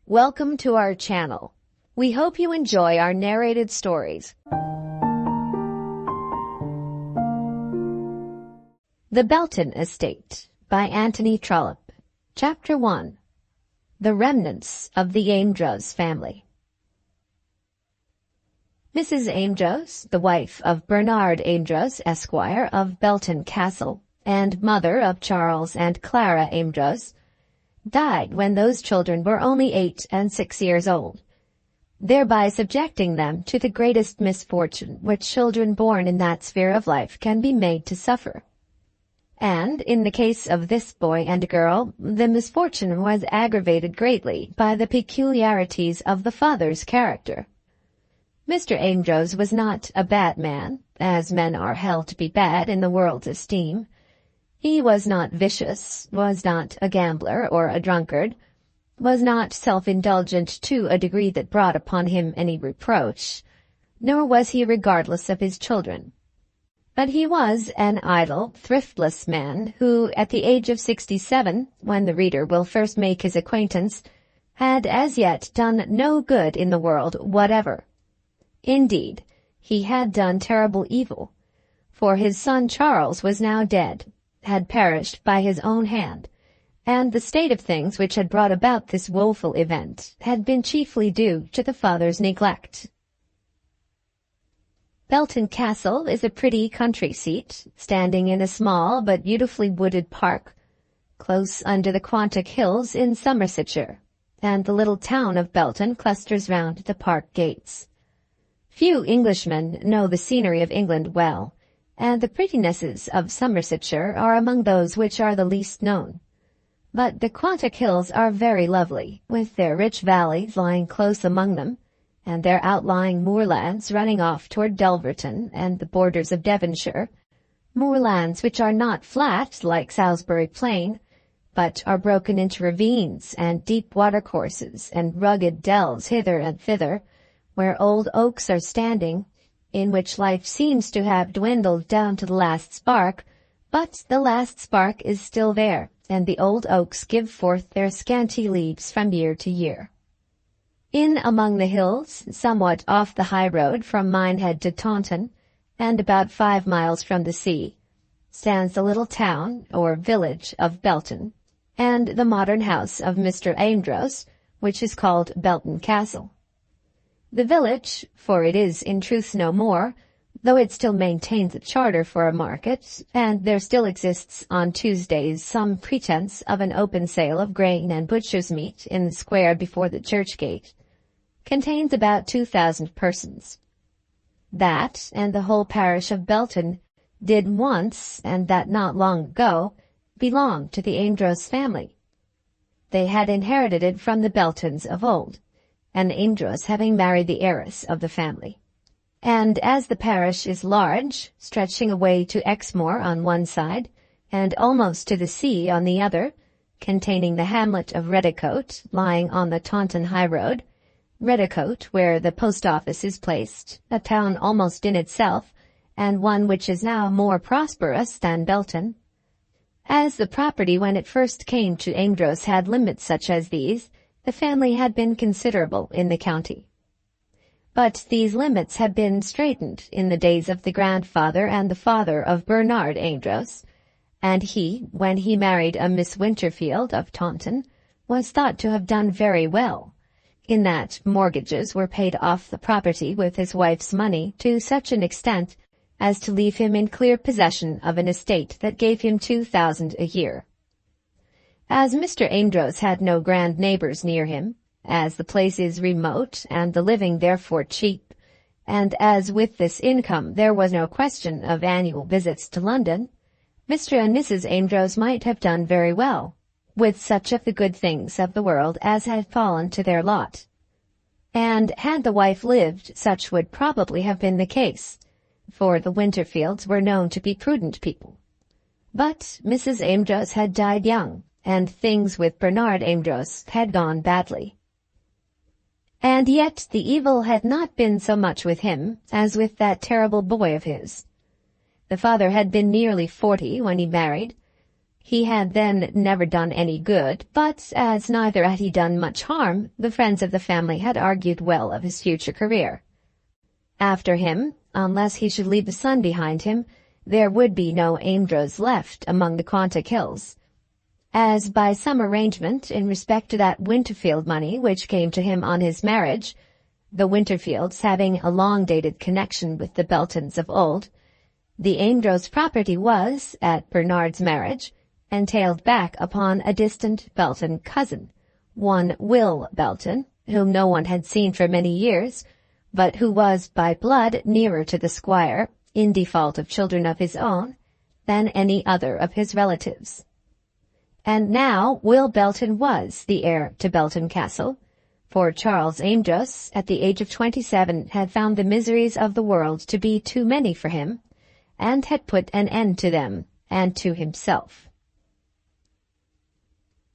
Welcome to our channel. We hope you enjoy our narrated stories. The Belton Estate by Anthony Trollope. Chapter 1. The Remnants of the Amedroz Family. Mrs. Amedroz, the wife of Bernard Amedroz, Esquire, of Belton Castle, and mother of Charles and Clara Amedroz, died when those children were only 8 and 6 years old, thereby subjecting them to the greatest misfortune which children born in that sphere of life can be made to suffer. And in the case of this boy and girl, the misfortune was aggravated greatly by the peculiarities of the father's character. Mr. Amedroz was not a bad man, as men are held to be bad in the world's esteem. He was not vicious, was not a gambler or a drunkard, was not self-indulgent to a degree that brought upon him any reproach, nor was he regardless of his children. But he was an idle, thriftless man who, at the age of 67, when the reader will first make his acquaintance, had as yet done no good in the world whatever. Indeed, he had done terrible evil, for his son Charles was now dead, had perished by his own hand, and the state of things which had brought about this woeful event had been chiefly due to the father's neglect. Belton Castle is a pretty country seat, standing in a small but beautifully wooded park, close under the Quantock Hills in Somersetshire, and the little town of Belton clusters round the park gates. Few Englishmen know the scenery of England well, and the prettinesses of Somersetshire are among those which are the least known. But the Quantock Hills are very lovely, with their rich valleys lying close among them, and their outlying moorlands running off toward Dulverton and the borders of Devonshire, moorlands which are not flat like Salisbury Plain, but are broken into ravines and deep watercourses and rugged dells hither and thither, where old oaks are standing, in which life seems to have dwindled down to the last spark, but the last spark is still there, and the old oaks give forth their scanty leaves from year to year. In among the hills, somewhat off the high road from Minehead to Taunton, and about 5 miles from the sea, stands the little town, or village, of Belton, and the modern house of Mr. Amedroz, which is called Belton Castle. The village, for it is in truth no more, though it still maintains a charter for a market, and there still exists on Tuesdays some pretence of an open sale of grain and butcher's meat in the square before the church gate, contains about 2,000 persons. That, and the whole parish of Belton, did once, and that not long ago, belong to the Amedroz family. They had inherited it from the Beltons of old, and Amedroz having married the heiress of the family. And as the parish is large, stretching away to Exmoor on one side, and almost to the sea on the other, containing the hamlet of Redicote, lying on the Taunton high road, Redicote, where the post office is placed, a town almost in itself, and one which is now more prosperous than Belton. As the property when it first came to Amedroz had limits such as these, the family had been considerable in the county. But these limits had been straitened in the days of the grandfather and the father of Bernard Amedroz, and he, when he married a Miss Winterfield of Taunton, was thought to have done very well, in that mortgages were paid off the property with his wife's money to such an extent as to leave him in clear possession of an estate that gave him 2,000 a year. As Mr. Amedroz had no grand neighbors near him, as the place is remote and the living therefore cheap, and as with this income there was no question of annual visits to London, Mr. and Mrs. Amedroz might have done very well, with such of the good things of the world as had fallen to their lot. And had the wife lived, such would probably have been the case, for the Winterfields were known to be prudent people. But Mrs. Amedroz had died young, and things with Bernard Amedroz had gone badly. And yet the evil had not been so much with him as with that terrible boy of his. The father had been nearly 40 when he married. He had then never done any good, but as neither had he done much harm, the friends of the family had argued well of his future career. After him, unless he should leave a son behind him, there would be no Amedroz left among the Quantock Hills, as by some arrangement in respect to that Winterfield money which came to him on his marriage, the Winterfields having a long-dated connection with the Beltons of old, the Amedroz property was, at Bernard's marriage, entailed back upon a distant Belton cousin, one Will Belton, whom no one had seen for many years, but who was by blood nearer to the squire, in default of children of his own, than any other of his relatives. And now Will Belton was the heir to Belton Castle, for Charles Amedroz, at the age of 27, had found the miseries of the world to be too many for him, and had put an end to them, and to himself.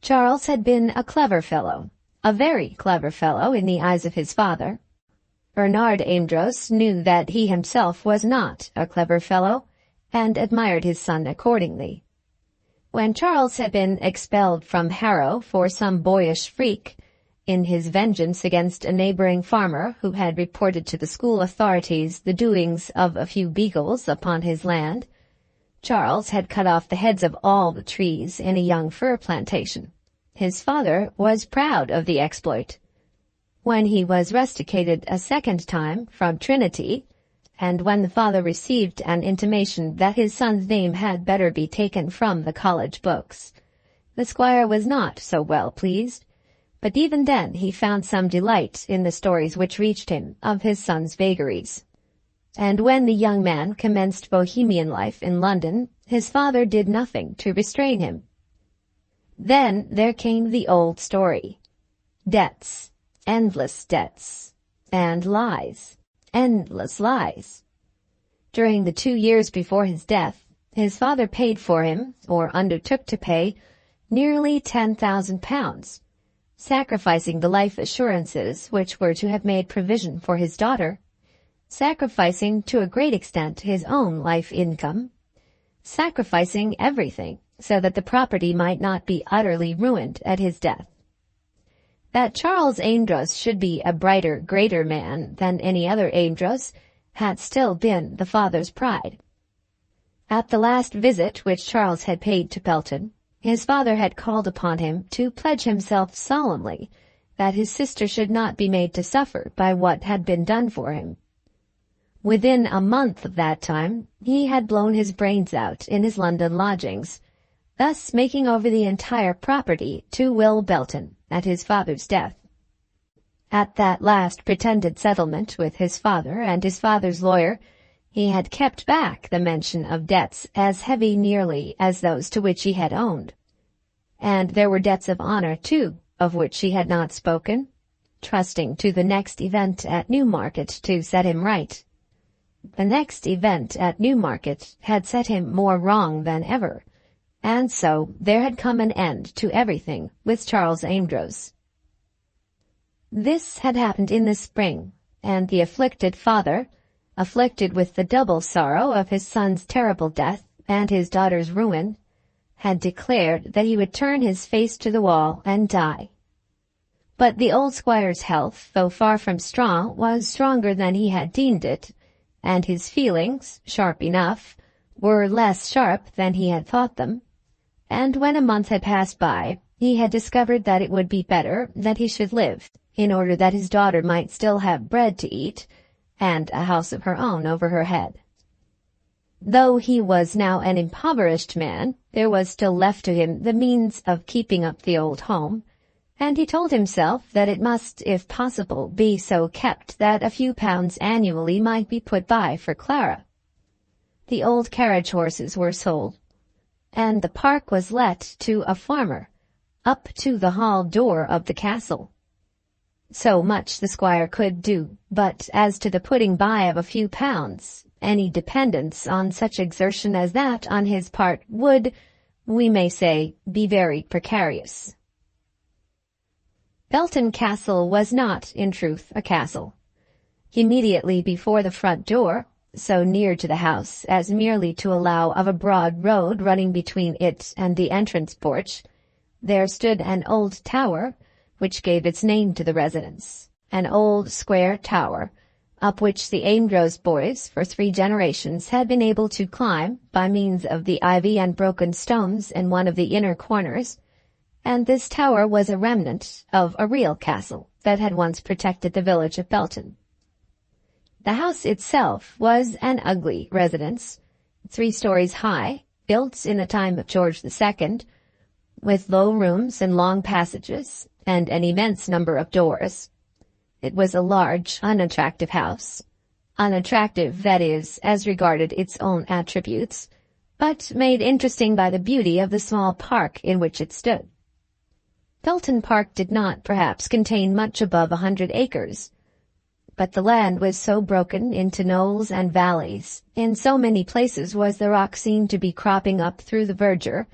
Charles had been a clever fellow, a very clever fellow in the eyes of his father. Bernard Amedroz knew that he himself was not a clever fellow, and admired his son accordingly. When Charles had been expelled from Harrow for some boyish freak, in his vengeance against a neighboring farmer who had reported to the school authorities the doings of a few beagles upon his land, Charles had cut off the heads of all the trees in a young fir plantation. His father was proud of the exploit. When he was rusticated a second time from Trinity, and when the father received an intimation that his son's name had better be taken from the college books, the squire was not so well pleased, but even then he found some delight in the stories which reached him of his son's vagaries. And when the young man commenced bohemian life in London, his father did nothing to restrain him. Then there came the old story. Debts, endless debts, and lies, endless lies. During the 2 years before his death, his father paid for him, or undertook to pay, nearly £10,000, sacrificing the life assurances which were to have made provision for his daughter, sacrificing to a great extent his own life income, sacrificing everything so that the property might not be utterly ruined at his death. That Charles Amedroz should be a brighter, greater man than any other Amedroz had still been the father's pride. At the last visit which Charles had paid to Belton, his father had called upon him to pledge himself solemnly that his sister should not be made to suffer by what had been done for him. Within a month of that time, he had blown his brains out in his London lodgings, thus making over the entire property to Will Belton at his father's death. At that last pretended settlement with his father and his father's lawyer, he had kept back the mention of debts as heavy nearly as those to which he had owned. And there were debts of honor, too, of which he had not spoken, trusting to the next event at Newmarket to set him right. The next event at Newmarket had set him more wrong than ever, and so there had come an end to everything with Charles Amedroz. This had happened in the spring, and the afflicted father, afflicted with the double sorrow of his son's terrible death and his daughter's ruin, had declared that he would turn his face to the wall and die. But the old squire's health, though far from strong, was stronger than he had deemed it, and his feelings, sharp enough, were less sharp than he had thought them, and when a month had passed by, he had discovered that it would be better that he should live, in order that his daughter might still have bread to eat, and a house of her own over her head. Though he was now an impoverished man, there was still left to him the means of keeping up the old home, and he told himself that it must, if possible, be so kept that a few pounds annually might be put by for Clara. The old carriage horses were sold, and the park was let to a farmer, up to the hall door of the castle. So much the squire could do, but as to the putting by of a few pounds, any dependence on such exertion as that on his part would, we may say, be very precarious. Belton Castle was not, in truth, a castle. Immediately before the front door, so near to the house as merely to allow of a broad road running between it and the entrance porch, there stood an old tower, which gave its name to the residence, an old square tower, up which the Amedroz boys for 3 generations had been able to climb by means of the ivy and broken stones in one of the inner corners, and this tower was a remnant of a real castle that had once protected the village of Belton. The house itself was an ugly residence, 3 stories high, built in the time of George II, with low rooms and long passages, and an immense number of doors. It was a large, unattractive house. Unattractive, that is, as regarded its own attributes, but made interesting by the beauty of the small park in which it stood. Belton Park did not, perhaps, contain much above 100 acres, but the land was so broken into knolls and valleys, in so many places was the rock seen to be cropping up through the verdure,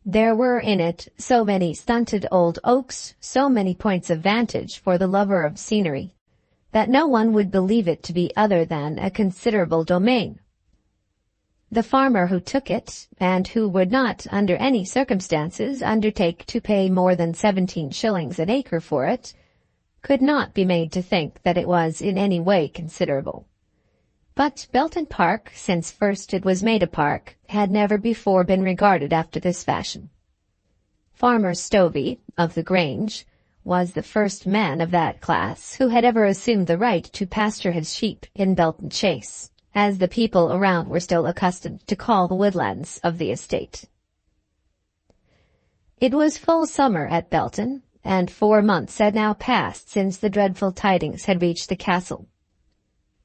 there were in it so many stunted old oaks, so many points of vantage for the lover of scenery, that no one would believe it to be other than a considerable domain. The farmer who took it, and who would not under any circumstances undertake to pay more than 17 shillings an acre for it, could not be made to think that it was in any way considerable. But Belton Park, since first it was made a park, had never before been regarded after this fashion. Farmer Stovey, of the Grange, was the first man of that class who had ever assumed the right to pasture his sheep in Belton Chase, as the people around were still accustomed to call the woodlands of the estate. It was full summer at Belton, and 4 months had now passed since the dreadful tidings had reached the castle.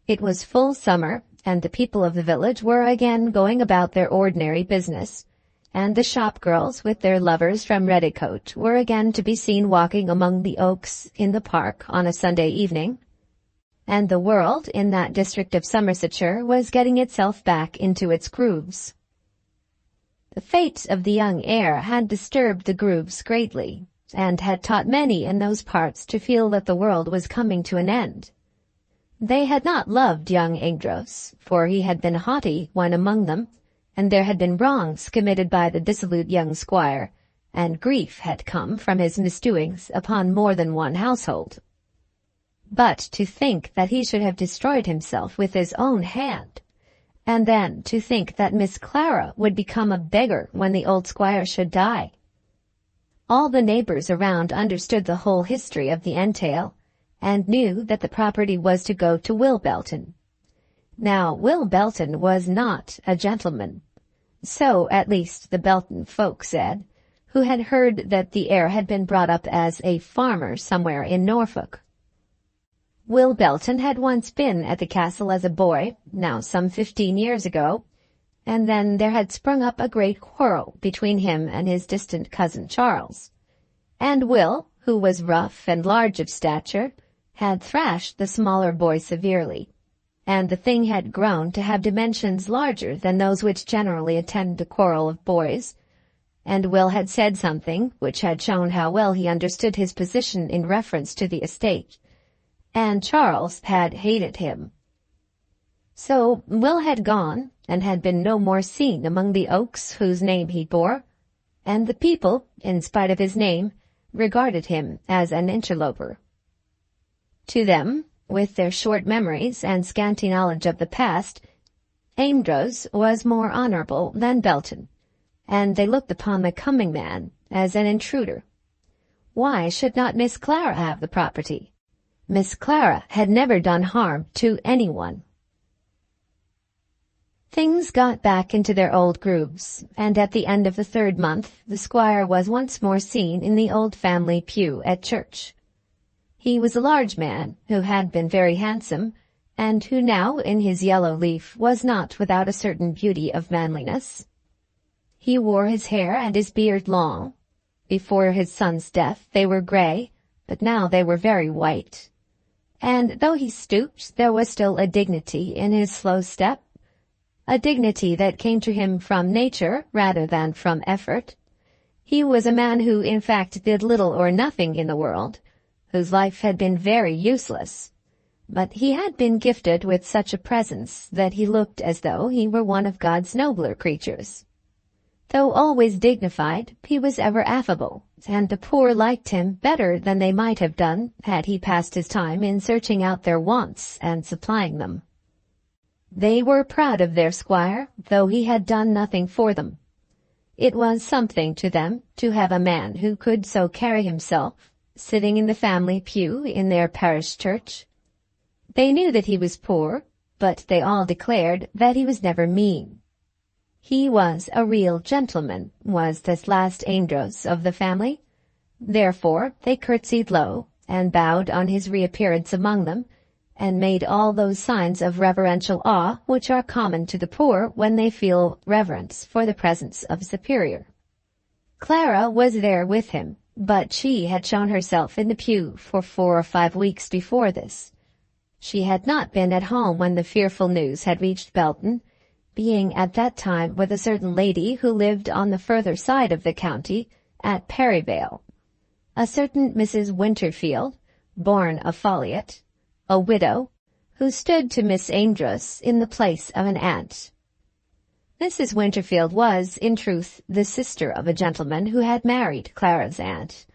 It was full summer, and the people of the village were again going about their ordinary business, and the shop girls with their lovers from Reddycote were again to be seen walking among the oaks in the park on a Sunday evening, and the world in that district of Somersetshire was getting itself back into its grooves. The fate of the young heir had disturbed the grooves greatly, and had taught many in those parts to feel that the world was coming to an end. They had not loved young Amedroz, for he had been haughty when among them, and there had been wrongs committed by the dissolute young squire, and grief had come from his misdoings upon more than one household. But to think that he should have destroyed himself with his own hand, and then to think that Miss Clara would become a beggar when the old squire should die. All the neighbors around understood the whole history of the entail, and knew that the property was to go to Will Belton. Now, Will Belton was not a gentleman. So, at least, the Belton folk said, who had heard that the heir had been brought up as a farmer somewhere in Norfolk. Will Belton had once been at the castle as a boy, now some 15 years ago, and then there had sprung up a great quarrel between him and his distant cousin Charles, and Will, who was rough and large of stature, had thrashed the smaller boy severely, and the thing had grown to have dimensions larger than those which generally attend a quarrel of boys, and Will had said something which had shown how well he understood his position in reference to the estate, and Charles had hated him. So Will had gone, and had been no more seen among the oaks whose name he bore, and the people, in spite of his name, regarded him as an interloper. To them, with their short memories and scanty knowledge of the past, Amedroz was more honorable than Belton, and they looked upon the coming man as an intruder. Why should not Miss Clara have the property? Miss Clara had never done harm to anyone. Things got back into their old grooves, and at the end of the 3rd month the squire was once more seen in the old family pew at church. He was a large man, who had been very handsome, and who now, in his yellow leaf, was not without a certain beauty of manliness. He wore his hair and his beard long. Before his son's death they were grey, but now they were very white. And though he stooped, there was still a dignity in his slow step, a dignity that came to him from nature rather than from effort. He was a man who, in fact, did little or nothing in the world, whose life had been very useless, but he had been gifted with such a presence that he looked as though he were one of God's nobler creatures. Though always dignified, he was ever affable, and the poor liked him better than they might have done had he passed his time in searching out their wants and supplying them. They were proud of their squire, though he had done nothing for them. It was something to them to have a man who could so carry himself, sitting in the family pew in their parish church. They knew that he was poor, but they all declared that he was never mean. He was a real gentleman, was this last Amedroz of the family. Therefore they curtsied low, and bowed on his reappearance among them, and made all those signs of reverential awe which are common to the poor when they feel reverence for the presence of a superior. Clara was there with him, but she had shown herself in the pew for 4 or 5 weeks before this. She had not been at home when the fearful news had reached Belton, being at that time with a certain lady who lived on the further side of the county, at Perivale, a certain Mrs. Winterfield, born of Folliot, a widow, who stood to Miss Amedroz in the place of an aunt. Mrs. Winterfield was, in truth, the sister of a gentleman who had married Clara's aunt,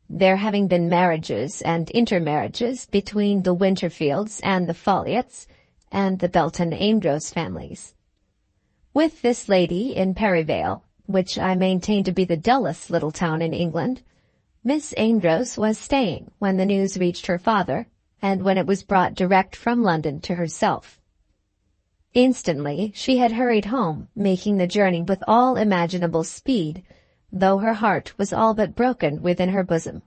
there having been marriages and intermarriages between the Winterfields and the Folliots and the Belton Amedroz families. With this lady in Perivale, which I maintain to be the dullest little town in England, Miss Amedroz was staying when the news reached her father, and when it was brought direct from London to herself. Instantly she had hurried home, making the journey with all imaginable speed, though her heart was all but broken within her bosom.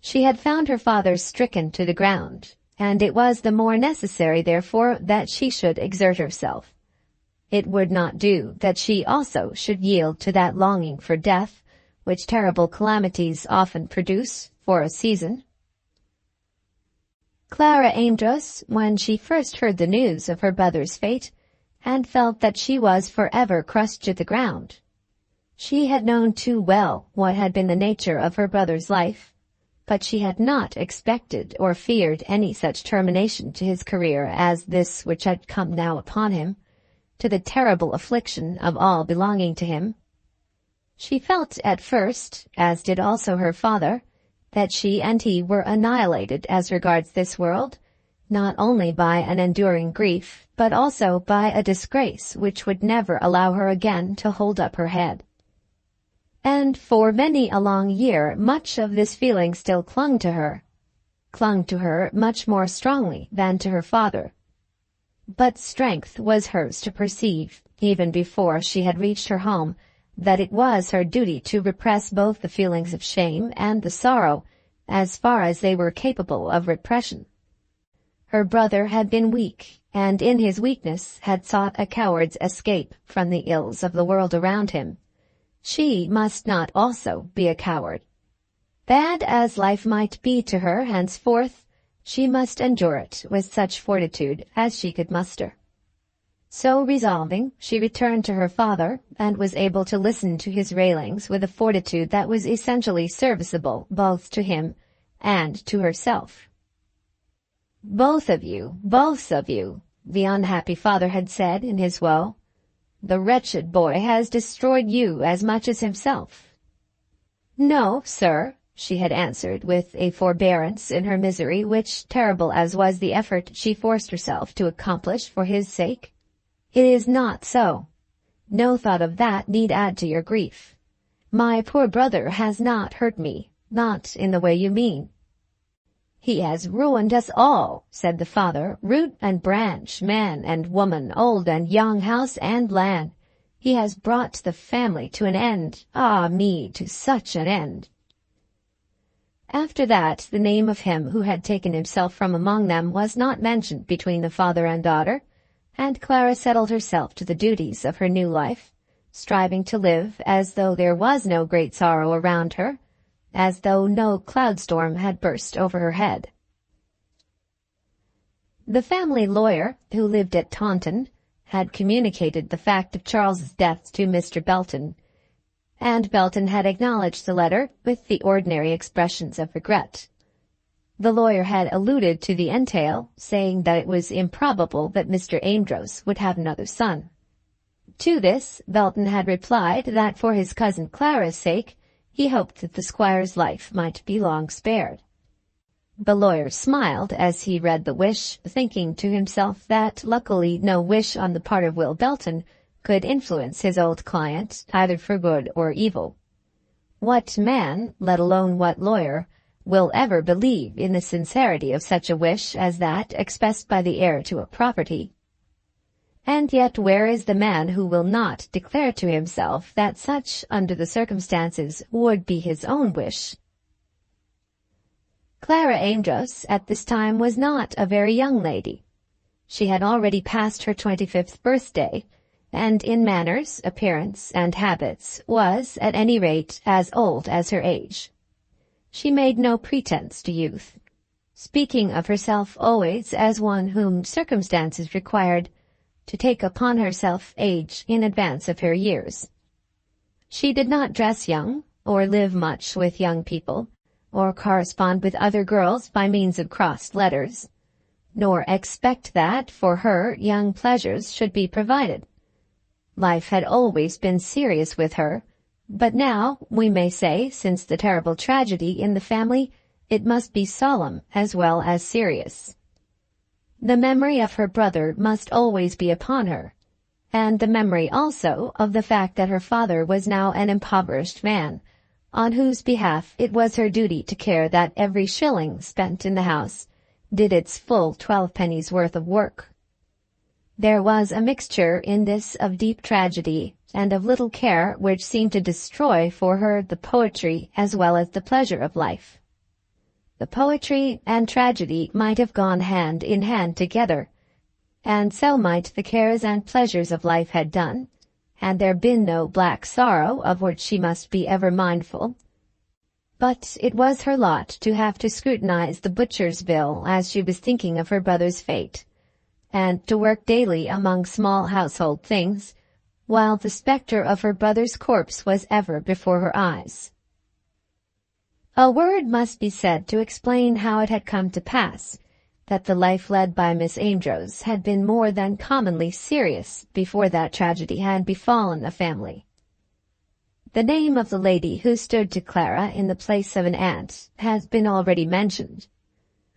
She had found her father stricken to the ground, and it was the more necessary, therefore, that she should exert herself. It would not do that she also should yield to that longing for death, which terrible calamities often produce for a season. Clara Amedroz, when she first heard the news of her brother's fate, and felt that she was forever crushed to the ground. She had known too well what had been the nature of her brother's life, but she had not expected or feared any such termination to his career as this which had come now upon him, to the terrible affliction of all belonging to him. She felt at first, as did also her father, that she and he were annihilated as regards this world, not only by an enduring grief, but also by a disgrace which would never allow her again to hold up her head. And for many a long year much of this feeling still clung to her much more strongly than to her father. But strength was hers to perceive, even before she had reached her home, that it was her duty to repress both the feelings of shame and the sorrow, as far as they were capable of repression. Her brother had been weak, and in his weakness had sought a coward's escape from the ills of the world around him. She must not also be a coward. Bad as life might be to her henceforth, she must endure it with such fortitude as she could muster. So resolving, she returned to her father, and was able to listen to his railings with a fortitude that was essentially serviceable both to him and to herself. Both of you, the unhappy father had said in his woe. The wretched boy has destroyed you as much as himself. No, sir, she had answered with a forbearance in her misery which, terrible as was the effort she forced herself to accomplish for his sake, it is not so. No thought of that need add to your grief. My poor brother has not hurt me, not in the way you mean. He has ruined us all, said the father, root and branch, man and woman, old and young, house and land. He has brought the family to an end, ah me, to such an end. After that, the name of him who had taken himself from among them was not mentioned between the father and daughter, and Clara settled herself to the duties of her new life, striving to live as though there was no great sorrow around her, as though no cloud-storm had burst over her head. The family lawyer, who lived at Taunton, had communicated the fact of Charles's death to Mr. Belton, and Belton had acknowledged the letter with the ordinary expressions of regret. The lawyer had alluded to the entail, saying that it was improbable that Mr. Amedroz would have another son. To this, Belton had replied that for his cousin Clara's sake, he hoped that the squire's life might be long spared. The lawyer smiled as he read the wish, thinking to himself that luckily no wish on the part of Will Belton could influence his old client, either for good or evil. What man, let alone what lawyer, will ever believe in the sincerity of such a wish as that expressed by the heir to a property? And yet where is the man who will not declare to himself that such, under the circumstances, would be his own wish? Clara Amedroz at this time was not a very young lady. She had already passed her 25th birthday, and in manners, appearance, and habits was, at any rate, as old as her age. She made no pretense to youth, speaking of herself always as one whom circumstances required to take upon herself age in advance of her years. She did not dress young, or live much with young people, or correspond with other girls by means of crossed letters, nor expect that, for her, young pleasures should be provided. Life had always been serious with her, but now, we may say, since the terrible tragedy in the family, it must be solemn as well as serious. The memory of her brother must always be upon her, and the memory also of the fact that her father was now an impoverished man, on whose behalf it was her duty to care that every shilling spent in the house did its full 12 pennies worth of work. There was a mixture in this of deep tragedy and of little care which seemed to destroy for her the poetry as well as the pleasure of life. The poetry and tragedy might have gone hand in hand together, and so might the cares and pleasures of life had done, had there been no black sorrow of which she must be ever mindful. But it was her lot to have to scrutinize the butcher's bill as she was thinking of her brother's fate, and to work daily among small household things, while the spectre of her brother's corpse was ever before her eyes. A word must be said to explain how it had come to pass that the life led by Miss Amedroz had been more than commonly serious before that tragedy had befallen the family. The name of the lady who stood to Clara in the place of an aunt has been already mentioned.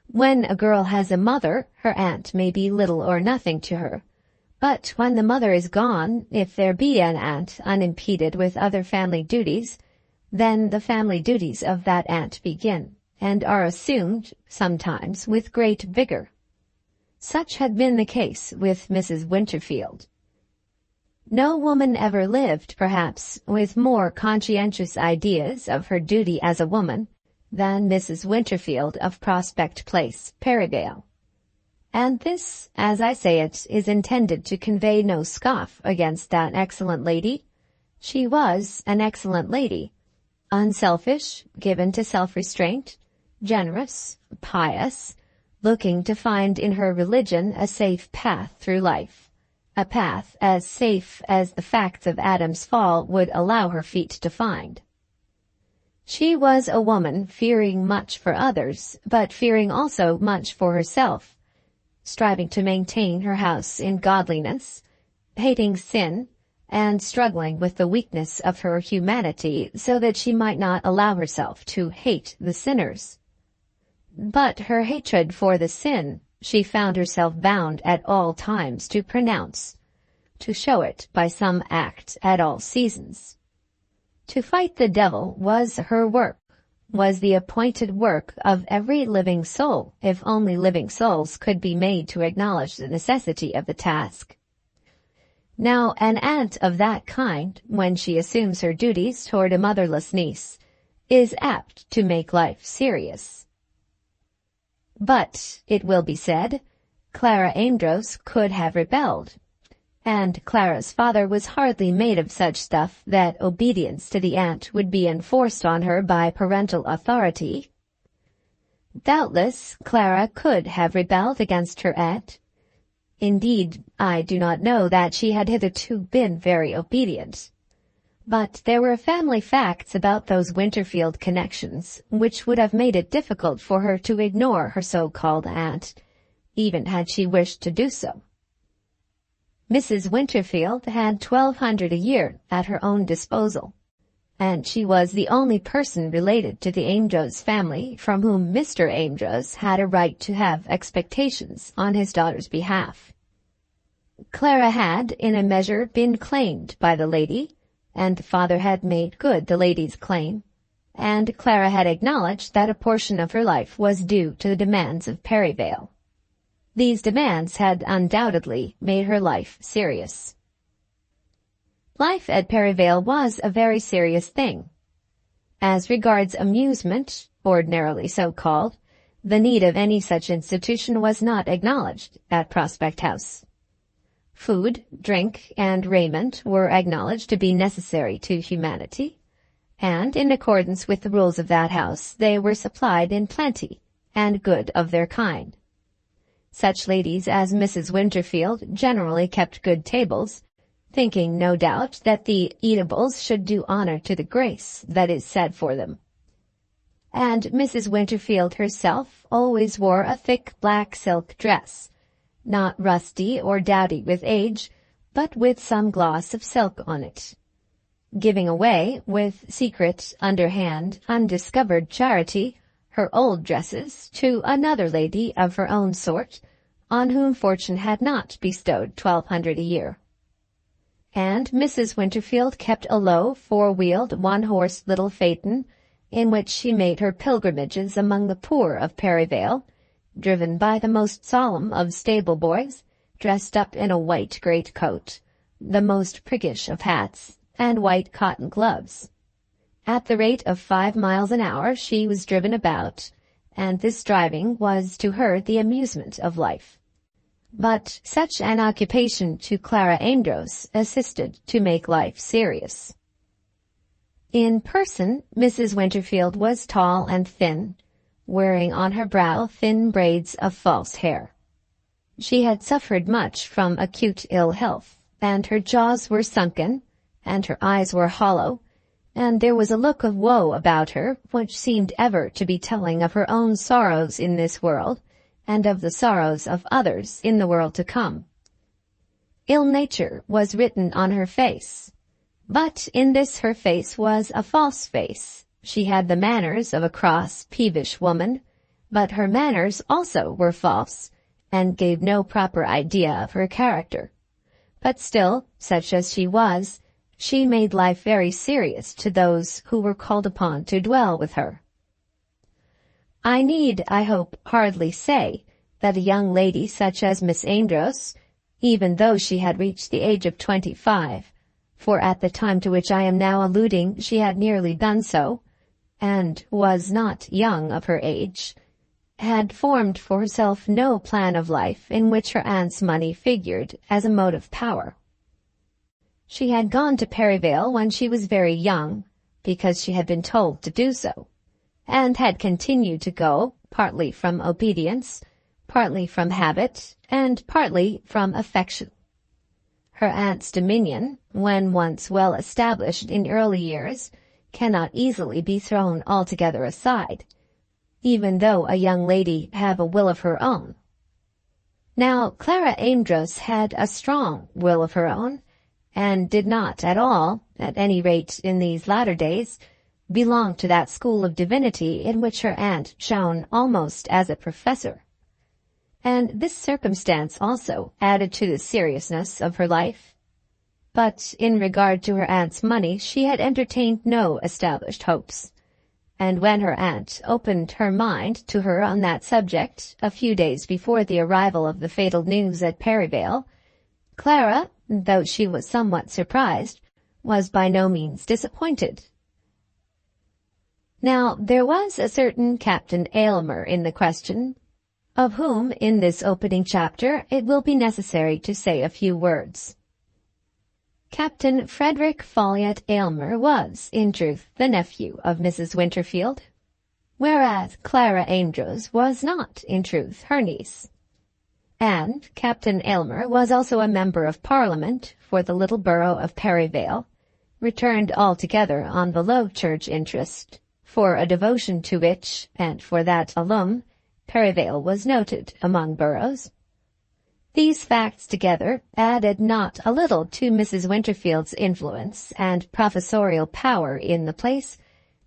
When a girl has a mother, her aunt may be little or nothing to her, but when the mother is gone, if there be an aunt unimpeded with other family duties, then the family duties of that aunt begin, and are assumed, sometimes, with great vigor. Such had been the case with Mrs. Winterfield. No woman ever lived, perhaps, with more conscientious ideas of her duty as a woman than Mrs. Winterfield of Prospect Place, Perivale. And this, as I say it, is intended to convey no scoff against that excellent lady. She was an excellent lady, unselfish, given to self-restraint, generous, pious, looking to find in her religion a safe path through life, a path as safe as the facts of Adam's fall would allow her feet to find. She was a woman fearing much for others, but fearing also much for herself, striving to maintain her house in godliness, hating sin, and struggling with the weakness of her humanity so that she might not allow herself to hate the sinners. But her hatred for the sin she found herself bound at all times to pronounce, to show it by some act at all seasons. To fight the devil was her work, was the appointed work of every living soul, if only living souls could be made to acknowledge the necessity of the task. Now, an aunt of that kind, when she assumes her duties toward a motherless niece, is apt to make life serious. But, it will be said, Clara Amedroz could have rebelled, and Clara's father was hardly made of such stuff that obedience to the aunt would be enforced on her by parental authority. Doubtless, Clara could have rebelled against her aunt. Indeed, I do not know that she had hitherto been very obedient. But there were family facts about those Winterfield connections which would have made it difficult for her to ignore her so-called aunt, even had she wished to do so. Mrs. Winterfield had $1,200 a year at her own disposal, and she was the only person related to the Amedroz family from whom Mr. Amedroz had a right to have expectations on his daughter's behalf. Clara had, in a measure, been claimed by the lady, and the father had made good the lady's claim, and Clara had acknowledged that a portion of her life was due to the demands of Perivale. These demands had undoubtedly made her life serious. Life at Perivale was a very serious thing. As regards amusement, ordinarily so called, the need of any such institution was not acknowledged at Prospect House. Food, drink, and raiment were acknowledged to be necessary to humanity, and in accordance with the rules of that house they were supplied in plenty and good of their kind. Such ladies as Mrs. Winterfield generally kept good tables, thinking, no doubt, that the eatables should do honor to the grace that is said for them. And Mrs. Winterfield herself always wore a thick black silk dress, not rusty or dowdy with age, but with some gloss of silk on it, giving away, with secret, underhand, undiscovered charity, her old dresses to another lady of her own sort, on whom fortune had not bestowed $1,200 a year. And Mrs. Winterfield kept a low, four-wheeled, one-horse little phaeton, in which she made her pilgrimages among the poor of Perivale, driven by the most solemn of stable-boys, dressed up in a white great-coat, the most priggish of hats, and white cotton gloves. At the rate of 5 miles an hour she was driven about, and this driving was to her the amusement of life. But such an occupation to Clara Amedroz assisted to make life serious. In person, Mrs. Winterfield was tall and thin, wearing on her brow thin braids of false hair. She had suffered much from acute ill health, and her jaws were sunken, and her eyes were hollow, and there was a look of woe about her which seemed ever to be telling of her own sorrows in this world, and of the sorrows of others in the world to come. Ill-nature was written on her face, but in this her face was a false face. She had the manners of a cross, peevish woman, but her manners also were false, and gave no proper idea of her character. But still, such as she was, she made life very serious to those who were called upon to dwell with her. I need, I hope, hardly say that a young lady such as Miss Amedroz, even though she had reached the age of 25, for at the time to which I am now alluding she had nearly done so, and was not young of her age, had formed for herself no plan of life in which her aunt's money figured as a motive power. She had gone to Perivale when she was very young, because she had been told to do so, and had continued to go, partly from obedience, partly from habit, and partly from affection. Her aunt's dominion, when once well established in early years, cannot easily be thrown altogether aside, even though a young lady have a will of her own. Now, Clara Amedroz had a strong will of her own, and did not at all, at any rate in these latter days, belong to that school of divinity in which her aunt shone almost as a professor. And this circumstance also added to the seriousness of her life. But in regard to her aunt's money she had entertained no established hopes, and when her aunt opened her mind to her on that subject a few days before the arrival of the fatal news at Perivale, Clara, though she was somewhat surprised, was by no means disappointed. Now there was a certain Captain Aylmer in the question, of whom in this opening chapter it will be necessary to say a few words. Captain Frederick Folliot Aylmer was, in truth, the nephew of Mrs. Winterfield, whereas Clara Amedroz was not, in truth, her niece. And Captain Aylmer was also a member of Parliament for the little borough of Perivale, returned altogether on the Low Church interest, for a devotion to which, and for that alone, Perivale was noted among boroughs. These facts together added not a little to Mrs. Winterfield's influence and professorial power in the place,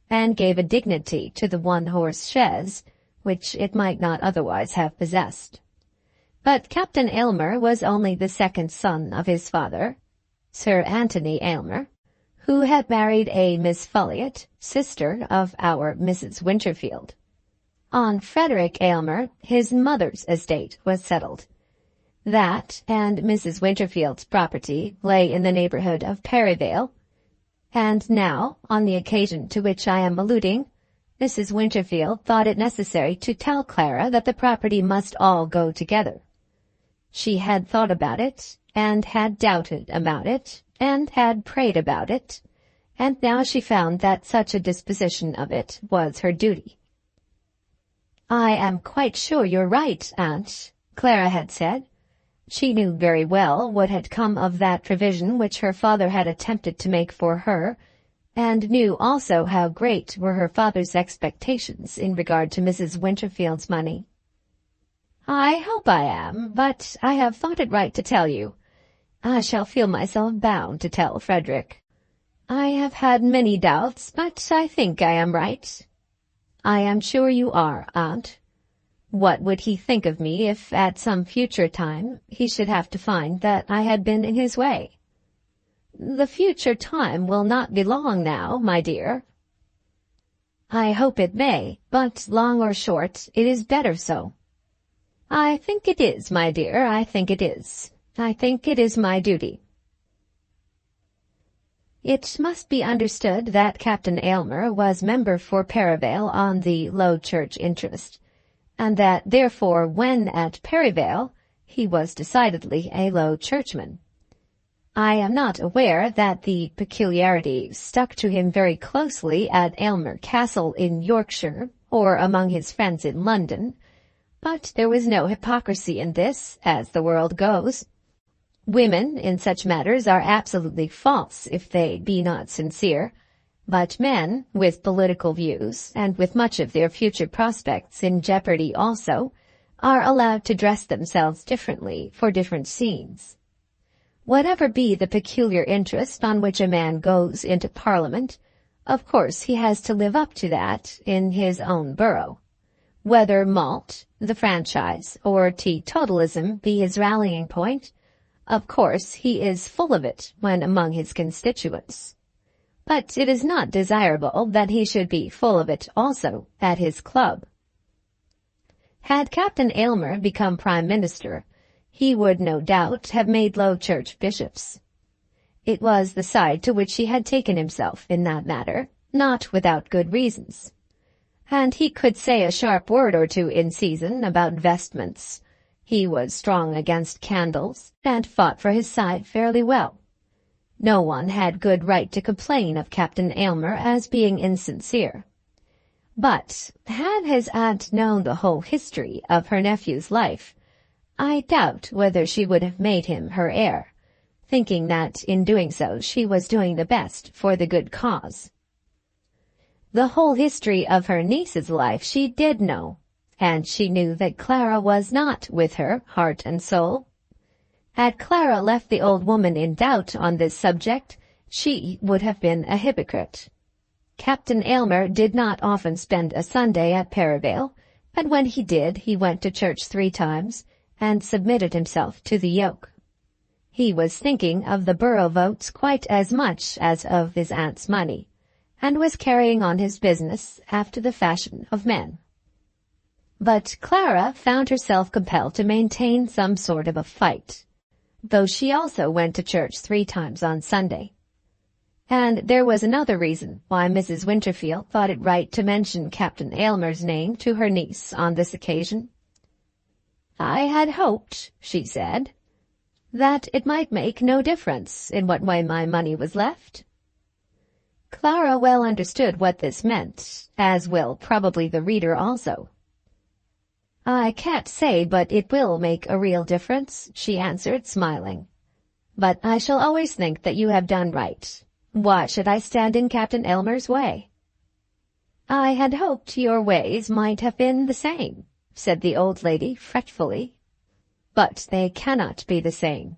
and gave a dignity to the one-horse chaise, which it might not otherwise have possessed. But Captain Aylmer was only the second son of his father, Sir Anthony Aylmer, who had married a Miss Folliot, sister of our Mrs. Winterfield. On Frederick Aylmer, his mother's estate was settled. That and Mrs. Winterfield's property lay in the neighborhood of Perivale, and now, on the occasion to which I am alluding, Mrs. Winterfield thought it necessary to tell Clara that the property must all go together. She had thought about it, and had doubted about it, and had prayed about it, and now she found that such a disposition of it was her duty. "I am quite sure you're right, Aunt," Clara had said. She knew very well what had come of that provision which her father had attempted to make for her, and knew also how great were her father's expectations in regard to Mrs. Winterfield's money. "I hope I am, but I have thought it right to tell you. I shall feel myself bound to tell Frederick. I have had many doubts, but I think I am right." "I am sure you are, Aunt. What would he think of me if at some future time he should have to find that I had been in his way?" "The future time will not be long now, my dear." "I hope it may, but long or short, it is better so." "I think it is, my dear, I think it is. I think it is my duty." It must be understood that Captain Aylmer was member for Perivale on the Low Church interest, and that therefore when at Perivale he was decidedly a Low Churchman. I am not aware that the peculiarity stuck to him very closely at Aylmer Castle in Yorkshire, or among his friends in London, but there was no hypocrisy in this, as the world goes. Women in such matters are absolutely false if they be not sincere, but men, with political views, and with much of their future prospects in jeopardy also, are allowed to dress themselves differently for different scenes. Whatever be the peculiar interest on which a man goes into Parliament, of course he has to live up to that in his own borough. Whether malt, the franchise, or teetotalism be his rallying point, of course he is full of it when among his constituents. But it is not desirable that he should be full of it also at his club. Had Captain Aylmer become Prime Minister, he would no doubt have made Low Church bishops. It was the side to which he had taken himself in that matter, not without good reasons. And he could say a sharp word or two in season about vestments. He was strong against candles, and fought for his side fairly well. No one had good right to complain of Captain Aylmer as being insincere. But had his aunt known the whole history of her nephew's life, I doubt whether she would have made him her heir, thinking that in doing so she was doing the best for the good cause. The whole history of her niece's life she did know, and she knew that Clara was not with her, heart and soul. Had Clara left the old woman in doubt on this subject, she would have been a hypocrite. Captain Aylmer did not often spend a Sunday at Perivale, but when he did, he went to church 3 times, and submitted himself to the yoke. He was thinking of the borough votes quite as much as of his aunt's money, and was carrying on his business after the fashion of men. But Clara found herself compelled to maintain some sort of a fight, though she also went to church 3 times on Sunday. And there was another reason why Mrs. Winterfield thought it right to mention Captain Aylmer's name to her niece on this occasion. "I had hoped," she said, "that it might make no difference in what way my money was left." Clara well understood what this meant, as will probably the reader also. "I can't say but it will make a real difference," she answered, smiling. "But I shall always think that you have done right. Why should I stand in Captain Aylmer's way?" "I had hoped your ways might have been the same," said the old lady fretfully. "But they cannot be the same."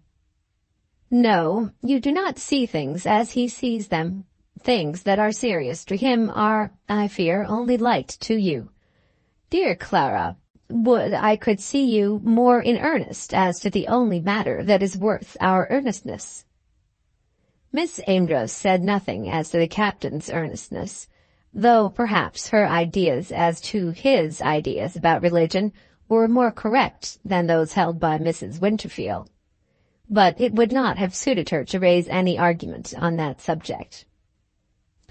"No, you do not see things as he sees them. Things that are serious to him are, I fear, only light to you. Dear Clara, would I could see you more in earnest as to the only matter that is worth our earnestness." Miss Amedroz said nothing as to the captain's earnestness, though perhaps her ideas as to his ideas about religion were more correct than those held by Mrs. Winterfield. But it would not have suited her to raise any argument on that subject.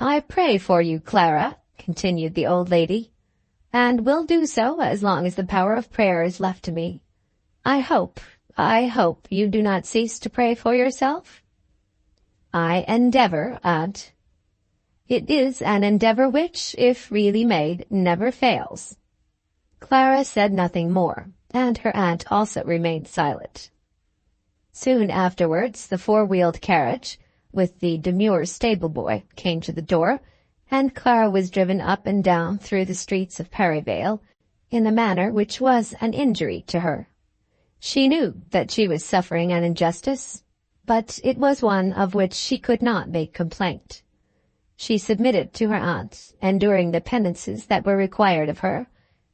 "I pray for you, Clara," continued the old lady, "and will do so as long as the power of prayer is left to me. I hope you do not cease to pray for yourself?" "I endeavor, aunt." "It is an endeavor which, if really made, never fails." Clara said nothing more, and her aunt also remained silent. Soon afterwards the four-wheeled carriage, with the demure stable-boy, came to the door, and Clara was driven up and down through the streets of Perivale in a manner which was an injury to her. She knew that she was suffering an injustice, but it was one of which she could not make complaint. She submitted to her aunt, enduring the penances that were required of her,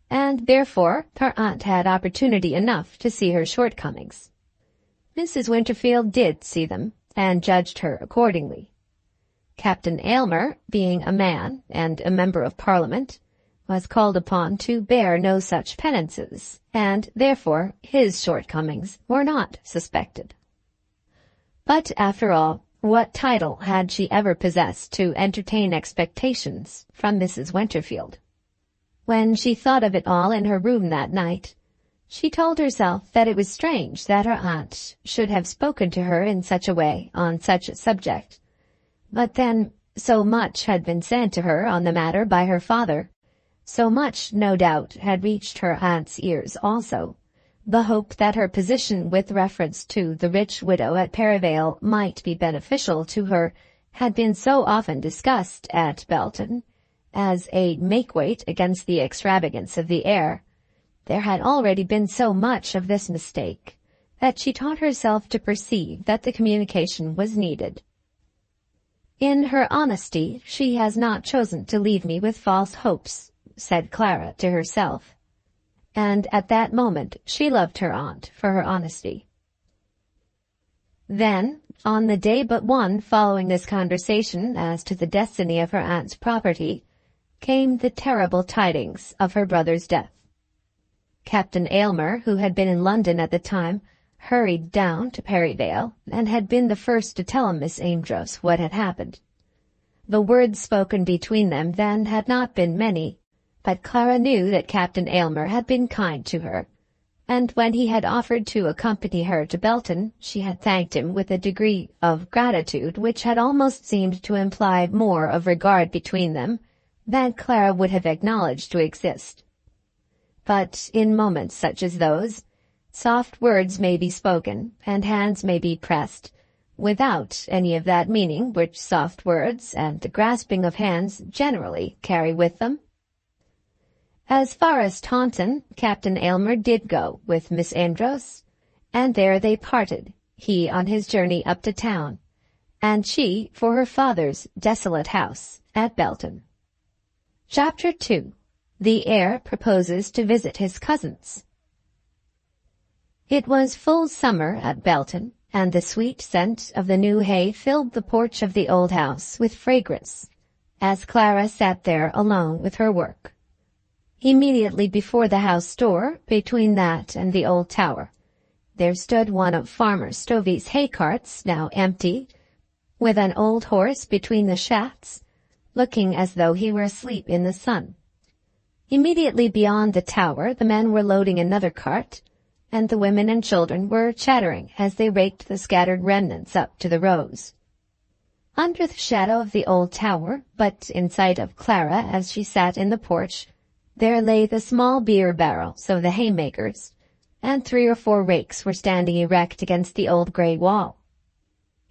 and therefore her aunt had opportunity enough to see her shortcomings. Mrs. Winterfield did see them, and judged her accordingly. Captain Aylmer, being a man and a member of Parliament, was called upon to bear no such penances, and therefore his shortcomings were not suspected. But after all, what title had she ever possessed to entertain expectations from Mrs. Winterfield? When she thought of it all in her room that night, she told herself that it was strange that her aunt should have spoken to her in such a way on such a subject. But then, so much had been said to her on the matter by her father, so much, no doubt, had reached her aunt's ears also. The hope that her position with reference to the rich widow at Perivale might be beneficial to her had been so often discussed at Belton, as a make-weight against the extravagance of the heir. There had already been so much of this mistake, that she taught herself to perceive that the communication was needed. "In her honesty she has not chosen to leave me with false hopes," said Clara to herself. And at that moment she loved her aunt for her honesty. Then, on the day but one following this conversation as to the destiny of her aunt's property, came the terrible tidings of her brother's death. Captain Aylmer, who had been in London at the time, hurried down to Perivale, and had been the first to tell Miss Amedroz what had happened. The words spoken between them then had not been many, but Clara knew that Captain Aylmer had been kind to her, and when he had offered to accompany her to Belton, she had thanked him with a degree of gratitude which had almost seemed to imply more of regard between them than Clara would have acknowledged to exist. But in moments such as those, soft words may be spoken, and hands may be pressed, without any of that meaning which soft words and the grasping of hands generally carry with them. As far as Taunton, Captain Aylmer did go with Miss Amedroz, and there they parted, he on his journey up to town, and she for her father's desolate house at Belton. Chapter 2. The heir proposes to visit his cousins. It was full summer at Belton, and the sweet scent of the new hay filled the porch of the old house with fragrance, as Clara sat there alone with her work. Immediately before the house door, between that and the old tower, there stood one of Farmer Stovey's hay carts, now empty, with an old horse between the shafts, looking as though he were asleep in the sun. Immediately beyond the tower the men were loading another cart, and the women and children were chattering as they raked the scattered remnants up to the rows. Under the shadow of the old tower, but in sight of Clara as she sat in the porch, there lay the small beer barrels of the haymakers, and 3 or 4 rakes were standing erect against the old grey wall.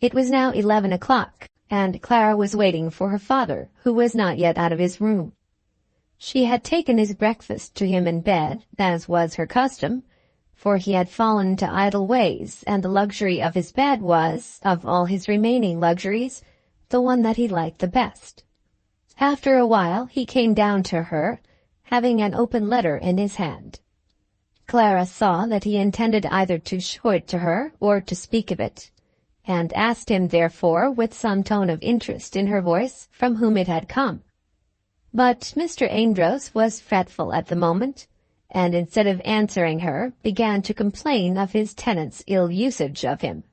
It was now 11 o'clock, and Clara was waiting for her father, who was not yet out of his room. She had taken his breakfast to him in bed, as was her custom, for he had fallen to idle ways, and the luxury of his bed was, of all his remaining luxuries, the one that he liked the best. After a while he came down to her, having an open letter in his hand. Clara saw that he intended either to show it to her or to speak of it, and asked him therefore, with some tone of interest in her voice, from whom it had come. But Mr. Amedroz was fretful at the moment, and instead of answering her, began to complain of his tenant's ill usage of him.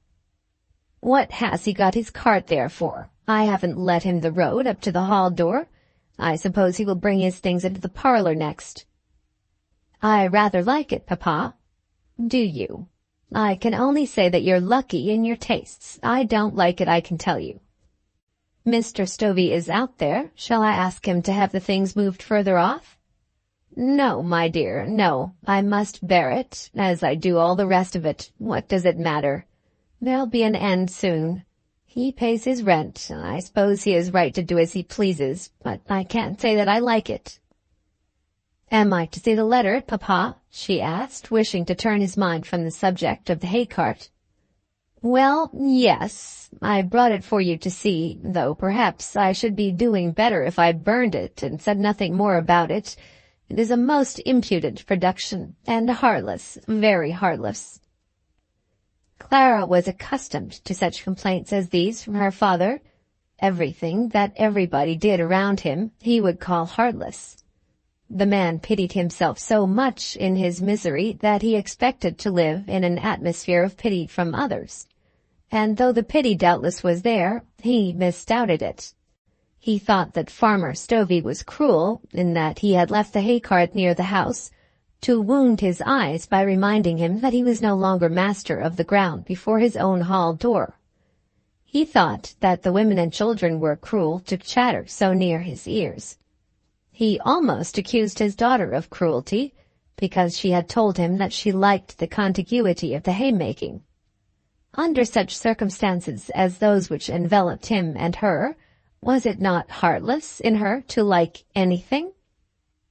"What has he got his cart there for? I haven't let him the road up to the hall door. I suppose he will bring his things into the parlour next." "I rather like it, papa." "Do you? I can only say that you're lucky in your tastes. I don't like it, I can tell you." "Mr. Stovey is out there. Shall I ask him to have the things moved further off?" "No, my dear, no. I must bear it, as I do all the rest of it. What does it matter? There'll be an end soon. He pays his rent. I suppose he is right to do as he pleases, but I can't say that I like it." "Am I to see the letter, papa?" she asked, wishing to turn his mind from the subject of the hay-cart. "Well, yes. I brought it for you to see, though perhaps I should be doing better if I burned it and said nothing more about it. It is a most impudent production, and heartless, very heartless." Clara was accustomed to such complaints as these from her father. Everything that everybody did around him he would call heartless. The man pitied himself so much in his misery that he expected to live in an atmosphere of pity from others. And though the pity doubtless was there, he misdoubted it. He thought that Farmer Stovey was cruel, in that he had left the hay-cart near the house, to wound his eyes by reminding him that he was no longer master of the ground before his own hall door. He thought that the women and children were cruel to chatter so near his ears. He almost accused his daughter of cruelty, because she had told him that she liked the contiguity of the haymaking. Under such circumstances as those which enveloped him and her, was it not heartless in her to like anything?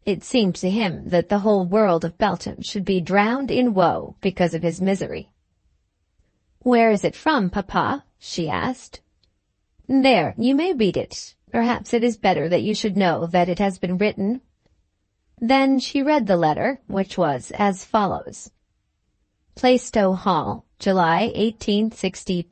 It seemed to him that the whole world of Belton should be drowned in woe because of his misery. "Where is it from, papa?" she asked. "There, you may read it. Perhaps it is better that you should know that it has been written." Then she read the letter, which was as follows: Plaistow Hall, July 1860 .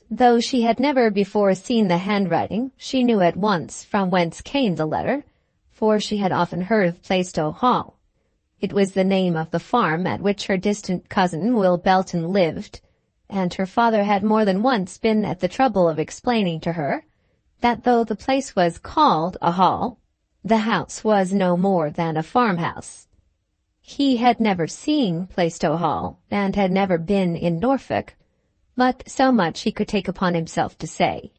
Though she had never before seen the handwriting, she knew at once from whence came the letter, for she had often heard of Plaistow Hall. It was the name of the farm at which her distant cousin Will Belton lived, and her father had more than once been at the trouble of explaining to her that though the place was called a hall, the house was no more than a farmhouse. He had never seen Plaistow Hall, and had never been in Norfolk, but so much he could take upon himself to say: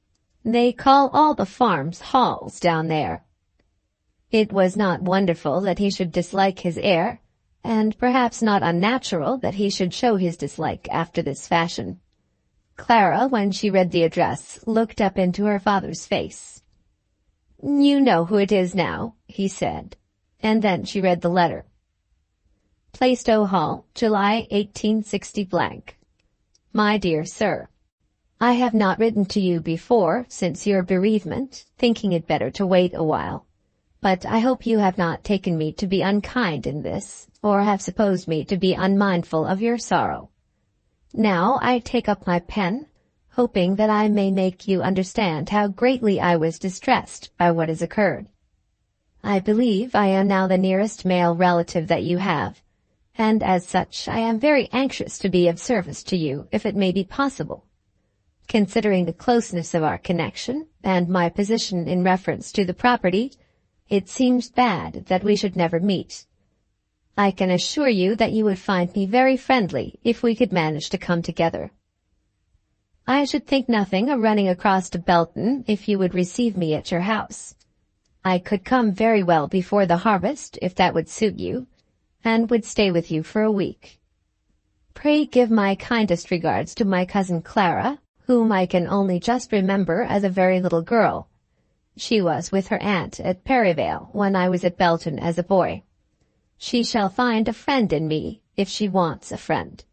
"They call all the farms halls down there." It was not wonderful that he should dislike his heir, and perhaps not unnatural that he should show his dislike after this fashion. Clara, when she read the address, looked up into her father's face. "You know who it is now," he said, and then she read the letter. Plaistow Hall, July 1860 . My dear Sir, I have not written to you before since your bereavement, thinking it better to wait a while. But I hope you have not taken me to be unkind in this, or have supposed me to be unmindful of your sorrow. Now I take up my pen, hoping that I may make you understand how greatly I was distressed by what has occurred. I believe I am now the nearest male relative that you have, and as such I am very anxious to be of service to you if it may be possible. Considering the closeness of our connection, and my position in reference to the property, it seems bad that we should never meet. I can assure you that you would find me very friendly if we could manage to come together. I should think nothing of running across to Belton if you would receive me at your house. I could come very well before the harvest, if that would suit you, and would stay with you for a week. Pray give my kindest regards to my cousin Clara, whom I can only just remember as a very little girl. She was with her aunt at Perivale when I was at Belton as a boy. She shall find a friend in me, if she wants a friend.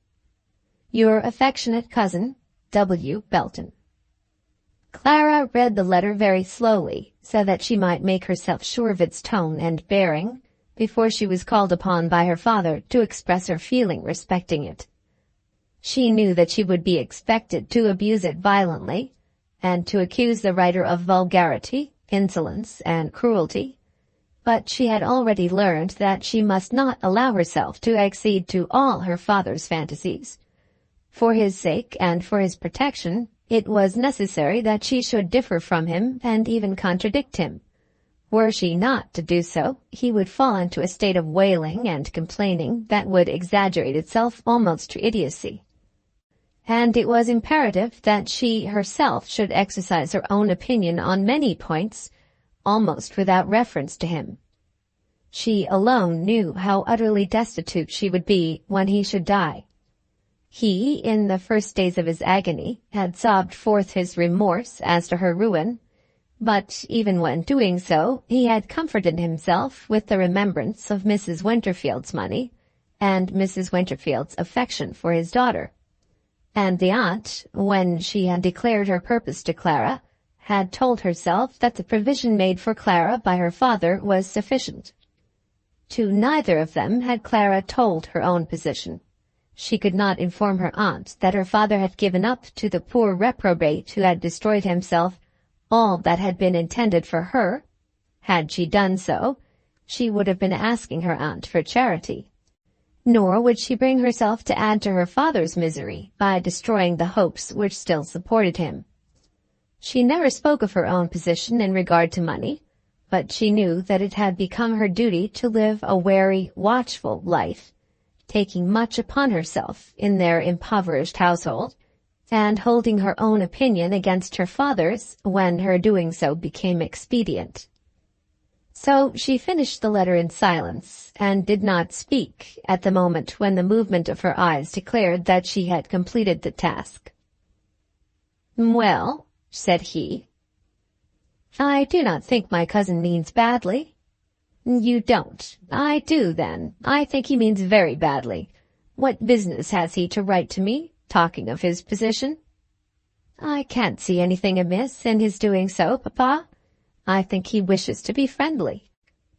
Your affectionate cousin, W. Belton. Clara read the letter very slowly, so that she might make herself sure of its tone and bearing, before she was called upon by her father to express her feeling respecting it. She knew that she would be expected to abuse it violently, and to accuse the writer of vulgarity, insolence, and cruelty, but she had already learned that she must not allow herself to accede to all her father's fantasies. For his sake and for his protection, it was necessary that she should differ from him and even contradict him. Were she not to do so, he would fall into a state of wailing and complaining that would exaggerate itself almost to idiocy. And it was imperative that she herself should exercise her own opinion on many points, almost without reference to him. She alone knew how utterly destitute she would be when he should die. He, in the first days of his agony, had sobbed forth his remorse as to her ruin, but even when doing so, he had comforted himself with the remembrance of Mrs. Winterfield's money, and Mrs. Winterfield's affection for his daughter. And the aunt, when she had declared her purpose to Clara, had told herself that the provision made for Clara by her father was sufficient. To neither of them had Clara told her own position. She could not inform her aunt that her father had given up to the poor reprobate who had destroyed himself all that had been intended for her. Had she done so, she would have been asking her aunt for charity. Nor would she bring herself to add to her father's misery by destroying the hopes which still supported him. She never spoke of her own position in regard to money, but she knew that it had become her duty to live a wary, watchful life, taking much upon herself in their impoverished household, and holding her own opinion against her father's when her doing so became expedient. So she finished the letter in silence, and did not speak at the moment when the movement of her eyes declared that she had completed the task. "Well," said he, "I do not think my cousin means badly." "You don't? I do, then. I think he means very badly. What business has he to write to me, talking of his position?" "I can't see anything amiss in his doing so, papa. I think he wishes to be friendly.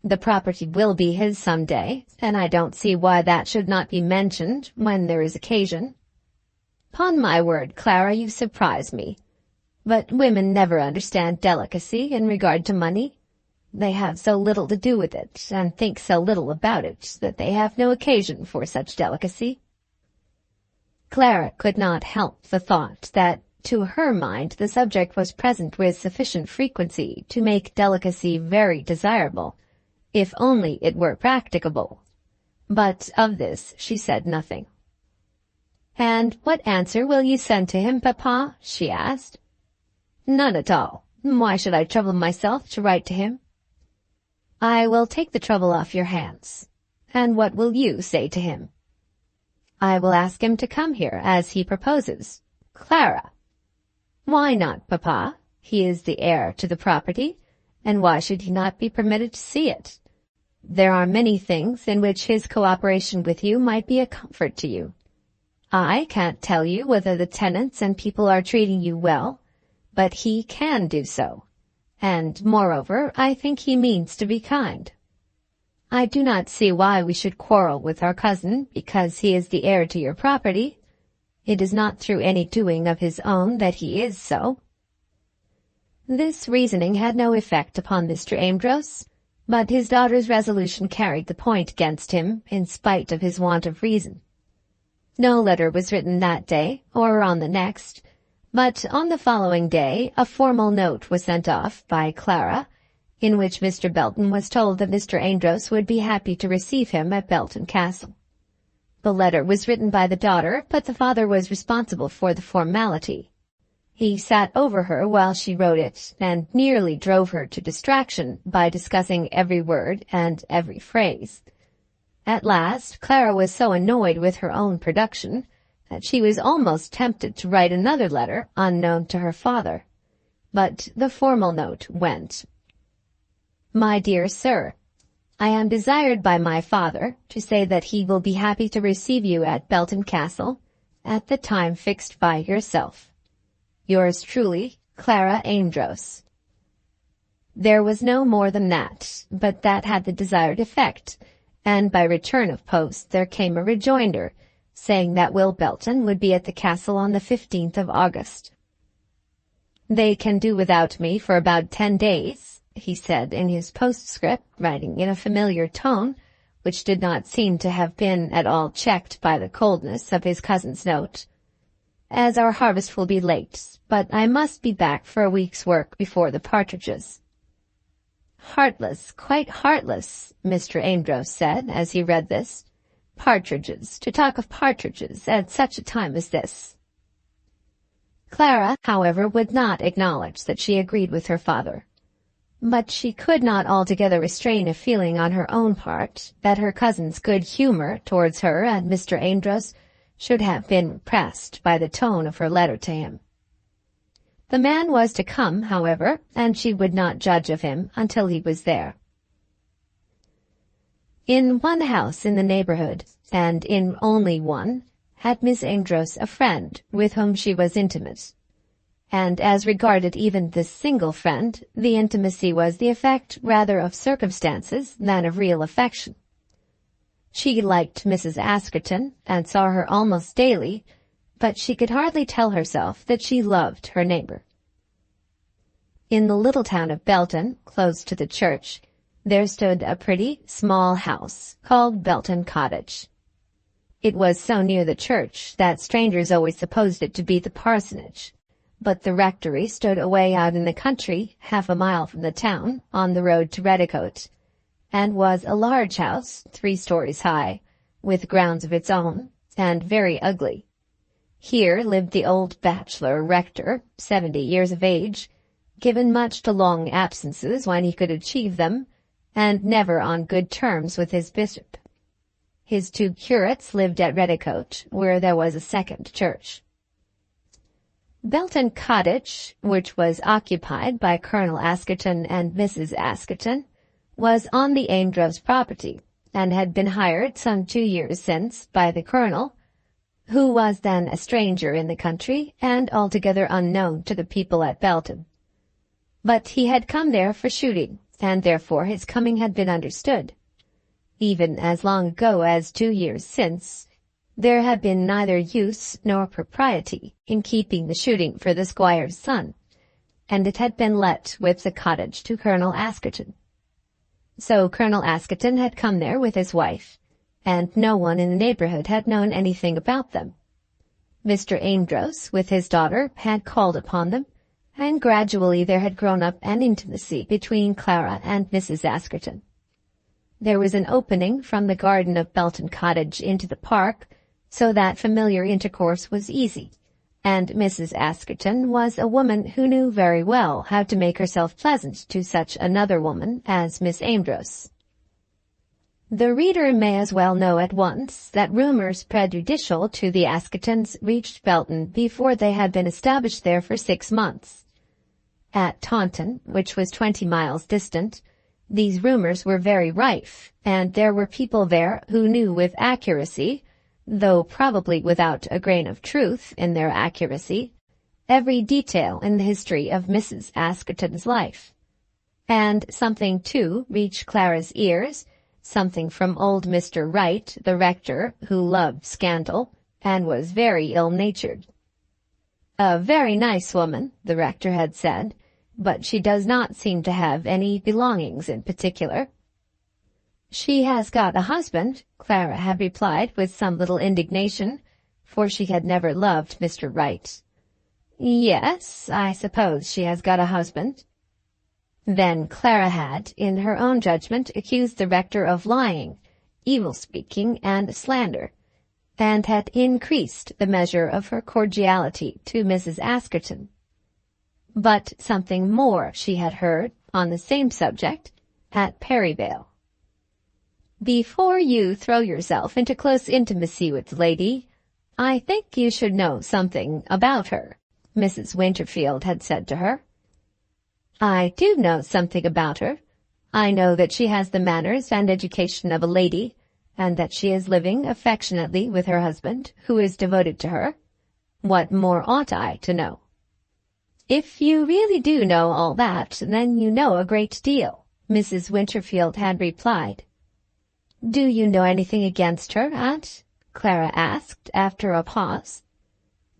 The property will be his some day, and I don't see why that should not be mentioned when there is occasion." "'Pon my word, Clara, you surprise me. But women never understand delicacy in regard to money. They have so little to do with it, and think so little about it, that they have no occasion for such delicacy." Clara could not help the thought that to her mind the subject was present with sufficient frequency to make delicacy very desirable, if only it were practicable. But of this she said nothing. "And what answer will you send to him, papa?" she asked. "None at all. Why should I trouble myself to write to him?" "I will take the trouble off your hands. And what will you say to him?" "I will ask him to come here, as he proposes." "Clara!" "Why not, papa? He is the heir to the property, and why should he not be permitted to see it? There are many things in which his cooperation with you might be a comfort to you. I can't tell you whether the tenants and people are treating you well, but he can do so. And, moreover, I think he means to be kind. I do not see why we should quarrel with our cousin because he is the heir to your property. It is not through any doing of his own that he is so." This reasoning had no effect upon Mr. Amedroz, but his daughter's resolution carried the point against him in spite of his want of reason. No letter was written that day, or on the next, but on the following day a formal note was sent off by Clara, in which Mr. Belton was told that Mr. Amedroz would be happy to receive him at Belton Castle. The letter was written by the daughter, but the father was responsible for the formality. He sat over her while she wrote it, and nearly drove her to distraction by discussing every word and every phrase. At last, Clara was so annoyed with her own production that she was almost tempted to write another letter unknown to her father. But the formal note went: "My dear Sir, I am desired by my father to say that he will be happy to receive you at Belton Castle at the time fixed by yourself. Yours truly, Clara Amedroz." There was no more than that, but that had the desired effect, and by return of post there came a rejoinder, saying that Will Belton would be at the castle on the 15th of August. "They can do without me for about 10 days, he said in his postscript, writing in a familiar tone, which did not seem to have been at all checked by the coldness of his cousin's note, "as our harvest will be late, but I must be back for a week's work before the partridges." "Heartless, quite heartless," Mr. Amedroz said as he read this. "Partridges, to talk of partridges at such a time as this." Clara, however, would not acknowledge that she agreed with her father. But she could not altogether restrain a feeling on her own part that her cousin's good humour towards her and Mr. Amedroz should have been repressed by the tone of her letter to him. The man was to come, however, and she would not judge of him until he was there. In one house in the neighbourhood, and in only one, had Miss Amedroz a friend with whom she was intimate. And as regarded even this single friend, the intimacy was the effect rather of circumstances than of real affection. She liked Mrs. Askerton, and saw her almost daily, but she could hardly tell herself that she loved her neighbour. In the little town of Belton, close to the church, there stood a pretty, small house called Belton Cottage. It was so near the church that strangers always supposed it to be the parsonage, but the rectory stood away out in the country, half a mile from the town, on the road to Redicote, and was a large house, 3 stories high, with grounds of its own, and very ugly. Here lived the old bachelor rector, 70 years of age, given much to long absences when he could achieve them, and never on good terms with his bishop. His 2 curates lived at Redicote, where there was a second church. Belton Cottage, which was occupied by Colonel Askerton and Mrs. Askerton, was on the Amedroz property, and had been hired some 2 years since by the colonel, who was then a stranger in the country and altogether unknown to the people at Belton. But he had come there for shooting, and therefore his coming had been understood. Even as long ago as 2 years since, there had been neither use nor propriety in keeping the shooting for the squire's son, and it had been let with the cottage to Colonel Askerton. So Colonel Askerton had come there with his wife, and no one in the neighbourhood had known anything about them. Mr. Amedroz, with his daughter, had called upon them, and gradually there had grown up an intimacy between Clara and Mrs. Askerton. There was an opening from the garden of Belton Cottage into the park, so that familiar intercourse was easy, and Mrs. Askerton was a woman who knew very well how to make herself pleasant to such another woman as Miss Amedroz. The reader may as well know at once that rumours prejudicial to the Askertons reached Belton before they had been established there for 6 months. At Taunton, which was 20 miles distant, these rumours were very rife, and there were people there who knew with accuracy, though probably without a grain of truth in their accuracy, every detail in the history of Mrs. Askerton's life. And something, too, reached Clara's ears, something from old Mr. Wright, the rector, who loved scandal, and was very ill-natured. "A very nice woman," the rector had said, "but she does not seem to have any belongings in particular." "She has got a husband," Clara had replied with some little indignation, for she had never loved Mr. Wright. "Yes, I suppose she has got a husband." Then Clara had, in her own judgment, accused the rector of lying, evil-speaking, and slander, and had increased the measure of her cordiality to Mrs. Askerton. But something more she had heard, on the same subject, at Perryvale. "Before you throw yourself into close intimacy with the lady, "I think you should know something about her," Mrs. Winterfield had said to her. "I do know something about her. I know that she has the manners and education of a lady, and that she is living affectionately with her husband, who is devoted to her. What more ought I to know?" "If you really do know all that, then you know a great deal," Mrs. Winterfield had replied. "Do you know anything against her, Aunt?" Clara asked after a pause.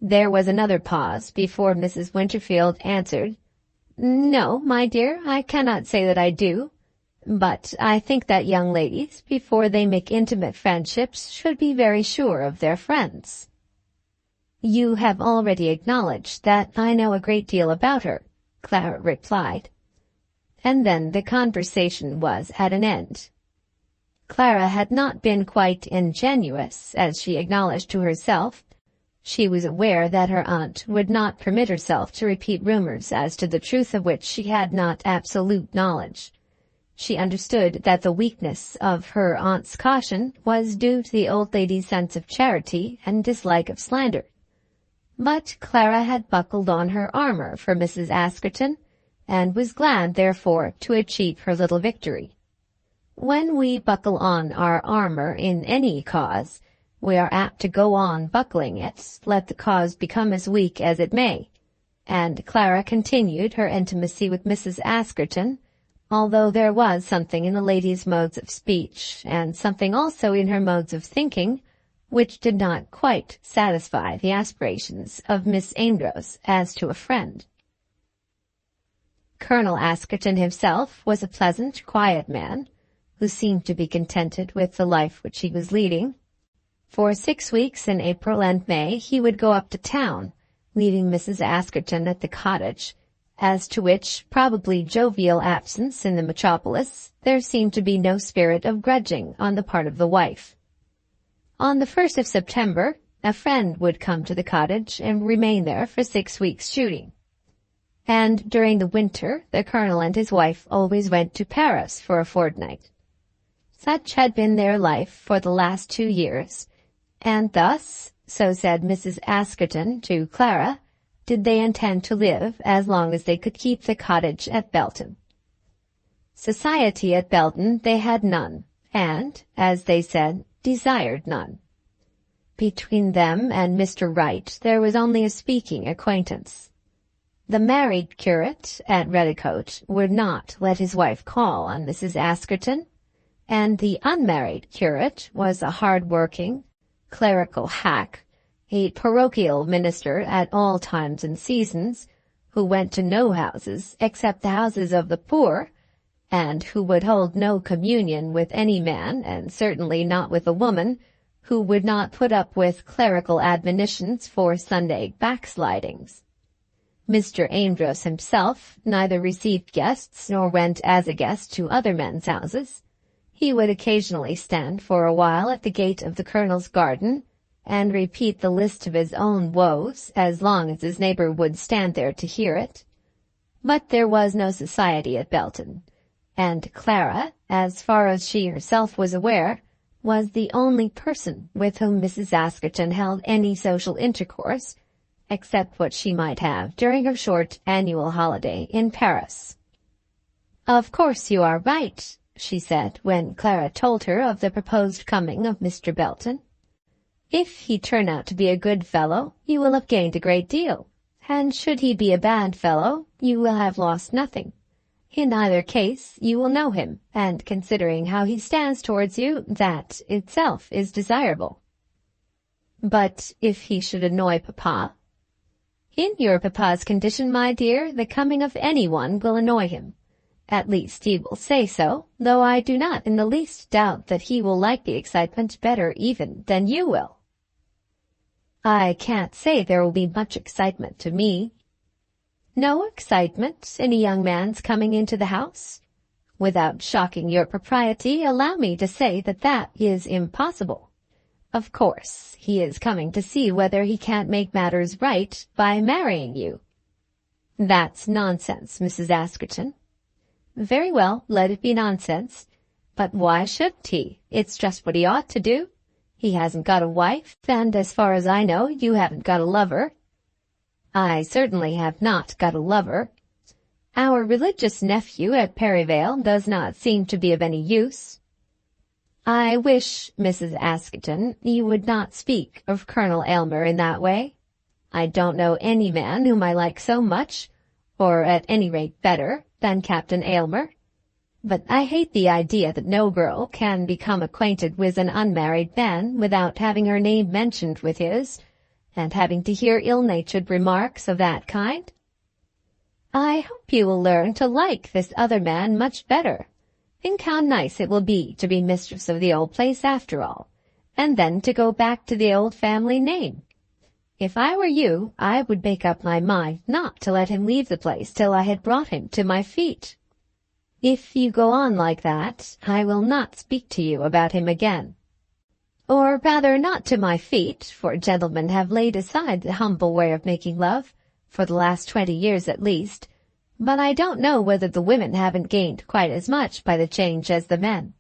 There was another pause before Mrs. Winterfield answered, "No, my dear, I cannot say that I do. But I think that young ladies, before they make intimate friendships, should be very sure of their friends." "You have already acknowledged that I know a great deal about her," Clara replied. And then the conversation was at an end. Clara had not been quite ingenuous, as she acknowledged to herself. She was aware that her aunt would not permit herself to repeat rumors as to the truth of which she had not absolute knowledge. She understood that the weakness of her aunt's caution was due to the old lady's sense of charity and dislike of slander. But Clara had buckled on her armor for Mrs. Askerton, and was glad, therefore, to achieve her little victory. When we buckle on our armor in any cause, we are apt to go on buckling it, let the cause become as weak as it may, and Clara continued her intimacy with Mrs. Askerton, although there was something in the lady's modes of speech, and something also in her modes of thinking, which did not quite satisfy the aspirations of Miss Amedroz as to a friend. Colonel Askerton himself was a pleasant, quiet man, who seemed to be contented with the life which he was leading. For 6 weeks in April and May he would go up to town, leaving Mrs. Askerton at the cottage, as to which probably jovial absence in the metropolis there seemed to be no spirit of grudging on the part of the wife. On the 1st of September, a friend would come to the cottage and remain there for 6 weeks' shooting. And during the winter the colonel and his wife always went to Paris for a fortnight. Such had been their life for the last 2 years, and thus, so said Mrs. Askerton to Clara, did they intend to live as long as they could keep the cottage at Belton. Society at Belton they had none, and, as they said, desired none. Between them and Mr. Wright there was only a speaking acquaintance. The married curate at Redicote would not let his wife call on Mrs. Askerton, and the unmarried curate was a hard-working, clerical hack, a parochial minister at all times and seasons, who went to no houses except the houses of the poor, and who would hold no communion with any man, and certainly not with a woman, who would not put up with clerical admonitions for Sunday backslidings. Mr. Amedroz himself neither received guests nor went as a guest to other men's houses. He would occasionally stand for a while at the gate of the colonel's garden, and repeat the list of his own woes as long as his neighbor would stand there to hear it. But there was no society at Belton, and Clara, as far as she herself was aware, was the only person with whom Mrs. Askerton held any social intercourse, except what she might have during her short annual holiday in Paris. "Of course you are right," she said, when Clara told her of the proposed coming of Mr. Belton. "If he turn out to be a good fellow, you will have gained a great deal, and should he be a bad fellow, you will have lost nothing. In either case, you will know him, and considering how he stands towards you, that itself is desirable." "But if he should annoy papa?" "In your papa's condition, my dear, the coming of anyone will annoy him. At least he will say so, though I do not in the least doubt that he will like the excitement better even than you will." "I can't say there will be much excitement to me." "No excitement in a young man's coming into the house? Without shocking your propriety, allow me to say that that is impossible. Of course, he is coming to see whether he can't make matters right by marrying you." "That's nonsense, Mrs. Askerton." "Very well, let it be nonsense. But why shouldn't he? It's just what he ought to do. He hasn't got a wife, and as far as I know, you haven't got a lover." "I certainly have not got a lover. Our religious nephew at Perivale does not seem to be of any use." "I wish, Mrs. Askerton, you would not speak of Colonel Aylmer in that way. I don't know any man whom I like so much, or at any rate better, than Captain Aylmer. But I hate the idea that no girl can become acquainted with an unmarried man without having her name mentioned with his, and having to hear ill-natured remarks of that kind. I hope you will learn to like this other man much better. Think how nice it will be to be mistress of the old place after all, and then to go back to the old family name. If I were you, I would make up my mind not to let him leave the place till I had brought him to my feet. If you go on like that, I will not speak to you about him again. Or rather not to my feet, for gentlemen have laid aside the humble way of making love, for the last 20 years at least, but I don't know whether the women haven't gained quite as much by the change as the men.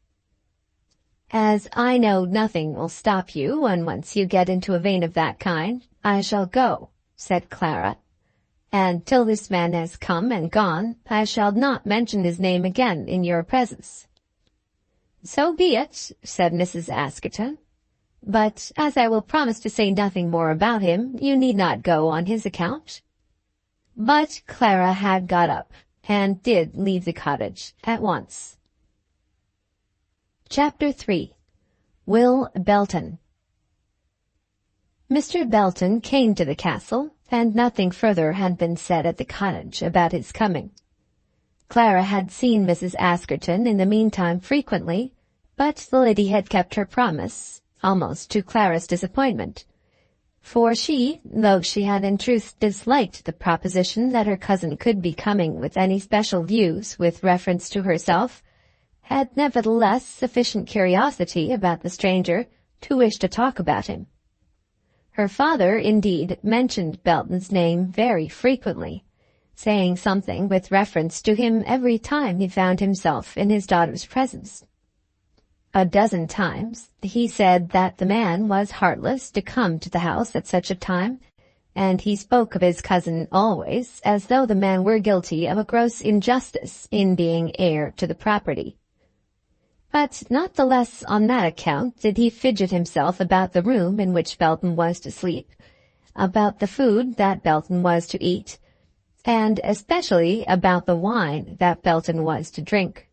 As I know nothing will stop you, and once you get into a vein of that kind, I shall go," said Clara. "And till this man has come and gone, I shall not mention his name again in your presence." "So be it," said Mrs. Askerton. "But as I will promise to say nothing more about him, you need not go on his account." But Clara had got up, and did leave the cottage at once. Chapter 3. Will Belton. Mr. Belton came to the castle, and nothing further had been said at the cottage about his coming. Clara had seen Mrs. Askerton in the meantime frequently, but the lady had kept her promise, almost to Clara's disappointment. For she, though she had in truth disliked the proposition that her cousin could be coming with any special views with reference to herself, had nevertheless sufficient curiosity about the stranger to wish to talk about him. Her father, indeed, mentioned Belton's name very frequently, saying something with reference to him every time he found himself in his daughter's presence. A dozen times he said that the man was heartless to come to the house at such a time, and he spoke of his cousin always as though the man were guilty of a gross injustice in being heir to the property. But not the less on that account did he fidget himself about the room in which Belton was to sleep, about the food that Belton was to eat, and especially about the wine that Belton was to drink.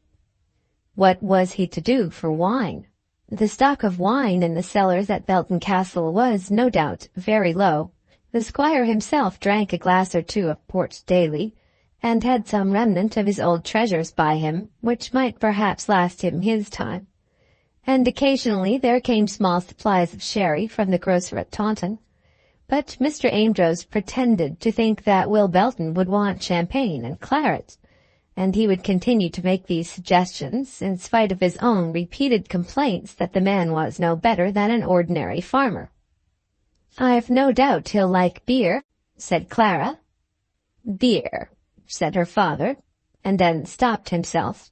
What was he to do for wine? The stock of wine in the cellars at Belton Castle was, no doubt, very low. The squire himself drank a glass or two of port daily, and had some remnant of his old treasures by him, which might perhaps last him his time. And occasionally there came small supplies of sherry from the grocer at Taunton. But Mr. Amedroz pretended to think that Will Belton would want champagne and claret, and he would continue to make these suggestions in spite of his own repeated complaints that the man was no better than an ordinary farmer. "I've no doubt he'll like beer," said Clara. "Beer," said her father, and then stopped himself,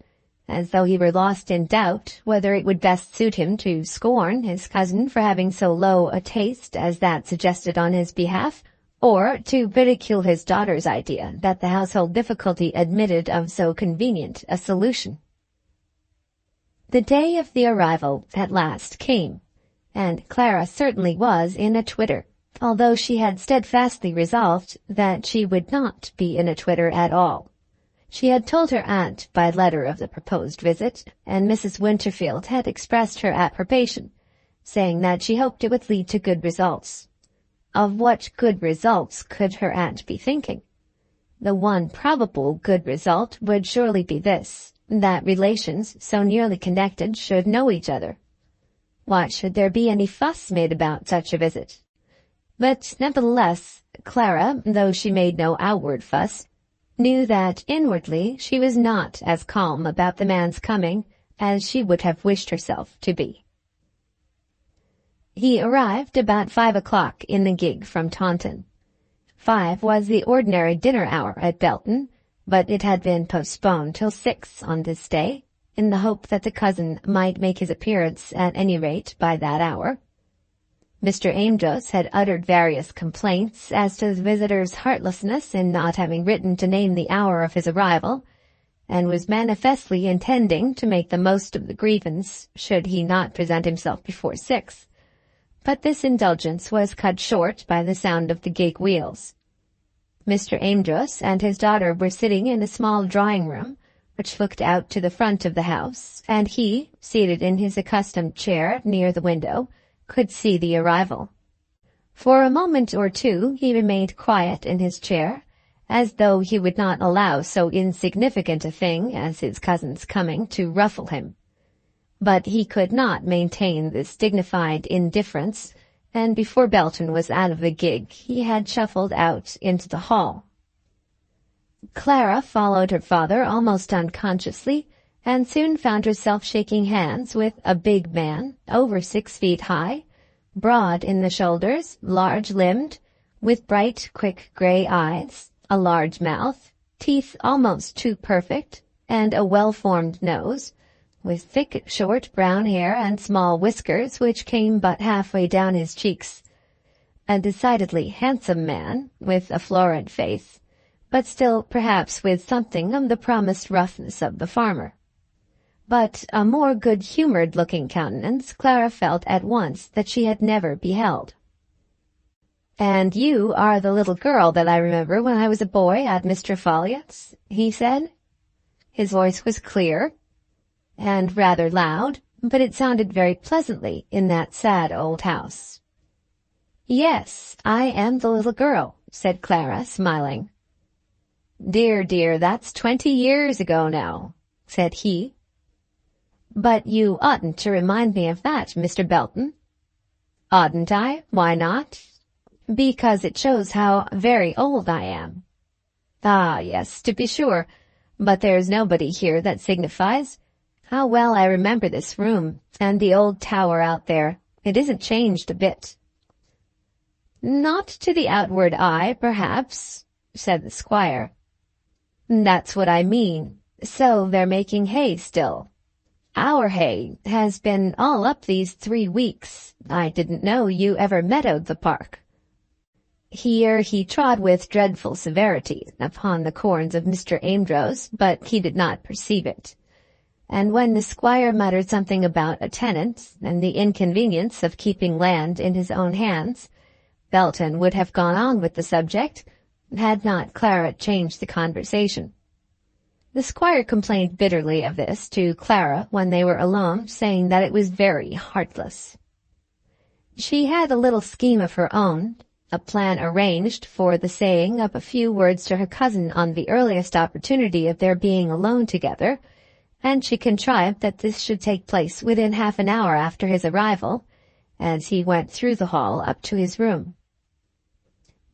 as though he were lost in doubt whether it would best suit him to scorn his cousin for having so low a taste as that suggested on his behalf, or to ridicule his daughter's idea that the household difficulty admitted of so convenient a solution. The day of the arrival at last came, and Clara certainly was in a twitter, although she had steadfastly resolved that she would not be in a twitter at all. She had told her aunt by letter of the proposed visit, and Mrs. Winterfield had expressed her approbation, saying that she hoped it would lead to good results. Of what good results could her aunt be thinking? The one probable good result would surely be this, that relations so nearly connected should know each other. Why should there be any fuss made about such a visit? But nevertheless, Clara, though she made no outward fuss, knew that inwardly she was not as calm about the man's coming as she would have wished herself to be. He arrived about 5 o'clock in the gig from Taunton. 5 was the ordinary dinner hour at Belton, but it had been postponed till 6 on this day, in the hope that the cousin might make his appearance at any rate by that hour. Mr. Amedroz had uttered various complaints as to the visitor's heartlessness in not having written to name the hour of his arrival, and was manifestly intending to make the most of the grievance should he not present himself before 6. But this indulgence was cut short by the sound of the gig wheels. Mr. Amedroz and his daughter were sitting in a small drawing-room, which looked out to the front of the house, and he, seated in his accustomed chair near the window, could see the arrival. For a moment or two he remained quiet in his chair, as though he would not allow so insignificant a thing as his cousin's coming to ruffle him. But he could not maintain this dignified indifference, and before Belton was out of the gig he had shuffled out into the hall. Clara followed her father almost unconsciously, and soon found herself shaking hands with a big man, over 6 feet high, broad in the shoulders, large-limbed, with bright, quick grey eyes, a large mouth, teeth almost too perfect, and a well-formed nose, with thick, short brown hair and small whiskers which came but halfway down his cheeks. A decidedly handsome man, with a florid face, but still perhaps with something of the promised roughness of the farmer. But a more good-humoured-looking countenance Clara felt at once that she had never beheld. "And you are the little girl that I remember when I was a boy at Mr. Folliot's?" he said. His voice was clear and rather loud, but it sounded very pleasantly in that sad old house. "Yes, I am the little girl," said Clara, smiling. "Dear, dear, that's 20 years ago now," said he. "But you oughtn't to remind me of that, Mr. Belton." "Oughtn't I? Why not?" "Because it shows how very old I am." "Ah, yes, to be sure. But there's nobody here that signifies. How well I remember this room, and the old tower out there. It isn't changed a bit." "Not to the outward eye, perhaps," said the squire. "That's what I mean. So they're making hay still." "Our hay has been all up these 3 weeks. I didn't know you ever meadowed the park." Here he trod with dreadful severity upon the corns of Mr. Amedroz, but he did not perceive it. And when the squire muttered something about a tenant and the inconvenience of keeping land in his own hands, Belton would have gone on with the subject, had not Clara changed the conversation. The squire complained bitterly of this to Clara when they were alone, saying that it was very heartless. She had a little scheme of her own, a plan arranged for the saying of a few words to her cousin on the earliest opportunity of their being alone together, and she contrived that this should take place within half an hour after his arrival, as he went through the hall up to his room.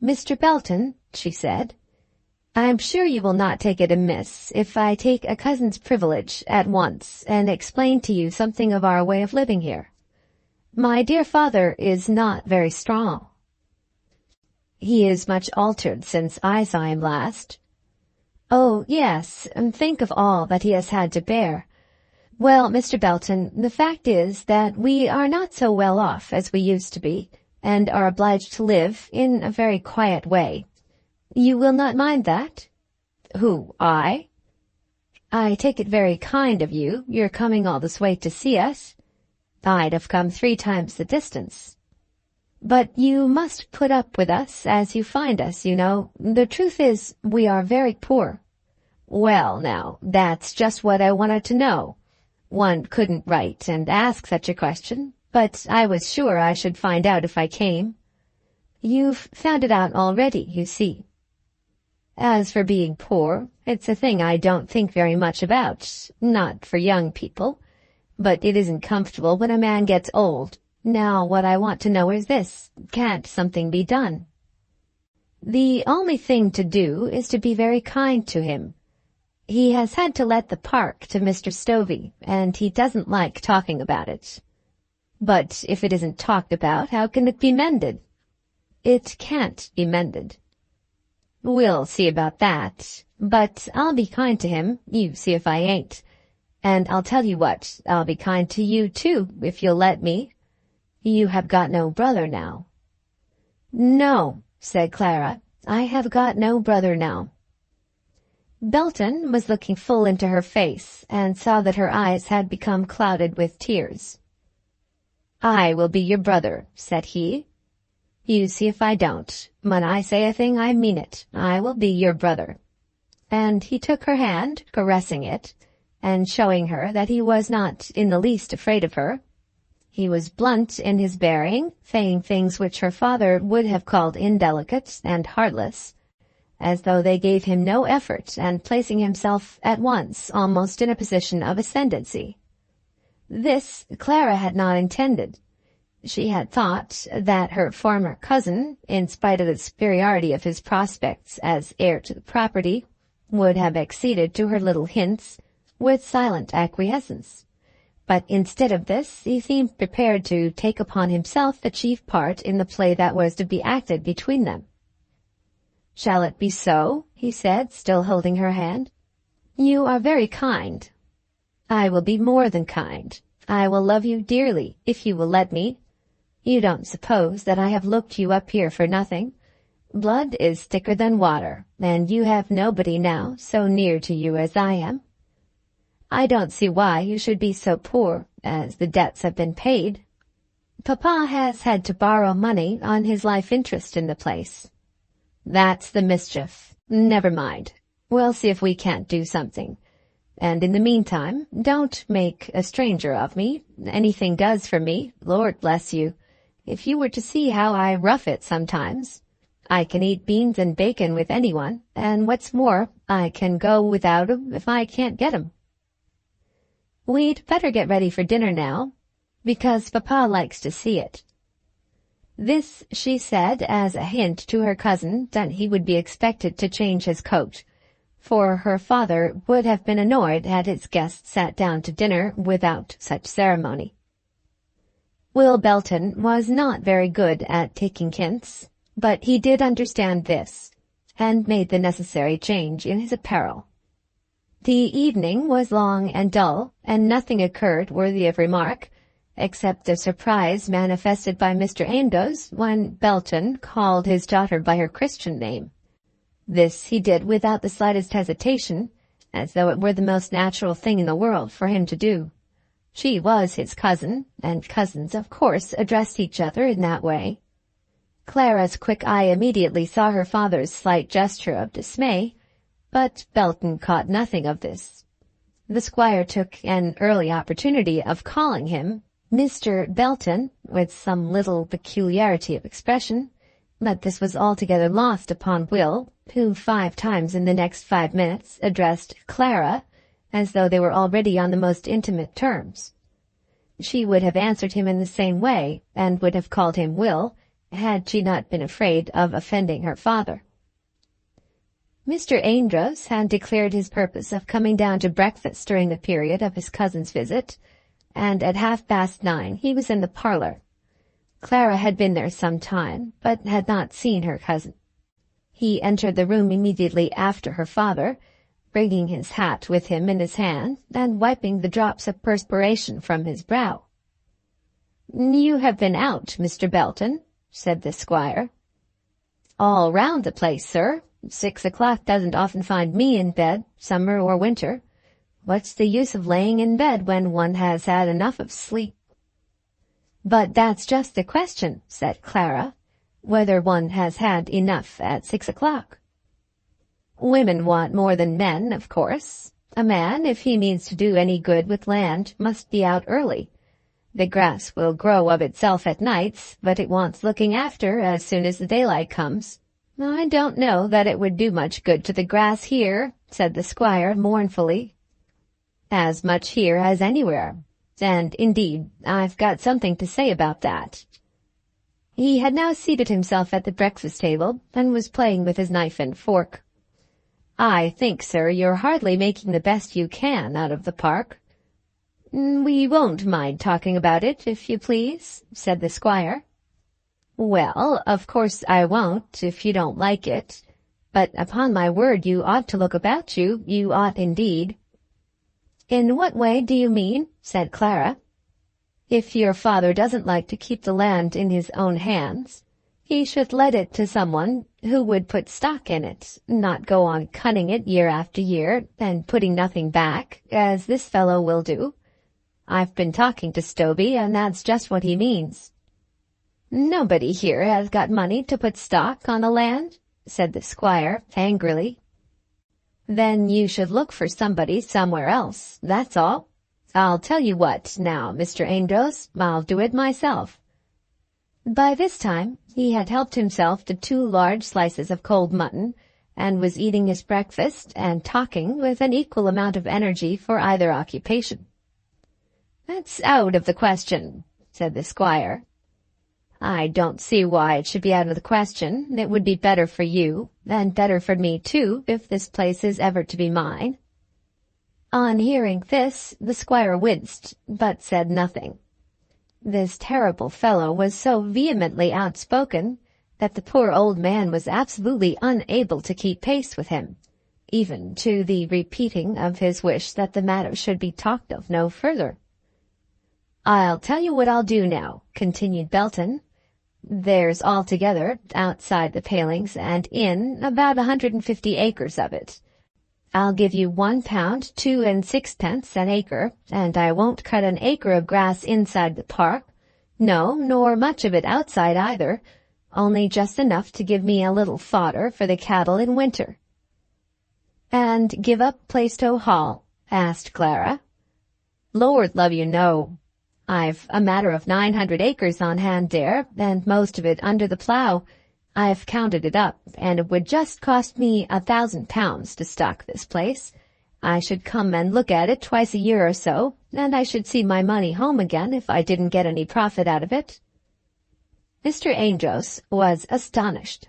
"Mr. Belton," she said, "I'm sure you will not take it amiss if I take a cousin's privilege at once and explain to you something of our way of living here. My dear father is not very strong." "He is much altered since I saw him last." "Oh, yes, and think of all that he has had to bear. Well, Mr. Belton, the fact is that we are not so well off as we used to be, and are obliged to live in a very quiet way. You will not mind that?" "Who, I?" "I take it very kind of you, your coming all this way to see us. I'd have come 3 times the distance. But you must put up with us as you find us, you know. The truth is, we are very poor." "Well, now, that's just what I wanted to know. One couldn't write and ask such a question, but I was sure I should find out if I came." "You've found it out already, you see." "As for being poor, it's a thing I don't think very much about, not for young people. But it isn't comfortable when a man gets old. Now what I want to know is this, can't something be done?" "The only thing to do is to be very kind to him. He has had to let the park to Mr. Stovey, and he doesn't like talking about it." "But if it isn't talked about, how can it be mended?" "It can't be mended." "We'll see about that. But I'll be kind to him, you see if I ain't. And I'll tell you what, I'll be kind to you too, if you'll let me. You have got no brother now." "No," said Clara, "I have got no brother now." Belton was looking full into her face, and saw that her eyes had become clouded with tears. "I will be your brother," said he. "You see if I don't. When I say a thing, I mean it. I will be your brother." And he took her hand, caressing it, and showing her that he was not in the least afraid of her. He was blunt in his bearing, saying things which her father would have called indelicate and heartless, as though they gave him no effort, and placing himself at once almost in a position of ascendancy. This Clara had not intended. She had thought that her former cousin, in spite of the superiority of his prospects as heir to the property, would have acceded to her little hints with silent acquiescence. But instead of this, he seemed prepared to take upon himself the chief part in the play that was to be acted between them. "Shall it be so?" he said, still holding her hand. "You are very kind." "I will be more than kind. I will love you dearly, if you will let me. You don't suppose that I have looked you up here for nothing. Blood is thicker than water, and you have nobody now so near to you as I am. I don't see why you should be so poor, as the debts have been paid. Papa has had to borrow money on his life interest in the place." "That's the mischief. Never mind. We'll see if we can't do something. And in the meantime, don't make a stranger of me. Anything does for me, Lord bless you. If you were to see how I rough it sometimes. I can eat beans and bacon with anyone, and what's more, I can go without 'em if I can't get 'em. We'd better get ready for dinner now, because Papa likes to see it." This she said as a hint to her cousin that he would be expected to change his coat, for her father would have been annoyed had his guests sat down to dinner without such ceremony. Will Belton was not very good at taking hints, but he did understand this, and made the necessary change in his apparel. The evening was long and dull, and nothing occurred worthy of remark, except the surprise manifested by Mr. Amedroz when Belton called his daughter by her Christian name. This he did without the slightest hesitation, as though it were the most natural thing in the world for him to do. She was his cousin, and cousins of course addressed each other in that way. Clara's quick eye immediately saw her father's slight gesture of dismay, but Belton caught nothing of this. The squire took an early opportunity of calling him Mr. Belton, with some little peculiarity of expression, but this was altogether lost upon Will, who 5 times in the next 5 minutes addressed Clara, as though they were already on the most intimate terms. She would have answered him in the same way, and would have called him Will, had she not been afraid of offending her father. Mr. Amedroz had declared his purpose of coming down to breakfast during the period of his cousin's visit, and at 9:30 he was in the parlour. Clara had been there some time, but had not seen her cousin. He entered the room immediately after her father, bringing his hat with him in his hand, and wiping the drops of perspiration from his brow. "You have been out, Mr. Belton," said the squire. "All round the place, sir. 6 o'clock doesn't often find me in bed, summer or winter. What's the use of laying in bed when one has had enough of sleep?" "But that's just the question," said Clara, "whether one has had enough at 6 o'clock. Women want more than men, of course. A man, if he means to do any good with land, must be out early. The grass will grow of itself at nights, but it wants looking after as soon as the daylight comes." "I don't know that it would do much good to the grass here," said the squire mournfully. "As much here as anywhere. And, indeed, I've got something to say about that." He had now seated himself at the breakfast table, and was playing with his knife and fork. "I think, sir, you're hardly making the best you can out of the park." "We won't mind talking about it, if you please," said the squire. "Well, of course I won't, if you don't like it. But upon my word you ought to look about you, you ought indeed." "In what way do you mean?" said Clara. If your father doesn't like to keep the land in his own hands, he should let it to someone who would put stock in it, not go on cutting it year after year and putting nothing back, as this fellow will do. I've been talking to Stovey, and that's just what he means." "Nobody here has got money to put stock on the land," said the squire angrily. "Then you should look for somebody somewhere else, that's all. I'll tell you what, now, Mr. Amedroz, I'll do it myself." By this time he had helped himself to 2 large slices of cold mutton, and was eating his breakfast and talking with an equal amount of energy for either occupation. "That's out of the question," said the squire. "I don't see why it should be out of the question. It would be better for you, and better for me too, if this place is ever to be mine." On hearing this, the squire winced, but said nothing. This terrible fellow was so vehemently outspoken that the poor old man was absolutely unable to keep pace with him, even to the repeating of his wish that the matter should be talked of no further. "I'll tell you what I'll do now," continued Belton. "There's altogether, outside the palings and in, about 150 acres of it. I'll give you £1, 2 and 6 an acre, and I won't cut an acre of grass inside the park, no, nor much of it outside either, only just enough to give me a little fodder for the cattle in winter." "And give up Plaistow Hall?" asked Clara. "Lord love you, no. I've a matter of 900 acres on hand there, and most of it under the plough. I've counted it up, and it would just cost me £1,000 to stock this place. I should come and look at it twice a year or so, and I should see my money home again if I didn't get any profit out of it." Mr. Amedroz was astonished.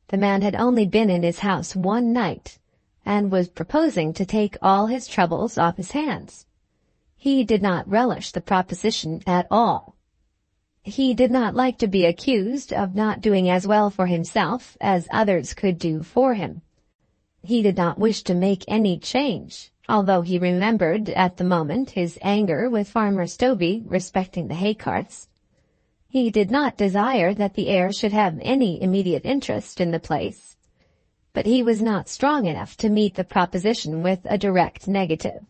The man had only been in his house 1 night, and was proposing to take all his troubles off his hands. He did not relish the proposition at all. He did not like to be accused of not doing as well for himself as others could do for him. He did not wish to make any change, although he remembered at the moment his anger with Farmer Stovey respecting the hay carts. He did not desire that the heir should have any immediate interest in the place, but he was not strong enough to meet the proposition with a direct negative.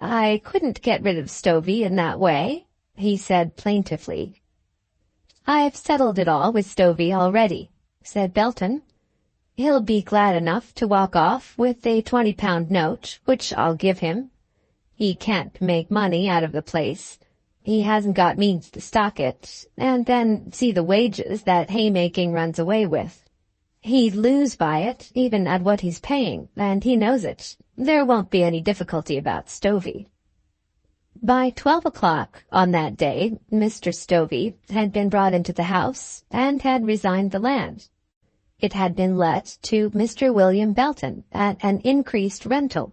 "I couldn't get rid of Stovey in that way," he said plaintively. "I've settled it all with Stovey already," said Belton. "He'll be glad enough to walk off with a £20 note, which I'll give him. He can't make money out of the place. He hasn't got means to stock it, and then see the wages that haymaking runs away with. He'd lose by it, even at what he's paying, and he knows it. There won't be any difficulty about Stovey." By 12 o'clock on that day, Mr. Stovey had been brought into the house, and had resigned the land. It had been let to Mr. William Belton at an increased rental,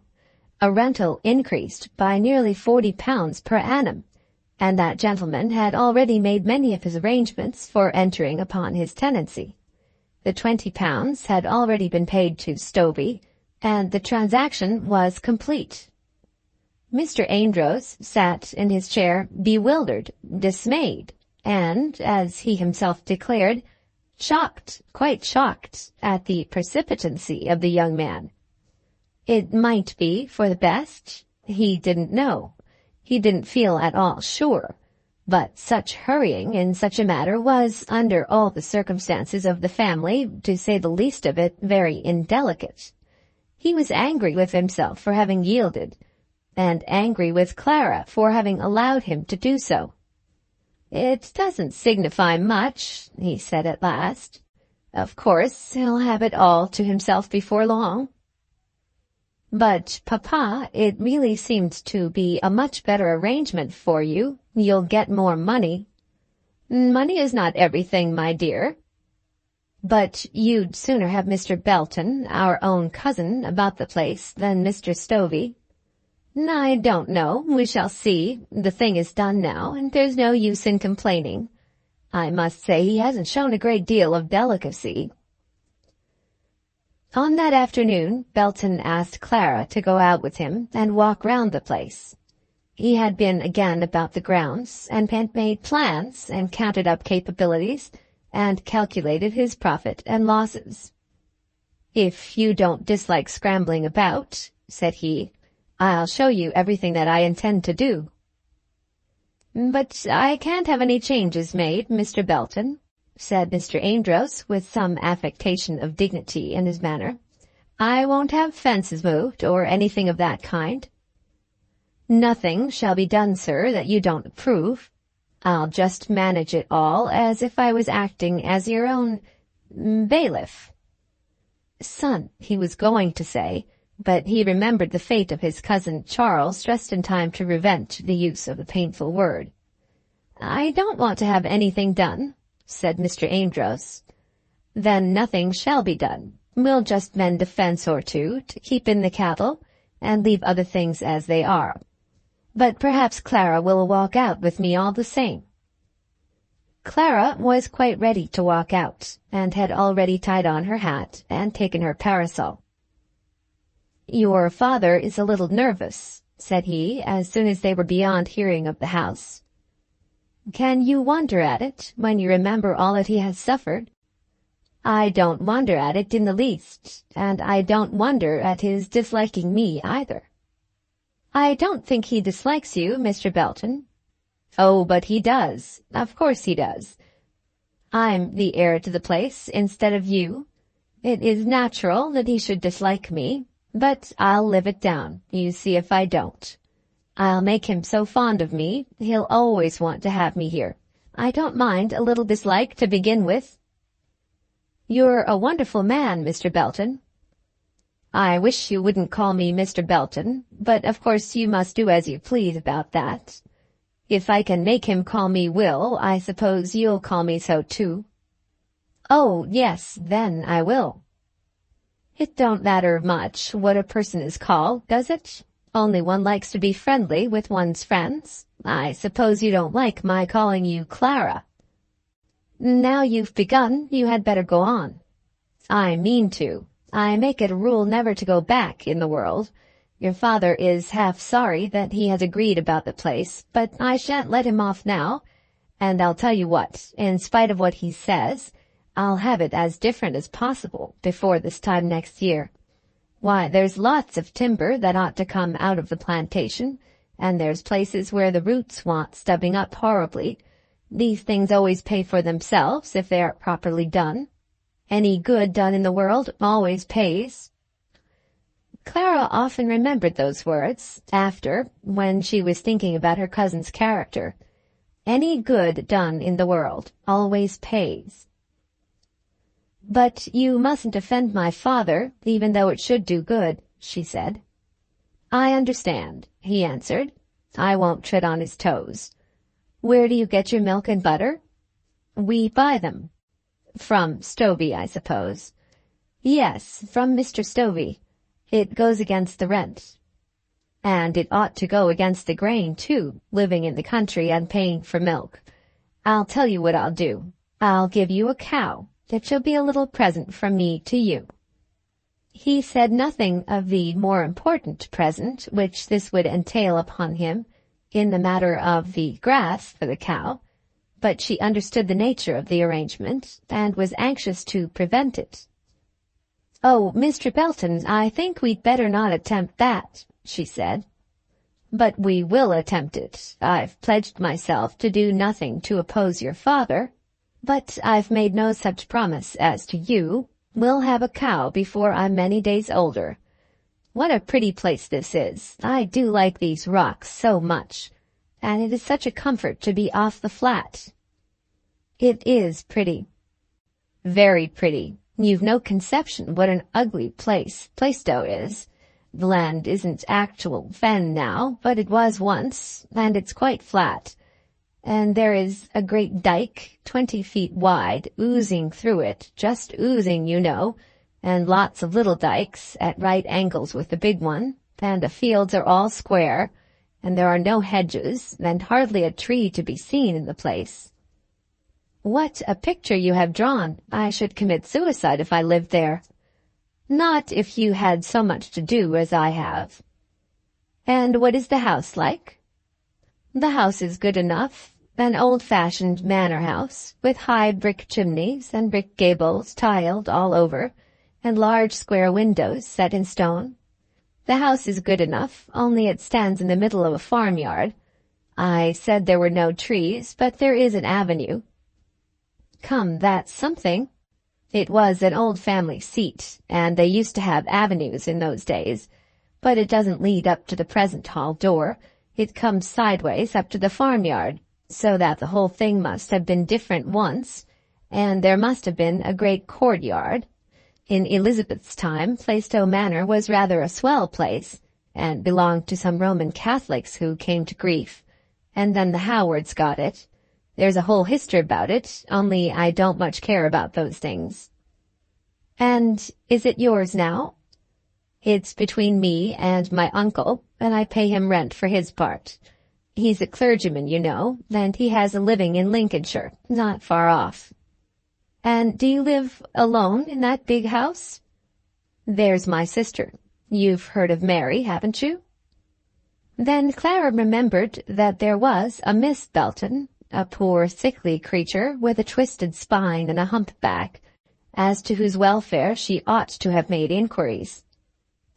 a rental increased by nearly £40 per annum, and that gentleman had already made many of his arrangements for entering upon his tenancy. The £20 had already been paid to Stovey, and the transaction was complete. Mr. Amedroz sat in his chair bewildered, dismayed, and, as he himself declared, shocked, quite shocked, at the precipitancy of the young man. It might be for the best. He didn't know. He didn't feel at all sure. But such hurrying in such a matter was, under all the circumstances of the family, to say the least of it, very indelicate. He was angry with himself for having yielded, and angry with Clara for having allowed him to do so. "It doesn't signify much," he said at last. "Of course he'll have it all to himself before long." "But, Papa, it really seems to be a much better arrangement for you. You'll get more money." "Money is not everything, my dear." "But you'd sooner have Mr. Belton, our own cousin, about the place than Mr. Stovey." "I don't know. We shall see. The thing is done now, and there's no use in complaining. I must say he hasn't shown a great deal of delicacy." On that afternoon, Belton asked Clara to go out with him and walk round the place. He had been again about the grounds, and had made plans, and counted up capabilities, and calculated his profit and losses. "If you don't dislike scrambling about," said he, "I'll show you everything that I intend to do." "But I can't have any changes made, Mr. Belton," said Mr. Amedroz, with some affectation of dignity in his manner. "I won't have fences moved, or anything of that kind." "Nothing shall be done, sir, that you don't approve. I'll just manage it all as if I was acting as your own bailiff." "Son," he was going to say, but he remembered the fate of his cousin Charles just in time to prevent the use of the painful word. "I don't want to have anything done," said Mr. Amedroz. "Then nothing shall be done. We'll just mend a fence or two to keep in the cattle, and leave other things as they are. But perhaps Clara will walk out with me all the same." Clara was quite ready to walk out, and had already tied on her hat and taken her parasol. "Your father is a little nervous," said he, as soon as they were beyond hearing of the house. "Can you wonder at it, when you remember all that he has suffered?" "I don't wonder at it in the least, and I don't wonder at his disliking me either." "I don't think he dislikes you, Mr. Belton." "Oh, but he does. Of course he does. I'm the heir to the place instead of you. It is natural that he should dislike me, but I'll live it down, you see if I don't. I'll make him so fond of me, he'll always want to have me here. I don't mind a little dislike to begin with." "You're a wonderful man, Mr. Belton." "I wish you wouldn't call me Mr. Belton, but of course you must do as you please about that. If I can make him call me Will, I suppose you'll call me so too." "Oh, yes, then I will." "It don't matter much what a person is called, does it? Only one likes to be friendly with one's friends. I suppose you don't like my calling you Clara." "Now you've begun, you had better go on." "I mean to. I make it a rule never to go back in the world. Your father is half sorry that he has agreed about the place, but I shan't let him off now, and I'll tell you what, in spite of what he says, I'll have it as different as possible before this time next year. Why, there's lots of timber that ought to come out of the plantation, and there's places where the roots want stubbing up horribly. These things always pay for themselves if they are properly done. Any good done in the world always pays." Clara often remembered those words, after, when she was thinking about her cousin's character. Any good done in the world always pays. "But you mustn't offend my father, even though it should do good," she said. "I understand," he answered. "I won't tread on his toes. Where do you get your milk and butter?" "We buy them." "From Stovey, I suppose." "Yes, from Mr. Stovey. It goes against the rent." "And it ought to go against the grain, too, living in the country and paying for milk. I'll tell you what I'll do. I'll give you a cow. It shall be a little present from me to you." He said nothing of the more important present which this would entail upon him in the matter of the grass for the cow, but she understood the nature of the arrangement, and was anxious to prevent it. "Oh, Mr. Belton, I think we'd better not attempt that," she said. "But we will attempt it. I've pledged myself to do nothing to oppose your father, but I've made no such promise as to you. We'll have a cow before I'm many days older. What a pretty place this is. I do like these rocks so much, and it is such a comfort to be off the flat." "It is pretty." "Very pretty. You've no conception what an ugly place Plaistow is. The land isn't actual fen now, but it was once, and it's quite flat. And there is a great dike, 20 feet wide, oozing through it, just oozing, you know, and lots of little dikes at right angles with the big one, and the fields are all square, and there are no hedges, and hardly a tree to be seen in the place." "What a picture you have drawn! I should commit suicide if I lived there." "Not if you had so much to do as I have." "And what is the house like?" The house is good enough, an old-fashioned manor house, with high brick chimneys and brick gables tiled all over, and large square windows set in stone. The house is good enough, only it stands in the middle of a farmyard. I said there were no trees, but there is an avenue. Come, that's something. It was an old family seat, and they used to have avenues in those days, but it doesn't lead up to the present hall door. It comes sideways up to the farmyard, so that the whole thing must have been different once, and there must have been a great courtyard. In Elizabeth's time, Plaistow Manor was rather a swell place, and belonged to some Roman Catholics who came to grief, and then the Howards got it. There's a whole history about it, only I don't much care about those things. And is it yours now? It's between me and my uncle, and I pay him rent for his part. He's a clergyman, you know, and he has a living in Lincolnshire, not far off. And do you live alone in that big house? There's my sister. You've heard of Mary, haven't you? Then Clara remembered that there was a Miss Belton, a poor sickly creature with a twisted spine and a humpback, as to whose welfare she ought to have made inquiries.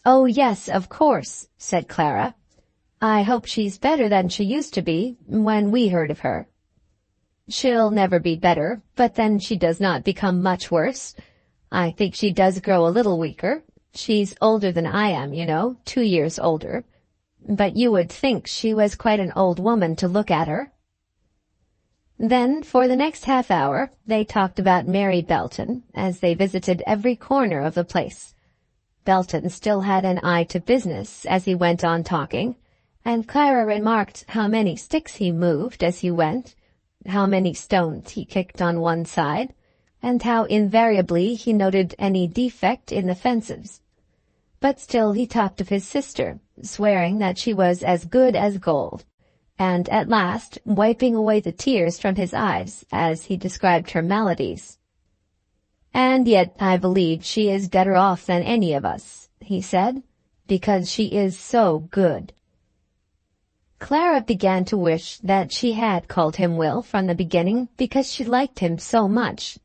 "Oh, yes, of course," said Clara. "I hope she's better than she used to be when we heard of her." "She'll never be better, but then she does not become much worse. I think she does grow a little weaker. She's older than I am, you know, 2 years older. But you would think she was quite an old woman to look at her." Then, for the next half hour, they talked about Mary Belton, as they visited every corner of the place. Belton still had an eye to business as he went on talking, and Clara remarked how many sticks he moved as he went, how many stones he kicked on one side, and how invariably he noted any defect in the fences. But still he talked of his sister, swearing that she was as good as gold, and at last wiping away the tears from his eyes as he described her maladies. "And yet I believe she is better off than any of us," he said, "because she is so good." Clara began to wish that she had called him Will from the beginning, because she liked him so much.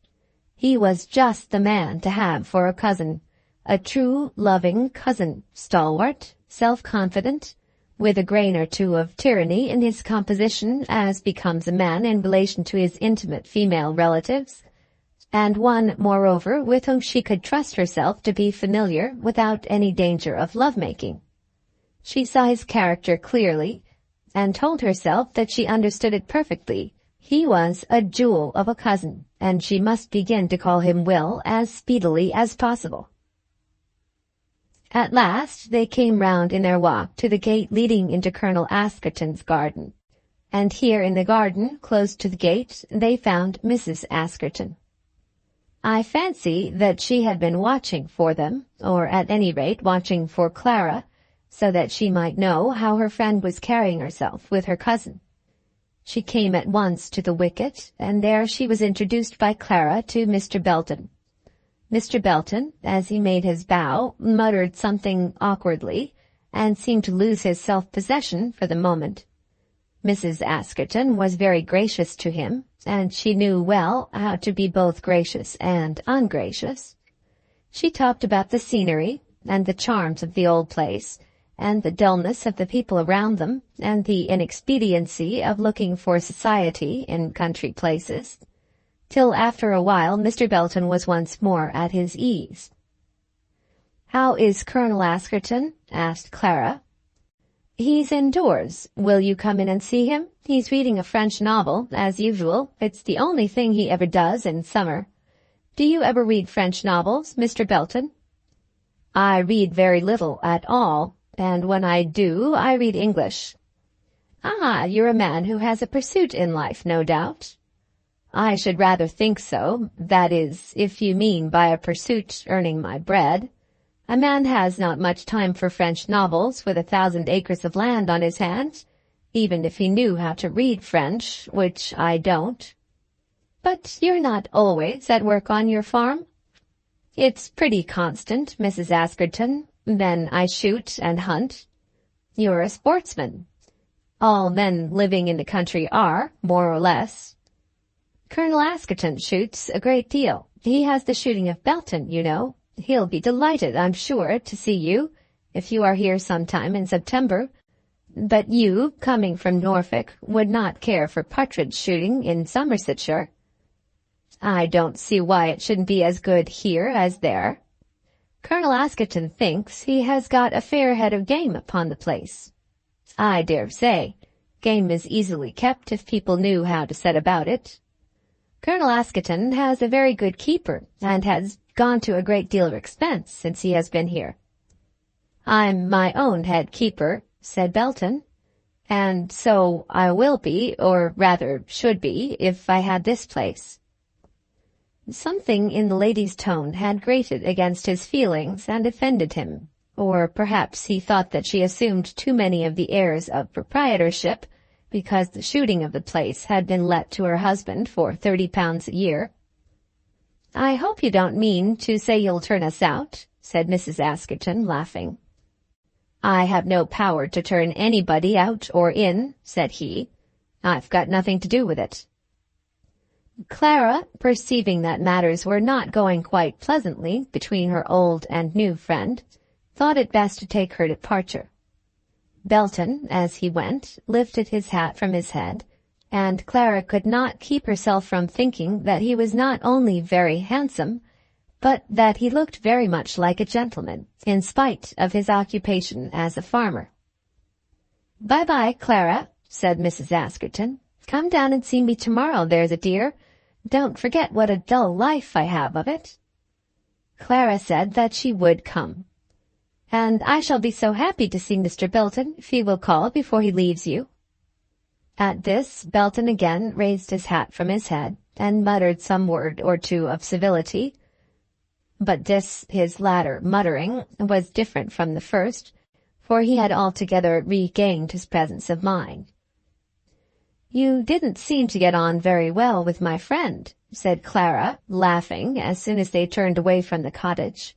He was just the man to have for a cousin, a true, loving cousin, stalwart, self-confident, with a grain or two of tyranny in his composition as becomes a man in relation to his intimate female relatives, and one, moreover, with whom she could trust herself to be familiar without any danger of love-making. She saw his character clearly, and told herself that she understood it perfectly. He was a jewel of a cousin, and she must begin to call him Will as speedily as possible. At last they came round in their walk to the gate leading into Colonel Askerton's garden, and here in the garden, close to the gate, they found Mrs. Askerton. I fancy that she had been watching for them, or at any rate watching for Clara, so that she might know how her friend was carrying herself with her cousin. She came at once to the wicket, and there she was introduced by Clara to Mr. Belton. Mr. Belton, as he made his bow, muttered something awkwardly, and seemed to lose his self-possession for the moment. Mrs. Askerton was very gracious to him, and she knew well how to be both gracious and ungracious. She talked about the scenery, and the charms of the old place, and the dullness of the people around them, and the inexpediency of looking for society in country places, till after a while Mr. Belton was once more at his ease. "How is Colonel Askerton?" asked Clara. "He's indoors. Will you come in and see him? He's reading a French novel, as usual. It's the only thing he ever does in summer. Do you ever read French novels, Mr. Belton?" "I read very little at all, and when I do, I read English." "Ah, you're a man who has a pursuit in life, no doubt." "I should rather think so, that is, if you mean by a pursuit earning my bread. A man has not much time for French novels with 1,000 acres of land on his hands, even if he knew how to read French, which I don't." "But you're not always at work on your farm?" "It's pretty constant, Mrs. Askerton. Then I shoot and hunt." "You're a sportsman." All men living in the country are, more or less. Colonel Askerton shoots a great deal. He has the shooting of Belton, you know. He'll be delighted, I'm sure, to see you, if you are here sometime in September. But you, coming from Norfolk, would not care for partridge shooting in Somersetshire. I don't see why it shouldn't be as good here as there. Colonel Askerton thinks he has got a fair head of game upon the place. I dare say. Game is easily kept if people knew how to set about it. Colonel Askerton has a very good keeper, and has gone to a great deal of expense since he has been here. I'm my own head keeper, said Belton, and so I will be, or rather should be, if I had this place. Something in the lady's tone had grated against his feelings and offended him, or perhaps he thought that she assumed too many of the airs of proprietorship, because the shooting of the place had been let to her husband for £30 a year. I hope you don't mean to say you'll turn us out, said Mrs. Askerton, laughing. I have no power to turn anybody out or in, said he. I've got nothing to do with it. Clara, perceiving that matters were not going quite pleasantly between her old and new friend, thought it best to take her departure. Belton, as he went, lifted his hat from his head, and Clara could not keep herself from thinking that he was not only very handsome, but that he looked very much like a gentleman, in spite of his occupation as a farmer. "Bye-bye, Clara," said Mrs. Askerton. "Come down and see me tomorrow, there's a dear. Don't forget what a dull life I have of it." Clara said that she would come. "And I shall be so happy to see Mr. Belton, if he will call before he leaves you." At this, Belton again raised his hat from his head, and muttered some word or two of civility. But this, his latter muttering, was different from the first, for he had altogether regained his presence of mind. "You didn't seem to get on very well with my friend," said Clara, laughing, as soon as they turned away from the cottage.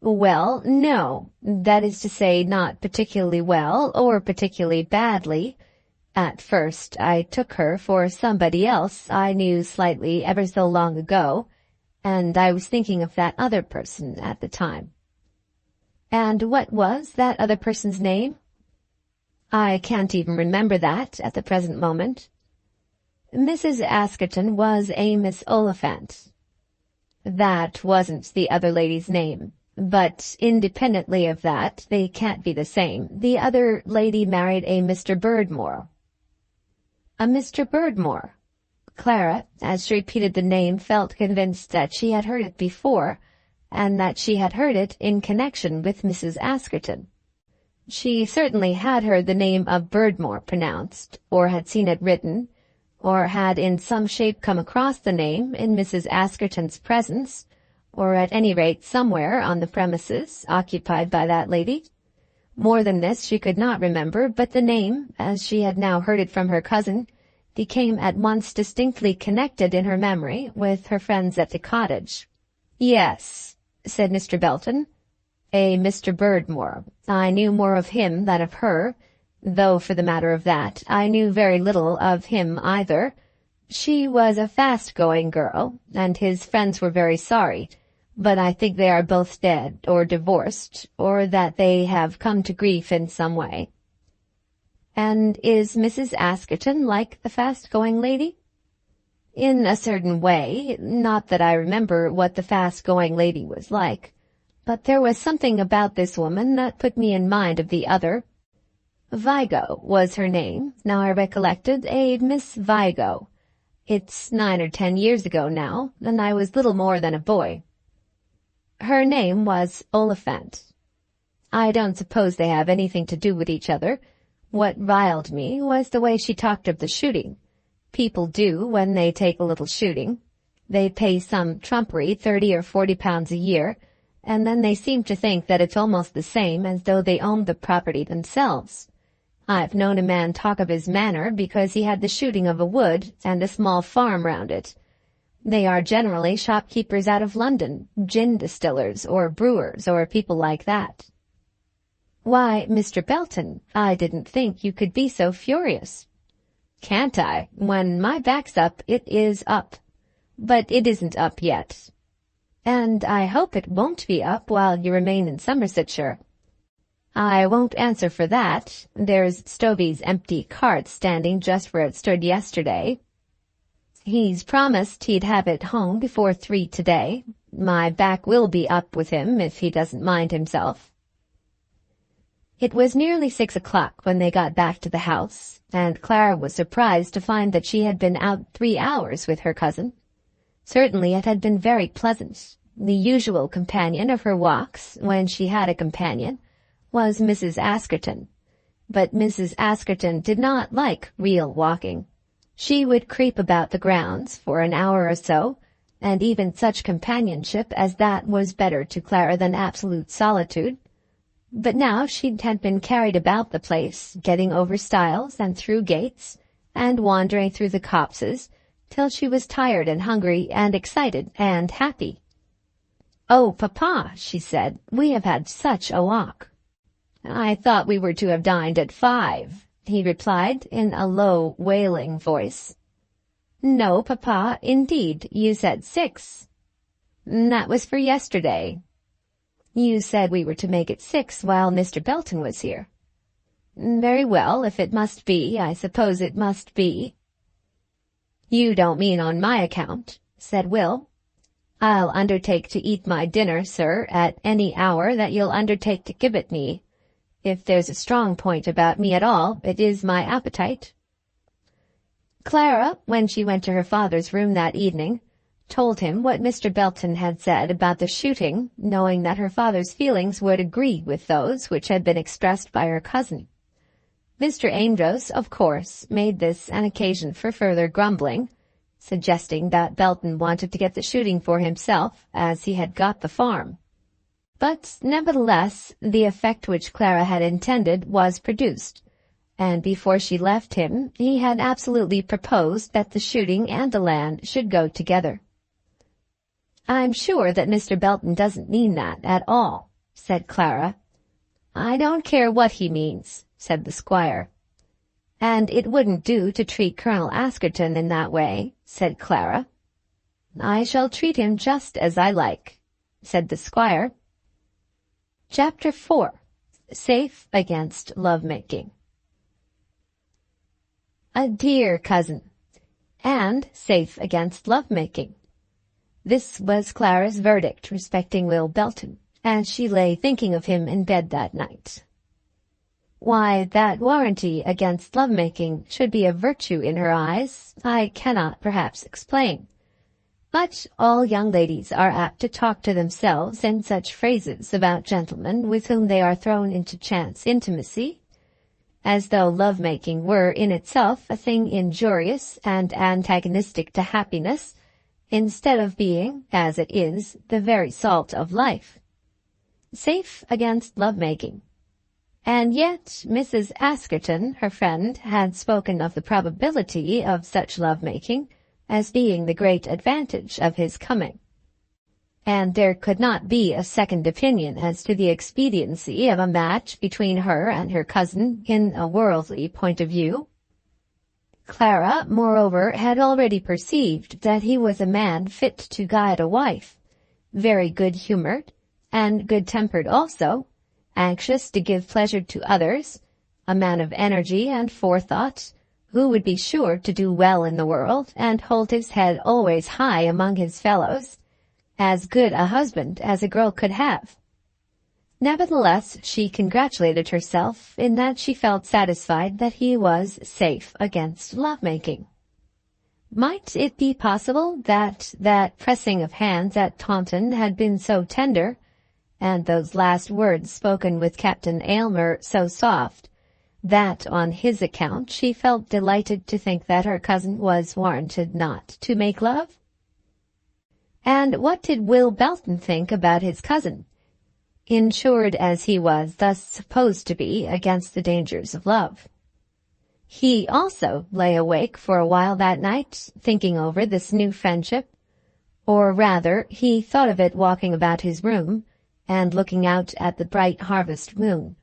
"Well, no, that is to say, not particularly well, or particularly badly. At first I took her for somebody else I knew slightly ever so long ago, and I was thinking of that other person at the time." "And what was that other person's name?" "I can't even remember that at the present moment." "Mrs. Askerton was a Miss Oliphant." "That wasn't the other lady's name. But independently of that, they can't be the same. The other lady married a Mr. Birdmore." "A Mr. Birdmore?" Clara, as she repeated the name, felt convinced that she had heard it before, and that she had heard it in connection with Mrs. Askerton. She certainly had heard the name of Birdmore pronounced, or had seen it written, or had in some shape come across the name in Mrs. Askerton's presence, or at any rate somewhere on the premises occupied by that lady. More than this she could not remember, but the name, as she had now heard it from her cousin, became at once distinctly connected in her memory with her friends at the cottage. "Yes," said Mr. Belton, "a Mr. Birdmore. I knew more of him than of her, though for the matter of that, I knew very little of him either. She was a fast-going girl, and his friends were very sorry, but I think they are both dead, or divorced, or that they have come to grief in some way." "And is Mrs. Askerton like the fast-going lady?" "In a certain way. Not that I remember what the fast-going lady was like, but there was something about this woman that put me in mind of the other. Vigo was her name, now I recollected, a Miss Vigo. It's 9 or 10 years ago now, and I was little more than a boy. Her name was Oliphant. I don't suppose they have anything to do with each other. What riled me was the way she talked of the shooting. People do when they take a little shooting. They pay some trumpery £30 or £40 a year, and then they seem to think that it's almost the same as though they owned the property themselves. I've known a man talk of his manor because he had the shooting of a wood and a small farm round it. They are generally shopkeepers out of London, gin distillers or brewers or people like that." "Why, Mr. Belton, I didn't think you could be so furious." "Can't I? When my back's up, it is up. But it isn't up yet. And I hope it won't be up while you remain in Somersetshire." "I won't answer for that. There's Stovey's empty cart standing just where it stood yesterday. He's promised he'd have it home before 3 today. My back will be up with him if he doesn't mind himself." It was nearly 6 o'clock when they got back to the house, and Clara was surprised to find that she had been out 3 hours with her cousin. Certainly it had been very pleasant. The usual companion of her walks, when she had a companion, was Mrs. Askerton. But Mrs. Askerton did not like real walking. She would creep about the grounds for an hour or so, and even such companionship as that was better to Clara than absolute solitude. But now she had been carried about the place, getting over stiles and through gates, and wandering through the copses, till she was tired and hungry and excited and happy. "Oh, Papa," she said, "we have had such a walk." "I thought we were to have dined at 5, he replied in a low, wailing voice. "No, Papa, indeed, you said 6. "That was for yesterday." "You said we were to make it 6 while Mr. Belton was here." "Very well, if it must be, I suppose it must be." "You don't mean on my account," said Will. "I'll undertake to eat my dinner, sir, at any hour that you'll undertake to give it me. If there's a strong point about me at all, it is my appetite." Clara, when she went to her father's room that evening, told him what Mr. Belton had said about the shooting, knowing that her father's feelings would agree with those which had been expressed by her cousin. Mr. Amedroz, of course, made this an occasion for further grumbling, suggesting that Belton wanted to get the shooting for himself, as he had got the farm. But, nevertheless, the effect which Clara had intended was produced, and before she left him he had absolutely proposed that the shooting and the land should go together. "I'm sure that Mr. Belton doesn't mean that at all," said Clara. "I don't care what he means," said the squire. "And it wouldn't do to treat Colonel Askerton in that way," said Clara. "I shall treat him just as I like," said the squire. Chapter 4. Safe Against Love-Making. A dear cousin, and safe against love-making. This was Clara's verdict respecting Will Belton, as she lay thinking of him in bed that night. Why that warranty against love-making should be a virtue in her eyes, I cannot perhaps explain. But all young ladies are apt to talk to themselves in such phrases about gentlemen with whom they are thrown into chance intimacy, as though love-making were in itself a thing injurious and antagonistic to happiness, instead of being, as it is, the very salt of life. Safe against love-making. And yet Mrs. Askerton, her friend, had spoken of the probability of such love-making as being the great advantage of his coming. And there could not be a second opinion as to the expediency of a match between her and her cousin in a worldly point of view. Clara, moreover, had already perceived that he was a man fit to guide a wife, very good-humoured, and good-tempered also, anxious to give pleasure to others, a man of energy and forethought, who would be sure to do well in the world and hold his head always high among his fellows, as good a husband as a girl could have. Nevertheless, she congratulated herself in that she felt satisfied that he was safe against love-making. Might it be possible that that pressing of hands at Taunton had been so tender, and those last words spoken with Captain Aylmer so soft, that on his account she felt delighted to think that her cousin was warranted not to make love? And what did Will Belton think about his cousin, insured as he was thus supposed to be against the dangers of love? He also lay awake for a while that night, thinking over this new friendship, or rather he thought of it walking about his room, and looking out at the bright harvest moon,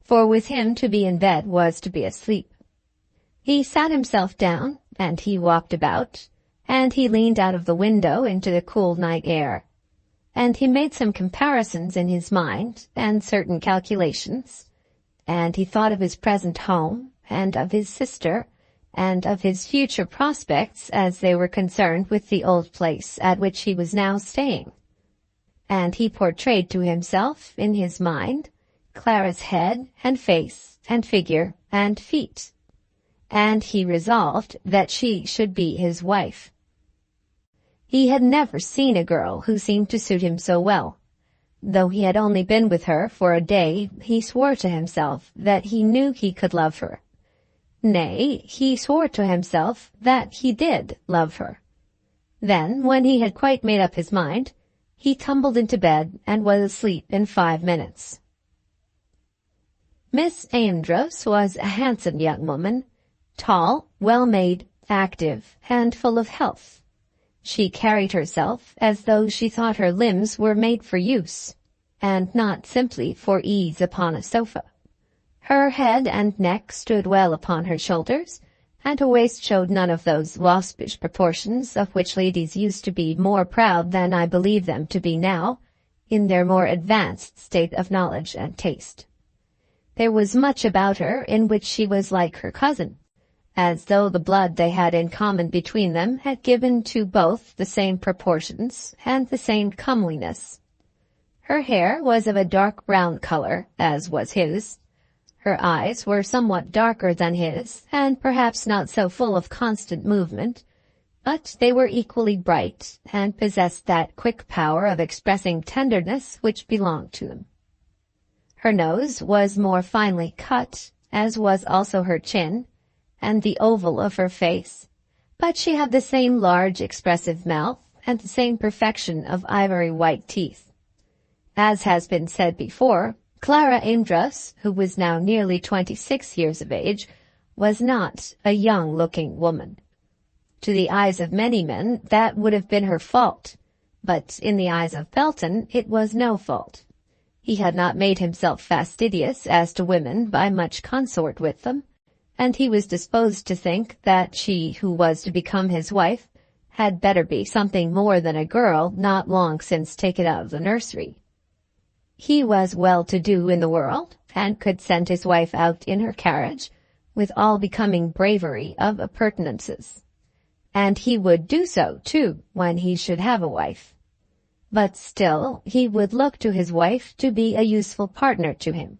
for with him to be in bed was to be asleep. He sat himself down, and he walked about, and he leaned out of the window into the cool night air, and he made some comparisons in his mind, and certain calculations, and he thought of his present home, and of his sister, and of his future prospects as they were concerned with the old place at which he was now staying. And he portrayed to himself, in his mind, Clara's head and face and figure and feet, and he resolved that she should be his wife. He had never seen a girl who seemed to suit him so well. Though he had only been with her for a day, he swore to himself that he knew he could love her. Nay, he swore to himself that he did love her. Then, when he had quite made up his mind, he tumbled into bed and was asleep in 5 minutes. Miss Amedroz was a handsome young woman, tall, well-made, active, and full of health. She carried herself as though she thought her limbs were made for use, and not simply for ease upon a sofa. Her head and neck stood well upon her shoulders, and her waist showed none of those waspish proportions of which ladies used to be more proud than I believe them to be now, in their more advanced state of knowledge and taste. There was much about her in which she was like her cousin, as though the blood they had in common between them had given to both the same proportions and the same comeliness. Her hair was of a dark brown color, as was his. Her eyes were somewhat darker than his, and perhaps not so full of constant movement, but they were equally bright, and possessed that quick power of expressing tenderness which belonged to them. Her nose was more finely cut, as was also her chin, and the oval of her face, but she had the same large expressive mouth, and the same perfection of ivory white teeth. As has been said before, Clara Amedroz, who was now nearly 26 years of age, was not a young-looking woman. To the eyes of many men that would have been her fault, but in the eyes of Belton it was no fault. He had not made himself fastidious as to women by much consort with them, and he was disposed to think that she who was to become his wife had better be something more than a girl not long since taken out of the nursery. He was well-to-do in the world, and could send his wife out in her carriage, with all becoming bravery of appurtenances. And he would do so, too, when he should have a wife. But still, he would look to his wife to be a useful partner to him.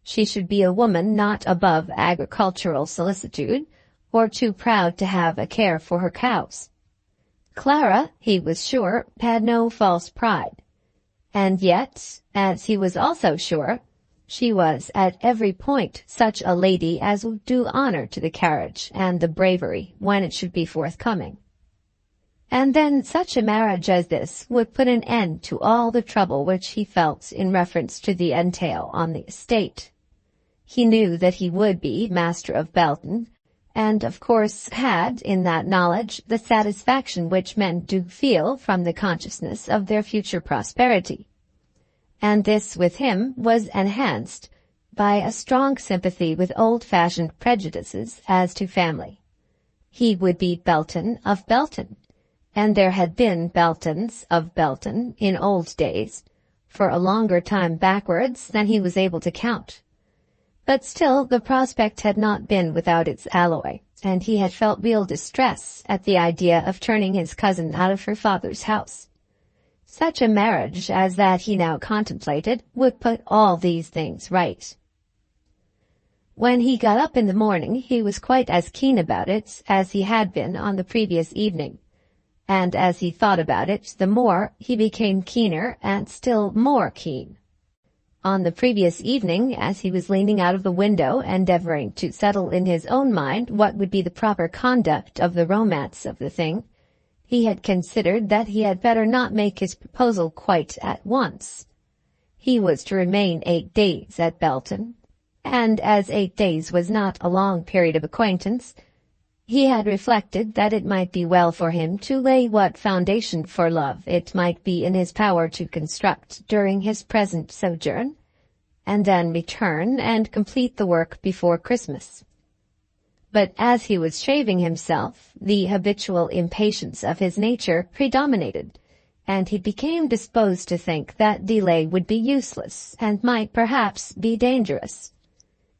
She should be a woman not above agricultural solicitude, or too proud to have a care for her cows. Clara, he was sure, had no false pride. And yet, as he was also sure, she was at every point such a lady as would do honor to the carriage and the bravery when it should be forthcoming. And then such a marriage as this would put an end to all the trouble which he felt in reference to the entail on the estate. He knew that he would be master of Belton, and of course had, in that knowledge, the satisfaction which men do feel from the consciousness of their future prosperity. And this with him was enhanced by a strong sympathy with old-fashioned prejudices as to family. He would be Belton of Belton, and there had been Beltons of Belton in old days, for a longer time backwards than he was able to count. But still the prospect had not been without its alloy, and he had felt real distress at the idea of turning his cousin out of her father's house. Such a marriage as that he now contemplated would put all these things right. When he got up in the morning he was quite as keen about it as he had been on the previous evening, and as he thought about it the more he became keener and still more keen. On the previous evening, as he was leaning out of the window endeavoring to settle in his own mind what would be the proper conduct of the romance of the thing, he had considered that he had better not make his proposal quite at once. He was to remain 8 days at Belton, and as 8 days was not a long period of acquaintance, he had reflected that it might be well for him to lay what foundation for love it might be in his power to construct during his present sojourn, and then return and complete the work before Christmas. But as he was shaving himself, the habitual impatience of his nature predominated, and he became disposed to think that delay would be useless and might perhaps be dangerous.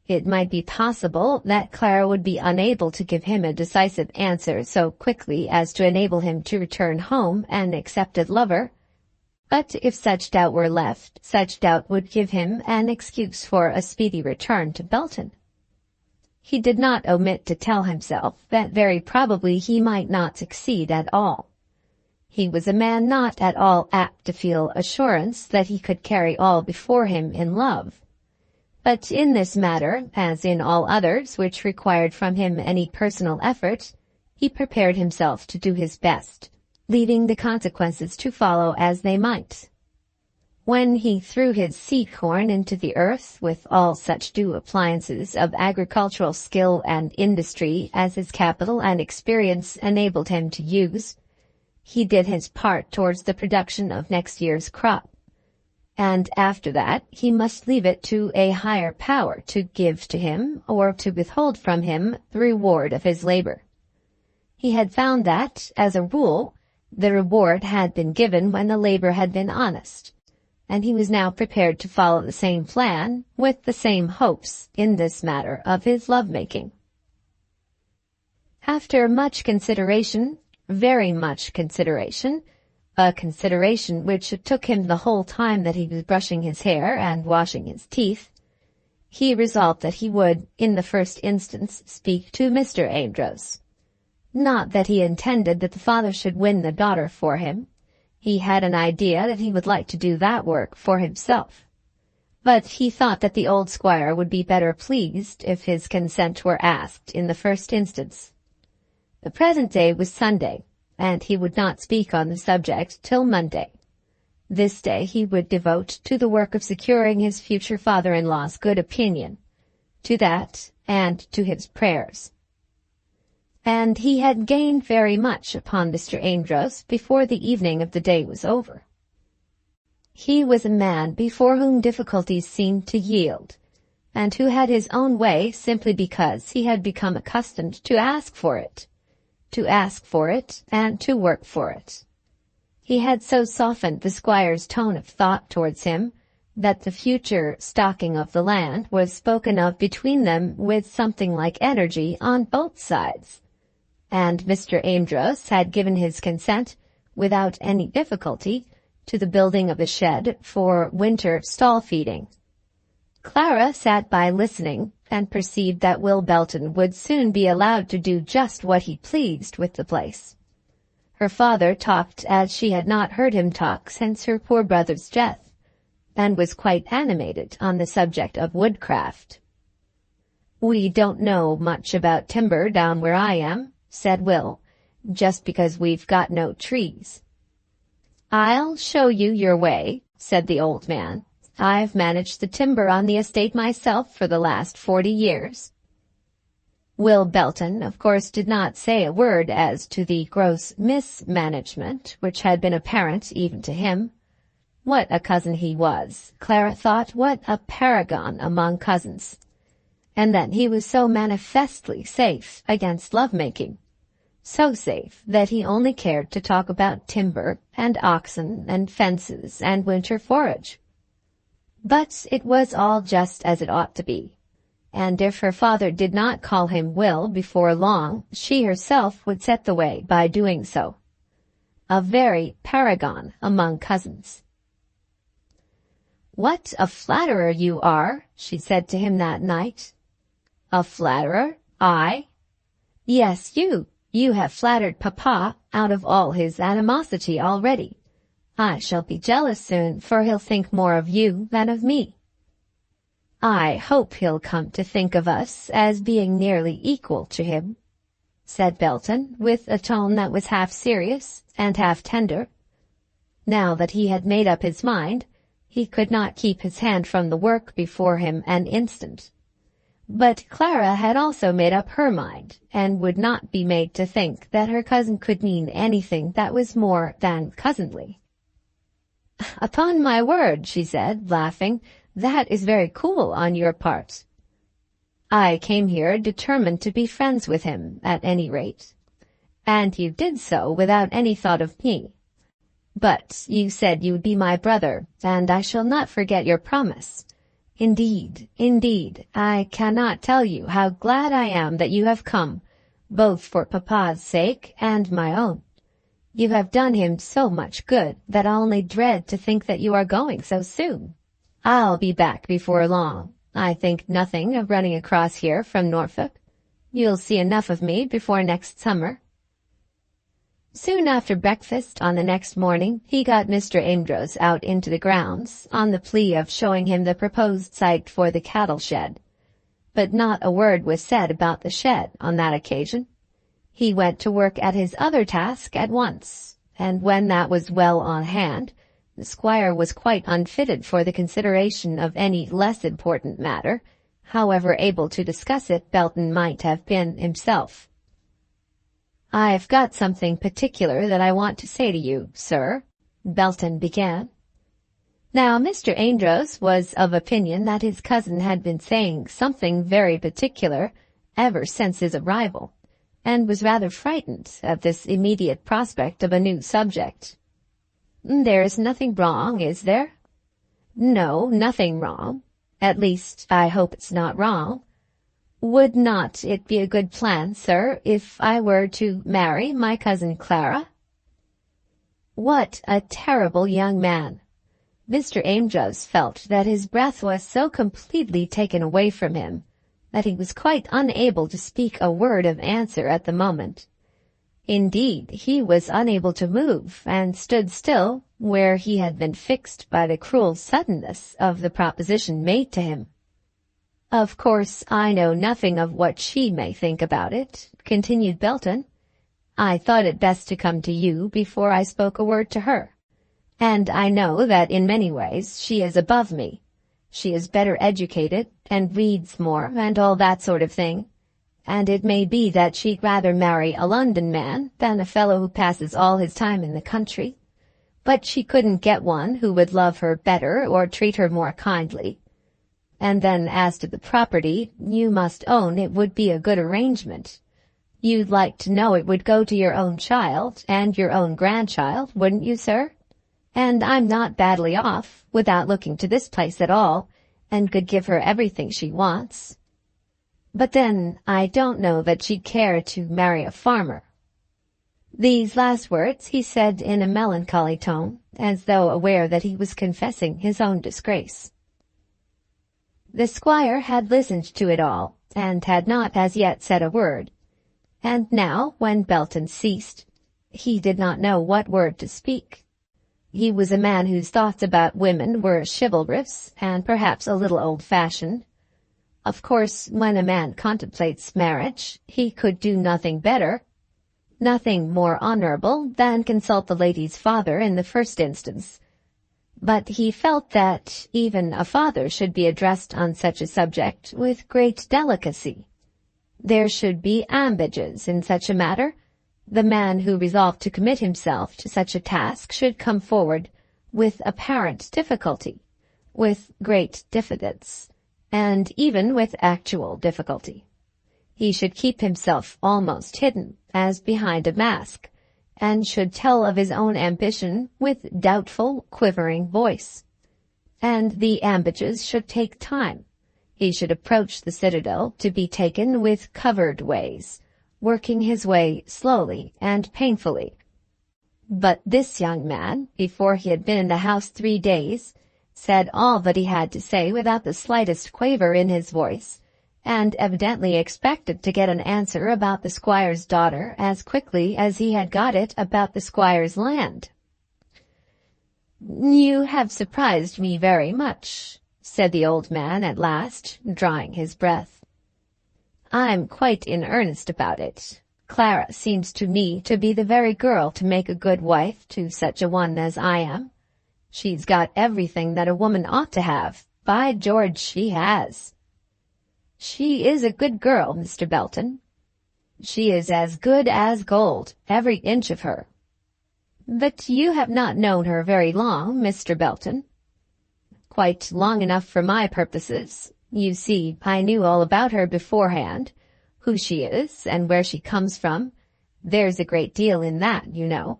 It might be possible that Clara would be unable to give him a decisive answer so quickly as to enable him to return home an accepted lover. But if such doubt were left, such doubt would give him an excuse for a speedy return to Belton. He did not omit to tell himself that very probably he might not succeed at all. He was a man not at all apt to feel assurance that he could carry all before him in love. But in this matter, as in all others which required from him any personal effort, he prepared himself to do his best, leaving the consequences to follow as they might. When he threw his seed corn into the earth with all such due appliances of agricultural skill and industry as his capital and experience enabled him to use, he did his part towards the production of next year's crop. And after that he must leave it to a higher power to give to him or to withhold from him the reward of his labor. He had found that, as a rule, the reward had been given when the labor had been honest, and he was now prepared to follow the same plan with the same hopes in this matter of his love-making. After much consideration, very much consideration, a consideration which took him the whole time that he was brushing his hair and washing his teeth, he resolved that he would, in the first instance, speak to Mr. Amedroz. Not that he intended that the father should win the daughter for him. He had an idea that he would like to do that work for himself. But he thought that the old squire would be better pleased if his consent were asked in the first instance. The present day was Sunday, and he would not speak on the subject till Monday. This day he would devote to the work of securing his future father-in-law's good opinion, to that and to his prayers. And he had gained very much upon Mr. Amedroz before the evening of the day was over. He was a man before whom difficulties seemed to yield, and who had his own way simply because he had become accustomed to ask for it and to work for it. He had so softened the squire's tone of thought towards him that the future stocking of the land was spoken of between them with something like energy on both sides, and Mr. Amedroz had given his consent without any difficulty to the building of a shed for winter stall feeding. Clara sat by listening, and perceived that Will Belton would soon be allowed to do just what he pleased with the place. Her father talked as she had not heard him talk since her poor brother's death, and was quite animated on the subject of woodcraft. "We don't know much about timber down where I am," said Will, "just because we've got no trees." "I'll show you your way," said the old man. "I've managed the timber on the estate myself for the last 40 years. Will Belton, of course, did not say a word as to the gross mismanagement which had been apparent even to him. What a cousin he was, Clara thought, what a paragon among cousins. And then he was so manifestly safe against love-making, so safe that he only cared to talk about timber and oxen and fences and winter forage. But it was all just as it ought to be, and if her father did not call him Will before long, she herself would set the way by doing so. A very paragon among cousins. "What a flatterer you are," she said to him that night. "A flatterer? I?" "Yes, you. You have flattered Papa out of all his animosity already. I shall be jealous soon, for he'll think more of you than of me." "I hope he'll come to think of us as being nearly equal to him," said Belton, with a tone that was half serious and half tender. Now that he had made up his mind, he could not keep his hand from the work before him an instant. But Clara had also made up her mind, and would not be made to think that her cousin could mean anything that was more than cousinly. "Upon my word," she said, laughing, That is very cool on your part. I came here determined to be friends with him, at any rate. And you did so without any thought of me. But you said you would be my brother, and I shall not forget your promise. Indeed, indeed, I cannot tell you how glad I am that you have come, both for Papa's sake and my own. You have done him so much good that I only dread to think that you are going so soon. I'll be back before long. I think nothing of running across here from Norfolk. You'll see enough of me before next summer. Soon after breakfast on the next morning, he got Mr. Amedroz out into the grounds, on the plea of showing him the proposed site for the cattle shed. But not a word was said about the shed on that occasion. He went to work at his other task at once, and when that was well on hand, the squire was quite unfitted for the consideration of any less important matter, however able to discuss it Belton might have been himself. "I've got something particular that I want to say to you, sir," Belton began. Now Mr. Amedroz was of opinion that his cousin had been saying something very particular ever since his arrival, and was rather frightened at this immediate prospect of a new subject. "There is nothing wrong, is there?" "No, nothing wrong. At least, I hope it's not wrong. Would not it be a good plan, sir, if I were to marry my cousin Clara?" What a terrible young man! Mr. Amedroz felt that his breath was so completely taken away from him that he was quite unable to speak a word of answer at the moment. Indeed, he was unable to move, and stood still where he had been fixed by the cruel suddenness of the proposition made to him. "Of course, I know nothing of what she may think about it," continued Belton. "I thought it best to come to you before I spoke a word to her. And I know that in many ways she is above me. She is better educated, and reads more, and all that sort of thing. And it may be that she'd rather marry a London man than a fellow who passes all his time in the country. But she couldn't get one who would love her better or treat her more kindly. And then as to the property, you must own it would be a good arrangement. You'd like to know it would go to your own child and your own grandchild, wouldn't you, sir? And I'm not badly off, without looking to this place at all, and could give her everything she wants. But then I don't know that she'd care to marry a farmer." These last words he said in a melancholy tone, as though aware that he was confessing his own disgrace. The squire had listened to it all, and had not as yet said a word. And now, when Belton ceased, he did not know what word to speak. He was a man whose thoughts about women were chivalrous, and perhaps a little old-fashioned. Of course, when a man contemplates marriage, he could do nothing better, nothing more honorable than consult the lady's father in the first instance. But he felt that even a father should be addressed on such a subject with great delicacy. There should be ambages in such a matter. The man who resolved to commit himself to such a task should come forward with apparent difficulty, with great diffidence, and even with actual difficulty. He should keep himself almost hidden, as behind a mask, and should tell of his own ambition with doubtful, quivering voice. And the ambages should take time. He should approach the citadel to be taken with covered ways, working his way slowly and painfully. But this young man, before he had been in the house 3 days, said all that he had to say without the slightest quaver in his voice, and evidently expected to get an answer about the squire's daughter as quickly as he had got it about the squire's land. "You have surprised me very much," said the old man at last, drawing his breath. "I'm quite in earnest about it. Clara seems to me to be the very girl to make a good wife to such a one as I am. She's got everything that a woman ought to have. By George, she has. She is a good girl, Mr. Belton. She is as good as gold, every inch of her. But you have not known her very long, Mr. Belton." quite long enough for my purposes. You see, I knew all about her beforehand, who she is and where she comes from. There's a great deal in that, you know."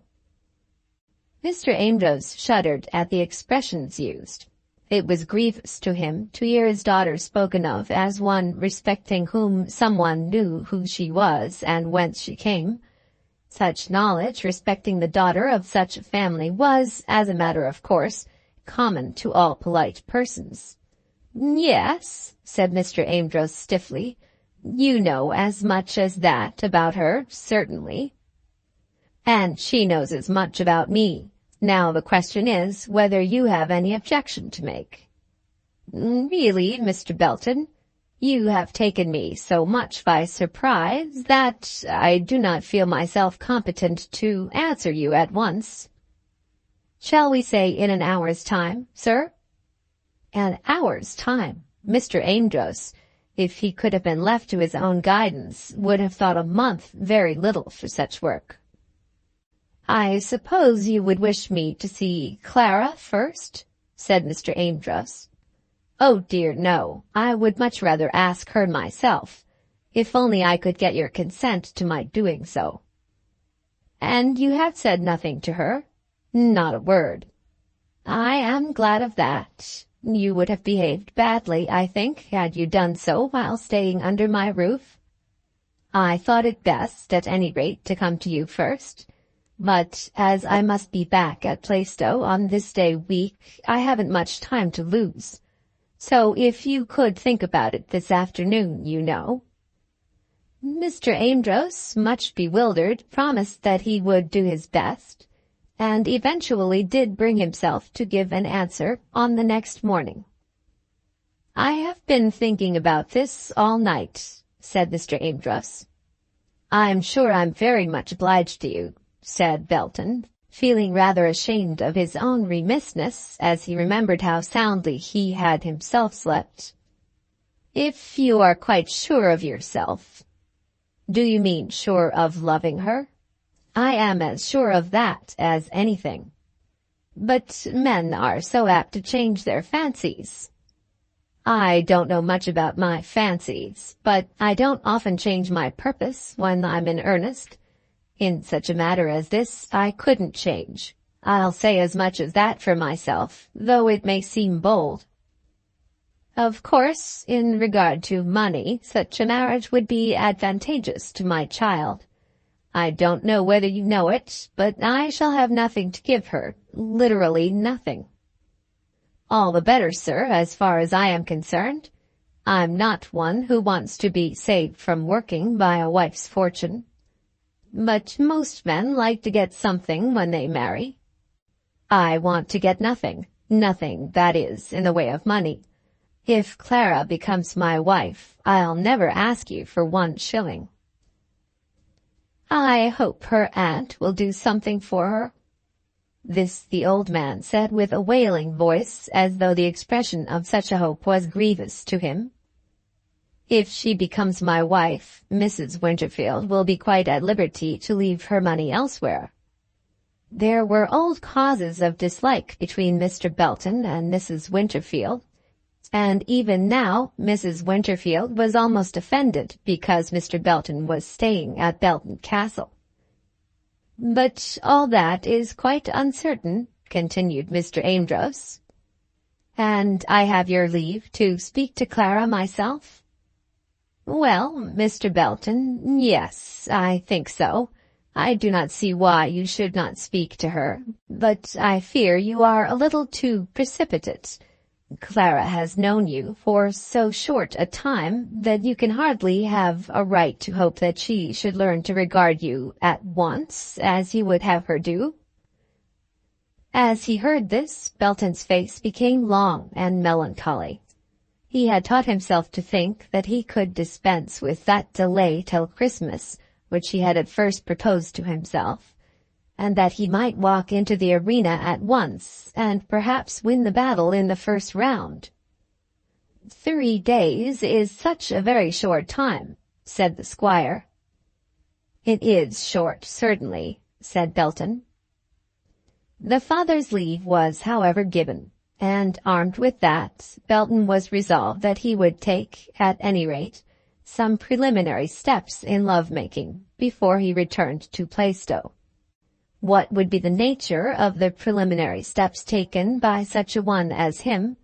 Mr. Amedroz shuddered at the expressions used. It was grievous to him to hear his daughter spoken of as one respecting whom someone knew who she was and whence she came. Such knowledge respecting the daughter of such a family was, as a matter of course, common to all polite persons. "Yes," said Mr. Amedroz stiffly, "you know as much as that about her, certainly. And she knows as much about me. Now the question is whether you have any objection to make." "Really, Mr. Belton, you have taken me so much by surprise that I do not feel myself competent to answer you at once." "Shall we say in an hour's time, sir?" An hour's time! Mr. Amedroz, if he could have been left to his own guidance, would have thought a month very little for such work. "I suppose you would wish me to see Clara first?" said Mr. Amedroz. "Oh dear, no. I would much rather ask her myself, if only I could get your consent to my doing so." "And you have said nothing to her?" "Not a word." "I am glad of that. You would have behaved badly, I think, had you done so while staying under my roof. I thought it best, at any rate, to come to you first. But as I must be back at Plaistow on this day week, I haven't much time to lose. So if you could think about it this afternoon, you know." Mr. Amedroz, much bewildered, promised that he would do his best, and eventually did bring himself to give an answer on the next morning. "I have been thinking about this all night," said Mr. Amedroz. "I'm sure I'm very much obliged to you," said Belton, feeling rather ashamed of his own remissness as he remembered how soundly he had himself slept. "If you are quite sure of yourself." "Do you mean sure of loving her?" "I am as sure of that as anything." "But men are so apt to change their fancies." "I don't know much about my fancies, but I don't often change my purpose when I'm in earnest. In such a matter as this, I couldn't change. I'll say as much as that for myself, though it may seem bold. Of course, in regard to money, such a marriage would be advantageous to my child. I don't know whether you know it, but I shall have nothing to give her, literally nothing." "All the better, sir, as far as I am concerned. I'm not one who wants to be saved from working by a wife's fortune. But most men like to get something when they marry. I want to get nothing, that is, in the way of money. If Clara becomes my wife, I'll never ask you for 1 shilling. "I hope her aunt will do something for her." This the old man said with a wailing voice, as though the expression of such a hope was grievous to him. "If she becomes my wife, Mrs. Winterfield will be quite at liberty to leave her money elsewhere." There were old causes of dislike between Mr. Belton and Mrs. Winterfield, and even now Mrs. Winterfield was almost offended because Mr. Belton was staying at Belton Castle. "But all that is quite uncertain," continued Mr. Amedroz. "And I have your leave to speak to Clara myself?" "Well, Mr. Belton, yes, I think so. I do not see why you should not speak to her, but I fear you are a little too precipitate. Clara has known you for so short a time that you can hardly have a right to hope that she should learn to regard you at once as you would have her do." As he heard this, Belton's face became long and melancholy. He had taught himself to think that he could dispense with that delay till Christmas which he had at first proposed to himself, and that he might walk into the arena at once and perhaps win the battle in the first round. "3 days is such a very short time," said the squire. "It is short, certainly," said Belton. The father's leave was, however, given, and armed with that, Belton was resolved that he would take, at any rate, some preliminary steps in love-making before he returned to Plaistow. What would be the nature of the preliminary steps taken by such a one as him,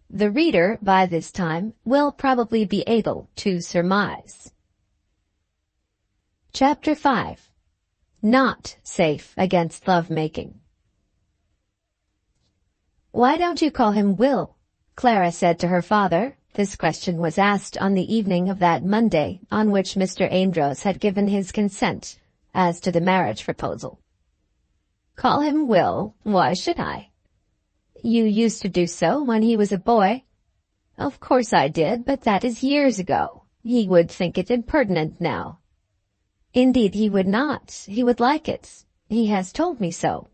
the reader, by this time, will probably be able to surmise. Chapter 5. Not safe against love-making. "Why don't you call him Will?" Clara said to her father. This question was asked on the evening of that Monday on which Mr. Amedroz had given his consent as to the marriage proposal. "Call him Will? Why should I?" "You used to do so when he was a boy." "Of course I did, but that is years ago. He would think it impertinent now." "Indeed he would not. He would like it. He has told me so.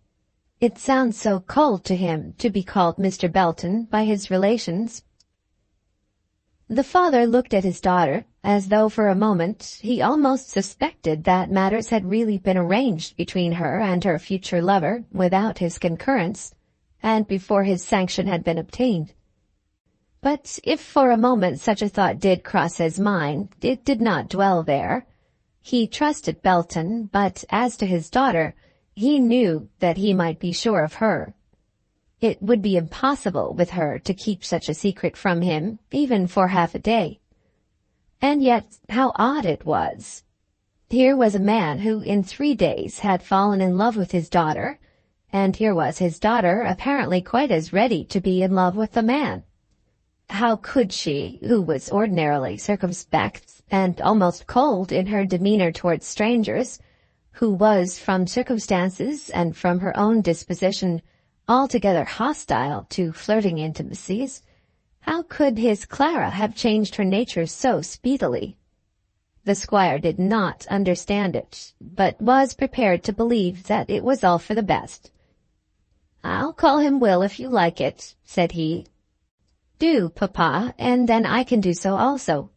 It sounds so cold to him to be called Mr. Belton by his relations." The father looked at his daughter, as though for a moment he almost suspected that matters had really been arranged between her and her future lover without his concurrence, and before his sanction had been obtained. But if for a moment such a thought did cross his mind, it did not dwell there. He trusted Belton, but as to his daughter, he knew that he might be sure of her. It would be impossible with her to keep such a secret from him, even for half a day. And yet how odd it was! Here was a man who in 3 days had fallen in love with his daughter, and here was his daughter apparently quite as ready to be in love with the man. How could she, who was ordinarily circumspect and almost cold in her demeanor towards strangers, who was from circumstances and from her own disposition altogether hostile to flirting intimacies, how could his Clara have changed her nature so speedily? The squire did not understand it, but was prepared to believe that it was all for the best. "I'll call him Will if you like it," said he. "Do, papa, and then I can do so also.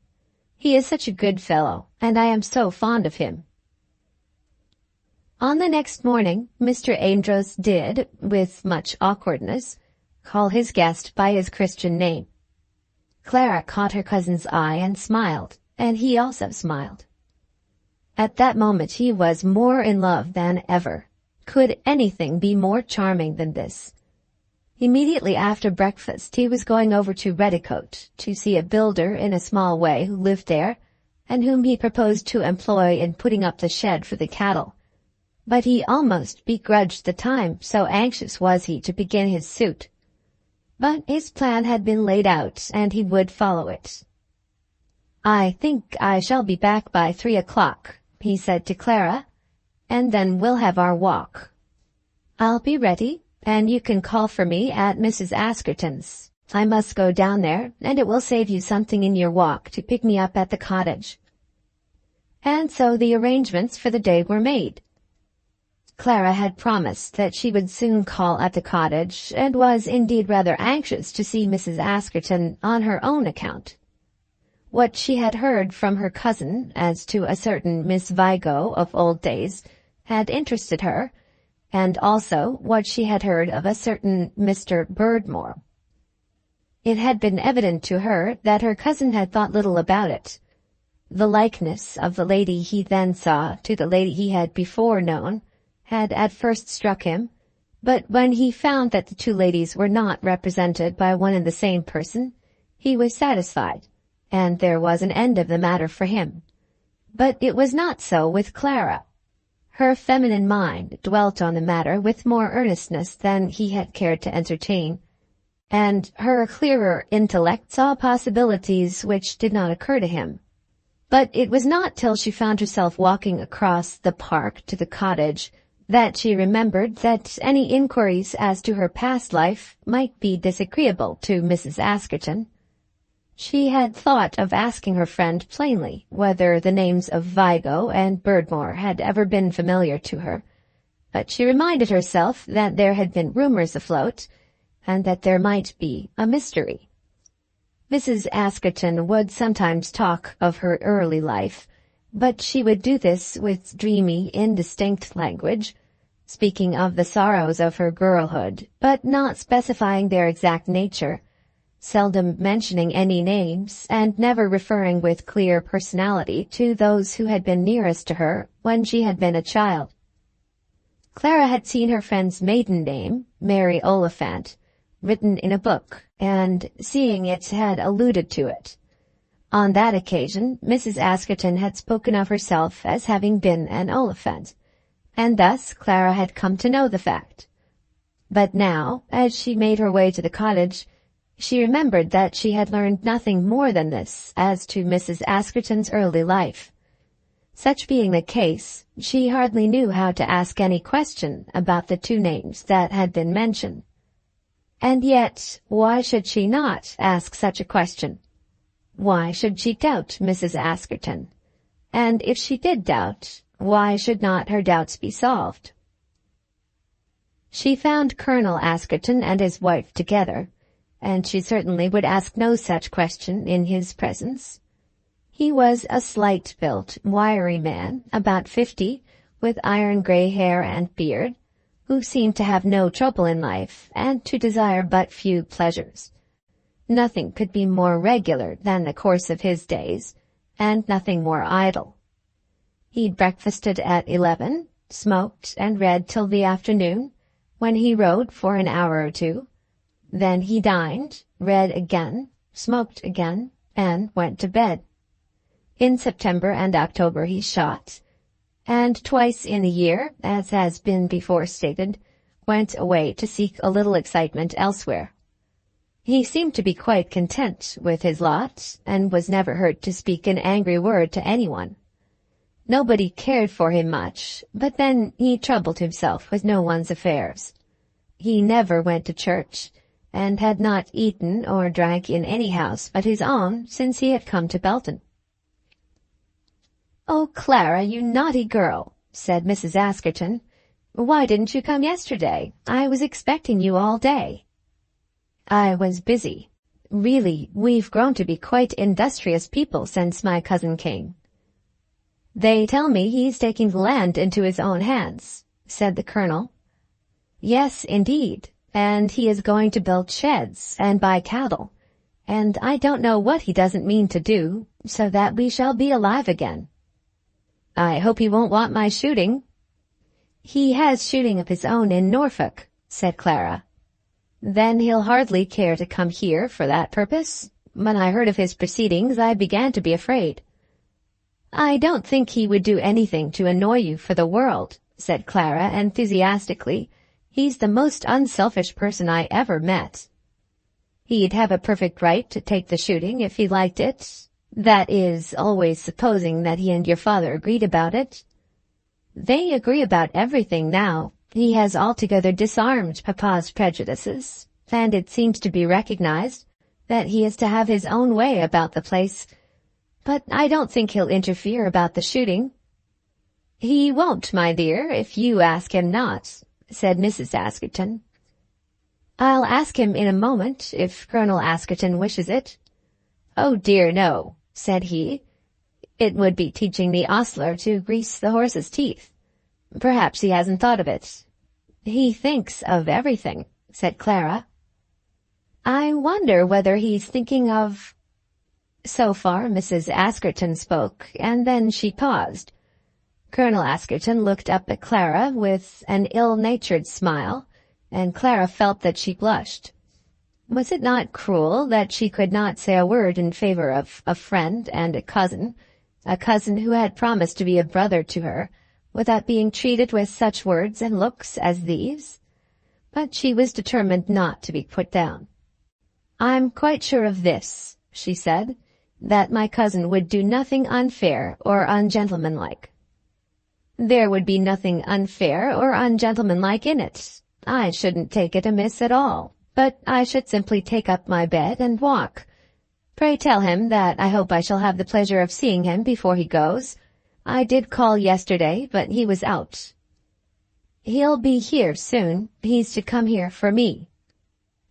He is such a good fellow, and I am so fond of him." On the next morning, Mr. Amedroz did, with much awkwardness, call his guest by his Christian name. Clara caught her cousin's eye and smiled, and he also smiled. At that moment he was more in love than ever. Could anything be more charming than this? Immediately after breakfast he was going over to Reddicote to see a builder in a small way who lived there, and whom he proposed to employ in putting up the shed for the cattle. But he almost begrudged the time, so anxious was he to begin his suit. But his plan had been laid out, and he would follow it. "I think I shall be back by 3 o'clock, he said to Clara, "and then we'll have our walk. I'll be ready, and you can call for me at Mrs. Askerton's. I must go down there, and it will save you something in your walk to pick me up at the cottage." And so the arrangements for the day were made. Clara had promised that she would soon call at the cottage, and was indeed rather anxious to see Mrs. Askerton on her own account. What she had heard from her cousin as to a certain Miss Vigo of old days had interested her, and also what she had heard of a certain Mr. Birdmore. It had been evident to her that her cousin had thought little about it. The likeness of the lady he then saw to the lady he had before known had at first struck him, but when he found that the two ladies were not represented by one and the same person, he was satisfied, and there was an end of the matter for him. But it was not so with Clara. Her feminine mind dwelt on the matter with more earnestness than he had cared to entertain, and her clearer intellect saw possibilities which did not occur to him. But it was not till she found herself walking across the park to the cottage that she remembered that any inquiries as to her past life might be disagreeable to Mrs. Askerton. She had thought of asking her friend plainly whether the names of Vigo and Birdmore had ever been familiar to her, but she reminded herself that there had been rumors afloat, and that there might be a mystery. Mrs. Askerton would sometimes talk of her early life, but she would do this with dreamy, indistinct language, speaking of the sorrows of her girlhood, but not specifying their exact nature, seldom mentioning any names, and never referring with clear personality to those who had been nearest to her when she had been a child. Clara had seen her friend's maiden name, Mary Oliphant, written in a book, and, seeing it, had alluded to it. On that occasion, Mrs. Askerton had spoken of herself as having been an Oliphant, and thus Clara had come to know the fact. But now, as she made her way to the cottage, she remembered that she had learned nothing more than this as to Mrs. Askerton's early life. Such being the case, she hardly knew how to ask any question about the two names that had been mentioned. And yet, why should she not ask such a question? Why should she doubt Mrs. Askerton? And if she did doubt, why should not her doubts be solved? She found Colonel Askerton and his wife together, and she certainly would ask no such question in his presence. He was a slight-built, wiry man, about 50, with iron-gray hair and beard, who seemed to have no trouble in life and to desire but few pleasures. Nothing could be more regular than the course of his days, and nothing more idle. He breakfasted at 11, smoked and read till the afternoon, when he rode for an hour or two. Then he dined, read again, smoked again, and went to bed. In September and October he shot, and twice in the year, as has been before stated, went away to seek a little excitement elsewhere. He seemed to be quite content with his lot, and was never heard to speak an angry word to anyone. Nobody cared for him much, but then he troubled himself with no one's affairs. He never went to church, and had not eaten or drank in any house but his own since he had come to Belton. "Oh, Clara, you naughty girl," said Mrs. Askerton. "Why didn't you come yesterday? I was expecting you all day." "I was busy. Really, we've grown to be quite industrious people since my cousin came." "They tell me he's taking the land into his own hands," said the Colonel. "Yes, indeed. And he is going to build sheds and buy cattle, and I don't know what he doesn't mean to do, so that we shall be alive again." "I hope he won't want my shooting." "He has shooting of his own in Norfolk," said Clara. "Then he'll hardly care to come here for that purpose. When I heard of his proceedings, I began to be afraid." "I don't think he would do anything to annoy you for the world," said Clara enthusiastically. "He's the most unselfish person I ever met." "He'd have a perfect right to take the shooting if he liked it. That is, always supposing that he and your father agreed about it." "They agree about everything now. He has altogether disarmed Papa's prejudices, and it seems to be recognized that he is to have his own way about the place. But I don't think he'll interfere about the shooting." "He won't, my dear, if you ask him not," said Mrs. Askerton. "I'll ask him in a moment, if Colonel Askerton wishes it." "Oh dear, no," said he. "It would be teaching the ostler to grease the horse's teeth. Perhaps he hasn't thought of it." "He thinks of everything," said Clara. "I wonder whether he's thinking of—" So far Mrs. Askerton spoke, and then she paused. Colonel Askerton looked up at Clara with an ill-natured smile, and Clara felt that she blushed. Was it not cruel that she could not say a word in favor of a friend and a cousin who had promised to be a brother to her, without being treated with such words and looks as these? But she was determined not to be put down. "I'm quite sure of this," she said, "that my cousin would do nothing unfair or ungentlemanlike." "There would be nothing unfair or ungentlemanlike in it. I shouldn't take it amiss at all, but I should simply take up my bed and walk. Pray tell him that I hope I shall have the pleasure of seeing him before he goes. I did call yesterday, but he was out." "He'll be here soon. He's to come here for me."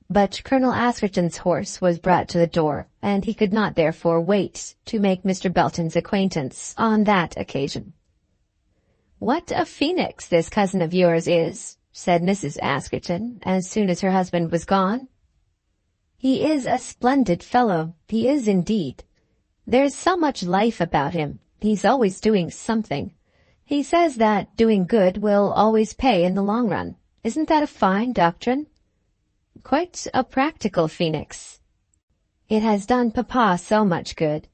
But Colonel Askerton's horse was brought to the door, and he could not therefore wait to make Mr. Belton's acquaintance on that occasion. "What a phoenix this cousin of yours is," said Mrs. Askerton, as soon as her husband was gone. "He is a splendid fellow, he is indeed. There's so much life about him. He's always doing something. He says that doing good will always pay in the long run. Isn't that a fine doctrine?" "Quite a practical phoenix. It has done Papa so much good.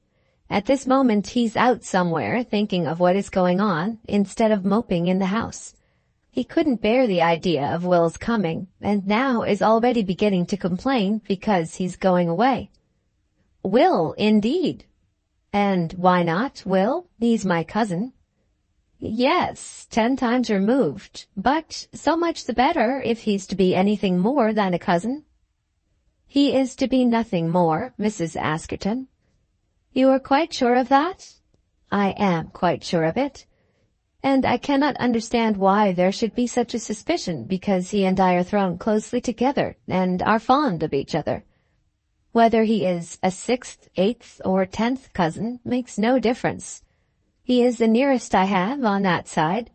At this moment he's out somewhere thinking of what is going on instead of moping in the house. He couldn't bear the idea of Will's coming, and now is already beginning to complain because he's going away." "Will, indeed. And why not, Will? He's my cousin." "Yes, 10 times removed, but so much the better if he's to be anything more than a cousin." "He is to be nothing more, Mrs. Askerton." "You are quite sure of that?" "I am quite sure of it. And I cannot understand why there should be such a suspicion because he and I are thrown closely together and are fond of each other. Whether he is a 6th, 8th, or 10th cousin makes no difference. He is the nearest I have on that side,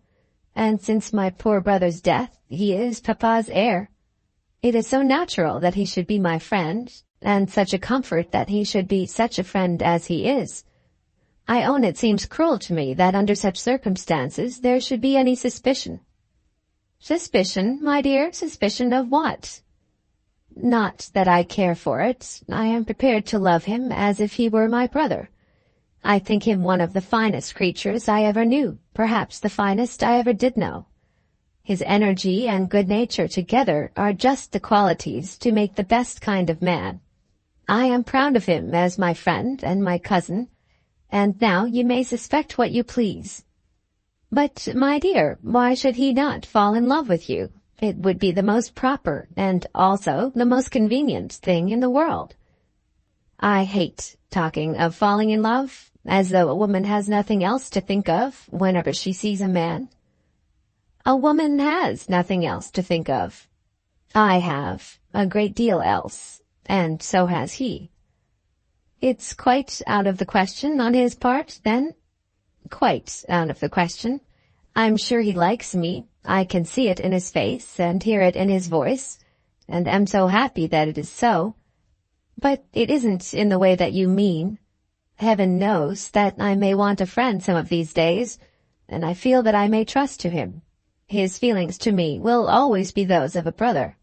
and since my poor brother's death, he is Papa's heir. It is so natural that he should be my friend, and such a comfort that he should be such a friend as he is. I own it seems cruel to me that under such circumstances there should be any suspicion." "Suspicion, my dear? Suspicion of what?" "Not that I care for it. I am prepared to love him as if he were my brother. I think him one of the finest creatures I ever knew, perhaps the finest I ever did know. His energy and good nature together are just the qualities to make the best kind of man. I am proud of him as my friend and my cousin, and now you may suspect what you please." "But, my dear, why should he not fall in love with you? It would be the most proper, and also the most convenient thing in the world." "I hate talking of falling in love, as though a woman has nothing else to think of whenever she sees a man." "A woman has nothing else to think of." "I have a great deal else, and so has he." "It's quite out of the question on his part, then?" "Quite out of the question. I'm sure he likes me. I can see it in his face and hear it in his voice, and am so happy that it is so. But it isn't in the way that you mean. Heaven knows that I may want a friend some of these days, and I feel that I may trust to him. His feelings to me will always be those of a brother."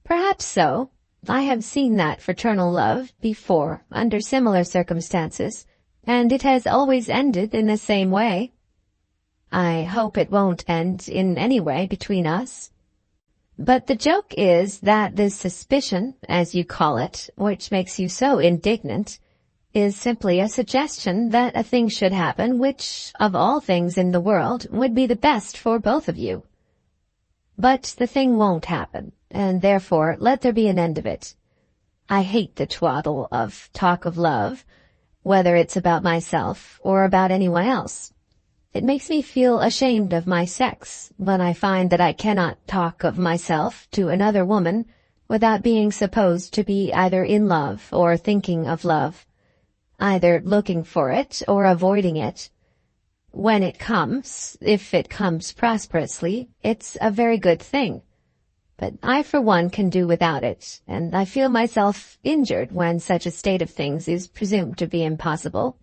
"Perhaps so. I have seen that fraternal love before under similar circumstances, and it has always ended in the same way." "I hope it won't end in any way between us." "But the joke is that this suspicion, as you call it, which makes you so indignant, is simply a suggestion that a thing should happen which, of all things in the world, would be the best for both of you. But the thing won't happen, and therefore let there be an end of it. I hate the twaddle of talk of love, whether it's about myself or about anyone else. It makes me feel ashamed of my sex when I find that I cannot talk of myself to another woman without being supposed to be either in love or thinking of love, either looking for it or avoiding it. When it comes, if it comes prosperously, it's a very good thing. But I for one can do without it, and I feel myself injured when such a state of things is presumed to be impossible.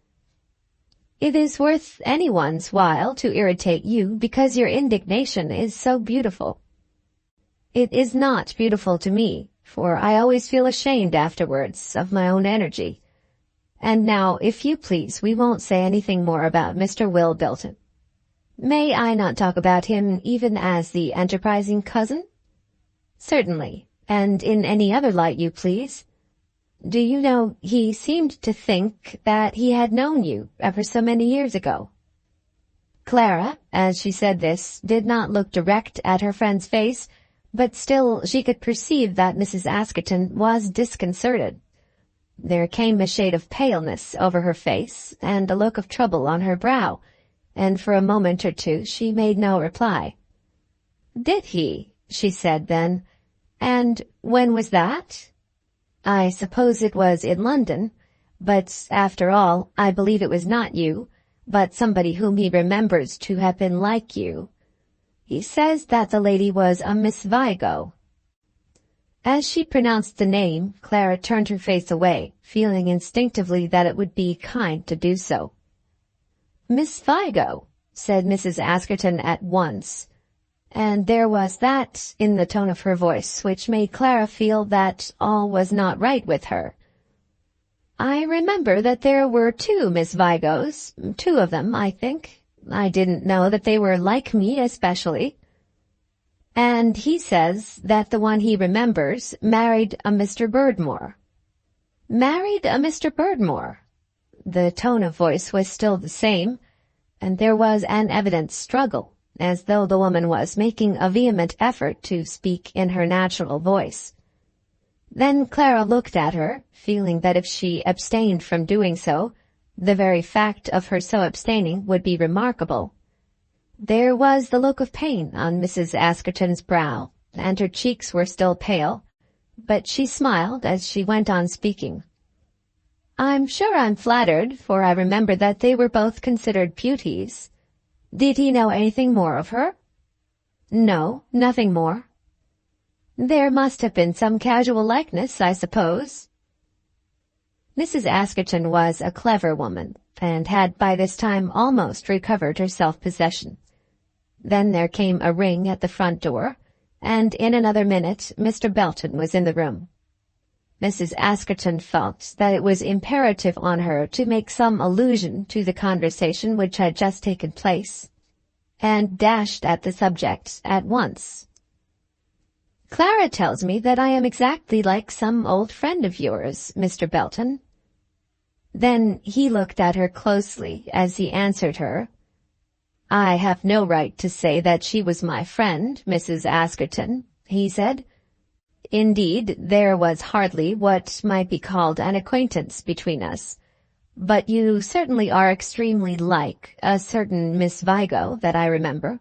It is worth anyone's while to irritate you because your indignation is so beautiful. It is not beautiful to me, for I always feel ashamed afterwards of my own energy. And now, if you please, we won't say anything more about Mr. Will Belton. May I not talk about him even as the enterprising cousin?" "Certainly, and in any other light you please. Do you know, he seemed to think that he had known you ever so many years ago." Clara, as she said this, did not look direct at her friend's face, but still she could perceive that Mrs. Askerton was disconcerted. There came a shade of paleness over her face and a look of trouble on her brow, and for a moment or two she made no reply. "Did he?" she said then. "And when was that?" "I suppose it was in London, but after all, I believe it was not you. but somebody whom he remembers to have been like you. He says that the lady was a Miss Vigo." As she pronounced the name, Clara turned her face away, feeling instinctively that it would be kind to do so. "Miss Vigo," said Mrs. Askerton at once, and there was that in the tone of her voice which made Clara feel that all was not right with her. "I remember that there were 2 Miss Vigos, 2 of them, I think. I didn't know that they were like me especially." "And he says that the one he remembers married a Mr. Berdmore." "Married a Mr. Berdmore?" The tone of voice was still the same, and there was an evident struggle, as though the woman was making a vehement effort to speak in her natural voice. Then Clara looked at her, feeling that if she abstained from doing so, the very fact of her so abstaining would be remarkable. There was the look of pain on Mrs. Askerton's brow, and her cheeks were still pale, but she smiled as she went on speaking. "I'm sure I'm flattered, for I remember that they were both considered beauties. Did he know anything more of her?" "No, nothing more." "There must have been some casual likeness, I suppose." Mrs. Askerton was a clever woman, and had by this time almost recovered her self-possession. Then there came a ring at the front door, and in another minute Mr. Belton was in the room. Mrs. Askerton felt that it was imperative on her to make some allusion to the conversation which had just taken place, and dashed at the subject at once. "Clara tells me that I am exactly like some old friend of yours, Mr. Belton." Then he looked at her closely as he answered her. "I have no right to say that she was my friend, Mrs. Askerton," he said. "Indeed, there was hardly what might be called an acquaintance between us. But you certainly are extremely like a certain Miss Vigo that I remember."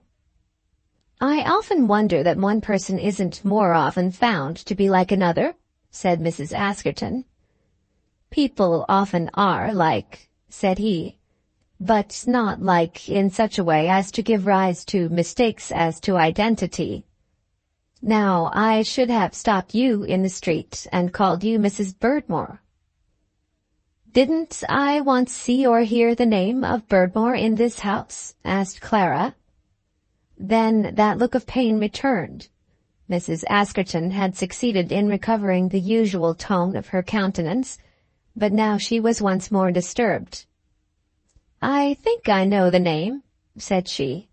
"I often wonder that one person isn't more often found to be like another," said Mrs. Askerton. "People often are like," said he, "but not like in such a way as to give rise to mistakes as to identity. Now, I should have stopped you in the street and called you Mrs. Berdmore." "Didn't I once see or hear the name of Berdmore in this house?" asked Clara. Then that look of pain returned. Mrs. Askerton had succeeded in recovering the usual tone of her countenance, but now she was once more disturbed. "I think I know the name," said she.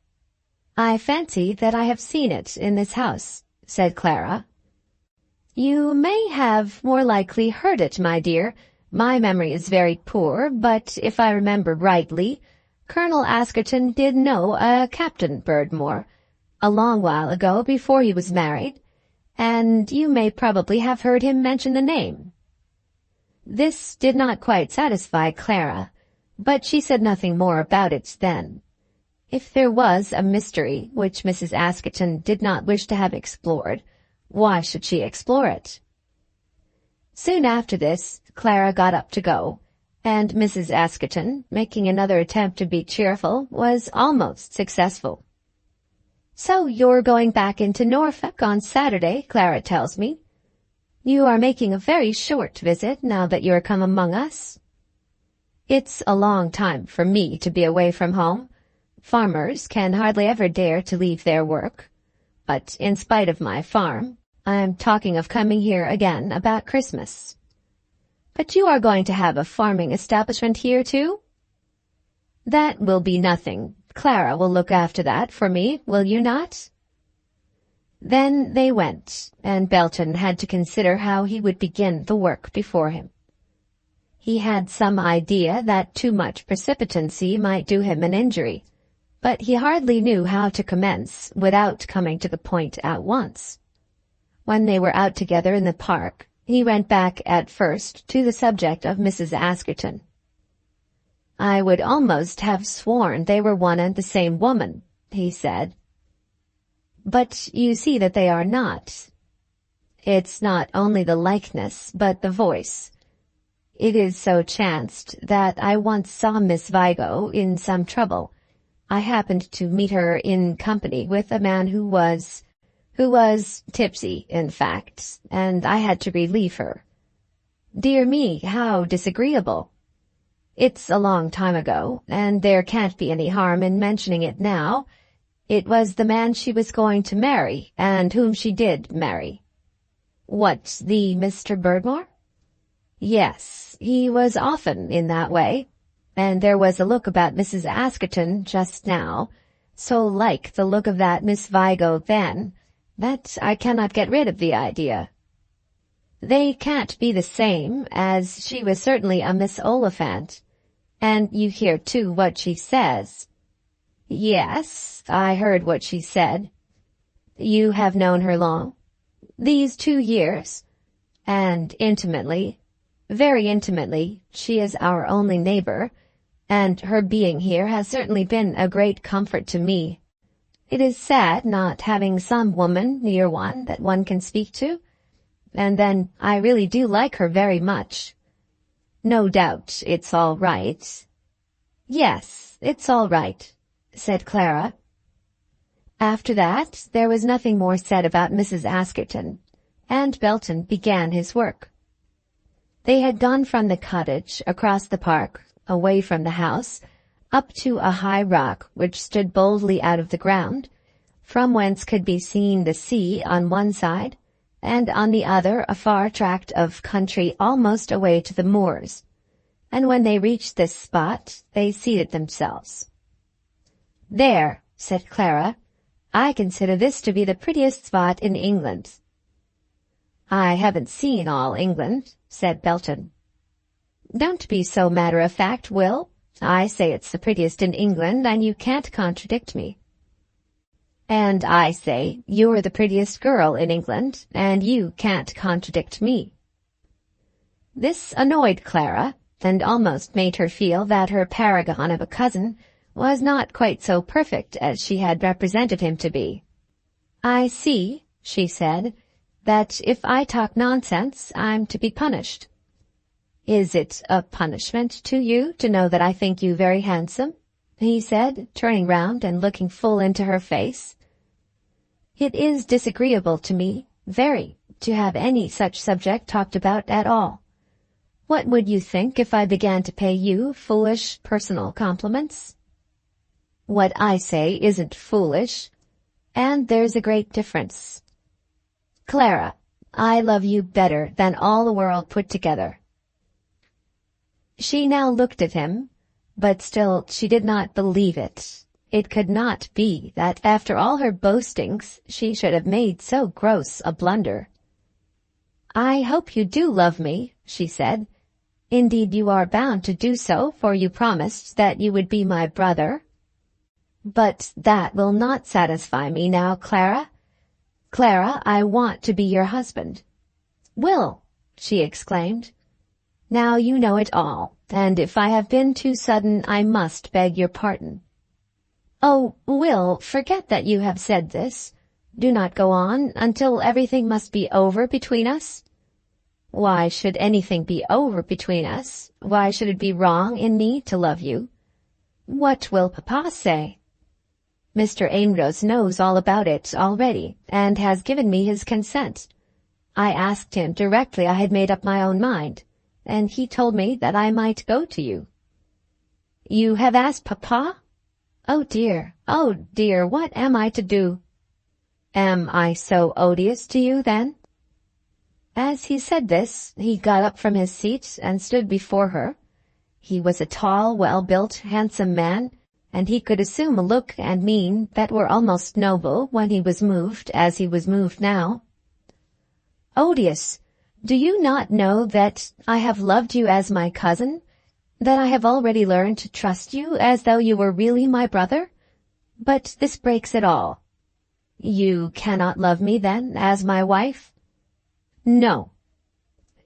"I fancy that I have seen it in this house," said Clara. "You may have more likely heard it, my dear. My memory is very poor, but if I remember rightly, Colonel Askerton did know a Captain Berdmore, a long while ago before he was married, and you may probably have heard him mention the name." This did not quite satisfy Clara, but she said nothing more about it then. If there was a mystery which Mrs. Askerton did not wish to have explored, why should she explore it? Soon after this, Clara got up to go, and Mrs. Askerton, making another attempt to be cheerful, was almost successful. "So you're going back into Norfolk on Saturday, Clara tells me. You are making a very short visit now that you're come among us." "It's a long time for me to be away from home. Farmers can hardly ever dare to leave their work. But in spite of my farm, I'm talking of coming here again about Christmas." "But you are going to have a farming establishment here, too?" "That will be nothing. Clara will look after that for me, will you not?" Then they went, and Belton had to consider how he would begin the work before him. He had some idea that too much precipitancy might do him an injury, but he hardly knew how to commence without coming to the point at once. When they were out together in the park, he went back at first to the subject of Mrs. Askerton. "I would almost have sworn they were one and the same woman," he said. "But you see that they are not. It's not only the likeness, but the voice. It is so chanced that I once saw Miss Vigo in some trouble. I happened to meet her in company with a man who was tipsy, in fact, and I had to relieve her. Dear me, how disagreeable. It's a long time ago, and there can't be any harm in mentioning it now. It was the man she was going to marry, and whom she did marry. What, the Mr. Birdmore? Yes, he was often in that way, and there was a look about Mrs. Askerton just now, so like the look of that Miss Vigo then, that I cannot get rid of the idea. They can't be the same, as she was certainly a Miss Oliphant, and you hear too what she says. Yes, I heard what she said. You have known her long? These 2 years. And intimately, very intimately, she is our only neighbor, and her being here has certainly been a great comfort to me. It is sad not having some woman near one that one can speak to, and then I really do like her very much. No doubt it's all right. Yes, it's all right, said Clara. After that, there was nothing more said about Mrs. Askerton, and Belton began his work. They had gone from the cottage, across the park, away from the house, up to a high rock which stood boldly out of the ground, from whence could be seen the sea on one side, and on the other a far tract of country almost away to the moors. And when they reached this spot, they seated themselves. There, said Clara, I consider this to be the prettiest spot in England. I haven't seen all England, said Belton. Don't be so matter-of-fact, Will. I say it's the prettiest in England, and you can't contradict me. And I say you're the prettiest girl in England, and you can't contradict me. This annoyed Clara, and almost made her feel that her paragon of a cousin was not quite so perfect as she had represented him to be. I see, she said, that if I talk nonsense, I'm to be punished. Is it a punishment to you to know that I think you very handsome? He said, turning round and looking full into her face. It is disagreeable to me, very, to have any such subject talked about at all. What would you think if I began to pay you foolish personal compliments? What I say isn't foolish, and there's a great difference. Clara, I love you better than all the world put together. She now looked at him, but still she did not believe it. It could not be that after all her boastings she should have made so gross a blunder. I hope you do love me, she said. Indeed you are bound to do so, for you promised that you would be my brother. But that will not satisfy me now, Clara. Clara, I want to be your husband. Will, she exclaimed. Now you know it all, and if I have been too sudden, I must beg your pardon. Oh, Will, forget that you have said this. Do not go on until everything must be over between us. Why should anything be over between us? Why should it be wrong in me to love you? What will Papa say? Mr. Amedroz knows all about it already, and has given me his consent. I asked him directly I had made up my own mind, and he told me that I might go to you. You have asked Papa? Oh dear, what am I to do? Am I so odious to you, then? As he said this, he got up from his seat and stood before her. He was a tall, well-built, handsome man, and he could assume a look and mien that were almost noble when he was moved as he was moved now. Odious! Do you not know that I have loved you as my cousin, that I have already learned to trust you as though you were really my brother? But this breaks it all. You cannot love me, then, as my wife? No.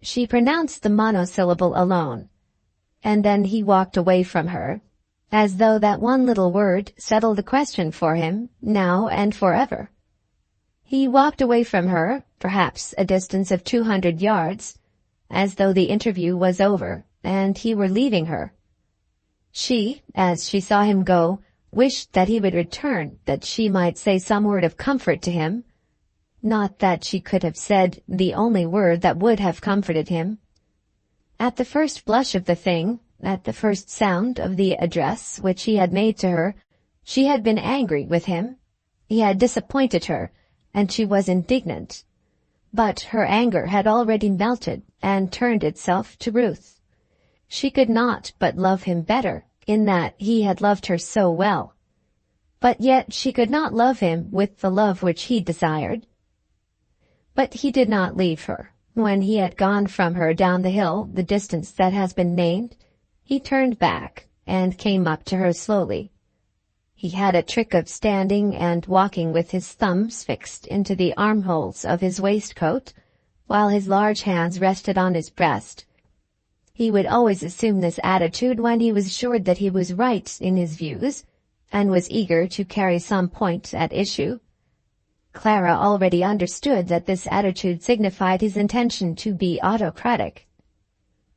She pronounced the monosyllable alone, and then he walked away from her, as though that one little word settled the question for him, now and forever. He walked away from her, perhaps a distance of 200 yards, as though the interview was over, and he were leaving her. She, as she saw him go, wished that he would return, that she might say some word of comfort to him. Not that she could have said the only word that would have comforted him. At the first blush of the thing, at the first sound of the address which he had made to her, she had been angry with him. He had disappointed her, and she was indignant. But her anger had already melted and turned itself to Ruth. She could not but love him better, in that he had loved her so well. But yet she could not love him with the love which he desired. But he did not leave her. When he had gone from her down the hill, the distance that has been named, he turned back and came up to her slowly. He had a trick of standing and walking with his thumbs fixed into the armholes of his waistcoat, while his large hands rested on his breast. He would always assume this attitude when he was assured that he was right in his views, and was eager to carry some point at issue. Clara already understood that this attitude signified his intention to be autocratic.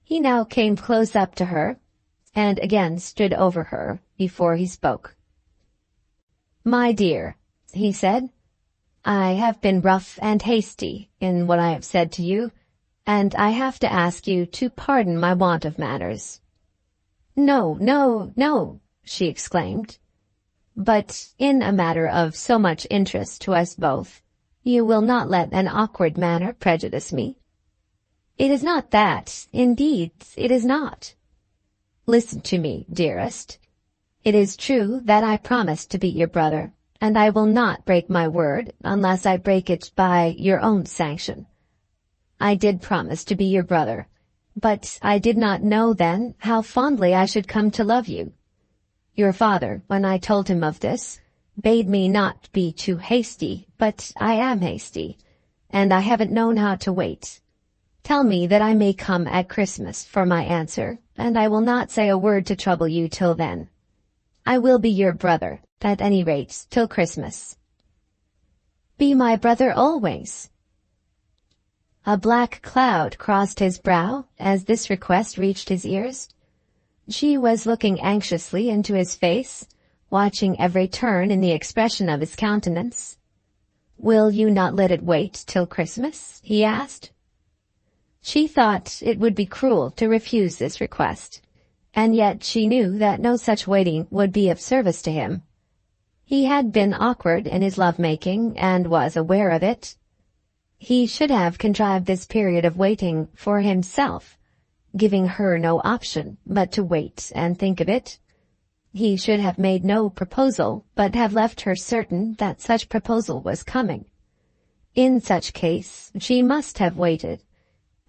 He now came close up to her, and again stood over her before he spoke. "My dear," he said, "I have been rough and hasty in what I have said to you, and I have to ask you to pardon my want of manners." "No, no, no," she exclaimed. "But in a matter of so much interest to us both, you will not let an awkward manner prejudice me." "It is not that. Indeed, it is not." "Listen to me, dearest. It is true that I promised to be your brother, and I will not break my word unless I break it by your own sanction. I did promise to be your brother, but I did not know then how fondly I should come to love you. Your father, when I told him of this, bade me not be too hasty, but I am hasty, and I haven't known how to wait. Tell me that I may come at Christmas for my answer, and I will not say a word to trouble you till then. I will be your brother, at any rate, till Christmas." "Be my brother always." A black cloud crossed his brow as this request reached his ears. She was looking anxiously into his face, watching every turn in the expression of his countenance. "Will you not let it wait till Christmas?" he asked. She thought it would be cruel to refuse this request, and yet she knew that no such waiting would be of service to him. He had been awkward in his love-making, and was aware of it. He should have contrived this period of waiting for himself, giving her no option but to wait and think of it. He should have made no proposal, but have left her certain that such proposal was coming. In such case, she must have waited,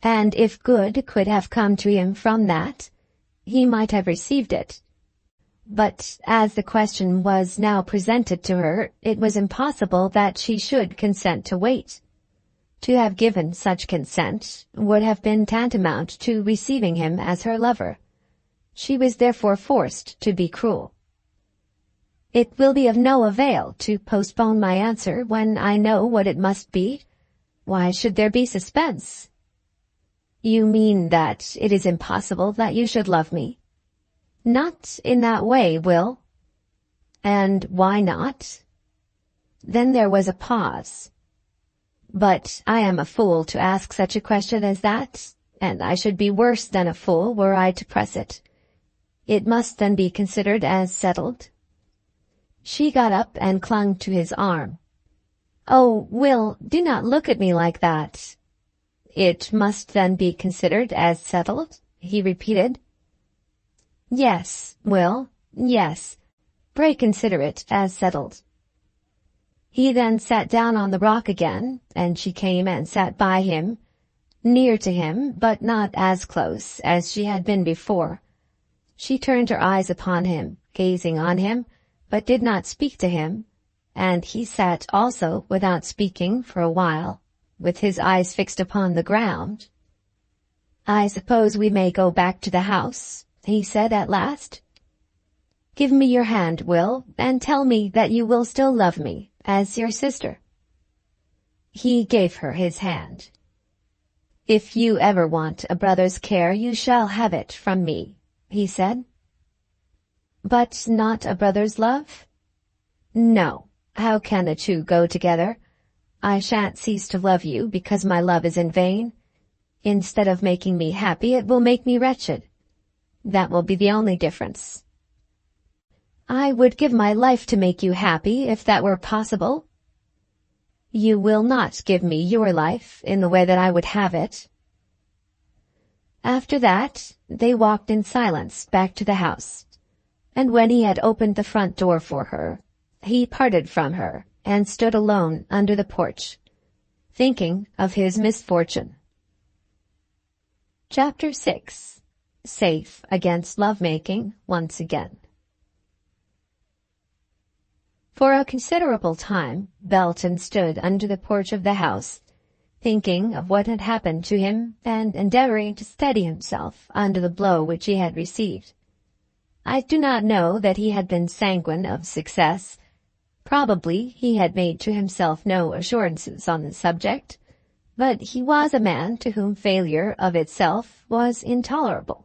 and if good could have come to him from that, he might have received it. But as the question was now presented to her, it was impossible that she should consent to wait. To have given such consent would have been tantamount to receiving him as her lover. She was therefore forced to be cruel. "It will be of no avail to postpone my answer when I know what it must be. Why should there be suspense?" "You mean that it is impossible that you should love me?" "Not in that way, Will." "And why not?" Then there was a pause. "But I am a fool to ask such a question as that, and I should be worse than a fool were I to press it. It must then be considered as settled?" She got up and clung to his arm. "Oh, Will, do not look at me like that." "It must then be considered as settled?" he repeated. "Yes, Will, yes. Pray consider it as settled." He then sat down on the rock again, and she came and sat by him, near to him, but not as close as she had been before. She turned her eyes upon him, gazing on him, but did not speak to him, and he sat also without speaking for a while, with his eyes fixed upon the ground. "I suppose we may go back to the house," he said at last. "Give me your hand, Will, and tell me that you will still love me as your sister." He gave her his hand. "If you ever want a brother's care, you shall have it from me," he said. "But not a brother's love?" "No. How can the two go together? I shan't cease to love you because my love is in vain. Instead of making me happy, it will make me wretched. That will be the only difference." "I would give my life to make you happy, if that were possible." "You will not give me your life in the way that I would have it." After that, they walked in silence back to the house, and when he had opened the front door for her, he parted from her and stood alone under the porch, thinking of his misfortune. Chapter 6. Safe against lovemaking once again. For a considerable time, Belton stood under the porch of the house, thinking of what had happened to him and endeavoring to steady himself under the blow which he had received. I do not know that he had been sanguine of success. Probably he had made to himself no assurances on the subject, but he was a man to whom failure of itself was intolerable.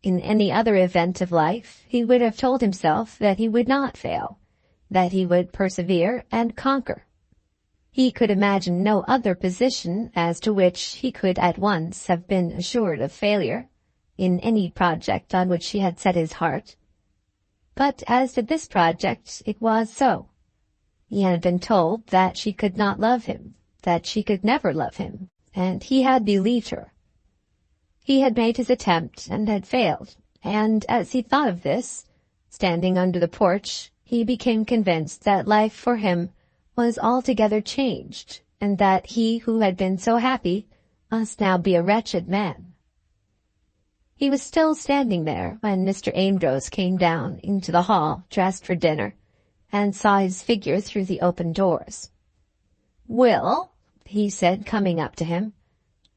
In any other event of life, he would have told himself that he would not fail, that he would persevere and conquer. He could imagine no other position as to which he could at once have been assured of failure, in any project on which he had set his heart. But as to this project, it was so. He had been told that she could not love him, that she could never love him, and he had believed her. He had made his attempt and had failed, and as he thought of this, standing under the porch, he became convinced that life for him was altogether changed, and that he who had been so happy must now be a wretched man. He was still standing there when Mr. Amedroz came down into the hall, dressed for dinner, and saw his figure through the open doors. "Will," he said, coming up to him,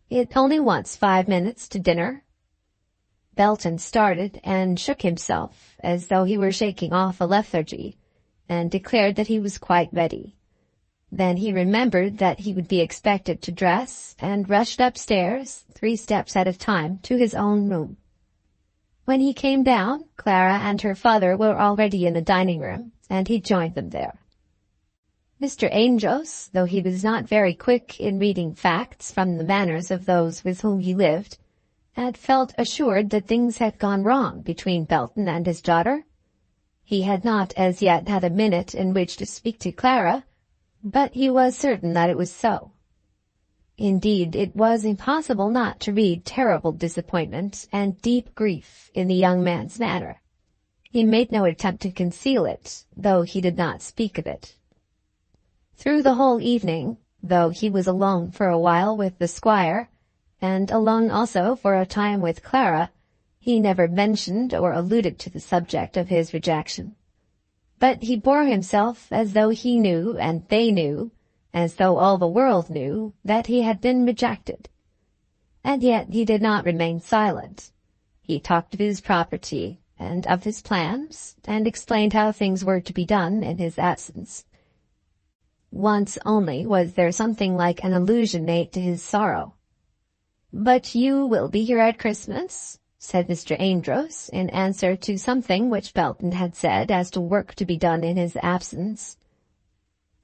"it only wants 5 minutes to dinner." Belton started and shook himself as though he were shaking off a lethargy, and declared that he was quite ready. Then he remembered that he would be expected to dress, and rushed upstairs, 3 steps at a time, to his own room. When he came down, Clara and her father were already in the dining-room, and he joined them there. Mr. Amedroz, though he was not very quick in reading facts from the manners of those with whom he lived, had felt assured that things had gone wrong between Belton and his daughter. He had not as yet had a minute in which to speak to Clara, but he was certain that it was so. Indeed, it was impossible not to read terrible disappointment and deep grief in the young man's manner. He made no attempt to conceal it, though he did not speak of it. Through the whole evening, though he was alone for a while with the squire, and alone also for a time with Clara, he never mentioned or alluded to the subject of his rejection. But he bore himself as though he knew, and they knew, as though all the world knew, that he had been rejected. And yet he did not remain silent. He talked of his property, and of his plans, and explained how things were to be done in his absence. Once only was there something like an allusion made to his sorrow. "But you will be here at Christmas?" said Mr. Amedroz, in answer to something which Belton had said as to work to be done in his absence.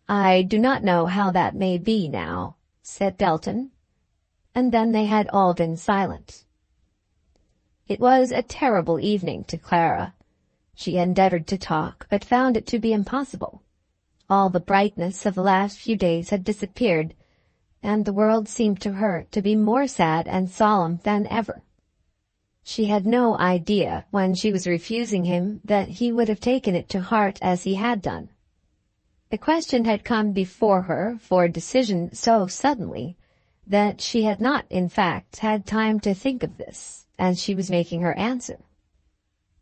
"I do not know how that may be now," said Belton, and then they had all been silent. It was a terrible evening to Clara. She endeavored to talk, but found it to be impossible. All the brightness of the last few days had disappeared, and the world seemed to her to be more sad and solemn than ever. She had no idea, when she was refusing him, that he would have taken it to heart as he had done. The question had come before her for decision so suddenly that she had not, in fact, had time to think of this as she was making her answer.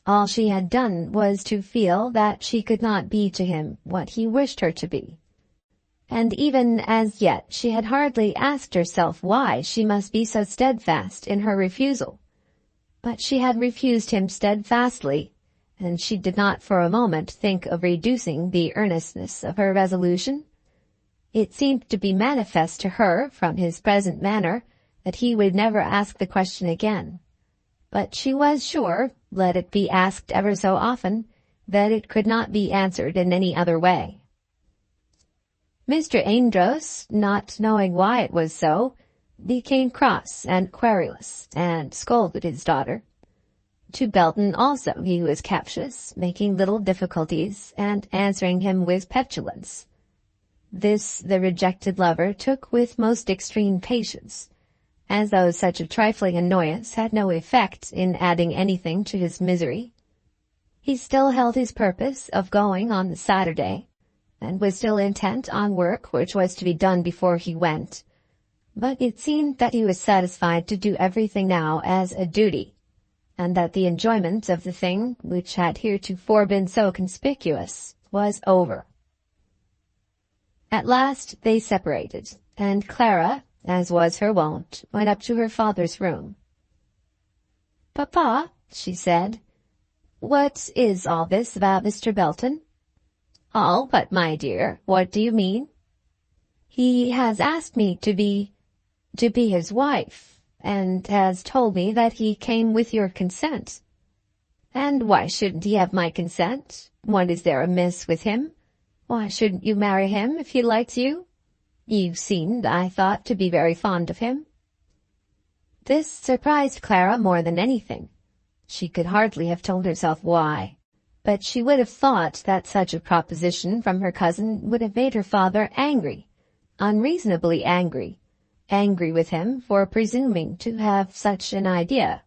All she had done was to feel that she could not be to him what he wished her to be. And even as yet she had hardly asked herself why she must be so steadfast in her refusal. But she had refused him steadfastly, and she did not for a moment think of reducing the earnestness of her resolution. It seemed to be manifest to her from his present manner that he would never ask the question again. But she was sure, let it be asked ever so often, that it could not be answered in any other way. Mr. Amedroz, not knowing why it was so, became cross and querulous, and scolded his daughter. To Belton also he was captious, making little difficulties, and answering him with petulance. This the rejected lover took with most extreme patience, as though such a trifling annoyance had no effect in adding anything to his misery. He still held his purpose of going on the Saturday, and was still intent on work which was to be done before he went. But it seemed that he was satisfied to do everything now as a duty, and that the enjoyment of the thing which had heretofore been so conspicuous was over. At last they separated, and Clara, as was her wont, went up to her father's room. "Papa," she said, "what is all this about Mr. Belton?" "All but, my dear, what do you mean?" "He has asked me to be his wife, and has told me that he came with your consent." "And why shouldn't he have my consent? What is there amiss with him? Why shouldn't you marry him if he likes you? You seemed, I thought, to be very fond of him." This surprised Clara more than anything. She could hardly have told herself why, but she would have thought that such a proposition from her cousin would have made her father angry, unreasonably angry with him for presuming to have such an idea.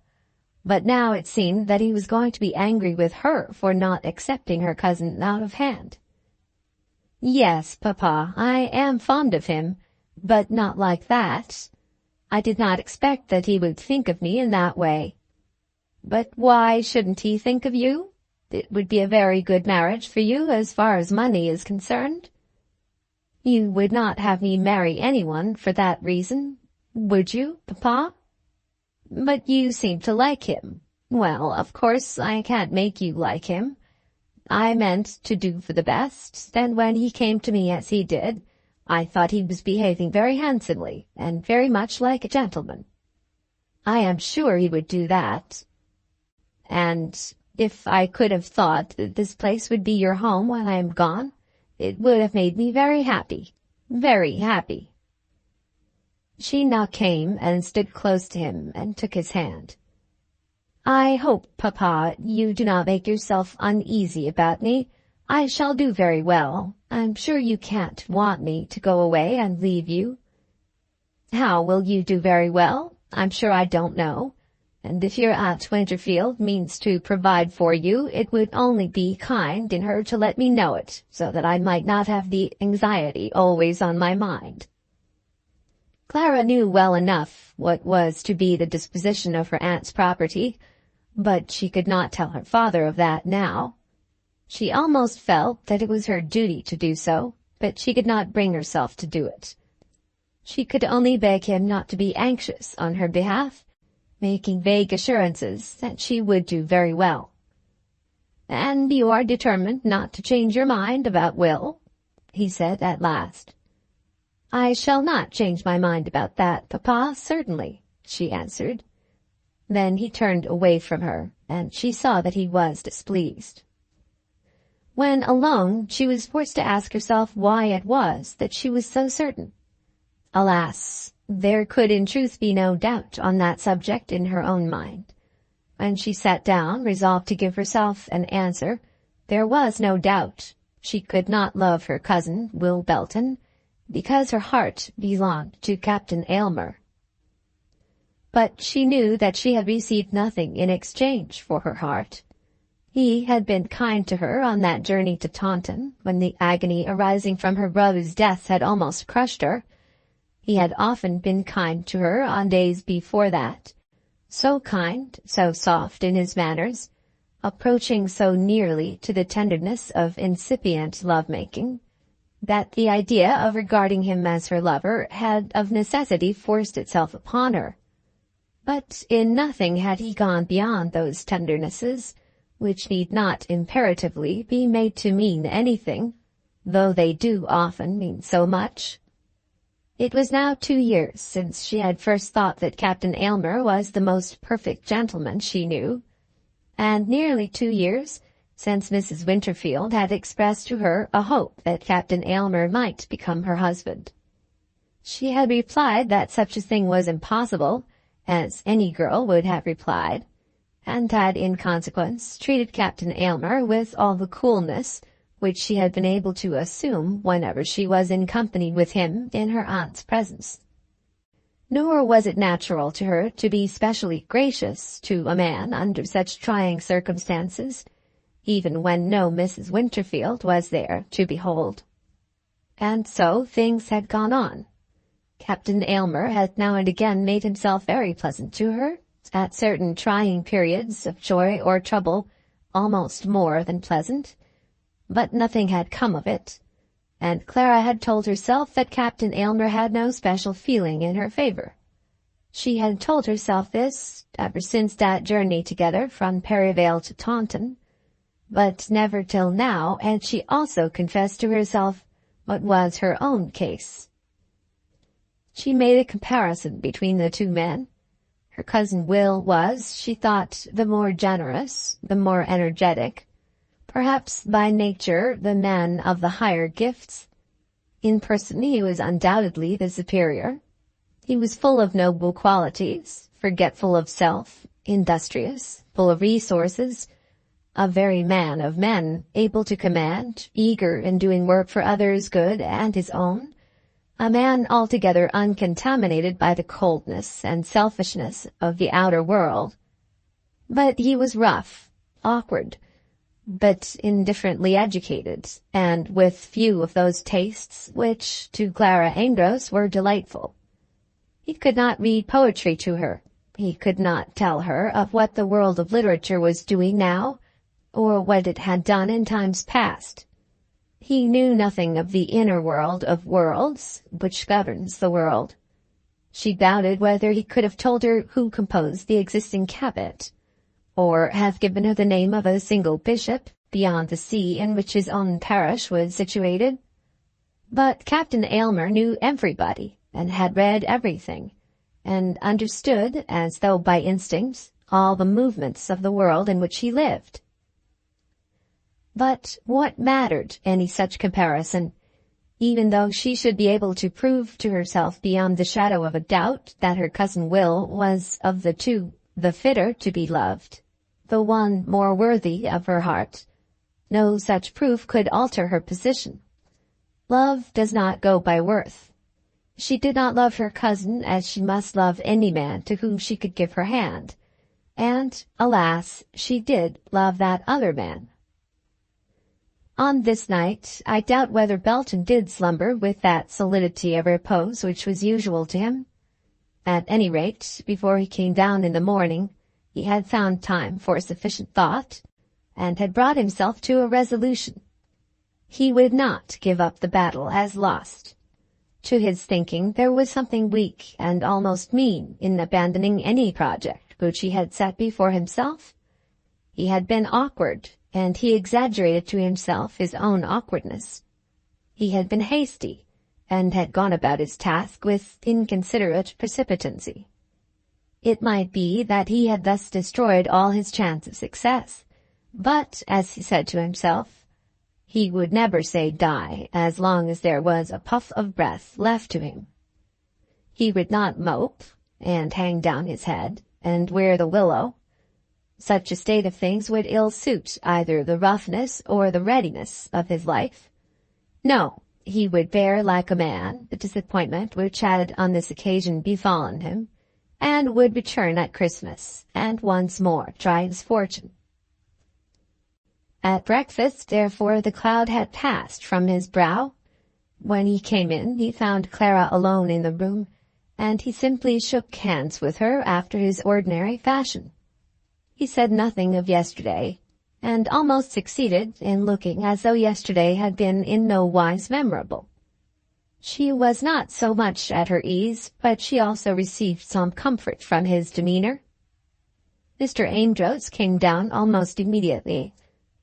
But now it seemed that he was going to be angry with her for not accepting her cousin out of hand. "Yes, papa, I am fond of him, but not like that. I did not expect that he would think of me in that way." "But why shouldn't he think of you? It would be a very good marriage for you as far as money is concerned." "You would not have me marry anyone for that reason, would you, papa?" "But you seem to like him." "Well, of course I can't make you like him. I meant to do for the best, and when he came to me as he did, I thought he was behaving very handsomely, and very much like a gentleman. I am sure he would do that. And if I could have thought that this place would be your home when I am gone, it would have made me very happy, very happy." She now came and stood close to him and took his hand. "I hope, papa, you do not make yourself uneasy about me. I shall do very well. I'm sure you can't want me to go away and leave you." "How will you do very well? I'm sure I don't know. And if your Aunt Winterfield means to provide for you, it would only be kind in her to let me know it, so that I might not have the anxiety always on my mind." Clara knew well enough what was to be the disposition of her aunt's property, but she could not tell her father of that now. She almost felt that it was her duty to do so, but she could not bring herself to do it. She could only beg him not to be anxious on her behalf, making vague assurances that she would do very well. "And you are determined not to change your mind about Will?" he said at last. "I shall not change my mind about that, papa, certainly," she answered. Then he turned away from her, and she saw that he was displeased. When alone, she was forced to ask herself why it was that she was so certain. Alas, there could in truth be no doubt on that subject in her own mind. When she sat down, resolved to give herself an answer, there was no doubt. She could not love her cousin, Will Belton, because her heart belonged to Captain Aylmer. But she knew that she had received nothing in exchange for her heart. He had been kind to her on that journey to Taunton, when the agony arising from her brother's death had almost crushed her. He had often been kind to her on days before that, so kind, so soft in his manners, approaching so nearly to the tenderness of incipient love-making, that the idea of regarding him as her lover had of necessity forced itself upon her. But in nothing had he gone beyond those tendernesses, which need not imperatively be made to mean anything, though they do often mean so much. It was now 2 years since she had first thought that Captain Aylmer was the most perfect gentleman she knew, and nearly 2 years since Mrs. Winterfield had expressed to her a hope that Captain Aylmer might become her husband. She had replied that such a thing was impossible, as any girl would have replied, and had in consequence treated Captain Aylmer with all the coolness which she had been able to assume whenever she was in company with him in her aunt's presence. Nor was it natural to her to be specially gracious to a man under such trying circumstances, even when no Mrs. Winterfield was there to behold. And so things had gone on. Captain Aylmer had now and again made himself very pleasant to her, at certain trying periods of joy or trouble, almost more than pleasant, but nothing had come of it, and Clara had told herself that Captain Aylmer had no special feeling in her favor. She had told herself this ever since that journey together from Perivale to Taunton, but never till now had she also confessed to herself what was her own case. She made a comparison between the two men. Her cousin Will was, she thought, the more generous, the more energetic, perhaps by nature the man of the higher gifts. In person he was undoubtedly the superior. He was full of noble qualities, forgetful of self, industrious, full of resources, a very man of men, able to command, eager in doing work for others' good and his own, a man altogether uncontaminated by the coldness and selfishness of the outer world. But he was rough, awkward, but indifferently educated, and with few of those tastes which to Clara Amedroz were delightful. He could not read poetry to her. He could not tell her of what the world of literature was doing now, or what it had done in times past. He knew nothing of the inner world of worlds which governs the world. She doubted whether he could have told her who composed the existing cabinet, or have given her the name of a single bishop beyond the sea in which his own parish was situated. But Captain Aylmer knew everybody, and had read everything, and understood, as though by instinct, all the movements of the world in which he lived. But what mattered any such comparison, even though she should be able to prove to herself beyond the shadow of a doubt that her cousin Will was of the two the fitter to be loved, the one more worthy of her heart? No such proof could alter her position. Love does not go by worth. She did not love her cousin as she must love any man to whom she could give her hand, and, alas, she did love that other man. On this night, I doubt whether Belton did slumber with that solidity of repose which was usual to him. At any rate, before he came down in the morning, he had found time for sufficient thought, and had brought himself to a resolution. He would not give up the battle as lost. To his thinking, there was something weak and almost mean in abandoning any project which he had set before himself. He had been awkward, and he exaggerated to himself his own awkwardness. He had been hasty, and had gone about his task with inconsiderate precipitancy. It might be that he had thus destroyed all his chance of success, but, as he said to himself, he would never say die as long as there was a puff of breath left to him. He would not mope, and hang down his head, and wear the willow. Such a state of things would ill suit either the roughness or the readiness of his life. No, he would bear like a man the disappointment which had on this occasion befallen him, and would return at Christmas, and once more try his fortune. At breakfast, therefore, the cloud had passed from his brow. When he came in, he found Clara alone in the room, and he simply shook hands with her after his ordinary fashion. He said nothing of yesterday, and almost succeeded in looking as though yesterday had been in no wise memorable. She was not so much at her ease, but she also received some comfort from his demeanor. Mr. Amedroz came down almost immediately,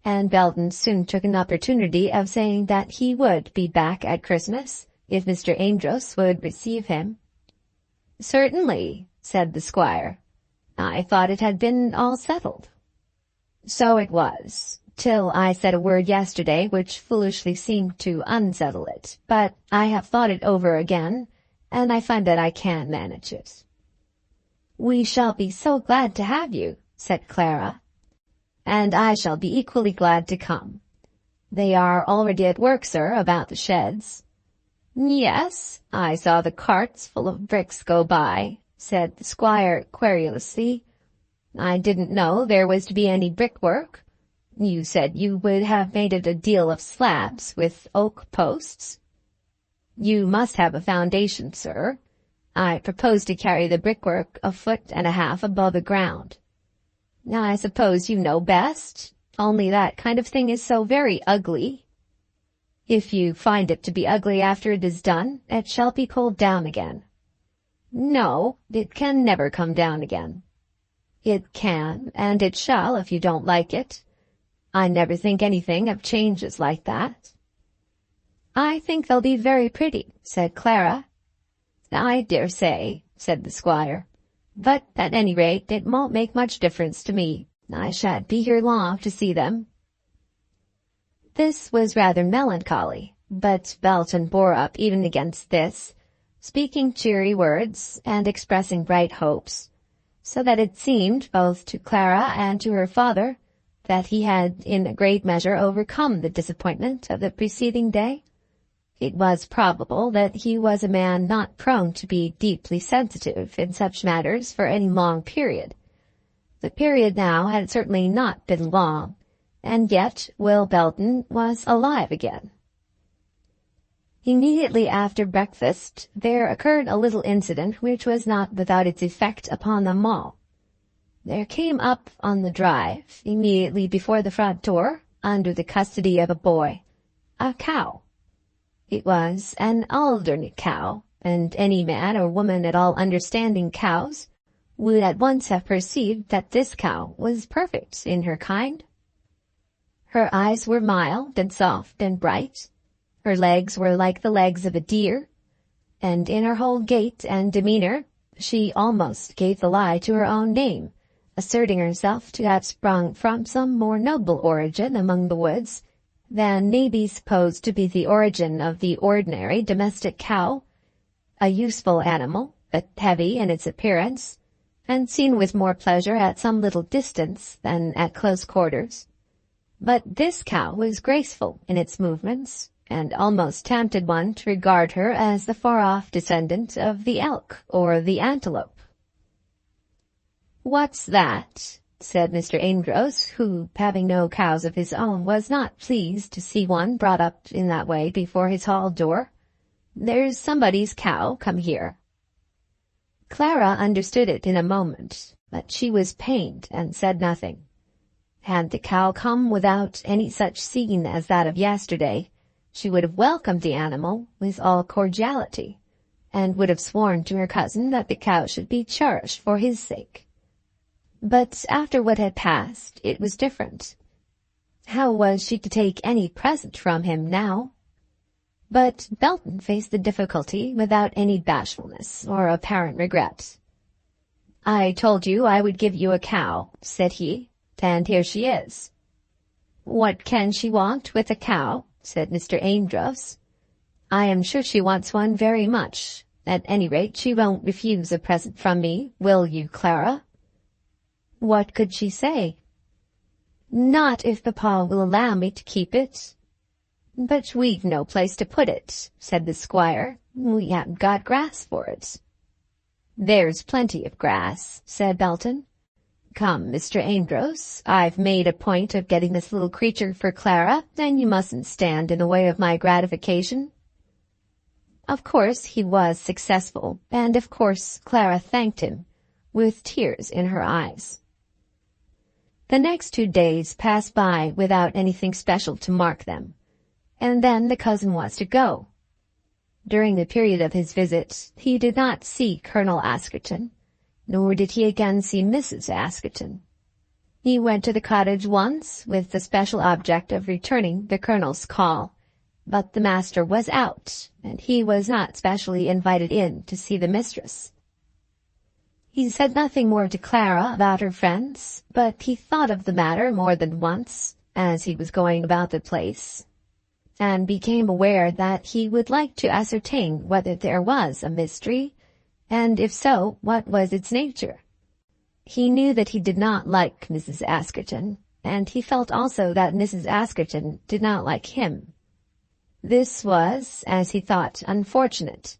and Belton soon took an opportunity of saying that he would be back at Christmas, if Mr. Amedroz would receive him. "Certainly," said the squire. "I thought it had been all settled." "So it was, till I said a word yesterday which foolishly seemed to unsettle it, but I have thought it over again, and I find that I can manage it." "We shall be so glad to have you," said Clara. "And I shall be equally glad to come. They are already at work, sir, about the sheds." "Yes, I saw the carts full of bricks go by," said the squire querulously. "I didn't know there was to be any brickwork. You said you would have made it a deal of slabs with oak posts." "You must have a foundation, sir. I propose to carry the brickwork 1.5 feet above the ground." "I suppose you know best, only that kind of thing is so very ugly." "If you find it to be ugly after it is done, it shall be pulled down again." "No, it can never come down again." "It can, and it shall if you don't like it. I never think anything of changes like that." "I think they'll be very pretty," said Clara. "I dare say," said the squire. "But at any rate it won't make much difference to me. I shan't be here long to see them." This was rather melancholy, but Belton bore up even against this, speaking cheery words and expressing bright hopes, so that it seemed both to Clara and to her father that he had in a great measure overcome the disappointment of the preceding day. It was probable that he was a man not prone to be deeply sensitive in such matters for any long period. The period now had certainly not been long, and yet Will Belton was alive again. Immediately after breakfast there occurred a little incident which was not without its effect upon them all. There came up on the drive, immediately before the front door, under the custody of a boy, a cow. It was an alderney cow, and any man or woman at all understanding cows would at once have perceived that this cow was perfect in her kind. Her eyes were mild and soft and bright. Her legs were like the legs of a deer, and in her whole gait and demeanor she almost gave the lie to her own name, asserting herself to have sprung from some more noble origin among the woods than may be supposed to be the origin of the ordinary domestic cow, a useful animal, but heavy in its appearance, and seen with more pleasure at some little distance than at close quarters. But this cow was graceful in its movements, and almost tempted one to regard her as the far-off descendant of the elk or the antelope. "What's that?" said Mr. Amedroz, who, having no cows of his own, was not pleased to see one brought up in that way before his hall door. "There's somebody's cow come here." Clara understood it in a moment, but she was pained and said nothing. Had the cow come without any such scene as that of yesterday, she would have welcomed the animal with all cordiality, and would have sworn to her cousin that the cow should be cherished for his sake. But after what had passed, it was different. How was she to take any present from him now? But Belton faced the difficulty without any bashfulness or apparent regret. "I told you I would give you a cow," said he, "and here she is." "What can she want with a cow?" said Mr. Amedroz. "I am sure she wants one very much. At any rate, she won't refuse a present from me, will you, Clara?" What could she say? "Not if papa will allow me to keep it." "But we've no place to put it," said the squire. "We haven't got grass for it." "There's plenty of grass," said Belton. "Come, Mr. Amedroz, I've made a point of getting this little creature for Clara, and you mustn't stand in the way of my gratification." Of course he was successful, and of course Clara thanked him, with tears in her eyes. The next 2 days passed by without anything special to mark them, and then the cousin was to go. During the period of his visit he did not see Colonel Askerton, nor did he again see Mrs. Askerton. He went to the cottage once with the special object of returning the Colonel's call, but the master was out, and he was not specially invited in to see the mistress. He said nothing more to Clara about her friends, but he thought of the matter more than once as he was going about the place, and became aware that he would like to ascertain whether there was a mystery, and if so, what was its nature. He knew that he did not like Mrs. Askerton, and he felt also that Mrs. Askerton did not like him. This was, as he thought, unfortunate,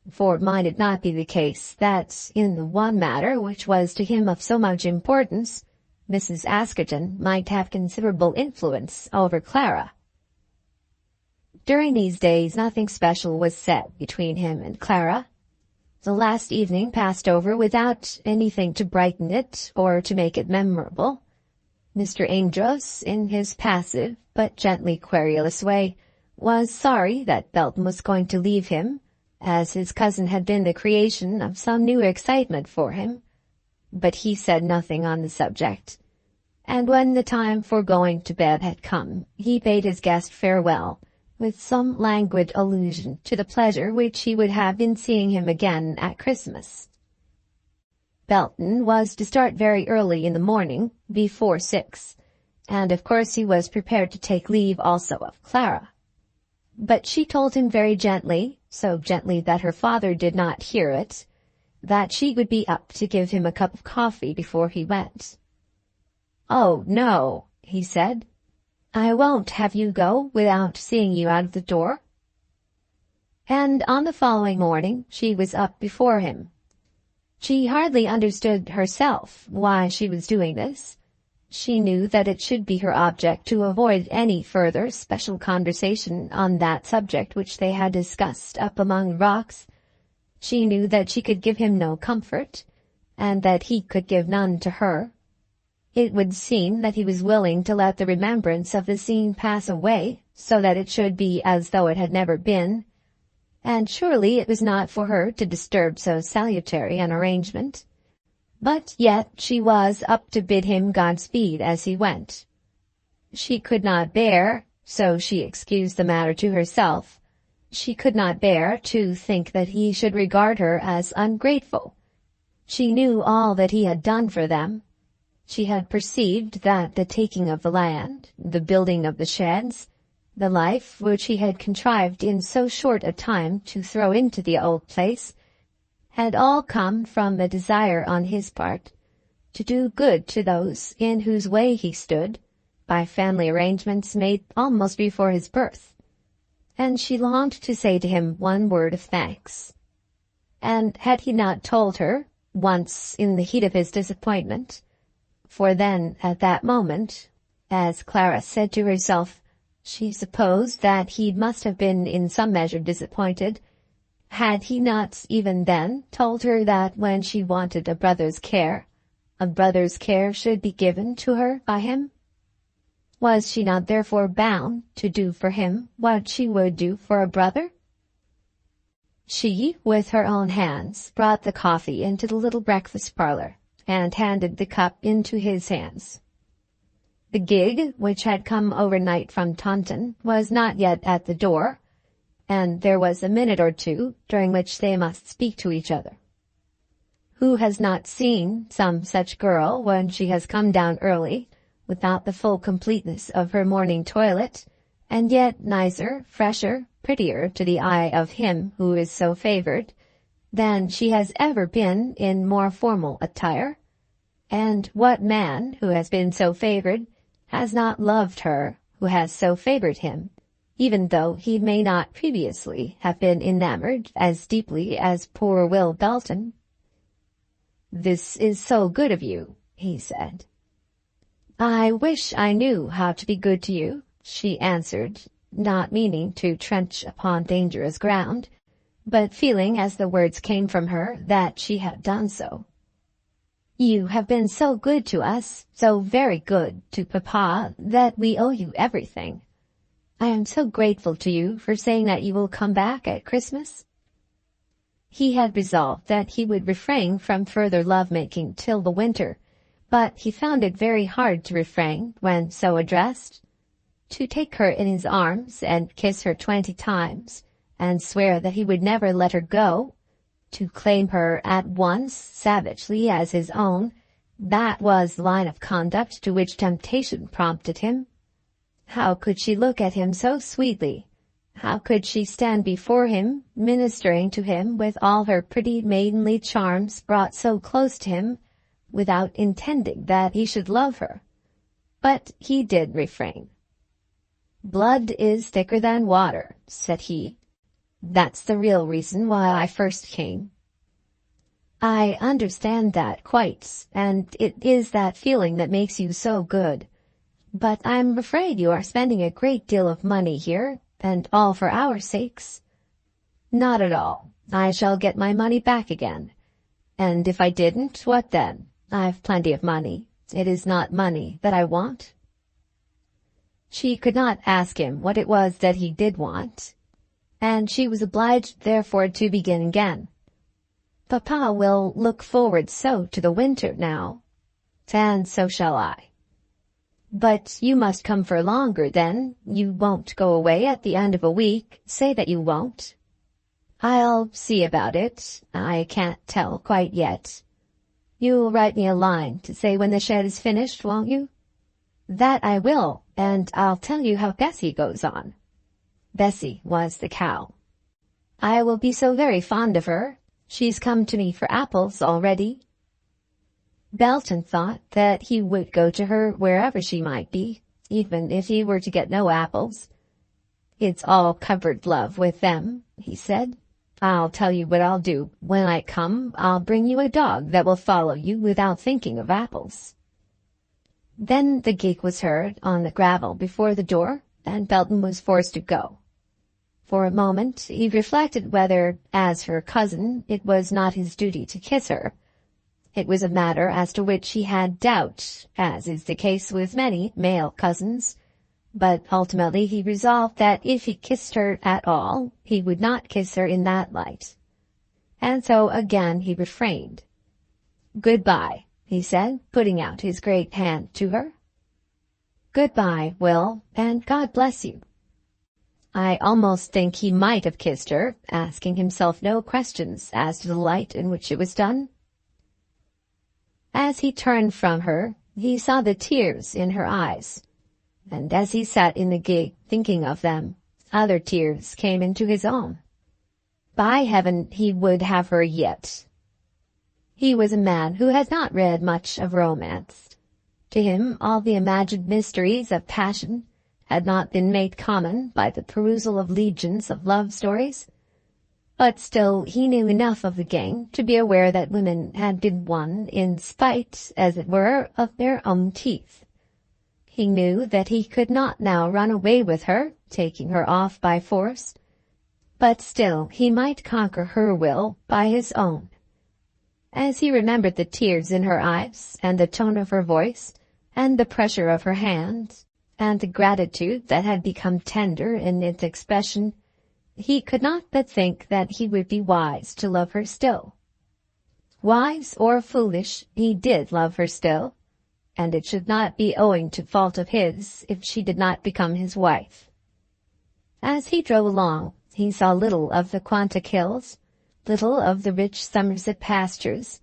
for might it not be the case that, in the one matter which was to him of so much importance, Mrs. Askerton might have considerable influence over Clara. During these days nothing special was said between him and Clara. The last evening passed over without anything to brighten it or to make it memorable. Mr. Amedroz, in his passive but gently querulous way, was sorry that Belton was going to leave him, as his cousin had been the creation of some new excitement for him, but he said nothing on the subject, and when the time for going to bed had come, he bade his guest farewell, with some languid allusion to the pleasure which he would have in seeing him again at Christmas. Belton was to start very early in the morning, before 6, and of course he was prepared to take leave also of Clara. But she told him very gently, so gently that her father did not hear it, that she would be up to give him a cup of coffee before he went. "Oh, no," he said. "I won't have you go without seeing you out of the door." And on the following morning she was up before him. She hardly understood herself why she was doing this. She knew that it should be her object to avoid any further special conversation on that subject which they had discussed up among rocks. She knew that she could give him no comfort, and that he could give none to her. It would seem that he was willing to let the remembrance of the scene pass away, so that it should be as though it had never been, and surely it was not for her to disturb so salutary an arrangement. But yet she was up to bid him Godspeed as he went. She could not bear, so she excused the matter to herself, she could not bear to think that he should regard her as ungrateful. She knew all that he had done for them. She had perceived that the taking of the land, the building of the sheds, the life which he had contrived in so short a time to throw into the old place, had all come from a desire on his part to do good to those in whose way he stood, by family arrangements made almost before his birth, and she longed to say to him one word of thanks. And had he not told her, once in the heat of his disappointment, for then, at that moment, as Clara said to herself, she supposed that he must have been in some measure disappointed, had he not even then told her that when she wanted a brother's care should be given to her by him? Was she not therefore bound to do for him what she would do for a brother? She, with her own hands, brought the coffee into the little breakfast parlour, and handed the cup into his hands. The gig, which had come overnight from Taunton, was not yet at the door, and there was a minute or two during which they must speak to each other. Who has not seen some such girl when she has come down early, without the full completeness of her morning toilet, and yet nicer, fresher, prettier to the eye of him who is so favored, than she has ever been in more formal attire? And what man who has been so favored has not loved her who has so favored him, even though he may not previously have been enamored as deeply as poor Will Belton? "This is so good of you," he said. "I wish I knew how to be good to you," she answered, not meaning to trench upon dangerous ground, but feeling as the words came from her that she had done so. "You have been so good to us, so very good to Papa, that we owe you everything. I am so grateful to you for saying that you will come back at Christmas." He had resolved that he would refrain from further love-making till the winter, but he found it very hard to refrain when so addressed. to take her in his arms and kiss her 20 times, and swear that he would never let her go, to claim her at once savagely as his own, that was the line of conduct to which temptation prompted him. How could she look at him so sweetly? How could she stand before him, ministering to him with all her pretty maidenly charms brought so close to him, without intending that he should love her? But he did refrain. "Blood is thicker than water," said he. "That's the real reason why I first came." "I understand that quite, and it is that feeling that makes you so good. But I'm afraid you are spending a great deal of money here, and all for our sakes." "Not at all. I shall get my money back again. And if I didn't, what then? I've plenty of money. It is not money that I want." She could not ask him what it was that he did want, and she was obliged therefore to begin again. "Papa will look forward so to the winter now." "And so shall I." "But you must come for longer then. You won't go away at the end of a week. Say that you won't." "I'll see about it. I can't tell quite yet." "You'll write me a line to say when the shed is finished, won't you?" "That I will, and I'll tell you how Bessie goes on." Bessie was the cow. "I will be so very fond of her. She's come to me for apples already." Belton thought that he would go to her wherever she might be, even if he were to get no apples. "It's all covered love with them," he said. "I'll tell you what I'll do. When I come, I'll bring you a dog that will follow you without thinking of apples." Then the gig was heard on the gravel before the door, and Belton was forced to go. For a moment he reflected whether, as her cousin, it was not his duty to kiss her. It was a matter as to which he had doubt, as is the case with many male cousins, but ultimately he resolved that if he kissed her at all, he would not kiss her in that light. And so again he refrained. "Good-bye," he said, putting out his great hand to her. "Good-bye, Will, and God bless you." I almost think he might have kissed her, asking himself no questions as to the light in which it was done. As he turned from her, he saw the tears in her eyes, and as he sat in the gig thinking of them, other tears came into his own. By heaven, he would have her yet. He was a man who had not read much of romance. To him all the imagined mysteries of passion had not been made common by the perusal of legions of love stories. But still he knew enough of the game to be aware that women had been won in spite, as it were, of their own teeth. He knew that he could not now run away with her, taking her off by force, but still he might conquer her will by his own. As he remembered the tears in her eyes, and the tone of her voice, and the pressure of her hand, and the gratitude that had become tender in its expression, he could not but think that he would be wise to love her still. Wise or foolish, he did love her still, and it should not be owing to fault of his if she did not become his wife. As he drove along, he saw little of the Quantock hills, little of the rich Somerset pastures,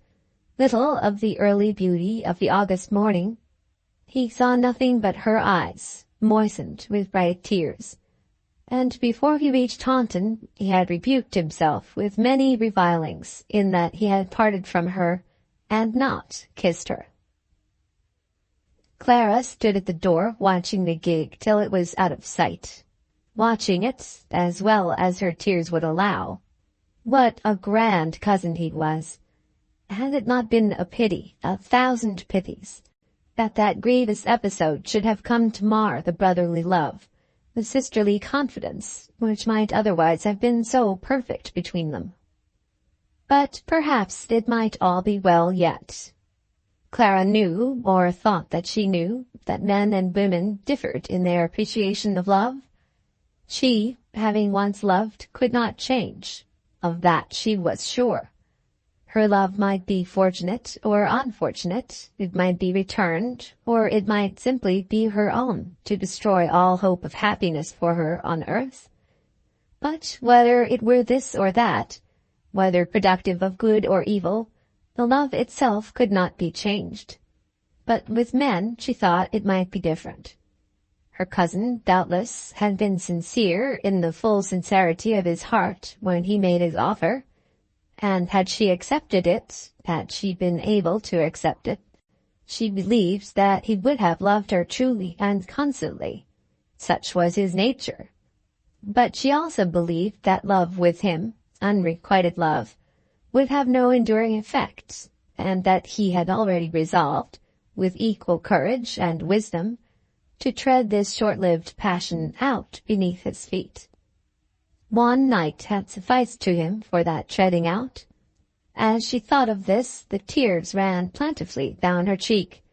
little of the early beauty of the August morning. He saw nothing but her eyes, moistened with bright tears, and before he reached Taunton he had rebuked himself with many revilings in that he had parted from her and not kissed her. Clara stood at the door watching the gig till it was out of sight, watching it as well as her tears would allow. What a grand cousin he was! Had it not been a pity, a thousand pities, that that grievous episode should have come to mar the brotherly love, the sisterly confidence, which might otherwise have been so perfect between them? But perhaps it might all be well yet. Clara knew, or thought that she knew, that men and women differed in their appreciation of love. She, having once loved, could not change. Of that she was sure. Her love might be fortunate or unfortunate, it might be returned, or it might simply be her own, to destroy all hope of happiness for her on earth. But whether it were this or that, whether productive of good or evil, the love itself could not be changed. But with men she thought it might be different. Her cousin, doubtless, had been sincere in the full sincerity of his heart when he made his offer, and had she accepted it, had she been able to accept it, she believed that he would have loved her truly and constantly. Such was his nature. But she also believed that love with him, unrequited love, would have no enduring effect, and that he had already resolved, with equal courage and wisdom, to tread this short-lived passion out beneath his feet. One night had sufficed to him for that treading out. As she thought of this, the tears ran plentifully down her cheek,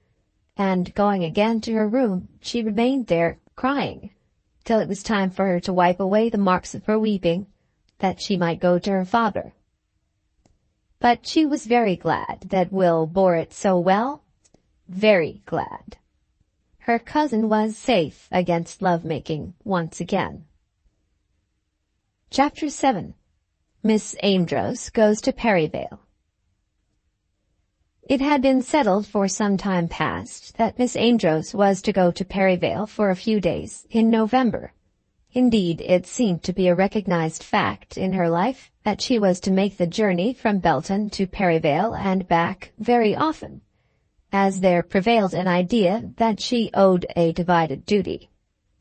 and going again to her room, she remained there crying, till it was time for her to wipe away the marks of her weeping, that she might go to her father. But she was very glad that Will bore it so well, very glad. Her cousin was safe against love-making once again. Chapter 7. Miss Amedroz Goes to Perivale. It had been settled for some time past that Miss Amedroz was to go to Perivale for a few days in November. Indeed, it seemed to be a recognized fact in her life that she was to make the journey from Belton to Perivale and back very often, as there prevailed an idea that she owed a divided duty.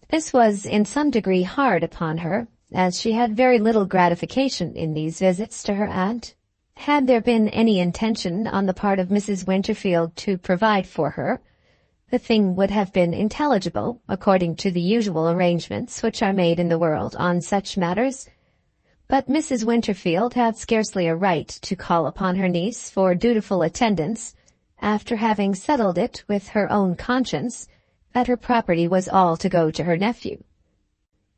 This was in some degree hard upon her, as she had very little gratification in these visits to her aunt. Had there been any intention on the part of Mrs. Winterfield to provide for her, the thing would have been intelligible, according to the usual arrangements which are made in the world on such matters. But Mrs. Winterfield had scarcely a right to call upon her niece for dutiful attendance, after having settled it with her own conscience that her property was all to go to her nephew.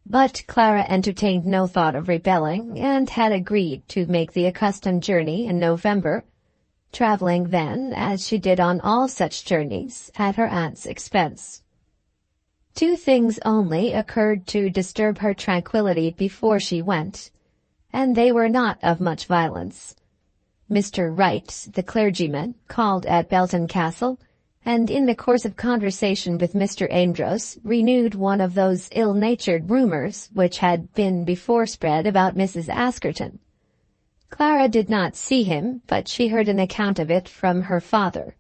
But Clara entertained no thought of rebelling, and had agreed to make the accustomed journey in November, travelling then, as she did on all such journeys, at her aunt's expense. Two things only occurred to disturb her tranquillity before she went, and they were not of much violence. Mr. Wright, the clergyman, called at Belton Castle, and in the course of conversation with Mr. Amedroz renewed one of those ill-natured rumours which had been before spread about Mrs. Askerton. Clara did not see him, but she heard an account of it from her father.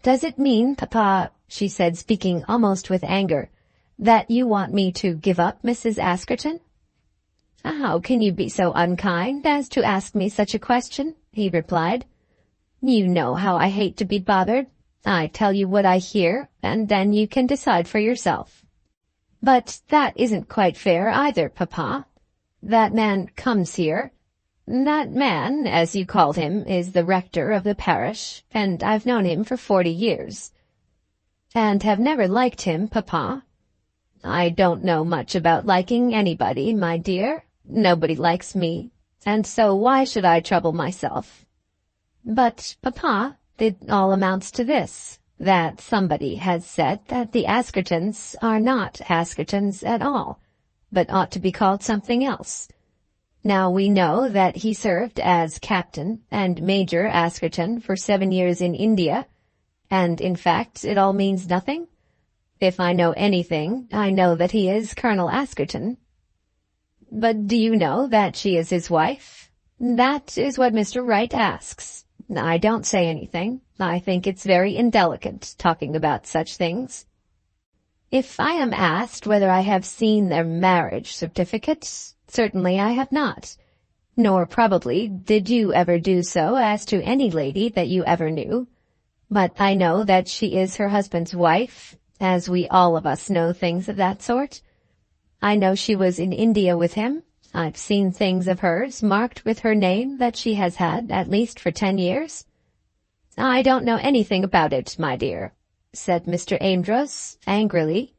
"Does it mean, papa," she said, speaking almost with anger, "that you want me to give up Mrs. Askerton?" "How can you be so unkind as to ask me such a question?" he replied. "You know how I hate to be bothered. I tell you what I hear, and then you can decide for yourself." "But that isn't quite fair either, papa. That man comes here. That man, as you called him, is the rector of the parish, and I've known him for 40 years. And have never liked him, papa." "I don't know much about liking anybody, my dear. Nobody likes me, and so why should I trouble myself?" "But, papa, it all amounts to this, that somebody has said that the Askertons are not Askertons at all, but ought to be called something else. Now we know that he served as Captain and Major Askerton for 7 years in India, and in fact it all means nothing. If I know anything, I know that he is Colonel Askerton." "But do you know that she is his wife?" "That is what Mr. Wright asks. I don't say anything. I think it's very indelicate, talking about such things." "If I am asked whether I have seen their marriage certificates, certainly I have not. Nor probably did you ever do so as to any lady that you ever knew. But I know that she is her husband's wife, as we all of us know things of that sort. I know she was in India with him. I've seen things of hers marked with her name that she has had at least for 10 years. "I don't know anything about it, my dear," said Mr. Amedroz angrily.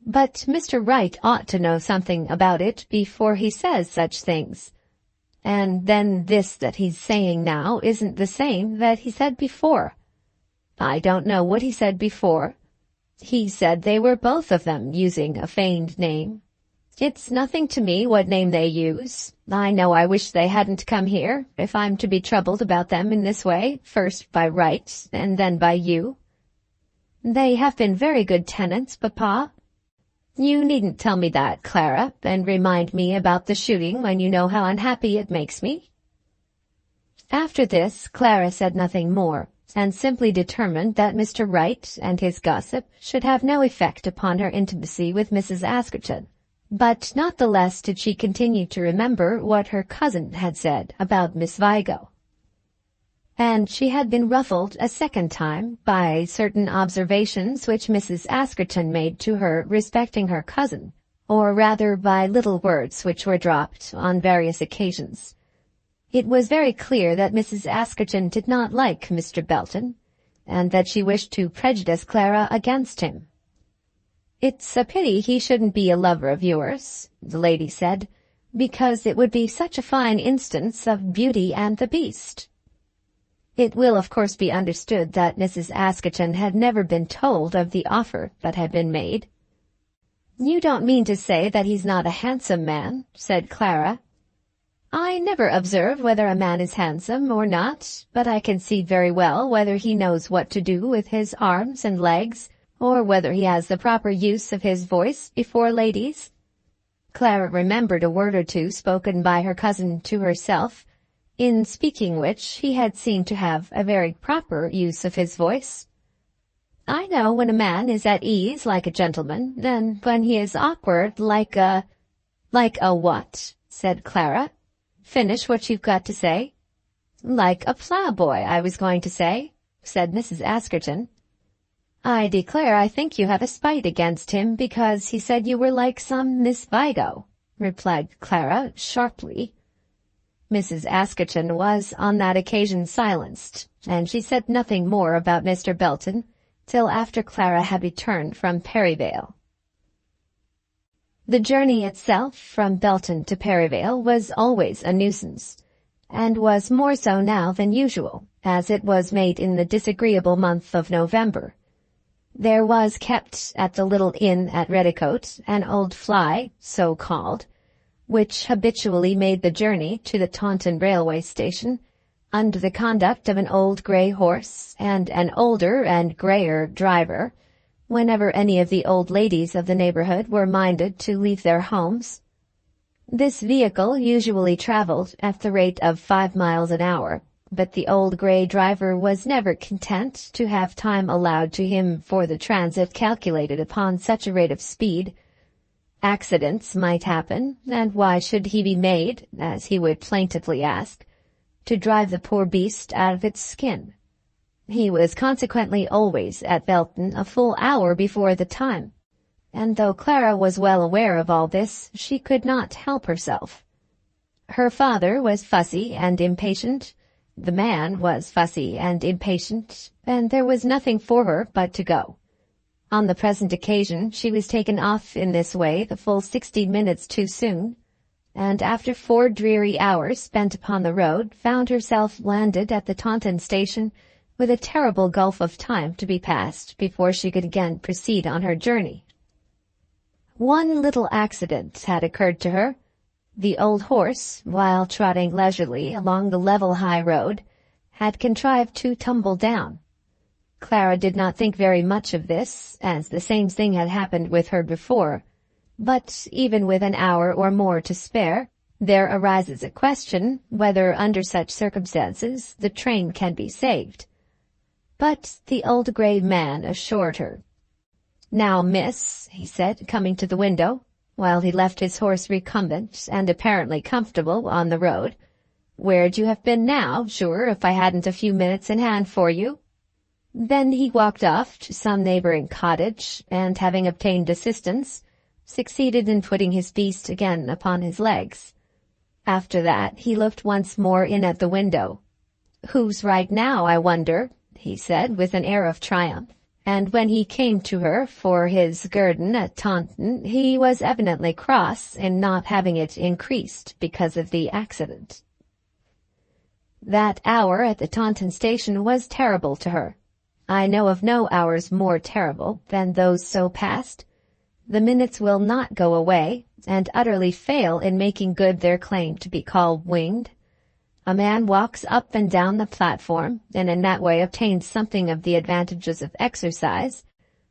"But Mr. Wright ought to know something about it before he says such things. And then this that he's saying now isn't the same that he said before. I don't know what he said before. He said they were both of them using a feigned name. It's nothing to me what name they use. I know I wish they hadn't come here, if I'm to be troubled about them in this way, first by Wright, and then by you. They have been very good tenants, Papa. You needn't tell me that, Clara, and remind me about the shooting when you know how unhappy it makes me. After this, Clara said nothing more, and simply determined that Mr. Wright and his gossip should have no effect upon her intimacy with Mrs. Askerton. But not the less did she continue to remember what her cousin had said about Miss Vigo. And she had been ruffled a second time by certain observations which Mrs. Askerton made to her respecting her cousin, or rather by little words which were dropped on various occasions. It was very clear that Mrs. Askerton did not like Mr. Belton, and that she wished to prejudice Clara against him. "It's a pity he shouldn't be a lover of yours," the lady said, "because it would be such a fine instance of Beauty and the Beast." It will of course be understood that Mrs. Askerton had never been told of the offer that had been made. "You don't mean to say that he's not a handsome man," said Clara. "I never observe whether a man is handsome or not, but I can see very well whether he knows what to do with his arms and legs, or whether he has the proper use of his voice before ladies." Clara remembered a word or two spoken by her cousin to herself, in speaking which he had seemed to have a very proper use of his voice. "I know when a man is at ease like a gentleman, and when he is awkward like a—" "Like a what?" said Clara. "Finish what you've got to say." "Like a ploughboy, I was going to say," said Mrs. Askerton. "I declare I think you have a spite against him because he said you were like some Miss Vigo," replied Clara sharply. Mrs. Askerton was on that occasion silenced, and she said nothing more about Mr. Belton till after Clara had returned from Perivale. The journey itself from Belton to Perivale was always a nuisance, and was more so now than usual, as it was made in the disagreeable month of November. There was kept at the little inn at Reddicote an old fly, so called, which habitually made the journey to the Taunton railway station, under the conduct of an old grey horse and an older and greyer driver, whenever any of the old ladies of the neighbourhood were minded to leave their homes. This vehicle usually travelled at the rate of 5 miles an hour, but the old grey driver was never content to have time allowed to him for the transit calculated upon such a rate of speed. Accidents might happen, and why should he be made, as he would plaintively ask, to drive the poor beast out of its skin? He was consequently always at Belton a full hour before the time, and though Clara was well aware of all this, she could not help herself. Her father was fussy and impatient, the man was fussy and impatient, and there was nothing for her but to go. On the present occasion she was taken off in this way the full 60 minutes too soon, and after 4 dreary hours spent upon the road found herself landed at the Taunton station with a terrible gulf of time to be passed before she could again proceed on her journey. One little accident had occurred to her. The old horse, while trotting leisurely along the level high road, had contrived to tumble down. Clara did not think very much of this, as the same thing had happened with her before, but even with an hour or more to spare, there arises a question whether under such circumstances the train can be saved. But the old grey man assured her. "Now, miss," he said, coming to the window, while he left his horse recumbent and apparently comfortable on the road, "where'd you have been now, sure, if I hadn't a few minutes in hand for you?" Then he walked off to some neighbouring cottage, and having obtained assistance, succeeded in putting his beast again upon his legs. After that he looked once more in at the window. "Who's right now, I wonder?" he said with an air of triumph, and when he came to her for his guerdon at Taunton, he was evidently cross in not having it increased because of the accident. That hour at the Taunton station was terrible to her. I know of no hours more terrible than those so passed. The minutes will not go away, and utterly fail in making good their claim to be called winged. A man walks up and down the platform, and in that way obtains something of the advantages of exercise,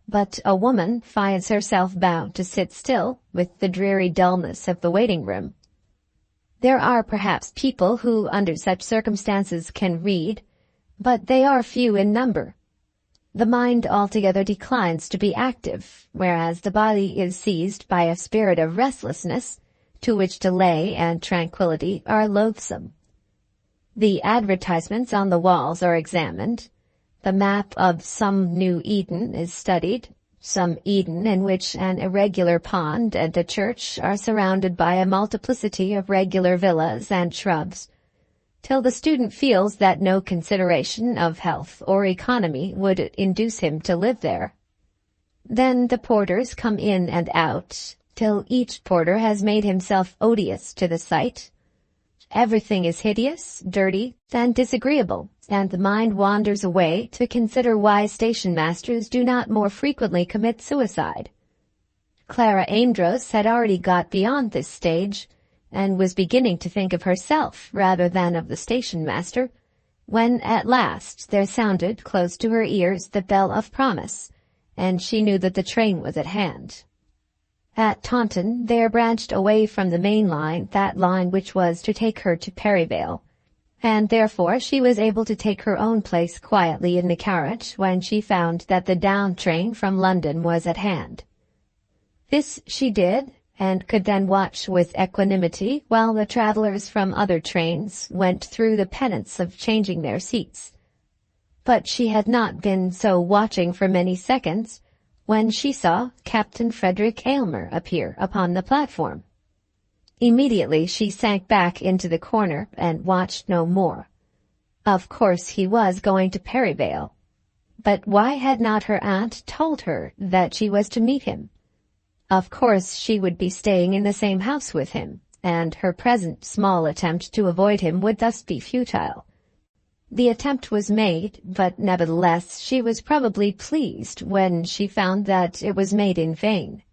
but a woman finds herself bound to sit still with the dreary dullness of the waiting-room. There are perhaps people who, under such circumstances, can read, but they are few in number. The mind altogether declines to be active, whereas the body is seized by a spirit of restlessness, to which delay and tranquillity are loathsome. The advertisements on the walls are examined. The map of some new Eden is studied, some Eden in which an irregular pond and a church are surrounded by a multiplicity of regular villas and shrubs, till the student feels that no consideration of health or economy would induce him to live there. Then the porters come in and out, till each porter has made himself odious to the sight. Everything is hideous, dirty, and disagreeable, and the mind wanders away to consider why station-masters do not more frequently commit suicide. Clara Amedroz had already got beyond this stage, and was beginning to think of herself rather than of the station-master, when at last there sounded close to her ears the bell of promise, and she knew that the train was at hand. At Taunton there branched away from the main line that line which was to take her to Perivale, and therefore she was able to take her own place quietly in the carriage when she found that the down train from London was at hand. This she did, and could then watch with equanimity while the travellers from other trains went through the penance of changing their seats. But she had not been so watching for many seconds when she saw Captain Frederick Aylmer appear upon the platform. Immediately she sank back into the corner and watched no more. Of course he was going to Perivale. But why had not her aunt told her that she was to meet him? Of course she would be staying in the same house with him, and her present small attempt to avoid him would thus be futile. The attempt was made, but nevertheless she was probably pleased when she found that it was made in vain.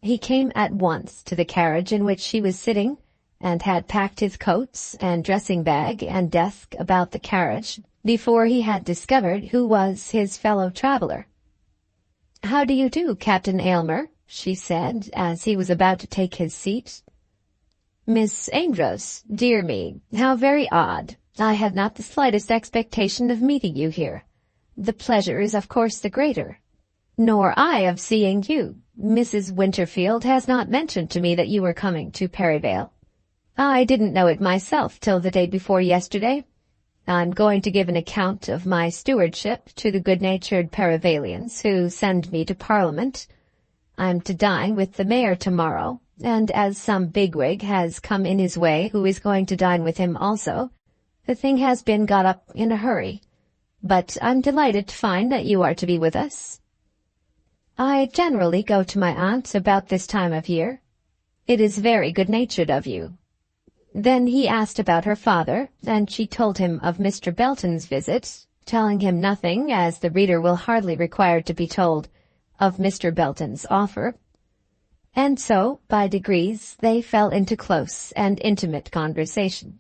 He came at once to the carriage in which she was sitting, and had packed his coats and dressing-bag and desk about the carriage before he had discovered who was his fellow-traveller. "How do you do, Captain Aylmer?" she said, as he was about to take his seat. "Miss Amedroz, dear me, how very odd. I had not the slightest expectation of meeting you here. The pleasure is of course the greater. Nor I of seeing you. Mrs. Winterfield has not mentioned to me that you were coming to Perivale. I didn't know it myself till the day before yesterday. I'm going to give an account of my stewardship to the good-natured Perivalians who send me to Parliament. I'm to dine with the mayor tomorrow, and as some bigwig has come in his way who is going to dine with him also, the thing has been got up in a hurry. But I'm delighted to find that you are to be with us. I generally go to my aunt's about this time of year. It is very good-natured of you." Then he asked about her father, and she told him of Mr. Belton's visit, telling him nothing, as the reader will hardly require to be told, of Mr. Belton's offer. And so, by degrees, they fell into close and intimate conversation.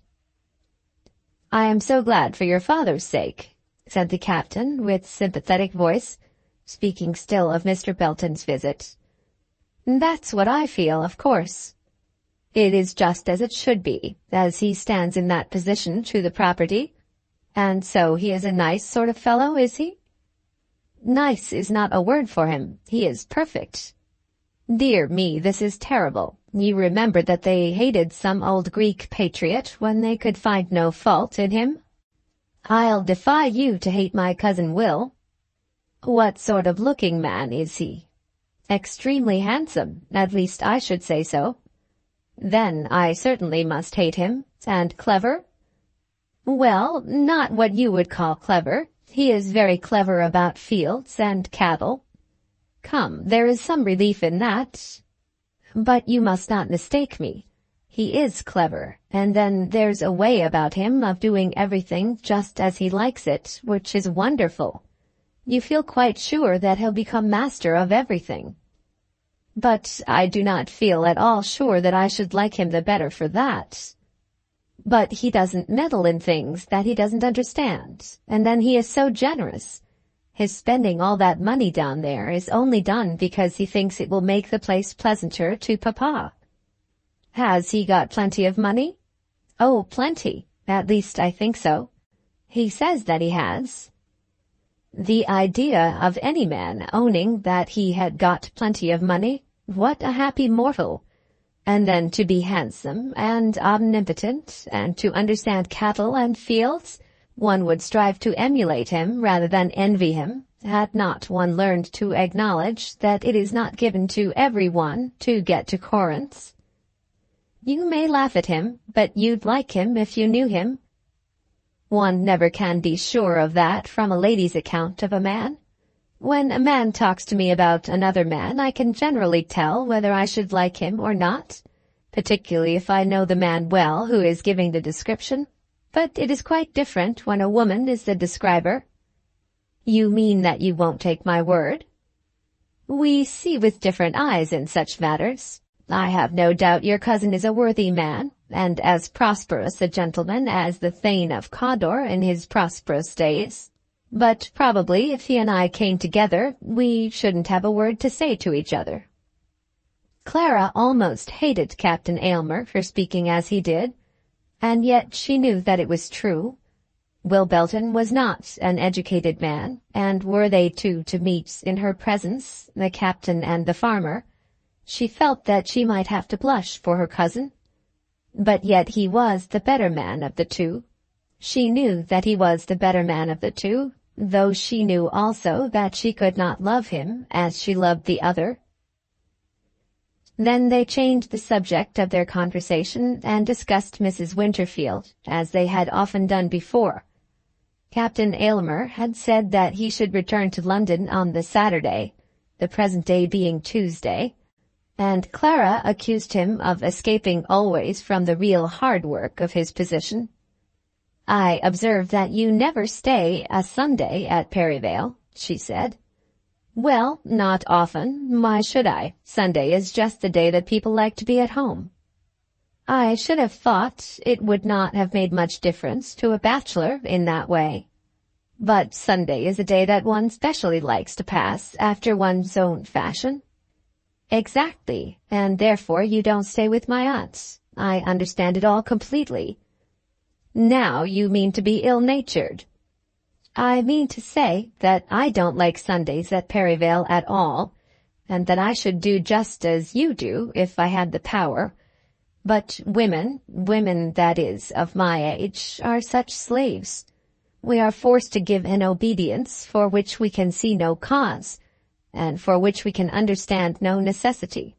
"I am so glad for your father's sake," said the captain, with sympathetic voice, speaking still of Mr. Belton's visit. "That's what I feel, of course. It is just as it should be, as he stands in that position to the property. And so he is a nice sort of fellow, is he?" "Nice is not a word for him. He is perfect." "Dear me, this is terrible. You remember that they hated some old Greek patriot when they could find no fault in him? I'll defy you to hate my cousin Will." "What sort of looking man is he?" "Extremely handsome, at least I should say so." "Then I certainly must hate him. And clever?" "Well, not what you would call clever. He is very clever about fields and cattle." "Come, there is some relief in that. But you must not mistake me. He is clever, and then there's a way about him of doing everything just as he likes it, which is wonderful. You feel quite sure that he'll become master of everything. But I do not feel at all sure that I should like him the better for that. But he doesn't meddle in things that he doesn't understand, and then he is so generous. His spending all that money down there is only done because he thinks it will make the place pleasanter to Papa. Has he got plenty of money? Oh, plenty. At least I think so. He says that he has. The idea of any man owning that he had got plenty of money, what a happy mortal! And then to be handsome and omnipotent, and to understand cattle and fields, one would strive to emulate him rather than envy him, had not one learned to acknowledge that it is not given to every one to get to Corinth. You may laugh at him, but you'd like him if you knew him. One never can be sure of that from a lady's account of a man. When a man talks to me about another man, I can generally tell whether I should like him or not, particularly if I know the man well who is giving the description. But it is quite different when a woman is the describer. You mean that you won't take my word? We see with different eyes in such matters. I have no doubt your cousin is a worthy man, and as prosperous a gentleman as the Thane of Cawdor in his prosperous days. But probably if he and I came together, we shouldn't have a word to say to each other. Clara almost hated Captain Aylmer for speaking as he did, and yet she knew that it was true. Will Belton was not an educated man, and were they two to meet in her presence, the captain and the farmer, she felt that she might have to blush for her cousin. But yet he was the better man of the two. She knew that he was the better man of the two, though she knew also that she could not love him as she loved the other. Then they changed the subject of their conversation and discussed Mrs. Winterfield, as they had often done before. Captain Aylmer had said that he should return to London on the Saturday, the present day being Tuesday, and Clara accused him of escaping always from the real hard work of his position. I observe that you never stay a Sunday at Perivale, she said. Well, not often. Why should I? Sunday is just the day that people like to be at home. I should have thought it would not have made much difference to a bachelor in that way. But Sunday is a day that one specially likes to pass after one's own fashion. Exactly, and therefore you don't stay with my aunts. I understand it all completely. Now you mean to be ill-natured. I mean to say that I don't like Sundays at Perivale at all, and that I should do just as you do if I had the power. But women that is, of my age, are such slaves. We are forced to give an obedience for which we can see no cause, and for which we can understand no necessity.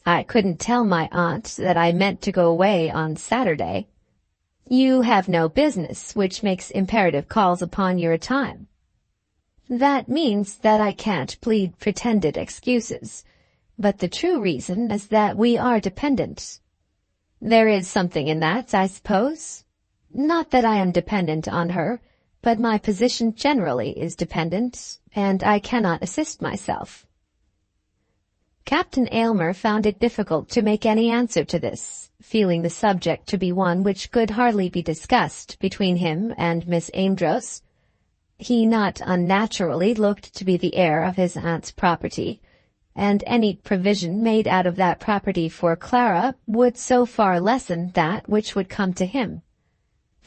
I couldn't tell my aunt that I meant to go away on Saturday. You have no business which makes imperative calls upon your time. That means that I can't plead pretended excuses, but the true reason is that we are dependent. There is something in that, I suppose. Not that I am dependent on her, but my position generally is dependent, and I cannot assist myself. Captain Aylmer found it difficult to make any answer to this, feeling the subject to be one which could hardly be discussed between him and Miss Amedroz. He not unnaturally looked to be the heir of his aunt's property, and any provision made out of that property for Clara would so far lessen that which would come to him.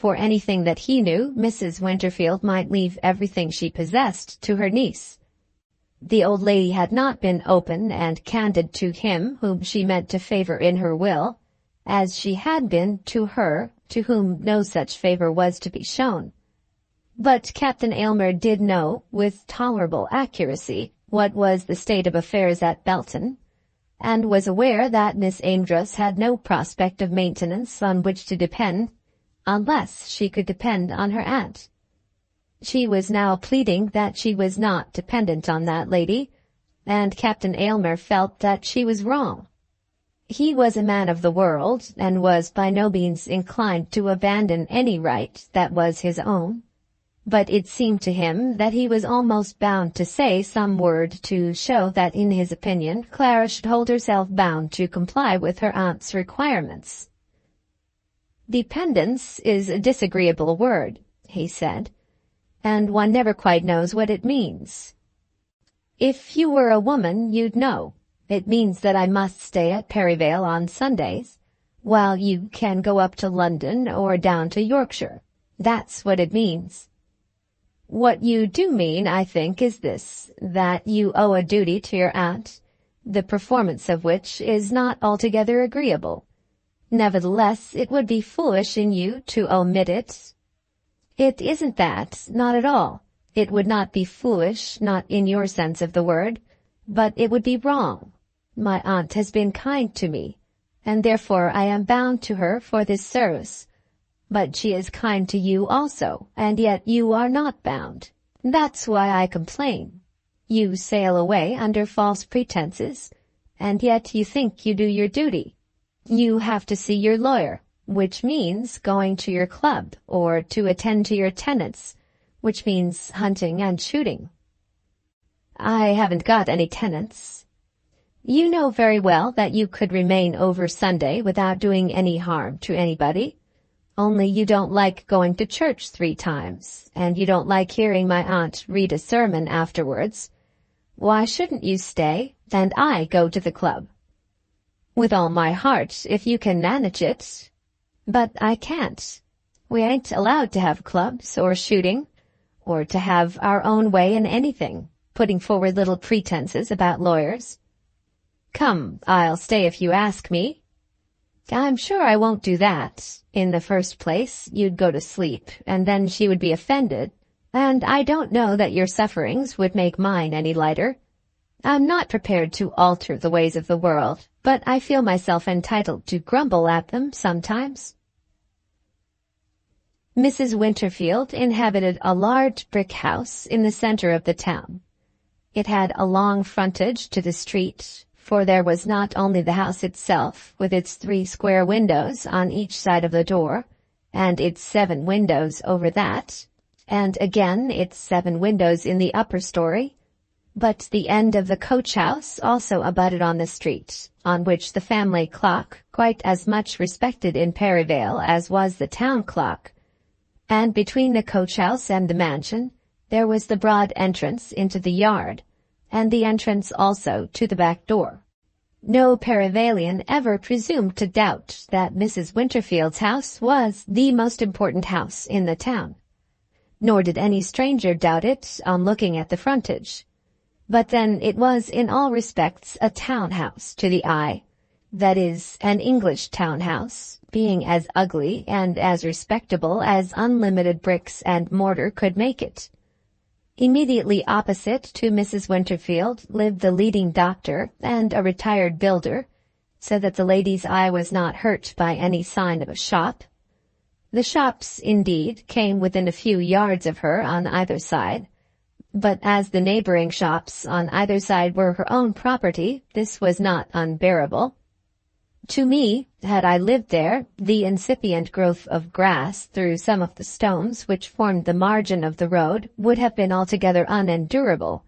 For anything that he knew, Mrs. Winterfield might leave everything she possessed to her niece. The old lady had not been open and candid to him whom she meant to favor in her will, as she had been to her to whom no such favor was to be shown. But Captain Aylmer did know, with tolerable accuracy, what was the state of affairs at Belton, and was aware that Miss Amedroz had no prospect of maintenance on which to depend, unless she could depend on her aunt. She was now pleading that she was not dependent on that lady, and Captain Aylmer felt that she was wrong. He was a man of the world, and was by no means inclined to abandon any right that was his own. But it seemed to him that he was almost bound to say some word to show that in his opinion Clara should hold herself bound to comply with her aunt's requirements. "Dependence is a disagreeable word," he said, "and one never quite knows what it means. If you were a woman, you'd know. It means that I must stay at Perivale on Sundays, while you can go up to London or down to Yorkshire. That's what it means. What you do mean, I think, is this, that you owe a duty to your aunt, the performance of which is not altogether agreeable. Nevertheless, it would be foolish in you to omit it." "It isn't that, not at all. It would not be foolish, not in your sense of the word, but it would be wrong. My aunt has been kind to me, and therefore I am bound to her for this service. But she is kind to you also, and yet you are not bound. That's why I complain. You sail away under false pretenses, and yet you think you do your duty. You have to see your lawyer, which means going to your club, or to attend to your tenants, which means hunting and shooting." "I haven't got any tenants." "You know very well that you could remain over Sunday without doing any harm to anybody. Only you don't like going to church 3 times, and you don't like hearing my aunt read a sermon afterwards. Why shouldn't you stay, and I go to the club?" "With all my heart, if you can manage it. But I can't. We ain't allowed to have clubs, or shooting, or to have our own way in anything, putting forward little pretenses about lawyers. Come, I'll stay if you ask me." "I'm sure I won't do that. In the first place, you'd go to sleep, and then she would be offended, and I don't know that your sufferings would make mine any lighter. I'm not prepared to alter the ways of the world, but I feel myself entitled to grumble at them sometimes." Mrs. Winterfield inhabited a large brick house in the center of the town. It had a long frontage to the street, for there was not only the house itself, with its 3 square windows on each side of the door, and its 7 windows over that, and again its 7 windows in the upper story, but the end of the coach-house also abutted on the street, on which the family clock, quite as much respected in Perivale as was the town clock, and between the coach-house and the mansion there was the broad entrance into the yard, and the entrance also to the back door. No Perivalian ever presumed to doubt that Mrs. Winterfield's house was the most important house in the town, nor did any stranger doubt it on looking at the frontage. But then it was in all respects a town-house to the eye, that is, an English town-house, being as ugly and as respectable as unlimited bricks and mortar could make it. Immediately opposite to Mrs. Winterfield lived the leading doctor and a retired builder, so that the lady's eye was not hurt by any sign of a shop. The shops, indeed, came within a few yards of her on either side, but as the neighboring shops on either side were her own property, this was not unbearable. To me, had I lived there, the incipient growth of grass through some of the stones which formed the margin of the road would have been altogether unendurable.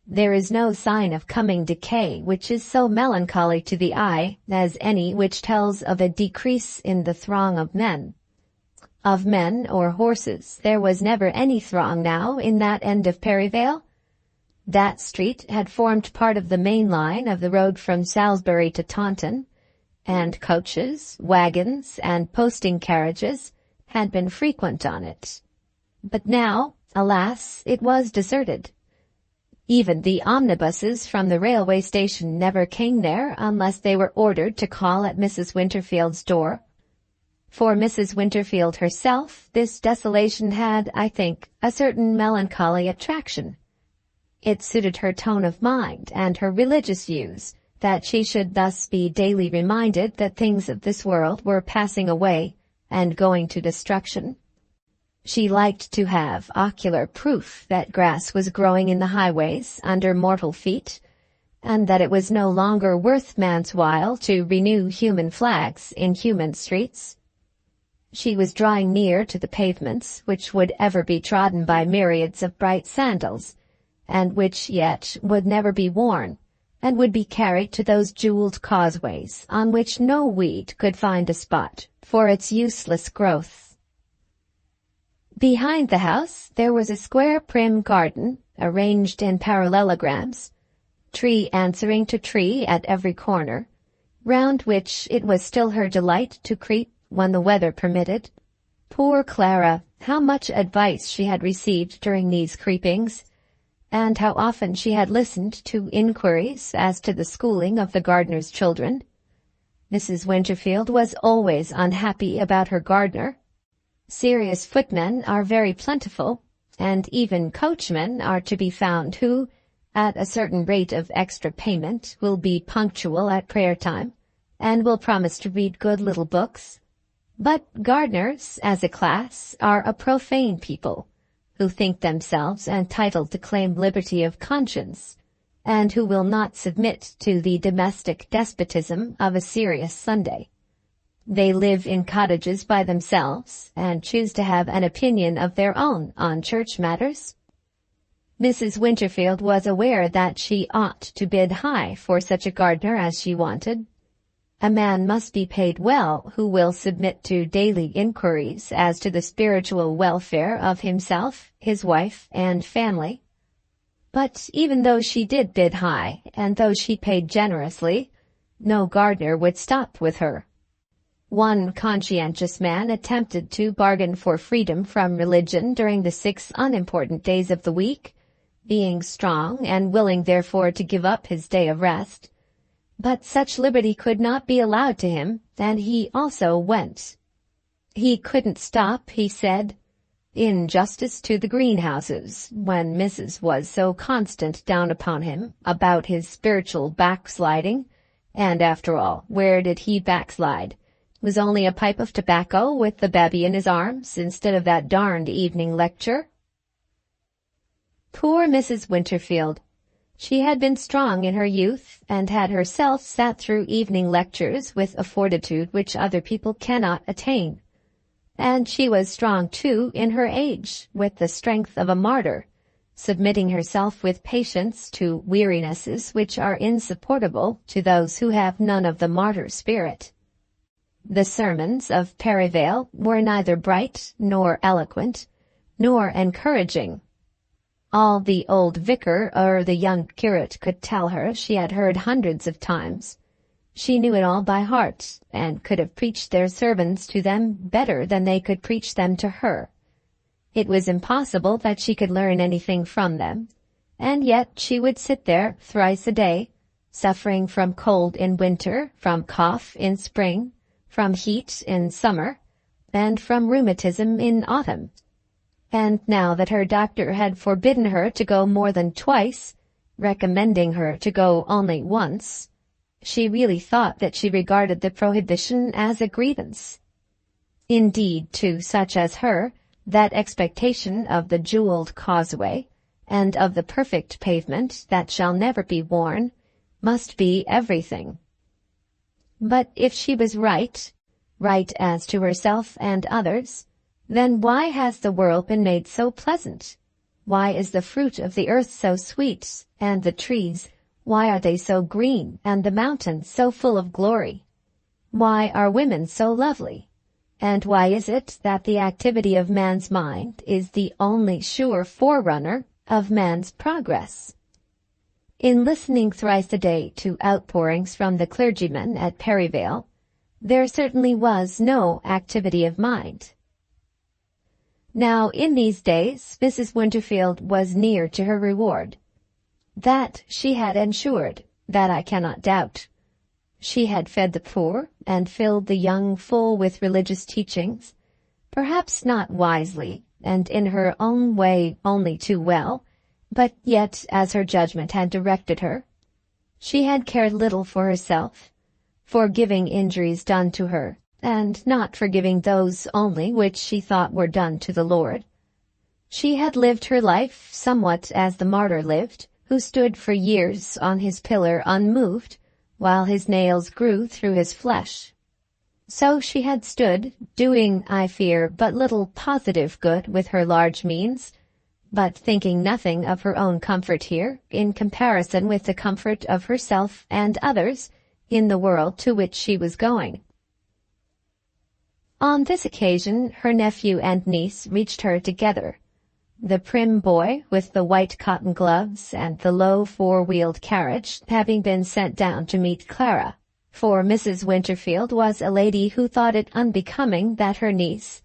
There is no sign of coming decay which is so melancholy to the eye as any which tells of a decrease in the throng of men. Of men or horses there was never any throng now in that end of Perivale. That street had formed part of the main line of the road from Salisbury to Taunton, and coaches, wagons, and posting carriages had been frequent on it. But now, alas, it was deserted. Even the omnibuses from the railway station never came there unless they were ordered to call at Mrs. Winterfield's door. For Mrs. Winterfield herself, this desolation had, I think, a certain melancholy attraction. It suited her tone of mind and her religious views that she should thus be daily reminded that things of this world were passing away and going to destruction. She liked to have ocular proof that grass was growing in the highways under mortal feet, and that it was no longer worth man's while to renew human flags in human streets. She was drawing near to the pavements which would ever be trodden by myriads of bright sandals, and which yet would never be worn, and would be carried to those jeweled causeways on which no weed could find a spot for its useless growth. Behind the house there was a square prim garden, arranged in parallelograms, tree answering to tree at every corner, round which it was still her delight to creep when the weather permitted. Poor Clara, how much advice she had received during these creepings, and how often she had listened to inquiries as to the schooling of the gardener's children. Mrs. Winterfield was always unhappy about her gardener. Serious footmen are very plentiful, and even coachmen are to be found who, at a certain rate of extra payment, will be punctual at prayer time, and will promise to read good little books. But gardeners, as a class, are a profane people, who think themselves entitled to claim liberty of conscience, and who will not submit to the domestic despotism of a serious Sunday. They live in cottages by themselves, and choose to have an opinion of their own on church matters. Mrs. Winterfield was aware that she ought to bid high for such a gardener as she wanted. A man must be paid well who will submit to daily inquiries as to the spiritual welfare of himself, his wife, and family. But even though she did bid high, and though she paid generously, no gardener would stop with her. One conscientious man attempted to bargain for freedom from religion during the 6 unimportant days of the week, being strong and willing therefore to give up his day of rest. But such liberty could not be allowed to him, and he also went. He couldn't stop, he said, in justice to the greenhouses, when Mrs. was so constant down upon him about his spiritual backsliding. And after all, where did he backslide? It was only a pipe of tobacco with the baby in his arms, instead of that darned evening lecture. Poor Mrs. Winterfield! She had been strong in her youth, and had herself sat through evening lectures with a fortitude which other people cannot attain. And she was strong, too, in her age, with the strength of a martyr, submitting herself with patience to wearinesses which are insupportable to those who have none of the martyr spirit. The sermons of Perivale were neither bright, nor eloquent, nor encouraging. All the old vicar or the young curate could tell her she had heard hundreds of times. She knew it all by heart, and could have preached their sermons to them better than they could preach them to her. It was impossible that she could learn anything from them, and yet she would sit there thrice a day, suffering from cold in winter, from cough in spring, from heat in summer, and from rheumatism in autumn. And now that her doctor had forbidden her to go more than twice, recommending her to go only once, she really thought that she regarded the prohibition as a grievance. Indeed, to such as her, that expectation of the jeweled causeway, and of the perfect pavement that shall never be worn, must be everything. But if she was right as to herself and others, then why has the world been made so pleasant? Why is the fruit of the earth so sweet, and the trees, why are they so green, and the mountains so full of glory? Why are women so lovely? And why is it that the activity of man's mind is the only sure forerunner of man's progress? In listening thrice a day to outpourings from the clergyman at Perivale, there certainly was no activity of mind. Now, in these days, Mrs. Winterfield was near to her reward. That she had ensured, that I cannot doubt. She had fed the poor, and filled the young full with religious teachings, perhaps not wisely, and in her own way only too well, but yet as her judgment had directed her. She had cared little for herself, forgiving injuries done to her, and not forgiving those only which she thought were done to the Lord. She had lived her life somewhat as the martyr lived, who stood for years on his pillar unmoved, while his nails grew through his flesh. So she had stood, doing, I fear, but little positive good with her large means, but thinking nothing of her own comfort here, in comparison with the comfort of herself and others in the world to which she was going. On this occasion her nephew and niece reached her together. The prim boy, with the white cotton gloves and the low four-wheeled carriage, having been sent down to meet Clara, for Mrs. Winterfield was a lady who thought it unbecoming that her niece,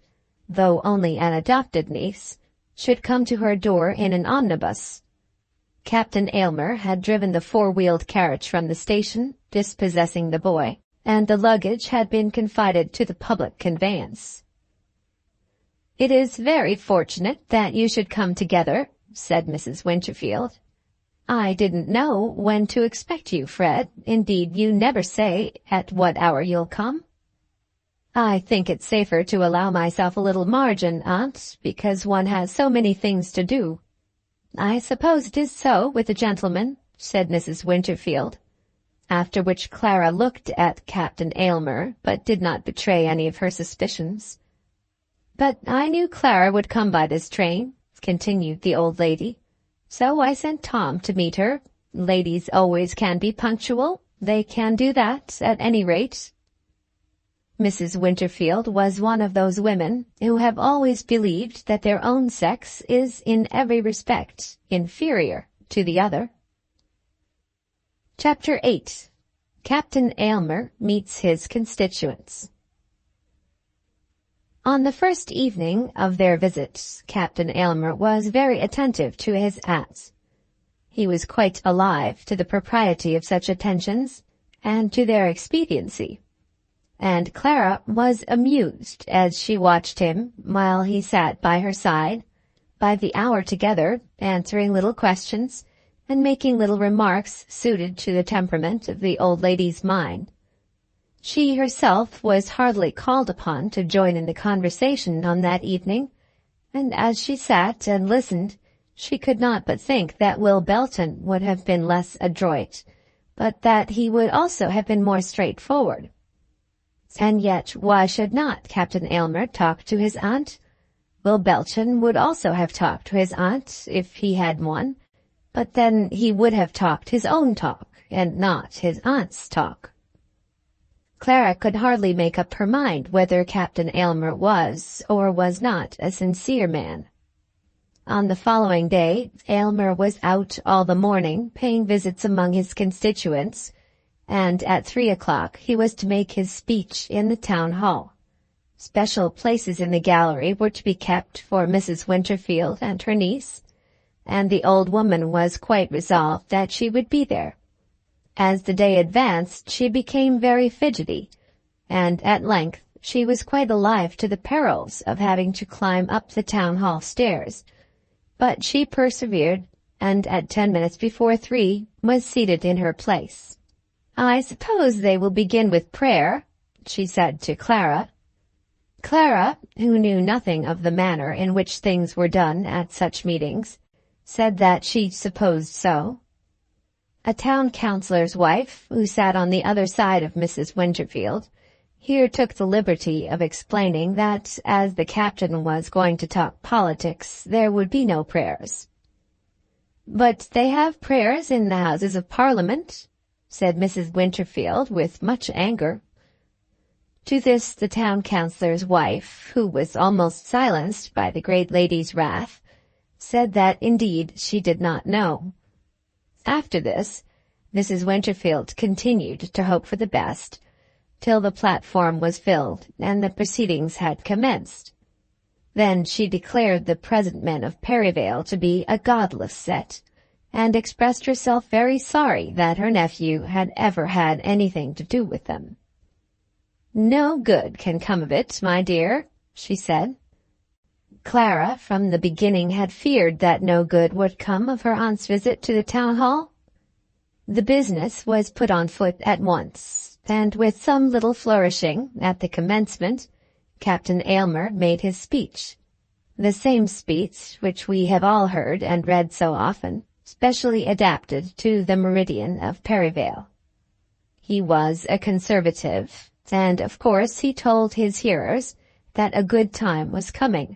though only an adopted niece, should come to her door in an omnibus. Captain Aylmer had driven the four-wheeled carriage from the station, dispossessing the boy, and the luggage had been confided to the public conveyance. "It is very fortunate that you should come together," said Mrs. Winterfield. "I didn't know when to expect you, Fred. Indeed, you never say at what hour you'll come." "I think it safer to allow myself a little margin, Aunt, because one has so many things to do." "I suppose it is so with a gentleman," said Mrs. Winterfield, after which Clara looked at Captain Aylmer, but did not betray any of her suspicions. "But I knew Clara would come by this train," continued the old lady, "so I sent Tom to meet her. Ladies always can be punctual. They can do that, at any rate." Mrs. Winterfield was one of those women who have always believed that their own sex is in every respect inferior to the other. Chapter 8. Captain Aylmer meets his constituents. On the first evening of their visit, Captain Aylmer was very attentive to his aunts. He was quite alive to the propriety of such attentions, and to their expediency, and Clara was amused as she watched him while he sat by her side, by the hour together, answering little questions, and making little remarks suited to the temperament of the old lady's mind. She herself was hardly called upon to join in the conversation on that evening, and as she sat and listened, she could not but think that Will Belton would have been less adroit, but that he would also have been more straightforward. And yet why should not Captain Aylmer talk to his aunt? Will Belton would also have talked to his aunt if he had one, but then he would have talked his own talk, and not his aunt's talk. Clara could hardly make up her mind whether Captain Aylmer was or was not a sincere man. On the following day, Aylmer was out all the morning paying visits among his constituents, and at 3 o'clock he was to make his speech in the town hall. Special places in the gallery were to be kept for Mrs. Winterfield and her niece, and the old woman was quite resolved that she would be there. As the day advanced, she became very fidgety, and at length she was quite alive to the perils of having to climb up the town-hall stairs. But she persevered, and at 10 minutes before 3 was seated in her place. "I suppose they will begin with prayer," she said to Clara. Clara, who knew nothing of the manner in which things were done at such meetings, said that she supposed so. A town councillor's wife, who sat on the other side of Mrs. Winterfield, here took the liberty of explaining that, as the captain was going to talk politics, there would be no prayers. "But they have prayers in the Houses of Parliament," said Mrs. Winterfield with much anger. To this the town councillor's wife, who was almost silenced by the great lady's wrath, said that indeed she did not know. After this, Mrs. Winterfield continued to hope for the best, till the platform was filled and the proceedings had commenced. Then she declared the present men of Perivale to be a godless set, and expressed herself very sorry that her nephew had ever had anything to do with them. "No good can come of it, my dear," she said. Clara from the beginning had feared that no good would come of her aunt's visit to the town-hall. The business was put on foot at once, and with some little flourishing at the commencement, Captain Aylmer made his speech. The same speech which we have all heard and read so often, specially adapted to the meridian of Perivale. He was a conservative, and of course he told his hearers that a good time was coming,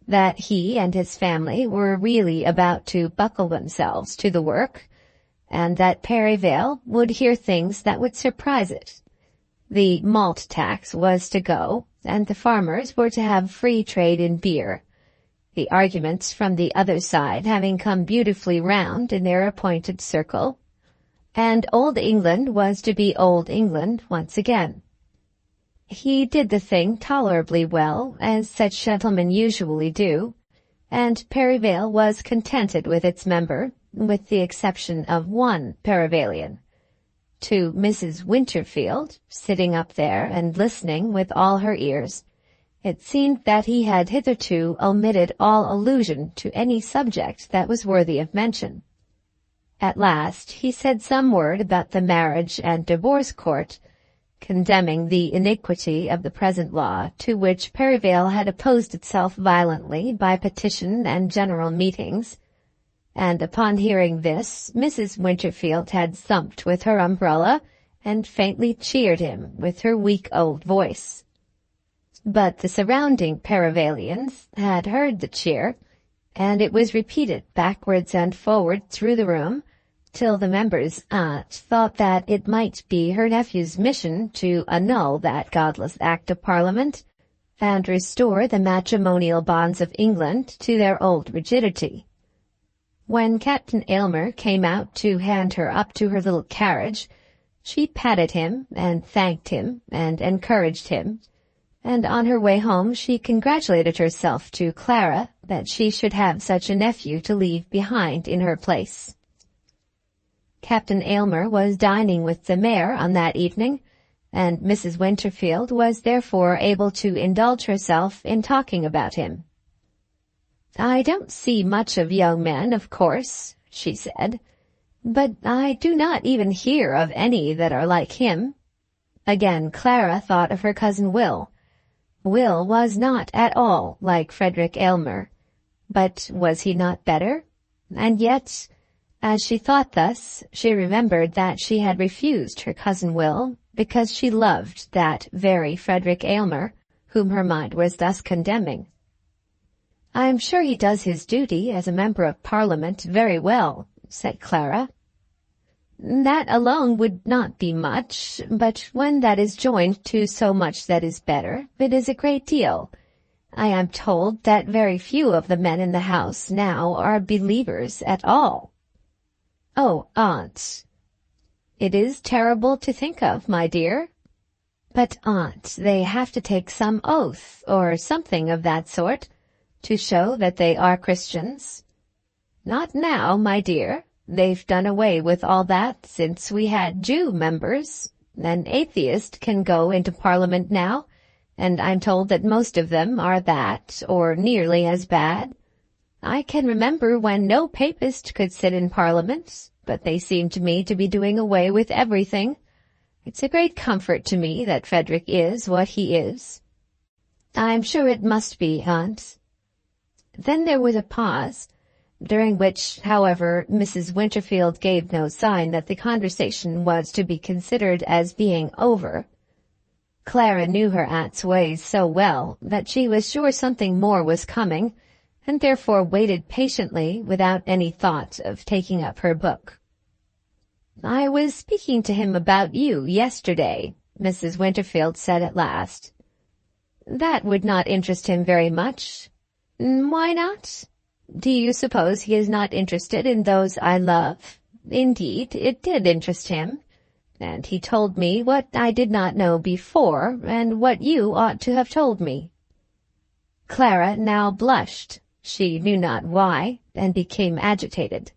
that he and his family were really about to buckle themselves to the work, and that Perivale would hear things that would surprise it. The malt tax was to go, and the farmers were to have free trade in beer, the arguments from the other side having come beautifully round in their appointed circle, and Old England was to be Old England once again. He did the thing tolerably well, as such gentlemen usually do, and Perivale was contented with its member, with the exception of one Perivalian. To Mrs. Winterfield, sitting up there and listening with all her ears, it seemed that he had hitherto omitted all allusion to any subject that was worthy of mention. At last he said some word about the marriage and divorce court, condemning the iniquity of the present law, to which Perivale had opposed itself violently by petition and general meetings, and upon hearing this, Mrs. Winterfield had thumped with her umbrella and faintly cheered him with her weak old voice. But the surrounding Perivalians had heard the cheer, and it was repeated backwards and forward through the room, till the member's aunt thought that it might be her nephew's mission to annul that godless Act of Parliament, and restore the matrimonial bonds of England to their old rigidity. When Captain Aylmer came out to hand her up to her little carriage, she patted him and thanked him and encouraged him, and on her way home she congratulated herself to Clara that she should have such a nephew to leave behind in her place. Captain Aylmer was dining with the mayor on that evening, and Mrs. Winterfield was therefore able to indulge herself in talking about him. "I don't see much of young men, of course," she said, "but I do not even hear of any that are like him." Again Clara thought of her cousin Will. Will was not at all like Frederick Aylmer, but was he not better? And yet, as she thought thus, she remembered that she had refused her cousin Will because she loved that very Frederick Aylmer, whom her mind was thus condemning. "I am sure he does his duty as a member of Parliament very well," said Clara. "That alone would not be much, but when that is joined to so much that is better, it is a great deal. I am told that very few of the men in the house now are believers at all." "Oh, aunt!" "It is terrible to think of, my dear." "But, aunt, they have to take some oath, or something of that sort, to show that they are Christians." "Not now, my dear. They've done away with all that since we had Jew members. An atheist can go into Parliament now, and I'm told that most of them are that, or nearly as bad. I can remember when no papist could sit in Parliament, but they seem to me to be doing away with everything. It's a great comfort to me that Frederick is what he is." "I'm sure it must be, aunt." Then there was a pause, during which, however, Mrs. Winterfield gave no sign that the conversation was to be considered as being over. Clara knew her aunt's ways so well that she was sure something more was coming, and therefore waited patiently without any thought of taking up her book. "I was speaking to him about you yesterday," Mrs. Winterfield said at last. "That would not interest him very much." "Why not? Do you suppose he is not interested in those I love? Indeed, it did interest him, and he told me what I did not know before, and what you ought to have told me." Clara now blushed, she knew not why, and became agitated.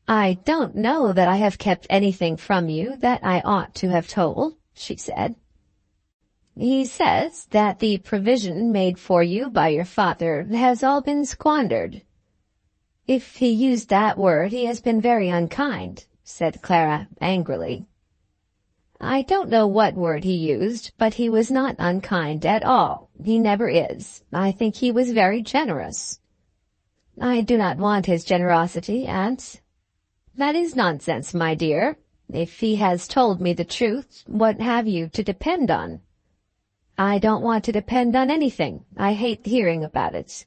"I don't know that I have kept anything from you that I ought to have told," she said. "He says that the provision made for you by your father has all been squandered." "If he used that word he has been very unkind," said Clara angrily. "I don't know what word he used, but he was not unkind at all. He never is. I think he was very generous." I do not want his generosity, Aunt." "That is nonsense, my dear. If he has told me the truth, what have you to depend on?" "I don't want to depend on anything. I hate hearing about it."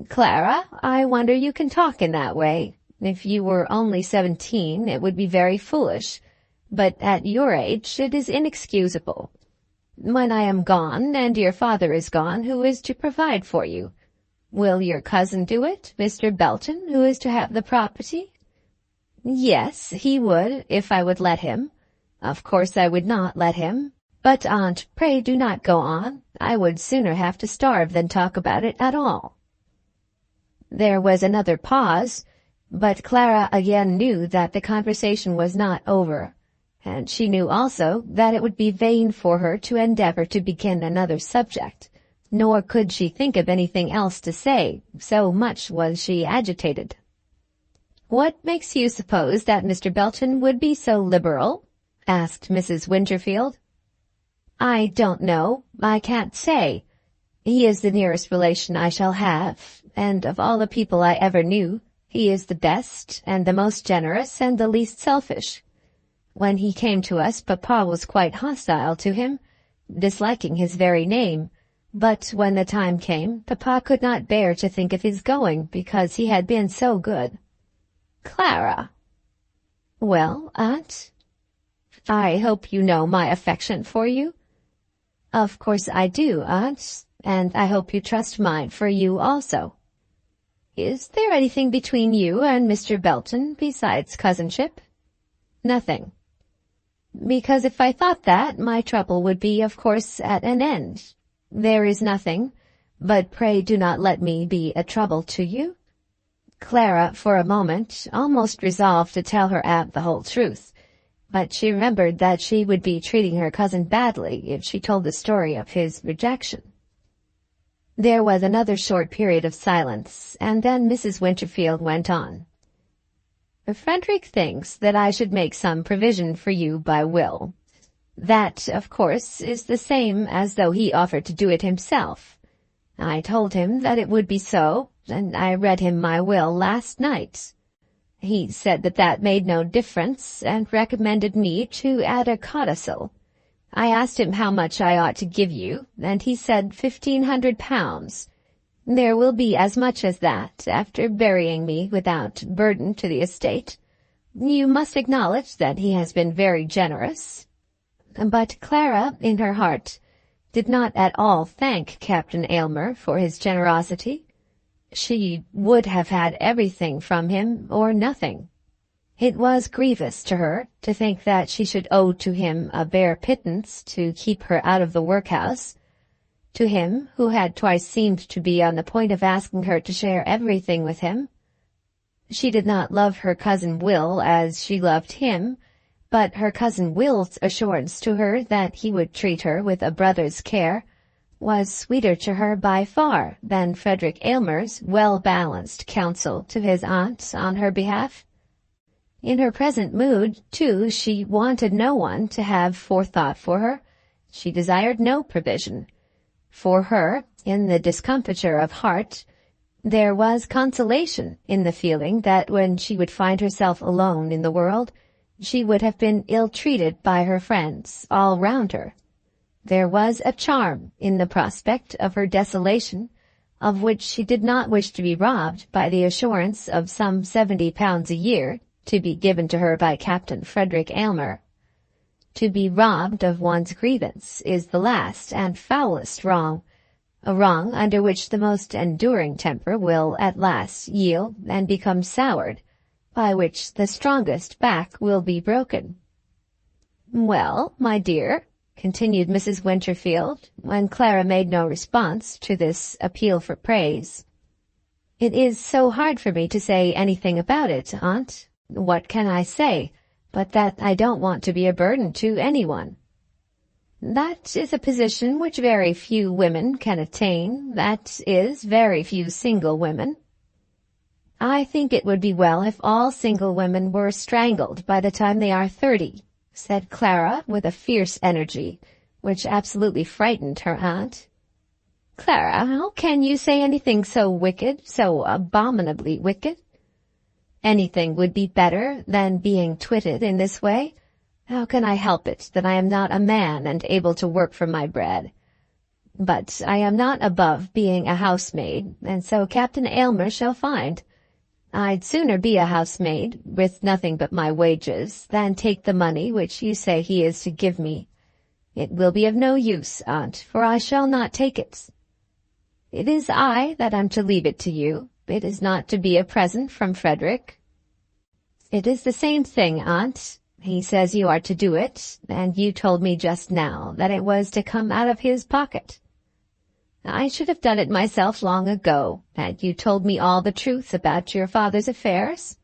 "Clara, I wonder you can talk in that way. If you were only 17, it would be very foolish, but at your age it is inexcusable. When I am gone, and your father is gone, who is to provide for you? Will your cousin do it, Mr. Belton, who is to have the property?" "Yes, he would, if I would let him. Of course I would not let him. But, Aunt, pray do not go on. I would sooner have to starve than talk about it at all." There was another pause, but Clara again knew that the conversation was not over, and she knew also that it would be vain for her to endeavor to begin another subject, nor could she think of anything else to say, so much was she agitated. "What makes you suppose that Mr. Belton would be so liberal?" asked Mrs. Winterfield. "I don't know. I can't say. He is the nearest relation I shall have, and of all the people I ever knew, he is the best and the most generous and the least selfish. When he came to us, Papa was quite hostile to him, disliking his very name, but when the time came, Papa could not bear to think of his going because he had been so good." "Clara!" "Well, Aunt?" "I hope you know my affection for you?" "Of course I do, Aunt, and I hope you trust mine for you also." "Is there anything between you and Mr. Belton besides cousinship?" "Nothing." "Because if I thought that, my trouble would be, of course, at an end. There is nothing, but pray do not let me be a trouble to you." Clara, for a moment, almost resolved to tell her aunt the whole truth, but she remembered that she would be treating her cousin badly if she told the story of his rejection. There was another short period of silence, and then Mrs. Winterfield went on. "Frederick thinks that I should make some provision for you by will. That, of course, is the same as though he offered to do it himself. I told him that it would be so, and I read him my will last night. He said that that made no difference, and recommended me to add a codicil. I asked him how much I ought to give you, and he said £1,500. There will be as much as that after burying me without burden to the estate. You must acknowledge that he has been very generous." But Clara, in her heart, did not at all thank Captain Aylmer for his generosity. She would have had everything from him or nothing. It was grievous to her to think that she should owe to him a bare pittance to keep her out of the workhouse, to him who had twice seemed to be on the point of asking her to share everything with him. She did not love her cousin Will as she loved him, but her cousin Will's assurance to her that he would treat her with a brother's care was sweeter to her by far than Frederick Aylmer's well-balanced counsel to his aunt on her behalf. In her present mood, too, she wanted no one to have forethought for her. She desired no provision. For her, in the discomfiture of heart, there was consolation in the feeling that when she would find herself alone in the world, she would have been ill-treated by her friends all round her. There was a charm in the prospect of her desolation, of which she did not wish to be robbed by the assurance of some £70 a year to be given to her by Captain Frederick Aylmer. To be robbed of one's grievance is the last and foulest wrong, a wrong under which the most enduring temper will at last yield and become soured, by which the strongest back will be broken. "Well, my dear," continued Mrs. Winterfield, when Clara made no response to this appeal for praise, "it is so hard for me to say anything about it, Aunt. What can I say, but that I don't want to be a burden to anyone? That is a position which very few women can attain, that is, very few single women. I think it would be well if all single women were strangled by the time they are 30, said Clara with a fierce energy, which absolutely frightened her aunt. Clara, how can you say anything so wicked, so abominably wicked? Anything would be better than being twitted in this way. How can I help it that I am not a man and able to work for my bread? But I am not above being a housemaid, and so Captain Aylmer shall find. I'd sooner be a housemaid, with nothing but my wages, than take the money which you say he is to give me. It will be of no use, aunt, for I shall not take it. It is I that am to leave it to you. It is not to be a present from Frederick. It is the same thing, aunt. He says you are to do it, and you told me just now that it was to come out of his pocket. I should have done it myself long ago, had you told me all the truth about your father's affairs.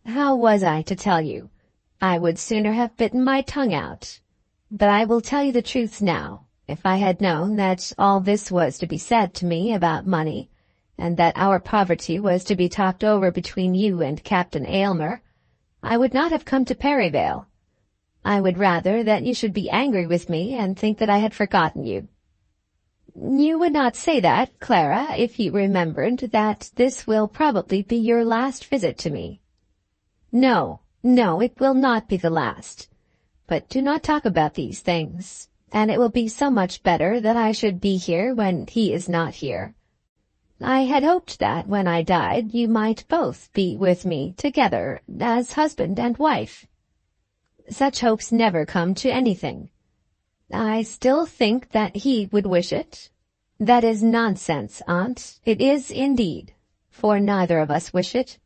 How was I to tell you? I would sooner have bitten my tongue out. But I will tell you the truth now. If I had known that all this was to be said to me about money, and that our poverty was to be talked over between you and Captain Aylmer, I would not have come to Perivale. I would rather that you should be angry with me and think that I had forgotten you. You would not say that, Clara, if you remembered that this will probably be your last visit to me. No, it will not be the last. But do not talk about these things, and it will be so much better that I should be here when he is not here. I had hoped that when I died you might both be with me together as husband and wife. Such hopes never come to anything. I still think that he would wish it. That is nonsense, aunt. It is indeed, for neither of us wish it.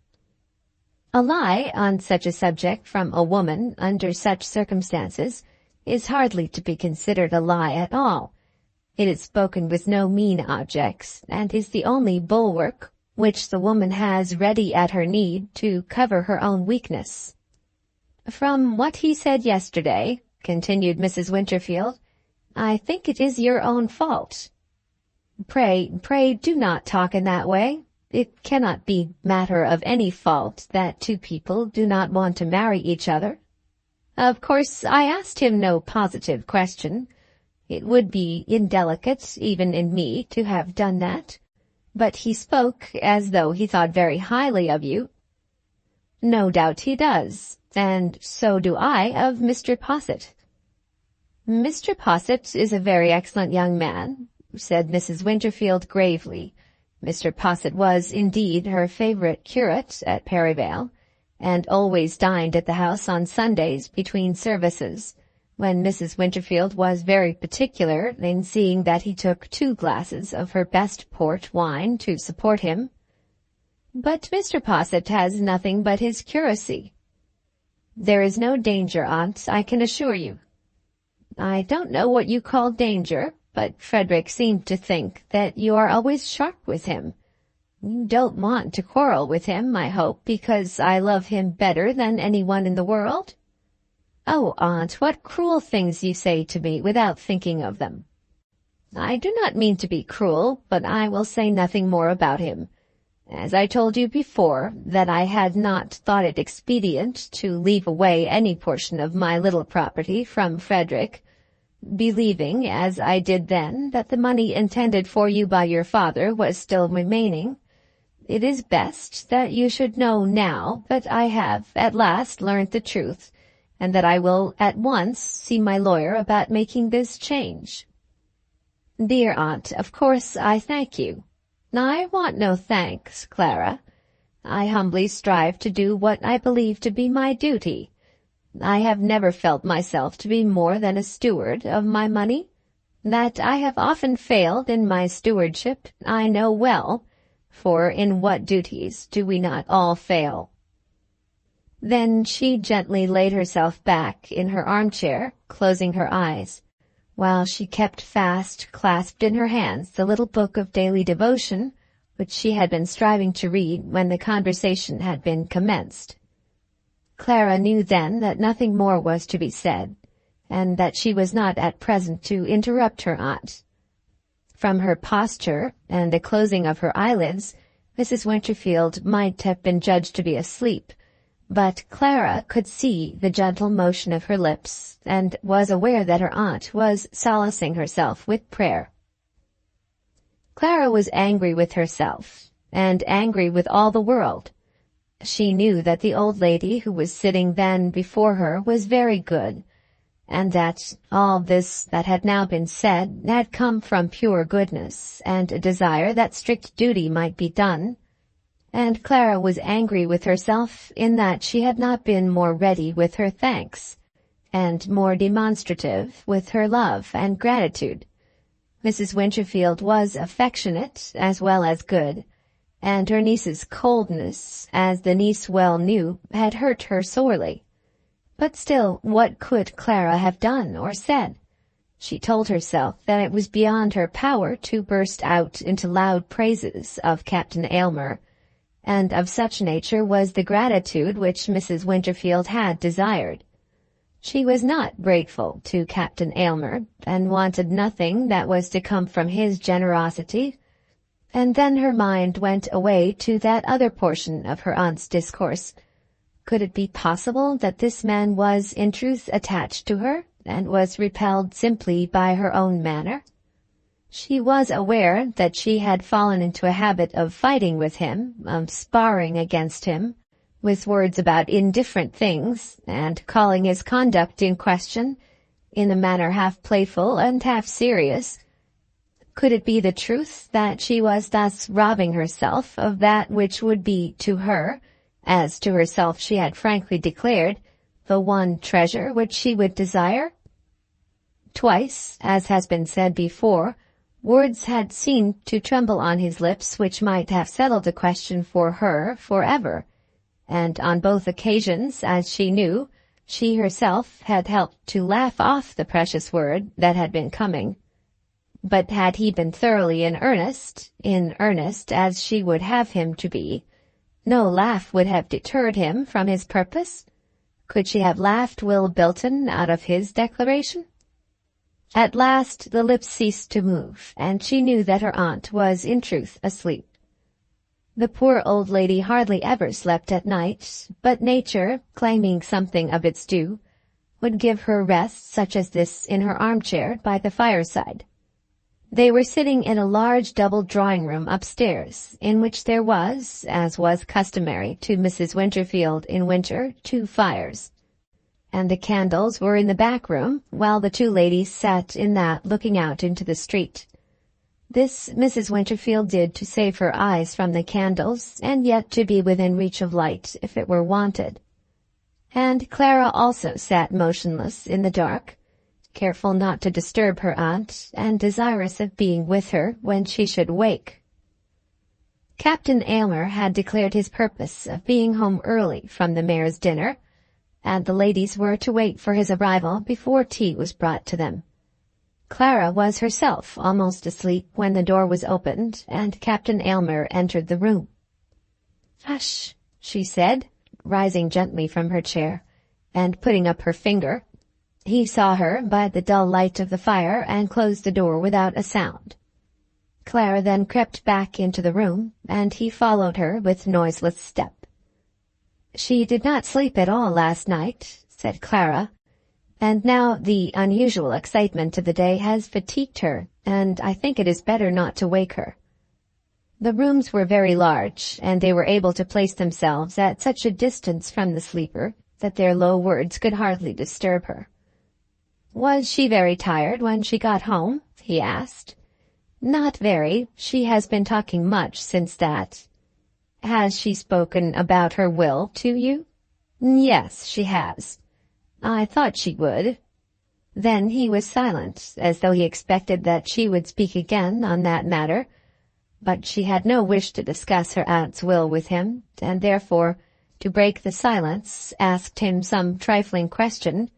A lie on such a subject from a woman under such circumstances is hardly to be considered a lie at all. It is spoken with no mean objects, and is the only bulwark which the woman has ready at her need to cover her own weakness. From what he said yesterday, continued Mrs. Winterfield, I think it is your own fault. Pray do not talk in that way. It cannot be matter of any fault that two people do not want to marry each other. Of course, I asked him no positive question. It would be indelicate even in me to have done that. But he spoke as though he thought very highly of you. No doubt he does, and so do I of Mr. Posset. Mr. Posset is a very excellent young man, said Mrs. Winterfield gravely. Mr. Posset was, indeed, her favourite curate at Perivale, and always dined at the house on Sundays between services, when Mrs. Winterfield was very particular in seeing that he took 2 glasses of her best port wine to support him. But Mr. Posset has nothing but his curacy. There is no danger, aunt, I can assure you. I don't know what you call danger, but Frederick seemed to think that you are always sharp with him. You don't want to quarrel with him, I hope, because I love him better than anyone in the world? Oh, aunt, what cruel things you say to me without thinking of them. I do not mean to be cruel, but I will say nothing more about him. As I told you before, that I had not thought it expedient to leave away any portion of my little property from Frederick, believing, as I did then, that the money intended for you by your father was still remaining. It is best that you should know now that I have at last learned the truth, and that I will at once see my lawyer about making this change. Dear aunt, of course I thank you. I want no thanks, Clara. I humbly strive to do what I believe to be my duty. I have never felt myself to be more than a steward of my money. That I have often failed in my stewardship, I know well, for in what duties do we not all fail? Then she gently laid herself back in her armchair, closing her eyes, while she kept fast clasped in her hands the little book of daily devotion which she had been striving to read when the conversation had been commenced. Clara knew then that nothing more was to be said, and that she was not at present to interrupt her aunt. From her posture and the closing of her eyelids, Mrs. Winterfield might have been judged to be asleep, but Clara could see the gentle motion of her lips, and was aware that her aunt was solacing herself with prayer. Clara was angry with herself, and angry with all the world. She knew that the old lady who was sitting then before her was very good, and that all this that had now been said had come from pure goodness and a desire that strict duty might be done. And Clara was angry with herself in that she had not been more ready with her thanks, and more demonstrative with her love and gratitude. Mrs. Winterfield was affectionate as well as good, and her niece's coldness, as the niece well knew, had hurt her sorely. But still, what could Clara have done or said? She told herself that it was beyond her power to burst out into loud praises of Captain Aylmer, and of such nature was the gratitude which Mrs. Winterfield had desired. She was not grateful to Captain Aylmer, and wanted nothing that was to come from his generosity. And then her mind went away to that other portion of her aunt's discourse. Could it be possible that this man was in truth attached to her, and was repelled simply by her own manner? She was aware that she had fallen into a habit of fighting with him, of sparring against him, with words about indifferent things, and calling his conduct in question, in a manner half playful and half serious. Could it be the truth that she was thus robbing herself of that which would be to her, as to herself she had frankly declared, the one treasure which she would desire? Twice, as has been said before, words had seemed to tremble on his lips which might have settled the question for her forever, and on both occasions, as she knew, she herself had helped to laugh off the precious word that had been coming. But had he been thoroughly in earnest as she would have him to be, no laugh would have deterred him from his purpose. Could she have laughed Will Belton out of his declaration? At last the lips ceased to move, and she knew that her aunt was in truth asleep. The poor old lady hardly ever slept at night, but nature, claiming something of its due, would give her rest such as this in her armchair by the fireside. They were sitting in a large double drawing-room upstairs, in which there was, as was customary to Mrs. Winterfield in winter, 2 fires, and the candles were in the back room, while the 2 ladies sat in that looking out into the street. This Mrs. Winterfield did to save her eyes from the candles, and yet to be within reach of light if it were wanted. And Clara also sat motionless in the dark, careful not to disturb her aunt, and desirous of being with her when she should wake. Captain Aylmer had declared his purpose of being home early from the mayor's dinner, and the ladies were to wait for his arrival before tea was brought to them. Clara was herself almost asleep when the door was opened, and Captain Aylmer entered the room. "Hush," she said, rising gently from her chair, and putting up her finger. He saw her by the dull light of the fire, and closed the door without a sound. Clara then crept back into the room, and he followed her with noiseless step. "She did not sleep at all last night," said Clara, "and now the unusual excitement of the day has fatigued her, and I think it is better not to wake her." The rooms were very large, and they were able to place themselves at such a distance from the sleeper that their low words could hardly disturb her. "Was she very tired when she got home?" he asked. "Not very. She has been talking much since that." "Has she spoken about her will to you?" "Yes, she has." "I thought she would." Then he was silent, as though he expected that she would speak again on that matter. But she had no wish to discuss her aunt's will with him, and therefore, to break the silence, asked him some trifling question.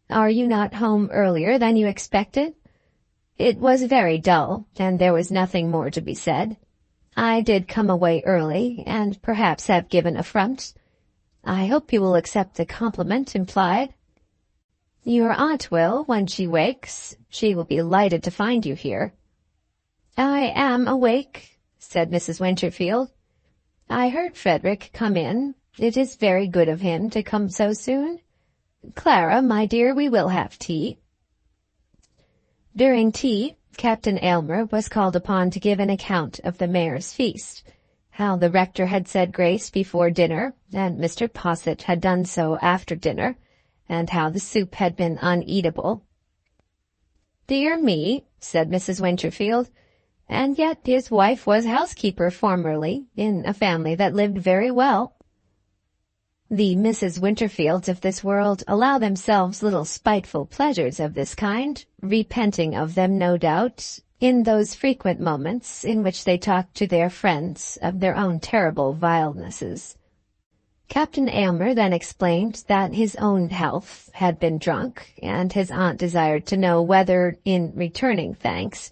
"Are you not home earlier than you expected?" It was very dull, and there was nothing more to be said. "I did come away early, and perhaps have given affront. I hope you will accept the compliment implied." "Your aunt will, when she wakes. She will be delighted to find you here." "I am awake," said Mrs. Winterfield. "I heard Frederick come in. It is very good of him to come so soon. Clara, my dear, we will have tea." During tea, Captain Aylmer was called upon to give an account of the mayor's feast, how the rector had said grace before dinner, and Mr. Posset had done so after dinner, and how the soup had been uneatable. "Dear me," said Mrs. Winterfield, "and yet his wife was housekeeper formerly, in a family that lived very well." The Mrs. Winterfields of this world allow themselves little spiteful pleasures of this kind, repenting of them, no doubt, in those frequent moments in which they talk to their friends of their own terrible vilenesses. Captain Aylmer then explained that his own health had been drunk, and his aunt desired to know whether, in returning thanks,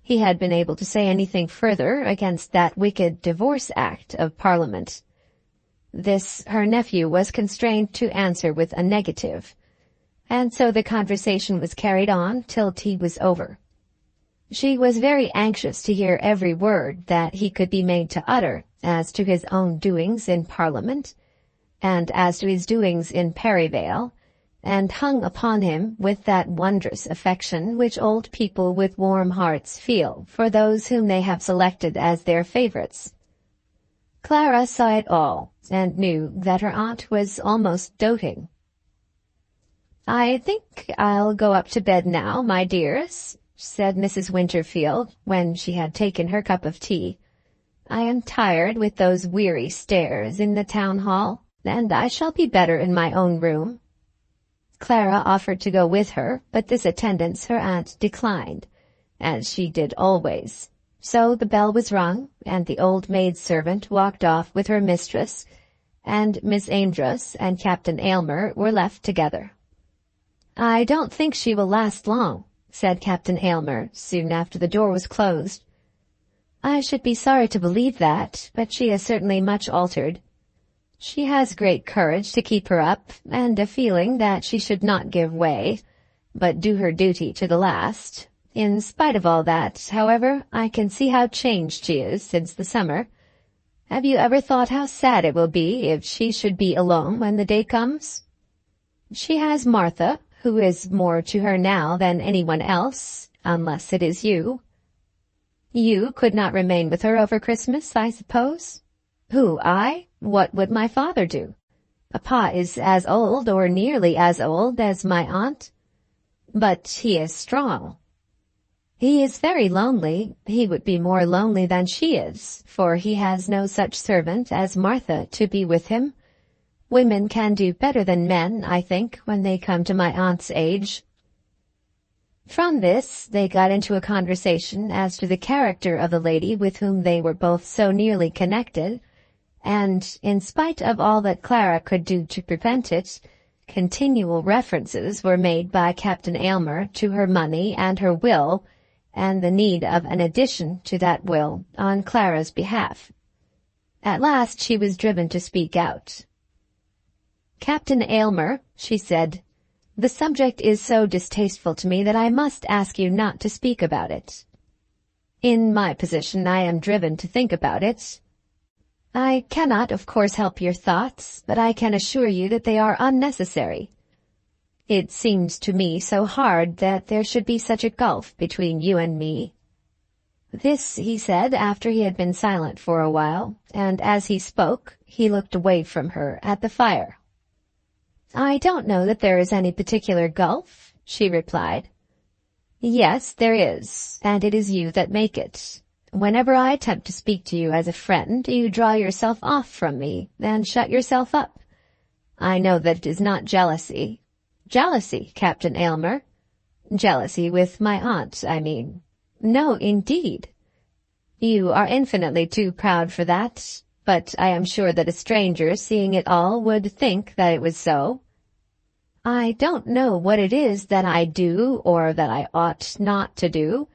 he had been able to say anything further against that wicked Divorce Act of Parliament. This her nephew was constrained to answer with a negative, and so the conversation was carried on till tea was over. She was very anxious to hear every word that he could be made to utter as to his own doings in Parliament, and as to his doings in Perivale, and hung upon him with that wondrous affection which old people with warm hearts feel for those whom they have selected as their favourites. Clara saw it all, and knew that her aunt was almost doting. "I think I'll go up to bed now, my dears," said Mrs. Winterfield, when she had taken her cup of tea. "I am tired with those weary stairs in the town hall, and I shall be better in my own room." Clara offered to go with her, but this attendance her aunt declined, as she did always. So the bell was rung, and the old maid-servant walked off with her mistress, and Miss Amedroz and Captain Aylmer were left together. "I don't think she will last long," said Captain Aylmer, soon after the door was closed. "I should be sorry to believe that, but she is certainly much altered. She has great courage to keep her up, and a feeling that she should not give way, but do her duty to the last. In spite of all that, however, I can see how changed she is since the summer. Have you ever thought how sad it will be if she should be alone when the day comes? She has Martha, who is more to her now than anyone else, unless it is you. You could not remain with her over Christmas, I suppose? Who, I? What would my father do? Papa is as old, or nearly as old, as my aunt. But he is strong. He is very lonely. He would be more lonely than she is, for he has no such servant as Martha to be with him. Women can do better than men, I think, when they come to my aunt's age." From this they got into a conversation as to the character of the lady with whom they were both so nearly connected, and, in spite of all that Clara could do to prevent it, continual references were made by Captain Aylmer to her money and her will, and the need of an addition to that will on Clara's behalf. At last she was driven to speak out. "Captain Aylmer," she said, "the subject is so distasteful to me that I must ask you not to speak about it. In my position I am driven to think about it. I cannot, of course, help your thoughts, but I can assure you that they are unnecessary. It seems to me so hard that there should be such a gulf between you and me." This he said after he had been silent for a while, and as he spoke he looked away from her at the fire. "I don't know that there is any particular gulf," she replied. "Yes, there is, and it is you that make it. Whenever I attempt to speak to you as a friend, you draw yourself off from me, and shut yourself up. I know that it is not jealousy. Jealousy, Captain Aylmer? Jealousy with my aunt, I mean. No, indeed. You are infinitely too proud for that, but I am sure that a stranger seeing it all would think that it was so. I don't know what it is that I do or that I ought not to do,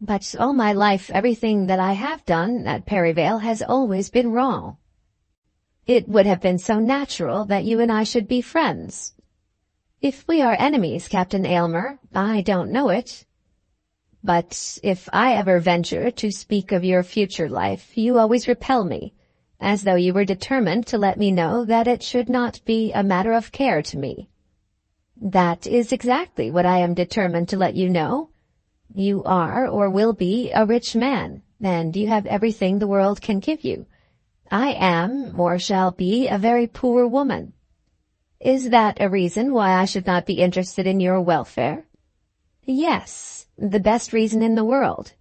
but all my life everything that I have done at Perivale has always been wrong. It would have been so natural that you and I should be friends. If we are enemies, Captain Aylmer, I don't know it. But if I ever venture to speak of your future life, you always repel me, as though you were determined to let me know that it should not be a matter of care to me. That is exactly what I am determined to let you know. You are, or will be, a rich man, and you have everything the world can give you. I am, or shall be, a very poor woman. Is that a reason why I should not be interested in your welfare? Yes, the best reason in the world.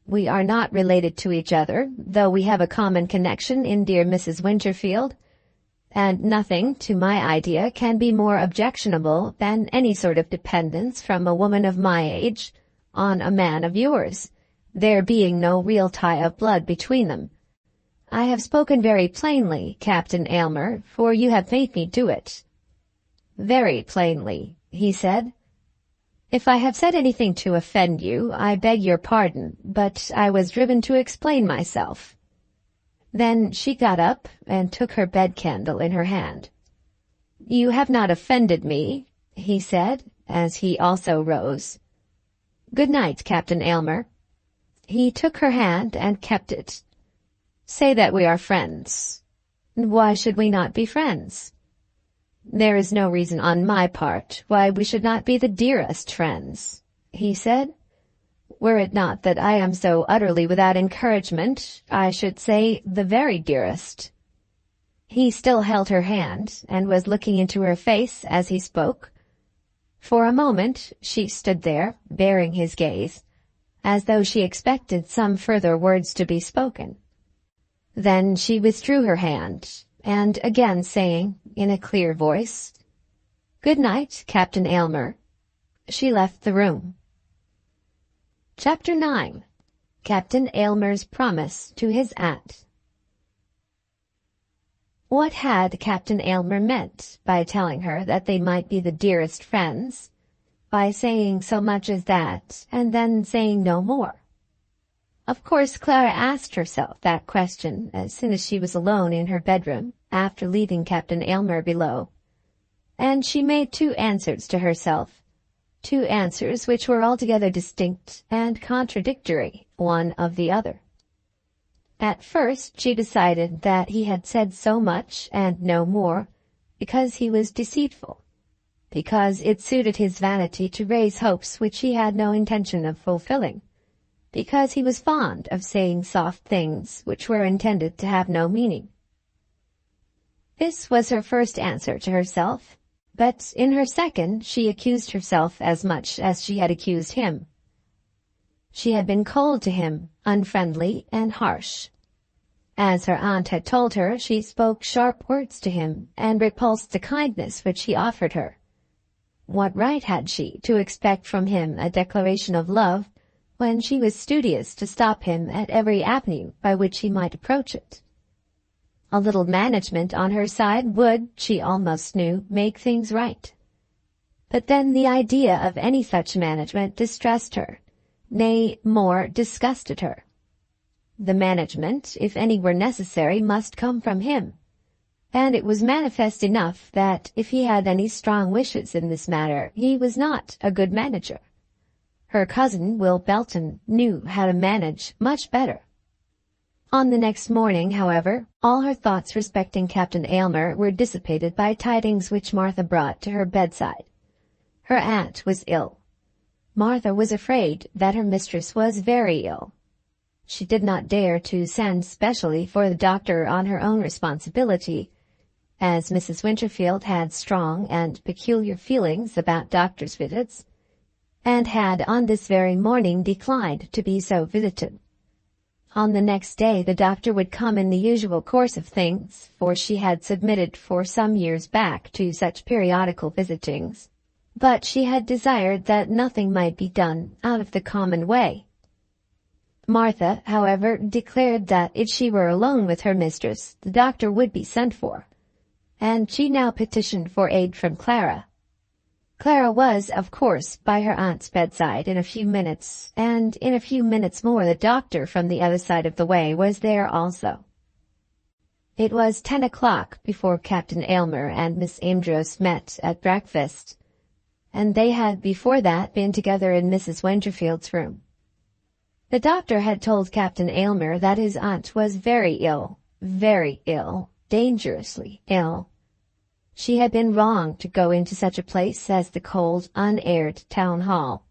We are not related to each other, though we have a common connection in dear Mrs. Winterfield, and nothing, to my idea, can be more objectionable than any sort of dependence from a woman of my age on a man of yours, there being no real tie of blood between them. I have spoken very plainly, Captain Aylmer, for you have made me do it. Very plainly, he said. If I have said anything to offend you, I beg your pardon, but I was driven to explain myself. Then she got up and took her bed-candle in her hand. You have not offended me, he said, as he also rose. Good night, Captain Aylmer. He took her hand and kept it. Say that we are friends. Why should we not be friends? There is no reason on my part why we should not be the dearest friends, he said. Were it not that I am so utterly without encouragement, I should say the very dearest. He still held her hand, and was looking into her face as he spoke. For a moment she stood there, bearing his gaze, as though she expected some further words to be spoken. Then she withdrew her hand, and again saying, in a clear voice, "Good night, Captain Aylmer," she left the room. Chapter 9. Captain Aylmer's Promise to his Aunt. What had Captain Aylmer meant by telling her that they might be the dearest friends, by saying so much as that, and then saying no more? Of course Clara asked herself that question as soon as she was alone in her bedroom, after leaving Captain Aylmer below, and she made two answers to herself. Two answers which were altogether distinct and contradictory one of the other. At first she decided that he had said so much and no more because he was deceitful, because it suited his vanity to raise hopes which he had no intention of fulfilling, because he was fond of saying soft things which were intended to have no meaning. This was her first answer to herself. But in her second she accused herself as much as she had accused him. She had been cold to him, unfriendly and harsh. As her aunt had told her, she spoke sharp words to him, and repulsed the kindness which he offered her. What right had she to expect from him a declaration of love, when she was studious to stop him at every avenue by which he might approach it? A little management on her side would, she almost knew, make things right. But then the idea of any such management distressed her, nay, more, disgusted her. The management, if any were necessary, must come from him, and it was manifest enough that if he had any strong wishes in this matter, he was not a good manager. Her cousin, Will Belton, knew how to manage much better. On the next morning, however, all her thoughts respecting Captain Aylmer were dissipated by tidings which Martha brought to her bedside. Her aunt was ill. Martha was afraid that her mistress was very ill. She did not dare to send specially for the doctor on her own responsibility, as Mrs. Winterfield had strong and peculiar feelings about doctors' visits, and had on this very morning declined to be so visited. On the next day the doctor would come in the usual course of things, for she had submitted for some years back to such periodical visitings. But she had desired that nothing might be done out of the common way. Martha, however, declared that if she were alone with her mistress, the doctor would be sent for, and she now petitioned for aid from Clara. Clara was, of course, by her aunt's bedside in a few minutes, and in a few minutes more the doctor from the other side of the way was there also. It was 10 o'clock before Captain Aylmer and Miss Amedroz met at breakfast, and they had before that been together in Mrs. Winterfield's room. The doctor had told Captain Aylmer that his aunt was very ill, dangerously ill. She had been wrong to go into such a place as the cold, unaired town hall.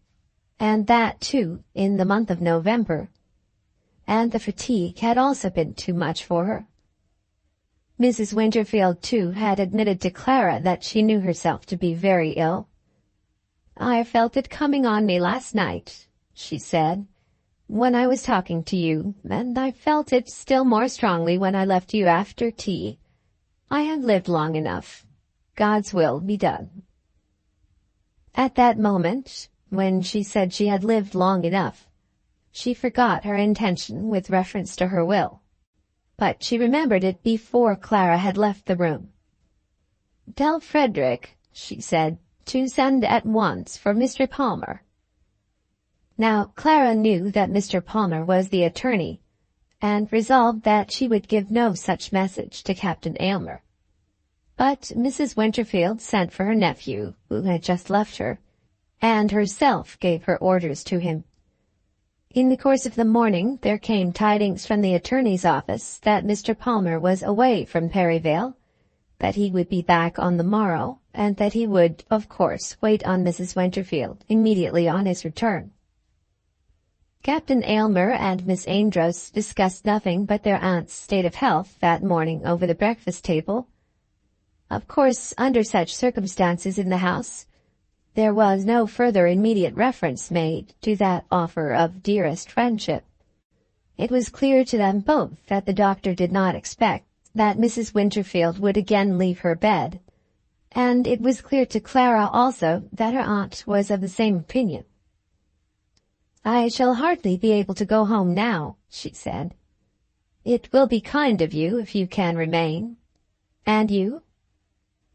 and that, too, in the month of November. And the fatigue had also been too much for her. Mrs. Winterfield, too, had admitted to Clara that she knew herself to be very ill. "I felt it coming on me last night," she said, "when I was talking to you, and I felt it still more strongly when I left you after tea. I have lived long enough. God's will be done." At that moment, when she said she had lived long enough, she forgot her intention with reference to her will. But she remembered it before Clara had left the room. "Tell Frederick," she said, "to send at once for Mr. Palmer." Now Clara knew that Mr. Palmer was the attorney, and resolved that she would give no such message to Captain Aylmer. But Mrs. Winterfield sent for her nephew, who had just left her, and herself gave her orders to him. In the course of the morning there came tidings from the attorney's office that Mr. Palmer was away from Perryvale, that he would be back on the morrow, and that he would, of course, wait on Mrs. Winterfield immediately on his return. Captain Aylmer and Miss Amedroz discussed nothing but their aunt's state of health that morning over the breakfast table. Of course, under such circumstances in the house, there was no further immediate reference made to that offer of dearest friendship. It was clear to them both that the doctor did not expect that Mrs. Winterfield would again leave her bed, and it was clear to Clara also that her aunt was of the same opinion. "I shall hardly be able to go home now," she said. "It will be kind of you if you can remain. And you?"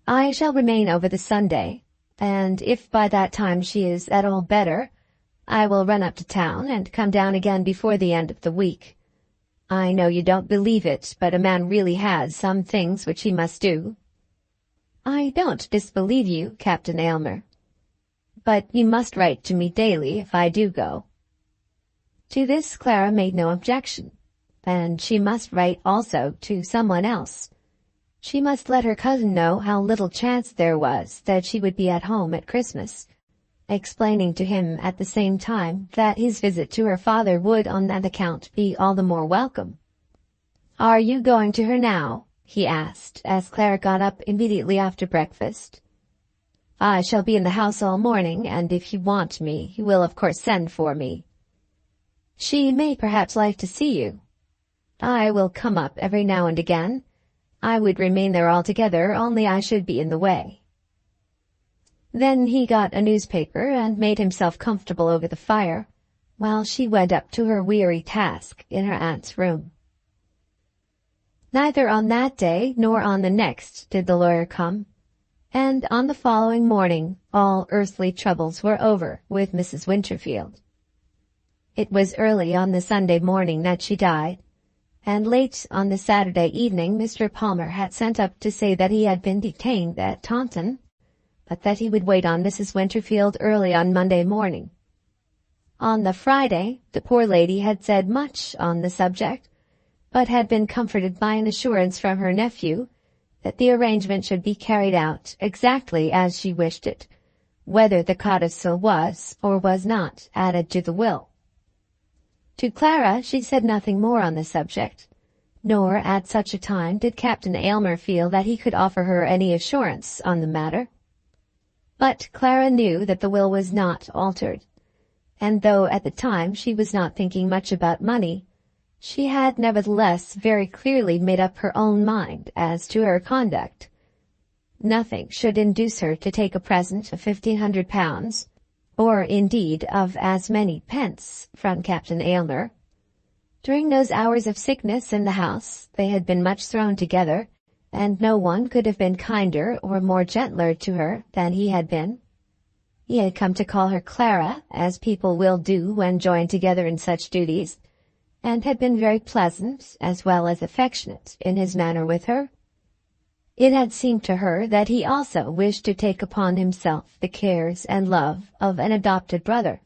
"I shall remain over the Sunday, and if by that time she is at all better, I will run up to town and come down again before the end of the week. I know you don't believe it, but a man really has some things which he must do." "I don't disbelieve you, Captain Aylmer. But you must write to me daily if I do go." To this Clara made no objection, and she must write also to someone else. She must let her cousin know how little chance there was that she would be at home at Christmas, explaining to him at the same time that his visit to her father would on that account be all the more welcome. "Are you going to her now?" he asked, as Clara got up immediately after breakfast. "I shall be in the house all morning, and if you want me, you will of course send for me." "She may perhaps like to see you." "I will come up every now and again. I would remain there altogether, only I should be in the way." Then he got a newspaper and made himself comfortable over the fire, while she went up to her weary task in her aunt's room. Neither on that day nor on the next did the lawyer come, and on the following morning all earthly troubles were over with Mrs. Winterfield. It was early on the Sunday morning that she died, and late on the Saturday evening Mr. Palmer had sent up to say that he had been detained at Taunton, but that he would wait on Mrs. Winterfield early on Monday morning. On the Friday the poor lady had said much on the subject, but had been comforted by an assurance from her nephew that the arrangement should be carried out exactly as she wished it, whether the codicil was or was not added to the will. To Clara she said nothing more on the subject, nor at such a time did Captain Aylmer feel that he could offer her any assurance on the matter. But Clara knew that the will was not altered, and though at the time she was not thinking much about money, she had nevertheless very clearly made up her own mind as to her conduct. Nothing should induce her to take a present of £1,500, or indeed of as many pence, from Captain Aylmer. During those hours of sickness in the house they had been much thrown together, and no one could have been kinder or more gentler to her than he had been. He had come to call her Clara, as people will do when joined together in such duties, and had been very pleasant as well as affectionate in his manner with her. It had seemed to her that he also wished to take upon himself the cares and love of an adopted brother.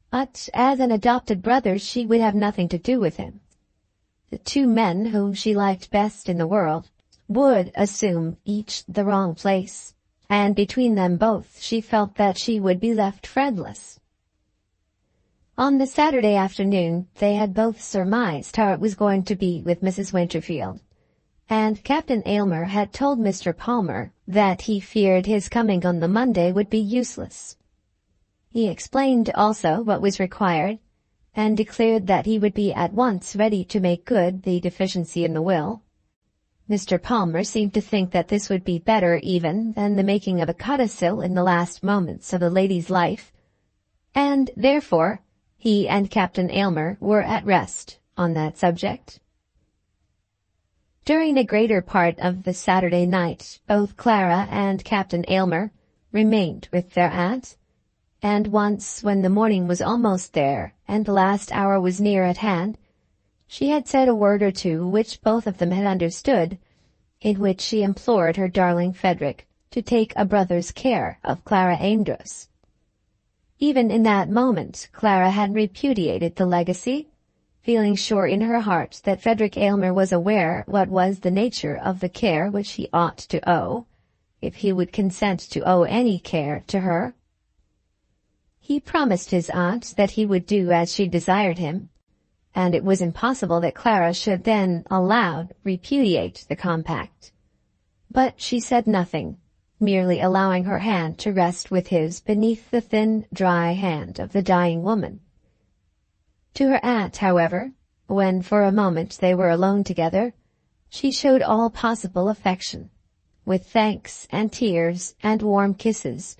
But as an adopted brother she would have nothing to do with him. The two men whom she liked best in the world would assume each the wrong place, and between them both she felt that she would be left friendless. On the Saturday afternoon, they had both surmised how it was going to be with Mrs. Winterfield, and Captain Aylmer had told Mr. Palmer that he feared his coming on the Monday would be useless. He explained also what was required, and declared that he would be at once ready to make good the deficiency in the will. Mr. Palmer seemed to think that this would be better even than the making of a codicil in the last moments of the lady's life, and therefore he and Captain Aylmer were at rest on that subject. During the greater part of the Saturday night, both Clara and Captain Aylmer remained with their aunt, and once, when the morning was almost there and the last hour was near at hand, she had said a word or two which both of them had understood, in which she implored her darling Frederick to take a brother's care of Clara Amedroz. Even in that moment, Clara had repudiated the legacy, feeling sure in her heart that Frederick Aylmer was aware what was the nature of the care which he ought to owe, if he would consent to owe any care to her. He promised his aunt that he would do as she desired him, and it was impossible that Clara should then aloud repudiate the compact. But she said nothing, merely allowing her hand to rest with his beneath the thin, dry hand of the dying woman. To her aunt, however, when for a moment they were alone together, she showed all possible affection, with thanks and tears and warm kisses,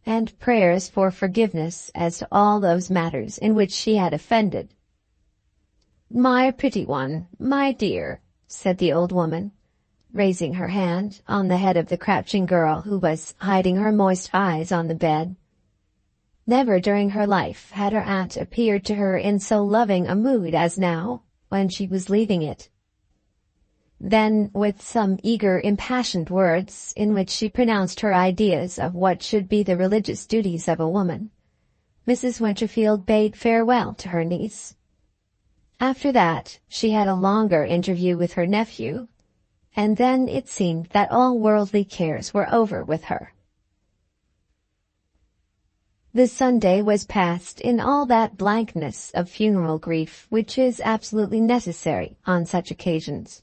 and prayers for forgiveness as to all those matters in which she had offended. "My pretty one, my dear," said the old woman, raising her hand on the head of the crouching girl who was hiding her moist eyes on the bed. Never during her life had her aunt appeared to her in so loving a mood as now, when she was leaving it. Then, with some eager, impassioned words, in which she pronounced her ideas of what should be the religious duties of a woman, Mrs. Winterfield bade farewell to her niece. After that, she had a longer interview with her nephew, and then it seemed that all worldly cares were over with her. The Sunday was passed in all that blankness of funeral grief which is absolutely necessary on such occasions.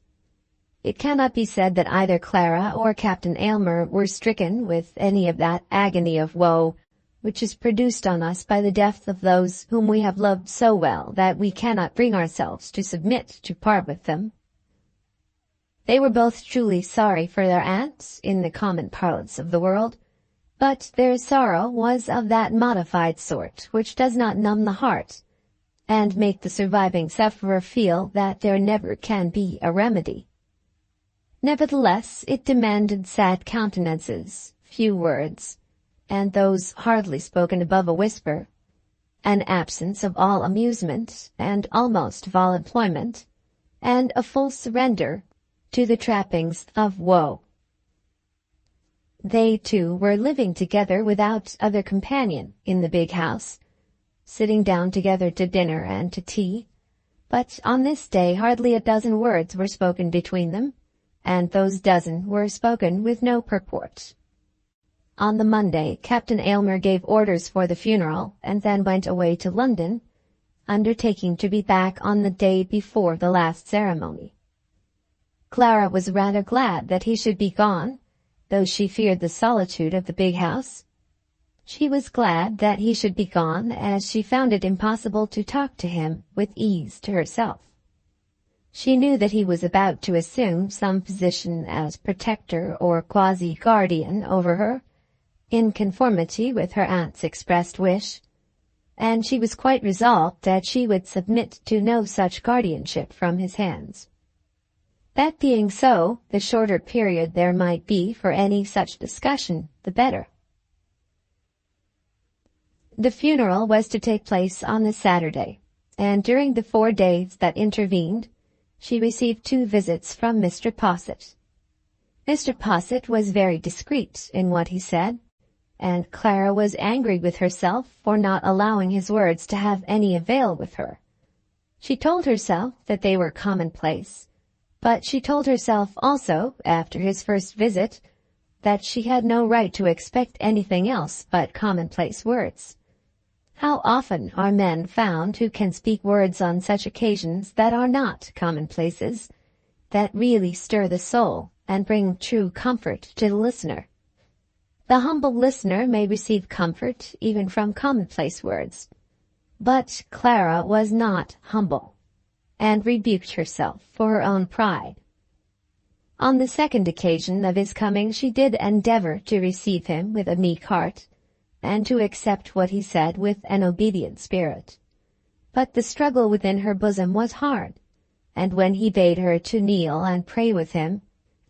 It cannot be said that either Clara or Captain Aylmer were stricken with any of that agony of woe which is produced on us by the death of those whom we have loved so well that we cannot bring ourselves to submit to part with them. They were both truly sorry for their aunt, in the common parlance of the world, but their sorrow was of that modified sort which does not numb the heart, and make the surviving sufferer feel that there never can be a remedy. Nevertheless, it demanded sad countenances, few words, and those hardly spoken above a whisper, an absence of all amusement and almost of all employment, and a full surrender to the trappings of woe. They two were living together without other companion in the big house, sitting down together to dinner and to tea, but on this day hardly a dozen words were spoken between them, and those dozen were spoken with no purport. On the Monday, Captain Aylmer gave orders for the funeral, and then went away to London, undertaking to be back on the day before the last ceremony. Clara was rather glad that he should be gone, though she feared the solitude of the big house. She was glad that he should be gone, as she found it impossible to talk to him with ease to herself. She knew that he was about to assume some position as protector or quasi-guardian over her, in conformity with her aunt's expressed wish, and she was quite resolved that she would submit to no such guardianship from his hands. That being so, the shorter period there might be for any such discussion, the better. The funeral was to take place on the Saturday, and during the 4 days that intervened, she received 2 visits from Mr. Possett. Mr. Possett was very discreet in what he said, and Clara was angry with herself for not allowing his words to have any avail with her. She told herself that they were commonplace, but she told herself also, after his first visit, that she had no right to expect anything else but commonplace words. How often are men found who can speak words on such occasions that are not commonplaces, that really stir the soul and bring true comfort to the listener. The humble listener may receive comfort even from commonplace words. But Clara was not humble, and rebuked herself for her own pride. On the second occasion of his coming she did endeavor to receive him with a meek heart, and to accept what he said with an obedient spirit. But the struggle within her bosom was hard, and when he bade her to kneel and pray with him,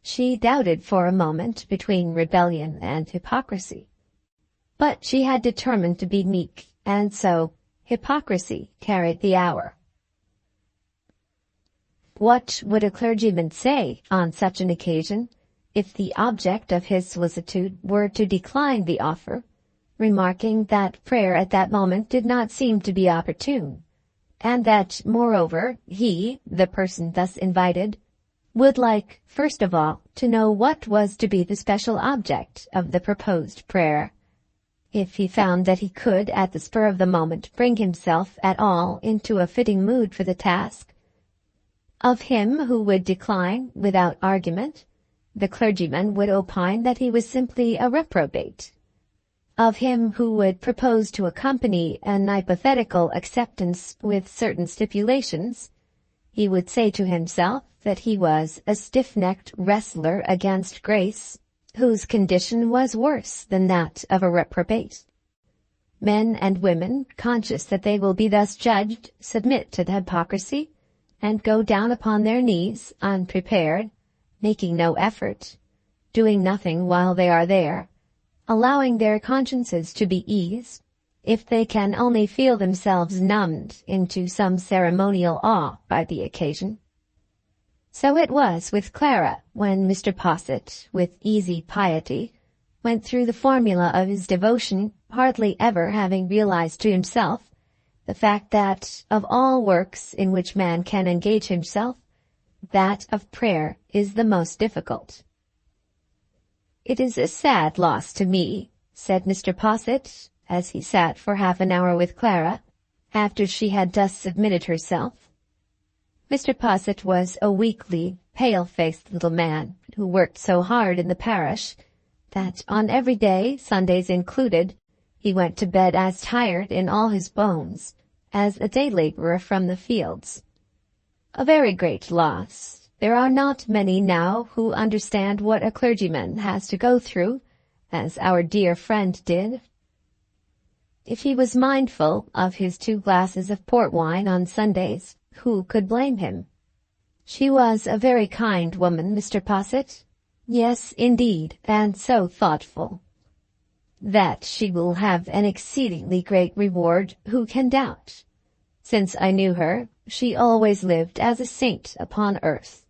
she doubted for a moment between rebellion and hypocrisy. But she had determined to be meek, and so hypocrisy carried the hour. What would a clergyman say on such an occasion if the object of his solicitude were to decline the offer, remarking that prayer at that moment did not seem to be opportune, and that, moreover, he, the person thus invited, would like, first of all, to know what was to be the special object of the proposed prayer. If he found that he could, at the spur of the moment, bring himself at all into a fitting mood for the task, of him who would decline without argument, the clergyman would opine that he was simply a reprobate. Of him who would propose to accompany an hypothetical acceptance with certain stipulations, he would say to himself that he was a stiff-necked wrestler against grace, whose condition was worse than that of a reprobate. Men and women, conscious that they will be thus judged, submit to the hypocrisy, and go down upon their knees, unprepared, making no effort, doing nothing while they are there, allowing their consciences to be eased, if they can only feel themselves numbed into some ceremonial awe by the occasion. So it was with Clara when Mr. Posset, with easy piety, went through the formula of his devotion, hardly ever having realized to himself the fact that, of all works in which man can engage himself, that of prayer is the most difficult. "It is a sad loss to me," said Mr. Posset, as he sat for half an hour with Clara, after she had thus submitted herself. Mr. Posset was a weakly, pale-faced little man, who worked so hard in the parish that on every day, Sundays included, he went to bed as tired in all his bones as a day-laborer from the fields. A very great loss. There are not many now who understand what a clergyman has to go through, as our dear friend did. If he was mindful of his 2 glasses of port wine on Sundays, who could blame him? She was a very kind woman, Mr. Posset. Yes, indeed, and so thoughtful. That she will have an exceedingly great reward, who can doubt? Since I knew her, she always lived as a saint upon earth.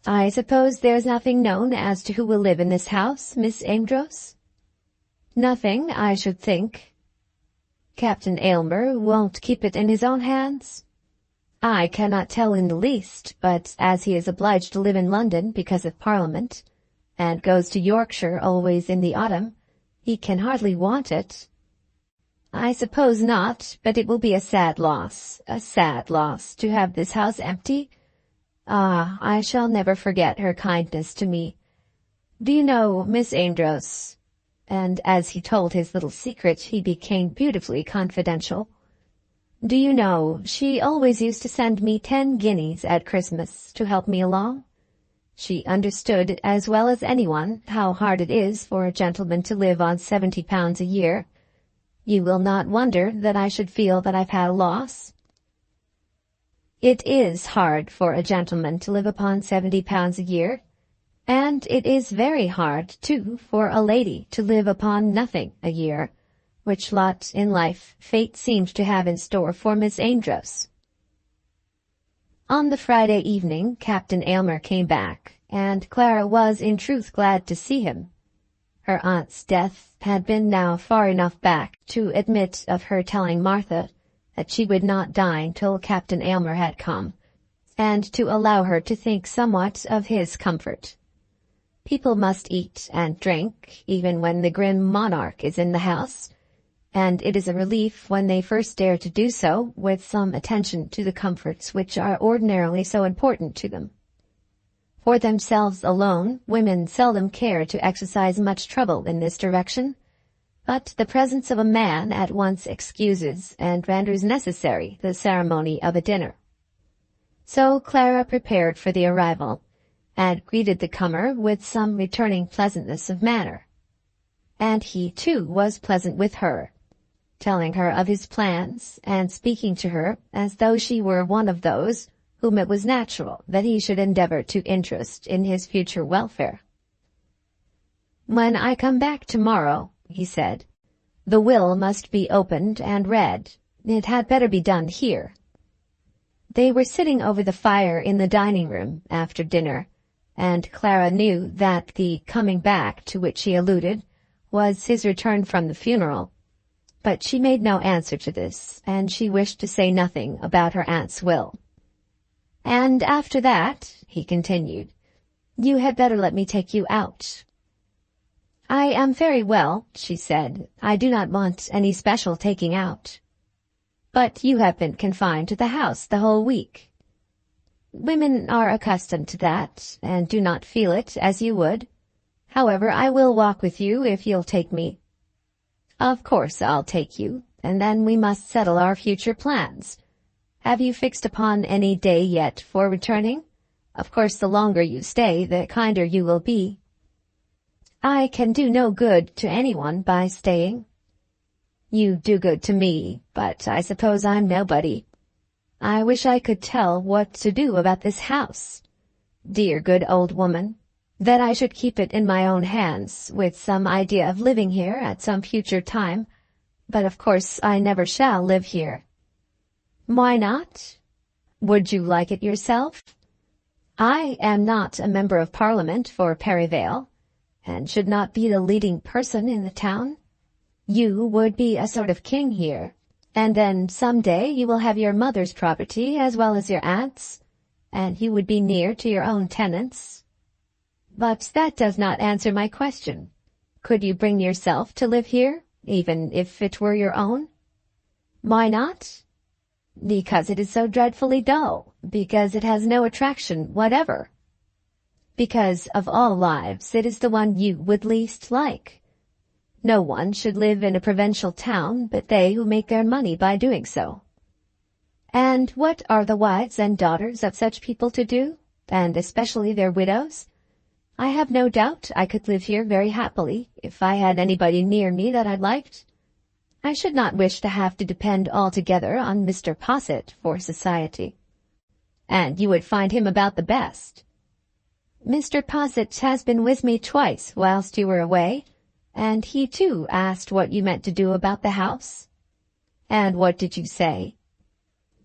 I suppose there's nothing known as to who will live in this house, Miss Amedroz? Nothing, I should think. Captain Aylmer won't keep it in his own hands? I cannot tell in the least, but as he is obliged to live in London because of Parliament, and goes to Yorkshire always in the autumn, he can hardly want it. I suppose not, but it will be a sad loss, to have this house empty. Ah, I shall never forget her kindness to me. Do you know, Miss Amedroz," and as he told his little secret he became beautifully confidential, "do you know, she always used to send me 10 guineas at Christmas to help me along? She understood as well as anyone how hard it is for a gentleman to live on £70 a year. You will not wonder that I should feel that I've had a loss. It is hard for a gentleman to live upon £70 a year, and it is very hard, too, for a lady to live upon nothing a year, which lot in life fate seemed to have in store for Miss Amedroz." On the Friday evening Captain Aylmer came back, and Clara was in truth glad to see him. Her aunt's death had been now far enough back to admit of her telling Martha that she would not dine till Captain Aylmer had come, and to allow her to think somewhat of his comfort. People must eat and drink, even when the grim monarch is in the house, and it is a relief when they first dare to do so with some attention to the comforts which are ordinarily so important to them. For themselves alone, women seldom care to exercise much trouble in this direction, but the presence of a man at once excuses and renders necessary the ceremony of a dinner. So Clara prepared for the arrival, and greeted the comer with some returning pleasantness of manner. And he, too, was pleasant with her, telling her of his plans, and speaking to her as though she were one of those whom it was natural that he should endeavor to interest in his future welfare. "When I come back tomorrow," he said, "the will must be opened and read. It had better be done here." They were sitting over the fire in the dining-room after dinner, and Clara knew that the coming back to which he alluded was his return from the funeral. But she made no answer to this, and she wished to say nothing about her aunt's will. "And after that," he continued, "you had better let me take you out." "I am very well," she said. "I do not want any special taking out." "But you have been confined to the house the whole week." "Women are accustomed to that, and do not feel it as you would. However, I will walk with you if you'll take me." "Of course I'll take you, and then we must settle our future plans. Have you fixed upon any day yet for returning? Of course the longer you stay, the kinder you will be." "I can do no good to anyone by staying." "You do good to me, but I suppose I'm nobody. I wish I could tell what to do about this house. Dear good old woman, that I should keep it in my own hands, with some idea of living here at some future time, but of course I never shall live here." "Why not? Would you like it yourself? I am not a member of Parliament for Perivale, and should not be the leading person in the town. You would be a sort of king here, and then some day you will have your mother's property as well as your aunt's, and you would be near to your own tenants." "But that does not answer my question. Could you bring yourself to live here, even if it were your own?" "Why not?" "Because it is so dreadfully dull, because it has no attraction whatever." "Because of all lives it is the one you would least like. No one should live in a provincial town but they who make their money by doing so." "And what are the wives and daughters of such people to do, and especially their widows? I have no doubt I could live here very happily if I had anybody near me that I liked. I should not wish to have to depend altogether on Mr. Posset for society." "And you would find him about the best." "Mr. Posset has been with me twice whilst you were away, and he too asked what you meant to do about the house." "And what did you say?"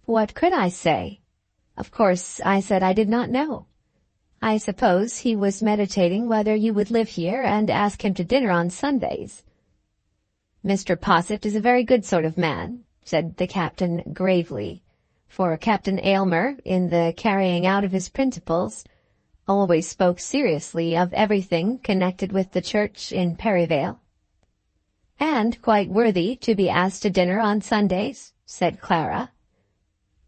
"What could I say? Of course I said I did not know. I suppose he was meditating whether you would live here and ask him to dinner on Sundays." "Mr. Posset is a very good sort of man," said the captain gravely, for Captain Aylmer, in the carrying out of his principles, always spoke seriously of everything connected with the church in Perivale. "And quite worthy to be asked to dinner on Sundays," said Clara.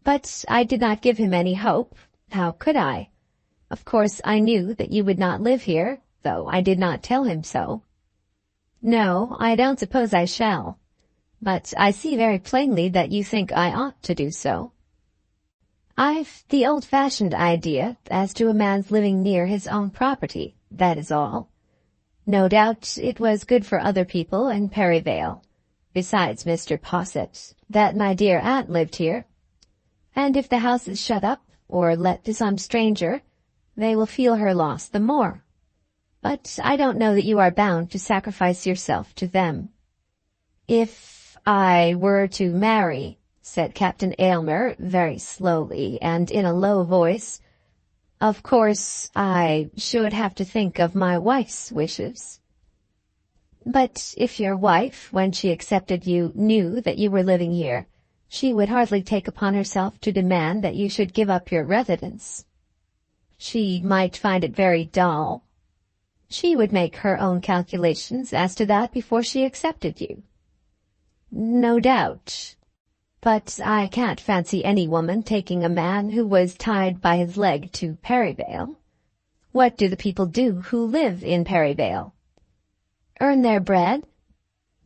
"But I did not give him any hope. How could I? Of course I knew that you would not live here, though I did not tell him so." "No, I don't suppose I shall. But I see very plainly that you think I ought to do so." "I've the old-fashioned idea as to a man's living near his own property, that is all. No doubt it was good for other people in Perivale, besides Mr. Posset, that my dear aunt lived here. And if the house is shut up, or let to some stranger, they will feel her loss the more. But I don't know that you are bound to sacrifice yourself to them." "If I were to marry," said Captain Aylmer very slowly and in a low voice, "of course I should have to think of my wife's wishes." "But if your wife, when she accepted you, knew that you were living here, she would hardly take upon herself to demand that you should give up your residence." "She might find it very dull." "She would make her own calculations as to that before she accepted you." No doubt. But I can't fancy any woman taking a man who was tied by his leg to Perivale. What do the people do who live in Perivale? Earn their bread?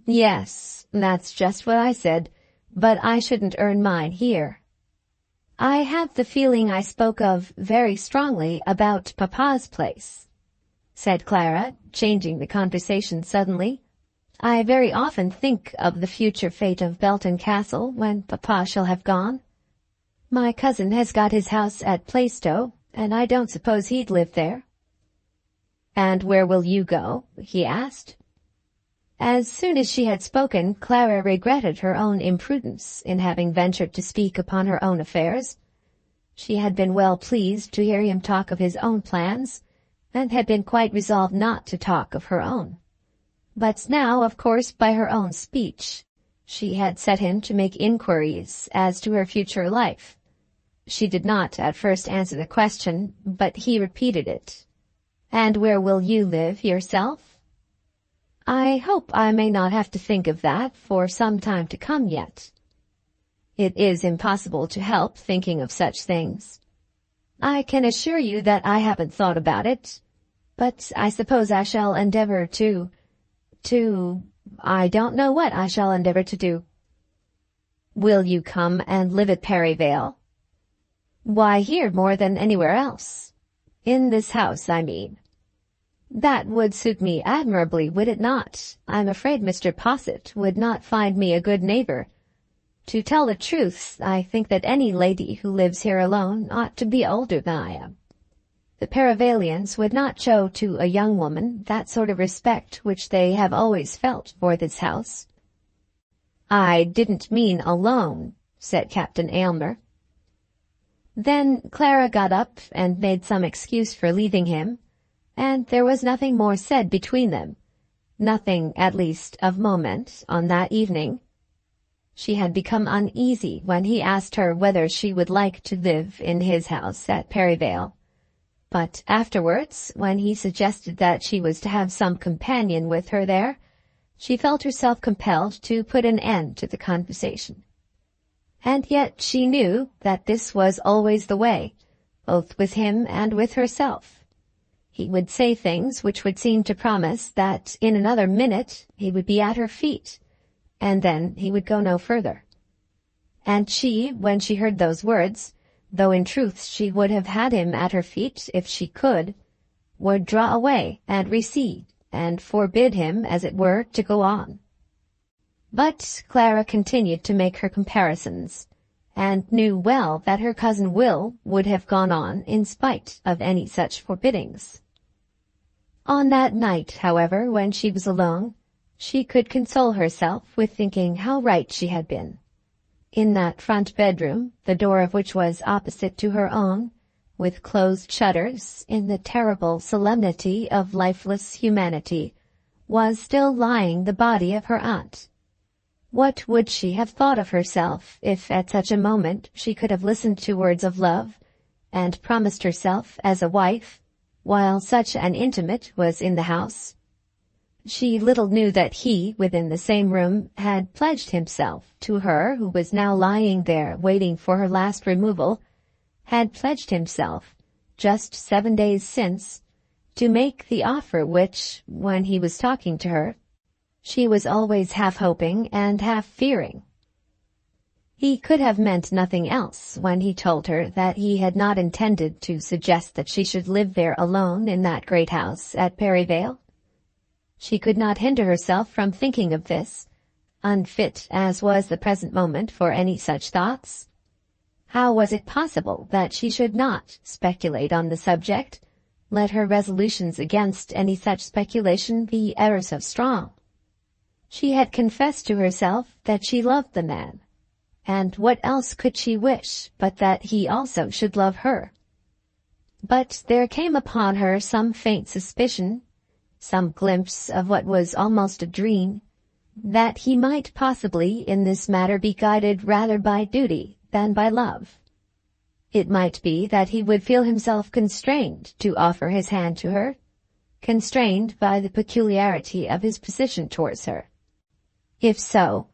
Yes, that's just what I said, but I shouldn't earn mine here. I have the feeling I spoke of very strongly about Papa's place, said Clara, changing the conversation suddenly. I very often think of the future fate of Belton Castle when Papa shall have gone. My cousin has got his house at Plaistow, and I don't suppose he'd live there. And where will you go? He asked. As soon as she had spoken, Clara regretted her own imprudence in having ventured to speak upon her own affairs. She had been well pleased to hear him talk of his own plans, and had been quite resolved not to talk of her own. But now, of course, by her own speech, she had set him to make inquiries as to her future life. She did not at first answer the question, but he repeated it. And where will you live yourself? I hope I may not have to think of that for some time to come yet. It is impossible to help thinking of such things. I can assure you that I haven't thought about it, but I suppose I shall endeavor I don't know what I shall endeavor to do. Will you come and live at Perivale? Why, here more than anywhere else. In this house, I mean. That would suit me admirably, would it not? I'm afraid Mr. Posset would not find me a good neighbor. To tell the truth, I think that any lady who lives here alone ought to be older than I am. The Perivalians would not show to a young woman that sort of respect which they have always felt for this house. I didn't mean alone, said Captain Aylmer. Then Clara got up and made some excuse for leaving him, and there was nothing more said between them, nothing, at least, of moment on that evening. She had become uneasy when he asked her whether she would like to live in his house at Perivale. But afterwards, when he suggested that she was to have some companion with her there, she felt herself compelled to put an end to the conversation. And yet she knew that this was always the way, both with him and with herself. He would say things which would seem to promise that in another minute he would be at her feet, and then he would go no further. And she, when she heard those words, though in truth she would have had him at her feet if she could, would draw away and recede, and forbid him, as it were, to go on. But Clara continued to make her comparisons, and knew well that her cousin Will would have gone on in spite of any such forbiddings. On that night, however, when she was alone, she could console herself with thinking how right she had been. In that front bedroom, the door of which was opposite to her own, with closed shutters, in the terrible solemnity of lifeless humanity, was still lying the body of her aunt. What would she have thought of herself if at such a moment she could have listened to words of love, and promised herself as a wife, while such an intimate was in the house? She little knew that he, within the same room, had pledged himself to her who was now lying there waiting for her last removal, had pledged himself, just 7 days since, to make the offer which, when he was talking to her, she was always half hoping and half fearing. He could have meant nothing else when he told her that he had not intended to suggest that she should live there alone in that great house at Perivale. She could not hinder herself from thinking of this, unfit as was the present moment for any such thoughts. How was it possible that she should not speculate on the subject, let her resolutions against any such speculation be ever so strong? She had confessed to herself that she loved the man, and what else could she wish but that he also should love her? But there came upon her some faint suspicion, some glimpse of what was almost a dream, that he might possibly in this matter be guided rather by duty than by love. It might be that he would feel himself constrained to offer his hand to her, constrained by the peculiarity of his position towards her. If so,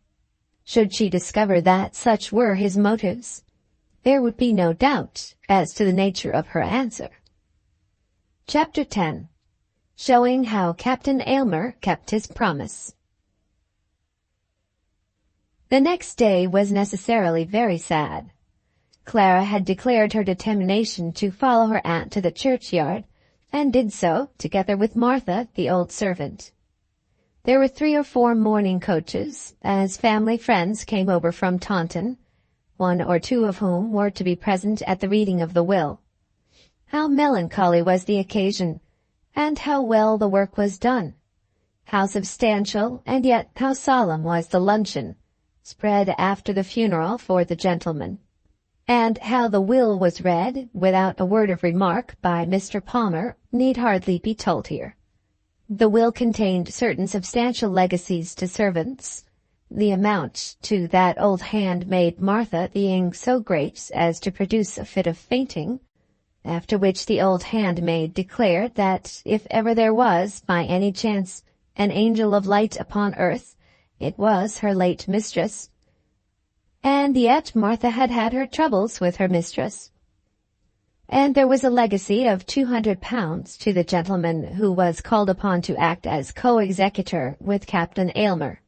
Should she discover that such were his motives, there would be no doubt as to the nature of her answer. Chapter 10. Showing how Captain Aylmer kept his promise. The next day was necessarily very sad. Clara had declared her determination to follow her aunt to the churchyard, and did so, together with Martha, the old servant. There were 3 or 4 mourning coaches, as family friends came over from Taunton, 1 or 2 of whom were to be present at the reading of the will. How melancholy was the occasion, and how well the work was done! How substantial, and yet how solemn was the luncheon, spread after the funeral for the gentlemen, and how the will was read, without a word of remark, by Mr. Palmer, need hardly be told here. The will contained certain substantial legacies to servants, the amount to that old handmaid Martha being so great as to produce a fit of fainting, after which the old handmaid declared that if ever there was, by any chance, an angel of light upon earth, it was her late mistress. And yet Martha had had her troubles with her mistress. And there was a legacy of £200 to the gentleman who was called upon to act as co-executor with Captain Aylmer.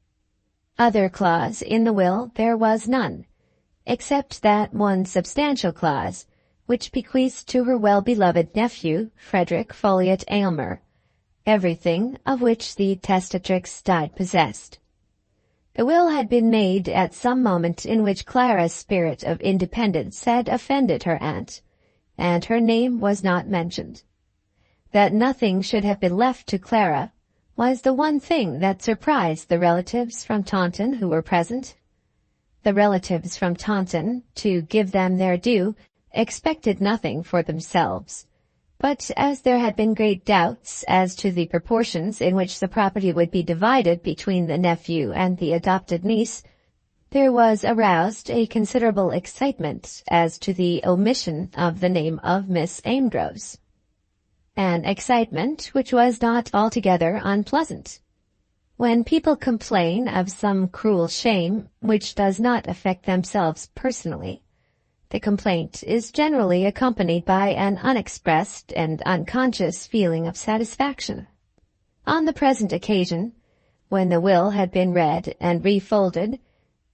Other clause in the will there was none, except that one substantial clause, which bequeathed to her well-beloved nephew, Frederick Folliot Aylmer, everything of which the testatrix died possessed. The will had been made at some moment in which Clara's spirit of independence had offended her aunt, and her name was not mentioned. That nothing should have been left to Clara was the one thing that surprised the relatives from Taunton who were present. The relatives from Taunton, to give them their due, expected nothing for themselves, but as there had been great doubts as to the proportions in which the property would be divided between the nephew and the adopted niece, there was aroused a considerable excitement as to the omission of the name of Miss Amedroz, an excitement which was not altogether unpleasant. When people complain of some cruel shame which does not affect themselves personally, the complaint is generally accompanied by an unexpressed and unconscious feeling of satisfaction. On the present occasion, when the will had been read and refolded,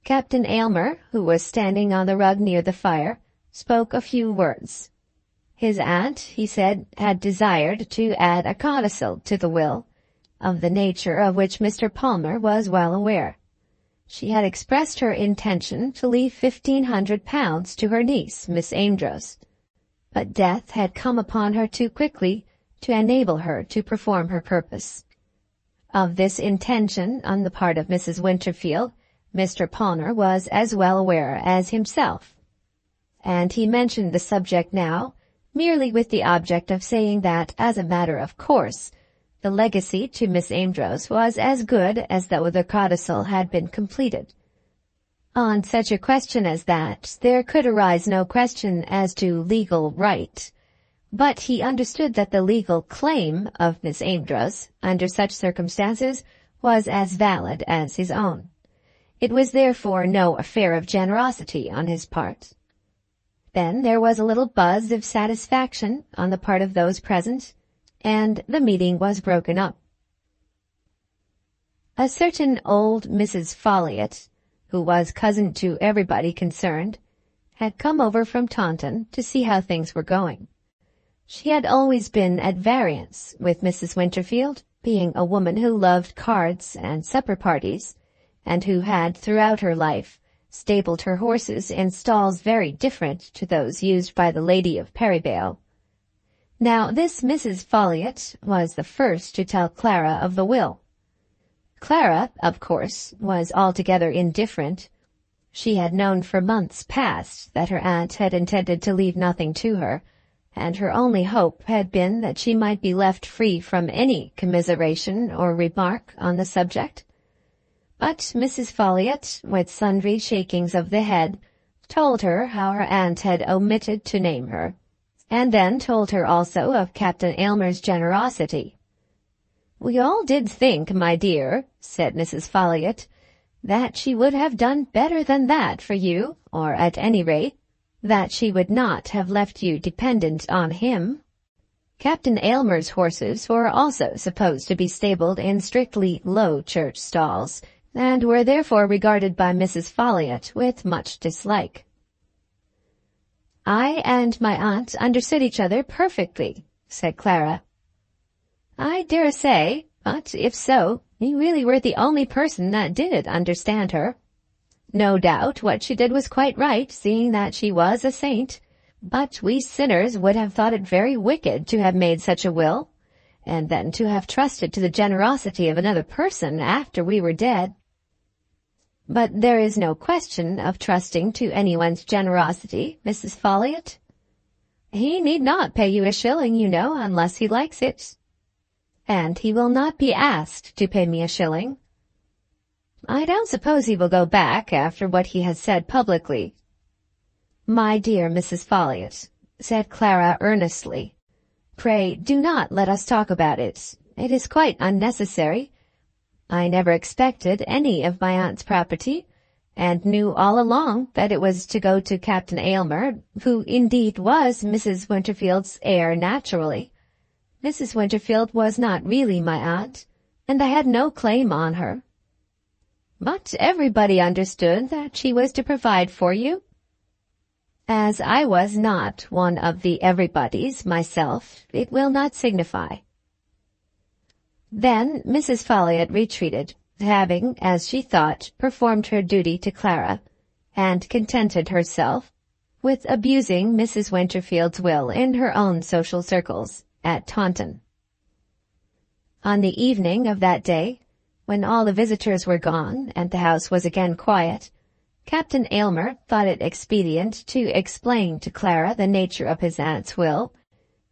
Captain Aylmer, who was standing on the rug near the fire, spoke a few words. His aunt, he said, had desired to add a codicil to the will, of the nature of which Mr. Palmer was well aware. She had expressed her intention to leave £1,500 to her niece, Miss Amedroz, but death had come upon her too quickly to enable her to perform her purpose. Of this intention on the part of Mrs. Winterfield, Mr. Palmer was as well aware as himself, and he mentioned the subject now merely with the object of saying that, as a matter of course, the legacy to Miss Amedroz was as good as though the codicil had been completed. On such a question as that, there could arise no question as to legal right, but he understood that the legal claim of Miss Amedroz, under such circumstances, was as valid as his own. It was therefore no affair of generosity on his part. Then there was a little buzz of satisfaction on the part of those present, and the meeting was broken up. A certain old Mrs. Folliot, who was cousin to everybody concerned, had come over from Taunton to see how things were going. She had always been at variance with Mrs. Winterfield, being a woman who loved cards and supper parties, and who had throughout her life stabled her horses in stalls very different to those used by the lady of Perivale. Now this Mrs. Folliot was the first to tell Clara of the will. Clara, of course, was altogether indifferent. She had known for months past that her aunt had intended to leave nothing to her, and her only hope had been that she might be left free from any commiseration or remark on the subject. But Mrs. Folliot, with sundry shakings of the head, told her how her aunt had omitted to name her, and then told her also of Captain Aylmer's generosity. "We all did think, my dear," said Mrs. Folliot, that she would have done better than that for you, or at any rate, that she would not have left you dependent on him. Captain Aylmer's horses were also supposed to be stabled in strictly Low Church stalls, and were therefore regarded by Mrs. Folliot with much dislike. "I and my aunt understood each other perfectly," said Clara. "I dare say, but if so, you really were the only person that did understand her. No doubt what she did was quite right, seeing that she was a saint, but we sinners would have thought it very wicked to have made such a will, and then to have trusted to the generosity of another person after we were dead." "But there is no question of trusting to anyone's generosity, Mrs. Folliot. He need not pay you a shilling, you know, unless he likes it. And he will not be asked to pay me a shilling. I don't suppose he will go back after what he has said publicly." "My dear Mrs. Folliot," said Clara earnestly, "pray do not let us talk about it. It is quite unnecessary. I never expected any of my aunt's property, and knew all along that it was to go to Captain Aylmer, who indeed was Mrs. Winterfield's heir naturally. Mrs. Winterfield was not really my aunt, and I had no claim on her. But everybody understood that she was to provide for you. As I was not one of the everybodies myself, it will not signify." Then Mrs. Folliot retreated, having, as she thought, performed her duty to Clara, and contented herself with abusing Mrs. Winterfield's will in her own social circles at Taunton. On the evening of that day, when all the visitors were gone and the house was again quiet, Captain Aylmer thought it expedient to explain to Clara the nature of his aunt's will,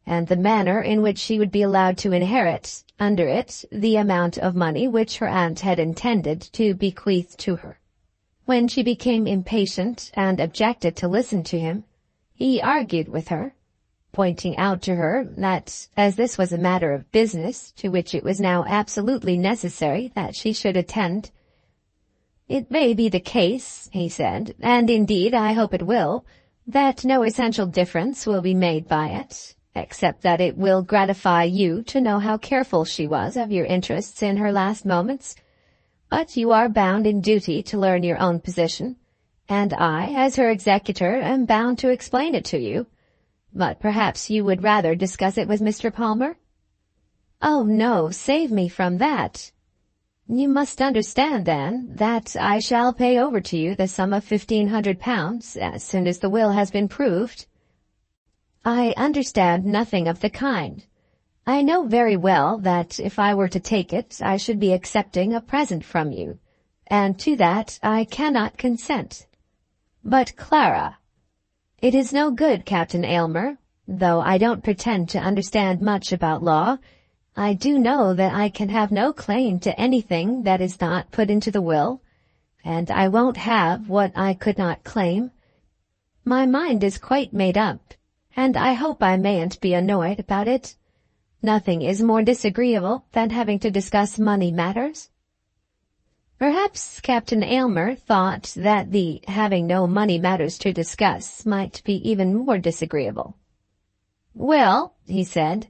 and the manner in which she would be allowed to inherit, under it, the amount of money which her aunt had intended to bequeath to her. When she became impatient and objected to listen to him, he argued with her, pointing out to her that, as this was a matter of business to which it was now absolutely necessary that she should attend, "It may be the case," he said, "and indeed I hope it will, that no essential difference will be made by it, except that it will gratify you to know how careful she was of your interests in her last moments. But you are bound in duty to learn your own position, and I, as her executor, am bound to explain it to you. But perhaps you would rather discuss it with Mr. Palmer?" "Oh, no, save me from that. You must understand, then, that I shall pay over to you the sum of £1,500 as soon as the will has been proved." "I understand nothing of the kind. I know very well that if I were to take it, I should be accepting a present from you, and to that I cannot consent." "But, Clara—" "It is no good, Captain Aylmer. Though I don't pretend to understand much about law, I do know that I can have no claim to anything that is not put into the will, and I won't have what I could not claim. My mind is quite made up, and I hope I mayn't be annoyed about it. Nothing is more disagreeable than having to discuss money matters." Perhaps Captain Aylmer thought that the having no money matters to discuss might be even more disagreeable. "Well," he said,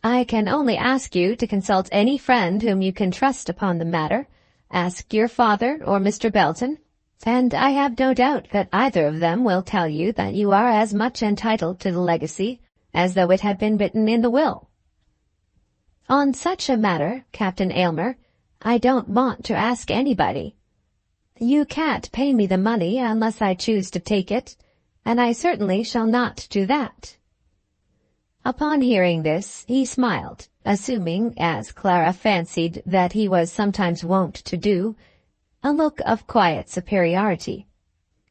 "I can only ask you to consult any friend whom you can trust upon the matter. Ask your father or Mr. Belton, and I have no doubt that either of them will tell you that you are as much entitled to the legacy as though it had been written in the will. On such a matter, Captain Aylmer, I don't want to ask anybody. You can't pay me the money unless I choose to take it, and I certainly shall not do that." Upon hearing this, he smiled, assuming, as Clara fancied that he was sometimes wont to do, a look of quiet superiority,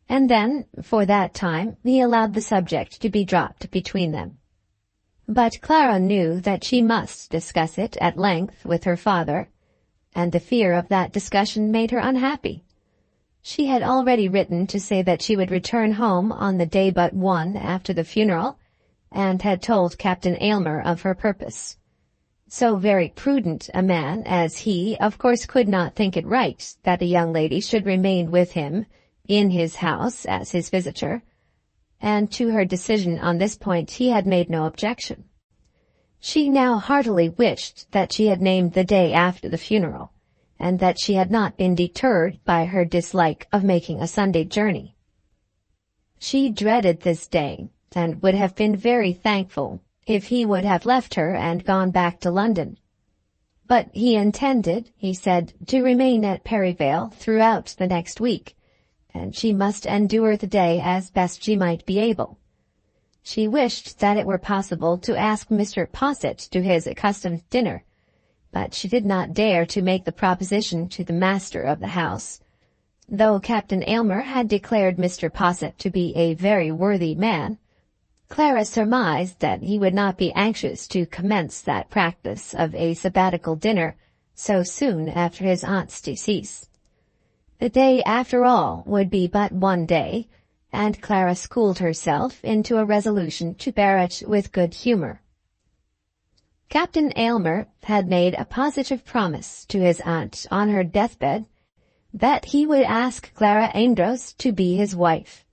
and then, for that time, he allowed the subject to be dropped between them. But Clara knew that she must discuss it at length with her father, and the fear of that discussion made her unhappy. She had already written to say that she would return home on the day but one after the funeral, and had told Captain Aylmer of her purpose. So very prudent a man as he, of course, could not think it right that a young lady should remain with him in his house as his visitor, and to her decision on this point he had made no objection. She now heartily wished that she had named the day after the funeral, and that she had not been deterred by her dislike of making a Sunday journey. She dreaded this day, and would have been very thankful if he would have left her and gone back to London. But he intended, he said, to remain at Perivale throughout the next week, and she must endure the day as best she might be able. She wished that it were possible to ask Mr. Posset to his accustomed dinner, but she did not dare to make the proposition to the master of the house. Though Captain Aylmer had declared Mr. Posset to be a very worthy man, Clara surmised that he would not be anxious to commence that practice of a sabbatical dinner so soon after his aunt's decease. The day, after all, would be but one day, and Clara schooled herself into a resolution to bear it with good humor. Captain Aylmer had made a positive promise to his aunt on her deathbed that he would ask Clara Amedroz to be his wife,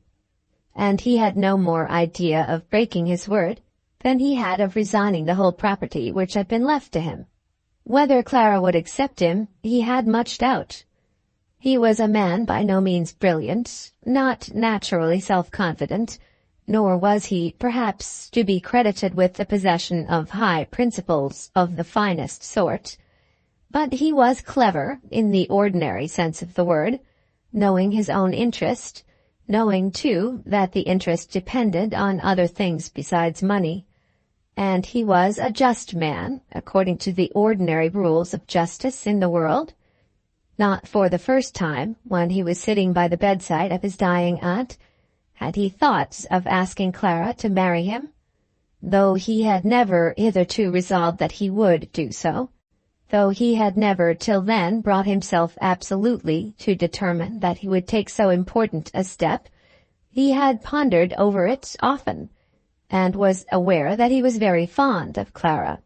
and he had no more idea of breaking his word than he had of resigning the whole property which had been left to him. Whether Clara would accept him, he had much doubt. He was a man by no means brilliant, not naturally self-confident, nor was he, perhaps, to be credited with the possession of high principles of the finest sort, but he was clever in the ordinary sense of the word, knowing his own interest, knowing, too, that the interest depended on other things besides money, and he was a just man, according to the ordinary rules of justice in the world. Not for the first time, when he was sitting by the bedside of his dying aunt, had he thought of asking Clara to marry him, though he had never hitherto resolved that he would do so, though he had never till then brought himself absolutely to determine that he would take so important a step. He had pondered over it often, and was aware that he was very fond of Clara.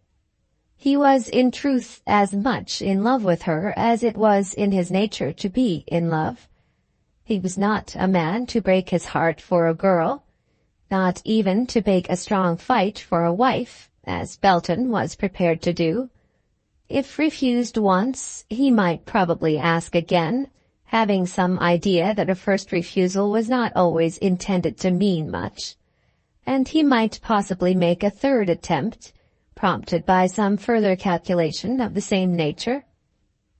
He was in truth as much in love with her as it was in his nature to be in love. He was not a man to break his heart for a girl, not even to make a strong fight for a wife, as Belton was prepared to do. If refused once, he might probably ask again, having some idea that a first refusal was not always intended to mean much, and he might possibly make a third attempt, prompted by some further calculation of the same nature.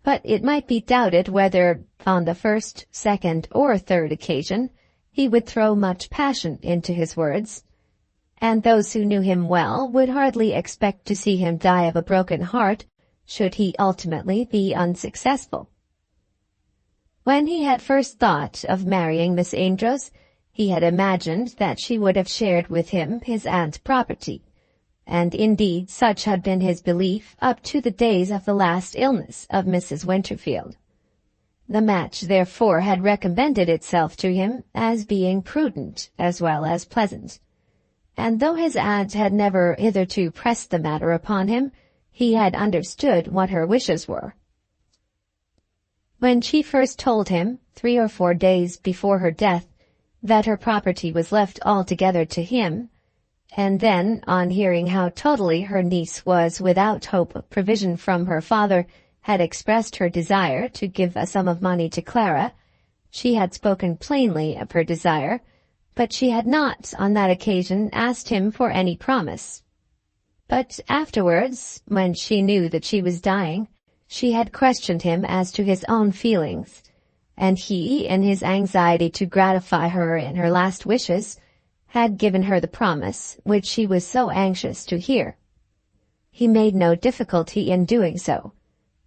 But it might be doubted whether, on the first, second, or third occasion, he would throw much passion into his words, and those who knew him well would hardly expect to see him die of a broken heart, should he ultimately be unsuccessful. When he had first thought of marrying Miss Amedroz, he had imagined that she would have shared with him his aunt's property, and indeed such had been his belief up to the days of the last illness of Mrs. Winterfield. The match therefore had recommended itself to him as being prudent as well as pleasant, and though his aunt had never hitherto pressed the matter upon him, he had understood what her wishes were. When she first told him, 3 or 4 days before her death, that her property was left altogether to him, and then, on hearing how totally her niece was without hope of provision from her father, had expressed her desire to give a sum of money to Clara, she had spoken plainly of her desire, but she had not, on that occasion, asked him for any promise. But afterwards, when she knew that she was dying, she had questioned him as to his own feelings, and he, in his anxiety to gratify her in her last wishes, had given her the promise which she was so anxious to hear. He made no difficulty in doing so.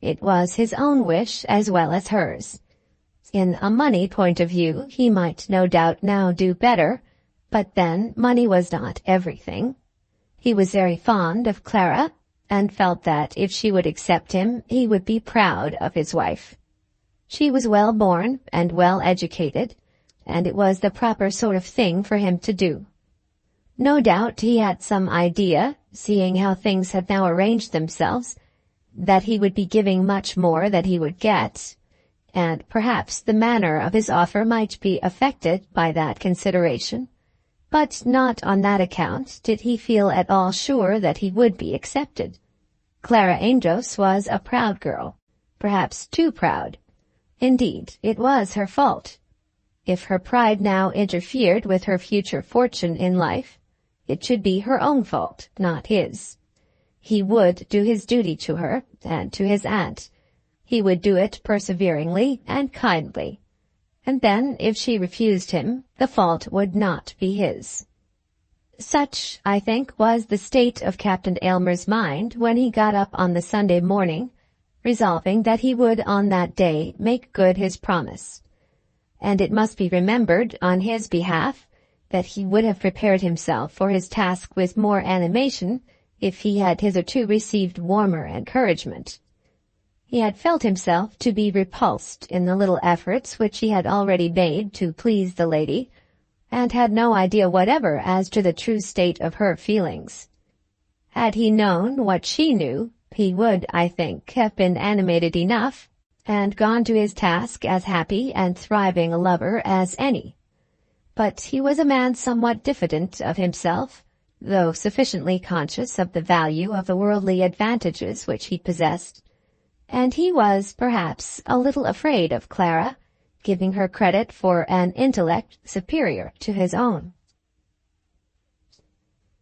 It was his own wish as well as hers. In a money point of view, he might no doubt now do better, but then money was not everything. He was very fond of Clara, and felt that if she would accept him, he would be proud of his wife. She was well born and well educated, and it was the proper sort of thing for him to do. No doubt he had some idea, seeing how things had now arranged themselves, that he would be giving much more than he would get, and perhaps the manner of his offer might be affected by that consideration, but not on that account did he feel at all sure that he would be accepted. Clara Amedroz was a proud girl, perhaps too proud. Indeed, it was her fault. If her pride now interfered with her future fortune in life, it should be her own fault, not his. He would do his duty to her and to his aunt. He would do it perseveringly and kindly. And then, if she refused him, the fault would not be his. Such, I think, was the state of Captain Aylmer's mind when he got up on the Sunday morning, resolving that he would on that day make good his promise. And it must be remembered on his behalf that he would have prepared himself for his task with more animation if he had hitherto received warmer encouragement. He had felt himself to be repulsed in the little efforts which he had already made to please the lady, and had no idea whatever as to the true state of her feelings. Had he known what she knew, he would, I think, have been animated enough, and gone to his task as happy and thriving a lover as any. But he was a man somewhat diffident of himself, though sufficiently conscious of the value of the worldly advantages which he possessed, and he was, perhaps, a little afraid of Clara, giving her credit for an intellect superior to his own.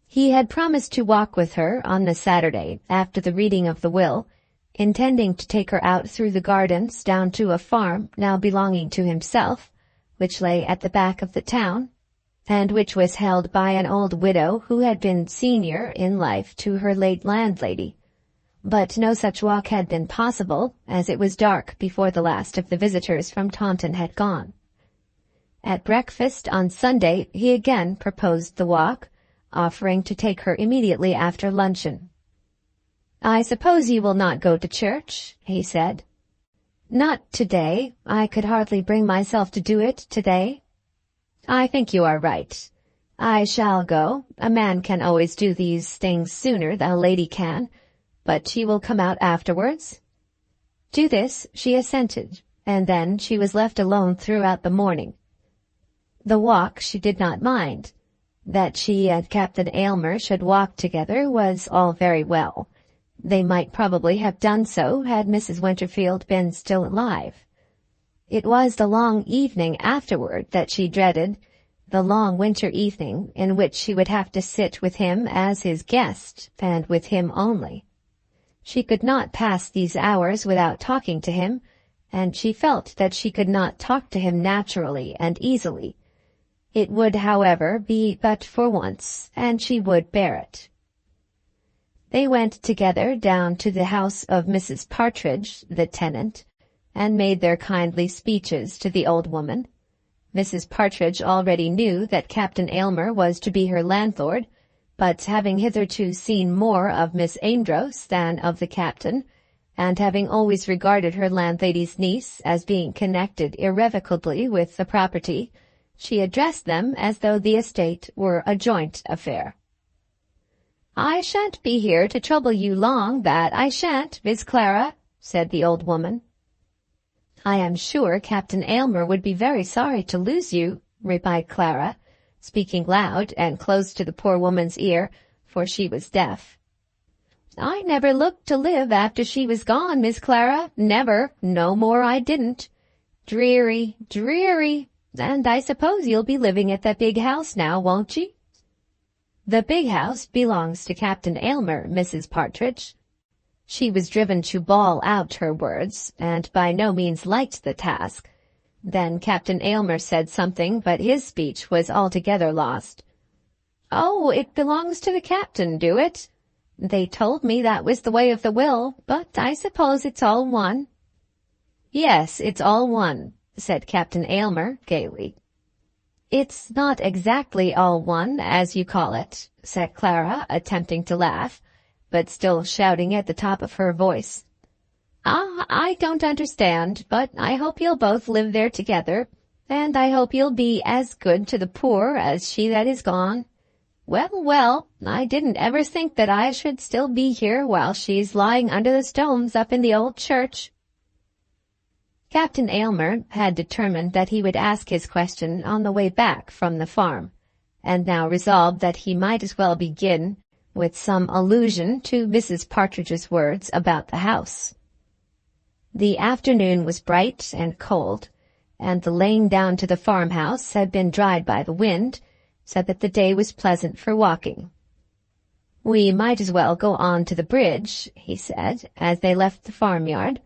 He had promised to walk with her on the Saturday after the reading of the will, intending to take her out through the gardens down to a farm now belonging to himself, which lay at the back of the town, and which was held by an old widow who had been senior in life to her late landlady. But no such walk had been possible, as it was dark before the last of the visitors from Taunton had gone. At breakfast on Sunday he again proposed the walk, offering to take her immediately after luncheon. "I suppose you will not go to church?" he said. "Not today. I could hardly bring myself to do it today." "I think you are right. I shall go. A man can always do these things sooner than a lady can, but she will come out afterwards." To this she assented, and then she was left alone throughout the morning. The walk she did not mind. That she and Captain Aylmer should walk together was all very well. They might probably have done so had Mrs. Winterfield been still alive. It was the long evening afterward that she dreaded, the long winter evening in which she would have to sit with him as his guest, and with him only. She could not pass these hours without talking to him, and she felt that she could not talk to him naturally and easily. It would, however, be but for once, and she would bear it. They went together down to the house of Mrs. Partridge, the tenant, and made their kindly speeches to the old woman. Mrs. Partridge already knew that Captain Aylmer was to be her landlord, but having hitherto seen more of Miss Amedroz than of the captain, and having always regarded her landlady's niece as being connected irrevocably with the property, she addressed them as though the estate were a joint affair. "I shan't be here to trouble you long, that I shan't, Miss Clara," said the old woman. "I am sure Captain Aylmer would be very sorry to lose you," replied Clara, speaking loud and close to the poor woman's ear, for she was deaf. "I never looked to live after she was gone, Miss Clara, never, no more I didn't. Dreary, dreary, and I suppose you'll be living at that big house now, won't ye?" "The big house belongs to Captain Aylmer, Mrs. Partridge." She was driven to bawl out her words, and by no means liked the task. Then Captain Aylmer said something, but his speech was altogether lost. "Oh, it belongs to the captain, do it? They told me that was the way of the will, but I suppose it's all one." "Yes, it's all one," said Captain Aylmer gaily. "It's not exactly all one, as you call it," said Clara, attempting to laugh, but still shouting at the top of her voice. I don't understand, but I hope you'll both live there together, and I hope you'll be as good to the poor as she that is gone." Well, well, I didn't ever think that I should still be here while she's lying under the stones up in the old church." Captain Aylmer had determined that he would ask his question on the way back from the farm, and now resolved that he might as well begin with some allusion to Mrs. Partridge's words about the house. The afternoon was bright and cold, and the lane down to the farmhouse had been dried by the wind, so that the day was pleasant for walking. "We might as well go on to the bridge," he said, as they left the farmyard.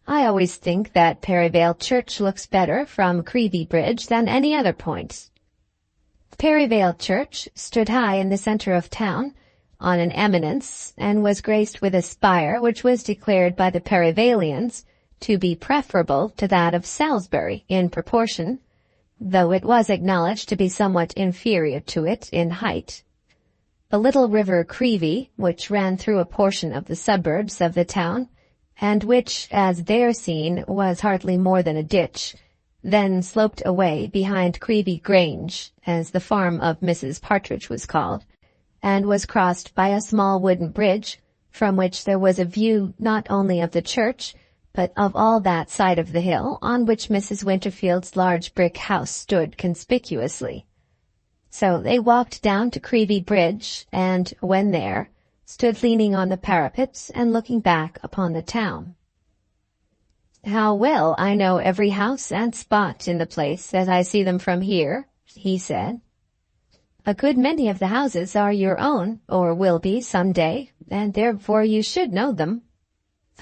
"I always think that Perivale Church looks better from Creevy Bridge than any other point." Perivale Church stood high in the centre of town, on an eminence, and was graced with a spire which was declared by the Perivalians to be preferable to that of Salisbury in proportion, though it was acknowledged to be somewhat inferior to it in height. The little river Creevy, which ran through a portion of the suburbs of the town, and which, as there seen, was hardly more than a ditch, then sloped away behind Creevy Grange, as the farm of Mrs. Partridge was called, and was crossed by a small wooden bridge, from which there was a view not only of the church, but of all that side of the hill on which Mrs. Winterfield's large brick house stood conspicuously. So they walked down to Creevy Bridge, and, when there, stood leaning on the parapet and looking back upon the town. "How well I know every house and spot in the place as I see them from here," he said. "A good many of the houses are your own, or will be some day, and therefore you should know them.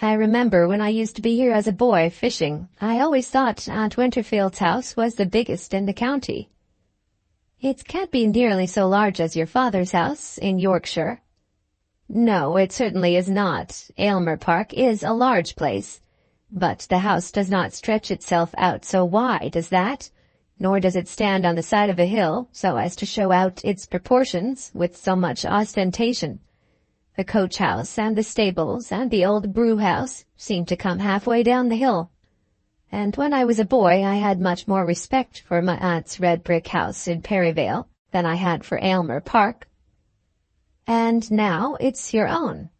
I remember when I used to be here as a boy fishing, I always thought Aunt Winterfield's house was the biggest in the county." "It can't be nearly so large as your father's house in Yorkshire." "No, it certainly is not. Aylmer Park is a large place, but the house does not stretch itself out so wide as that, nor does it stand on the side of a hill so as to show out its proportions with so much ostentation. The coach-house and the stables and the old brew-house seem to come halfway down the hill. And when I was a boy I had much more respect for my aunt's red brick house in Perivale than I had for Aylmer Park." "And now it's your own."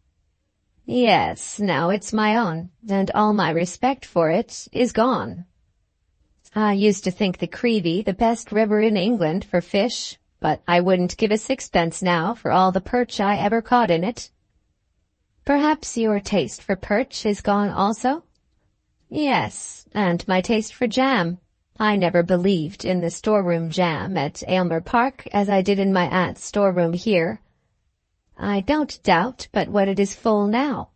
"Yes, now it's my own, and all my respect for it is gone. I used to think the Creevy the best river in England for fish, but I wouldn't give a sixpence now for all the perch I ever caught in it." "Perhaps your taste for perch is gone also?" "Yes, and my taste for jam. I never believed in the storeroom jam at Aylmer Park as I did in my aunt's storeroom here. I don't doubt but what it is full now."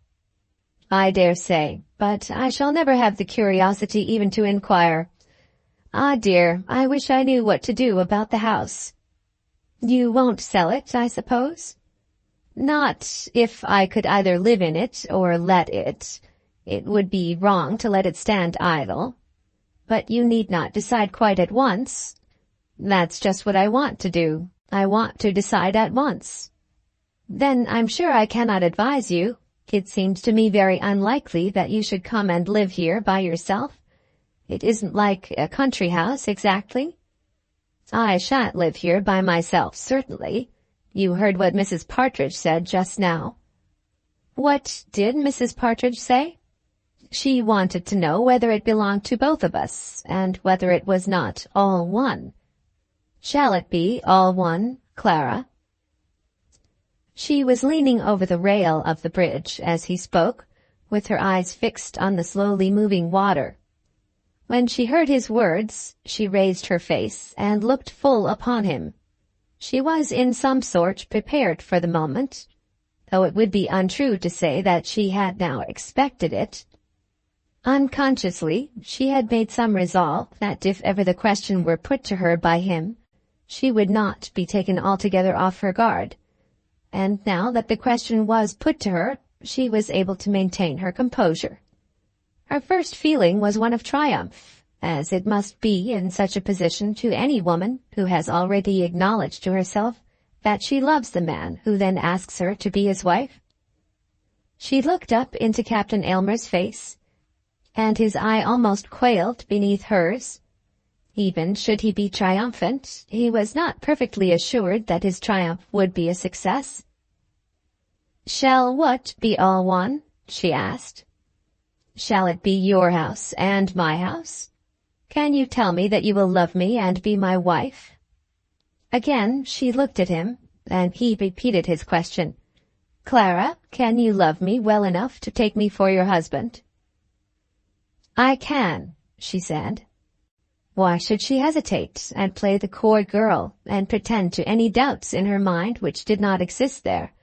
"I dare say, but I shall never have the curiosity even to inquire. Ah, dear, I wish I knew what to do about the house." "You won't sell it, I suppose?" "Not if I could either live in it or let it. It would be wrong to let it stand idle. But you need not decide quite at once." "That's just what I want to do. I want to decide at once." "Then I'm sure I cannot advise you. It seems to me very unlikely that you should come and live here by yourself. It isn't like a country house exactly." "I shan't live here by myself, certainly. You heard what Mrs. Partridge said just now." "What did Mrs. Partridge say?" "She wanted to know whether it belonged to both of us, and whether it was not all one." "Shall it be all one, Clara?" She was leaning over the rail of the bridge as he spoke, with her eyes fixed on the slowly moving water. When she heard his words, she raised her face and looked full upon him. She was in some sort prepared for the moment, though it would be untrue to say that she had now expected it. Unconsciously, she had made some resolve that if ever the question were put to her by him, she would not be taken altogether off her guard. And now that the question was put to her, she was able to maintain her composure. Her first feeling was one of triumph, as it must be in such a position to any woman who has already acknowledged to herself that she loves the man who then asks her to be his wife. She looked up into Captain Aylmer's face, and his eye almost quailed beneath hers. Even should he be triumphant, he was not perfectly assured that his triumph would be a success. "Shall what be all one?" she asked. "Shall it be your house and my house? Can you tell me that you will love me and be my wife?" Again she looked at him, and he repeated his question. "Clara, can you love me well enough to take me for your husband?" "I can," she said. Why should she hesitate and play the coy girl and pretend to any doubts in her mind which did not exist there?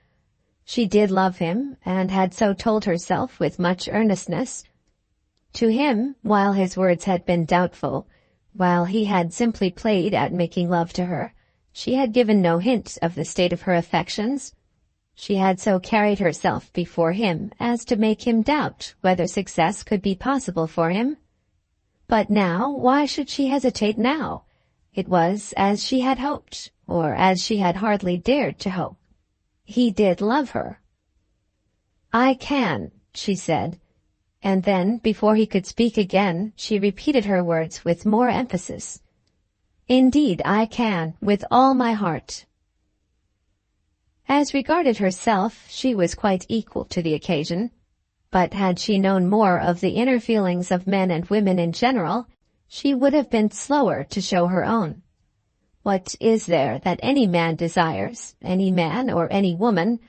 She did love him, and had so told herself with much earnestness. To him, while his words had been doubtful, while he had simply played at making love to her, she had given no hint of the state of her affections. She had so carried herself before him as to make him doubt whether success could be possible for him. But now, why should she hesitate now? It was as she had hoped, or as she had hardly dared to hope. He did love her. "I can," she said, and then, before he could speak again, she repeated her words with more emphasis. "Indeed, I can, with all my heart." As regarded herself, she was quite equal to the occasion. But had she known more of the inner feelings of men and women in general, she would have been slower to show her own. What is there that any man desires, any man or any woman,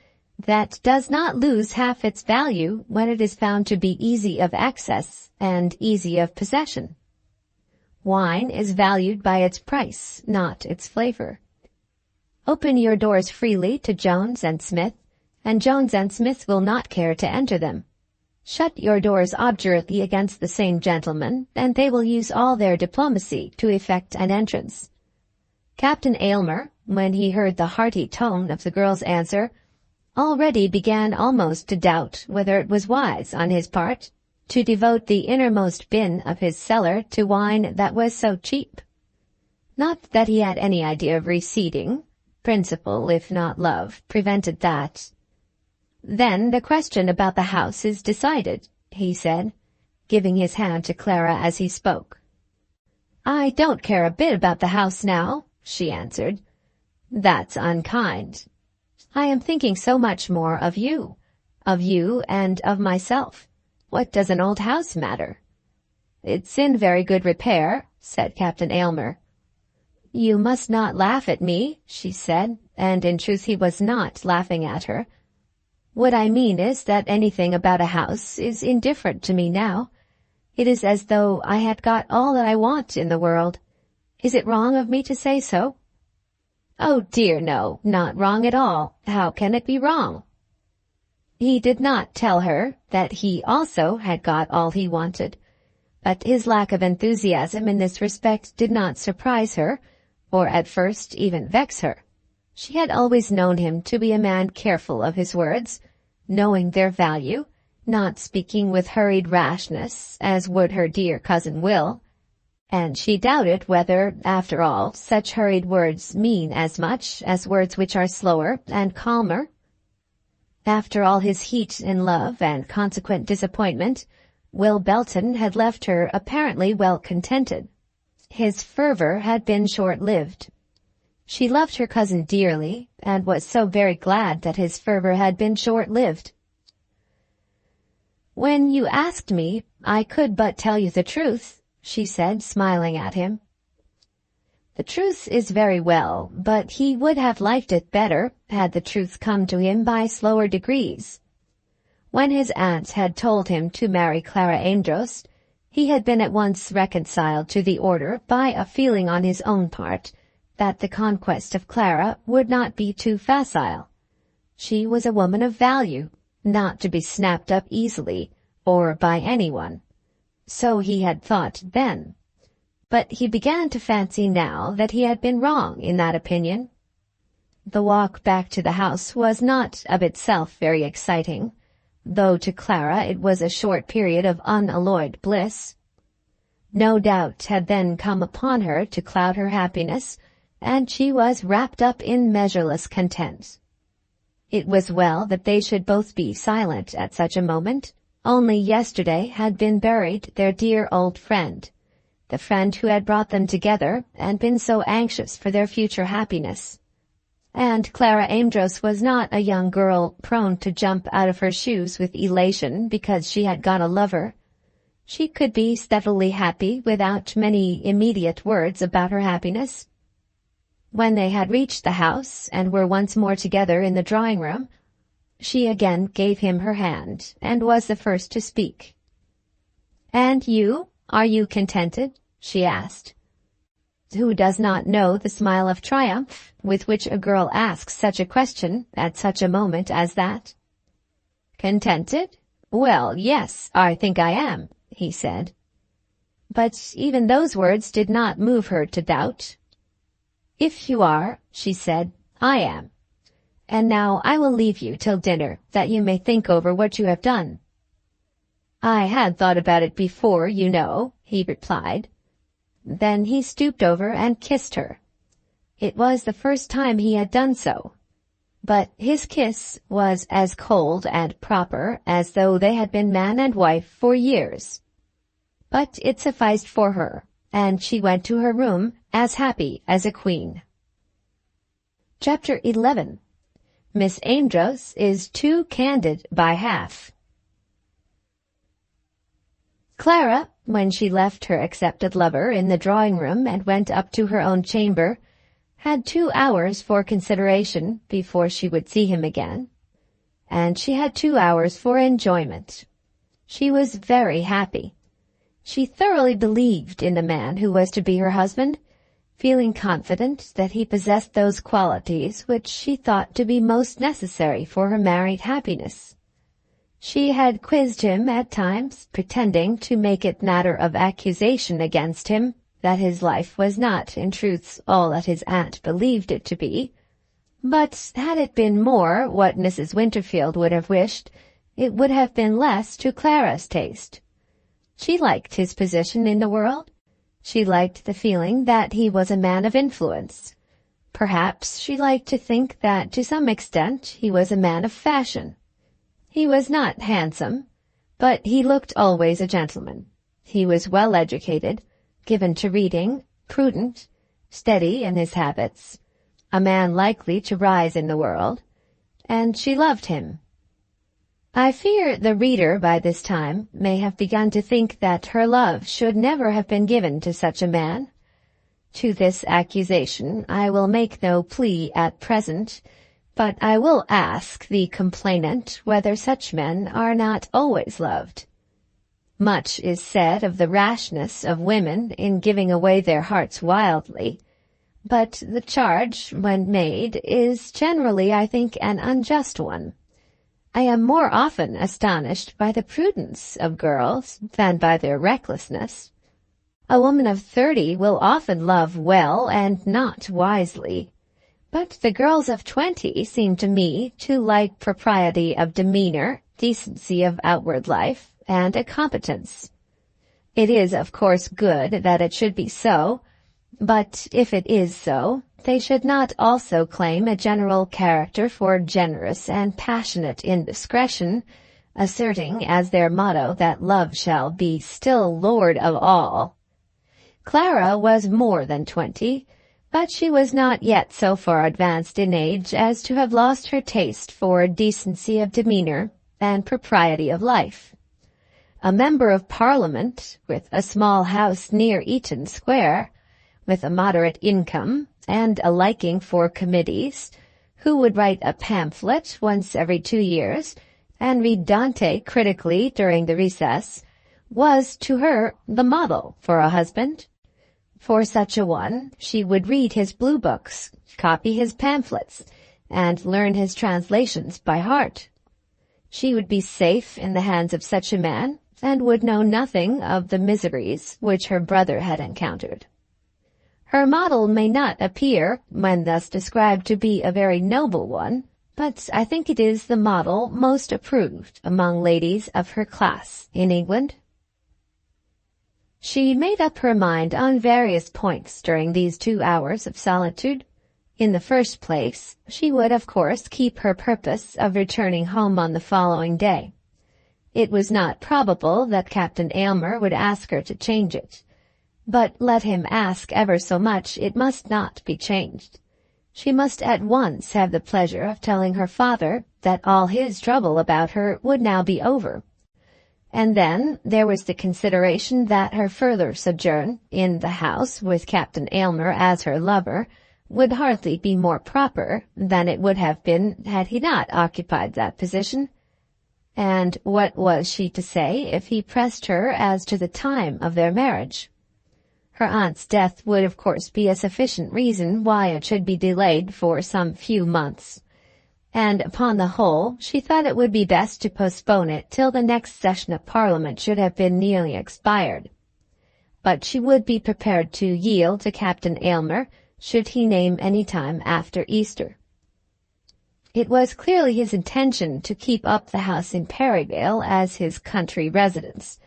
that does not lose half its value when it is found to be easy of access and easy of possession? Wine is valued by its price, not its flavor. Open your doors freely to Jones and Smith, and Jones and Smith will not care to enter them. Shut your doors obdurately against the same gentlemen, and they will use all their diplomacy to effect an entrance. Captain Aylmer, when he heard the hearty tone of the girl's answer, already began almost to doubt whether it was wise on his part to devote the innermost bin of his cellar to wine that was so cheap. Not that he had any idea of receding. Principle, if not love, prevented that. "Then the question about the house is decided," he said, giving his hand to Clara as he spoke. "I don't care a bit about the house now," she answered. "That's unkind. I am thinking so much more of you and of myself. What does an old house matter?" "It's in very good repair," said Captain Aylmer. "You must not laugh at me," she said, and in truth he was not laughing at her. "What I mean is that anything about a house is indifferent to me now. It is as though I had got all that I want in the world. Is it wrong of me to say so?" "Oh dear, no, not wrong at all. How can it be wrong?" He did not tell her that he also had got all he wanted, but his lack of enthusiasm in this respect did not surprise her, or at first even vex her. She had always known him to be a man careful of his words, knowing their value, not speaking with hurried rashness, as would her dear cousin Will, and she doubted whether, after all, such hurried words mean as much as words which are slower and calmer. After all his heat in love and consequent disappointment, Will Belton had left her apparently well contented. His fervor had been short-lived. She loved her cousin dearly, and was so very glad that his fervor had been short-lived. "When you asked me, I could but tell you the truth," she said, smiling at him. "The truth is very well, but he would have liked it better had the truth come to him by slower degrees. When his aunt had told him to marry Clara Amedroz, he had been at once reconciled to the order by a feeling on his own part that the conquest of Clara would not be too facile. She was a woman of value, not to be snapped up easily, or by anyone. So he had thought then. But he began to fancy now that he had been wrong in that opinion. The walk back to the house was not of itself very exciting, though to Clara it was a short period of unalloyed bliss. No doubt had then come upon her to cloud her happiness, and she was wrapped up in measureless content. It was well that they should both be silent at such a moment. Only yesterday had been buried their dear old friend. the friend who had brought them together and been so anxious for their future happiness. And Clara Amedroz was not a young girl prone to jump out of her shoes with elation because she had got a lover. She could be steadily happy without many immediate words about her happiness. When they had reached the house and were once more together in the drawing-room, she again gave him her hand and was the first to speak. "And you, are you contented?" she asked. Who does not know the smile of triumph with which a girl asks such a question at such a moment as that? "Contented? Well, yes, I think I am," he said. But even those words did not move her to doubt. "If you are," she said, "I am. And now I will leave you till dinner, that you may think over what you have done." "I had thought about it before, you know," he replied. Then he stooped over and kissed her. It was the first time he had done so, but his kiss was as cold and proper as though they had been man and wife for years. But it sufficed for her, and she went to her room as happy as a queen. Chapter 11. Miss Amedroz is too candid by half. Clara, when she left her accepted lover in the drawing-room and went up to her own chamber, had 2 hours for consideration before she would see him again, and she had 2 hours for enjoyment. She was very happy. She thoroughly believed in the man who was to be her husband, feeling confident that he possessed those qualities which she thought to be most necessary for her married happiness. She had quizzed him at times, pretending to make it matter of accusation against him that his life was not, in truth, all that his aunt believed it to be. But had it been more what Mrs. Winterfield would have wished, it would have been less to Clara's taste. She liked his position in the world. She liked the feeling that he was a man of influence. Perhaps she liked to think that, to some extent, he was a man of fashion. He was not handsome, but he looked always a gentleman. He was well educated, given to reading, prudent, steady in his habits, a man likely to rise in the world, and she loved him. I fear the reader by this time may have begun to think that her love should never have been given to such a man. To this accusation I will make no plea at present, but I will ask the complainant whether such men are not always loved. Much is said of the rashness of women in giving away their hearts wildly, but the charge, when made, is generally, I think, an unjust one. I am more often astonished by the prudence of girls than by their recklessness. A woman of 30 will often love well and not wisely. But the girls of 20 seem to me to like propriety of demeanor, decency of outward life, and a competence. It is, of course, good that it should be so, but if it is so, they should not also claim a general character for generous and passionate indiscretion, asserting as their motto that love shall be still lord of all. Clara was more than 20, but she was not yet so far advanced in age as to have lost her taste for decency of demeanor and propriety of life. A member of Parliament, with a small house near Eaton Square, with a moderate income and a liking for committees, who would write a pamphlet once every 2 years and read Dante critically during the recess, was to her the model for a husband. For such a one, she would read his blue books, copy his pamphlets, and learn his translations by heart. She would be safe in the hands of such a man, and would know nothing of the miseries which her brother had encountered. Her model may not appear, when thus described, to be a very noble one, but I think it is the model most approved among ladies of her class in England. She made up her mind on various points during these 2 hours of solitude. In the first place, she would, of course, keep her purpose of returning home on the following day. It was not probable that Captain Aylmer would ask her to change it. But let him ask ever so much, it must not be changed. She must at once have the pleasure of telling her father that all his trouble about her would now be over. And then there was the consideration that her further sojourn in the house with Captain Aylmer as her lover would hardly be more proper than it would have been had he not occupied that position. And what was she to say if he pressed her as to the time of their marriage? Her aunt's death would of course be a sufficient reason why it should be delayed for some few months, and upon the whole she thought it would be best to postpone it till the next session of Parliament should have been nearly expired. But she would be prepared to yield to Captain Aylmer should he name any time after Easter. It was clearly his intention to keep up the house in Perivale as his country residence.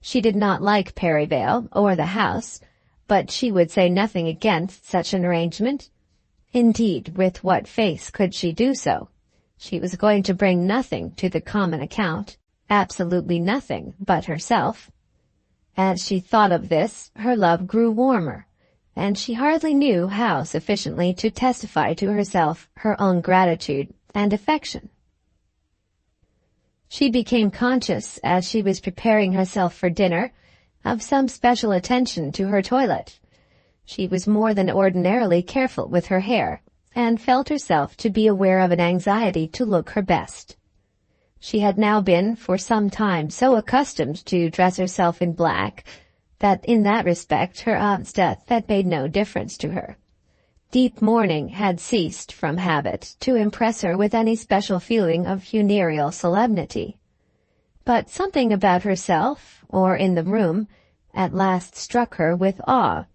She did not like Perivale or the house, but she would say nothing against such an arrangement. Indeed, with what face could she do so? She was going to bring nothing to the common account, absolutely nothing but herself. As she thought of this, her love grew warmer, and she hardly knew how sufficiently to testify to herself her own gratitude and affection. She became conscious, as she was preparing herself for dinner, of some special attention to her toilet. She was more than ordinarily careful with her hair, and felt herself to be aware of an anxiety to look her best. She had now been for some time so accustomed to dress herself in black that in that respect her aunt's death had made no difference to her. Deep mourning had ceased from habit to impress her with any special feeling of funereal solemnity. But something about herself, or in the room, at last struck her with awe,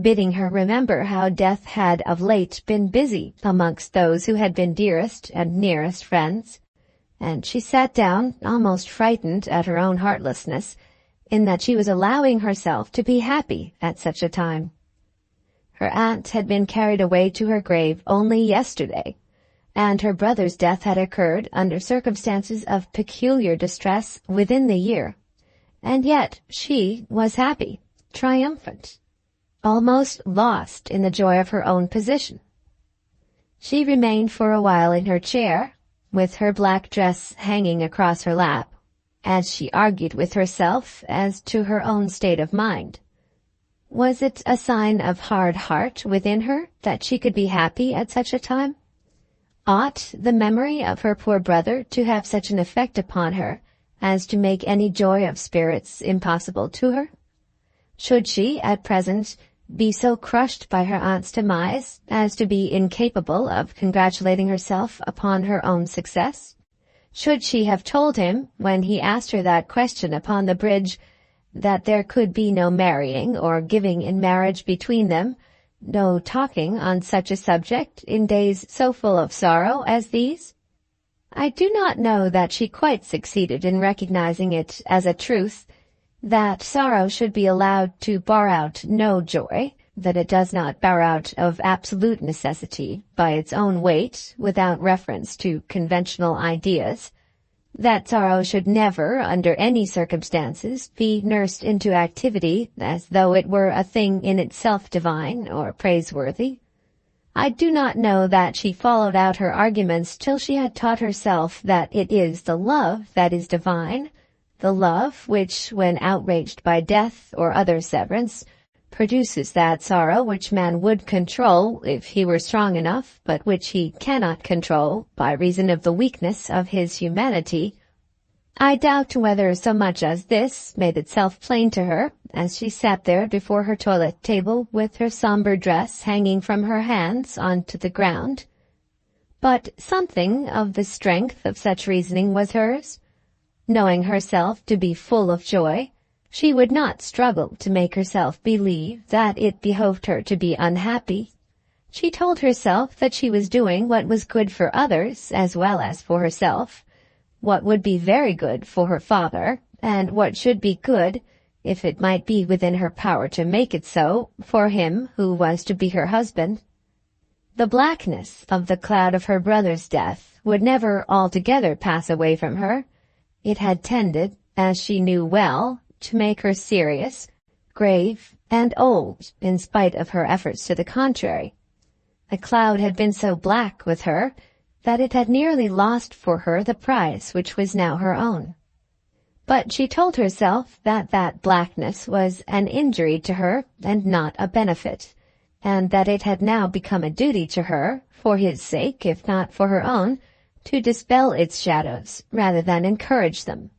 bidding her remember how death had of late been busy amongst those who had been dearest and nearest friends, and she sat down, almost frightened at her own heartlessness, in that she was allowing herself to be happy at such a time. Her aunt had been carried away to her grave only yesterday, and her brother's death had occurred under circumstances of peculiar distress within the year, and yet she was happy, triumphant, almost lost in the joy of her own position. She remained for a while in her chair, with her black dress hanging across her lap, as she argued with herself as to her own state of mind. Was it a sign of hard heart within her that she could be happy at such a time? Ought the memory of her poor brother to have such an effect upon her as to make any joy of spirits impossible to her? Should she, at present, be so crushed by her aunt's demise as to be incapable of congratulating herself upon her own success? Should she have told him, when he asked her that question upon the bridge, that there could be no marrying or giving in marriage between them, no talking on such a subject in days so full of sorrow as these? I do not know that she quite succeeded in recognizing it as a truth, that sorrow should be allowed to bar out no joy, that it does not bar out of absolute necessity by its own weight without reference to conventional ideas, that sorrow should never, under any circumstances, be nursed into activity as though it were a thing in itself divine or praiseworthy. I do not know that she followed out her arguments till she had taught herself that it is the love that is divine, the love which, when outraged by death or other severance, produces that sorrow which man would control if he were strong enough, but which he cannot control by reason of the weakness of his humanity. I doubt whether so much as this made itself plain to her as she sat there before her toilet table with her sombre dress hanging from her hands onto the ground. But something of the strength of such reasoning was hers. Knowing herself to be full of joy, she would not struggle to make herself believe that it behoved her to be unhappy. She told herself that she was doing what was good for others as well as for herself, what would be very good for her father, and what should be good, if it might be within her power to make it so, for him who was to be her husband. The blackness of the cloud of her brother's death would never altogether pass away from her. It had tended, as she knew well, to make her serious, grave, and old, in spite of her efforts to the contrary. The cloud had been so black with her that it had nearly lost for her the prize which was now her own. But she told herself that that blackness was an injury to her and not a benefit, and that it had now become a duty to her, for his sake if not for her own, to dispel its shadows rather than encourage them.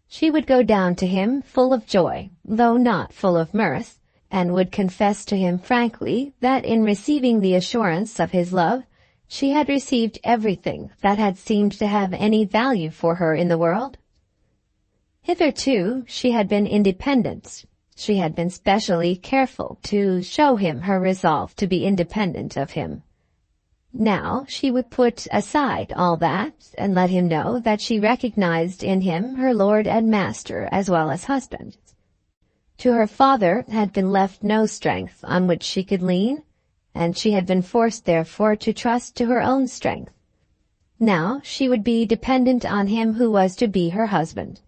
She would go down to him full of joy, though not full of mirth, and would confess to him frankly that in receiving the assurance of his love, she had received everything that had seemed to have any value for her in the world. Hitherto she had been independent. She had been specially careful to show him her resolve to be independent of him. Now she would put aside all that and let him know that she recognized in him her lord and master as well as husband. To her father had been left no strength on which she could lean, and she had been forced therefore to trust to her own strength. Now she would be dependent on him who was to be her husband.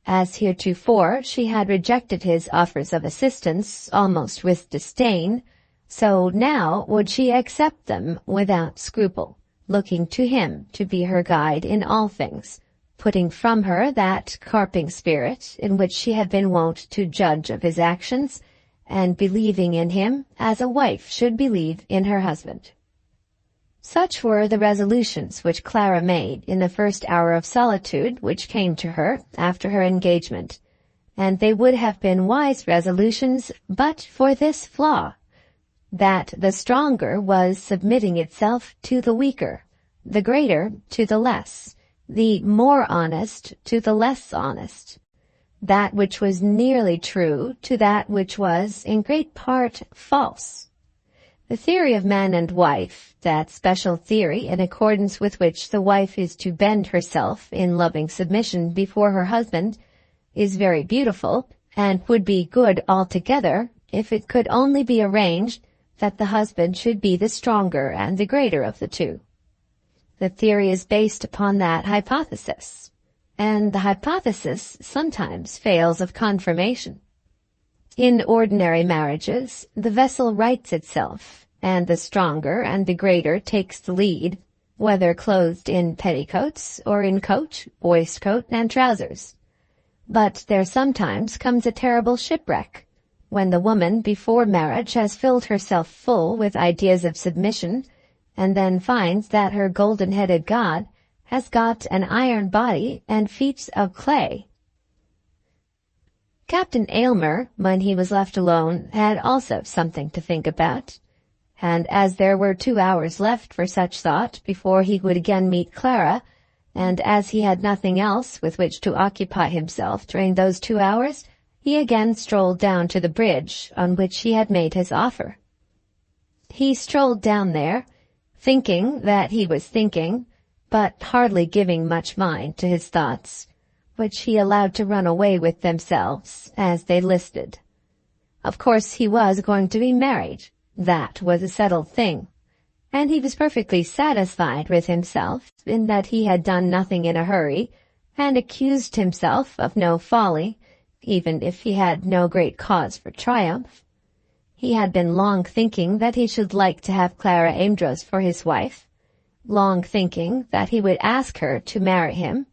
As heretofore she had rejected his offers of assistance almost with disdain, so now would she accept them without scruple, looking to him to be her guide in all things, putting from her that carping spirit in which she had been wont to judge of his actions, and believing in him as a wife should believe in her husband. Such were the resolutions which Clara made in the first hour of solitude which came to her after her engagement, and they would have been wise resolutions but for this flaw, that the stronger was submitting itself to the weaker, the greater to the less, the more honest to the less honest, that which was nearly true to that which was in great part false. The theory of man and wife, that special theory in accordance with which the wife is to bend herself in loving submission before her husband, is very beautiful, and would be good altogether if it could only be arranged that the husband should be the stronger and the greater of the two. The theory is based upon that hypothesis, and the hypothesis sometimes fails of confirmation. In ordinary marriages, the vessel rights itself, and the stronger and the greater takes the lead, whether clothed in petticoats or in coat, waistcoat, and trousers. But there sometimes comes a terrible shipwreck, when the woman before marriage has filled herself full with ideas of submission, and then finds that her golden-headed god has got an iron body and feet of clay. Captain Aylmer, when he was left alone, had also something to think about, and as there were 2 hours left for such thought before he would again meet Clara, and as he had nothing else with which to occupy himself during those 2 hours, he again strolled down to the bridge on which he had made his offer. He strolled down there, thinking that he was thinking, but hardly giving much mind to his thoughts, which he allowed to run away with themselves as they listed. Of course he was going to be married. That was a settled thing, and he was perfectly satisfied with himself in that he had done nothing in a hurry, and accused himself of no folly, even if he had no great cause for triumph. He had been long thinking that he should like to have Clara Amedroz for his wife, long thinking that he would ask her to marry him,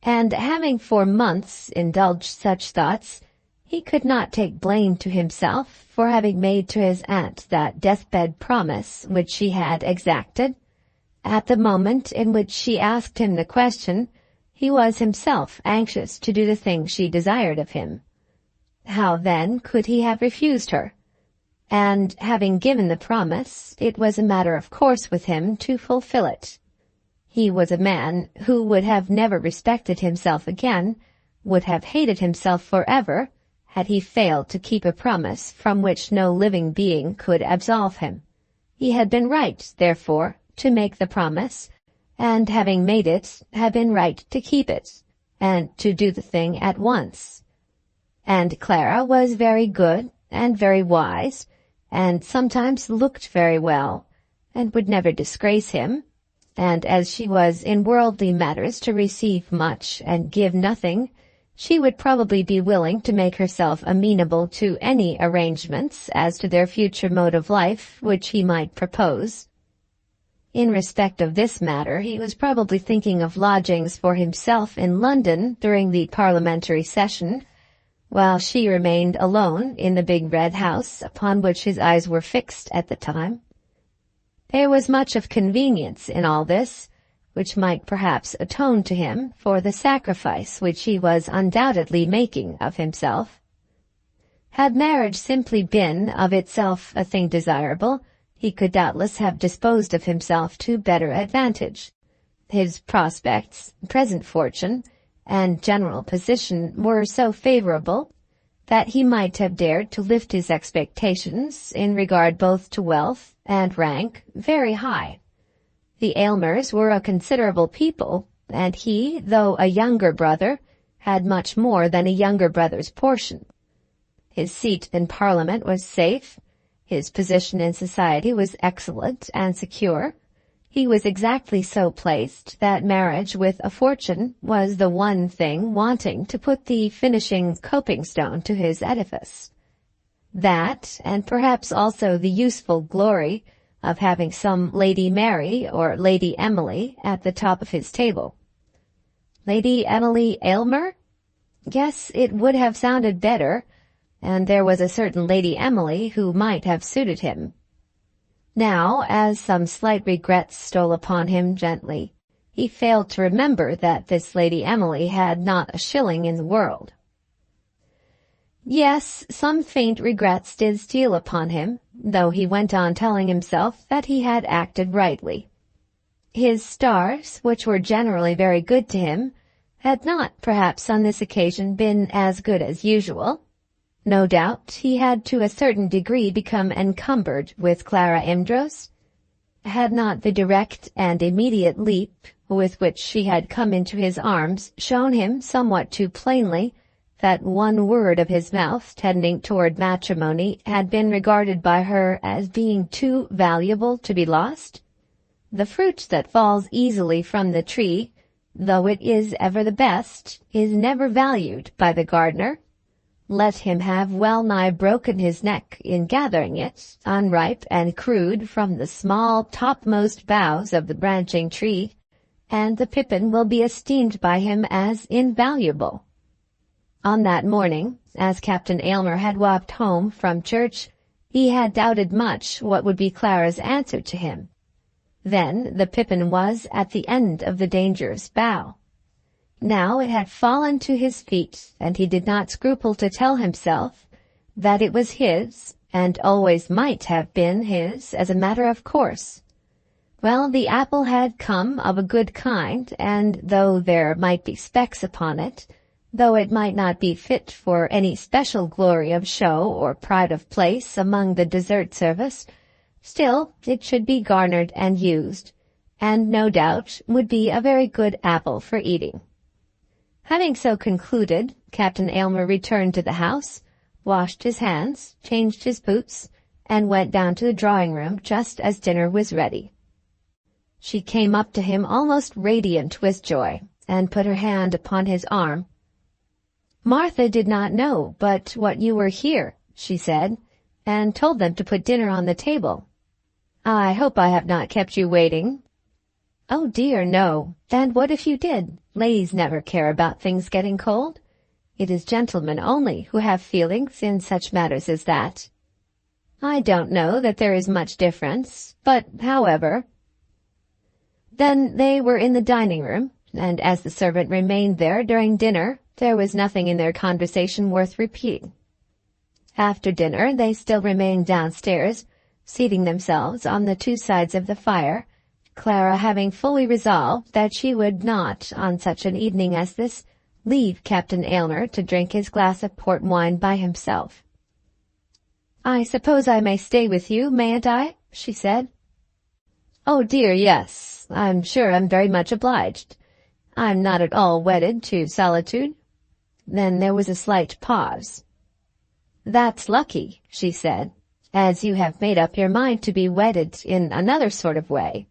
and having for months indulged such thoughts, he could not take blame to himself for having made to his aunt that deathbed promise which she had exacted. At the moment in which she asked him the question, he was himself anxious to do the thing she desired of him. How then could he have refused her? And having given the promise, it was a matter of course with him to fulfill it. He was a man who would have never respected himself again, would have hated himself forever, had he failed to keep a promise from which no living being could absolve him. He had been right, therefore, to make the promise, and having made it, had been right to keep it, and to do the thing at once. And Clara was very good and very wise, and sometimes looked very well, and would never disgrace him, and as she was in worldly matters to receive much and give nothing, She would probably be willing to make herself amenable to any arrangements as to their future mode of life which he might propose. In respect of this matter, he was probably thinking of lodgings for himself in London during the parliamentary session, while she remained alone in the big red house upon which his eyes were fixed at the time. There was much of convenience in all this, which might perhaps atone to him for the sacrifice which he was undoubtedly making of himself. Had marriage simply been of itself a thing desirable, he could doubtless have disposed of himself to better advantage. His prospects, present fortune, and general position were so favorable that he might have dared to lift his expectations in regard both to wealth and rank very high. The Aylmers were a considerable people, and he, though a younger brother, had much more than a younger brother's portion. His seat in Parliament was safe, his position in society was excellent and secure. He was exactly so placed that marriage with a fortune was the one thing wanting to put the finishing coping stone to his edifice. That, and perhaps also the useful glory of having some Lady Mary or Lady Emily at the top of his table. Lady Emily Aylmer? Yes, it would have sounded better, and there was a certain Lady Emily who might have suited him. Now, as some slight regrets stole upon him gently, he failed to remember that this Lady Emily had not a shilling in the world. Yes, some faint regrets did steal upon him, though he went on telling himself that he had acted rightly. His stars, which were generally very good to him, had not, perhaps on this occasion, been as good as usual. No doubt he had to a certain degree become encumbered with Clara Amedroz. Had not the direct and immediate leap with which she had come into his arms shown him somewhat too plainly that one word of his mouth tending toward matrimony had been regarded by her as being too valuable to be lost? The fruit that falls easily from the tree, though it is ever the best, is never valued by the gardener. Let him have well-nigh broken his neck in gathering it, unripe and crude, from the small topmost boughs of the branching tree, and the pippin will be esteemed by him as invaluable. On that morning, as Captain Aylmer had walked home from church, he had doubted much what would be Clara's answer to him. Then the pippin was at the end of the dangerous bough. Now it had fallen to his feet, and he did not scruple to tell himself that it was his, and always might have been his as a matter of course. Well, the apple had come of a good kind, and though there might be specks upon it, though it might not be fit for any special glory of show or pride of place among the dessert service, still it should be garnered and used, and no doubt would be a very good apple for eating. Having so concluded, Captain Aylmer returned to the house, washed his hands, changed his boots, and went down to the drawing-room just as dinner was ready. She came up to him almost radiant with joy, and put her hand upon his arm. "Martha did not know but what you were here," she said, "and told them to put dinner on the table. I hope I have not kept you waiting." "Oh dear, no. And what if you did? Ladies never care about things getting cold. It is gentlemen only who have feelings in such matters as that." "I don't know that there is much difference, but however—" Then they were in the dining-room, and as the servant remained there during dinner, there was nothing in their conversation worth repeating. After dinner they still remained downstairs, seating themselves on the two sides of the fire, Clara having fully resolved that she would not, on such an evening as this, leave Captain Aylmer to drink his glass of port wine by himself. "I suppose I may stay with you, mayn't I?" she said. "Oh dear, yes. I'm sure I'm very much obliged. I'm not at all wedded to solitude." Then there was a slight pause. "That's lucky," she said, "as you have made up your mind to be wedded in another sort of way."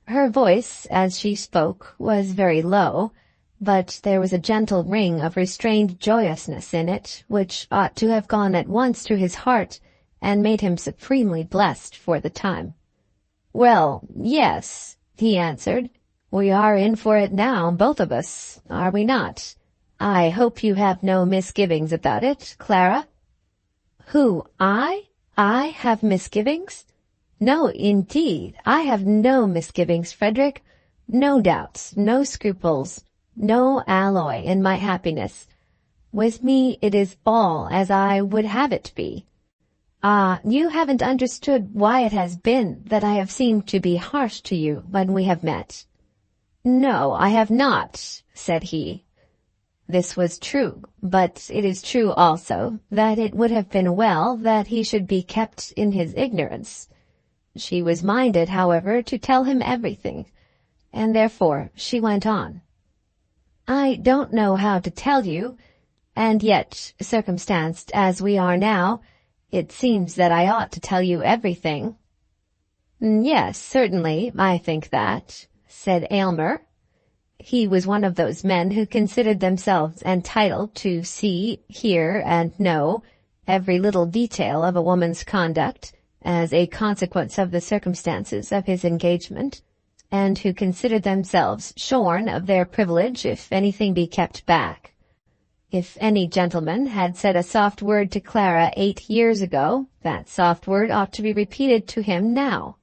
Her voice, as she spoke, was very low, but there was a gentle ring of restrained joyousness in it, which ought to have gone at once to his heart, and made him supremely blessed for the time. "Well, yes," he answered. "We are in for it now, both of us, are we not? I hope you have no misgivings about it, Clara?" "Who, I? I have misgivings? No, indeed, I have no misgivings, Frederick. No doubts, no scruples, no alloy in my happiness. With me it is all as I would have it be. Ah, you haven't understood why it has been that I have seemed to be harsh to you when we have met." "No, I have not," said he. This was true, but it is true also that it would have been well that he should be kept in his ignorance. She was minded, however, to tell him everything, and therefore she went on. "I don't know how to tell you, and yet, circumstanced as we are now, it seems that I ought to tell you everything." "Yes, certainly, I think that," said Aylmer. He was one of those men who considered themselves entitled to see, hear, and know every little detail of a woman's conduct as a consequence of the circumstances of his engagement, and who considered themselves shorn of their privilege if anything be kept back. If any gentleman had said a soft word to Clara 8 years ago, that soft word ought to be repeated to him now.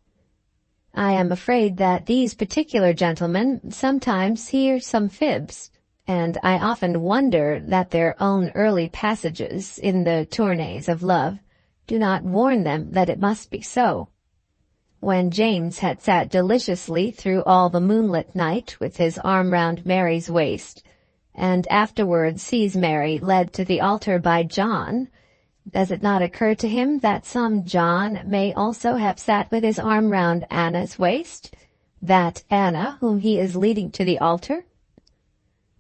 I am afraid that these particular gentlemen sometimes hear some fibs, and I often wonder that their own early passages in the tourneys of love do not warn them that it must be so. When James had sat deliciously through all the moonlit night with his arm round Mary's waist, and afterwards sees Mary led to the altar by John, does it not occur to him that some John may also have sat with his arm round Anna's waist, that Anna whom he is leading to the altar?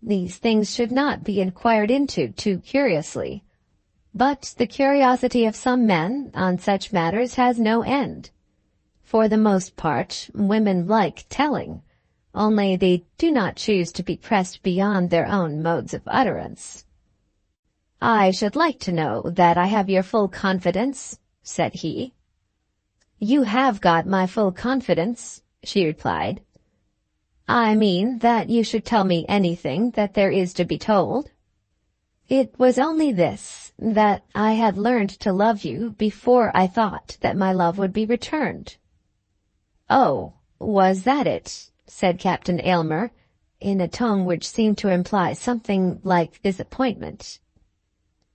These things should not be inquired into too curiously, but the curiosity of some men on such matters has no end. For the most part, women like telling, only they do not choose to be pressed beyond their own modes of utterance. "I should like to know that I have your full confidence," said he. "You have got my full confidence," she replied. "I mean that you should tell me anything that there is to be told." "It was only this, that I had learned to love you before I thought that my love would be returned." "Oh, was that it?" said Captain Aylmer, in a tone which seemed to imply something like disappointment.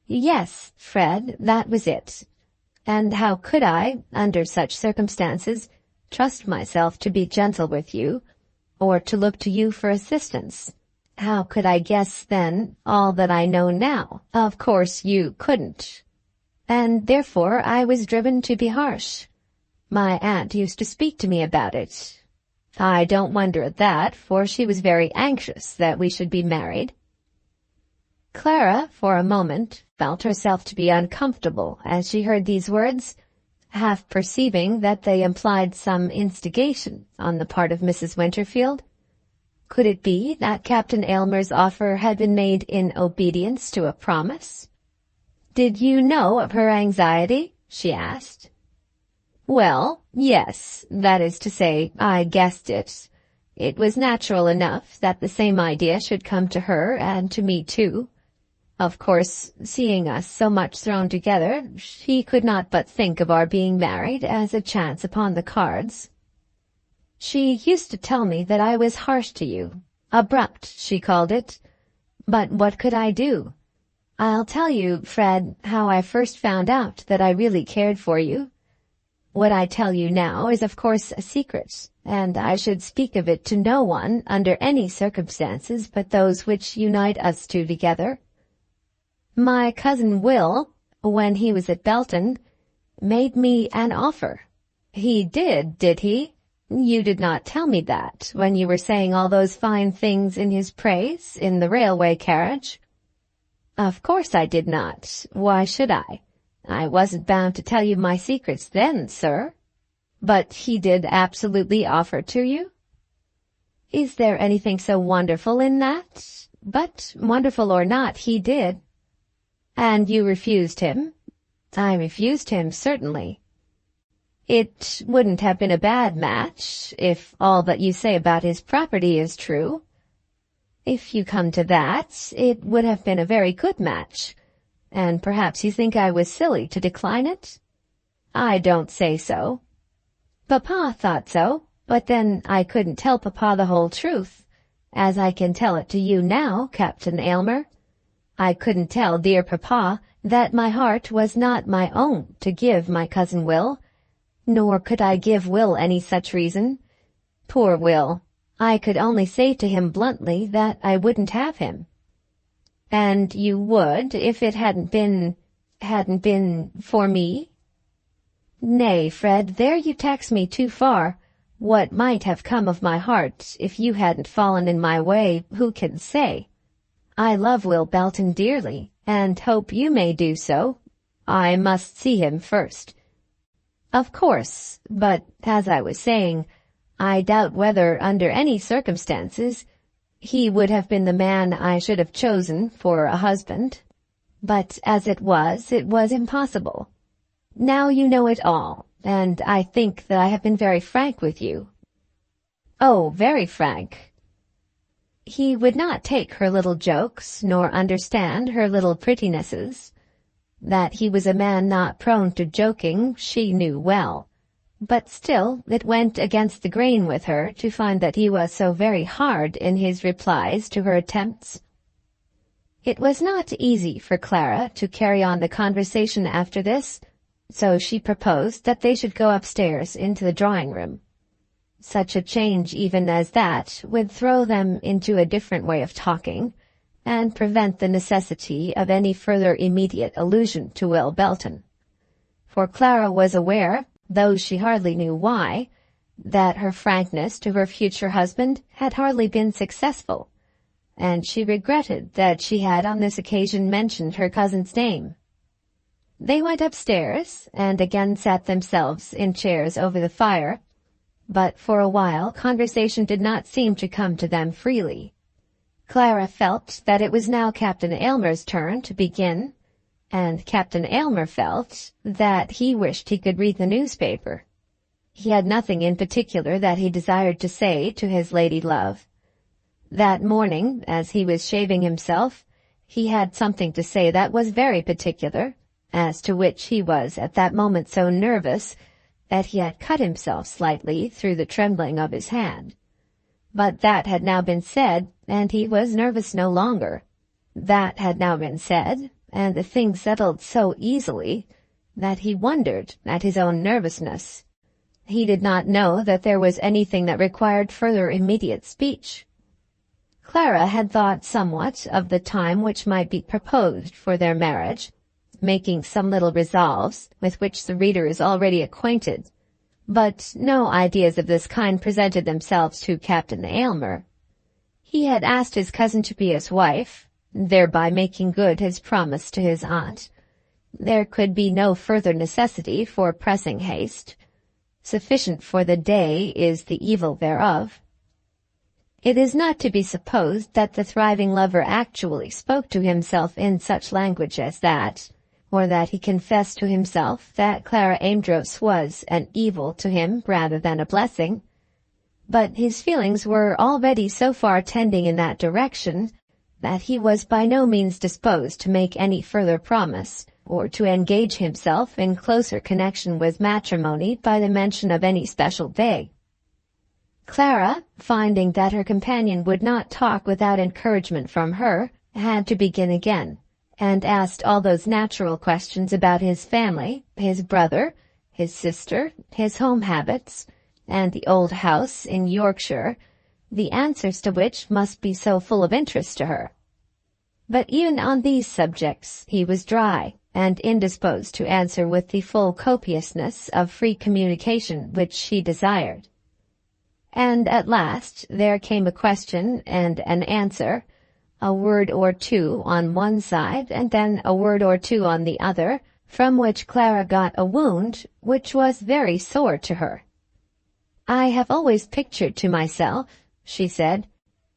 "Yes, Fred, that was it. And how could I, under such circumstances, trust myself to be gentle with you, or to look to you for assistance? How could I guess then all that I know now? Of course you couldn't. And therefore I was driven to be harsh. My aunt used to speak to me about it. I don't wonder at that, for she was very anxious that we should be married." Clara, for a moment, felt herself to be uncomfortable as she heard these words, half perceiving that they implied some instigation on the part of Mrs. Winterfield. Could it be that Captain Aylmer's offer had been made in obedience to a promise? "Did you know of her anxiety?" she asked. "Well, yes, that is to say, I guessed it. It was natural enough that the same idea should come to her and to me too. Of course, seeing us so much thrown together, she could not but think of our being married as a chance upon the cards. She used to tell me that I was harsh to you. Abrupt, she called it. But what could I do? I'll tell you, Fred, how I first found out that I really cared for you. What I tell you now is of course a secret, and I should speak of it to no one under any circumstances but those which unite us two together. My cousin Will, when he was at Belton, made me an offer." "He did he? You did not tell me that when you were saying all those fine things in his praise in the railway carriage." "Of course I did not. Why should I? I wasn't bound to tell you my secrets then, sir." "But he did absolutely offer to you?" "Is there anything so wonderful in that? But, wonderful or not, he did. And you refused him? I refused him, certainly. It wouldn't have been a bad match, if all that you say about his property is true. If you come to that, it would have been a very good match, and perhaps you think I was silly to decline it? I don't say so. Papa thought so, but then I couldn't tell Papa the whole truth, as I can tell it to you now, Captain Aylmer. I couldn't tell dear Papa that my heart was not my own to give my cousin Will, nor could I give Will any such reason. Poor Will! I could only say to him bluntly that I wouldn't have him. And you would, if it hadn't been for me? Nay, Fred, there you tax me too far. What might have come of my heart if you hadn't fallen in my way, who can say? I love Will Belton dearly, and hope you may do so. I must see him first. Of course, but, as I was saying, I doubt whether, under any circumstances, he would have been the man I should have chosen for a husband. But as it was impossible. Now you know it all, and I think that I have been very frank with you. Oh, very frank. He would not take her little jokes, nor understand her little prettinesses. That he was a man not prone to joking, she knew well. But still, it went against the grain with her to find that he was so very hard in his replies to her attempts. It was not easy for Clara to carry on the conversation after this, so she proposed that they should go upstairs into the drawing-room. Such a change even as that would throw them into a different way of talking, and prevent the necessity of any further immediate allusion to Will Belton. For Clara was aware, though she hardly knew why, that her frankness to her future husband had hardly been successful, and she regretted that she had on this occasion mentioned her cousin's name. They went upstairs, and again sat themselves in chairs over the fire, but for a while conversation did not seem to come to them freely. Clara felt that it was now Captain Aylmer's turn to begin, and Captain Aylmer felt that he wished he could read the newspaper. He had nothing in particular that he desired to say to his lady-love. That morning, as he was shaving himself, he had something to say that was very particular, as to which he was at that moment so nervous that he had cut himself slightly through the trembling of his hand. But that had now been said, and he was nervous no longer. That had now been said, and the thing settled so easily that he wondered at his own nervousness. He did not know that there was anything that required further immediate speech. Clara had thought somewhat of the time which might be proposed for their marriage, making some little resolves with which the reader is already acquainted, but no ideas of this kind presented themselves to Captain Aylmer. He had asked his cousin to be his wife, thereby making good his promise to his aunt. There could be no further necessity for pressing haste. Sufficient for the day is the evil thereof. It is not to be supposed that the thriving lover actually spoke to himself in such language as that, or that he confessed to himself that Clara Amedroz was an evil to him rather than a blessing. But his feelings were already so far tending in that direction that he was by no means disposed to make any further promise, or to engage himself in closer connection with matrimony by the mention of any special day. Clara, finding that her companion would not talk without encouragement from her, had to begin again, and asked all those natural questions about his family, his brother, his sister, his home habits, and the old house in Yorkshire, the answers to which must be so full of interest to her. But even on these subjects he was dry, and indisposed to answer with the full copiousness of free communication which she desired. And at last there came a question and an answer, a word or two on one side and then a word or two on the other, from which Clara got a wound which was very sore to her. "I have always pictured to myself," she said,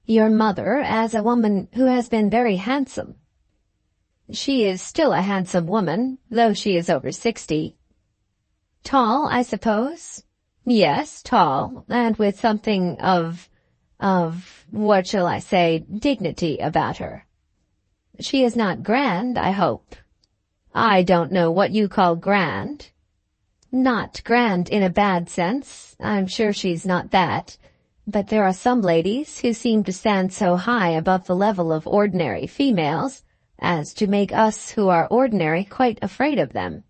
Your mother as a woman who has been very handsome. She is still a handsome woman, though she is over 60. Tall, I suppose? Yes, tall, and with something of, what shall I say, dignity about her. She is not grand, I hope. I don't know what you call grand. Not grand in a bad sense, I'm sure she's not that, but there are some ladies who seem to stand so high above the level of ordinary females as to make us who are ordinary quite afraid of them.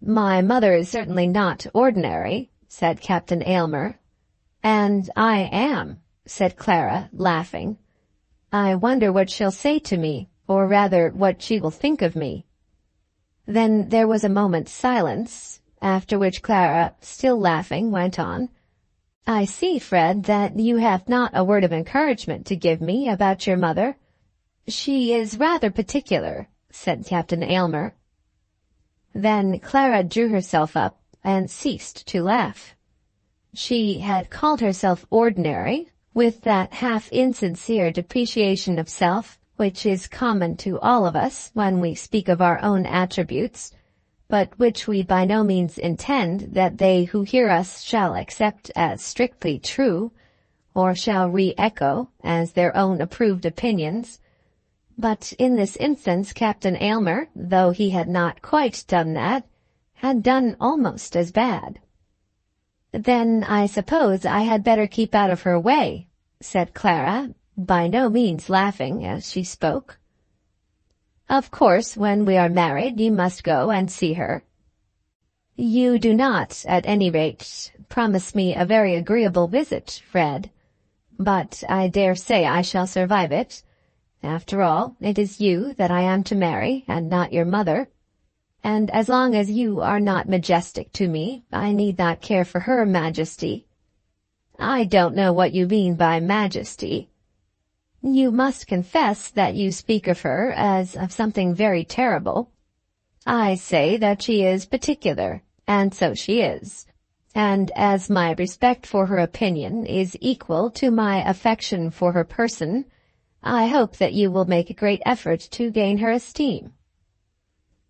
My mother is certainly not ordinary, said Captain Aylmer. And I am, said Clara, laughing. I wonder what she'll say to me, or rather what she will think of me. Then there was a moment's silence, after which Clara, still laughing, went on. I see, Fred, that you have not a word of encouragement to give me about your mother. She is rather particular, said Captain Aylmer. Then Clara drew herself up and ceased to laugh. She had called herself ordinary, with that half-insincere depreciation of self which is common to all of us when we speak of our own attributes, but which we by no means intend that they who hear us shall accept as strictly true, or shall re-echo as their own approved opinions. But in this instance Captain Aylmer, though he had not quite done that, had done almost as bad. Then I suppose I had better keep out of her way, said Clara, by no means laughing as she spoke. Of course, when we are married, you must go and see her. You do not, at any rate, promise me a very agreeable visit, Fred. But I dare say I shall survive it. After all, it is you that I am to marry, and not your mother. And as long as you are not majestic to me, I need not care for her majesty. I don't know what you mean by majesty. You must confess that you speak of her as of something very terrible. I say that she is particular, and so she is. And as my respect for her opinion is equal to my affection for her person, I hope that you will make a great effort to gain her esteem.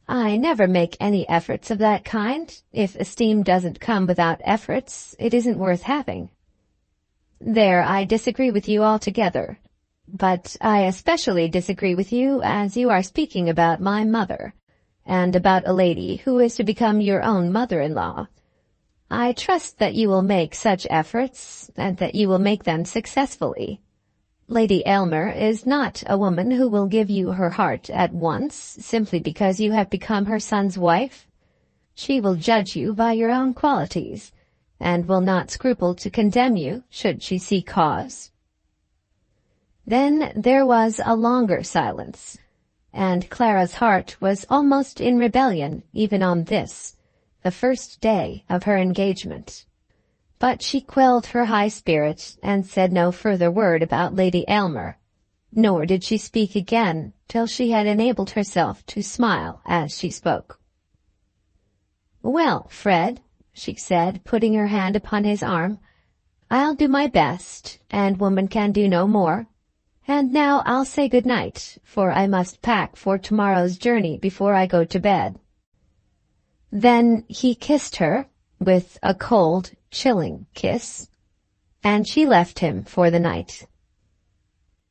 I never make any efforts of that kind. If esteem doesn't come without efforts, it isn't worth having. There I disagree with you altogether. But I especially disagree with you as you are speaking about my mother, and about a lady who is to become your own mother-in-law. I trust that you will make such efforts, and that you will make them successfully. Lady Aylmer is not a woman who will give you her heart at once, simply because you have become her son's wife. She will judge you by your own qualities, and will not scruple to condemn you, should she see cause. Then there was a longer silence, and Clara's heart was almost in rebellion even on this, the first day of her engagement. But she quelled her high spirit and said no further word about Lady Aylmer, nor did she speak again till she had enabled herself to smile as she spoke. "Well, Fred," she said, putting her hand upon his arm, "I'll do my best, and woman can do no more. And now I'll say good night, for I must pack for tomorrow's journey before I go to bed." Then he kissed her, with a cold, chilling kiss, and she left him for the night.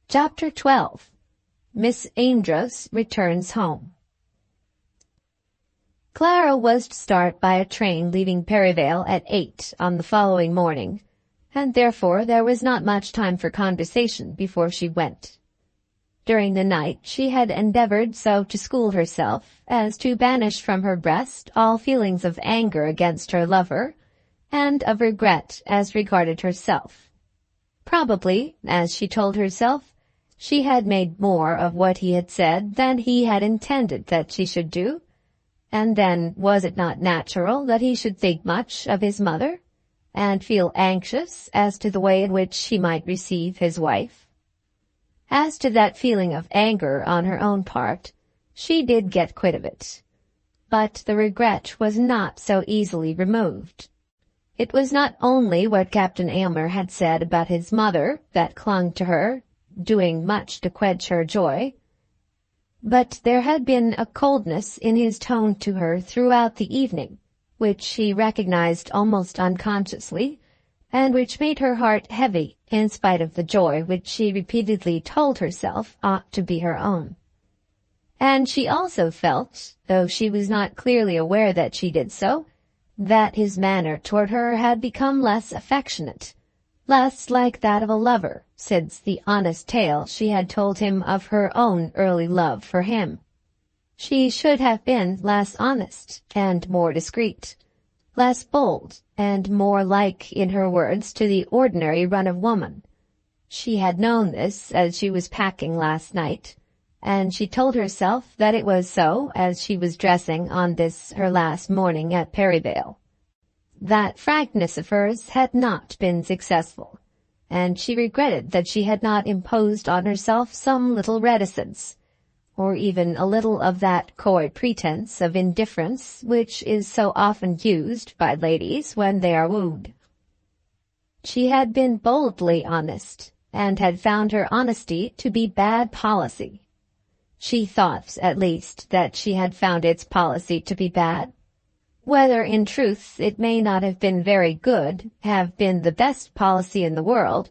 Chapter 12. Miss Amedroz returns home. Clara was to start by a train leaving Perivale at 8 on the following morning, and therefore there was not much time for conversation before she went. During the night she had endeavored so to school herself as to banish from her breast all feelings of anger against her lover, and of regret as regarded herself. Probably, as she told herself, she had made more of what he had said than he had intended that she should do, and then was it not natural that he should think much of his mother, and feel anxious as to the way in which she might receive his wife? As to that feeling of anger on her own part, she did get quit of it. But the regret was not so easily removed. It was not only what Captain Aylmer had said about his mother that clung to her, doing much to quench her joy. But there had been a coldness in his tone to her throughout the evening, which she recognized almost unconsciously, and which made her heart heavy in spite of the joy which she repeatedly told herself ought to be her own. And she also felt, though she was not clearly aware that she did so, that his manner toward her had become less affectionate, less like that of a lover, since the honest tale she had told him of her own early love for him. She should have been less honest and more discreet, less bold and more like in her words to the ordinary run of woman. She had known this as she was packing last night, and she told herself that it was so as she was dressing on this her last morning at Perivale. That frankness of hers had not been successful, and she regretted that she had not imposed on herself some little reticence, or even a little of that coy pretense of indifference which is so often used by ladies when they are wooed. She had been boldly honest, and had found her honesty to be bad policy. She thought, at least, that she had found its policy to be bad. Whether in truth it may not have been very good, have been the best policy in the world,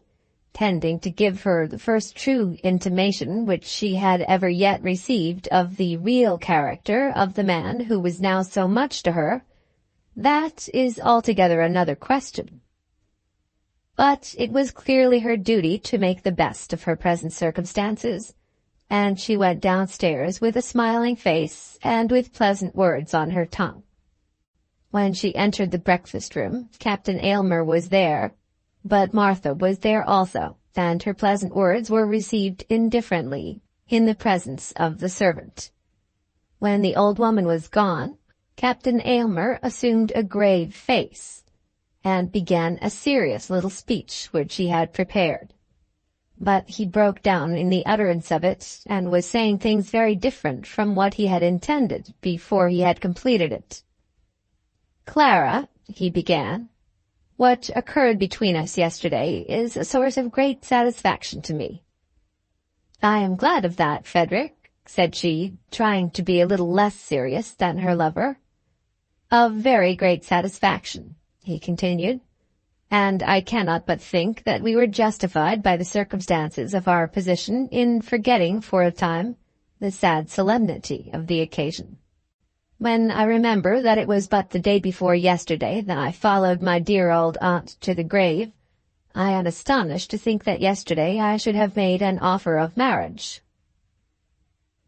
tending to give her the first true intimation which she had ever yet received of the real character of the man who was now so much to her, that is altogether another question. But it was clearly her duty to make the best of her present circumstances, and she went downstairs with a smiling face and with pleasant words on her tongue. When she entered the breakfast-room, Captain Aylmer was there, but Martha was there also, and her pleasant words were received indifferently in the presence of the servant. When the old woman was gone, Captain Aylmer assumed a grave face, and began a serious little speech which he had prepared. But he broke down in the utterance of it, and was saying things very different from what he had intended before he had completed it. "Clara," he began, "what occurred between us yesterday is a source of great satisfaction to me." "I am glad of that, Frederick," said she, trying to be a little less serious than her lover. "Of very great satisfaction," he continued, "and I cannot but think that we were justified by the circumstances of our position in forgetting for a time the sad solemnity of the occasion. When I remember that it was but the day before yesterday that I followed my dear old aunt to the grave, I am astonished to think that yesterday I should have made an offer of marriage."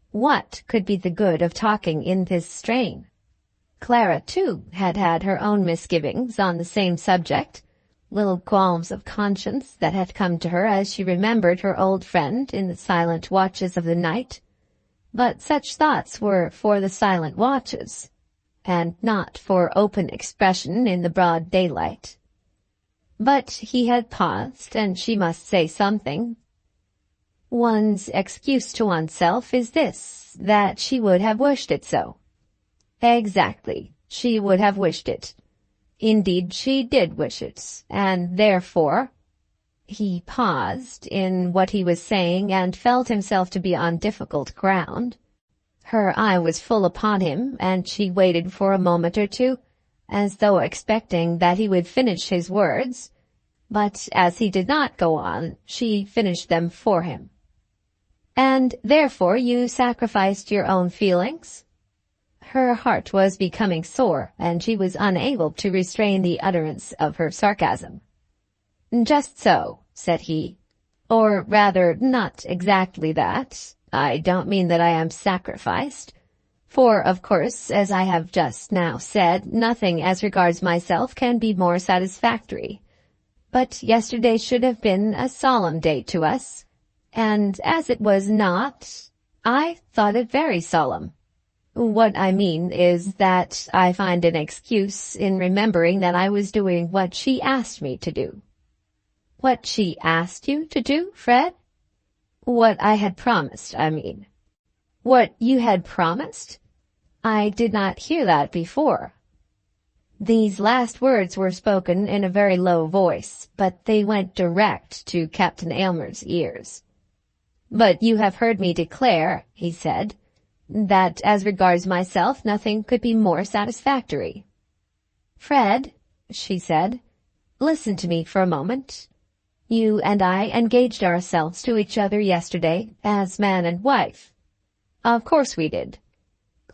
What could be the good of talking in this strain? Clara, too, had had her own misgivings on the same subject, little qualms of conscience that had come to her as she remembered her old friend in the silent watches of the night. But such thoughts were for the silent watches, and not for open expression in the broad daylight. But he had paused, and she must say something. One's excuse to oneself is this, that she would have wished it so. Exactly, she would have wished it. Indeed, she did wish it, and therefore— He paused in what he was saying and felt himself to be on difficult ground. Her eye was full upon him, and she waited for a moment or two, as though expecting that he would finish his words, but as he did not go on, she finished them for him. "And therefore you sacrificed your own feelings?" Her heart was becoming sore, and she was unable to restrain the utterance of her sarcasm. "Just so," said he. "Or rather, not exactly that. I don't mean that I am sacrificed. For, of course, as I have just now said, nothing as regards myself can be more satisfactory. But yesterday should have been a solemn day to us, and as it was not, I thought it very solemn. What I mean is that I find an excuse in remembering that I was doing what she asked me to do." "What she asked you to do, Fred?" "What I had promised, I mean." "What you had promised? I did not hear that before." These last words were spoken in a very low voice, but they went direct to Captain Aylmer's ears. "But you have heard me declare," he said, "that as regards myself nothing could be more satisfactory." "Fred," she said, "listen to me for a moment. You and I engaged ourselves to each other yesterday as man and wife." "Of course we did."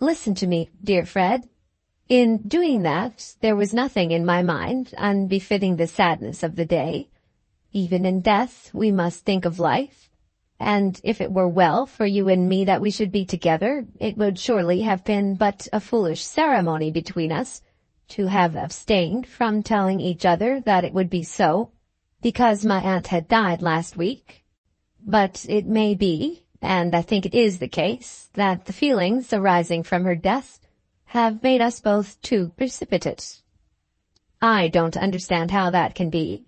"Listen to me, dear Fred. In doing that, there was nothing in my mind unbefitting the sadness of the day. Even in death we must think of life, and if it were well for you and me that we should be together, it would surely have been but a foolish ceremony between us to have abstained from telling each other that it would be so, because my aunt had died last week. But it may be, and I think it is the case, that the feelings arising from her death have made us both too precipitate." "I don't understand how that can be."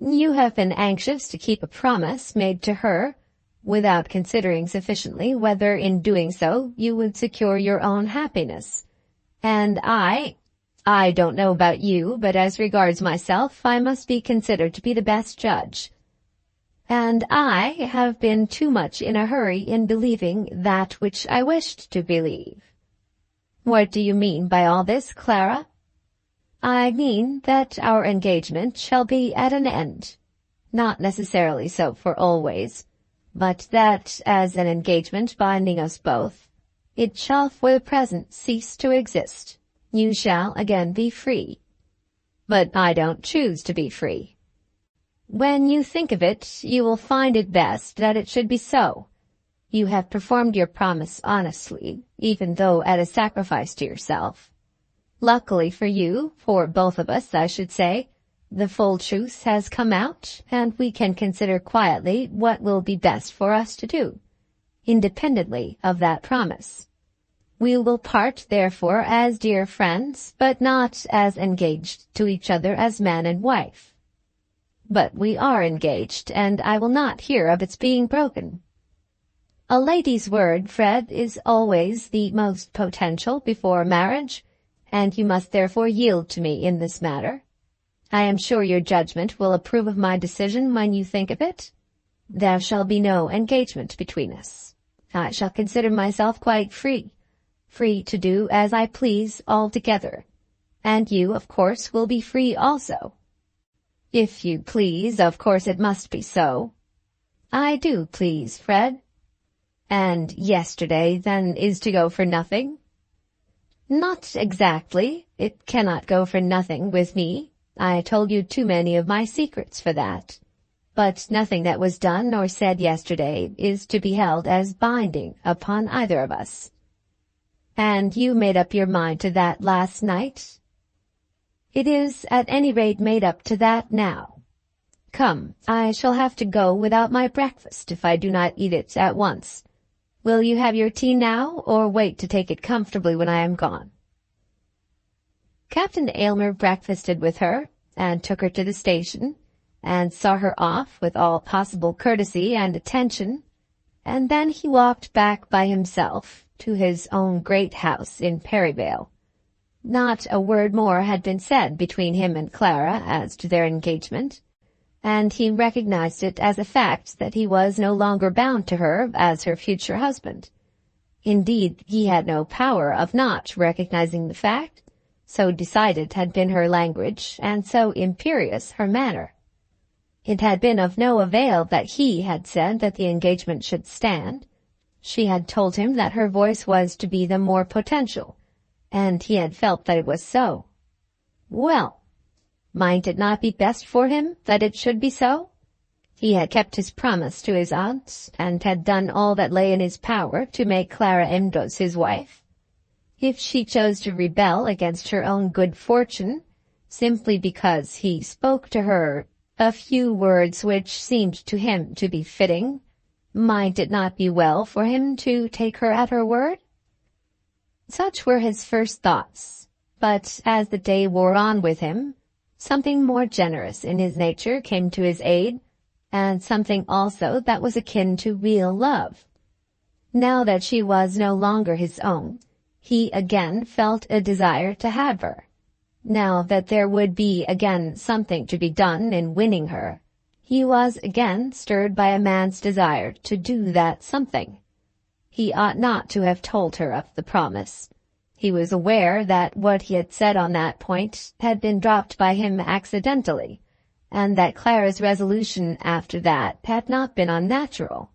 "You have been anxious to keep a promise made to her, without considering sufficiently whether in doing so you would secure your own happiness. And I don't know about you, but as regards myself, I must be considered to be the best judge. And I have been too much in a hurry in believing that which I wished to believe." "What do you mean by all this, Clara?" "I mean that our engagement shall be at an end. Not necessarily so for always, but that, as an engagement binding us both, it shall for the present cease to exist. You shall again be free." "But I don't choose to be free." "When you think of it, you will find it best that it should be so. You have performed your promise honestly, even though at a sacrifice to yourself. Luckily for you, for both of us, I should say, the full truth has come out, and we can consider quietly what will be best for us to do, independently of that promise. We will part, therefore, as dear friends, but not as engaged to each other as man and wife." "But we are engaged, and I will not hear of its being broken." "A lady's word, Fred, is always the most potential before marriage, and you must therefore yield to me in this matter. I am sure your judgment will approve of my decision when you think of it. There shall be no engagement between us. I shall consider myself quite free to do as I please altogether, and you, of course, will be free also." "If you please, of course it must be so." "I do please, Fred." "And yesterday, then, is to go for nothing?" "Not exactly. It cannot go for nothing with me. I told you too many of my secrets for that. But nothing that was done or said yesterday is to be held as binding upon either of us." "And you made up your mind to that last night?" "It is at any rate made up to that now. Come, I shall have to go without my breakfast if I do not eat it at once. Will you have your tea now, or wait to take it comfortably when I am gone?" Captain Aylmer breakfasted with her, and took her to the station, and saw her off with all possible courtesy and attention, and then he walked back by himself to his own great house in Perivale. Not a word more had been said between him and Clara as to their engagement, and he recognized it as a fact that he was no longer bound to her as her future husband. Indeed, he had no power of not recognizing the fact, so decided had been her language, and so imperious her manner. It had been of no avail that he had said that the engagement should stand. She had told him that her voice was to be the more potential, and he had felt that it was so. Well, might it not be best for him that it should be so? He had kept his promise to his aunt, and had done all that lay in his power to make Clara Amedroz his wife. If she chose to rebel against her own good fortune, simply because he spoke to her a few words which seemed to him to be fitting, might it not be well for him to take her at her word? Such were his first thoughts, but as the day wore on with him, something more generous in his nature came to his aid, and something also that was akin to real love. Now that she was no longer his own, he again felt a desire to have her. Now that there would be again something to be done in winning her, He was again stirred by a man's desire to do that something. He ought not to have told her of the promise. He was aware that what he had said on that point had been dropped by him accidentally, and that Clara's resolution after that had not been unnatural.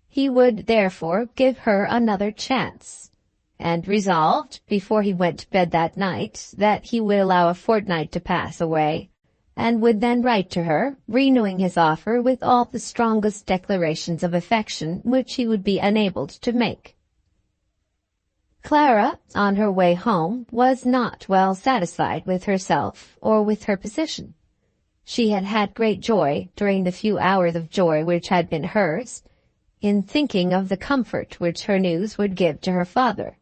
He would therefore give her another chance, and resolved, before he went to bed that night, that he would allow a fortnight to pass away, and would then write to her, renewing his offer with all the strongest declarations of affection which he would be enabled to make. Clara, on her way home, was not well satisfied with herself or with her position. She had had great joy, during the few hours of joy which had been hers, in thinking of the comfort which her news would give to her father.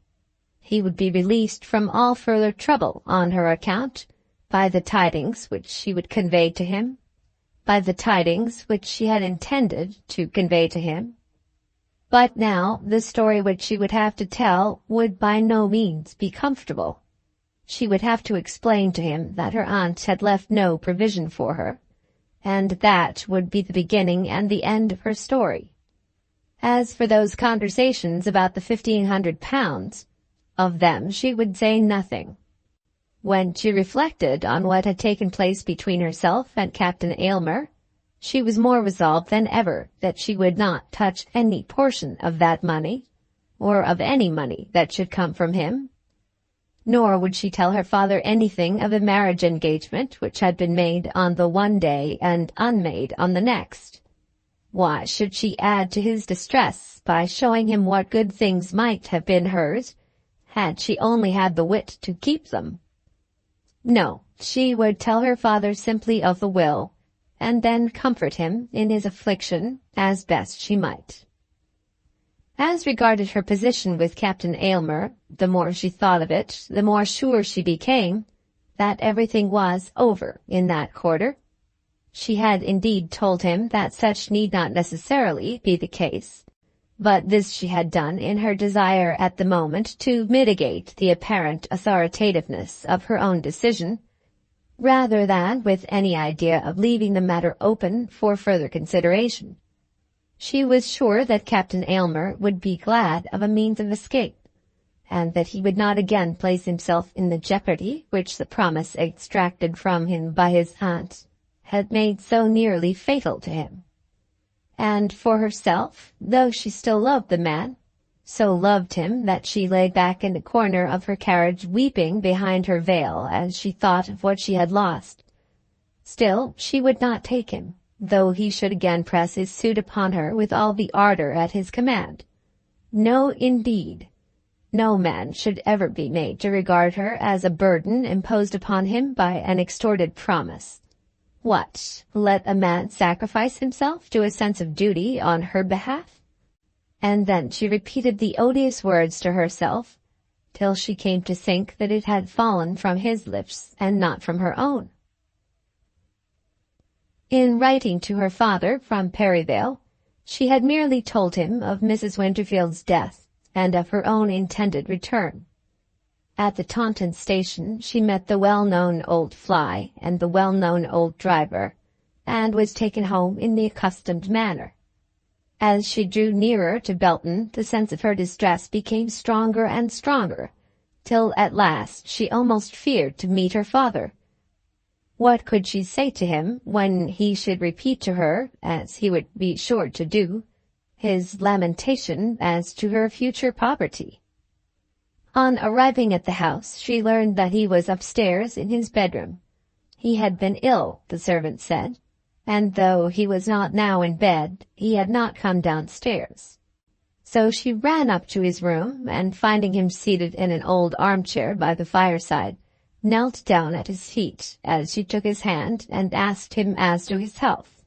He would be released from all further trouble on her account, by the tidings which she would convey to him, by the tidings which she had intended to convey to him. But now the story which she would have to tell would by no means be comfortable. She would have to explain to him that her aunt had left no provision for her, and that would be the beginning and the end of her story. As for those conversations about the £1,500, of them she would say nothing. When she reflected on what had taken place between herself and Captain Aylmer, she was more resolved than ever that she would not touch any portion of that money, or of any money that should come from him. Nor would she tell her father anything of a marriage engagement which had been made on the one day and unmade on the next. Why should she add to his distress by showing him what good things might have been hers, had she only had the wit to keep them? No, she would tell her father simply of the will, and then comfort him in his affliction as best she might. As regarded her position with Captain Aylmer, the more she thought of it, the more sure she became that everything was over in that quarter. She had indeed told him that such need not necessarily be the case, but this she had done in her desire at the moment to mitigate the apparent authoritativeness of her own decision, rather than with any idea of leaving the matter open for further consideration. She was sure that Captain Aylmer would be glad of a means of escape, and that he would not again place himself in the jeopardy which the promise extracted from him by his aunt had made so nearly fatal to him. And for herself, though she still loved the man, so loved him that she lay back in the corner of her carriage weeping behind her veil as she thought of what she had lost, still she would not take him, though he should again press his suit upon her with all the ardor at his command. No, indeed. No man should ever be made to regard her as a burden imposed upon him by an extorted promise. What, let a man sacrifice himself to a sense of duty on her behalf? And then she repeated the odious words to herself, till she came to think that it had fallen from his lips and not from her own. In writing to her father from Perivale, she had merely told him of Mrs. Winterfield's death and of her own intended return. At the Taunton station she met the well-known old fly and the well-known old driver, and was taken home in the accustomed manner. As she drew nearer to Belton, the sense of her distress became stronger and stronger, till at last she almost feared to meet her father. What could she say to him when he should repeat to her, as he would be sure to do, his lamentation as to her future poverty? On arriving at the house, she learned that he was upstairs in his bedroom. He had been ill, the servant said, and though he was not now in bed, he had not come downstairs. So she ran up to his room, and finding him seated in an old armchair by the fireside, knelt down at his feet as she took his hand and asked him as to his health.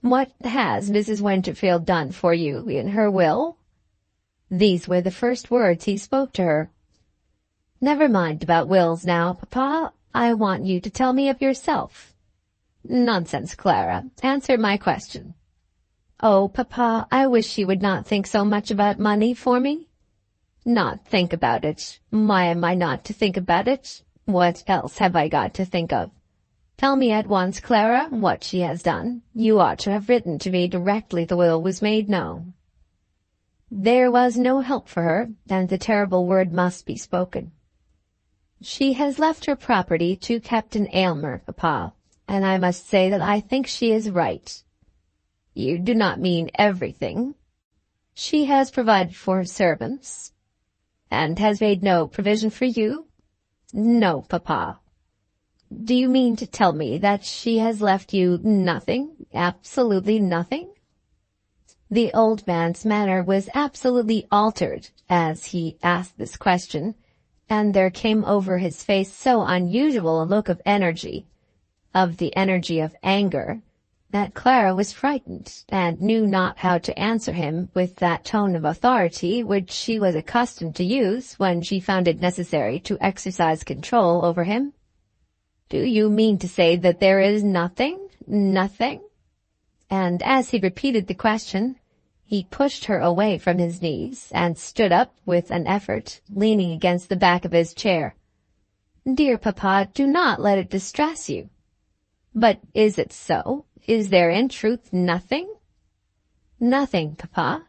"What has Mrs. Winterfield done for you in her will?" These were the first words he spoke to her. "Never mind about wills now, Papa. I want you to tell me of yourself." "Nonsense, Clara. Answer my question." "Oh, Papa, I wish you would not think so much about money for me." "Not think about it? Why am I not to think about it? What else have I got to think of?" Tell me at once, Clara, what she has done. You ought to have written to me directly the will was made known." There was no help for her, and the terrible word must be spoken. "She has left her property to Captain Aylmer, Papa, and I must say that I think she is right." "You do not mean everything?" "She has provided for her servants." "And has made no provision for you?" "No, Papa." "Do you mean to tell me that she has left you nothing, absolutely nothing?" The old man's manner was absolutely altered as he asked this question, and there came over his face so unusual a look of energy, of the energy of anger, that Clara was frightened, and knew not how to answer him with that tone of authority which she was accustomed to use when she found it necessary to exercise control over him. "Do you mean to say that there is nothing, nothing?" And as he repeated the question, he pushed her away from his knees, and stood up with an effort, leaning against the back of his chair. "Dear Papa, do not let it distress you." "But is it so? Is there in truth nothing?" "Nothing, Papa.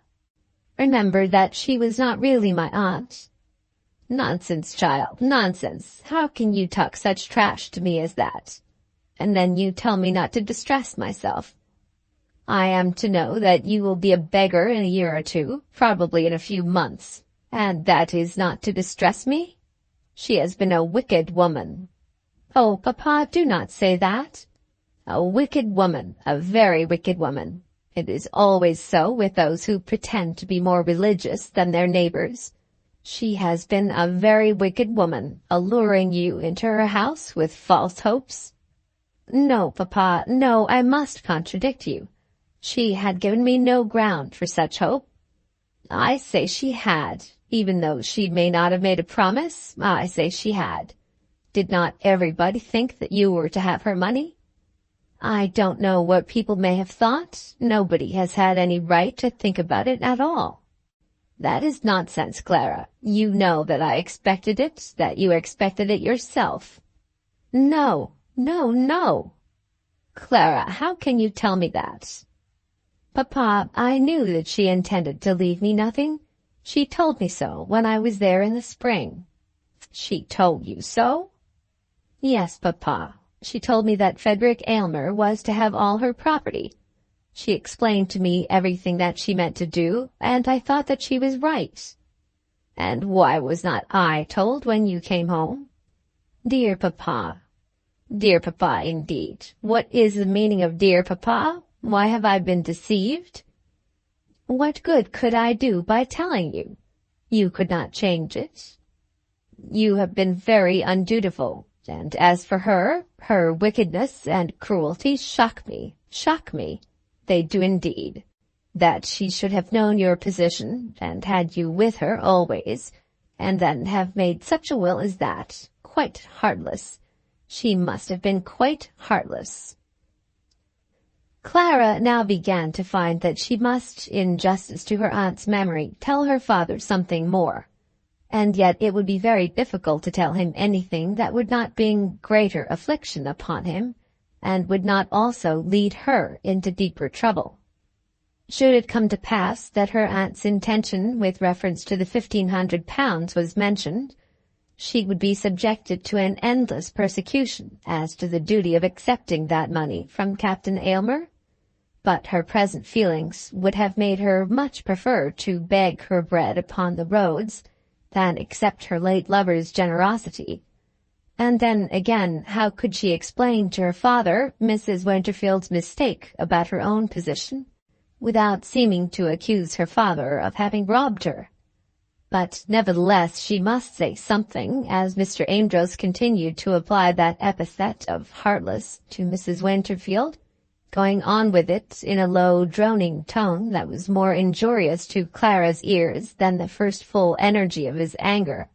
Remember that she was not really my aunt." "Nonsense, child, nonsense. How can you talk such trash to me as that? And then you tell me not to distress myself. I am to know that you will be a beggar in a year or two, probably in a few months, and that is not to distress me? She has been a wicked woman." "Oh, Papa, do not say that." "A wicked woman, a very wicked woman. It is always so with those who pretend to be more religious than their neighbors. She has been a very wicked woman, alluring you into her house with false hopes." "No, Papa, no, I must contradict you. She had given me no ground for such hope." "I say she had, even though she may not have made a promise. I say she had. Did not everybody think that you were to have her money?" "I don't know what people may have thought. Nobody has had any right to think about it at all." "That is nonsense, Clara. You know that I expected it, that you expected it yourself." "No, no, no." "Clara, how can you tell me that?" "Papa, I knew that she intended to leave me nothing. She told me so when I was there in the spring." "She told you so?" "Yes, Papa. She told me that Frederick Aylmer was to have all her property. She explained to me everything that she meant to do, and I thought that she was right." "And why was not I told when you came home?" "Dear Papa." "Dear Papa, indeed. What is the meaning of dear Papa? Why have I been deceived?" "What good could I do by telling you? You could not change it. You have been very undutiful, and as for her wickedness and cruelty shock me, shock me. They do indeed. That she should have known your position, and had you with her always, and then have made such a will as that. Quite heartless. She must have been quite heartless." Clara now began to find that she must, in justice to her aunt's memory, tell her father something more, and yet it would be very difficult to tell him anything that would not bring greater affliction upon him, and would not also lead her into deeper trouble. Should it come to pass that her aunt's intention with reference to the £1,500 was mentioned, she would be subjected to an endless persecution as to the duty of accepting that money from Captain Aylmer. But her present feelings would have made her much prefer to beg her bread upon the roads than accept her late lover's generosity. And then, again, how could she explain to her father Mrs. Winterfield's mistake about her own position, without seeming to accuse her father of having robbed her? But nevertheless she must say something, as Mr. Amedroz continued to apply that epithet of heartless to Mrs. Winterfield, going on with it in a low, droning tone that was more injurious to Clara's ears than the first full energy of his anger.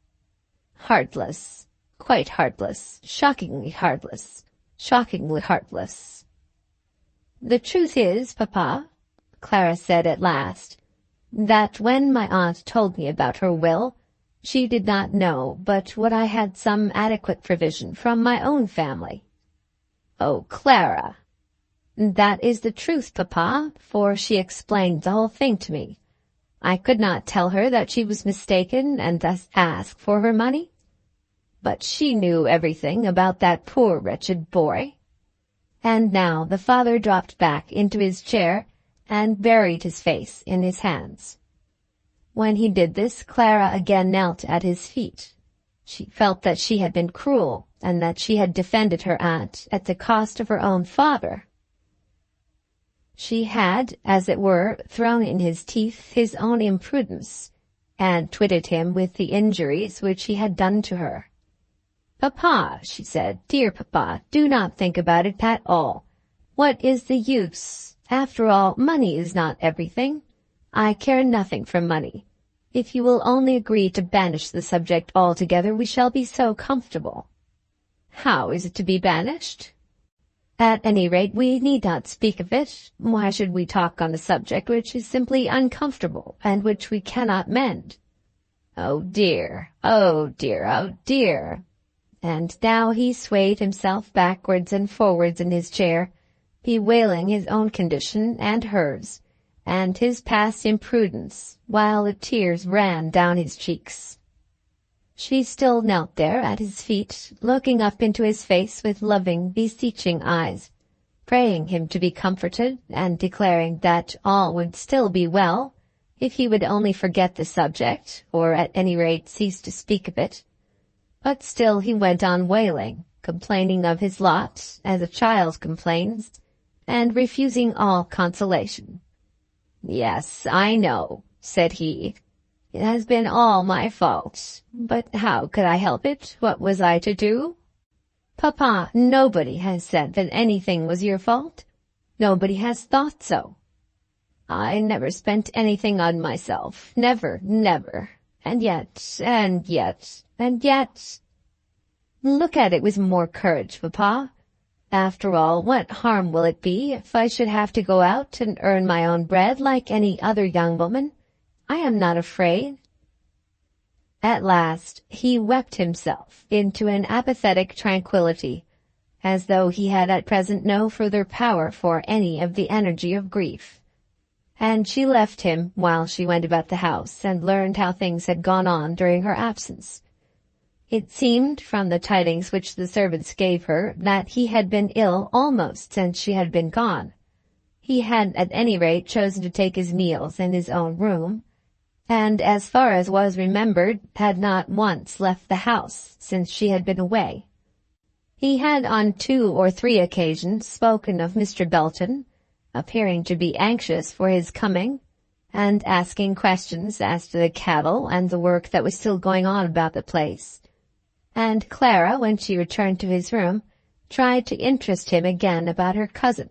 "Heartless, quite heartless, shockingly heartless, shockingly heartless." "The truth is, Papa," Clara said at last, "that when my aunt told me about her will, she did not know but what I had some adequate provision from my own family." "Oh, Clara!" "That is the truth, papa, for she explained the whole thing to me. I could not tell her that she was mistaken and thus ask for her money. But she knew everything about that poor wretched boy." And now the father dropped back into his chair and buried his face in his hands. When he did this, Clara again knelt at his feet. She felt that she had been cruel, and that she had defended her aunt at the cost of her own father. She had, as it were, thrown in his teeth his own imprudence, and twitted him with the injuries which he had done to her. "Papa," she said, "dear papa, do not think about it at all. What is the use? After all, money is not everything. I care nothing for money. If you will only agree to banish the subject altogether, we shall be so comfortable." "How is it to be banished?" "At any rate, we need not speak of it. Why should we talk on a subject which is simply uncomfortable, and which we cannot mend?" "Oh dear, oh dear, oh dear!" And now he swayed himself backwards and forwards in his chair, bewailing his own condition and hers, and his past imprudence, while the tears ran down his cheeks. She still knelt there at his feet, looking up into his face with loving, beseeching eyes, praying him to be comforted, and declaring that all would still be well, if he would only forget the subject, or at any rate cease to speak of it. But still he went on wailing, complaining of his lot, as a child complains, and refusing all consolation. "Yes, I know," said he. "It has been all my fault. But how could I help it? What was I to do?" "Papa, nobody has said that anything was your fault. Nobody has thought so." "I never spent anything on myself. Never, never. And yet. Look at it with more courage, papa. After all, what harm will it be if I should have to go out and earn my own bread like any other young woman? I am not afraid." At last he wept himself into an apathetic tranquillity, as though he had at present no further power for any of the energy of grief. And she left him while she went about the house and learned how things had gone on during her absence. It seemed, from the tidings which the servants gave her, that he had been ill almost since she had been gone. He had at any rate chosen to take his meals in his own room, and as far as was remembered, had not once left the house since she had been away. He had on 2 or 3 occasions spoken of Mr. Belton, appearing to be anxious for his coming, and asking questions as to the cattle and the work that was still going on about the place. And Clara, when she returned to his room, tried to interest him again about her cousin.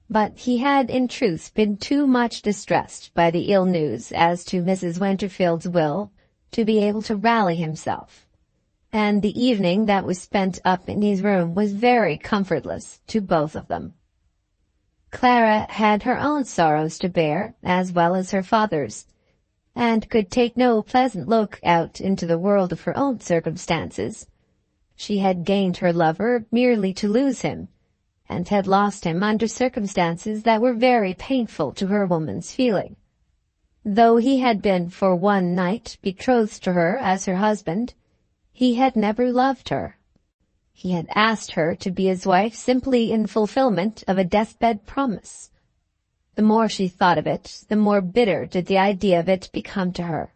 But he had in truth been too much distressed by the ill news as to Mrs. Winterfield's will to be able to rally himself, and the evening that was spent up in his room was very comfortless to both of them. Clara had her own sorrows to bear as well as her father's, and could take no pleasant look out into the world of her own circumstances. She had gained her lover merely to lose him, and had lost him under circumstances that were very painful to her woman's feeling. Though he had been for one night betrothed to her as her husband, he had never loved her. He had asked her to be his wife simply in fulfillment of a deathbed promise. The more she thought of it, the more bitter did the idea of it become to her,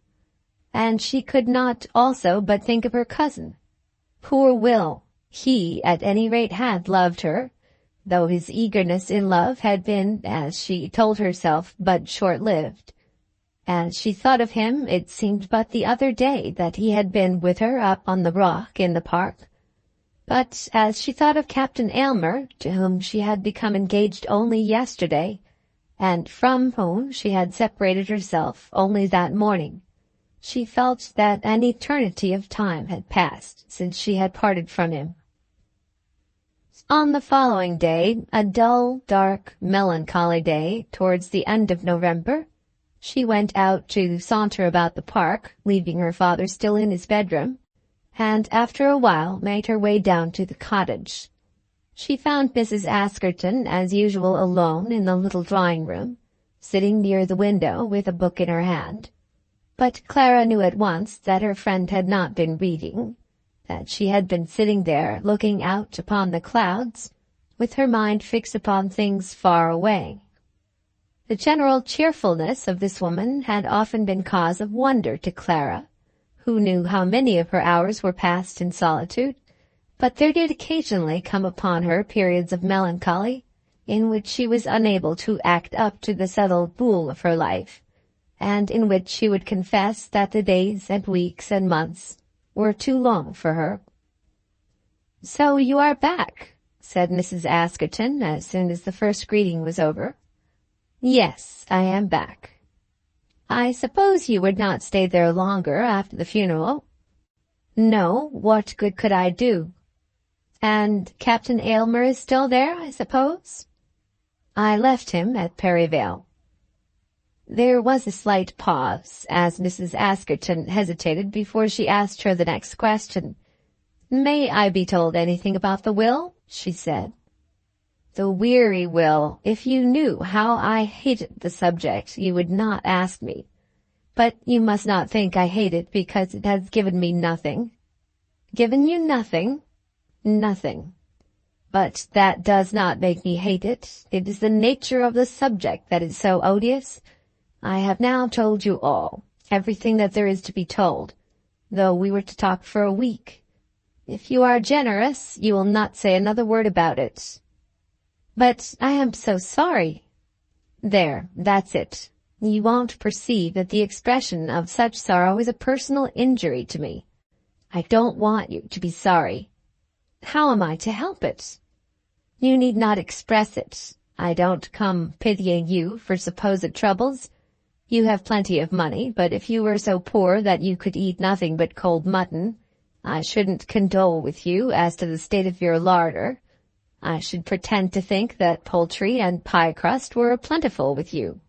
and she could not also but think of her cousin. Poor Will! He, at any rate, had loved her, though his eagerness in love had been, as she told herself, but short-lived. As she thought of him, it seemed but the other day that he had been with her up on the rock in the park. But as she thought of Captain Aylmer, to whom she had become engaged only yesterday, and from whom she had separated herself only that morning, she felt that an eternity of time had passed since she had parted from him. On the following day, a dull, dark, melancholy day, towards the end of November, she went out to saunter about the park, leaving her father still in his bedroom, and after a while made her way down to the cottage. She found Mrs. Askerton as usual alone in the little drawing-room, sitting near the window with a book in her hand. But Clara knew at once that her friend had not been reading, that she had been sitting there looking out upon the clouds, with her mind fixed upon things far away. The general cheerfulness of this woman had often been cause of wonder to Clara, who knew how many of her hours were passed in solitude, but there did occasionally come upon her periods of melancholy, in which she was unable to act up to the settled rule of her life, and in which she would confess that the days and weeks and months were too long for her. "So you are back," said Mrs. Askerton as soon as the first greeting was over. "Yes, I am back." "I suppose you would not stay there longer after the funeral?" "No, what good could I do?" "And Captain Aylmer is still there, I suppose?" "I left him at Perivale." There was a slight pause, as Mrs. Askerton hesitated before she asked her the next question. "May I be told anything about the will?" she said. "The weary will. If you knew how I hated the subject, you would not ask me. But you must not think I hate it because it has given me nothing." "Given you nothing?" "Nothing. But that does not make me hate it. It is the nature of the subject that is so odious. I have now told you all, everything that there is to be told, though we were to talk for a week. If you are generous, you will not say another word about it." "But I am so sorry." "There, that's it. You won't perceive that the expression of such sorrow is a personal injury to me. I don't want you to be sorry." "How am I to help it?" "You need not express it. I don't come pitying you for supposed troubles. You have plenty of money, but if you were so poor that you could eat nothing but cold mutton, I shouldn't condole with you as to the state of your larder. I should pretend to think that poultry and pie crust were plentiful with you."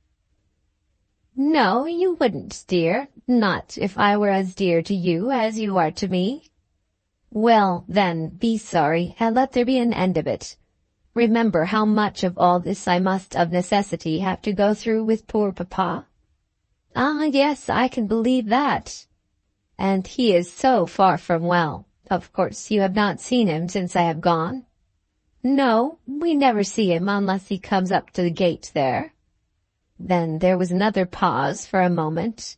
"No, you wouldn't, dear. Not if I were as dear to you as you are to me." "Well, then, be sorry, and let there be an end of it. Remember how much of all this I must of necessity have to go through with poor papa." "Ah, yes, I can believe that." "And he is so far from well. Of course you have not seen him since I have gone?" "No, we never see him unless he comes up to the gate there." Then there was another pause for a moment.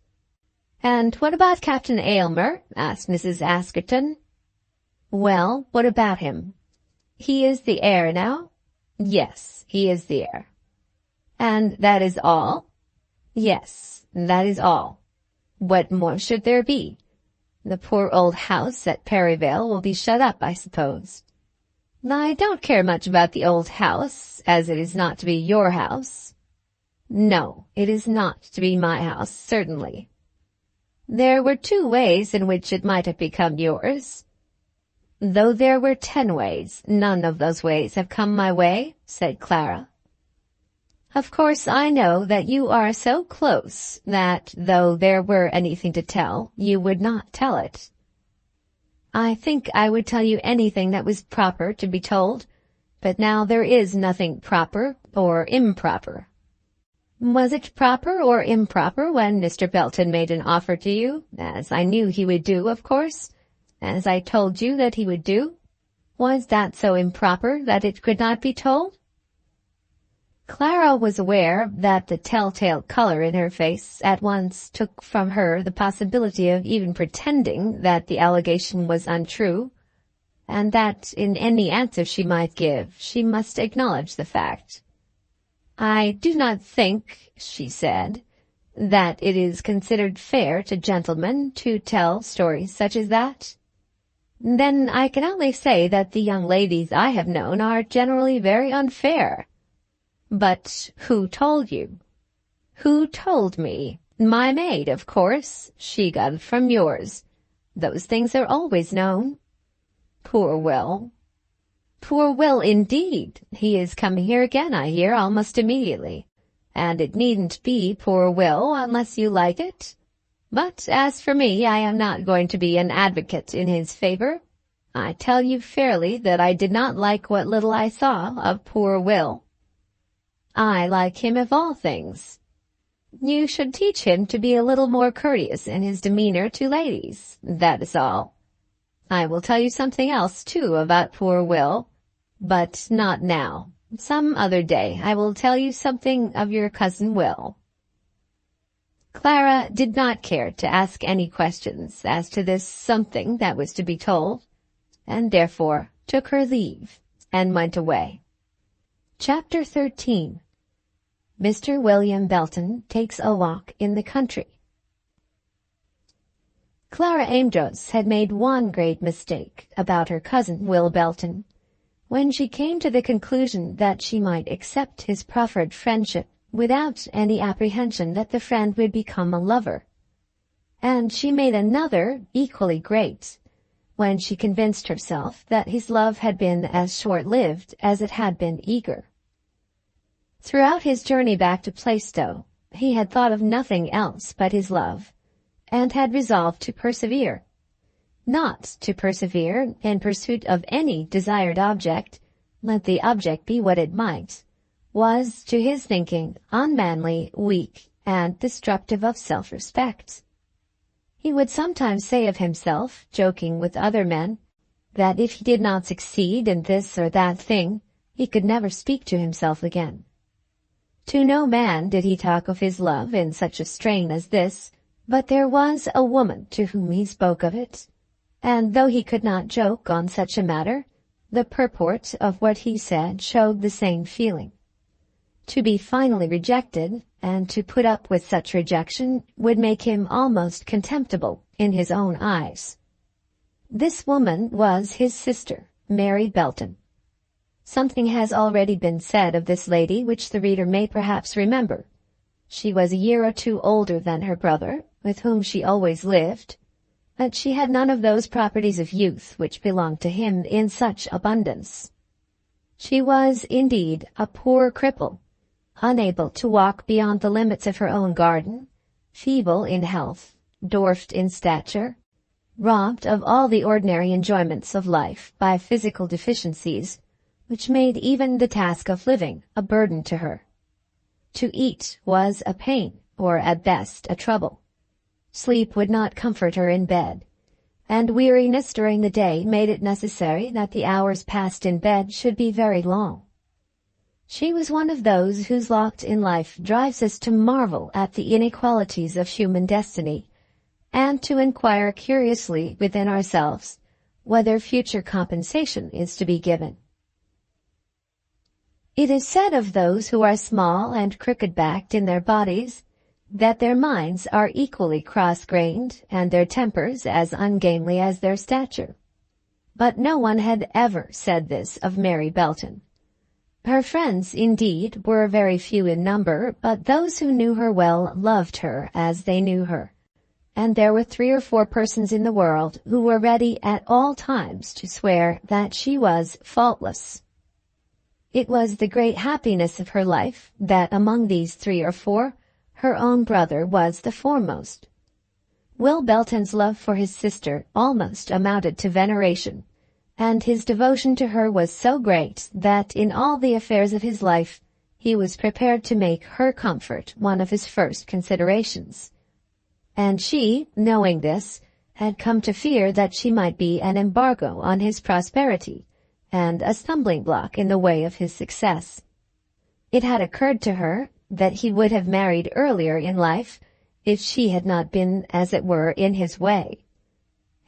"And what about Captain Aylmer?" asked Mrs. Askerton. "Well, what about him?" "He is the heir now?" "Yes, he is the heir." "And that is all?" "Yes, that is all." "What more should there be? The poor old house at Perivale will be shut up, I suppose." "I don't care much about the old house, as it is not to be your house." "No, it is not to be my house, certainly." "There were 2 ways in which it might have become yours." "Though there were 10 ways, none of those ways have come my way," said Clara. "Of course I know that you are so close that, though there were anything to tell, you would not tell it." "I think I would tell you anything that was proper to be told, but now there is nothing proper or improper." "Was it proper or improper when Mr. Belton made an offer to you, as I knew he would do, of course, as I told you that he would do? Was that so improper that it could not be told?" Clara was aware that the telltale color in her face at once took from her the possibility of even pretending that the allegation was untrue, and that in any answer she might give she must acknowledge the fact. "I do not think," she said, "that it is considered fair to gentlemen to tell stories such as that." "Then I can only say that the young ladies I have known are generally very unfair." "But who told you?" "Who told me? My maid, of course. She got it from yours. Those things are always known." "Poor Will." "Poor Will, indeed. He is coming here again, I hear, almost immediately. And it needn't be poor Will unless you like it. But as for me, I am not going to be an advocate in his favor. I tell you fairly that I did not like what little I saw of poor Will. I like him of all things. You should teach him to be a little more courteous in his demeanor to ladies, that is all. I will tell you something else, too, about poor Will, but not now. Some other day I will tell you something of your cousin Will." Clara did not care to ask any questions as to this something that was to be told, and therefore took her leave and went away. Chapter 13. Mr. William Belton takes a walk in the country. Clara Amedroz had made one great mistake about her cousin Will Belton, when she came to the conclusion that she might accept his proffered friendship without any apprehension that the friend would become a lover. And she made another, equally great, when she convinced herself that his love had been as short-lived as it had been eager. Throughout his journey back to Plaistow, he had thought of nothing else but his love, and had resolved to persevere. Not to persevere in pursuit of any desired object, let the object be what it might, was, to his thinking, unmanly, weak, and destructive of self-respect. He would sometimes say of himself, joking with other men, that if he did not succeed in this or that thing, he could never speak to himself again. To no man did he talk of his love in such a strain as this, but there was a woman to whom he spoke of it, and though he could not joke on such a matter, the purport of what he said showed the same feeling. To be finally rejected, and to put up with such rejection, would make him almost contemptible in his own eyes. This woman was his sister, Mary Belton. Something has already been said of this lady which the reader may perhaps remember. She was a year or two older than her brother, with whom she always lived, but she had none of those properties of youth which belonged to him in such abundance. She was, indeed, a poor cripple, unable to walk beyond the limits of her own garden, feeble in health, dwarfed in stature, robbed of all the ordinary enjoyments of life by physical deficiencies, which made even the task of living a burden to her. To eat was a pain, or at best a trouble. Sleep would not comfort her in bed, and weariness during the day made it necessary that the hours passed in bed should be very long. She was one of those whose lot in life drives us to marvel at the inequalities of human destiny, and to inquire curiously within ourselves whether future compensation is to be given. It is said of those who are small and crooked-backed in their bodies that their minds are equally cross-grained and their tempers as ungainly as their stature. But no one had ever said this of Mary Belton. Her friends, indeed, were very few in number, but those who knew her well loved her as they knew her, and there were 3 or 4 persons in the world who were ready at all times to swear that she was faultless. It was the great happiness of her life that among these 3 or 4, her own brother was the foremost. Will Belton's love for his sister almost amounted to veneration, and his devotion to her was so great that in all the affairs of his life he was prepared to make her comfort one of his first considerations. And she, knowing this, had come to fear that she might be an embargo on his prosperity, and a stumbling block in the way of his success. It had occurred to her that he would have married earlier in life if she had not been, as it were, in his way.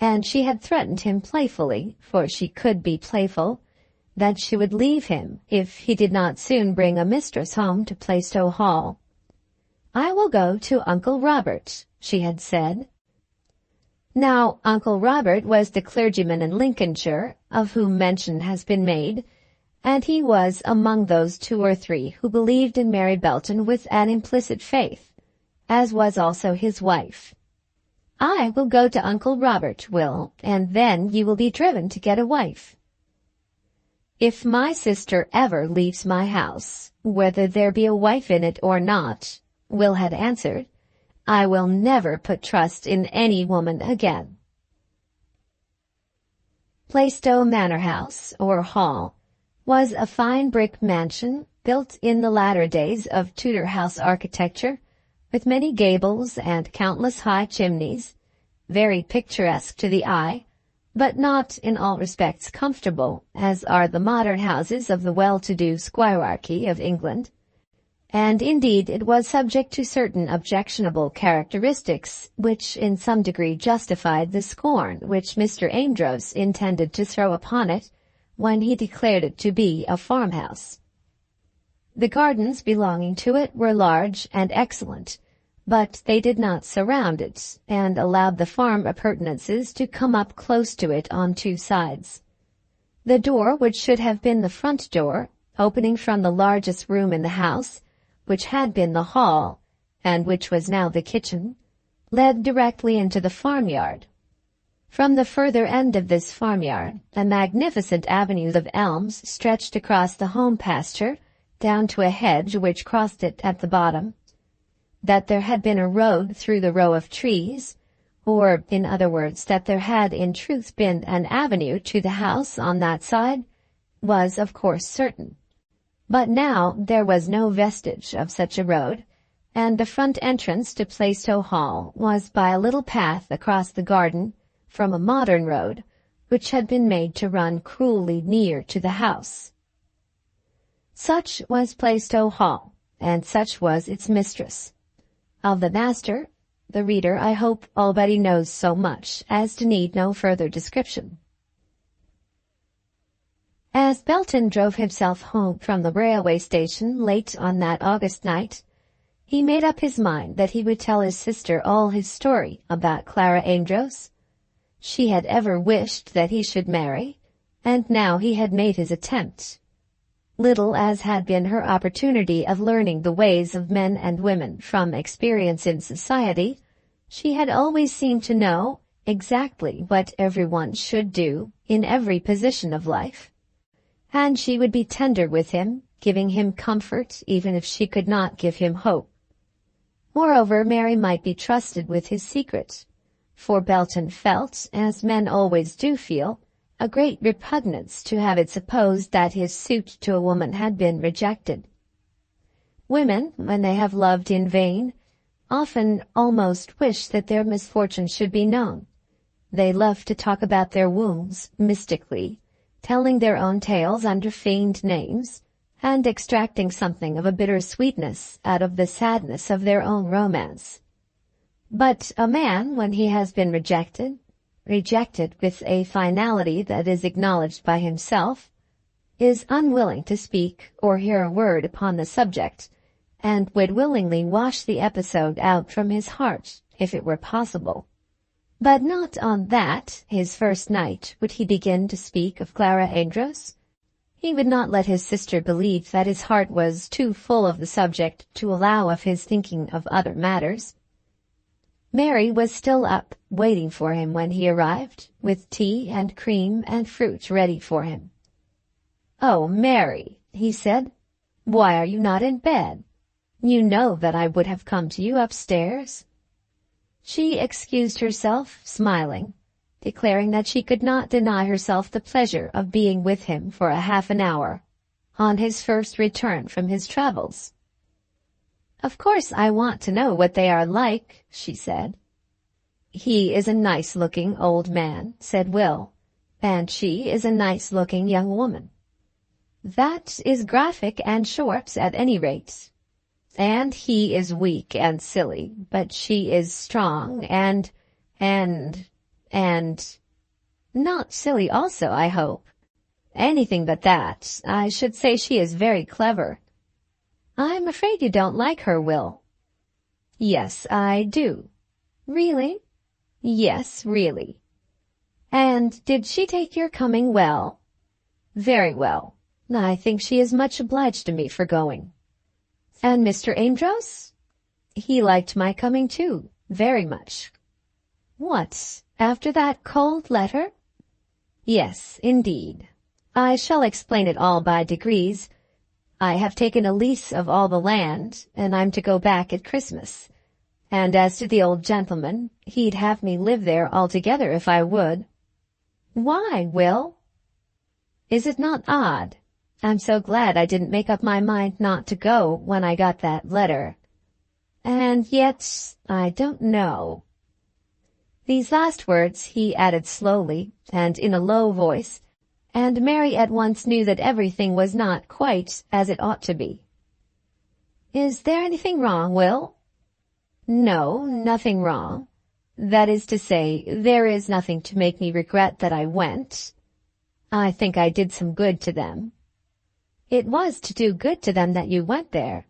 And she had threatened him playfully, for she could be playful, that she would leave him if he did not soon bring a mistress home to Plaistow Hall. "I will go to Uncle Robert," she had said. Now, Uncle Robert was the clergyman in Lincolnshire, of whom mention has been made, and he was among those 2 or 3 who believed in Mary Belton with an implicit faith, as was also his wife. "I will go to Uncle Robert, Will, and then you will be driven to get a wife." "If my sister ever leaves my house, whether there be a wife in it or not," Will had answered, "I will never put trust in any woman again." Plaistow Manor House, or Hall, was a fine brick mansion built in the latter days of Tudor house architecture, with many gables and countless high chimneys, very picturesque to the eye, but not in all respects comfortable, as are the modern houses of the well-to-do squirearchy of England. And indeed it was subject to certain objectionable characteristics, which in some degree justified the scorn which Mr. Amedroz intended to throw upon it when he declared it to be a farmhouse. The gardens belonging to it were large and excellent, but they did not surround it, and allowed the farm appurtenances to come up close to it on two sides. The door, which should have been the front door, opening from the largest room in the house, which had been the hall, and which was now the kitchen, led directly into the farmyard. From the further end of this farmyard, a magnificent avenue of elms stretched across the home pasture, down to a hedge which crossed it at the bottom. That there had been a road through the row of trees, or, in other words, that there had in truth been an avenue to the house on that side, was of course certain. But now there was no vestige of such a road, and the front entrance to Plaistow Hall was by a little path across the garden from a modern road, which had been made to run cruelly near to the house. Such was Plaistow Hall, and such was its mistress. Of the master, the reader, I hope, already knows so much as to need no further description. As Belton drove himself home from the railway station late on that August night, he made up his mind that he would tell his sister all his story about Clara Amedroz. She had ever wished that he should marry, and now he had made his attempt. Little as had been her opportunity of learning the ways of men and women from experience in society, she had always seemed to know exactly what everyone should do in every position of life. And she would be tender with him, giving him comfort even if she could not give him hope. Moreover, Mary might be trusted with his secret, for Belton felt, as men always do feel, a great repugnance to have it supposed that his suit to a woman had been rejected. Women, when they have loved in vain, often almost wish that their misfortune should be known. They love to talk about their wounds mystically, telling their own tales under feigned names, and extracting something of a bitter sweetness out of the sadness of their own romance. But a man, when he has been rejected with a finality that is acknowledged by himself, is unwilling to speak or hear a word upon the subject, and would willingly wash the episode out from his heart, if it were possible. But not on that, his first night, would he begin to speak of Clara Amedroz. He would not let his sister believe that his heart was too full of the subject to allow of his thinking of other matters. Mary was still up, waiting for him when he arrived, with tea and cream and fruit ready for him. "Oh, Mary," he said, "why are you not in bed? You know that I would have come to you upstairs." She excused herself, smiling, declaring that she could not deny herself the pleasure of being with him for a half an hour, on his first return from his travels. "Of course I want to know what they are like," she said. "He is a nice-looking old man," said Will, "and she is a nice-looking young woman." "That is graphic and short, at any rate. And he is weak and silly, but she is strong and not silly also, I hope. Anything but that. I should say she is very clever." "I'm afraid you don't like her, Will." "Yes, I do." "Really?" "Yes, really." "And did she take your coming well?" "Very well. I think she is much obliged to me for going." "And Mr. Amedroz?" "He liked my coming too, very much." "What, after that cold letter?" "Yes, indeed. I shall explain it all by degrees. I have taken a lease of all the land, and I'm to go back at Christmas. And as to the old gentleman, he'd have me live there altogether if I would." Why, Will? Is it not odd? I'm so glad I didn't make up my mind not to go when I got that letter. And yet, I don't know." These last words he added slowly and in a low voice, and Mary at once knew that everything was not quite as it ought to be. "Is there anything wrong, Will?" "No, nothing wrong. That is to say, there is nothing to make me regret that I went. I think I did some good to them." "It was to do good to them that you went there."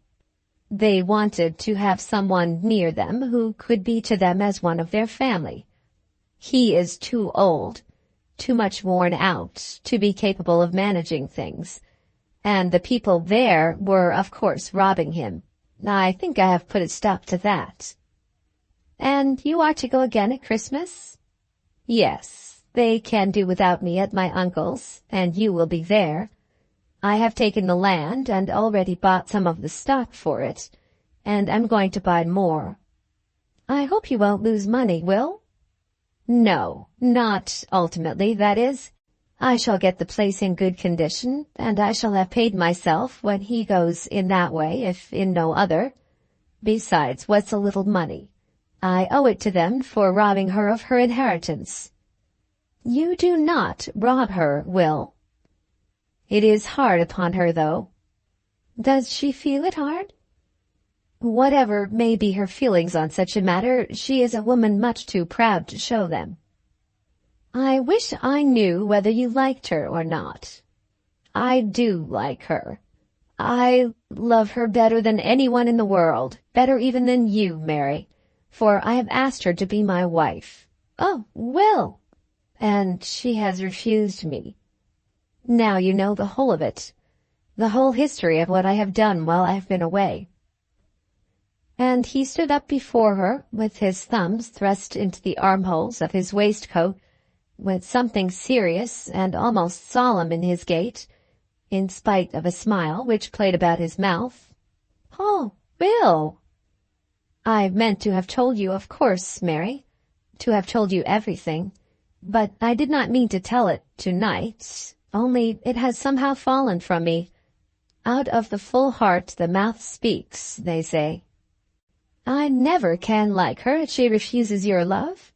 "They wanted to have someone near them who could be to them as one of their family. He is too old, too much worn out, to be capable of managing things. And the people there were, of course, robbing him. I think I have put a stop to that." "And you are to go again at Christmas?" "Yes, they can do without me at my uncle's, and you will be there. I have taken the land and already bought some of the stock for it, and I'm going to buy more." "I hope you won't lose money, Will?" "No, not ultimately, that is. I shall get the place in good condition, and I shall have paid myself when he goes in that way, if in no other. Besides, what's a little money? I owe it to them for robbing her of her inheritance." "You do not rob her, Will." "It is hard upon her, though." "Does she feel it hard?" "Whatever may be her feelings on such a matter, she is a woman much too proud to show them." "I wish I knew whether you liked her or not." "I do like her. I love her better than anyone in the world, better even than you, Mary, for I have asked her to be my wife." "Oh, Will!" "And she has refused me. Now you know the whole of it, the whole history of what I have done while I have been away." And he stood up before her, with his thumbs thrust into the armholes of his waistcoat, with something serious and almost solemn in his gait, in spite of a smile which played about his mouth. "Oh, Will!" "I meant to have told you, of course, Mary, to have told you everything, but I did not mean to tell it tonight, only it has somehow fallen from me. Out of the full heart the mouth speaks, they say." "I never can like her if she refuses your love."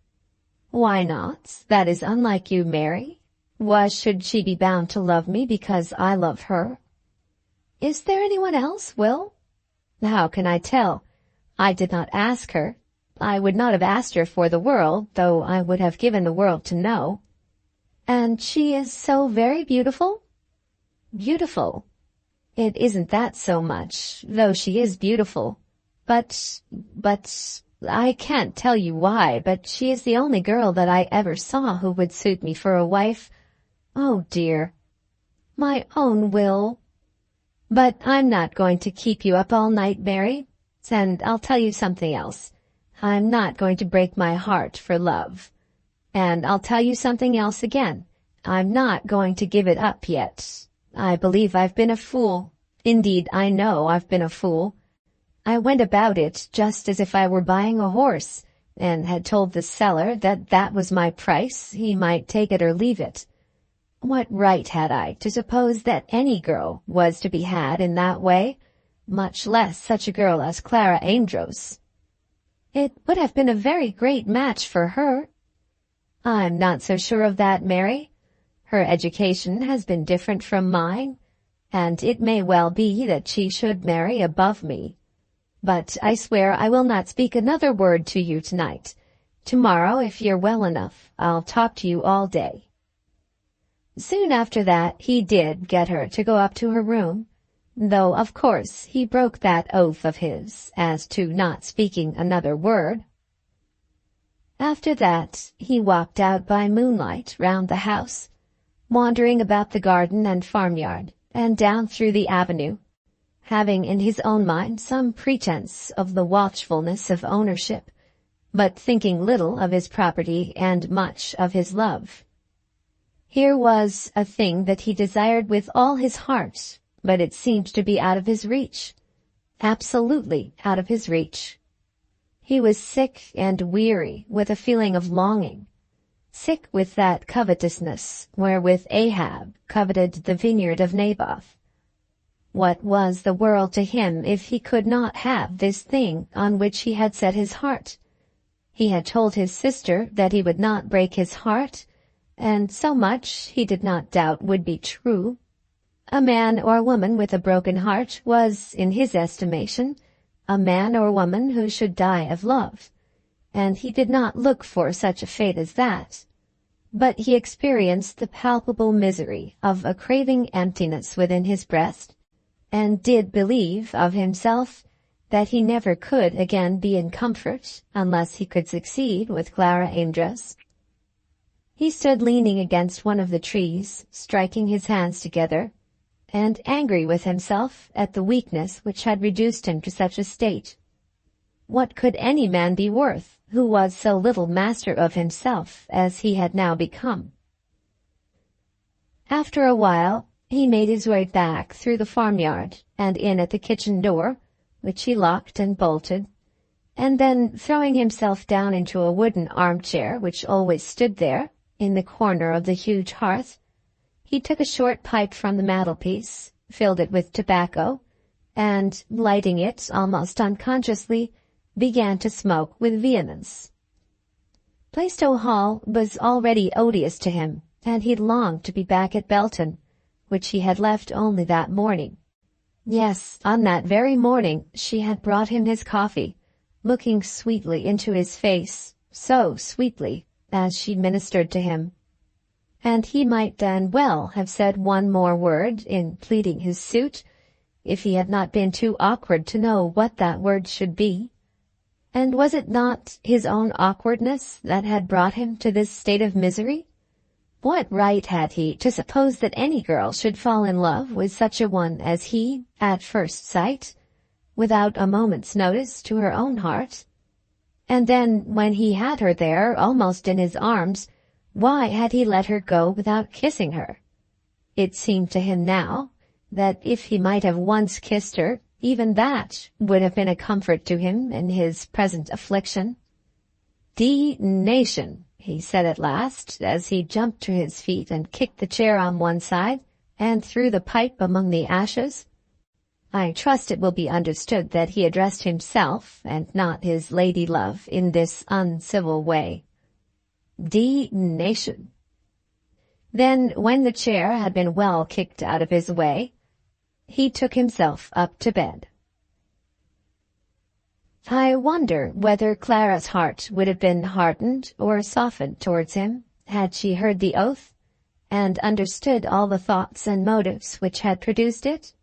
"Why not? That is unlike you, Mary. Why should she be bound to love me because I love her?" "Is there anyone else, Will?" "How can I tell? I did not ask her. I would not have asked her for the world, though I would have given the world to know." "And she is so very beautiful?" "Beautiful? It isn't that so much, though she is beautiful. But, I can't tell you why, but she is the only girl that I ever saw who would suit me for a wife. Oh, dear. My own Will. But I'm not going to keep you up all night, Mary, and I'll tell you something else. I'm not going to break my heart for love. And I'll tell you something else again. I'm not going to give it up yet. I believe I've been a fool. Indeed, I know I've been a fool. I went about it just as if I were buying a horse, and had told the seller that that was my price, he might take it or leave it. What right had I to suppose that any girl was to be had in that way, much less such a girl as Clara Amedroz? It would have been a very great match for her. I'm not so sure of that, Mary. Her education has been different from mine, and it may well be that she should marry above me. But I swear I will not speak another word to you tonight. Tomorrow, if you're well enough, I'll talk to you all day." Soon after that he did get her to go up to her room, though of course he broke that oath of his as to not speaking another word. After that he walked out by moonlight round the house, wandering about the garden and farmyard, and down through the avenue, having in his own mind some pretense of the watchfulness of ownership, but thinking little of his property and much of his love. Here was a thing that he desired with all his heart, but it seemed to be out of his reach, absolutely out of his reach. He was sick and weary with a feeling of longing, sick with that covetousness wherewith Ahab coveted the vineyard of Naboth. What was the world to him if he could not have this thing on which he had set his heart? He had told his sister that he would not break his heart, and so much he did not doubt would be true. A man or woman with a broken heart was, in his estimation, a man or woman who should die of love, and he did not look for such a fate as that. But he experienced the palpable misery of a craving emptiness within his breast, and did believe of himself that he never could again be in comfort unless he could succeed with Clara Amedroz. He stood leaning against one of the trees, striking his hands together, and angry with himself at the weakness which had reduced him to such a state. What could any man be worth who was so little master of himself as he had now become? After a while, he made his way back through the farmyard and in at the kitchen door, which he locked and bolted, and then, throwing himself down into a wooden armchair which always stood there, in the corner of the huge hearth, he took a short pipe from the mantelpiece, filled it with tobacco, and, lighting it almost unconsciously, began to smoke with vehemence. Plaistow Hall was already odious to him, and he longed to be back at Belton, which he had left only that morning. Yes, on that very morning she had brought him his coffee, looking sweetly into his face, so sweetly, as she ministered to him. And he might then well have said one more word in pleading his suit, if he had not been too awkward to know what that word should be. And was it not his own awkwardness that had brought him to this state of misery? What right had he to suppose that any girl should fall in love with such a one as he, at first sight, without a moment's notice to her own heart? And then, when he had her there, almost in his arms, why had he let her go without kissing her? It seemed to him now that if he might have once kissed her, even that would have been a comfort to him in his present affliction. "D-nation," he said at last, as he jumped to his feet and kicked the chair on one side, and threw the pipe among the ashes. I trust it will be understood that he addressed himself, and not his lady-love, in this uncivil way. D-nation. Then, when the chair had been well kicked out of his way, he took himself up to bed. I wonder whether Clara's heart would have been hardened or softened towards him, had she heard the oath, and understood all the thoughts and motives which had produced it.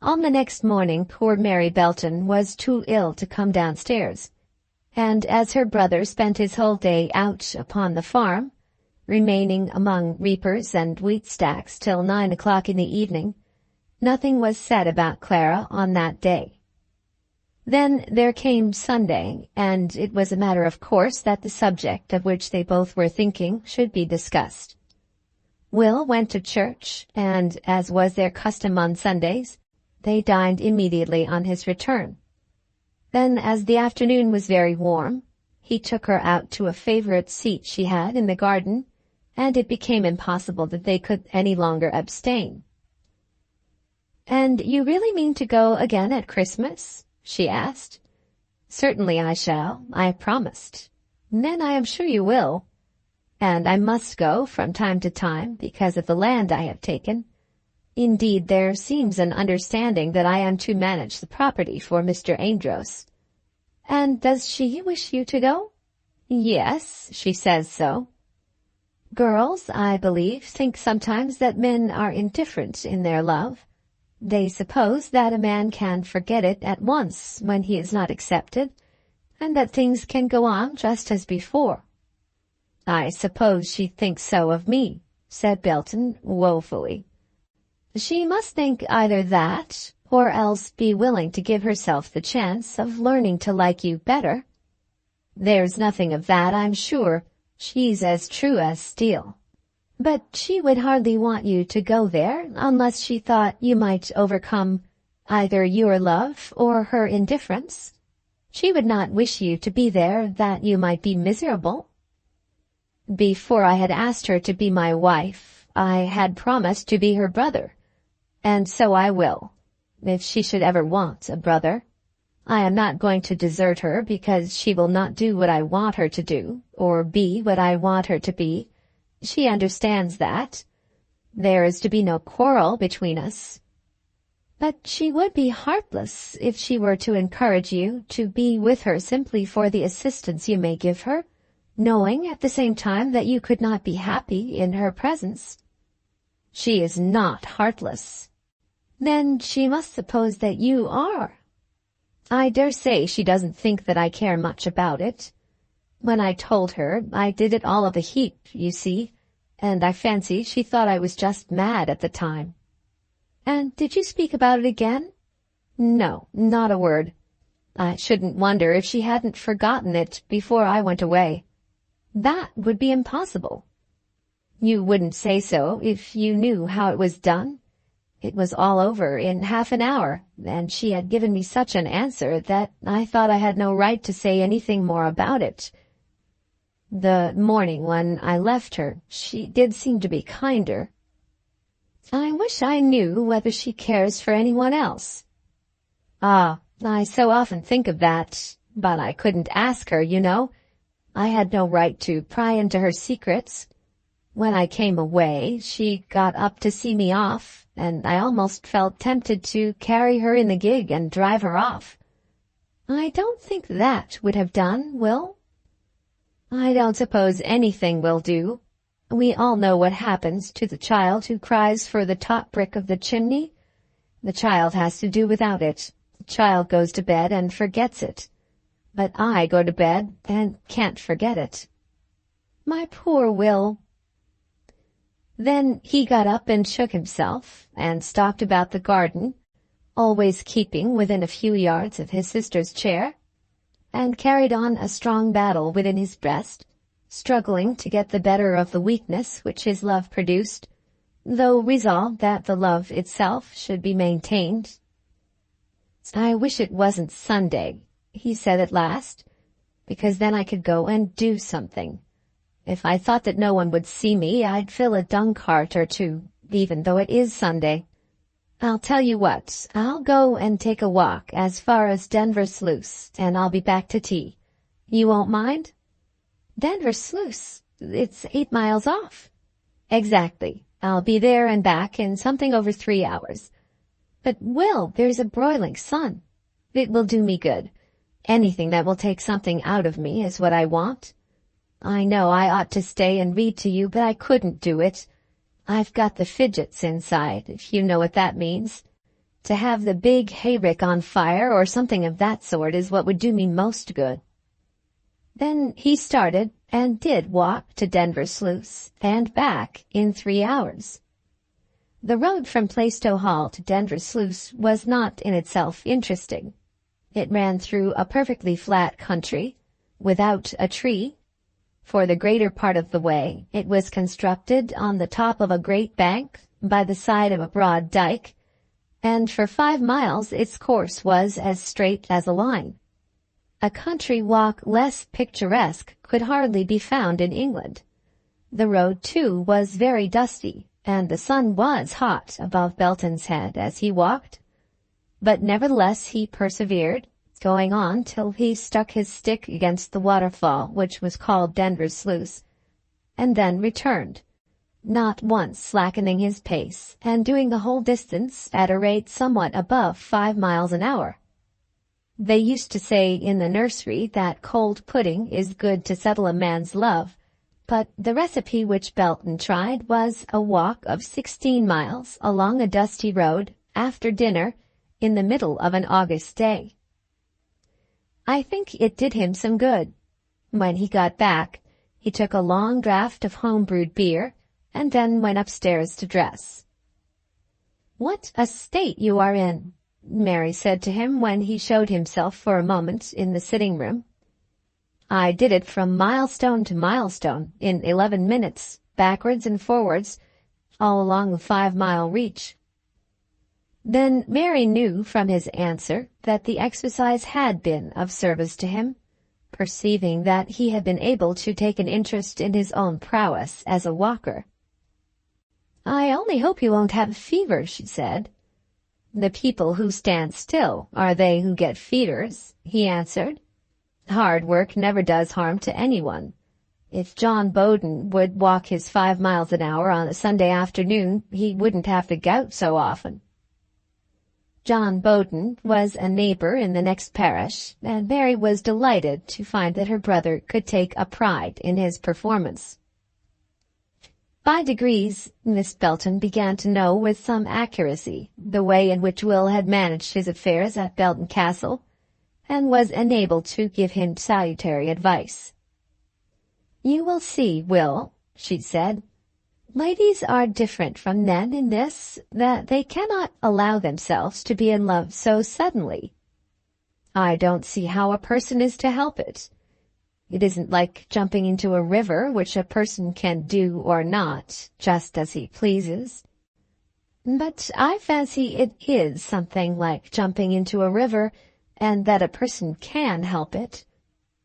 On the next morning poor Mary Belton was too ill to come downstairs, and as her brother spent his whole day out upon the farm, remaining among reapers and wheat stacks till 9 o'clock in the evening, nothing was said about Clara on that day. Then there came Sunday, and it was a matter of course that the subject of which they both were thinking should be discussed. Will went to church, and, as was their custom on Sundays, they dined immediately on his return. Then, as the afternoon was very warm, he took her out to a favorite seat she had in the garden, and it became impossible that they could any longer abstain. "And you really mean to go again at Christmas?" she asked. "Certainly I shall. I promised." "Then I am sure you will." "And I must go from time to time because of the land I have taken. Indeed, there seems an understanding that I am to manage the property for Mr. Amedroz." "And does she wish you to go?" "Yes, she says so." Girls, I believe, think sometimes that men are indifferent in their love. They suppose that a man can forget it at once when he is not accepted, and that things can go on just as before. "I suppose she thinks so of me," said Belton woefully. "She must think either that, or else be willing to give herself the chance of learning to like you better." "There's nothing of that, I'm sure. She's as true as steel." "But she would hardly want you to go there unless she thought you might overcome either your love or her indifference. She would not wish you to be there that you might be miserable." Before I had asked her to be my wife, I had promised to be her brother, and so I will, if she should ever want a brother. I am not going to desert her because she will not do what I want her to do, or be what I want her to be. She understands that. There is to be no quarrel between us. But she would be heartless if she were to encourage you to be with her simply for the assistance you may give her, knowing at the same time that you could not be happy in her presence. She is not heartless. Then she must suppose that you are. I dare say she doesn't think that I care much about it. When I told her, I did it all of a heap, you see, and I fancy she thought I was just mad at the time. And did you speak about it again? No, not a word. I shouldn't wonder if she hadn't forgotten it before I went away. That would be impossible. You wouldn't say so if you knew how it was done. It was all over in half an hour, and she had given me such an answer that I thought I had no right to say anything more about it. The morning when I left her, she did seem to be kinder. I wish I knew whether she cares for anyone else. Ah, I so often think of that, but I couldn't ask her, you know. I had no right to pry into her secrets. When I came away, she got up to see me off, and I almost felt tempted to carry her in the gig and drive her off. I don't think that would have done, Will. I don't suppose anything will do. We all know what happens to the child who cries for the top brick of the chimney. The child has to do without it. The child goes to bed and forgets it. But I go to bed and can't forget it. My poor Will. Then he got up and shook himself, and stalked about the garden, always keeping within a few yards of his sister's chair, and carried on a strong battle within his breast, struggling to get the better of the weakness which his love produced, though resolved that the love itself should be maintained. "I wish it wasn't Sunday," he said at last, "because then I could go and do something. If I thought that no one would see me, I'd fill a dung cart or two, even though it is Sunday. I'll tell you what, I'll go and take a walk as far as Denver Sluice, and I'll be back to tea. You won't mind?" "Denver Sluice? It's 8 miles off." "Exactly. I'll be there and back in something over 3 hours. But, Will, there's a broiling sun. It will do me good. Anything that will take something out of me is what I want. I know I ought to stay and read to you, but I couldn't do it. I've got the fidgets inside, if you know what that means. To have the big hayrick on fire or something of that sort is what would do me most good." Then he started and did walk to Denver Sluice and back in 3 hours. The road from Plaistow Hall to Denver Sluice was not in itself interesting. It ran through a perfectly flat country, without a tree. For the greater part of the way, it was constructed on the top of a great bank, by the side of a broad dike, and for 5 miles its course was as straight as a line. A country walk less picturesque could hardly be found in England. The road, too, was very dusty, and the sun was hot above Belton's head as he walked. But nevertheless he persevered, going on till he stuck his stick against the waterfall which was called Denver Sluice, and then returned, not once slackening his pace, and doing the whole distance at a rate somewhat above 5 miles an hour. They used to say in the nursery that cold pudding is good to settle a man's love, but the recipe which Belton tried was a walk of 16 miles along a dusty road after dinner in the middle of an August day. I think it did him some good. When he got back, he took a long draught of home-brewed beer, and then went upstairs to dress. "What a state you are in," Mary said to him when he showed himself for a moment in the sitting-room. "I did it from milestone to milestone in 11 minutes, backwards and forwards, all along the 5-mile reach." Then Mary knew from his answer that the exercise had been of service to him, perceiving that he had been able to take an interest in his own prowess as a walker. "I only hope you won't have a fever," she said. "The people who stand still are they who get fevers," he answered. "Hard work never does harm to anyone. If John Bowden would walk his 5 miles an hour on a Sunday afternoon, he wouldn't have the gout so often." John Bowden was a neighbor in the next parish, and Mary was delighted to find that her brother could take a pride in his performance. By degrees, Miss Belton began to know with some accuracy the way in which Will had managed his affairs at Belton Castle, and was enabled to give him salutary advice. "You will see, Will," she said, "ladies are different from men in this, that they cannot allow themselves to be in love so suddenly. I don't see how a person is to help it. It isn't like jumping into a river, which a person can do or not, just as he pleases. But I fancy it is something like jumping into a river, and that a person can help it.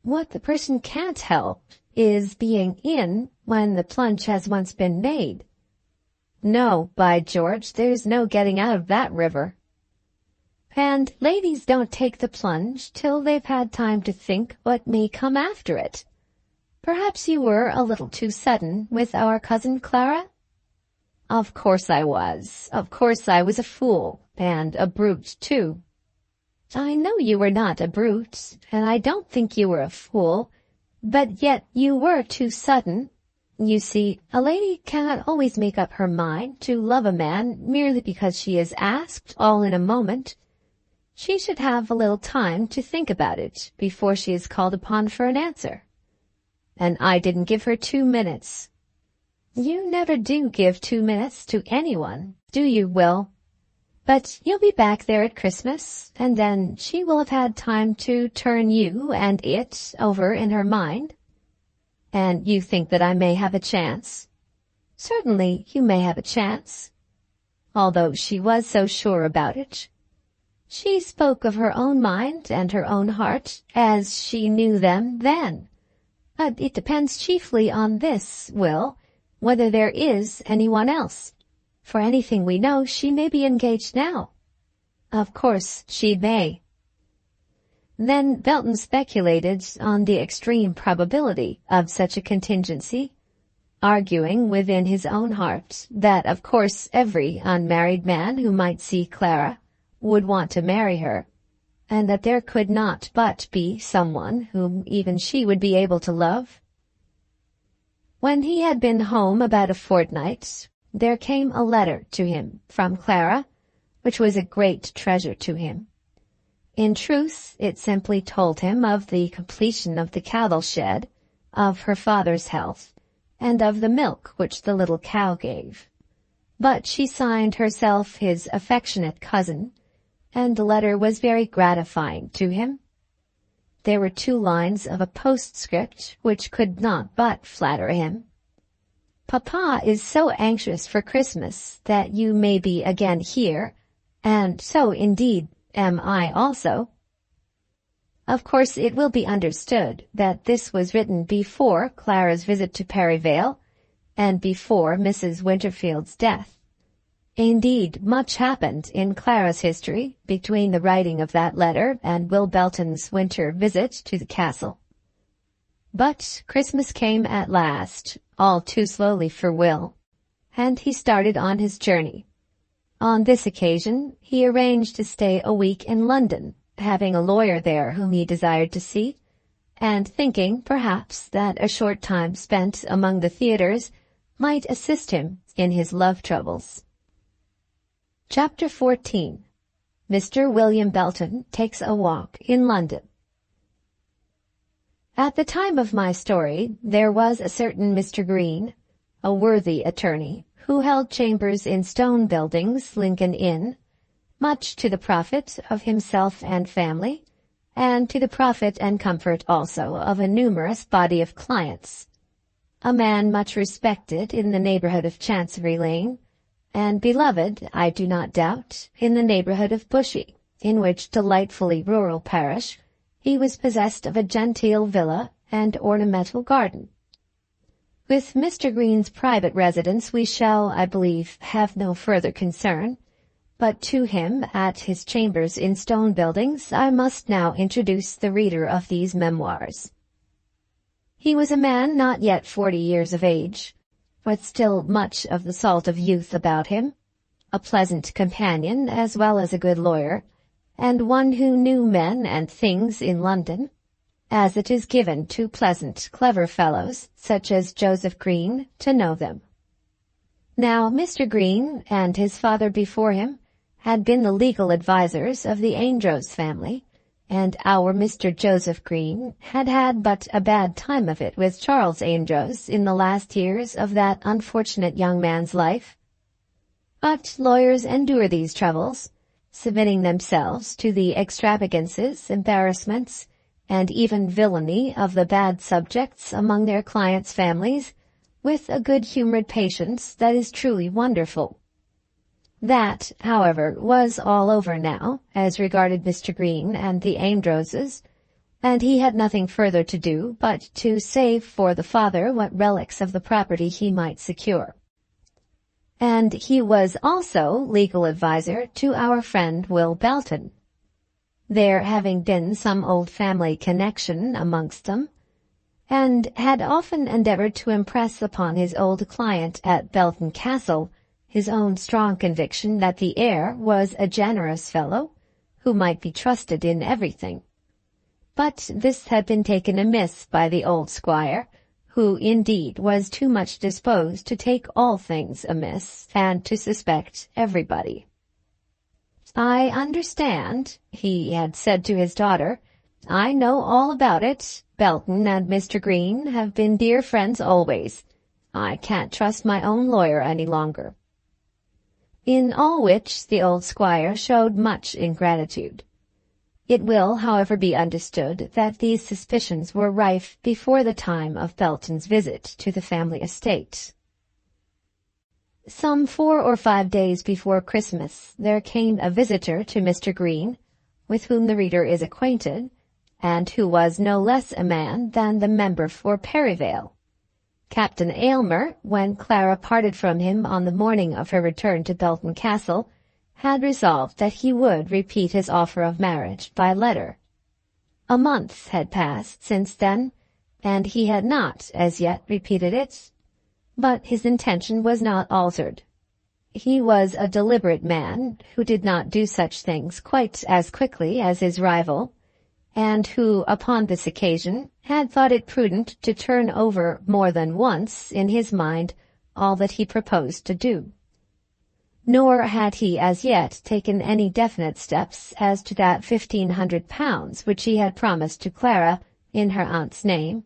What the person can't help is being in when the plunge has once been made. No, by George, there's no getting out of that river. And ladies don't take the plunge till they've had time to think what may come after it. Perhaps you were a little too sudden with our cousin Clara?" "Of course I was. Of course I was a fool, and a brute, too." "I know you were not a brute, and I don't think you were a fool, but yet you were too sudden. You see, a lady cannot always make up her mind to love a man merely because she is asked all in a moment. She should have a little time to think about it before she is called upon for an answer. And I didn't give her 2 minutes. You never do give 2 minutes to anyone, do you, Will? But you'll be back there at Christmas, and then she will have had time to turn you and it over in her mind. And you think that I may have a chance? Certainly you may have a chance." Although she was so sure about it, she spoke of her own mind and her own heart as she knew them then. But it depends chiefly on this, Will, whether there is anyone else. For anything we know, she may be engaged now. Of course she may. Then Belton speculated on the extreme probability of such a contingency, arguing within his own heart that of course every unmarried man who might see Clara would want to marry her, and that there could not but be someone whom even she would be able to love. When he had been home about a fortnight, there came a letter to him from Clara, which was a great treasure to him. In truth, it simply told him of the completion of the cattle shed, of her father's health, and of the milk which the little cow gave. But she signed herself his affectionate cousin, and the letter was very gratifying to him. There were 2 lines of a postscript which could not but flatter him. "Papa is so anxious for Christmas that you may be again here, and so indeed am I also." Of course it will be understood that this was written before Clara's visit to Perryvale, and before Mrs. Winterfield's death. Indeed, much happened in Clara's history between the writing of that letter and Will Belton's winter visit to the castle. But Christmas came at last, all too slowly for Will, and he started on his journey. On this occasion he arranged to stay a week in London, having a lawyer there whom he desired to see, and thinking, perhaps, that a short time spent among the theatres might assist him in his love troubles. Chapter 14. Mr. William Belton takes a walk in London. At the time of my story, there was a certain Mr. Green, a worthy attorney, who held chambers in Stone Buildings, Lincoln Inn, much to the profit of himself and family, and to the profit and comfort also of a numerous body of clients. A man much respected in the neighborhood of Chancery Lane, and beloved, I do not doubt, in the neighborhood of Bushey, in which delightfully rural parish He was possessed of a genteel villa and ornamental garden. With Mr. Green's private residence we shall, I believe, have no further concern, but to him, at his chambers in Stone Buildings, I must now introduce the reader of these memoirs. He was a man not yet 40 years of age, but still much of the salt of youth about him, a pleasant companion as well as a good lawyer, and one who knew men and things in London, as it is given to pleasant, clever fellows, such as Joseph Green, to know them. Now Mr. Green, and his father before him, had been the legal advisers of the Amedroz family, and our Mr. Joseph Green had had but a bad time of it with Charles Amedroz in the last years of that unfortunate young man's life. But lawyers endure these troubles, submitting themselves to the extravagances, embarrassments, and even villainy of the bad subjects among their clients' families, with a good-humored patience that is truly wonderful. That, however, was all over now, as regarded Mr. Green and the Amedrozes, and he had nothing further to do but to save for the father what relics of the property he might secure. And he was also legal adviser to our friend Will Belton, there having been some old family connection amongst them, and had often endeavored to impress upon his old client at Belton Castle his own strong conviction that the heir was a generous fellow, who might be trusted in everything. But this had been taken amiss by the old squire, who indeed was too much disposed to take all things amiss, and to suspect everybody. "I understand," he had said to his daughter. "I know all about it. Belton and Mr. Green have been dear friends always. I can't trust my own lawyer any longer." In all which the old squire showed much ingratitude. It will, however, be understood that these suspicions were rife before the time of Belton's visit to the family estate. Some 4 or 5 days before Christmas there came a visitor to Mr. Green, with whom the reader is acquainted, and who was no less a man than the member for Perivale. Captain Aylmer, when Clara parted from him on the morning of her return to Belton Castle, had resolved that he would repeat his offer of marriage by letter. A month had passed since then, and he had not as yet repeated it, but his intention was not altered. He was a deliberate man, who did not do such things quite as quickly as his rival, and who, upon this occasion, had thought it prudent to turn over more than once in his mind all that he proposed to do. Nor had he as yet taken any definite steps as to that £1,500 which he had promised to Clara in her aunt's name,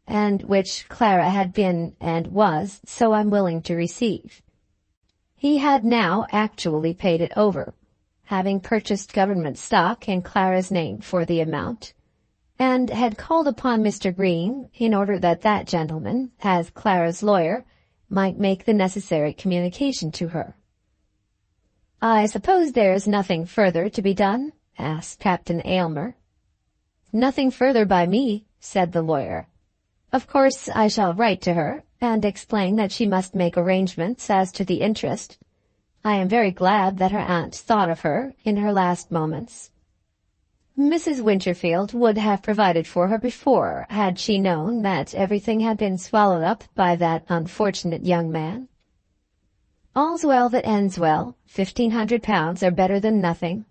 and which Clara had been and was so unwilling to receive. He had now actually paid it over, having purchased government stock in Clara's name for the amount, and had called upon Mr. Green in order that that gentleman, as Clara's lawyer, might make the necessary communication to her. "I suppose there's nothing further to be done?" asked Captain Aylmer. "Nothing further by me," said the lawyer. "Of course I shall write to her, and explain that she must make arrangements as to the interest. I am very glad that her aunt thought of her in her last moments. Mrs. Winterfield would have provided for her before, had she known that everything had been swallowed up by that unfortunate young man. All's well that ends well. £1,500 are better than nothing."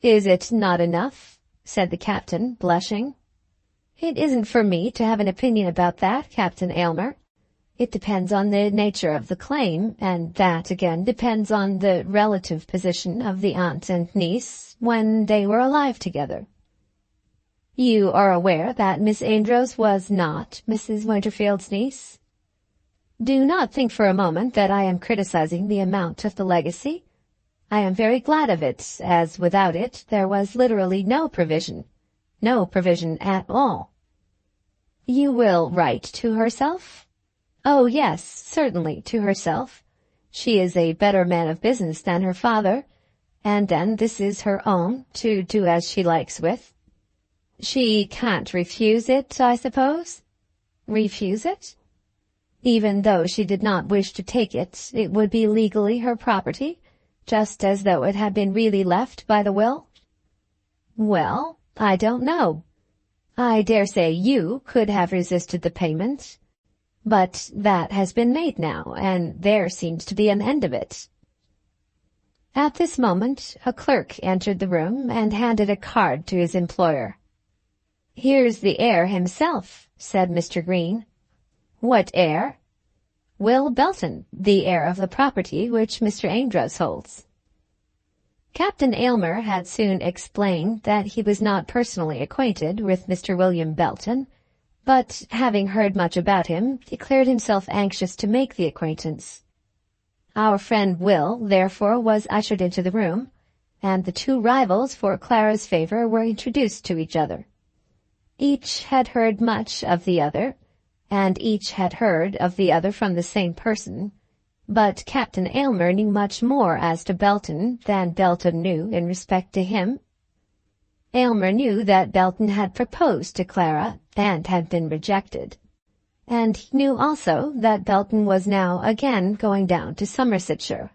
"Is it not enough?" said the captain, blushing. "It isn't for me to have an opinion about that, Captain Aylmer. It depends on the nature of the claim, and that again depends on the relative position of the aunt and niece when they were alive together." "You are aware that Miss Amedroz was not Mrs. Winterfield's niece?" "Do not think for a moment that I am criticizing the amount of the legacy. I am very glad of it, as without it there was literally no provision at all." "You will write to herself?" "Oh, yes, certainly, to herself. She is a better man of business than her father, and then this is her own, to do as she likes with." She can't refuse it, I suppose? Refuse it? Even though she did not wish to take it, it would be legally her property, just as though it had been really left by the will? Well, I don't know. I dare say you could have resisted the payment. But that has been made now, and there seems to be an end of it. At this moment, a clerk entered the room and handed a card to his employer. "Here's the heir himself," said Mr. Green. "What heir?" "Will Belton, the heir of the property which Mr. Amedroz holds." Captain Aylmer had soon explained that he was not personally acquainted with Mr. William Belton, but, having heard much about him, declared himself anxious to make the acquaintance. Our friend Will, therefore, was ushered into the room, and the two rivals for Clara's favor were introduced to each other. Each had heard much of the other, and each had heard of the other from the same person, but Captain Aylmer knew much more as to Belton than Belton knew in respect to him. Aylmer knew that Belton had proposed to Clara and had been rejected, and he knew also that Belton was now again going down to Somersetshire.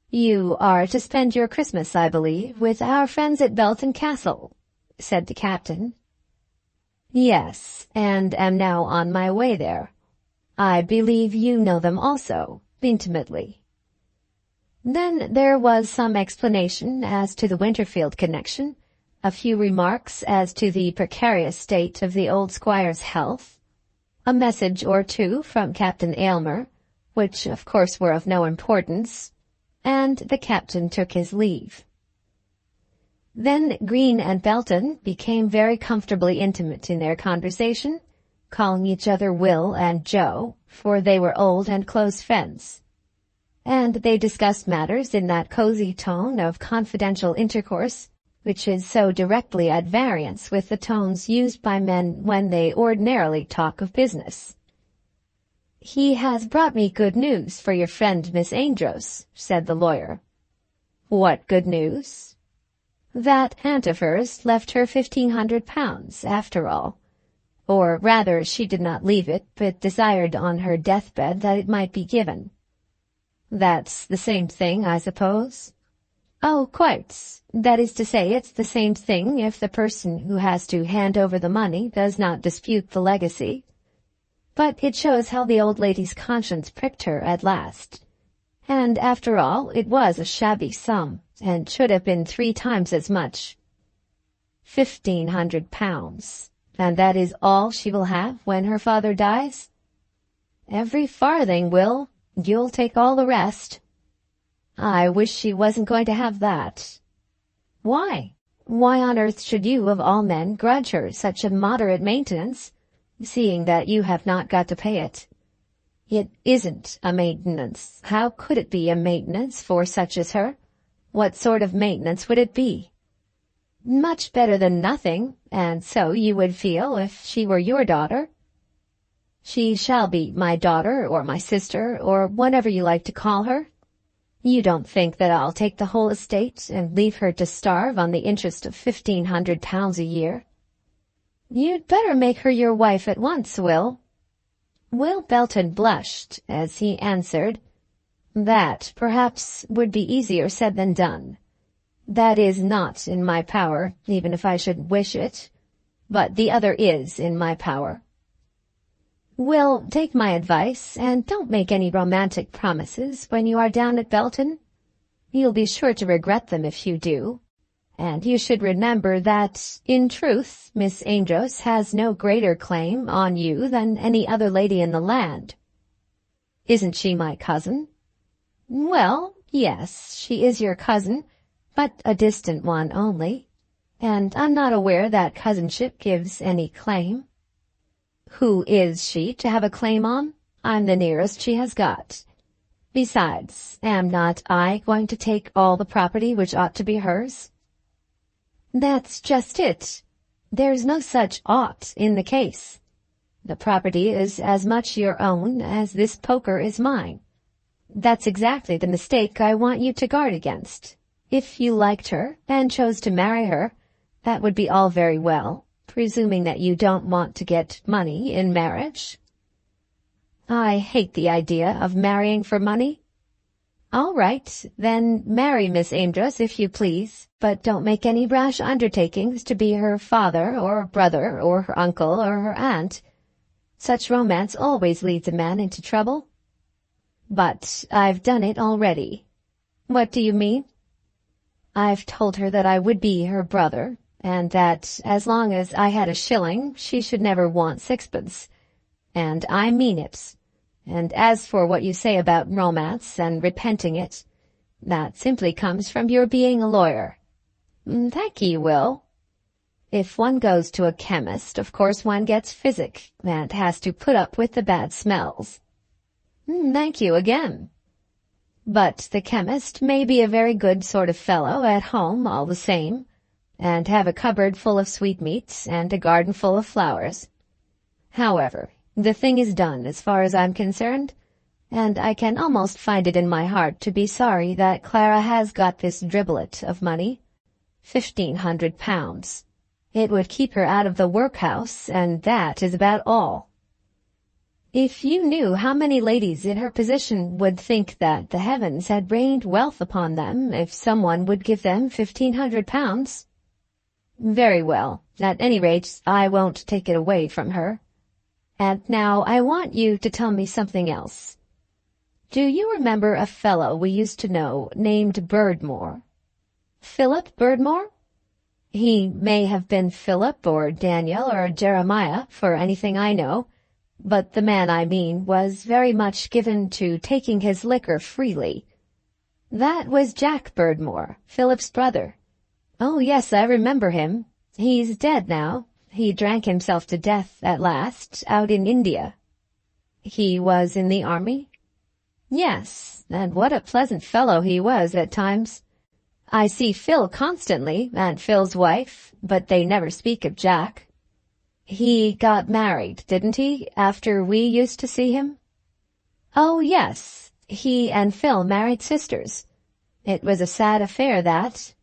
"You are to spend your Christmas, I believe, with our friends at Belton Castle," said the captain. "Yes, and am now on my way there. I believe you know them also, intimately." Then there was some explanation as to the Winterfield connection, a few remarks as to the precarious state of the old squire's health, a message or two from Captain Aylmer, which of course were of no importance, and the captain took his leave. Then Green and Belton became very comfortably intimate in their conversation, calling each other Will and Joe, for they were old and close friends. And they discussed matters in that cosy tone of confidential intercourse which is so directly at variance with the tones used by men when they ordinarily talk of business. "He has brought me good news for your friend Miss Amedroz," said the lawyer. "What good news?" "That aunt of hers left her £1,500 after all. Or rather, she did not leave it, but desired on her deathbed that it might be given." "That's the same thing, I suppose?" "Oh, quite. That is to say, it's the same thing if the person who has to hand over the money does not dispute the legacy. But it shows how the old lady's conscience pricked her at last. And after all, it was a shabby sum, and should have been 3 times as much. £1,500. And that is all she will have when her father dies?" "Every farthing, Will. You'll take all the rest." "I wish she wasn't going to have that." "Why? Why on earth should you, of all men, grudge her such a moderate maintenance, seeing that you have not got to pay it?" "It isn't a maintenance. How could it be a maintenance for such as her? What sort of maintenance would it be?" "Much better than nothing, and so you would feel if she were your daughter." "She shall be my daughter, or my sister, or whatever you like to call her. You don't think that I'll take the whole estate and leave her to starve on the interest of £1,500 a year?" "You'd better make her your wife at once, Will." Will Belton blushed as he answered, "That, perhaps, would be easier said than done. That is not in my power, even if I should wish it, but the other is in my power. Will, take my advice, and don't make any romantic promises when you are down at Belton. You'll be sure to regret them if you do. And you should remember that, in truth, Miss Amedroz has no greater claim on you than any other lady in the land." "Isn't she my cousin?" "Well, yes, she is your cousin, but a distant one only, and I'm not aware that cousinship gives any claim." "Who is she to have a claim on? I'm the nearest she has got. Besides, am not I going to take all the property which ought to be hers?" "That's just it. There's no such ought in the case. The property is as much your own as this poker is mine. That's exactly the mistake I want you to guard against. If you liked her, and chose to marry her, That would be all very well, presuming that you don't want to get money in marriage. I hate the idea of marrying for money. All right, then marry Miss Amedroz if you please, but don't make any rash undertakings to be her father or brother or her uncle or her aunt. Such romance always leads a man into trouble. But I've done it already. What do you mean? I've told her that I would be her brother, and that as long as I had a shilling, she should never want sixpence. And I mean it. And as for what you say about romance and repenting it, that simply comes from your being a lawyer. Thank you, Will. If one goes to a chemist, of course one gets physic, and has to put up with the bad smells. Thank you again. But the chemist may be a very good sort of fellow at home all the same, and have a cupboard full of sweetmeats and a garden full of flowers. However, the thing is done as far as I'm concerned, and I can almost find it in my heart to be sorry that Clara has got this driblet of money. £1,500. It would keep her out of the workhouse, and that is about all. If you knew how many ladies in her position would think that the heavens had rained wealth upon them if someone would give them £1,500. Very well. At any rate, I won't take it away from her. And now I want you to tell me something else. Do you remember a fellow we used to know named Berdmore? Philip Berdmore? He may have been Philip or Daniel or Jeremiah, for anything I know, but the man I mean was very much given to taking his liquor freely. That was Jack Berdmore, Philip's brother. Oh, yes, I remember him. He's dead now. He drank himself to death at last, out in India. He was in the army? Yes, and what a pleasant fellow he was at times. I see Phil constantly, and Phil's wife, but they never speak of Jack. He got married, didn't he, after we used to see him? Oh, yes, he and Phil married sisters. It was a sad affair, that.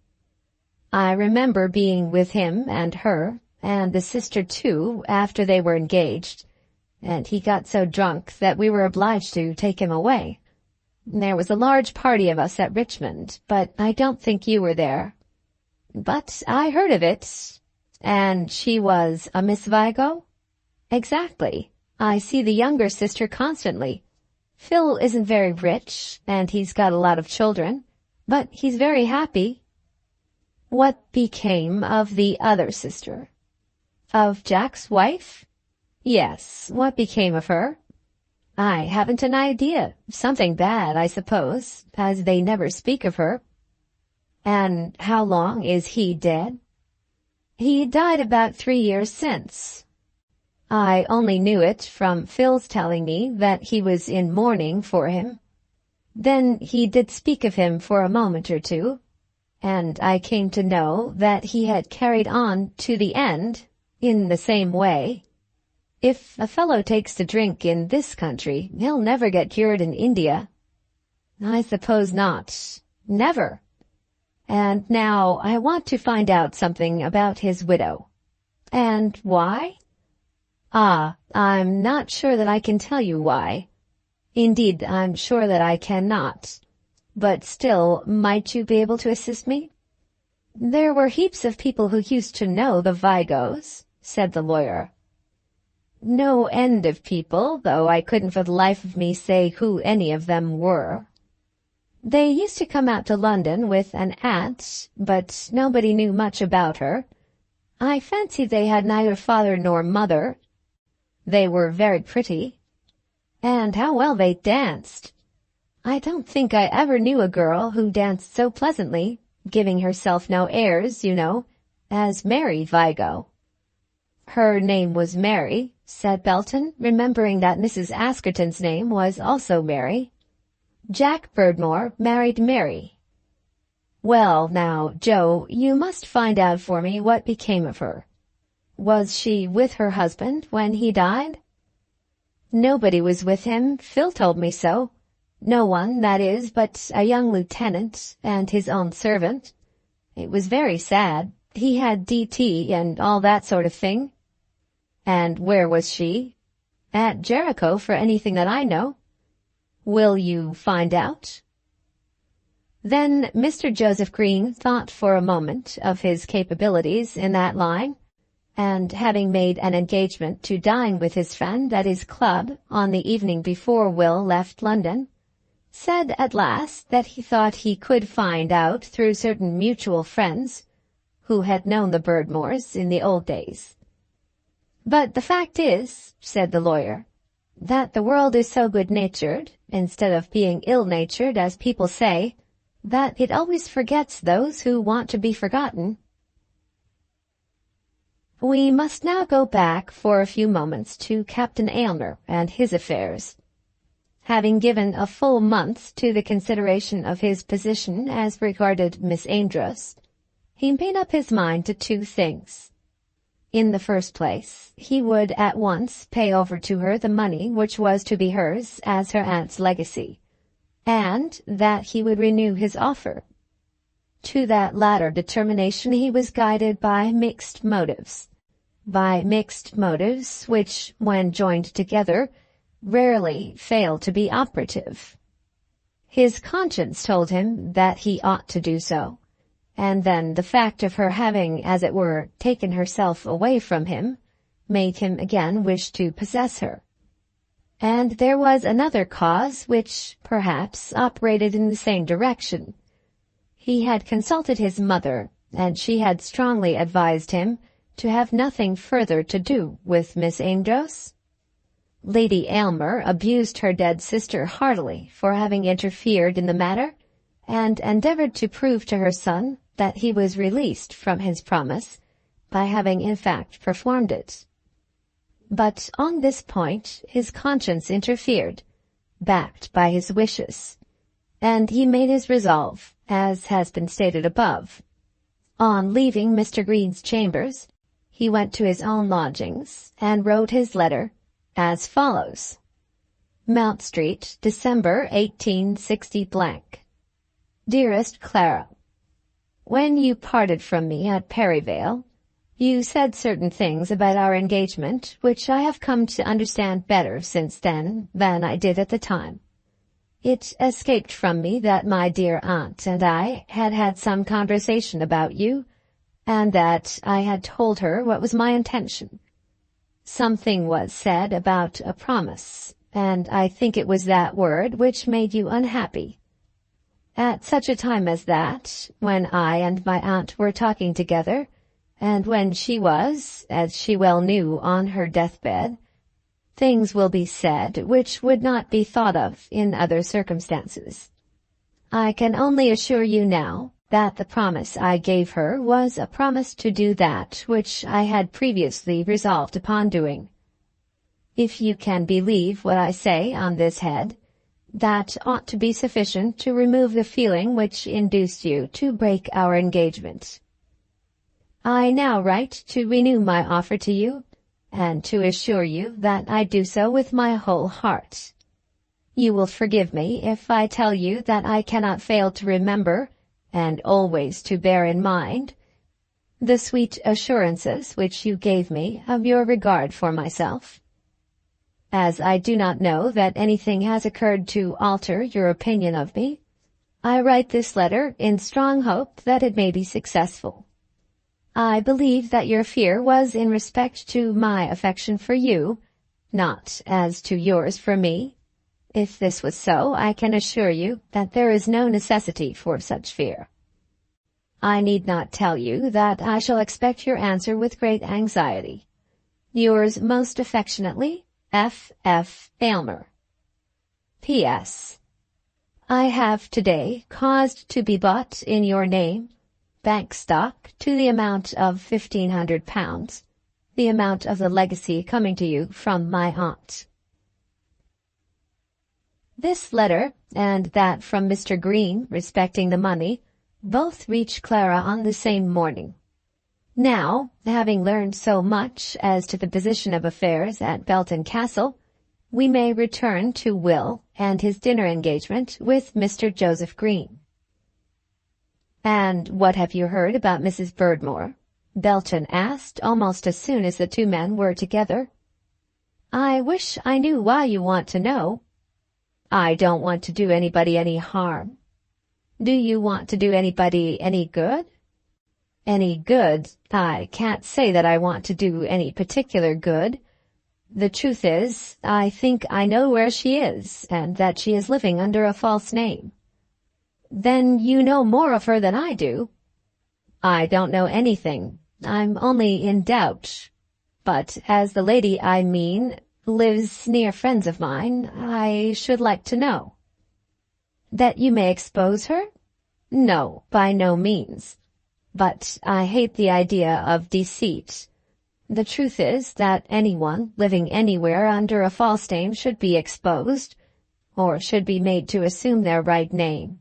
I remember being with him and her, and the sister too, after they were engaged, and he got so drunk that we were obliged to take him away. There was a large party of us at Richmond, but I don't think you were there. But I heard of it. And she was a Miss Vigo? Exactly. I see the younger sister constantly. Phil isn't very rich, and he's got a lot of children, but he's very happy. What became of the other sister? Of Jack's wife? Yes, what became of her? I haven't an idea. Something bad, I suppose, as they never speak of her. And how long is he dead? He died about 3 years since. I only knew it from Phil's telling me that he was in mourning for him. Then he did speak of him for a moment or two, and I came to know that he had carried on to the end in the same way. If a fellow takes to drink in this country, he'll never get cured in India. I suppose not. Never. And now I want to find out something about his widow. And why? I'm not sure that I can tell you why. Indeed, I'm sure that I cannot. But still, might you be able to assist me? There were heaps of people who used to know the Vigos, said the lawyer. No end of people, though I couldn't for the life of me say who any of them were. They used to come out to London with an aunt, but nobody knew much about her. I fancy they had neither father nor mother. They were very pretty. And how well they danced! I don't think I ever knew a girl who danced so pleasantly, giving herself no airs, you know, as Mary Vigo. Her name was Mary, said Belton, remembering that Mrs. Askerton's name was also Mary. Jack Berdmore married Mary. Well, now, Joe, you must find out for me what became of her. Was she with her husband when he died? Nobody was with him. Phil told me so. No one, that is, but a young lieutenant and his own servant. It was very sad. He had DT and all that sort of thing. And where was she? At Jericho, for anything that I know. Will you find out? Then Mr. Joseph Green thought for a moment of his capabilities in that line, and having made an engagement to dine with his friend at his club on the evening before Will left London, said at last that he thought he could find out through certain mutual friends who had known the Birdmores in the old days. But the fact is, said the lawyer, that the world is so good-natured, instead of being ill-natured, as people say, that it always forgets those who want to be forgotten. We must now go back for a few moments to Captain Aylmer and his affairs. Having given a full month to the consideration of his position as regarded Miss Amedroz, he made up his mind to two things. In the first place, he would at once pay over to her the money which was to be hers as her aunt's legacy, and that he would renew his offer. To that latter determination he was guided by mixed motives. Which, when joined together, rarely fail to be operative. His conscience told him that he ought to do so, and then the fact of her having, as it were, taken herself away from him, made him again wish to possess her. And there was another cause which, perhaps, operated in the same direction. He had consulted his mother, and she had strongly advised him to have nothing further to do with Miss Amedroz. Lady Aylmer abused her dead sister heartily for having interfered in the matter, and endeavored to prove to her son that he was released from his promise by having in fact performed it. But on this point his conscience interfered, backed by his wishes, and he made his resolve, as has been stated above. On leaving Mr. Green's chambers, he went to his own lodgings and wrote his letter as follows. Mount Street, December 1860 Dearest Clara, when you parted from me at Perryvale, you said certain things about our engagement which I have come to understand better since then than I did at the time. It escaped from me that my dear aunt and I had had some conversation about you, and that I had told her what was my intention. Something was said about a promise, and I think it was that word which made you unhappy. At such a time as that, when I and my aunt were talking together, and when she was, as she well knew, on her deathbed, things will be said which would not be thought of in other circumstances. I can only assure you now that the promise I gave her was a promise to do that which I had previously resolved upon doing. If you can believe what I say on this head, that ought to be sufficient to remove the feeling which induced you to break our engagement. I now write to renew my offer to you, and to assure you that I do so with my whole heart. You will forgive me if I tell you that I cannot fail to remember, and always to bear in mind, the sweet assurances which you gave me of your regard for myself. As I do not know that anything has occurred to alter your opinion of me, I write this letter in strong hope that it may be successful. I believe that your fear was in respect to my affection for you, not as to yours for me. If this was so, I can assure you that there is no necessity for such fear. I need not tell you that I shall expect your answer with great anxiety. Yours most affectionately, F. Aylmer. P.S. I have today caused to be bought in your name bank stock to the amount of £1,500, the amount of the legacy coming to you from my aunt. This letter, and that from Mr. Green respecting the money, both reached Clara on the same morning. Now, having learned so much as to the position of affairs at Belton Castle, we may return to Will and his dinner engagement with Mr. Joseph Green. And what have you heard about Mrs. Birdmore? Belton asked almost as soon as the two men were together. "I wish I knew why you want to know." "I don't want to do anybody any harm." "Do you want to do anybody any good?" "Any good? I can't say that I want to do any particular good. The truth is, I think I know where she is, and that she is living under a false name." "Then you know more of her than I do." "I don't know anything. I'm only in doubt. But as the lady I mean lives near friends of mine, I should like to know." "That you may expose her?" "No, by no means. But I hate the idea of deceit. The truth is that anyone living anywhere under a false name should be exposed, or should be made to assume their right name."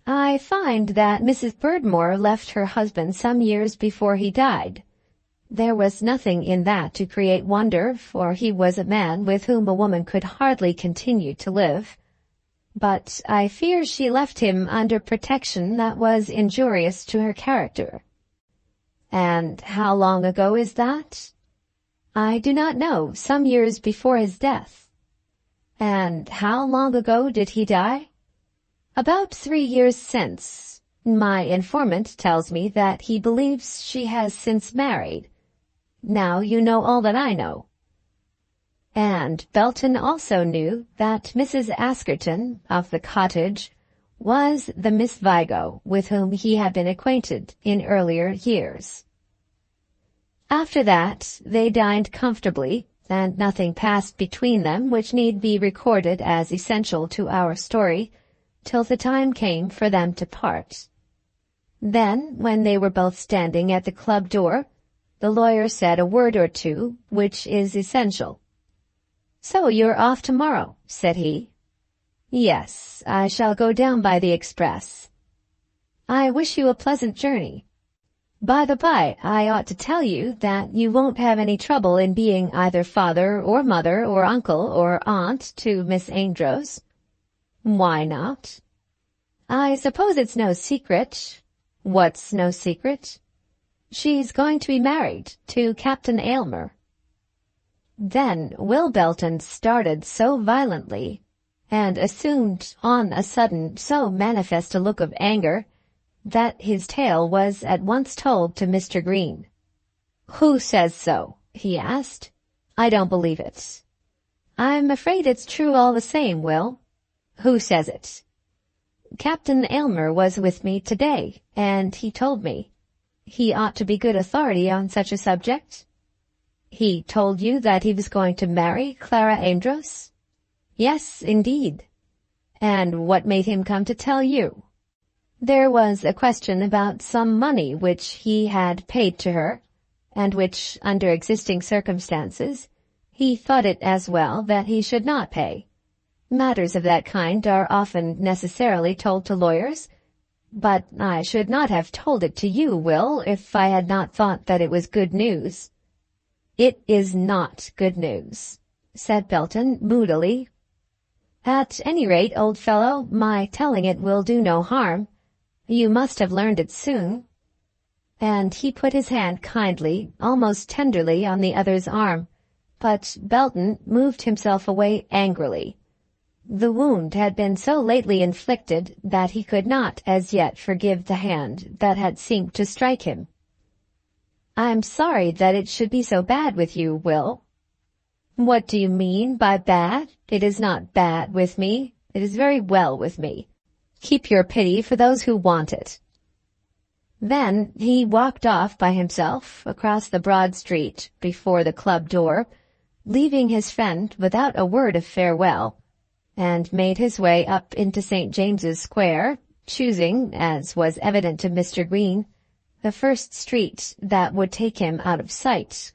"I find that Mrs. Birdmore left her husband some years before he died. There was nothing in that to create wonder, for he was a man with whom a woman could hardly continue to live. But I fear she left him under protection that was injurious to her character." "And how long ago is that?" "I do not know. Some years before his death." "And how long ago did he die?" "About 3 years since. My informant tells me that he believes she has since married. Now you know all that I know." And Belton also knew that Mrs. Askerton, of the cottage, was the Miss Vigo with whom he had been acquainted in earlier years. After that, they dined comfortably, and nothing passed between them which need be recorded as essential to our story, till the time came for them to part. Then, when they were both standing at the club door, the lawyer said a word or two, which is essential. "So you're off tomorrow," said he. "Yes, I shall go down by the express." "I wish you a pleasant journey. By the by, I ought to tell you that you won't have any trouble in being either father or mother or uncle or aunt to Miss Amedroz." "Why not?" "I suppose it's no secret." "What's no secret?" "She's going to be married to Captain Aylmer." Then Will Belton started so violently, and assumed on a sudden so manifest a look of anger, that his tale was at once told to Mr. Green. "Who says so?" he asked. "I don't believe it." "I'm afraid it's true all the same, Will." "Who says it?" "Captain Aylmer was with me today, and he told me. He ought to be good authority on such a subject." "He told you that he was going to marry Clara Amedroz?" "Yes, indeed." "And what made him come to tell you?" "There was a question about some money which he had paid to her, and which, under existing circumstances, he thought it as well that he should not pay. Matters of that kind are often necessarily told to lawyers, but I should not have told it to you, Will, if I had not thought that it was good news." "It is not good news," said Belton moodily. "At any rate, old fellow, my telling it will do no harm. You must have learned it soon." And he put his hand kindly, almost tenderly, on the other's arm, but Belton moved himself away angrily. The wound had been so lately inflicted that he could not as yet forgive the hand that had seemed to strike him. "I'm sorry that it should be so bad with you, Will." "What do you mean by bad? It is not bad with me. It is very well with me. Keep your pity for those who want it." Then he walked off by himself across the broad street before the club door, leaving his friend without a word of farewell, and made his way up into St. James's Square, choosing, as was evident to Mr. Green, the first street that would take him out of sight.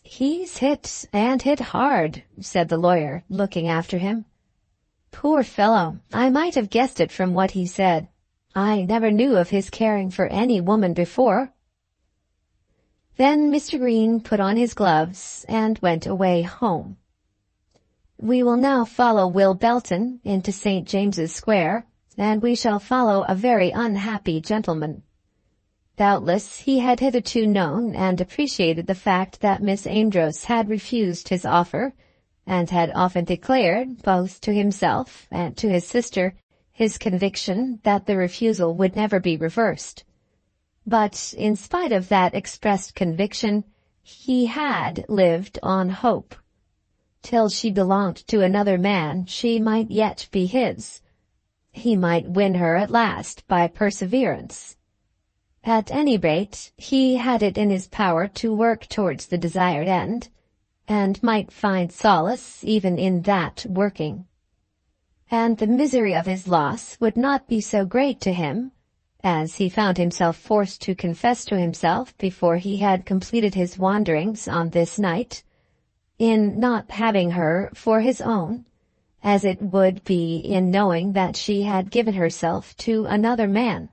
"He's hit, and hit hard," said the lawyer, looking after him. "Poor fellow, I might have guessed it from what he said. I never knew of his caring for any woman before." Then Mr. Green put on his gloves and went away home. We will now follow Will Belton into St. James's Square, and we shall follow a very unhappy gentleman. Doubtless he had hitherto known and appreciated the fact that Miss Amedroz had refused his offer, and had often declared, both to himself and to his sister, his conviction that the refusal would never be reversed. But in spite of that expressed conviction, he had lived on hope. Till she belonged to another man, she might yet be his. He might win her at last by perseverance. At any rate, he had it in his power to work towards the desired end, and might find solace even in that working. And the misery of his loss would not be so great to him, as he found himself forced to confess to himself before he had completed his wanderings on this night, in not having her for his own, as it would be in knowing that she had given herself to another man.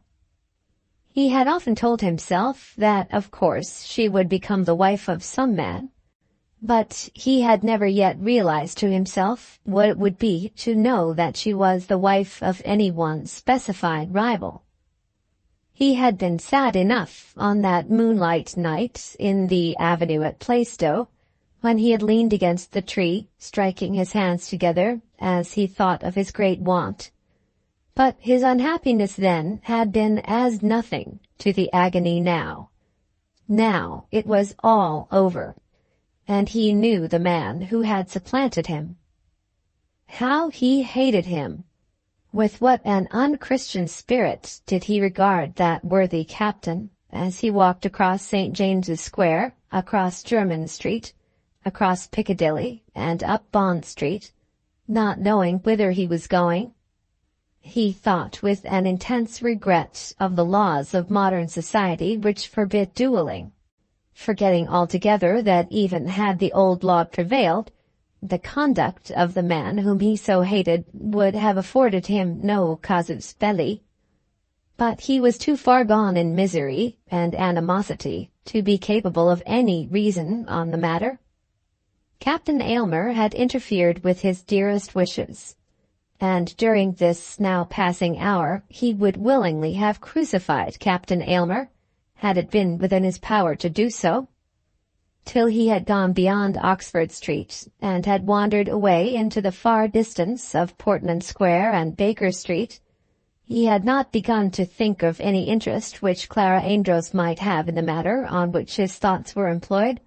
He had often told himself that, of course, she would become the wife of some man, but he had never yet realized to himself what it would be to know that she was the wife of any one specified rival. He had been sad enough on that moonlight night in the avenue at Plaistow, when he had leaned against the tree, striking his hands together as he thought of his great want. But his unhappiness then had been as nothing to the agony now. Now it was all over, and he knew the man who had supplanted him. How he hated him! With what an unchristian spirit did he regard that worthy captain, as he walked across St. James's Square, across Jermyn Street, across Piccadilly, and up Bond Street, not knowing whither he was going. He thought with an intense regret of the laws of modern society which forbid duelling, forgetting altogether that even had the old law prevailed, the conduct of the man whom he so hated would have afforded him no casus belli. But he was too far gone in misery and animosity to be capable of any reason on the matter. Captain Aylmer had interfered with his dearest wishes, and during this now passing hour he would willingly have crucified Captain Aylmer, had it been within his power to do so. Till he had gone beyond Oxford Street, and had wandered away into the far distance of Portman Square and Baker Street, he had not begun to think of any interest which Clara Amedroz might have in the matter on which his thoughts were employed.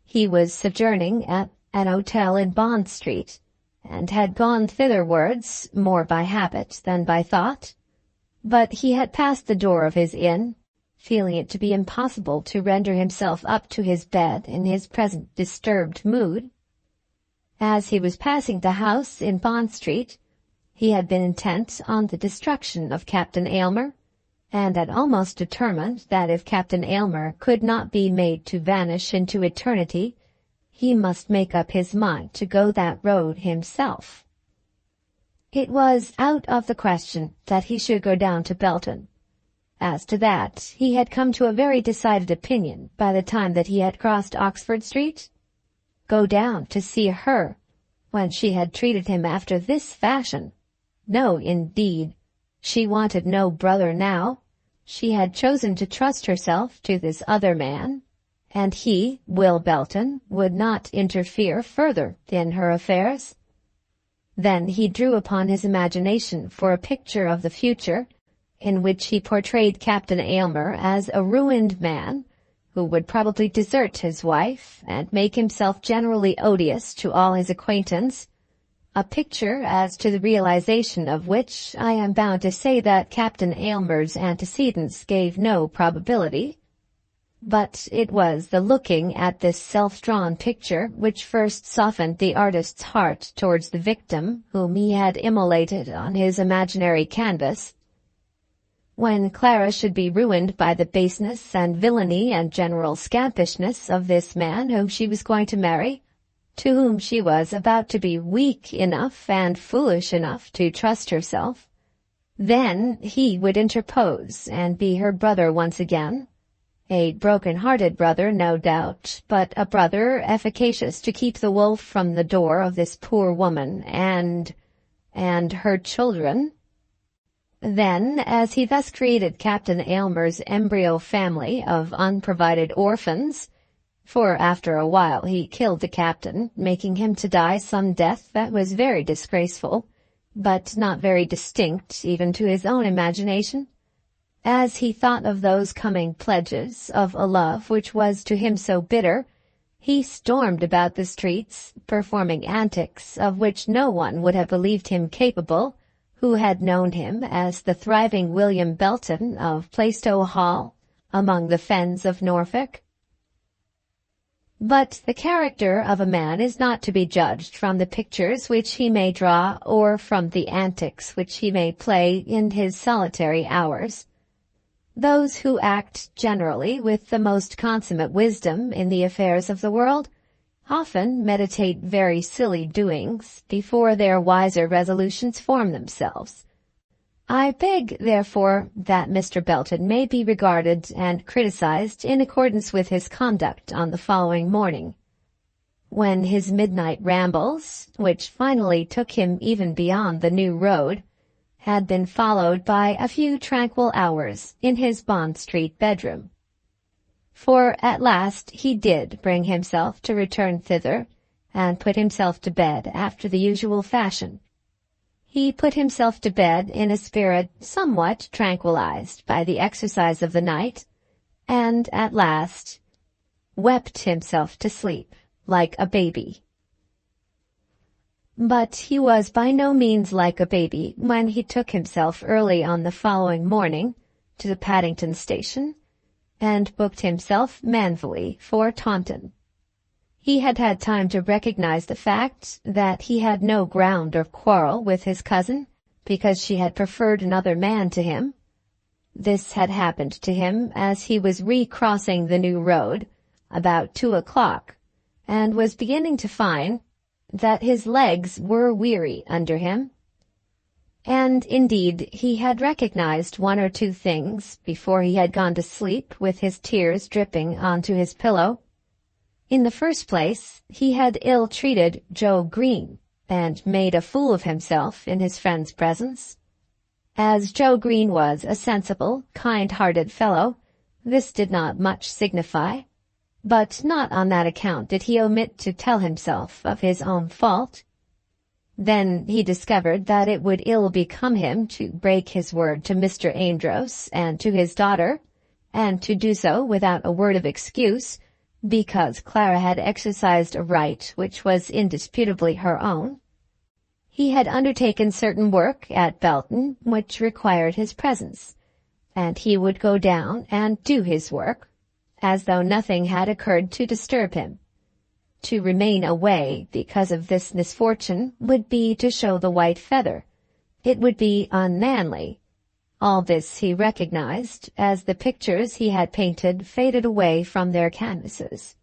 He was sojourning at an hotel in Bond Street, and had gone thitherwards more by habit than by thought. But he had passed the door of his inn, feeling it to be impossible to render himself up to his bed in his present disturbed mood. As he was passing the house in Bond Street, he had been intent on the destruction of Captain Aylmer, and had almost determined that if Captain Aylmer could not be made to vanish into eternity, he must make up his mind to go that road himself. It was out of the question that he should go down to Belton. As to that, he had come to a very decided opinion by the time that he had crossed Oxford Street. Go down to see her, when she had treated him after this fashion! No, indeed. She wanted no brother now. She had chosen to trust herself to this other man, and he, Will Belton, would not interfere further in her affairs. Then he drew upon his imagination for a picture of the future, in which he portrayed Captain Aylmer as a ruined man, who would probably desert his wife and make himself generally odious to all his acquaintance, a picture as to the realization of which I am bound to say that Captain Aylmer's antecedents gave no probability. But it was the looking at this self-drawn picture which first softened the artist's heart towards the victim whom he had immolated on his imaginary canvas. When Clara should be ruined by the baseness and villainy and general scampishness of this man whom she was going to marry, to whom she was about to be weak enough and foolish enough to trust herself, then he would interpose and be her brother once again, a broken-hearted brother, no doubt, but a brother efficacious to keep the wolf from the door of this poor woman and her children. Then, as he thus created Captain Aylmer's embryo family of unprovided orphans, for after a while he killed the captain, making him to die some death that was very disgraceful, but not very distinct even to his own imagination, as he thought of those coming pledges of a love which was to him so bitter, he stormed about the streets, performing antics of which no one would have believed him capable, who had known him as the thriving William Belton of Plaistow Hall, among the fens of Norfolk. But the character of a man is not to be judged from the pictures which he may draw or from the antics which he may play in his solitary hours. Those who act generally with the most consummate wisdom in the affairs of the world often meditate very silly doings before their wiser resolutions form themselves. I beg, therefore, that Mr. Belton may be regarded and criticized in accordance with his conduct on the following morning, when his midnight rambles, which finally took him even beyond the New Road, had been followed by a few tranquil hours in his Bond Street bedroom. For at last he did bring himself to return thither, and put himself to bed after the usual fashion. He put himself to bed in a spirit somewhat tranquilized by the exercise of the night, and at last wept himself to sleep like a baby. But he was by no means like a baby when he took himself early on the following morning to the Paddington station, and booked himself manfully for Taunton. He had had time to recognize the fact that he had no ground of quarrel with his cousin, because she had preferred another man to him. This had happened to him as he was recrossing the New Road about 2 o'clock, and was beginning to find that his legs were weary under him. And indeed he had recognized one or two things before he had gone to sleep with his tears dripping onto his pillow. In the first place, he had ill-treated Joe Green, and made a fool of himself in his friend's presence. As Joe Green was a sensible, kind-hearted fellow, this did not much signify, but not on that account did he omit to tell himself of his own fault. Then he discovered that it would ill become him to break his word to Mr. Amedroz and to his daughter, and to do so without a word of excuse, because Clara had exercised a right which was indisputably her own. He had undertaken certain work at Belton which required his presence, and he would go down and do his work, as though nothing had occurred to disturb him. To remain away because of this misfortune would be to show the white feather. It would be unmanly. All this he recognized as the pictures he had painted faded away from their canvases.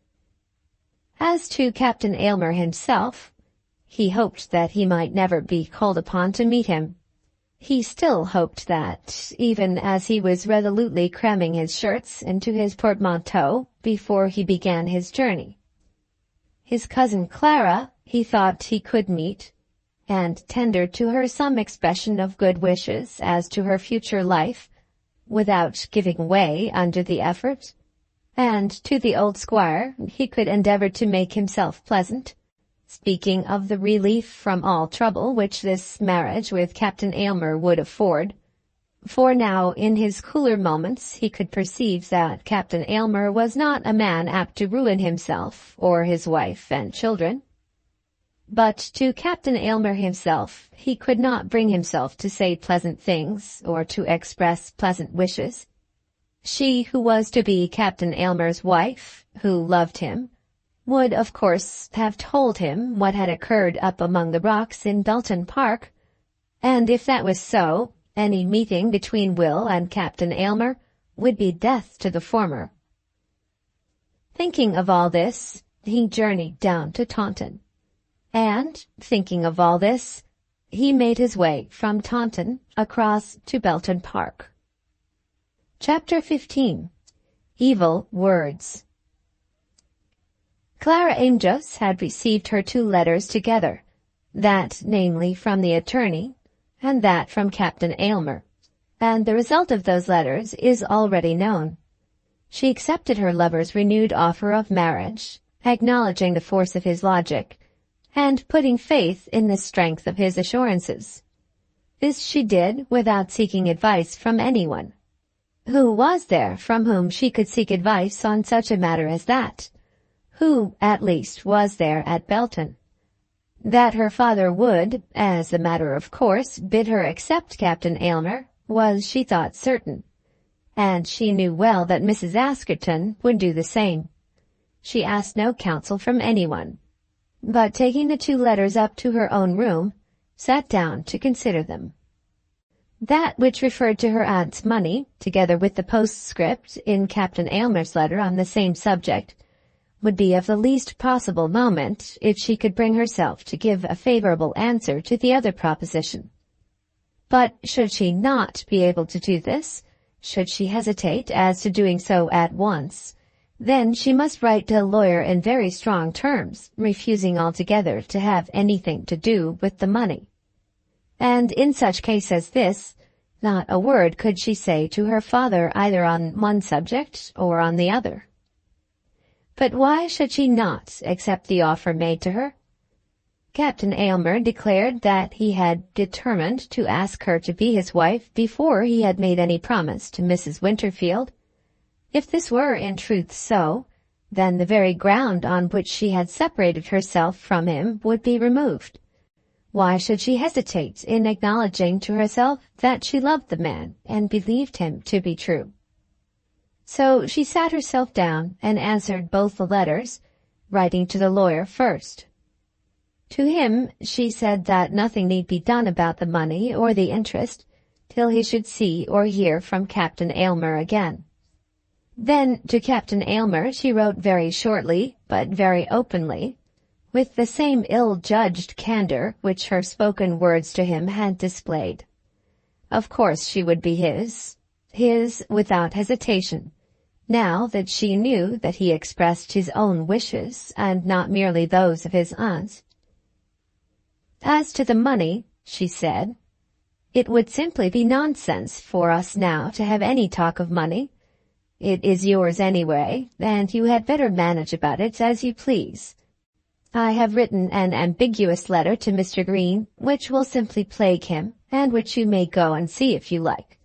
As to Captain Aylmer himself, he hoped that he might never be called upon to meet him. He still hoped that, even as he was resolutely cramming his shirts into his portmanteau before he began his journey, his cousin Clara he thought he could meet, and tender to her some expression of good wishes as to her future life, without giving way under the effort, and to the old squire he could endeavor to make himself pleasant, speaking of the relief from all trouble which this marriage with Captain Aylmer would afford. For now, in his cooler moments, he could perceive that Captain Aylmer was not a man apt to ruin himself or his wife and children. But to Captain Aylmer himself he could not bring himself to say pleasant things or to express pleasant wishes. She who was to be Captain Aylmer's wife, who loved him, would of course have told him what had occurred up among the rocks in Belton Park, and if that was so, any meeting between Will and Captain Aylmer would be death to the former. Thinking of all this, he journeyed down to Taunton, and, thinking of all this, he made his way from Taunton across to Belton Park. Chapter 15. Evil Words. Clara Amedroz had received her 2 letters together, that namely from the attorney, and that from Captain Aylmer, and the result of those letters is already known. She accepted her lover's renewed offer of marriage, acknowledging the force of his logic, and putting faith in the strength of his assurances. This she did without seeking advice from anyone. Who was there from whom she could seek advice on such a matter as that? Who, at least, was there at Belton? That her father would, as a matter of course, bid her accept Captain Aylmer was, she thought, certain, and she knew well that Mrs. Askerton would do the same. She asked no counsel from anyone, but taking the 2 letters up to her own room, sat down to consider them. That which referred to her aunt's money, together with the postscript in Captain Aylmer's letter on the same subject, would be of the least possible moment if she could bring herself to give a favorable answer to the other proposition. But should she not be able to do this, should she hesitate as to doing so at once, then she must write to a lawyer in very strong terms, refusing altogether to have anything to do with the money. And in such case as this, not a word could she say to her father either on one subject or on the other. But why should she not accept the offer made to her? Captain Aylmer declared that he had determined to ask her to be his wife before he had made any promise to Mrs. Winterfield. If this were in truth so, then the very ground on which she had separated herself from him would be removed. Why should she hesitate in acknowledging to herself that she loved the man and believed him to be true? So she sat herself down and answered both the letters, writing to the lawyer first. To him she said that nothing need be done about the money or the interest till he should see or hear from Captain Aylmer again. Then to Captain Aylmer she wrote very shortly, but very openly, with the same ill-judged candor which her spoken words to him had displayed. Of course she would be his without hesitation, now that she knew that he expressed his own wishes and not merely those of his aunt. As to the money, she said, it would simply be nonsense for us now to have any talk of money. It is yours anyway, and you had better manage about it as you please. I have written an ambiguous letter to Mr. Green, which will simply plague him, and which you may go and see if you like.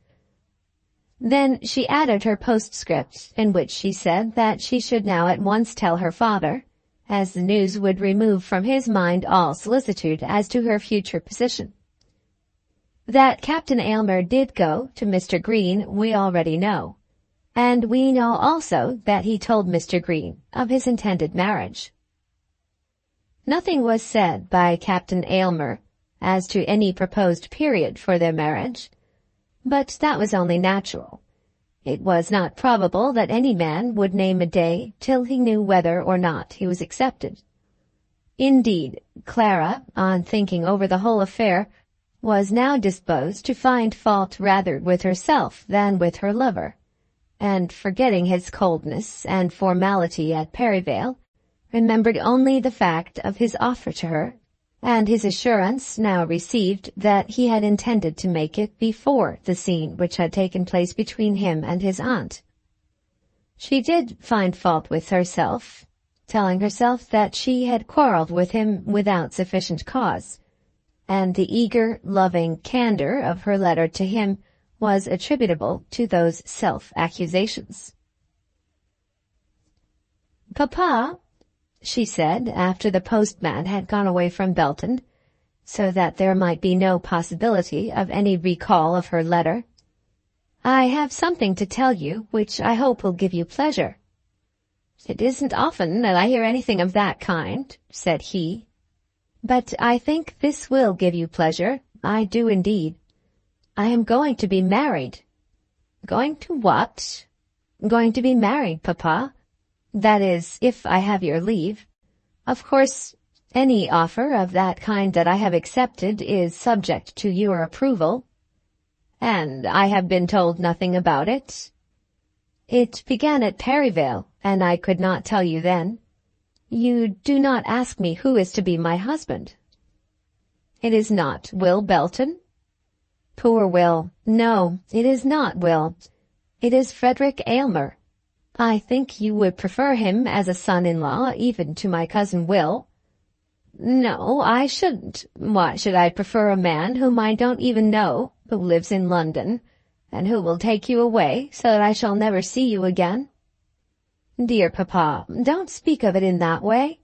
Then she added her postscript, in which she said that she should now at once tell her father, as the news would remove from his mind all solicitude as to her future position. That Captain Aylmer did go to Mr. Green we already know, and we know also that he told Mr. Green of his intended marriage. Nothing was said by Captain Aylmer as to any proposed period for their marriage, but that was only natural. It was not probable that any man would name a day till he knew whether or not he was accepted. Indeed, Clara, on thinking over the whole affair, was now disposed to find fault rather with herself than with her lover, and forgetting his coldness and formality at Perivale, remembered only the fact of his offer to her, and his assurance now received that he had intended to make it before the scene which had taken place between him and his aunt. She did find fault with herself, telling herself that she had quarrelled with him without sufficient cause, and the eager, loving candor of her letter to him was attributable to those self-accusations. "Papa," she said, after the postman had gone away from Belton, so that there might be no possibility of any recall of her letter, "I have something to tell you which I hope will give you pleasure." "It isn't often that I hear anything of that kind," said he. "But I think this will give you pleasure. I do indeed. I am going to be married." "Going to what?" "Going to be married, Papa. That is, if I have your leave. Of course, any offer of that kind that I have accepted is subject to your approval." "And I have been told nothing about it?" "It began at Perivale, and I could not tell you then. You do not ask me who is to be my husband." "It is not Will Belton?" Poor Will. No, it is not Will. It is Frederick Aylmer. I think you would prefer him as a son-in-law even to my cousin Will. No, I shouldn't. Why should I prefer a man whom I don't even know, who lives in London, and who will take you away so that I shall never see you again? Dear papa, don't speak of it in that way.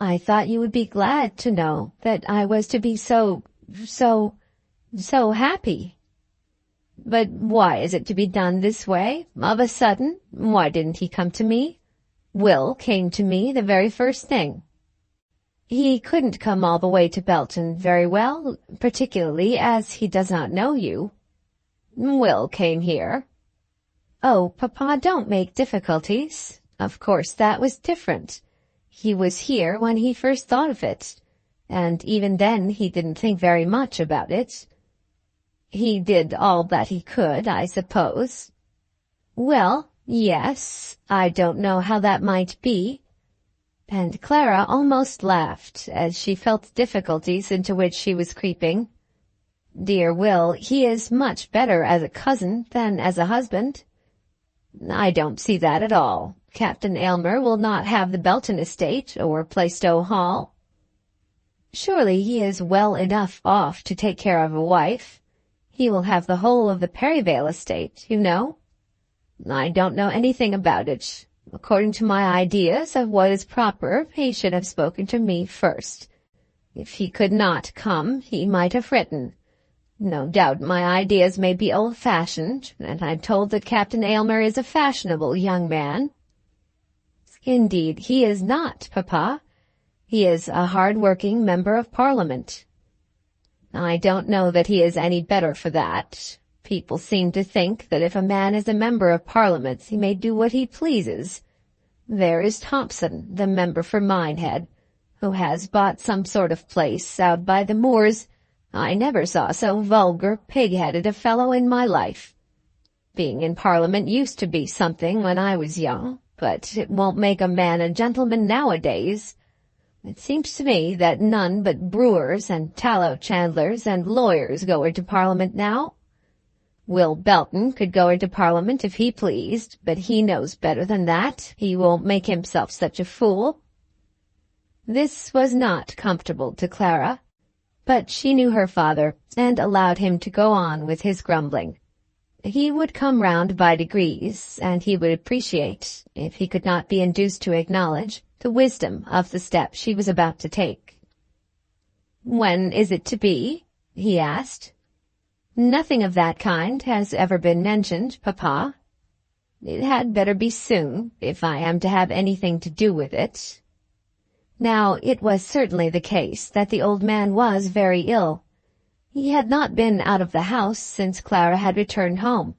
I thought you would be glad to know that I was to be so happy. But why is it to be done this way, of a sudden? Why didn't he come to me? Will came to me the very first thing. He couldn't come all the way to Belton very well, particularly as he does not know you. Will came here. Oh, papa, don't make difficulties. Of course that was different. He was here when he first thought of it, and even then he didn't think very much about it. He did all that he could, I suppose. Well, yes, I don't know how that might be. And Clara almost laughed as she felt the difficulties into which she was creeping. Dear Will, he is much better as a cousin than as a husband. I don't see that at all. Captain Aylmer will not have the Belton Estate or Plaistow Hall. Surely he is well enough off to take care of a wife. He will have the whole of the Perivale estate, you know. I don't know anything about it. According to my ideas of what is proper, he should have spoken to me first. If he could not come, he might have written. No doubt my ideas may be old-fashioned, and I'm told that Captain Aylmer is a fashionable young man. Indeed, he is not, papa. He is a hard-working member of Parliament. I don't know that he is any better for that. People seem to think that if a man is a member of Parliament, he may do what he pleases. There is Thompson, the member for Minehead, who has bought some sort of place out by the moors. I never saw so vulgar, pig-headed a fellow in my life. Being in Parliament used to be something when I was young, but it won't make a man a gentleman nowadays. It seems to me that none but brewers and tallow-chandlers and lawyers go into Parliament now. Will Belton could go into Parliament if he pleased, but he knows better than that. He won't make himself such a fool. This was not comfortable to Clara, but she knew her father, and allowed him to go on with his grumbling. He would come round by degrees, and he would appreciate, if he could not be induced to acknowledge, the wisdom of the step she was about to take. "When is it to be?" he asked. "Nothing of that kind has ever been mentioned, papa. It had better be soon, if I am to have anything to do with it." Now, it was certainly the case that the old man was very ill. He had not been out of the house since Clara had returned home,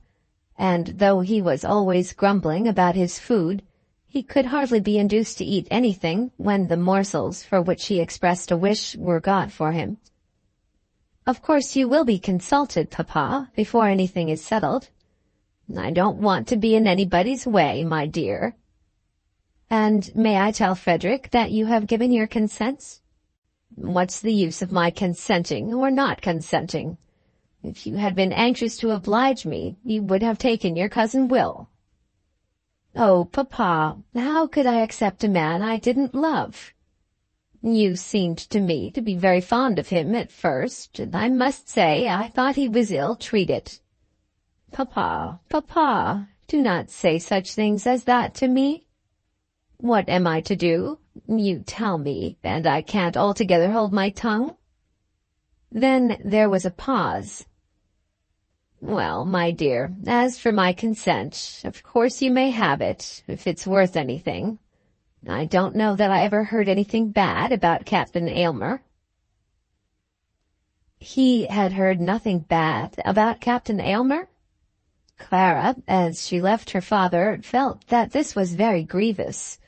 and though he was always grumbling about his food, he could hardly be induced to eat anything when the morsels for which he expressed a wish were got for him. "Of course you will be consulted, papa, before anything is settled." "I don't want to be in anybody's way, my dear." "And may I tell Frederick that you have given your consents?" "What's the use of my consenting or not consenting? If you had been anxious to oblige me, you would have taken your cousin Will." "Oh, papa, how could I accept a man I didn't love?" "You seemed to me to be very fond of him at first, and I must say I thought he was ill-treated." "Papa, papa, do not say such things as that to me." "What am I to do? You tell me, and I can't altogether hold my tongue." Then there was a pause. "Well, my dear, as for my consent, of course you may have it, if it's worth anything. I don't know that I ever heard anything bad about Captain Aylmer." He had heard nothing bad about Captain Aylmer? Clara, as she left her father, felt that this was very grievous.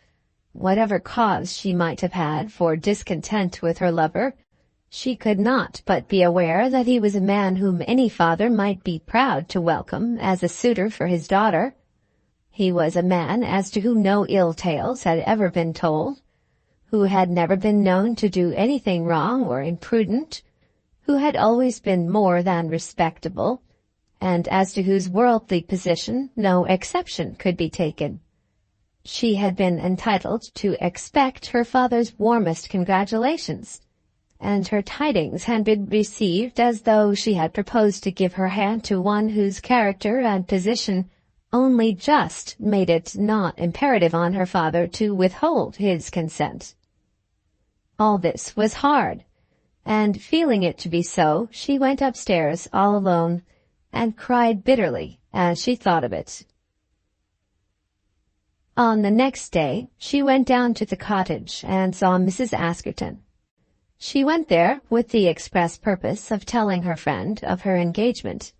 Whatever cause she might have had for discontent with her lover, she could not but be aware that he was a man whom any father might be proud to welcome as a suitor for his daughter. He was a man as to whom no ill tales had ever been told, who had never been known to do anything wrong or imprudent, who had always been more than respectable, and as to whose worldly position no exception could be taken. She had been entitled to expect her father's warmest congratulations, and her tidings had been received as though she had proposed to give her hand to one whose character and position only just made it not imperative on her father to withhold his consent. All this was hard, and feeling it to be so, she went upstairs all alone and cried bitterly as she thought of it. On the next day, she went down to the cottage and saw Mrs. Askerton. She went there with the express purpose of telling her friend of her engagement,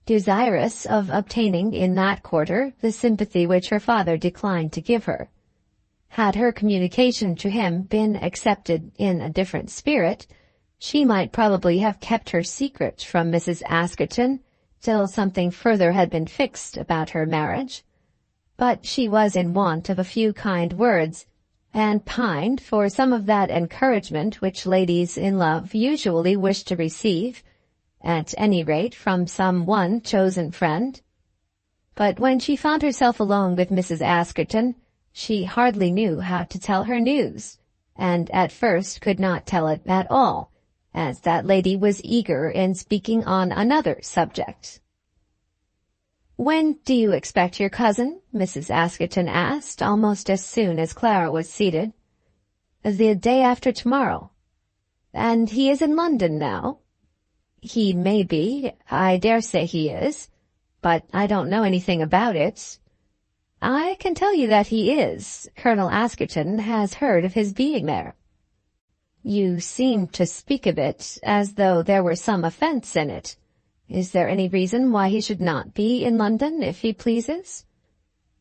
desirous of obtaining in that quarter the sympathy which her father declined to give her. Had her communication to him been accepted in a different spirit, she might probably have kept her secret from Mrs. Askerton till something further had been fixed about her marriage. But she was in want of a few kind words, and pined for some of that encouragement which ladies in love usually wish to receive, at any rate from some one chosen friend. But when she found herself alone with Mrs. Askerton, she hardly knew how to tell her news, and at first could not tell it at all, as that lady was eager in speaking on another subject. "When do you expect your cousin?" Mrs. Askerton asked, almost as soon as Clara was seated. "The day after tomorrow." "And he is in London now?" "He may be. I dare say he is. But I don't know anything about it." "I can tell you that he is. Colonel Askerton has heard of his being there." "You seem to speak of it as though there were some offence in it. Is there any reason why he should not be in London if he pleases?"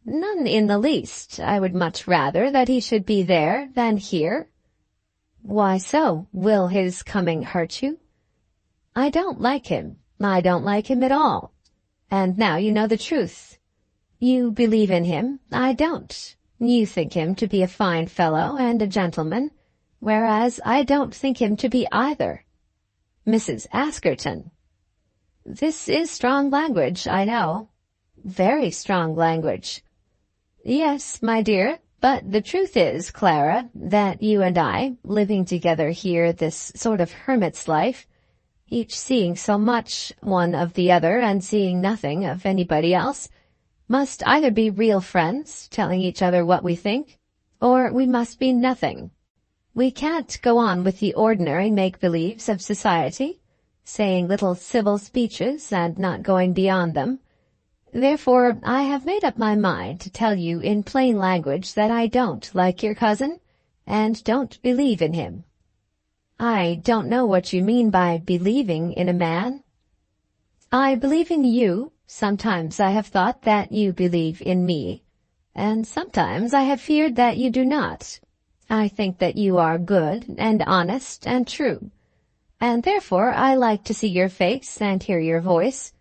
"None in the least. I would much rather that he should be there than here." "Why so? Will his coming hurt you?" "I don't like him. I don't like him at all. And now you know the truth. You believe in him. I don't. You think him to be a fine fellow and a gentleman, whereas I don't think him to be either." "Mrs. Askerton." "This is strong language, I know." "Very strong language." "Yes, my dear, but the truth is, Clara, that you and I, living together here this sort of hermit's life, each seeing so much one of the other and seeing nothing of anybody else, must either be real friends, telling each other what we think, or we must be nothing. We can't go on with the ordinary make-believes of society, saying little civil speeches and not going beyond them. Therefore, I have made up my mind to tell you in plain language that I don't like your cousin, and don't believe in him." "I don't know what you mean by believing in a man." "I believe in you. Sometimes I have thought that you believe in me, and sometimes I have feared that you do not. I think that you are good and honest and true, and therefore I like to see your face and hear your voice.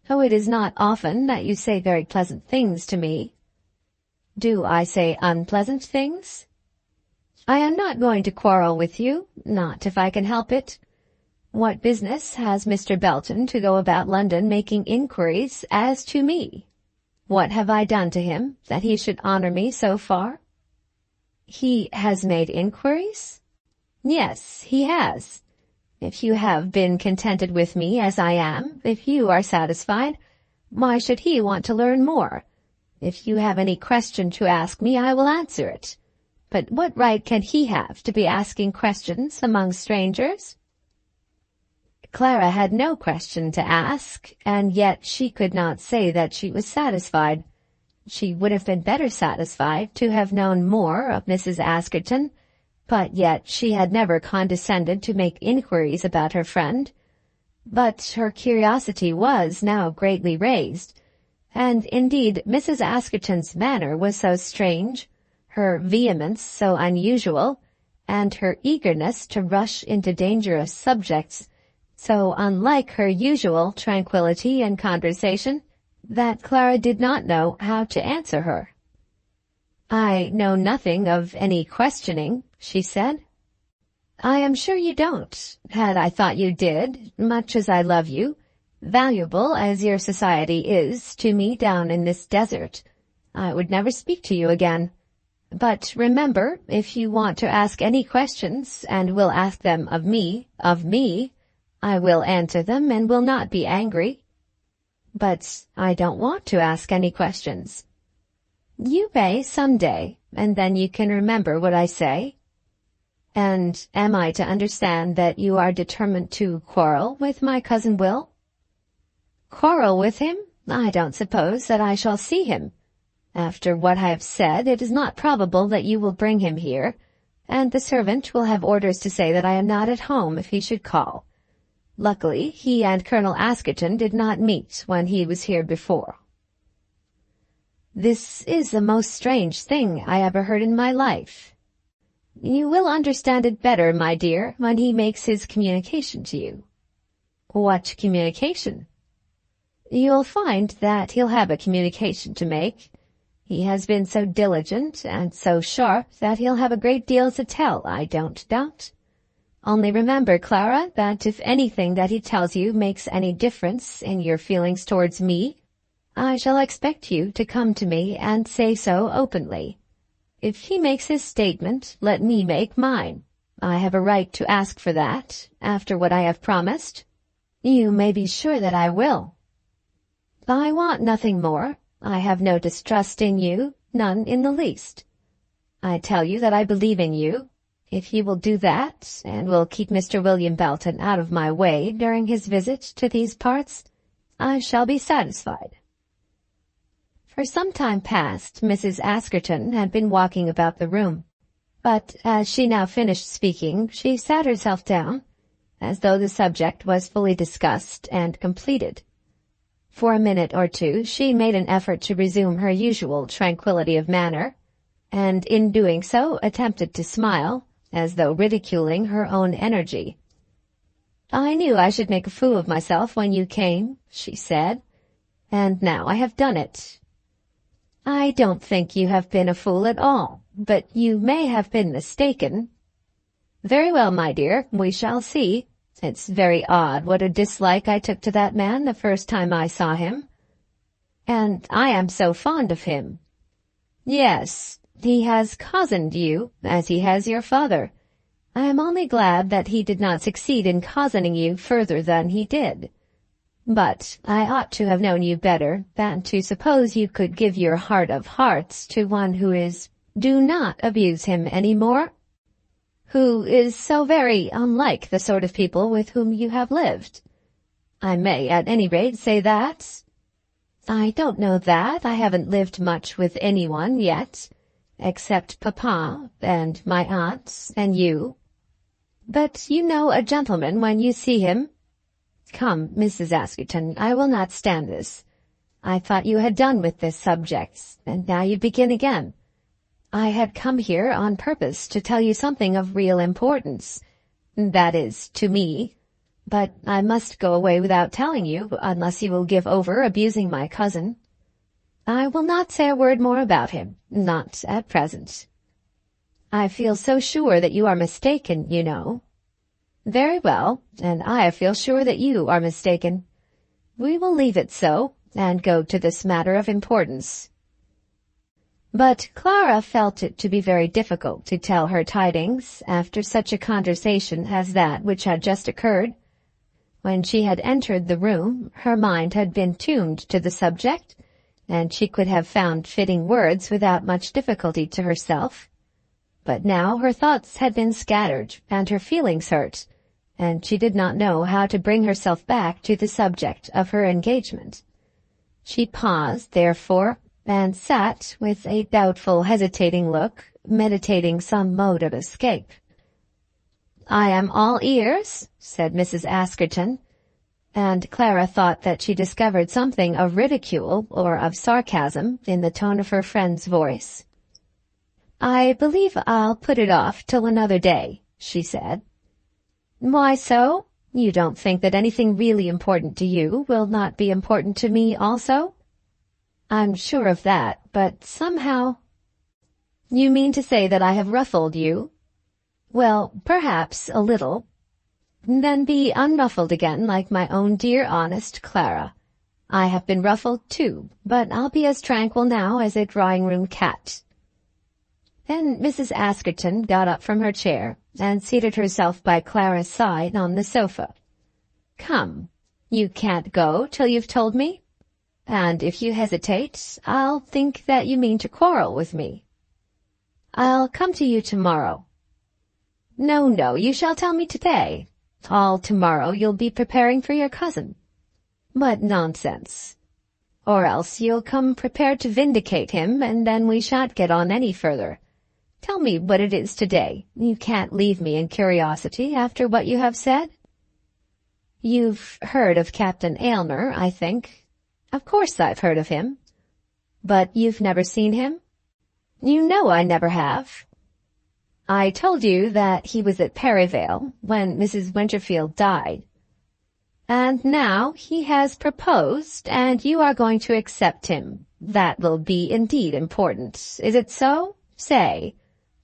Oh, it is not often that you say very pleasant things to me." "Do I say unpleasant things?" "I am not going to quarrel with you, not if I can help it. What business has Mr. Belton to go about London making inquiries as to me? What have I done to him that he should honor me so far?" "He has made inquiries?" "Yes, he has. If you have been contented with me as I am, if you are satisfied, why should he want to learn more? If you have any question to ask me, I will answer it. But what right can he have to be asking questions among strangers?" Clara had no question to ask, and yet she could not say that she was satisfied. She would have been better satisfied to have known more of Mrs. Askerton, but yet she had never condescended to make inquiries about her friend. But her curiosity was now greatly raised, and indeed Mrs. Askerton's manner was so strange, her vehemence so unusual, and her eagerness to rush into dangerous subjects so unlike her usual tranquillity in conversation, that Clara did not know how to answer her. "I know nothing of any questioning," she said. I am sure you don't. Had I thought you did, much as I love you, valuable as your society is to me down in this desert, I would never speak to you again. But remember, if you want to ask any questions, and will ask them of me, I will answer them and will not be angry. But I don't want to ask any questions. You may some day, and then you can remember what I say. And am I to understand that you are determined to quarrel with my cousin Will? Quarrel with him? I don't suppose that I shall see him. After what I have said, it is not probable that you will bring him here, and the servant will have orders to say that I am not at home if he should call. Luckily, he and Colonel Askerton did not meet when he was here before. This is the most strange thing I ever heard in my life. You will understand it better, my dear, when he makes his communication to you. What communication? You'll find that he'll have a communication to make. He has been so diligent and so sharp that he'll have a great deal to tell, I don't doubt. Only remember, Clara, that if anything that he tells you makes any difference in your feelings towards me, I shall expect you to come to me and say so openly. If he makes his statement, let me make mine. I have a right to ask for that, after what I have promised. You may be sure that I will. I want nothing more. I have no distrust in you, none in the least. I tell you that I believe in you. If you will do that, and will keep Mr. William Belton out of my way during his visit to these parts, I shall be satisfied. For some time past, Mrs. Askerton had been walking about the room, but as she now finished speaking, she sat herself down, as though the subject was fully discussed and completed. For a minute or two she made an effort to resume her usual tranquillity of manner, and in doing so attempted to smile, as though ridiculing her own energy. "I knew I should make a fool of myself when you came," she said, "and now I have done it. I don't think you have been a fool at all, but you may have been mistaken. Very well, my dear, we shall see. It's very odd what a dislike I took to that man the first time I saw him. And I am so fond of him. Yes, he has cozened you, as he has your father. I am only glad that he did not succeed in cozening you further than he did. But I ought to have known you better than to suppose you could give your heart of hearts to one who is— do not abuse him any more— who is so very unlike the sort of people with whom you have lived. I may at any rate say that. I don't know that. I haven't lived much with anyone yet, except Papa and my aunts and you. But you know a gentleman when you see him. Come, Mrs. Askerton, I will not stand this. I thought you had done with this subject, and now you begin again. I had come here on purpose to tell you something of real importance, that is, to me, but I must go away without telling you, unless you will give over abusing my cousin. I will not say a word more about him, not at present. I feel so sure that you are mistaken, you know. Very well, and I feel sure that you are mistaken. We will leave it so, and go to this matter of importance. But Clara felt it to be very difficult to tell her tidings after such a conversation as that which had just occurred. When she had entered the room, her mind had been tuned to the subject, and she could have found fitting words without much difficulty to herself. But now her thoughts had been scattered, and her feelings hurt, and she did not know how to bring herself back to the subject of her engagement. She paused, therefore, and sat with a doubtful, hesitating look, meditating some mode of escape. "I am all ears," said Mrs. Askerton, and Clara thought that she discovered something of ridicule or of sarcasm in the tone of her friend's voice. "I believe I'll put it off till another day," she said. "Why so? You don't think that anything really important to you will not be important to me also?" "I'm sure of that, but somehow—" "You mean to say that I have ruffled you?" Well, perhaps a little. Then be unruffled again like my own dear honest Clara. I have been ruffled too, but I'll be as tranquil now as a drawing-room cat." Then Mrs. Askerton got up from her chair and seated herself by Clara's side on the sofa. "Come, you can't go till you've told me. And if you hesitate, I'll think that you mean to quarrel with me. I'll come to you tomorrow." "No, you shall tell me today. All tomorrow you'll be preparing for your cousin." "What nonsense. Or else you'll come prepared to vindicate him, and then we shan't get on any further. Tell me what it is today. You can't leave me in curiosity after what you have said." "You've heard of Captain Aylmer, I think." "Of course I've heard of him." "But you've never seen him?" "You know I never have." "I told you that he was at Perivale when Mrs. Winterfield died. And now he has proposed, and you are going to accept him. That will be indeed important. Is it so? Say.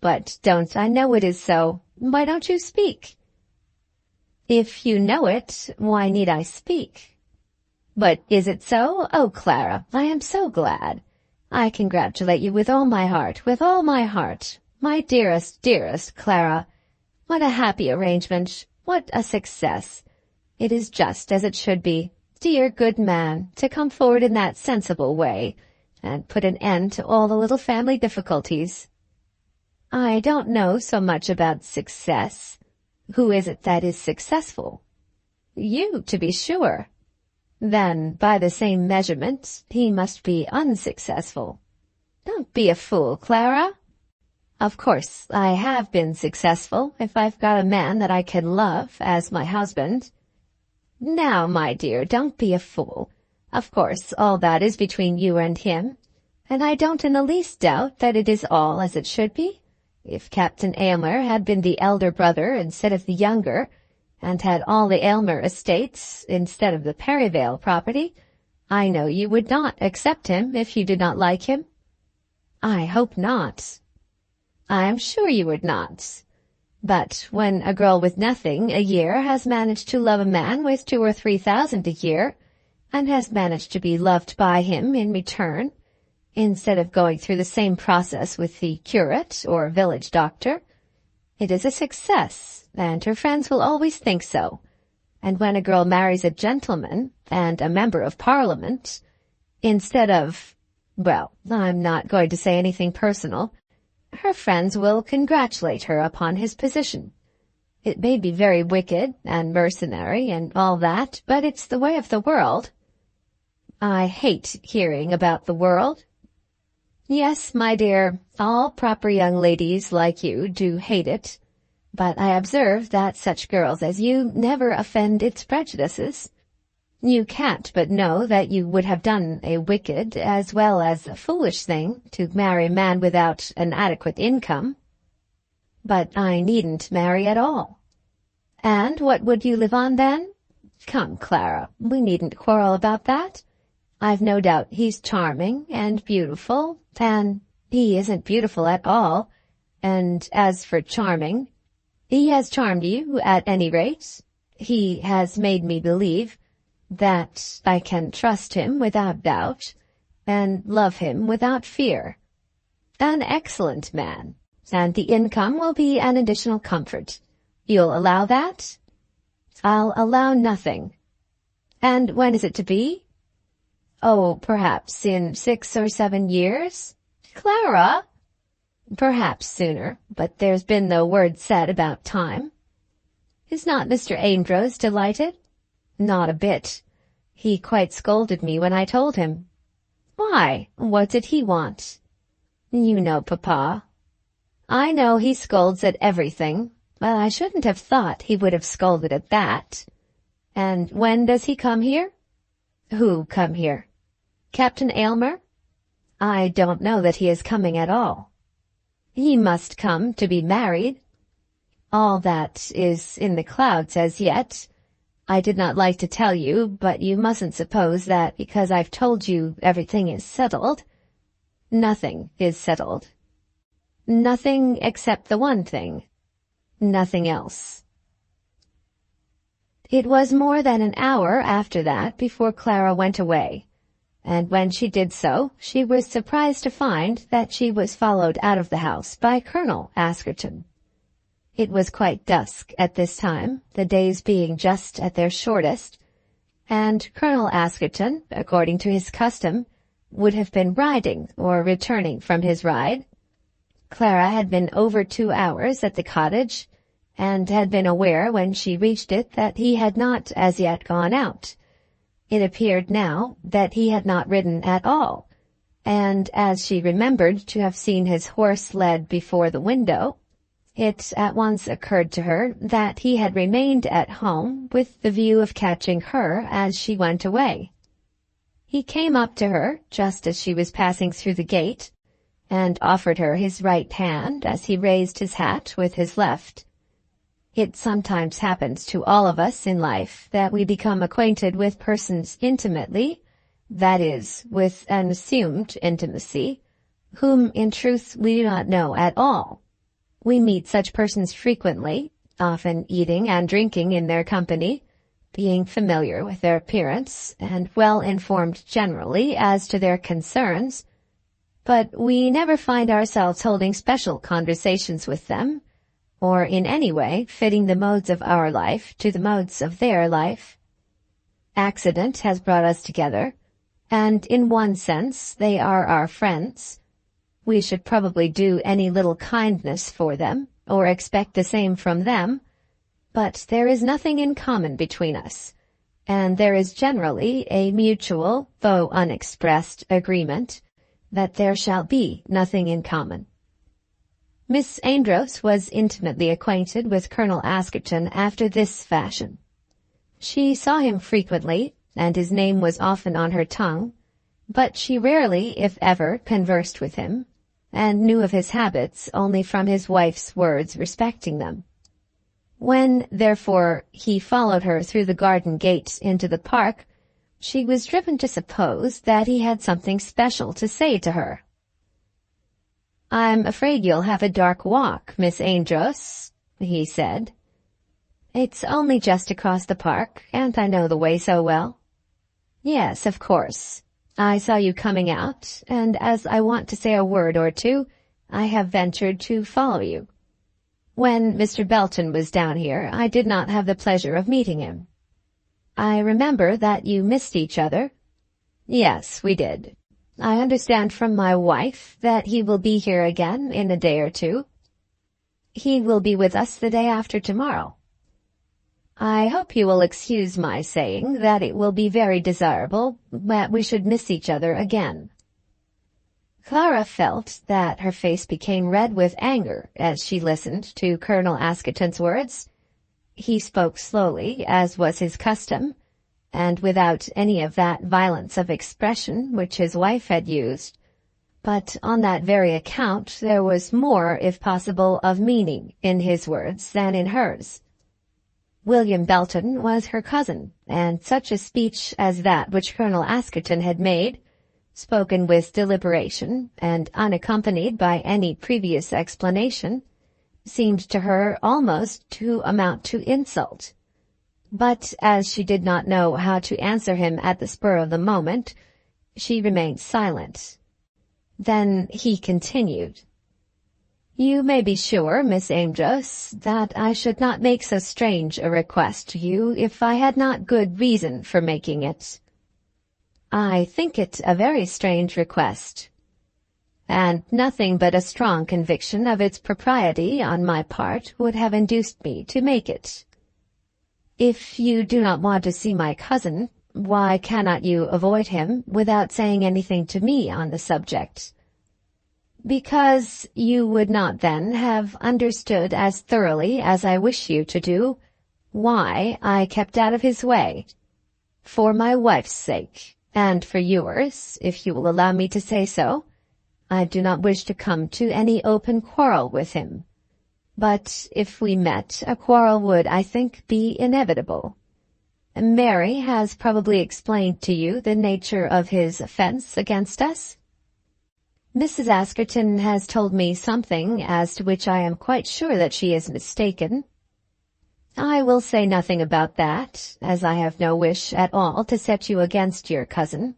But don't I know it is so? Why don't you speak?" "If you know it, why need I speak?" "But is it so? Oh, Clara, I am so glad. I congratulate you with all my heart, with all my heart. My dearest, dearest Clara. What a happy arrangement. What a success. It is just as it should be. Dear good man, to come forward in that sensible way, and put an end to all the little family difficulties." "I don't know so much about success. Who is it that is successful?" "You, to be sure." "Then, by the same measurement, he must be unsuccessful." "Don't be a fool, Clara." "Of course, I have been successful if I've got a man that I can love as my husband." "Now, my dear, don't be a fool. Of course, all that is between you and him, and I don't in the least doubt that it is all as it should be. If Captain Aylmer had been the elder brother instead of the younger, and had all the Aylmer estates instead of the Perivale property, I know you would not accept him if you did not like him." "I hope not." "I am sure you would not. But when a girl with nothing a year has managed to love a man with 2,000 or 3,000 a year, and has managed to be loved by him in return, instead of going through the same process with the curate or village doctor, it is a success, and her friends will always think so. And when a girl marries a gentleman and a member of Parliament, instead of, well, I'm not going to say anything personal, her friends will congratulate her upon his position. It may be very wicked and mercenary and all that, but it's the way of the world." "I hate hearing about the world." "Yes, my dear, all proper young ladies like you do hate it. But I observe that such girls as you never offend its prejudices. You can't but know that you would have done a wicked as well as a foolish thing to marry a man without an adequate income." "But I needn't marry at all." "And what would you live on then?" "Come, Clara, we needn't quarrel about that. I've no doubt he's charming and beautiful, and he isn't beautiful at all. And as for charming, he has charmed you at any rate. He has made me believe that I can trust him without doubt, and love him without fear. An excellent man, and the income will be an additional comfort. You'll allow that?" "I'll allow nothing." "And when is it to be?" "Oh, perhaps in 6 or 7 years." "Clara!" "Perhaps sooner, but there's been no word said about time." "Is not Mr. Amedroz delighted?" "Not a bit. He quite scolded me when I told him." "Why? What did he want?" "You know, Papa." "I know he scolds at everything, but I shouldn't have thought he would have scolded at that. And when does he come here?" "Who come here?" "Captain Aylmer." "I don't know that he is coming at all." "He must come to be married." "All that is in the clouds as yet. I did not like to tell you, but you mustn't suppose that because I've told you everything is settled. Nothing is settled. Nothing except the one thing." nothing else. It was more than an hour after that before Clara went away, and when she did so, she was surprised to find that she was followed out of the house by Colonel Askerton. It was quite dusk at this time, the days being just at their shortest, and Colonel Askerton, according to his custom, would have been riding or returning from his ride. Clara had been over 2 hours at the cottage, and had been aware when she reached it that he had not as yet gone out. It appeared now that he had not ridden at all, and as she remembered to have seen his horse led before the window, it at once occurred to her that he had remained at home with the view of catching her as she went away. He came up to her just as she was passing through the gate, and offered her his right hand as he raised his hat with his left. It sometimes happens to all of us in life that we become acquainted with persons intimately, that is, with an assumed intimacy, whom in truth we do not know at all. We meet such persons frequently, often eating and drinking in their company, being familiar with their appearance, and well informed generally as to their concerns, but we never find ourselves holding special conversations with them, or in any way fitting the modes of our life to the modes of their life. Accident has brought us together, and in one sense they are our friends. We should probably do any little kindness for them, or expect the same from them, but there is nothing in common between us, and there is generally a mutual, though unexpressed, agreement that there shall be nothing in common. Miss Amedroz was intimately acquainted with Colonel Askerton after this fashion. She saw him frequently, and his name was often on her tongue, but she rarely, if ever, conversed with him, and knew of his habits only from his wife's words respecting them. When, therefore, he followed her through the garden gate into the park, she was driven to suppose that he had something special to say to her. "I'm afraid you'll have a dark walk, Miss Amedroz," he said. "It's only just across the park, and I know the way so well." "Yes, of course. I saw you coming out, and as I want to say a word or two, I have ventured to follow you. When Mr. Belton was down here, I did not have the pleasure of meeting him." "I remember that you missed each other." "Yes, we did. I understand from my wife that he will be here again in a day or two." "He will be with us the day after tomorrow." "I hope you will excuse my saying that it will be very desirable that we should miss each other again." Clara felt that her face became red with anger as she listened to Colonel Askerton's words. He spoke slowly, as was his custom, and without any of that violence of expression which his wife had used. But on that very account there was more, if possible, of meaning in his words than in hers. William Belton was her cousin, and such a speech as that which Colonel Askerton had made, spoken with deliberation and unaccompanied by any previous explanation, seemed to her almost to amount to insult. But as she did not know how to answer him at the spur of the moment, she remained silent. Then he continued, "You may be sure, Miss Amedroz, that I should not make so strange a request to you if I had not good reason for making it." "I think it a very strange request." "And nothing but a strong conviction of its propriety on my part would have induced me to make it." "If you do not want to see my cousin, why cannot you avoid him without saying anything to me on the subject?" "Because you would not then have understood as thoroughly as I wish you to do why I kept out of his way. For my wife's sake, and for yours, if you will allow me to say so, I do not wish to come to any open quarrel with him. But if we met, a quarrel would, I think, be inevitable. Mary has probably explained to you the nature of his offense against us?" Mrs. Askerton has told me something as to which I am quite sure that she is mistaken. I will say nothing about that, as I have no wish at all to set you against your cousin.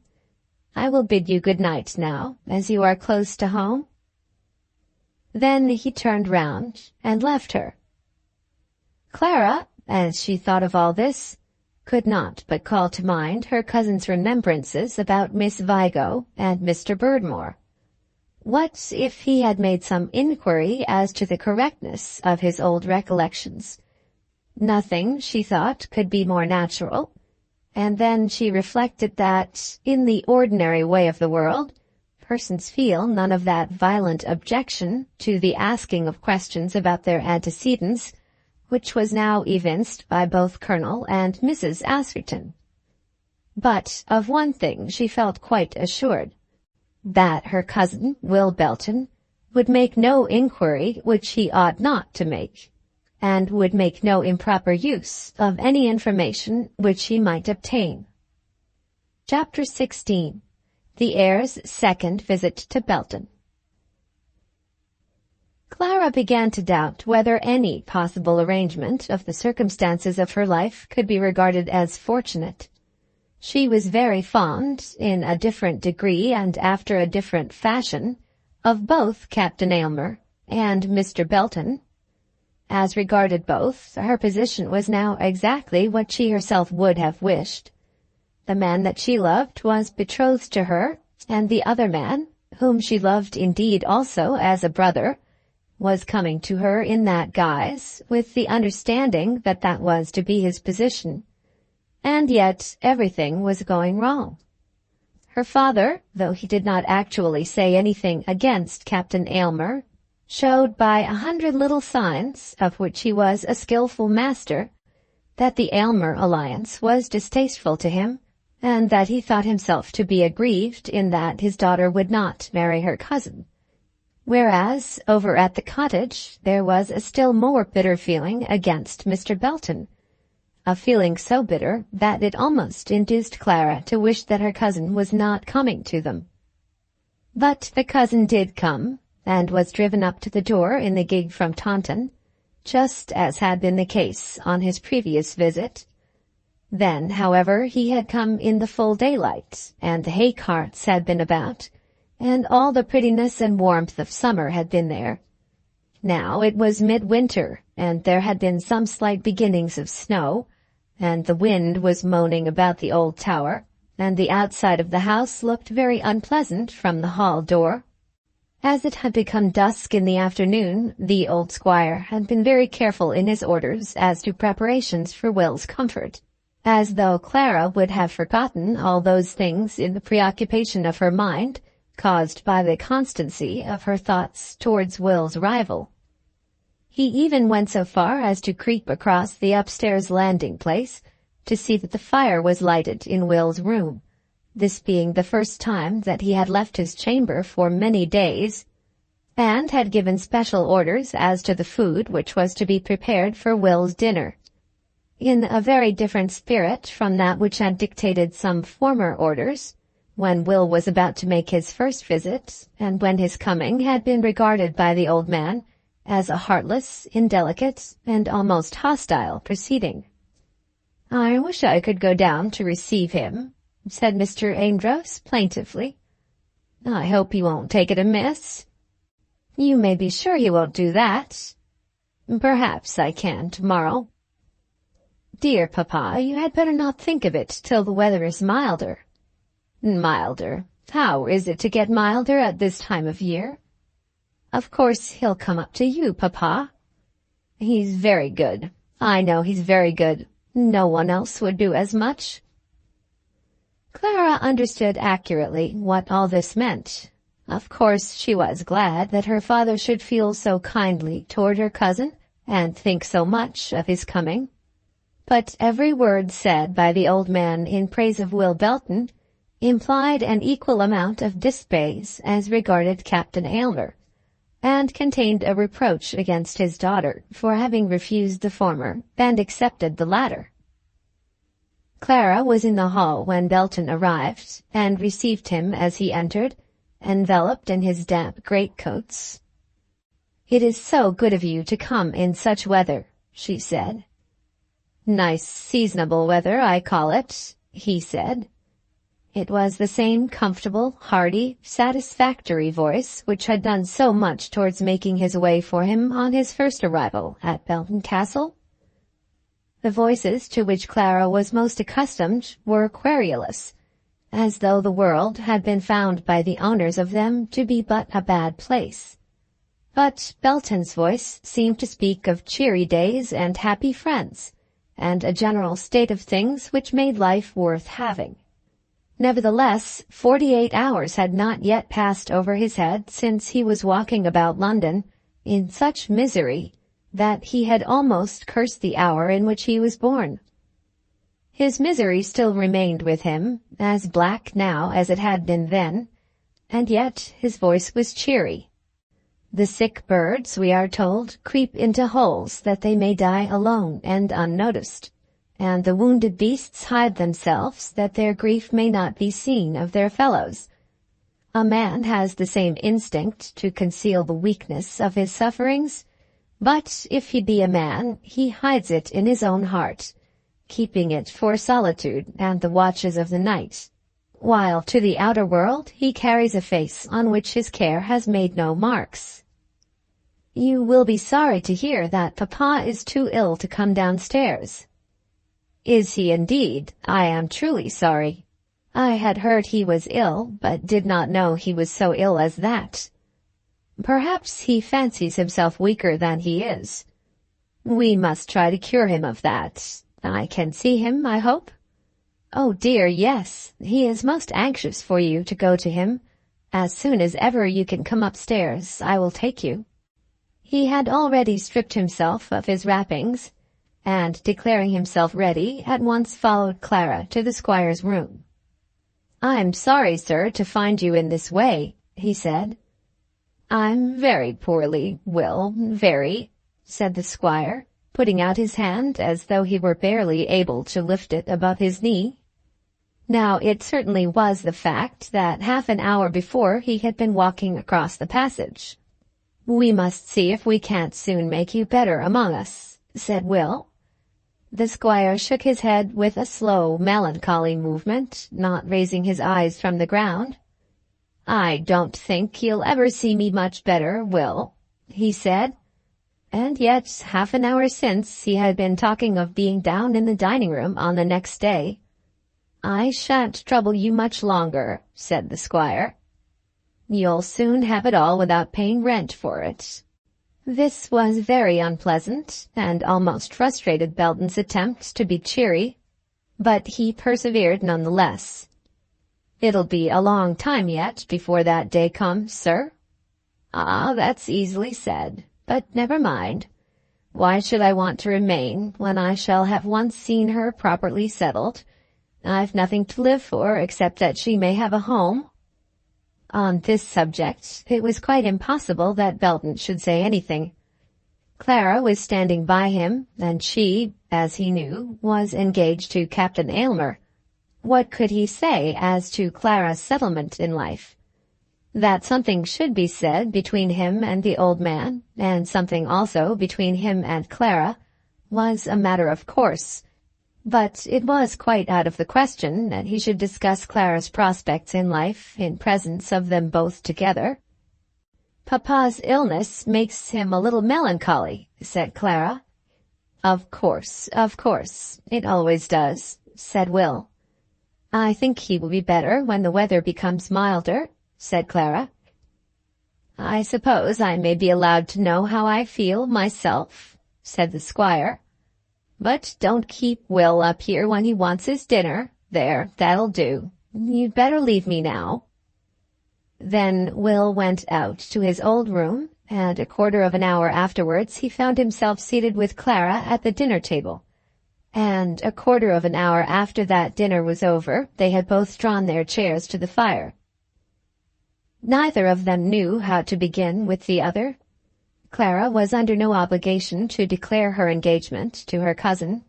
I will bid you good night now, as you are close to home." Then he turned round and left her. Clara, as she thought of all this, could not but call to mind her cousin's remembrances about Miss Vigo and Mr. Birdmore. What if he had made some inquiry as to the correctness of his old recollections? Nothing, she thought, could be more natural, and then she reflected that, in the ordinary way of the world, persons feel none of that violent objection to the asking of questions about their antecedents, which was now evinced by both Colonel and Mrs. Askerton. But of one thing she felt quite assured, that her cousin, Will Belton, would make no inquiry which he ought not to make, and would make no improper use of any information which he might obtain. Chapter 16. The heir's second visit to Belton. Clara began to doubt whether any possible arrangement of the circumstances of her life could be regarded as fortunate. She was very fond, in a different degree and after a different fashion, of both Captain Aylmer and Mr. Belton. As regarded both, her position was now exactly what she herself would have wished. The man that she loved was betrothed to her, and the other man, whom she loved indeed also as a brother, was coming to her in that guise, with the understanding that that was to be his position. And yet everything was going wrong. Her father, though he did not actually say anything against Captain Aylmer, showed by 100 little signs, of which he was a skilful master, that the Aylmer alliance was distasteful to him, and that he thought himself to be aggrieved in that his daughter would not marry her cousin. Whereas, over at the cottage, there was a still more bitter feeling against Mr. Belton, a feeling so bitter that it almost induced Clara to wish that her cousin was not coming to them. But the cousin did come, and was driven up to the door in the gig from Taunton, just as had been the case on his previous visit. Then, however, he had come in the full daylight, and the hay carts had been about, and all the prettiness and warmth of summer had been there. Now it was midwinter, and there had been some slight beginnings of snow, and the wind was moaning about the old tower, and the outside of the house looked very unpleasant from the hall door. As it had become dusk in the afternoon, the old squire had been very careful in his orders as to preparations for Will's comfort, as though Clara would have forgotten all those things in the preoccupation of her mind, caused by the constancy of her thoughts towards Will's rival. He even went so far as to creep across the upstairs landing-place to see that the fire was lighted in Will's room, this being the first time that he had left his chamber for many days, and had given special orders as to the food which was to be prepared for Will's dinner, in a very different spirit from that which had dictated some former orders, when Will was about to make his first visit, and when his coming had been regarded by the old man as a heartless, indelicate, and almost hostile proceeding. "I wish I could go down to receive him," said Mr. Amedroz plaintively. "I hope he won't take it amiss." "You may be sure he won't do that." "Perhaps I can tomorrow." "Dear papa, you had better not think of it till the weather is milder." "Milder? How is it to get milder at this time of year?" "Of course he'll come up to you, papa." "He's very good. I know he's very good. No one else would do as much." Clara understood accurately what all this meant. Of course she was glad that her father should feel so kindly toward her cousin and think so much of his coming. But every word said by the old man in praise of Will Belton implied an equal amount of dispraise as regarded Captain Aylmer, and contained a reproach against his daughter for having refused the former and accepted the latter. Clara was in the hall when Belton arrived, and received him as he entered, enveloped in his damp greatcoats. "It is so good of you to come in such weather," she said. "Nice seasonable weather, I call it," he said. It was the same comfortable, hearty, satisfactory voice which had done so much towards making his way for him on his first arrival at Belton Castle. The voices to which Clara was most accustomed were querulous, as though the world had been found by the owners of them to be but a bad place. But Belton's voice seemed to speak of cheery days and happy friends, and a general state of things which made life worth having. Nevertheless, 48 hours had not yet passed over his head since he was walking about London in such misery that he had almost cursed the hour in which he was born. His misery still remained with him, as black now as it had been then, and yet his voice was cheery. The sick birds, we are told, creep into holes that they may die alone and unnoticed, and the wounded beasts hide themselves that their grief may not be seen of their fellows. A man has the same instinct to conceal the weakness of his sufferings, but if he be a man, he hides it in his own heart, keeping it for solitude and the watches of the night, while to the outer world he carries a face on which his care has made no marks. "You will be sorry to hear that Papa is too ill to come downstairs." "Is he indeed? I am truly sorry. I had heard he was ill, but did not know he was so ill as that." "Perhaps he fancies himself weaker than he is." "We must try to cure him of that. I can see him, I hope?" "Oh dear, yes. He is most anxious for you to go to him. As soon as ever you can come upstairs, I will take you." He had already stripped himself of his wrappings, and, declaring himself ready, at once followed Clara to the squire's room. "I'm sorry, sir, to find you in this way," he said. "I'm very poorly, Will, very," said the squire, putting out his hand as though he were barely able to lift it above his knee. Now it certainly was the fact that half an hour before he had been walking across the passage. "We must see if we can't soon make you better among us," said Will. The squire shook his head with a slow, melancholy movement, not raising his eyes from the ground. "I don't think you'll ever see me much better, Will," he said. And yet, half an hour since, he had been talking of being down in the dining-room on the next day. "I shan't trouble you much longer," said the squire. "You'll soon have it all without paying rent for it." This was very unpleasant, and almost frustrated Belton's attempts to be cheery, but he persevered none the less. "It'll be a long time yet before that day comes, sir." "Ah, that's easily said, but never mind. Why should I want to remain when I shall have once seen her properly settled? I've nothing to live for except that she may have a home." On this subject, it was quite impossible that Belton should say anything. Clara was standing by him, and she, as he knew, was engaged to Captain Aylmer. What could he say as to Clara's settlement in life? That something should be said between him and the old man, and something also between him and Clara, was a matter of course. But it was quite out of the question that he should discuss Clara's prospects in life in presence of them both together. "Papa's illness makes him a little melancholy," said Clara. Of course, it always does," said Will. "I think he will be better when the weather becomes milder," said Clara. "I suppose I may be allowed to know how I feel myself," said the squire. "But don't keep Will up here when he wants his dinner. There, that'll do. You'd better leave me now." Then Will went out to his old room, and a quarter of an hour afterwards he found himself seated with Clara at the dinner-table. And a quarter of an hour after that dinner was over, they had both drawn their chairs to the fire. Neither of them knew how to begin with the other. Clara was under no obligation to declare her engagement to her cousin,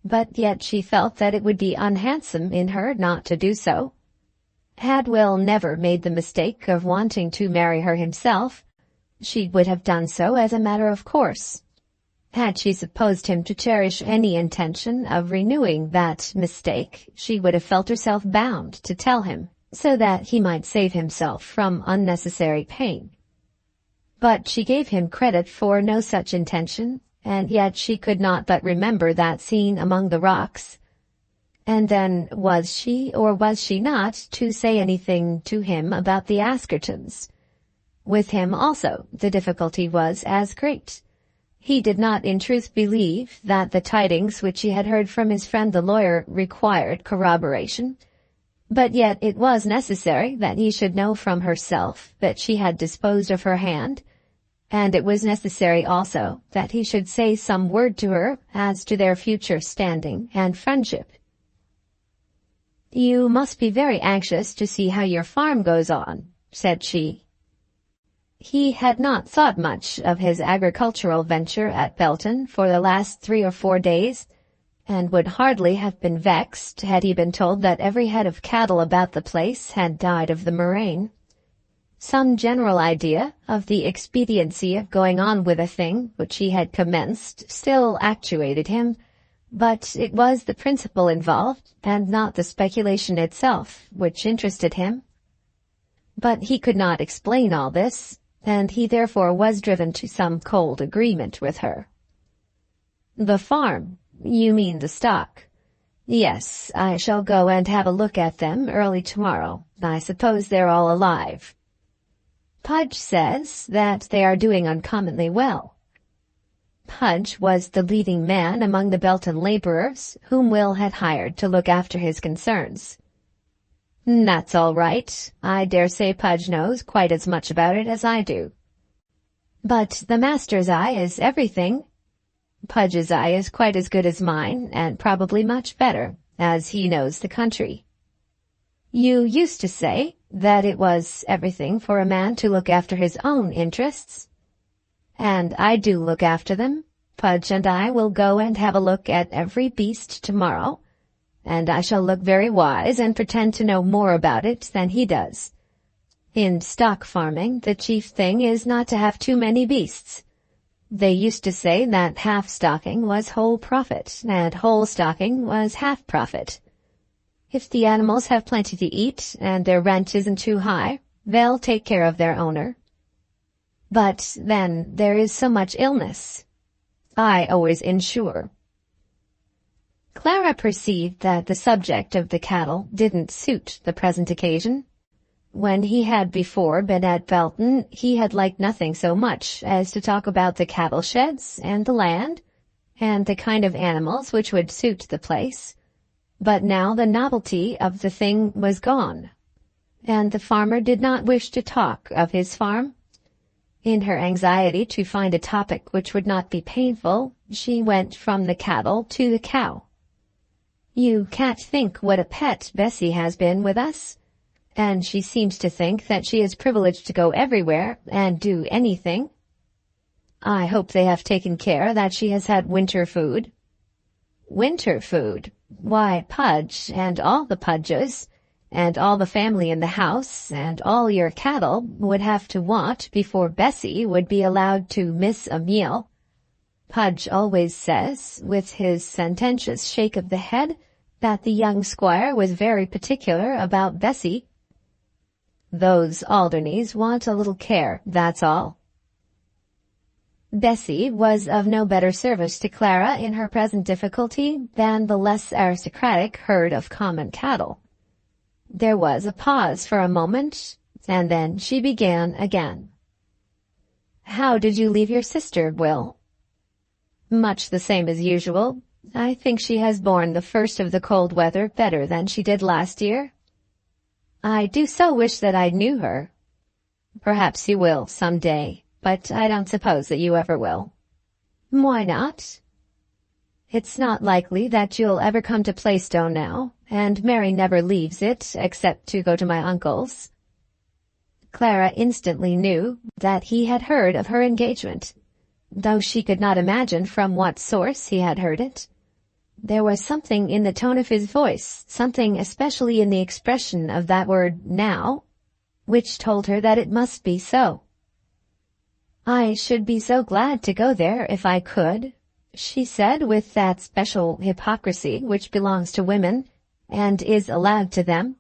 but yet she felt that it would be unhandsome in her not to do so. Had Will never made the mistake of wanting to marry her himself, she would have done so as a matter of course. Had she supposed him to cherish any intention of renewing that mistake, she would have felt herself bound to tell him, so that he might save himself from unnecessary pain. But she gave him credit for no such intention, and yet she could not but remember that scene among the rocks. And then, was she or was she not to say anything to him about the Askertons? With him also the difficulty was as great. He did not in truth believe that the tidings which he had heard from his friend the lawyer required corroboration, but yet it was necessary that he should know from herself that she had disposed of her hand, and it was necessary also that he should say some word to her as to their future standing and friendship. "You must be very anxious to see how your farm goes on," said she. He had not thought much of his agricultural venture at Belton for the last 3 or 4 days, and would hardly have been vexed had he been told that every head of cattle about the place had died of the murrain. Some general idea of the expediency of going on with a thing which he had commenced still actuated him, but it was the principle involved, and not the speculation itself, which interested him. But he could not explain all this, and he therefore was driven to some cold agreement with her. "The farm? You mean the stock? Yes, I shall go and have a look at them early tomorrow. I suppose they're all alive." "Pudge says that they are doing uncommonly well." Pudge was the leading man among the Belton labourers whom Will had hired to look after his concerns. "That's all right. I dare say Pudge knows quite as much about it as I do." "But the master's eye is everything." "Pudge's eye is quite as good as mine, and probably much better, as he knows the country." "You used to say that it was everything for a man to look after his own interests." "And I do look after them. Pudge and I will go and have a look at every beast tomorrow, and I shall look very wise and pretend to know more about it than he does. In stock farming, the chief thing is not to have too many beasts. They used to say that half stocking was whole profit, and whole stocking was half profit. If the animals have plenty to eat, and their rent isn't too high, they'll take care of their owner. But then there is so much illness. I always insure." Clara perceived that the subject of the cattle didn't suit the present occasion. When he had before been at Belton, he had liked nothing so much as to talk about the cattle sheds and the land, and the kind of animals which would suit the place. But now the novelty of the thing was gone, and the farmer did not wish to talk of his farm. In her anxiety to find a topic which would not be painful, she went from the cattle to the cow. "You can't think what a pet Bessie has been with us, and she seems to think that she is privileged to go everywhere and do anything. I hope they have taken care that she has had winter food." "Winter food? Why, Pudge, and all the Pudges, and all the family in the house, and all your cattle would have to want before Bessie would be allowed to miss a meal. Pudge always says, with his sententious shake of the head, that the young squire was very particular about Bessie. Those Alderneys want a little care, that's all." Bessie was of no better service to Clara in her present difficulty than the less aristocratic herd of common cattle. There was a pause for a moment, and then she began again. "How did you leave your sister, Will?" "Much the same as usual. I think she has borne the first of the cold weather better than she did last year." "I do so wish that I knew her." "Perhaps you will some day, but I don't suppose that you ever will." "Why not?" "It's not likely that you'll ever come to Playstone now, and Mary never leaves it except to go to my uncle's." Clara instantly knew that he had heard of her engagement, though she could not imagine from what source he had heard it. There was something in the tone of his voice, something especially in the expression of that word now, which told her that it must be so. "I should be so glad to go there if I could," she said with that special hypocrisy which belongs to women and is allowed to them.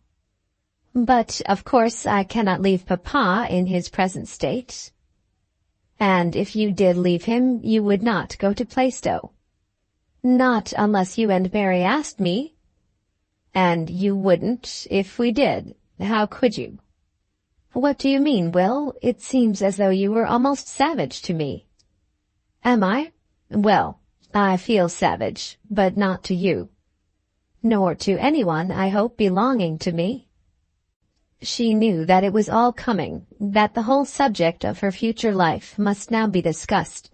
"But, of course, I cannot leave Papa in his present state." "And if you did leave him, you would not go to Plaistow?" "Not unless you and Mary asked me." "And you wouldn't, if we did. How could you?" "What do you mean, Will? It seems as though you were almost savage to me." "Am I? Well, I feel savage, but not to you." "Nor to anyone, I hope, belonging to me." She knew that it was all coming, that the whole subject of her future life must now be discussed,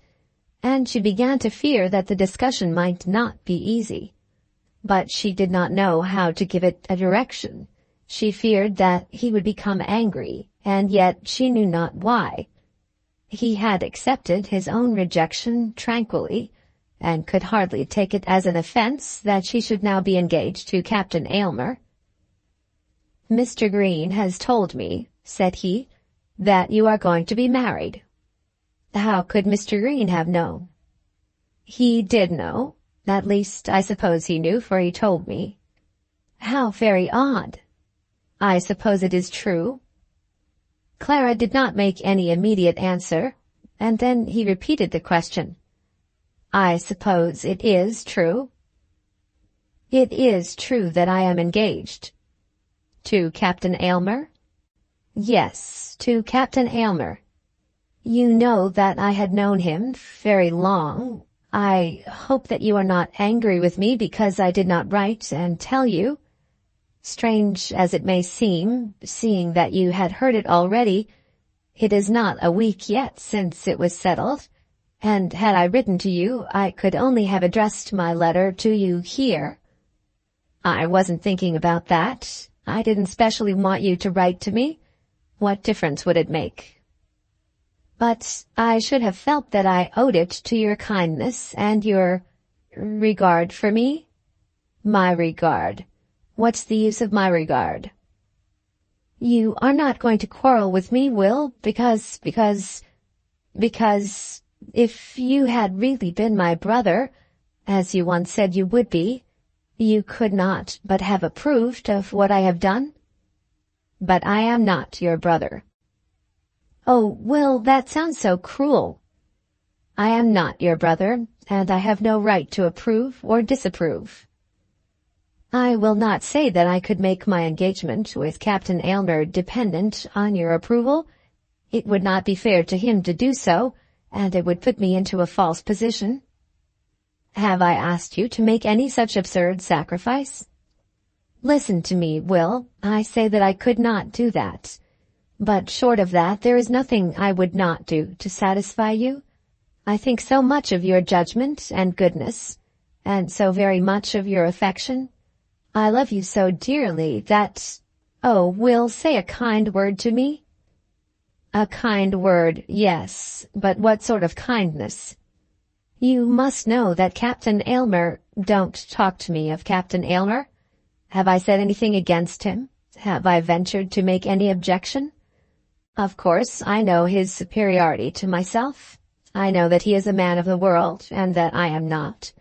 and she began to fear that the discussion might not be easy. But she did not know how to give it a direction. She feared that he would become angry, and yet she knew not why. He had accepted his own rejection tranquilly, and could hardly take it as an offence that she should now be engaged to Captain Aylmer. "Mr. Green has told me," said he, "that you are going to be married." "How could Mr. Green have known?" "He did know. At least, I suppose he knew, for he told me." "How very odd." "I suppose it is true?" Clara did not make any immediate answer, and then he repeated the question. "I suppose it is true?" "It is true that I am engaged." "To Captain Aylmer?" "Yes, to Captain Aylmer." "You know that I had known him very long. I hope that you are not angry with me because I did not write and tell you. Strange as it may seem, seeing that you had heard it already, it is not a week yet since it was settled, and had I written to you, I could only have addressed my letter to you here." "I wasn't thinking about that. I didn't specially want you to write to me. What difference would it make?" "But I should have felt that I owed it to your kindness and your regard for me." "My regard? What's the use of my regard?" "You are not going to quarrel with me, Will, because if you had really been my brother, as you once said you would be, you could not but have approved of what I have done." "But I am not your brother." "Oh, Will, that sounds so cruel." "I am not your brother, and I have no right to approve or disapprove." "I will not say that I could make my engagement with Captain Aylmer dependent on your approval. It would not be fair to him to do so, and it would put me into a false position." "Have I asked you to make any such absurd sacrifice?" "Listen to me, Will. I say that I could not do that. But short of that, there is nothing I would not do to satisfy you. I think so much of your judgment and goodness, and so very much of your affection. I love you so dearly that— Oh, Will, say a kind word to me." "A kind word, yes, but what sort of kindness?" "You must know that Captain Aylmer—" "Don't talk to me of Captain Aylmer. Have I said anything against him? Have I ventured to make any objection? Of course, I know his superiority to myself. I know that he is a man of the world, and that I am not.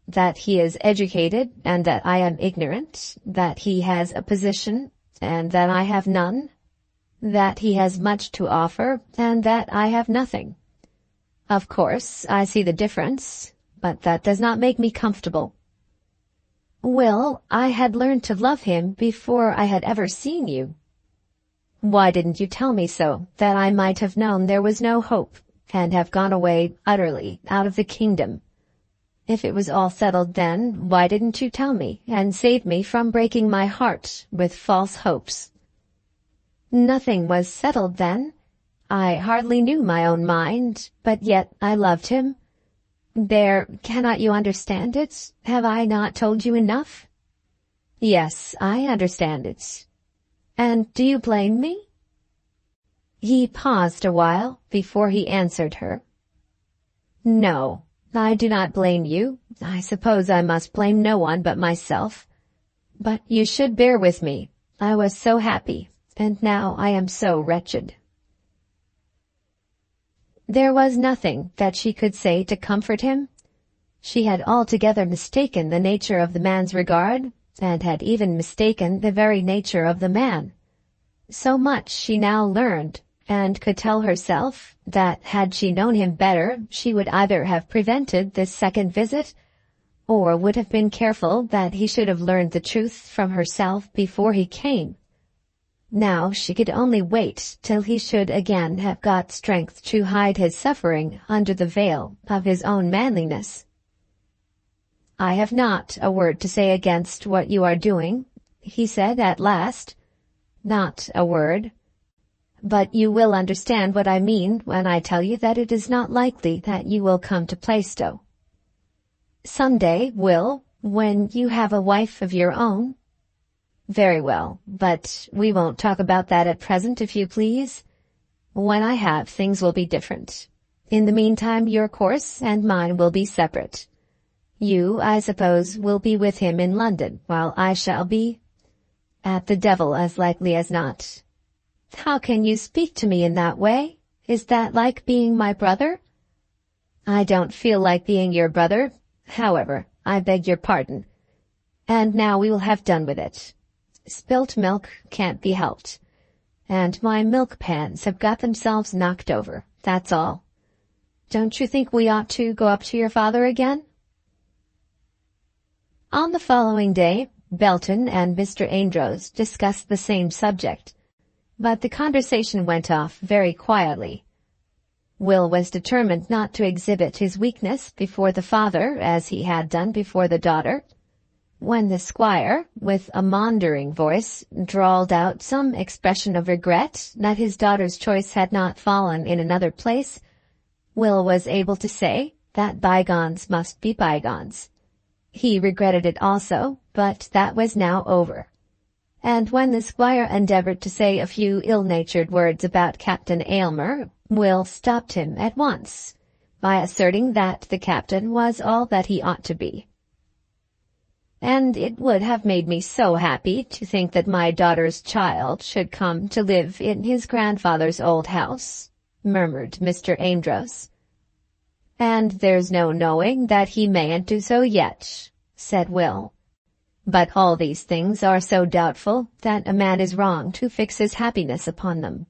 That he is educated, and that I am ignorant. That he has a position, and that I have none. That he has much to offer, and that I have nothing. Of course, I see the difference, but that does not make me comfortable." "Will, I had learned to love him before I had ever seen you." "Why didn't you tell me so, that I might have known there was no hope, and have gone away utterly out of the kingdom? If it was all settled then, why didn't you tell me, and save me from breaking my heart with false hopes?" "Nothing was settled then. I hardly knew my own mind, but yet I loved him. There, cannot you understand it? Have I not told you enough?" "Yes, I understand it." "And do you blame me?" He paused a while before he answered her. "No, I do not blame you. I suppose I must blame no one but myself. But you should bear with me. I was so happy, and now I am so wretched." There was nothing that she could say to comfort him. She had altogether mistaken the nature of the man's regard, and had even mistaken the very nature of the man. So much she now learned, and could tell herself that had she known him better, she would either have prevented this second visit, or would have been careful that he should have learned the truth from herself before he came. Now she could only wait till he should again have got strength to hide his suffering under the veil of his own manliness. "I have not a word to say against what you are doing," he said at last. "Not a word. But you will understand what I mean when I tell you that it is not likely that you will come to Plaistow. Some day, Will, when you have a wife of your own." "Very well, but we won't talk about that at present, if you please. When I have, things will be different. In the meantime, your course and mine will be separate. You, I suppose, will be with him in London, while I shall be at the devil as likely as not." "How can you speak to me in that way? Is that like being my brother?" "I don't feel like being your brother. However, I beg your pardon. And now we will have done with it. Spilt milk can't be helped. And my milk pans have got themselves knocked over, that's all. Don't you think we ought to go up to your father again?" On the following day, Belton and Mr. Amedroz discussed the same subject, but the conversation went off very quietly. Will was determined not to exhibit his weakness before the father as he had done before the daughter. When the squire, with a maundering voice, drawled out some expression of regret that his daughter's choice had not fallen in another place, Will was able to say that bygones must be bygones. He regretted it also, but that was now over. And when the squire endeavored to say a few ill-natured words about Captain Aylmer, Will stopped him at once by asserting that the captain was all that he ought to be. "And it would have made me so happy to think that my daughter's child should come to live in his grandfather's old house," murmured Mr. Amedroz. "And there's no knowing that he mayn't do so yet," said Will. "But all these things are so doubtful that a man is wrong to fix his happiness upon them."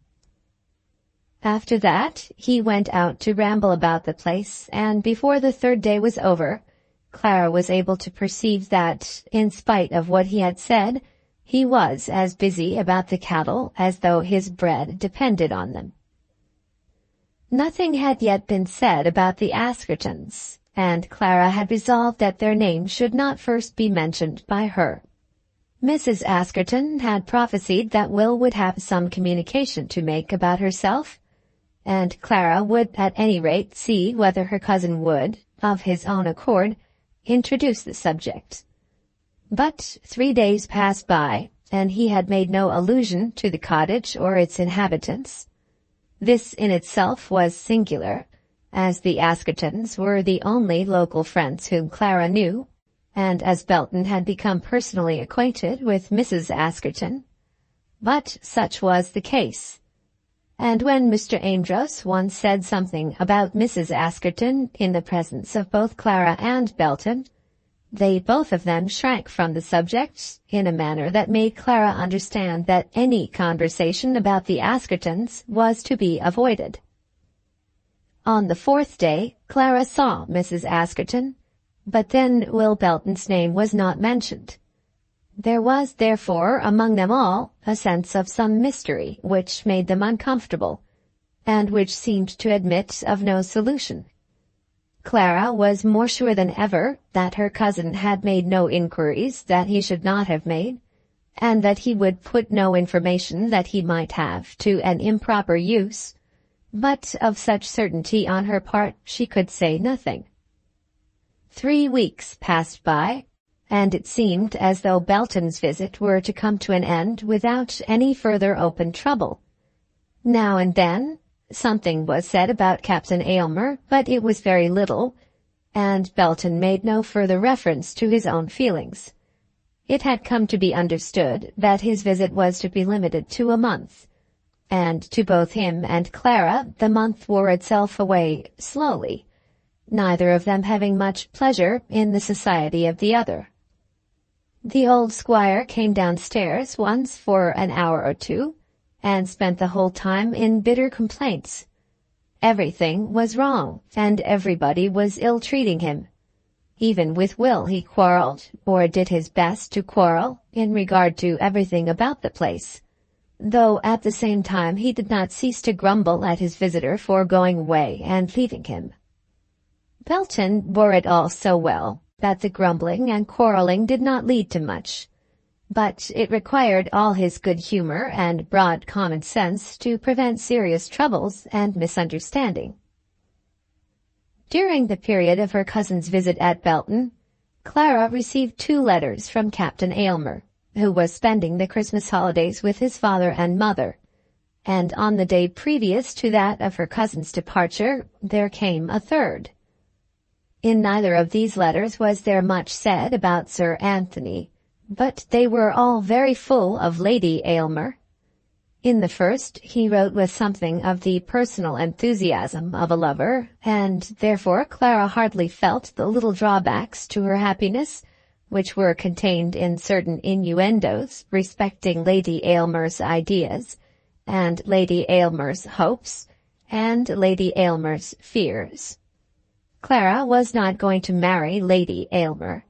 After that, he went out to ramble about the place, and before the third day was over, Clara was able to perceive that, in spite of what he had said, he was as busy about the cattle as though his bread depended on them. Nothing had yet been said about the Askertons, and Clara had resolved that their name should not first be mentioned by her. Mrs. Askerton had prophesied that Will would have some communication to make about herself, and Clara would at any rate see whether her cousin would, of his own accord, introduce the subject. But 3 days passed by, and he had made no allusion to the cottage or its inhabitants. This in itself was singular, as the Askertons were the only local friends whom Clara knew, and as Belton had become personally acquainted with Mrs. Askerton. But such was the case. And when Mr. Amedroz once said something about Mrs. Askerton in the presence of both Clara and Belton, they both of them shrank from the subject in a manner that made Clara understand that any conversation about the Askertons was to be avoided. On the 4th day, Clara saw Mrs. Askerton, but then Will Belton's name was not mentioned. There was, therefore, among them all, a sense of some mystery which made them uncomfortable, and which seemed to admit of no solution. Clara was more sure than ever that her cousin had made no inquiries that he should not have made, and that he would put no information that he might have to an improper use, but of such certainty on her part she could say nothing. 3 weeks passed by, and it seemed as though Belton's visit were to come to an end without any further open trouble. Now and then something was said about Captain Aylmer, but it was very little, and Belton made no further reference to his own feelings. It had come to be understood that his visit was to be limited to a month, and to both him and Clara the month wore itself away slowly, neither of them having much pleasure in the society of the other. The old squire came downstairs once for an hour or two, and spent the whole time in bitter complaints. Everything was wrong, and everybody was ill-treating him. Even with Will he quarrelled, or did his best to quarrel, in regard to everything about the place, though at the same time he did not cease to grumble at his visitor for going away and leaving him. Belton bore it all so well that the grumbling and quarrelling did not lead to much, but it required all his good humor and broad common sense to prevent serious troubles and misunderstanding. During the period of her cousin's visit at Belton, Clara received 2 letters from Captain Aylmer, who was spending the Christmas holidays with his father and mother, and on the day previous to that of her cousin's departure there came a third. In neither of these letters was there much said about Sir Anthony, but they were all very full of Lady Aylmer. In the first he wrote with something of the personal enthusiasm of a lover, and therefore Clara hardly felt the little drawbacks to her happiness which were contained in certain innuendos respecting Lady Aylmer's ideas, and Lady Aylmer's hopes, and Lady Aylmer's fears. Clara was not going to marry Lady Aylmer,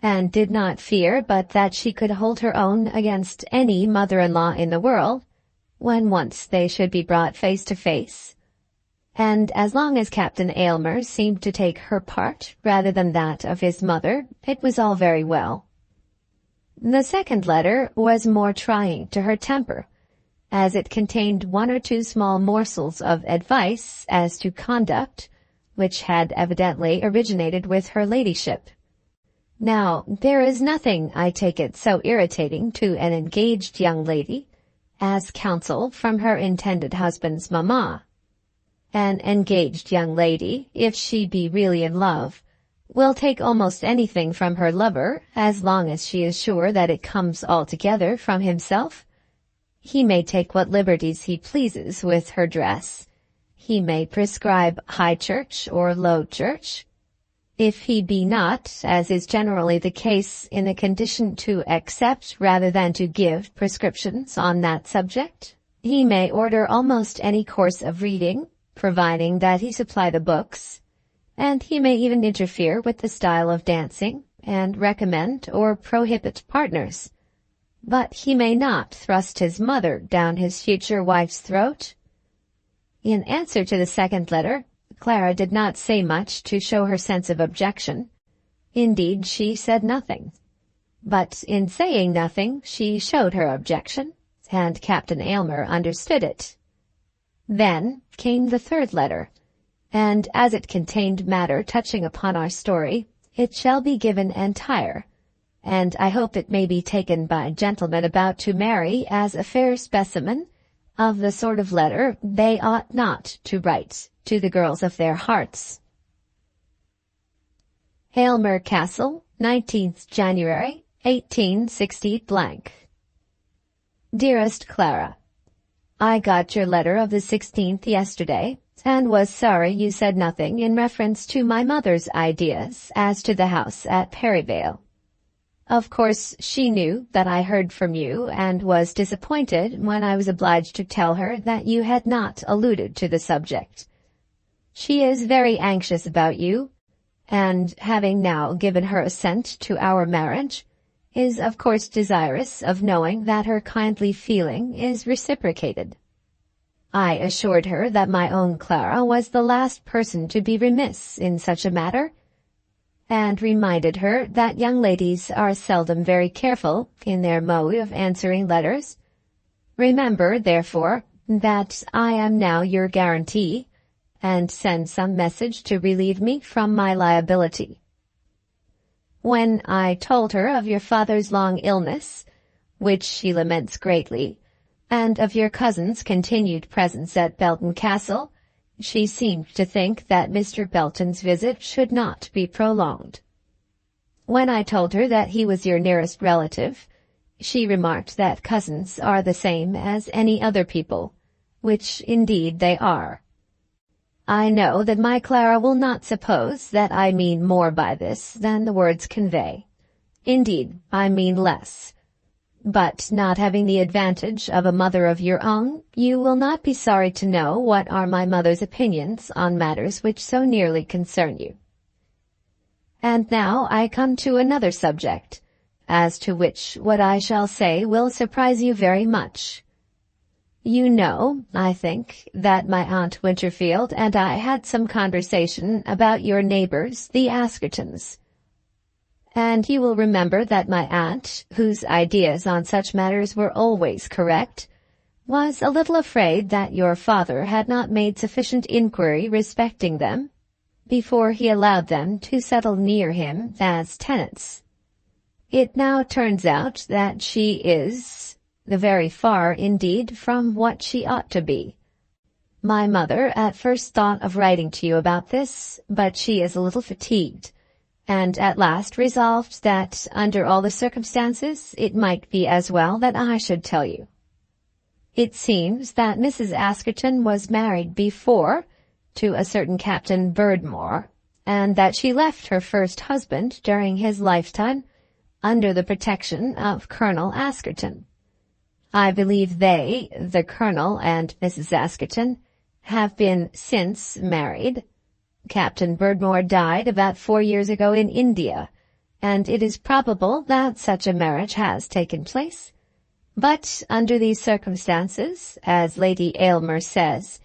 and did not fear but that she could hold her own against any mother-in-law in the world, when once they should be brought face to face. And as long as Captain Aylmer seemed to take her part rather than that of his mother, it was all very well. The second letter was more trying to her temper, as it contained 1 or 2 small morsels of advice as to conduct, which had evidently originated with her ladyship. Now, there is nothing, I take it, so irritating to an engaged young lady as counsel from her intended husband's mamma. An engaged young lady, if she be really in love, will take almost anything from her lover as long as she is sure that it comes altogether from himself. He may take what liberties he pleases with her dress. He may prescribe high church or low church. If he be not, as is generally the case, in a condition to accept rather than to give prescriptions on that subject, he may order almost any course of reading, providing that he supply the books, and he may even interfere with the style of dancing, and recommend or prohibit partners. But he may not thrust his mother down his future wife's throat. In answer to the second letter, Clara did not say much to show her sense of objection. Indeed, she said nothing. But in saying nothing, she showed her objection, and Captain Aylmer understood it. Then came the third letter, and as it contained matter touching upon our story, it shall be given entire, and I hope it may be taken by gentlemen about to marry as a fair specimen of the sort of letter they ought not to write to the girls of their hearts. Aylmer Castle, 19th January, 1860 Dearest Clara, I got your letter of the 16th yesterday, and was sorry you said nothing in reference to my mother's ideas as to the house at Perivale. Of course, she knew that I heard from you, and was disappointed when I was obliged to tell her that you had not alluded to the subject. She is very anxious about you, and having now given her assent to our marriage, is of course desirous of knowing that her kindly feeling is reciprocated. I assured her that my own Clara was the last person to be remiss in such a matter, and reminded her that young ladies are seldom very careful in their mode of answering letters. Remember, therefore, that I am now your guarantee, and send some message to relieve me from my liability. When I told her of your father's long illness, which she laments greatly, and of your cousin's continued presence at Belton Castle, She seemed to think that Mr. Belton's visit should not be prolonged. When I told her that he was your nearest relative, she remarked that cousins are the same as any other people, which indeed they are. I know that my Clara will not suppose that I mean more by this than the words convey. Indeed, I mean less. But not having the advantage of a mother of your own, you will not be sorry to know what are my mother's opinions on matters which so nearly concern you. And now I come to another subject, as to which what I shall say will surprise you very much. You know, I think, that my Aunt Winterfield and I had some conversation about your neighbors, the Askertons. And you will remember that my aunt, whose ideas on such matters were always correct, was a little afraid that your father had not made sufficient inquiry respecting them before he allowed them to settle near him as tenants. It now turns out that she is very far indeed from what she ought to be. My mother at first thought of writing to you about this, but she is a little fatigued, and at last resolved that, under all the circumstances, it might be as well that I should tell you. It seems that Mrs. Askerton was married before to a certain Captain Berdmore, and that she left her first husband during his lifetime under the protection of Colonel Askerton. I believe they, the Colonel and Mrs. Askerton, have been since married. Captain Berdmore died about 4 years ago in India, and it is probable that such a marriage has taken place. But under these circumstances, as Lady Aylmer says,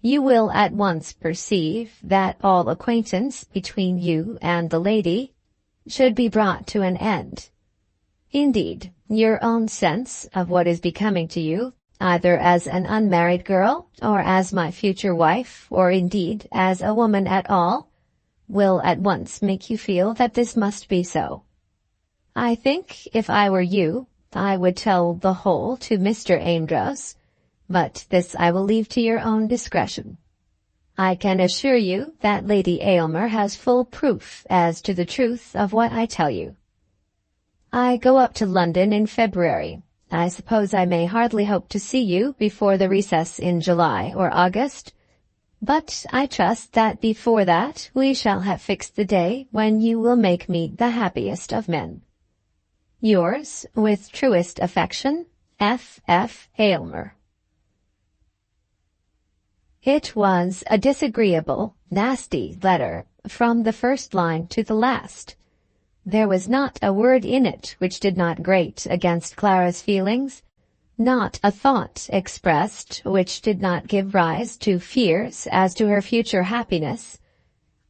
you will at once perceive that all acquaintance between you and the lady should be brought to an end. Indeed, your own sense of what is becoming to you, either as an unmarried girl, or as my future wife, or indeed as a woman at all, will at once make you feel that this must be so. I think, if I were you, I would tell the whole to Mr. Amedroz, but this I will leave to your own discretion. I can assure you that Lady Aylmer has full proof as to the truth of what I tell you. I go up to London in February. I suppose I may hardly hope to see you before the recess in July or August, but I trust that before that we shall have fixed the day when you will make me the happiest of men. Yours, with truest affection, F. F. Aylmer. It was a disagreeable, nasty letter, from the first line to the last. There was not a word in it which did not grate against Clara's feelings, not a thought expressed which did not give rise to fears as to her future happiness.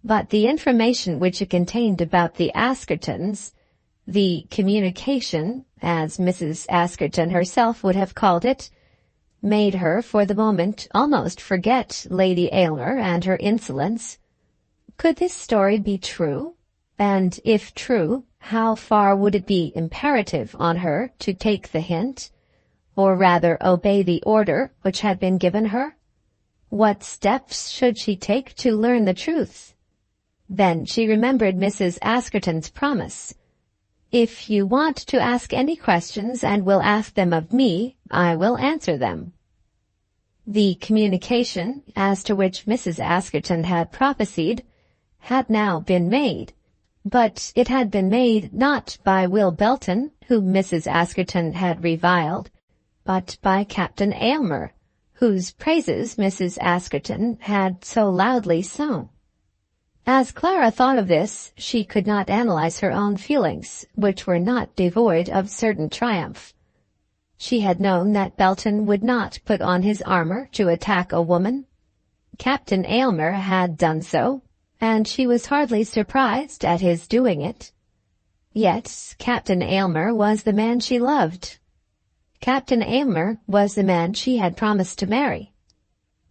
But the information which it contained about the Askertons, the communication, as Mrs. Askerton herself would have called it, made her for the moment almost forget Lady Aylmer and her insolence. Could this story be true? And if true, how far would it be imperative on her to take the hint, or rather obey the order which had been given her? What steps should she take to learn the truth? Then she remembered Mrs. Askerton's promise. If you want to ask any questions and will ask them of me, I will answer them. The communication, as to which Mrs. Askerton had prophesied, had now been made. But it had been made not by Will Belton, whom Mrs. Askerton had reviled, but by Captain Aylmer, whose praises Mrs. Askerton had so loudly sung. As Clara thought of this, she could not analyze her own feelings, which were not devoid of certain triumph. She had known that Belton would not put on his armor to attack a woman. Captain Aylmer had done so, and she was hardly surprised at his doing it. Yet Captain Aylmer was the man she loved. Captain Aylmer was the man she had promised to marry.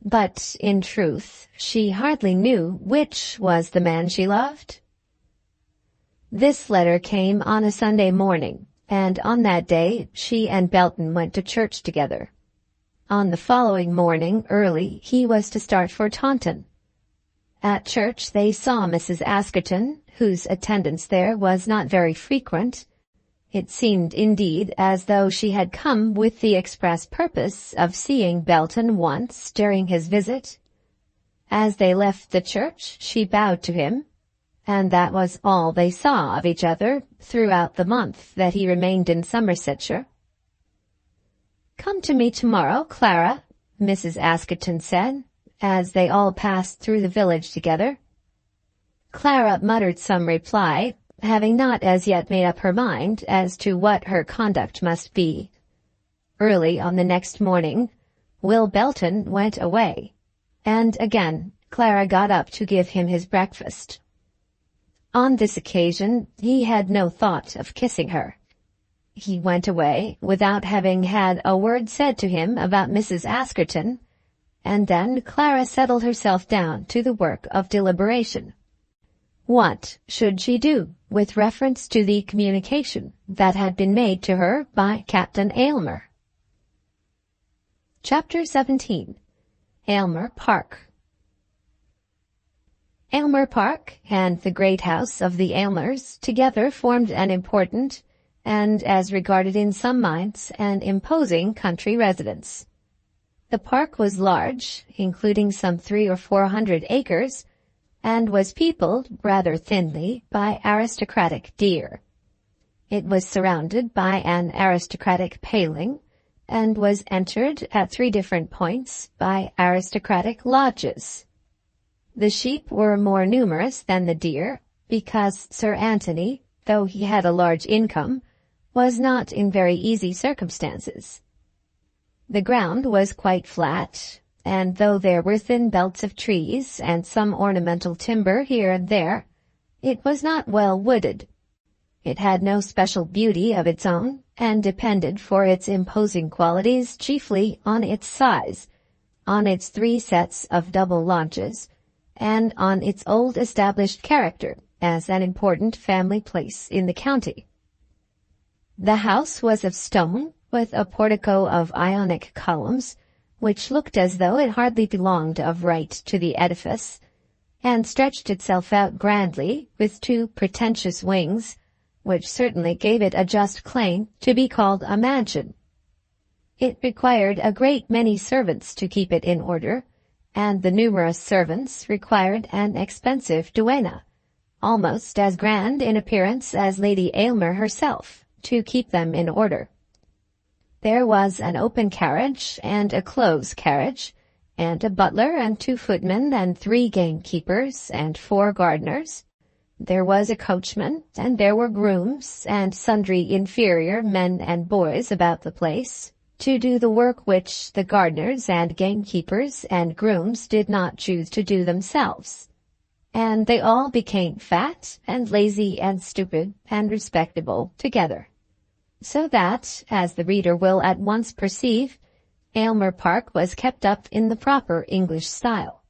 But, in truth, she hardly knew which was the man she loved. This letter came on a Sunday morning, and on that day she and Belton went to church together. On the following morning early he was to start for Taunton. At church they saw Mrs. Askerton, whose attendance there was not very frequent. It seemed indeed as though she had come with the express purpose of seeing Belton once during his visit. As they left the church she bowed to him, and that was all they saw of each other throughout the month that he remained in Somersetshire. "Come to me tomorrow, Clara," Mrs. Askerton said, as they all passed through the village together. Clara muttered some reply, having not as yet made up her mind as to what her conduct must be. Early on the next morning, Will Belton went away, and again Clara got up to give him his breakfast. On this occasion he had no thought of kissing her. He went away without having had a word said to him about Mrs. Askerton, and then Clara settled herself down to the work of deliberation. What should she do with reference to the communication that had been made to her by Captain Aylmer? Chapter 17. Aylmer Park. Aylmer Park and the great house of the Aylmers together formed an important, and as regarded in some minds, an imposing country residence. The park was large, including some 300 or 400 acres, and was peopled rather thinly by aristocratic deer. It was surrounded by an aristocratic paling, and was entered at 3 different points by aristocratic lodges. The sheep were more numerous than the deer, because Sir Anthony, though he had a large income, was not in very easy circumstances. The ground was quite flat, and though there were thin belts of trees and some ornamental timber here and there, it was not well wooded. It had no special beauty of its own, and depended for its imposing qualities chiefly on its size, on its 3 sets of double lodges, and on its old established character as an important family place in the county. The house was of stone, with a portico of Ionic columns, which looked as though it hardly belonged of right to the edifice, and stretched itself out grandly with 2 pretentious wings, which certainly gave it a just claim to be called a mansion. It required a great many servants to keep it in order, and the numerous servants required an expensive duenna, almost as grand in appearance as Lady Aylmer herself, to keep them in order. There was an open carriage and a close carriage, and a butler and 2 footmen and 3 gamekeepers and 4 gardeners. There was a coachman, and there were grooms and sundry inferior men and boys about the place, to do the work which the gardeners and gamekeepers and grooms did not choose to do themselves. And they all became fat and lazy and stupid and respectable together. So that, as the reader will at once perceive, Aylmer Park was kept up in the proper English style.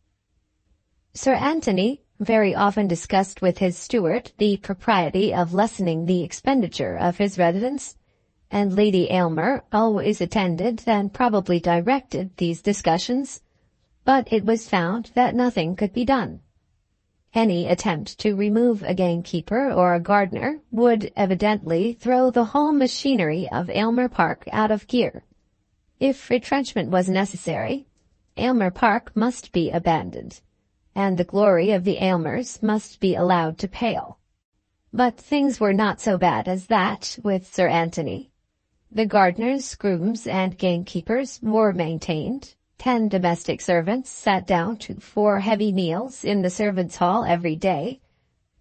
Sir Anthony very often discussed with his steward the propriety of lessening the expenditure of his residence, and Lady Aylmer always attended and probably directed these discussions, but it was found that nothing could be done. Any attempt to remove a gamekeeper or a gardener would evidently throw the whole machinery of Aylmer Park out of gear. If retrenchment was necessary, Aylmer Park must be abandoned, and the glory of the Aylmers must be allowed to pale. But things were not so bad as that with Sir Anthony. The gardeners, grooms, and gamekeepers were maintained. 10 domestic servants sat down to 4 heavy meals in the servants' hall every day,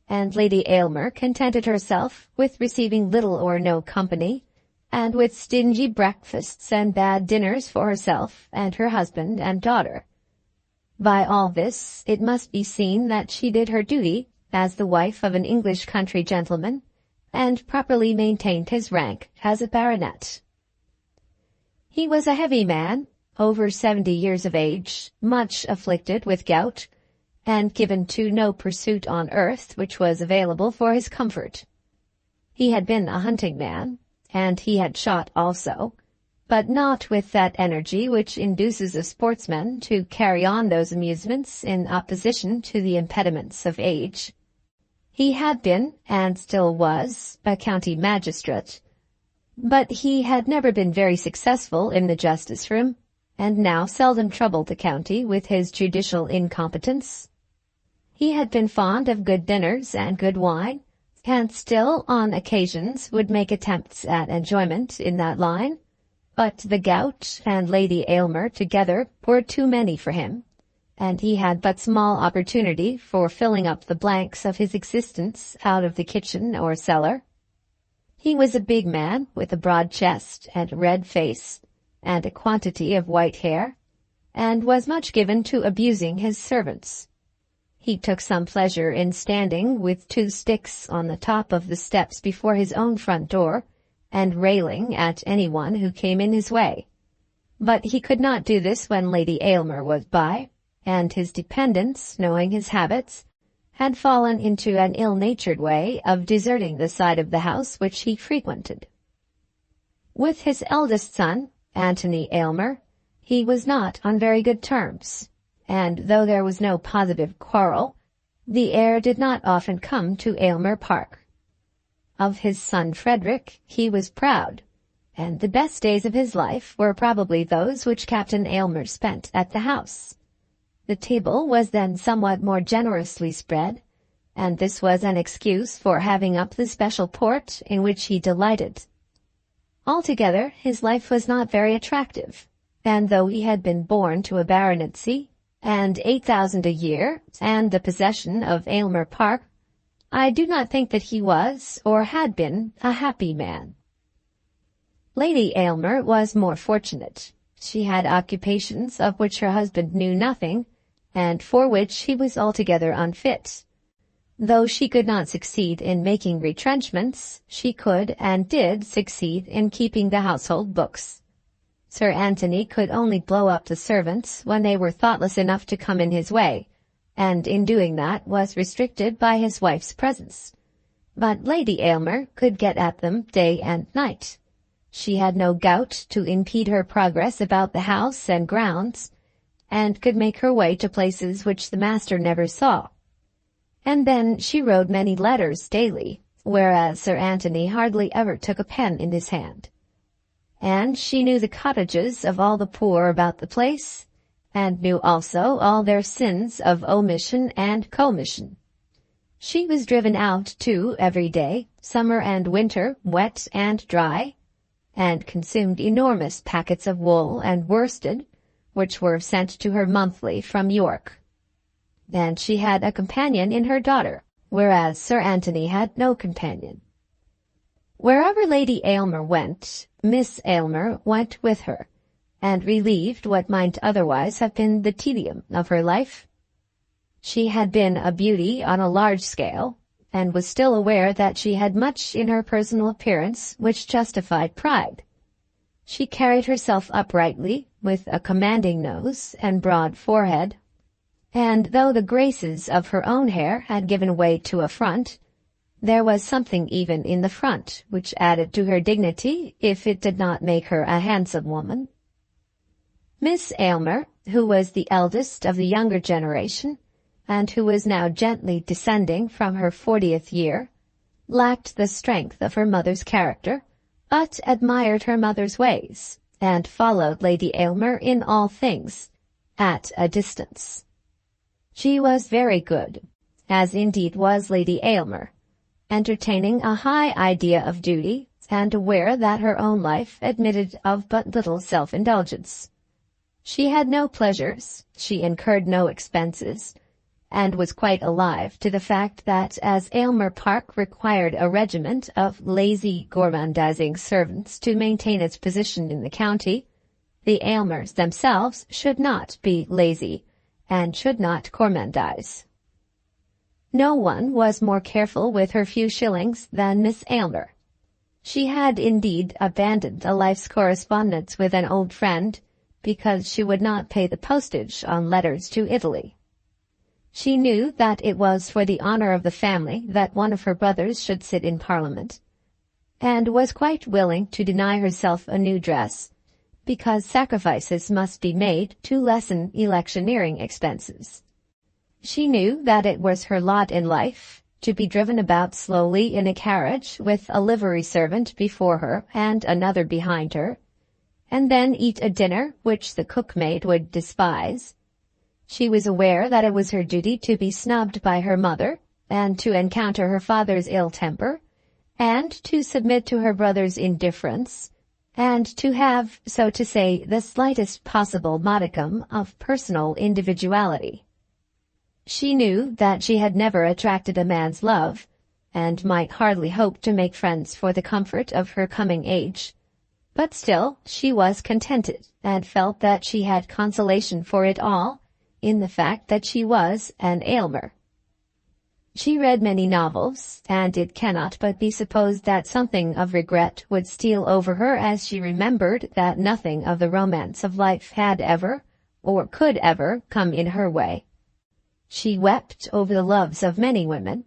and Lady Aylmer contented herself with receiving little or no company, and with stingy breakfasts and bad dinners for herself and her husband and daughter. By all this, it must be seen that she did her duty as the wife of an English country gentleman, and properly maintained his rank as a baronet. He was a heavy man, over 70 years of age, much afflicted with gout, and given to no pursuit on earth which was available for his comfort. He had been a hunting man, and he had shot also, but not with that energy which induces a sportsman to carry on those amusements in opposition to the impediments of age. He had been, and still was, a county magistrate, but he had never been very successful in the justice room, and now seldom troubled the county with his judicial incompetence. He had been fond of good dinners and good wine, and still, on occasions, would make attempts at enjoyment in that line, but the gout and Lady Aylmer together were too many for him, and he had but small opportunity for filling up the blanks of his existence out of the kitchen or cellar. He was a big man with a broad chest and a red face, and a quantity of white hair, and was much given to abusing his servants. He took some pleasure in standing with 2 sticks on the top of the steps before his own front door, and railing at anyone who came in his way. But he could not do this when Lady Aylmer was by, and his dependents, knowing his habits, had fallen into an ill-natured way of deserting the side of the house which he frequented. With his eldest son, Anthony Aylmer, he was not on very good terms, and though there was no positive quarrel, the heir did not often come to Aylmer Park. Of his son Frederick he was proud, and the best days of his life were probably those which Captain Aylmer spent at the house. The table was then somewhat more generously spread, and this was an excuse for having up the special port in which he delighted. Altogether, his life was not very attractive, and though he had been born to a baronetcy, and 8,000 a year, and the possession of Aylmer Park, I do not think that he was, or had been, a happy man. Lady Aylmer was more fortunate. She had occupations of which her husband knew nothing, and for which he was altogether unfit. Though she could not succeed in making retrenchments, she could and did succeed in keeping the household books. Sir Anthony could only blow up the servants when they were thoughtless enough to come in his way, and in doing that was restricted by his wife's presence. But Lady Aylmer could get at them day and night. She had no gout to impede her progress about the house and grounds, and could make her way to places which the master never saw. And then she wrote many letters daily, whereas Sir Anthony hardly ever took a pen in his hand. And she knew the cottages of all the poor about the place, and knew also all their sins of omission and commission. She was driven out, too, every day, summer and winter, wet and dry, and consumed enormous packets of wool and worsted, which were sent to her monthly from York. And she had a companion in her daughter, whereas Sir Anthony had no companion. Wherever Lady Aylmer went, Miss Aylmer went with her, and relieved what might otherwise have been the tedium of her life. She had been a beauty on a large scale, and was still aware that she had much in her personal appearance which justified pride. She carried herself uprightly, with a commanding nose and broad forehead, and though the graces of her own hair had given way to a front, there was something even in the front which added to her dignity if it did not make her a handsome woman. Miss Aylmer, who was the eldest of the younger generation, and who was now gently descending from her 40th year, lacked the strength of her mother's character, but admired her mother's ways, and followed Lady Aylmer in all things, at a distance. She was very good, as indeed was Lady Aylmer, entertaining a high idea of duty, and aware that her own life admitted of but little self-indulgence. She had no pleasures, she incurred no expenses, and was quite alive to the fact that as Aylmer Park required a regiment of lazy, gormandizing servants to maintain its position in the county, the Aylmers themselves should not be lazy, and should not gormandize. No one was more careful with her few shillings than Miss Aylmer. She had indeed abandoned a life's correspondence with an old friend, because she would not pay the postage on letters to Italy. She knew that it was for the honor of the family that one of her brothers should sit in Parliament, and was quite willing to deny herself a new dress, because sacrifices must be made to lessen electioneering expenses. She knew that it was her lot in life to be driven about slowly in a carriage with a livery servant before her and another behind her, and then eat a dinner which the cookmaid would despise. She was aware that it was her duty to be snubbed by her mother, and to encounter her father's ill temper, and to submit to her brother's indifference, and to have, so to say, the slightest possible modicum of personal individuality. She knew that she had never attracted a man's love, and might hardly hope to make friends for the comfort of her coming age. But still she was contented, and felt that she had consolation for it all in the fact that she was an Aylmer. She read many novels, and it cannot but be supposed that something of regret would steal over her as she remembered that nothing of the romance of life had ever, or could ever, come in her way. She wept over the loves of many women,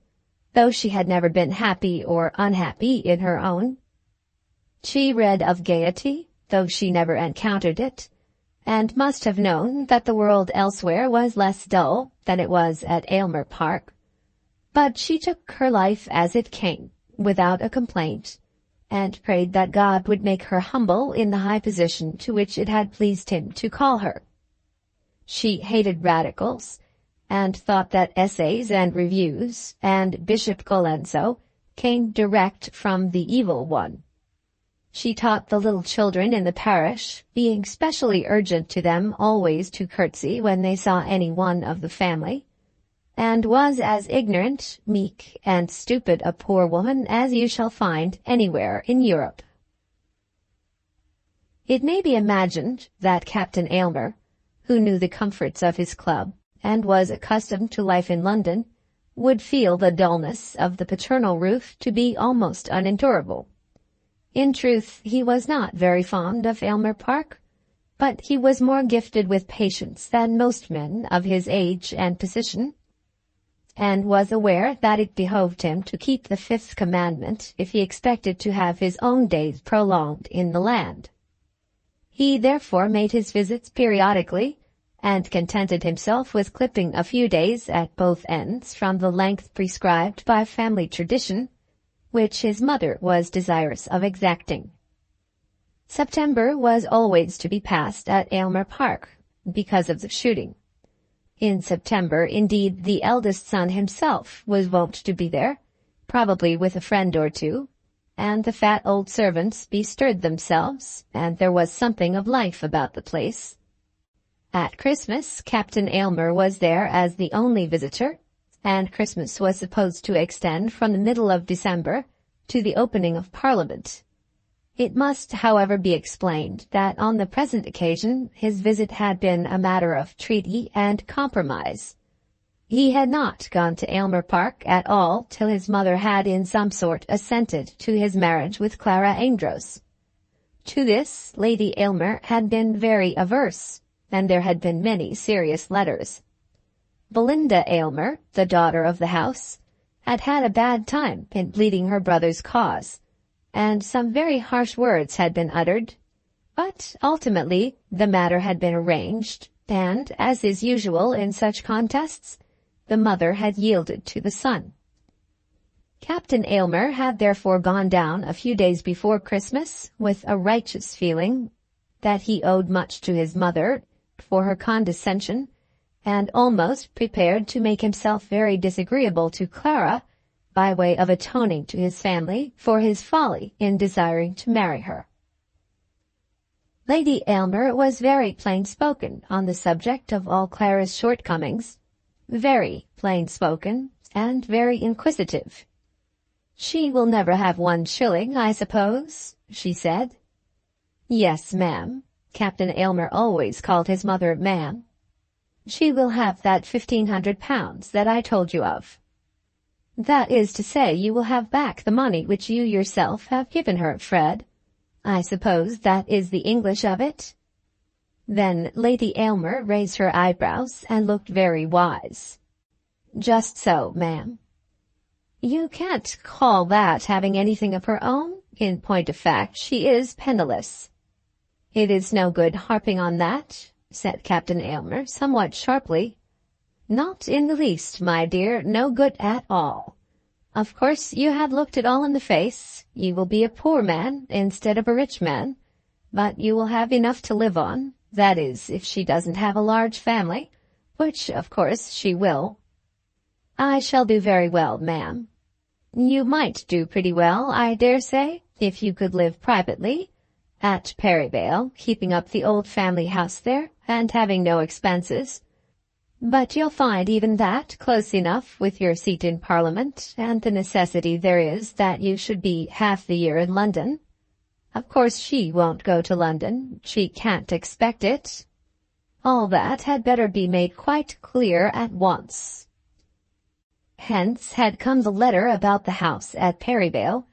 though she had never been happy or unhappy in her own. She read of gaiety, though she never encountered it, and must have known that the world elsewhere was less dull than it was at Aylmer Park. But she took her life as it came, without a complaint, and prayed that God would make her humble in the high position to which it had pleased him to call her. She hated radicals, and thought that essays and reviews and Bishop Colenso came direct from the evil one. She taught the little children in the parish, being specially urgent to them always to curtsy when they saw any one of the family, and was as ignorant, meek, and stupid a poor woman as you shall find anywhere in Europe. It may be imagined that Captain Aylmer, who knew the comforts of his club, and was accustomed to life in London, would feel the dullness of the paternal roof to be almost unendurable. In truth, he was not very fond of Aylmer Park, but he was more gifted with patience than most men of his age and position, and was aware that it behoved him to keep the fifth commandment if he expected to have his own days prolonged in the land. He therefore made his visits periodically, and contented himself with clipping a few days at both ends from the length prescribed by family tradition, which his mother was desirous of exacting. September was always to be passed at Aylmer Park, because of the shooting. In September, indeed, the eldest son himself was wont to be there, probably with a friend or two, and the fat old servants bestirred themselves, and there was something of life about the place. At Christmas, Captain Aylmer was there as the only visitor, and Christmas was supposed to extend from the middle of December to the opening of Parliament. It must, however, be explained that on the present occasion his visit had been a matter of treaty and compromise. He had not gone to Aylmer Park at all till his mother had in some sort assented to his marriage with Clara Amedroz. To this Lady Aylmer had been very averse, and there had been many serious letters. Belinda Aylmer, the daughter of the house, had had a bad time in pleading her brother's cause, and some very harsh words had been uttered, but ultimately the matter had been arranged, and, as is usual in such contests, the mother had yielded to the son. Captain Aylmer had therefore gone down a few days before Christmas with a righteous feeling that he owed much to his mother for her condescension, and almost prepared to make himself very disagreeable to Clara by way of atoning to his family for his folly in desiring to marry her. Lady Aylmer was very plain-spoken on the subject of all Clara's shortcomings, very plain-spoken and very inquisitive. "She will never have 1 shilling, I suppose?" she said. "Yes, ma'am." Captain Aylmer always called his mother ma'am. "She will have that £1,500 that I told you of." "That is to say, you will have back the money which you yourself have given her, Fred. I suppose that is the English of it?" Then Lady Aylmer raised her eyebrows and looked very wise. "Just so, ma'am." "You can't call that having anything of her own. In point of fact, she is penniless." "It is no good harping on that," said Captain Aylmer, somewhat sharply. "Not in the least, my dear, no good at all. Of course you have looked it all in the face. You will be a poor man instead of a rich man, but you will have enough to live on, that is, if she doesn't have a large family, which, of course, she will." "I shall do very well, ma'am." "You might do pretty well, I dare say, if you could live privately at Perivale, keeping up the old family house there, and having no expenses. But you'll find even that close enough with your seat in Parliament, and the necessity there is that you should be half the year in London. Of course she won't go to London. She can't expect it. All that had better be made quite clear at once." Hence had come the letter about the house at Perivale,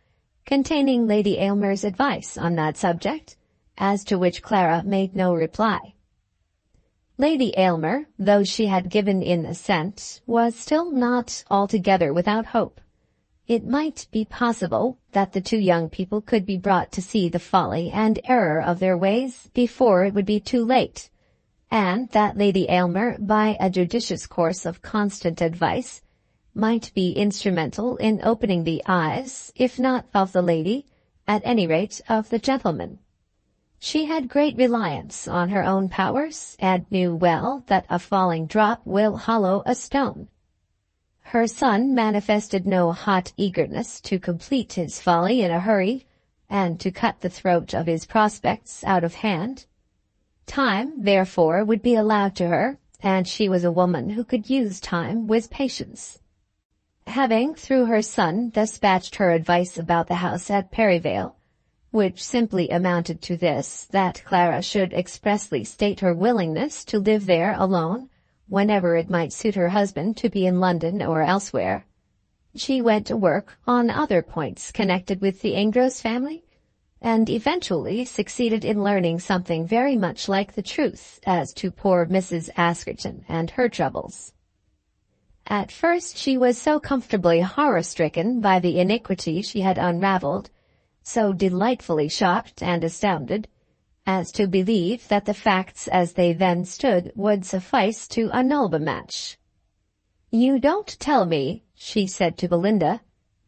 containing Lady Aylmer's advice on that subject, as to which Clara made no reply. Lady Aylmer, though she had given in assent, was still not altogether without hope. It might be possible that the two young people could be brought to see the folly and error of their ways before it would be too late, and that Lady Aylmer, by a judicious course of constant advice, might be instrumental in opening the eyes, if not of the lady, at any rate of the gentleman. She had great reliance on her own powers, and knew well that a falling drop will hollow a stone. Her son manifested no hot eagerness to complete his folly in a hurry, and to cut the throat of his prospects out of hand. Time, therefore, would be allowed to her, and she was a woman who could use time with patience. Having, through her son, dispatched her advice about the house at Perivale, which simply amounted to this, that Clara should expressly state her willingness to live there alone, whenever it might suit her husband to be in London or elsewhere, she went to work on other points connected with the Amedroz family, and eventually succeeded in learning something very much like the truth as to poor Mrs. Askerton and her troubles. At first she was so comfortably horror-stricken by the iniquity she had unravelled, so delightfully shocked and astounded, as to believe that the facts as they then stood would suffice to annul the match. "You don't tell me," she said to Belinda,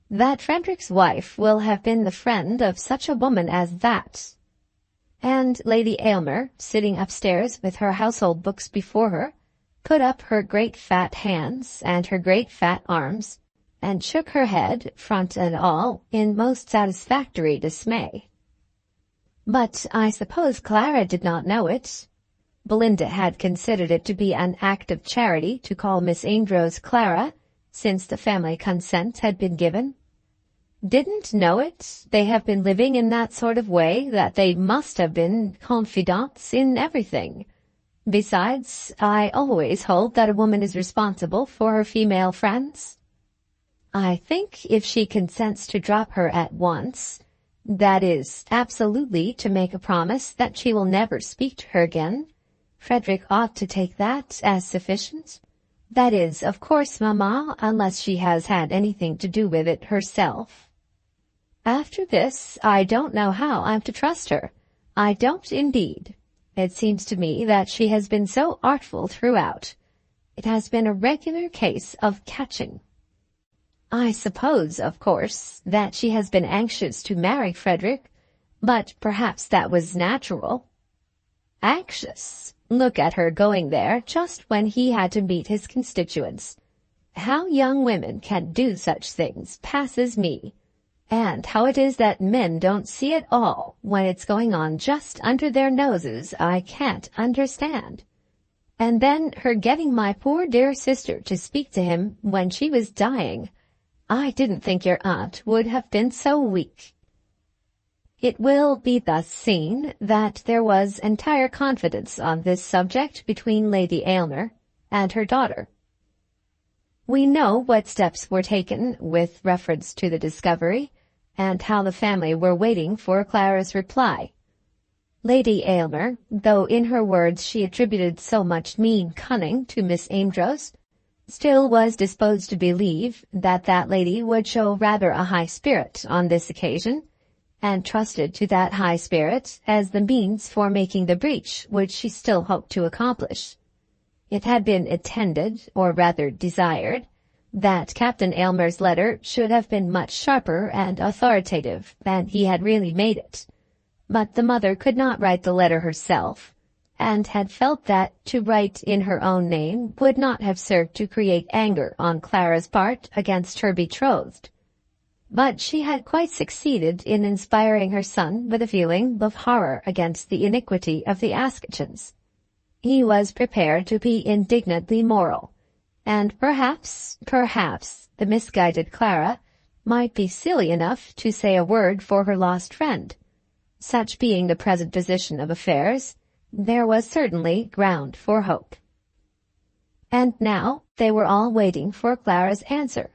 "that Frederick's wife will have been the friend of such a woman as that?" And Lady Aylmer, sitting upstairs with her household books before her, put up her great fat hands and her great fat arms, and shook her head, front and all, in most satisfactory dismay. But I suppose Clara did not know it. Belinda had considered it to be an act of charity to call Miss Amedroz Clara, since the family consent had been given. Didn't know it? They have been living in that sort of way that they must have been confidants in everything. Besides, I always hold that a woman is responsible for her female friends. I think if she consents to drop her at once, that is, absolutely to make a promise that she will never speak to her again, Frederick ought to take that as sufficient. That is, of course, mamma, unless she has had anything to do with it herself. After this, I don't know how I'm to trust her. I don't indeed. It seems to me that she has been so artful throughout. It has been a regular case of catching. I suppose, of course, that she has been anxious to marry Frederick, but perhaps that was natural. Anxious? Look at her going there just when he had to meet his constituents. How young women can do such things passes me, and how it is that men don't see it all when it's going on just under their noses I can't understand. And then her getting my poor dear sister to speak to him when she was dying. I didn't think your aunt would have been so weak. It will be thus seen that there was entire confidence on this subject between Lady Aylmer and her daughter. We know what steps were taken with reference to the discovery, and how the family were waiting for Clara's reply. Lady Aylmer, though in her words she attributed so much mean cunning to Miss Amedroz, still was disposed to believe that that lady would show rather a high spirit on this occasion, and trusted to that high spirit as the means for making the breach which she still hoped to accomplish. It had been intended, or rather desired, that Captain Aylmer's letter should have been much sharper and authoritative than he had really made it. But the mother could not write the letter herself, and had felt that to write in her own name would not have served to create anger on Clara's part against her betrothed. But she had quite succeeded in inspiring her son with a feeling of horror against the iniquity of the Askertons. He was prepared to be indignantly moral, and perhaps the misguided Clara might be silly enough to say a word for her lost friend. Such being the present position of affairs, there was certainly ground for hope. And now they were all waiting for Clara's answer.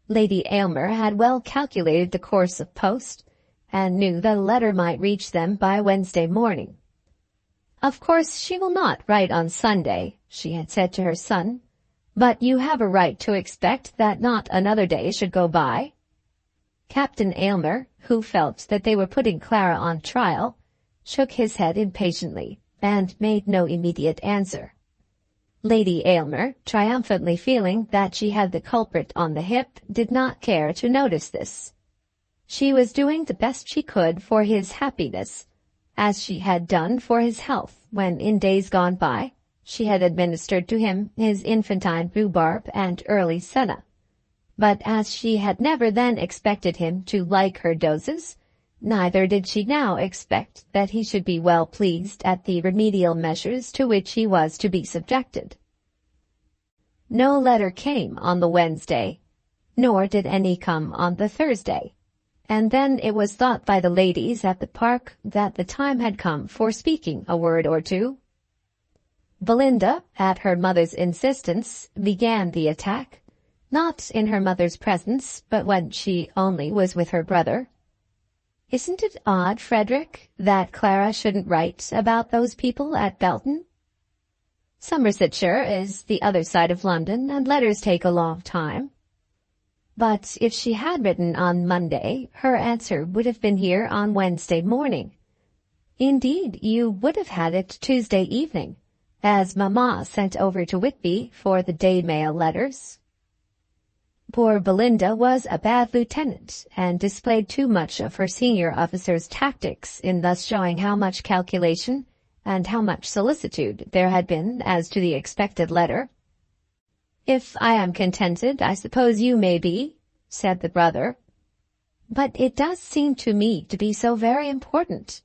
Lady Aylmer had well calculated the course of post, and knew that a letter might reach them by Wednesday morning. "Of course she will not write on Sunday," she had said to her son, "but you have a right to expect that not another day should go by." Captain Aylmer, who felt that they were putting Clara on trial, shook his head impatiently, and made no immediate answer. Lady Aylmer, triumphantly feeling that she had the culprit on the hip, did not care to notice this. She was doing the best she could for his happiness, as she had done for his health when, in days gone by, she had administered to him his infantine rhubarb and early senna. But as she had never then expected him to like her doses, neither did she now expect that he should be well pleased at the remedial measures to which he was to be subjected. No letter came on the Wednesday, nor did any come on the Thursday, and then it was thought by the ladies at the park that the time had come for speaking a word or two. Belinda, at her mother's insistence, began the attack, not in her mother's presence, but when she only was with her brother. "Isn't it odd, Frederick, that Clara shouldn't write about those people at Belton? Somersetshire is the other side of London, and letters take a long time." But if she had written on Monday, her answer would have been here on Wednesday morning. Indeed, you would have had it Tuesday evening, as Mamma sent over to Whitby for the day mail letters. Poor Belinda was a bad lieutenant, and displayed too much of her senior officer's tactics in thus showing how much calculation and how much solicitude there had been as to the expected letter. "If I am contented, I suppose you may be," said the brother. "But it does seem to me to be so very important.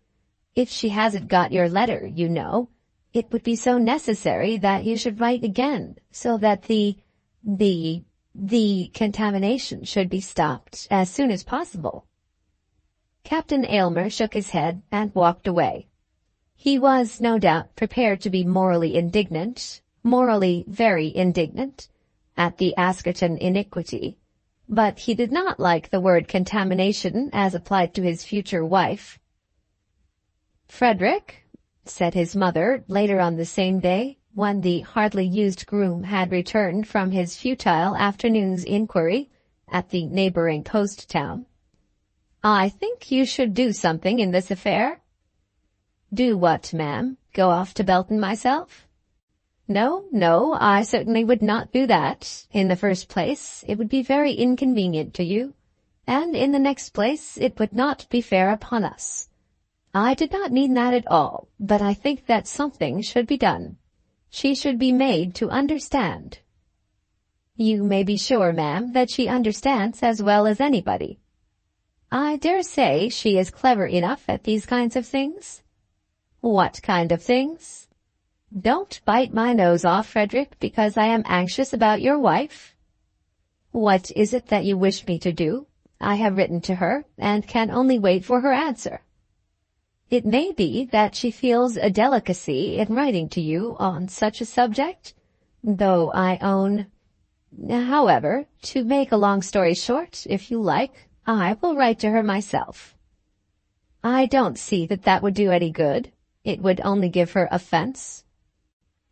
If she hasn't got your letter, you know, it would be so necessary that you should write again, so that the contamination should be stopped as soon as possible." Captain Aylmer shook his head and walked away. He was, no doubt, prepared to be morally indignant, morally very indignant, at the Askerton iniquity, but he did not like the word contamination as applied to his future wife. "Frederick," said his mother later on the same day, when the hardly used groom had returned from his futile afternoon's inquiry at the neighboring post town, "I think you should do something in this affair." "Do what, ma'am? Go off to Belton myself?" No, I certainly would not do that. In the first place, it would be very inconvenient to you, and in the next place, it would not be fair upon us. I did not mean that at all, but I think that something should be done. She should be made to understand." "You may be sure, ma'am, that she understands as well as anybody." "I dare say she is clever enough at these kinds of things." "What kind of things?" "Don't bite my nose off, Frederick, because I am anxious about your wife." "What is it that you wish me to do? I have written to her, and can only wait for her answer." "It may be that she feels a delicacy in writing to you on such a subject, though I own— However, to make a long story short, if you like, I will write to her myself." "I don't see that that would do any good. It would only give her offense."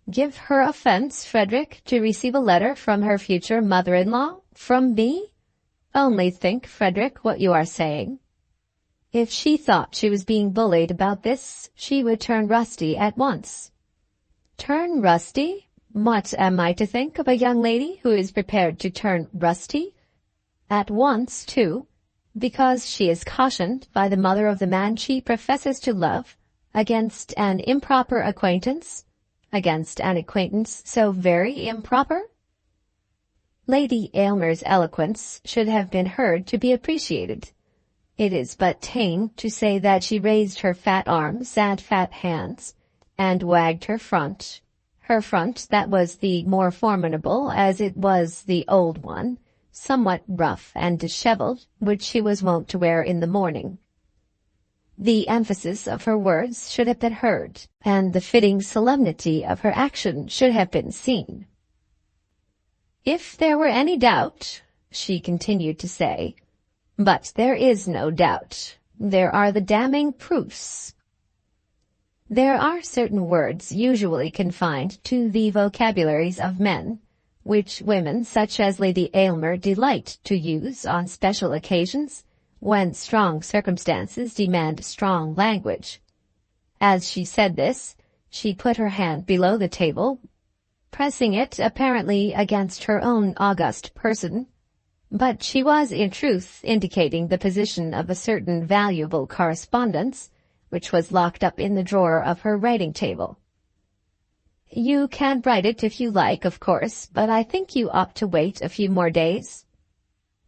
"Give her offense, Frederick, to receive a letter from her future mother-in-law, from me? Only think, Frederick, what you are saying." If she thought she was being bullied about this, she would turn rusty at once. Turn rusty? What am I to think of a young lady who is prepared to turn rusty? At once, too, because she is cautioned by the mother of the man she professes to love against an improper acquaintance, against an acquaintance so very improper? Lady Aylmer's eloquence should have been heard to be appreciated. It is but tame to say that she raised her fat arms and fat hands, and wagged her front that was the more formidable as it was the old one, somewhat rough and dishevelled, which she was wont to wear in the morning. The emphasis of her words should have been heard, and the fitting solemnity of her action should have been seen. If there were any doubt, she continued to say, but there is no doubt. There are the damning proofs. There are certain words usually confined to the vocabularies of men, which women such as Lady Aylmer delight to use on special occasions, when strong circumstances demand strong language. As she said this, she put her hand below the table, pressing it apparently against her own august person, but she was in truth indicating the position of a certain valuable correspondence, which was locked up in the drawer of her writing-table. You can write it if you like, of course, but I think you ought to wait a few more days.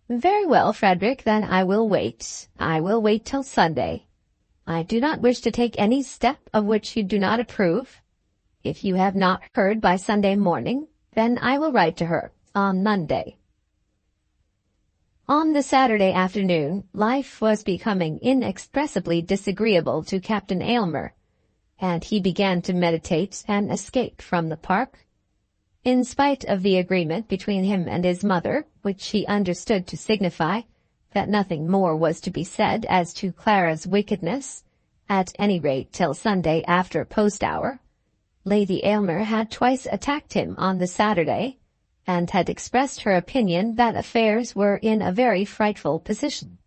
Very well, Frederick, then I will wait. I will wait till Sunday. I do not wish to take any step of which you do not approve. If you have not heard by Sunday morning, then I will write to her on Monday. On the Saturday afternoon, life was becoming inexpressibly disagreeable to Captain Aylmer, and he began to meditate an escape from the park. In spite of the agreement between him and his mother, which he understood to signify that nothing more was to be said as to Clara's wickedness, at any rate till Sunday after post-hour, Lady Aylmer had twice attacked him on the Saturday, and had expressed her opinion that affairs were in a very frightful position.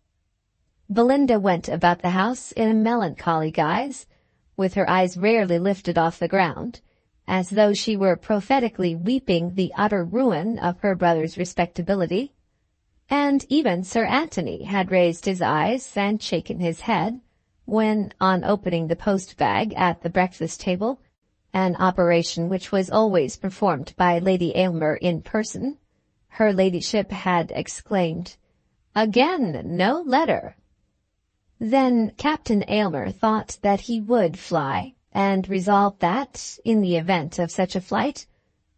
Belinda went about the house in a melancholy guise, with her eyes rarely lifted off the ground, as though she were prophetically weeping the utter ruin of her brother's respectability, and even Sir Anthony had raised his eyes and shaken his head, when, on opening the post-bag at the breakfast-table, an operation which was always performed by Lady Aylmer in person, her ladyship had exclaimed, "Again, no letter!" Then Captain Aylmer thought that he would fly, and resolved that, in the event of such a flight,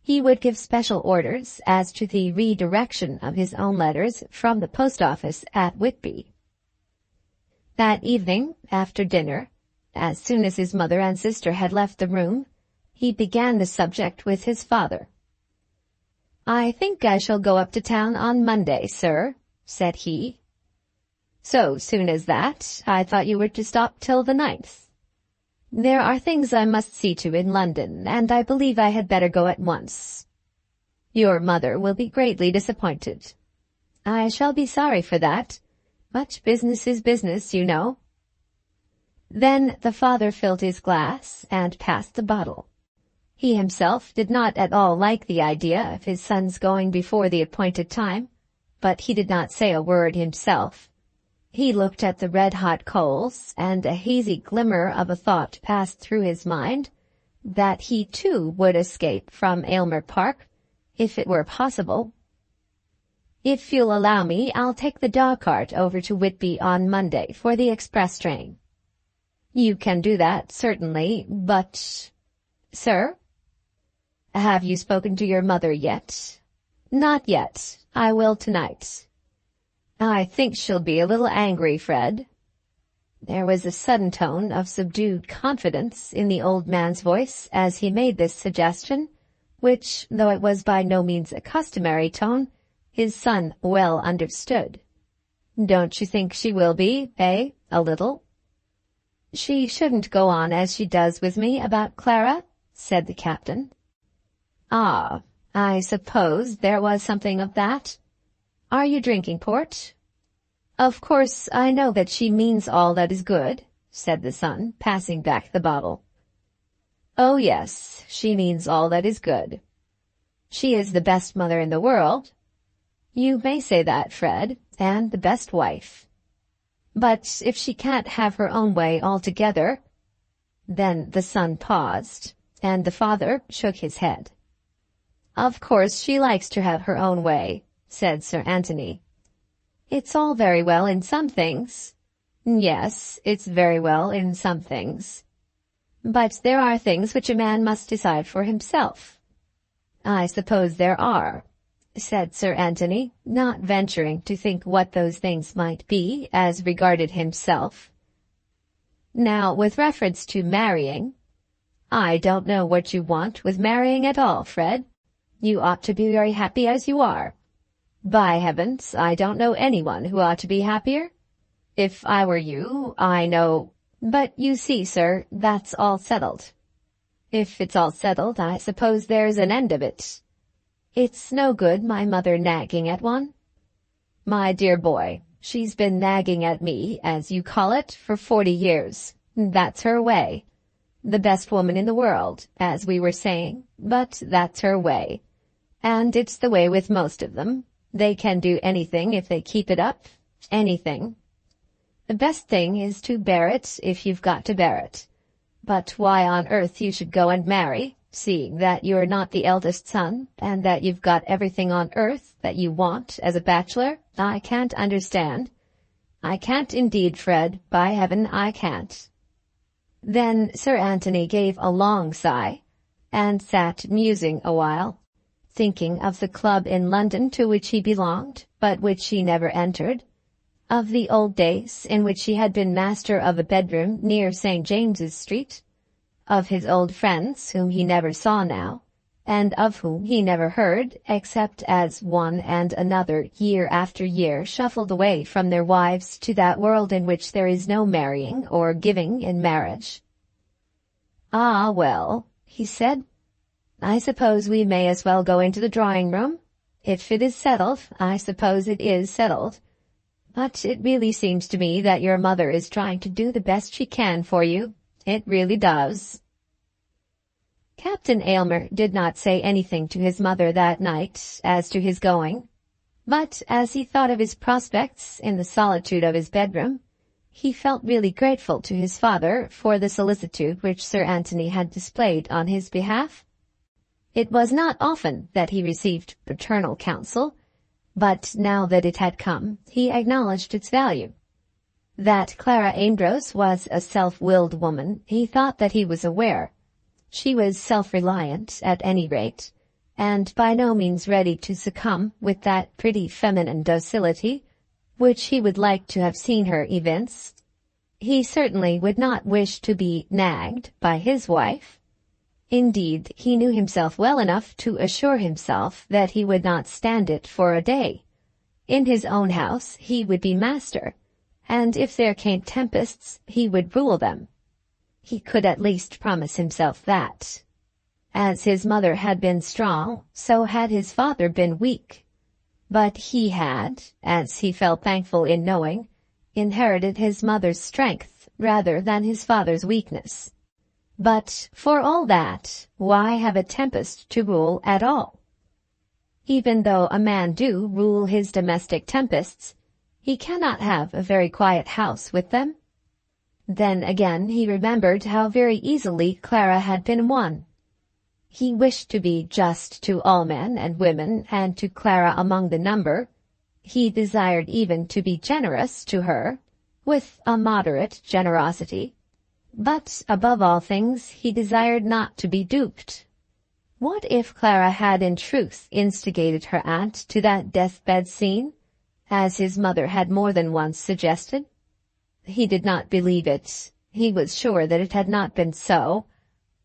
he would give special orders as to the redirection of his own letters from the post-office at Whitby. That evening, after dinner, as soon as his mother and sister had left the room, he began the subject with his father. "I think I shall go up to town on Monday, sir," said he. "So soon as that? I thought you were to stop till the 9th. There are things I must see to in London, and I believe I had better go at once. Your mother will be greatly disappointed." "I shall be sorry for that. But business is business, you know." Then the father filled his glass and passed the bottle. He himself did not at all like the idea of his son's going before the appointed time, but he did not say a word himself. He looked at the red-hot coals, and a hazy glimmer of a thought passed through his mind, that he too would escape from Aylmer Park, if it were possible. "If you'll allow me, I'll take the dog-cart over to Whitby on Monday for the express train." "You can do that, certainly, but—" "Sir?" "Have you spoken to your mother yet?" "Not yet. I will tonight." "I think she'll be a little angry, Fred." There was a sudden tone of subdued confidence in the old man's voice as he made this suggestion, which, though it was by no means a customary tone, his son well understood. "Don't you think she will be, eh, a little?" "She shouldn't go on as she does with me about Clara," said the captain. "Ah, I suppose there was something of that. Are you drinking port?" "Of course I know that she means all that is good," said the son, passing back the bottle. "Oh yes, she means all that is good. She is the best mother in the world. You may say that, Fred, and the best wife. But if she can't have her own way altogether—" Then the son paused, and the father shook his head. "Of course she likes to have her own way," said Sir Anthony. "It's all very well in some things." "Yes, it's very well in some things. But there are things which a man must decide for himself." "I suppose there are," said Sir Anthony, not venturing to think what those things might be as regarded himself. "Now, with reference to marrying, I don't know what you want with marrying at all, Fred. You ought to be very happy as you are. By heavens, I don't know anyone who ought to be happier. If I were you, I know— But you see, sir, that's all settled. If it's all settled, I suppose there's an end of it. It's no good my mother nagging at one. My dear boy, she's been nagging at me, as you call it, for 40 years. That's her way. The best woman in the world, as we were saying, but that's her way. And it's the way with most of them. They can do anything if they keep it up. Anything. The best thing is to bear it if you've got to bear it. But why on earth you should go and marry, seeing that you're not the eldest son, and that you've got everything on earth that you want as a bachelor, I can't understand. I can't indeed, Fred, by heaven I can't." Then Sir Anthony gave a long sigh, and sat musing a while, thinking of the club in London to which he belonged, but which he never entered, of the old days in which he had been master of a bedroom near St. James's Street, of his old friends whom he never saw now, and of whom he never heard, except as one and another year after year shuffled away from their wives to that world in which there is no marrying or giving in marriage. "Ah, well," he said, "I suppose we may as well go into the drawing-room. If it is settled, I suppose it is settled. But it really seems to me that your mother is trying to do the best she can for you. It really does." Captain Aylmer did not say anything to his mother that night as to his going, but as he thought of his prospects in the solitude of his bedroom, he felt really grateful to his father for the solicitude which Sir Anthony had displayed on his behalf. It was not often that he received paternal counsel, but now that it had come, he acknowledged its value. That Clara Amedroz was a self-willed woman, he thought that he was aware. She was self-reliant, at any rate, and by no means ready to succumb with that pretty feminine docility which he would like to have seen her evince. He certainly would not wish to be nagged by his wife. Indeed, he knew himself well enough to assure himself that he would not stand it for a day. In his own house he would be master, and if there came tempests, he would rule them. He could at least promise himself that. As his mother had been strong, so had his father been weak. But he had, as he felt thankful in knowing, inherited his mother's strength rather than his father's weakness. But for all that, why have a tempest to rule at all? Even though a man do rule his domestic tempests, he cannot have a very quiet house with them. Then again he remembered how very easily Clara had been won. He wished to be just to all men and women, and to Clara among the number. He desired even to be generous to her, with a moderate generosity. But above all things he desired not to be duped. What if Clara had in truth instigated her aunt to that deathbed scene, as his mother had more than once suggested? He did not believe it. He was sure that it had not been so.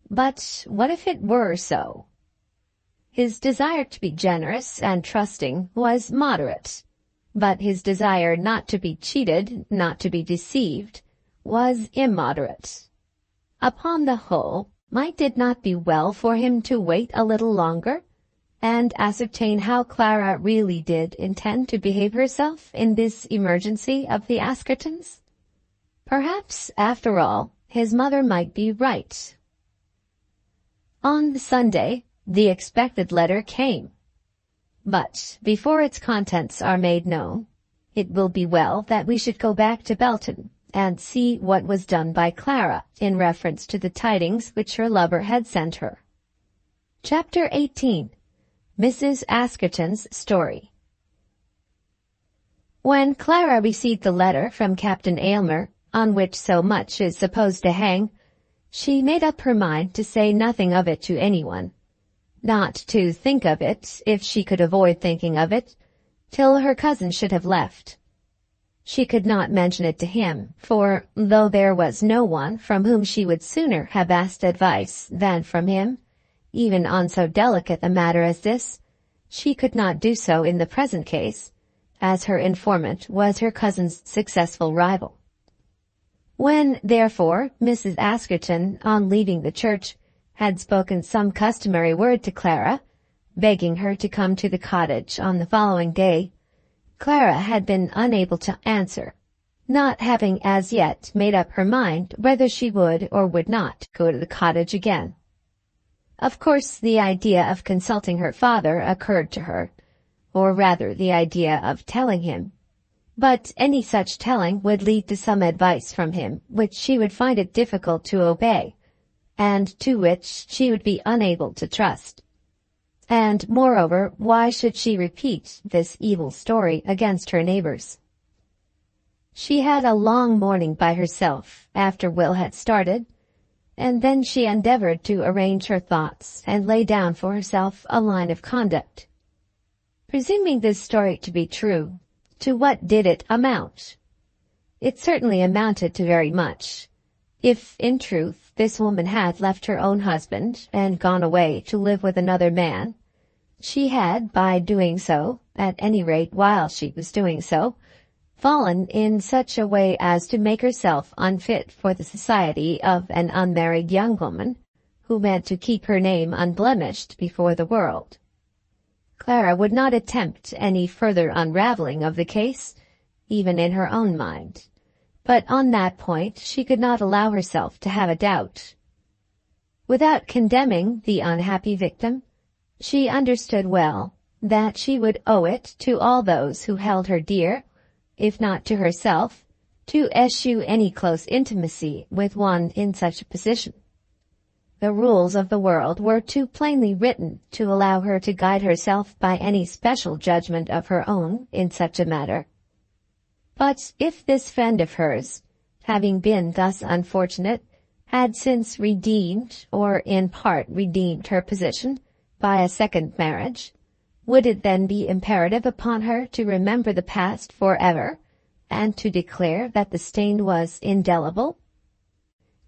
But what if it were so? His desire to be generous and trusting was moderate, but his desire not to be cheated, not to be deceived, was immoderate. Upon the whole, might it not be well for him to wait a little longer? and ascertain how Clara really did intend to behave herself in this emergency of the Askertons? Perhaps, after all, his mother might be right. On Sunday, the expected letter came. But before its contents are made known, it will be well that we should go back to Belton and see what was done by Clara in reference to the tidings which her lover had sent her. Chapter 18. Mrs. Askerton's Story. When Clara received the letter from Captain Aylmer, on which so much is supposed to hang, she made up her mind to say nothing of it to anyone, not to think of it, if she could avoid thinking of it, till her cousin should have left. She could not mention it to him, for, though there was no one from whom she would sooner have asked advice than from him, even on so delicate a matter as this, she could not do so in the present case, as her informant was her cousin's successful rival. When, therefore, Mrs. Askerton, on leaving the church, had spoken some customary word to Clara, begging her to come to the cottage on the following day, Clara had been unable to answer, not having as yet made up her mind whether she would or would not go to the cottage again. Of course, the idea of consulting her father occurred to her, or rather the idea of telling him. But any such telling would lead to some advice from him which she would find it difficult to obey, and to which she would be unable to trust. And, moreover, why should she repeat this evil story against her neighbors? She had a long morning by herself after Will had started, and then she endeavored to arrange her thoughts and lay down for herself a line of conduct. Presuming this story to be true, to what did it amount? It certainly amounted to very much. If, in truth, this woman had left her own husband and gone away to live with another man, she had, by doing so, at any rate while she was doing so, fallen in such a way as to make herself unfit for the society of an unmarried young woman who meant to keep her name unblemished before the world. Clara would not attempt any further unraveling of the case, even in her own mind, but on that point she could not allow herself to have a doubt. Without condemning the unhappy victim, she understood well that she would owe it to all those who held her dear, if not to herself, to eschew any close intimacy with one in such a position. The rules of the world were too plainly written to allow her to guide herself by any special judgment of her own in such a matter. But if this friend of hers, having been thus unfortunate, had since redeemed, or in part redeemed her position by a second marriage, would it then be imperative upon her to remember the past forever, and to declare that the stain was indelible?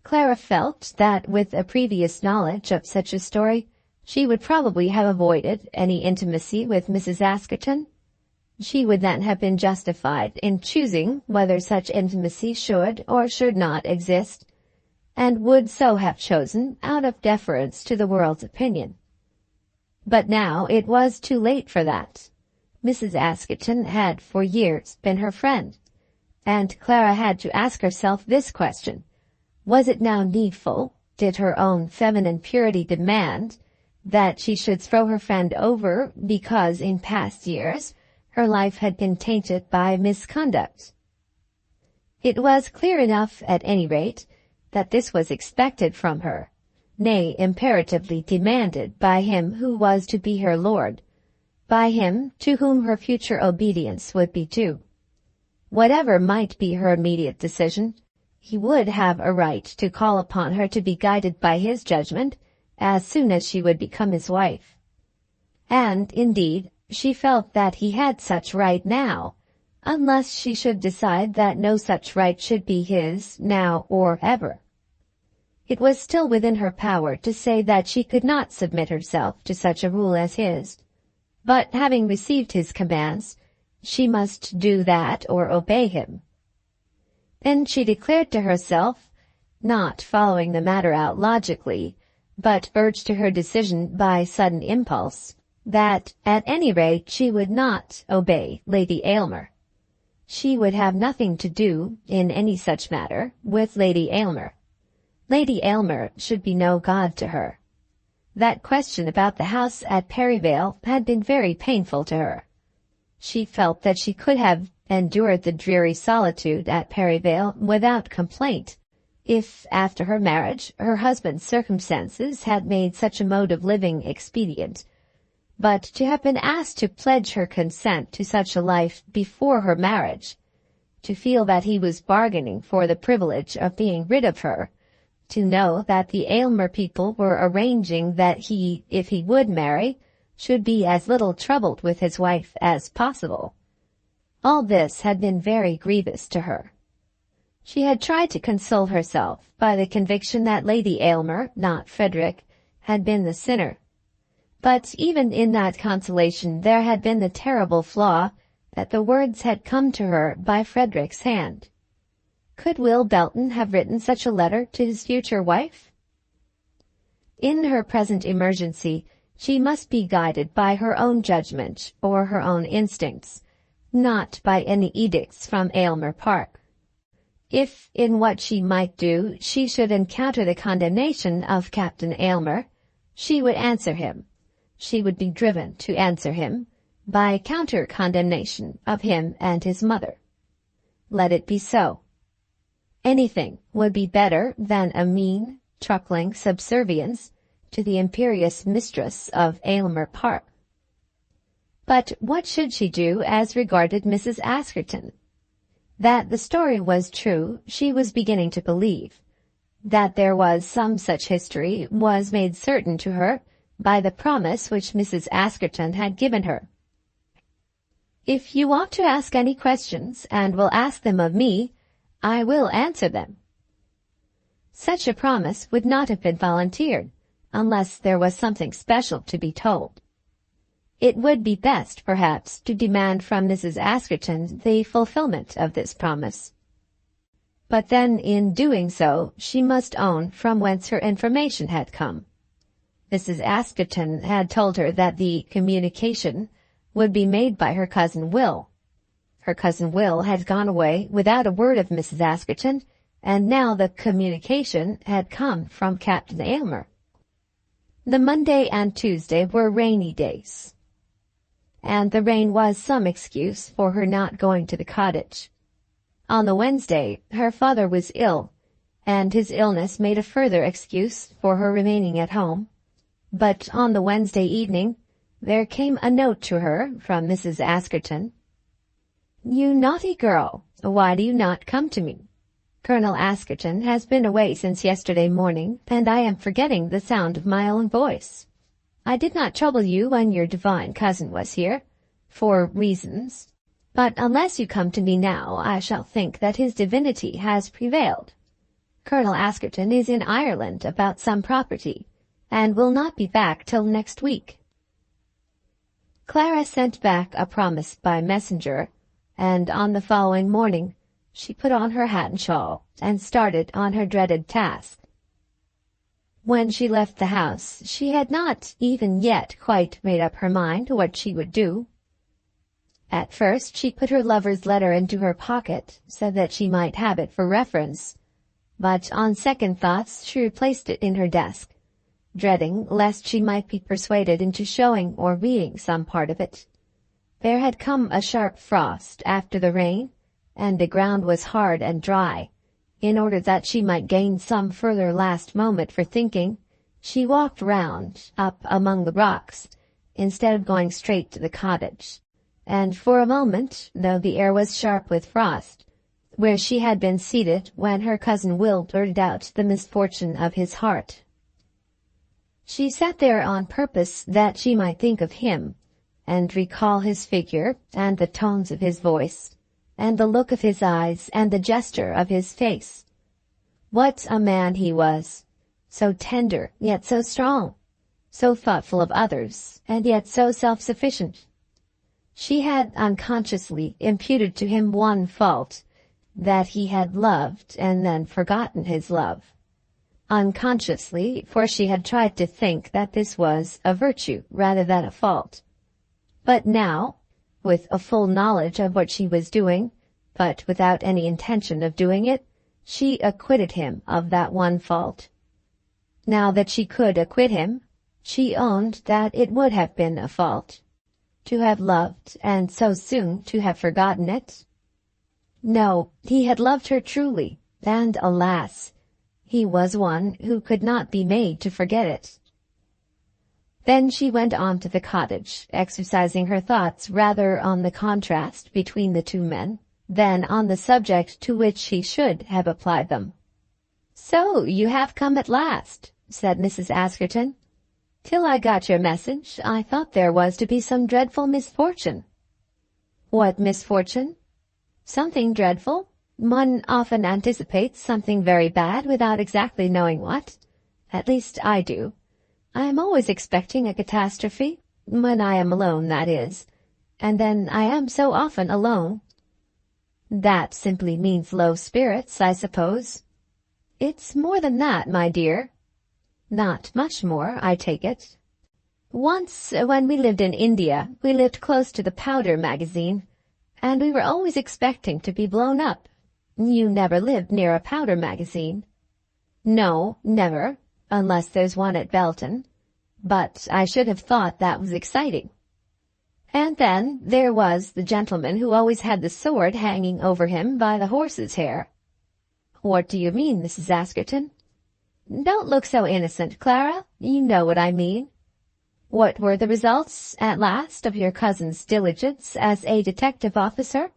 Clara felt that with a previous knowledge of such a story, she would probably have avoided any intimacy with Mrs. Askerton. She would then have been justified in choosing whether such intimacy should or should not exist, and would so have chosen out of deference to the world's opinion. But now it was too late for that. Mrs. Askerton had for years been her friend, and Clara had to ask herself this question: was it now needful, did her own feminine purity demand, that she should throw her friend over because in past years her life had been tainted by misconduct? It was clear enough, at any rate, that this was expected from her, nay, imperatively demanded by him who was to be her lord, by him to whom her future obedience would be due. Whatever might be her immediate decision, he would have a right to call upon her to be guided by his judgment as soon as she would become his wife. And, indeed, she felt that he had such right now, unless she should decide that no such right should be his now or ever. It was still within her power to say that she could not submit herself to such a rule as his, but having received his commands, she must do that or obey him. Then she declared to herself, not following the matter out logically, but urged to her decision by sudden impulse, that at any rate she would not obey Lady Aylmer. She would have nothing to do, in any such matter, with Lady Aylmer. Lady Aylmer should be no god to her. That question about the house at Perivale had been very painful to her. She felt that she could have endured the dreary solitude at Perivale without complaint, if, after her marriage, her husband's circumstances had made such a mode of living expedient. But to have been asked to pledge her consent to such a life before her marriage, to feel that he was bargaining for the privilege of being rid of her, to know that the Aylmer people were arranging that he, if he would marry, should be as little troubled with his wife as possible. All this had been very grievous to her. She had tried to console herself by the conviction that Lady Aylmer, not Frederick, had been the sinner. But even in that consolation there had been the terrible flaw that the words had come to her by Frederick's hand. Could Will Belton have written such a letter to his future wife? In her present emergency, she must be guided by her own judgment or her own instincts, not by any edicts from Aylmer Park. If, in what she might do, she should encounter the condemnation of Captain Aylmer, she would answer him. She would be driven to answer him by counter-condemnation of him and his mother. Let it be so. Anything would be better than a mean, truckling subservience to the imperious mistress of Aylmer Park. But what should she do as regarded Mrs. Askerton? That the story was true, she was beginning to believe. That there was some such history was made certain to her by the promise which Mrs. Askerton had given her. "If you want to ask any questions, and will ask them of me, I will answer them." Such a promise would not have been volunteered, unless there was something special to be told. It would be best, perhaps, to demand from Mrs. Askerton the fulfillment of this promise. But then, in doing so, she must own from whence her information had come. Mrs. Askerton had told her that the communication would be made by her cousin Will. Her cousin Will had gone away without a word of Mrs. Askerton, and now the communication had come from Captain Aylmer. The Monday and Tuesday were rainy days, and the rain was some excuse for her not going to the cottage. On the Wednesday, her father was ill, and his illness made a further excuse for her remaining at home. But on the Wednesday evening, there came a note to her from Mrs. Askerton. "You naughty girl, why do you not come to me? Colonel Askerton has been away since yesterday morning, and I am forgetting the sound of my own voice. I did not trouble you when your divine cousin was here, for reasons, but unless you come to me now, I shall think that his divinity has prevailed. Colonel Askerton is in Ireland about some property, and will not be back till next week." Clara sent back a promise by messenger, and on the following morning she put on her hat and shawl and started on her dreaded task. When she left the house, she had not even yet quite made up her mind what she would do. At first she put her lover's letter into her pocket so that she might have it for reference, but on second thoughts she replaced it in her desk, dreading lest she might be persuaded into showing or reading some part of it. There had come a sharp frost after the rain, and the ground was hard and dry. In order that she might gain some further last moment for thinking, she walked round, up among the rocks, instead of going straight to the cottage, and for a moment, though the air was sharp with frost, where she had been seated when her cousin Will blurted out the misfortune of his heart. She sat there on purpose that she might think of him, and recall his figure, and the tones of his voice, and the look of his eyes, and the gesture of his face. What a man he was! So tender, yet so strong, so thoughtful of others, and yet so self-sufficient. She had unconsciously imputed to him one fault, that he had loved and then forgotten his love. unconsciously, for she had tried to think that this was a virtue rather than a fault. But now, with a full knowledge of what she was doing, but without any intention of doing it, she acquitted him of that one fault. Now that she could acquit him, she owned that it would have been a fault. To have loved, and so soon to have forgotten it. No, he had loved her truly, and alas, he was one who could not be made to forget it. Then she went on to the cottage, exercising her thoughts rather on the contrast between the two men than on the subject to which she should have applied them. "So you have come at last," said Mrs. Askerton. "Till I got your message, I thought there was to be some dreadful misfortune." "What misfortune?" "Something dreadful. One often anticipates something very bad without exactly knowing what. At least I do. I am always expecting a catastrophe, when I am alone, that is. And then I am so often alone." "That simply means low spirits, I suppose." "It's more than that, my dear." "Not much more, I take it." "Once, when we lived in India, we lived close to the powder magazine, and we were always expecting to be blown up. You never lived near a powder magazine?" "No, never, unless there's one at Belton. But I should have thought that was exciting." "And then there was the gentleman who always had the sword hanging over him by the horse's hair." "What do you mean, Mrs. Askerton?" "Don't look so innocent, Clara. You know what I mean. What were the results, at last, of your cousin's diligence as a detective officer?"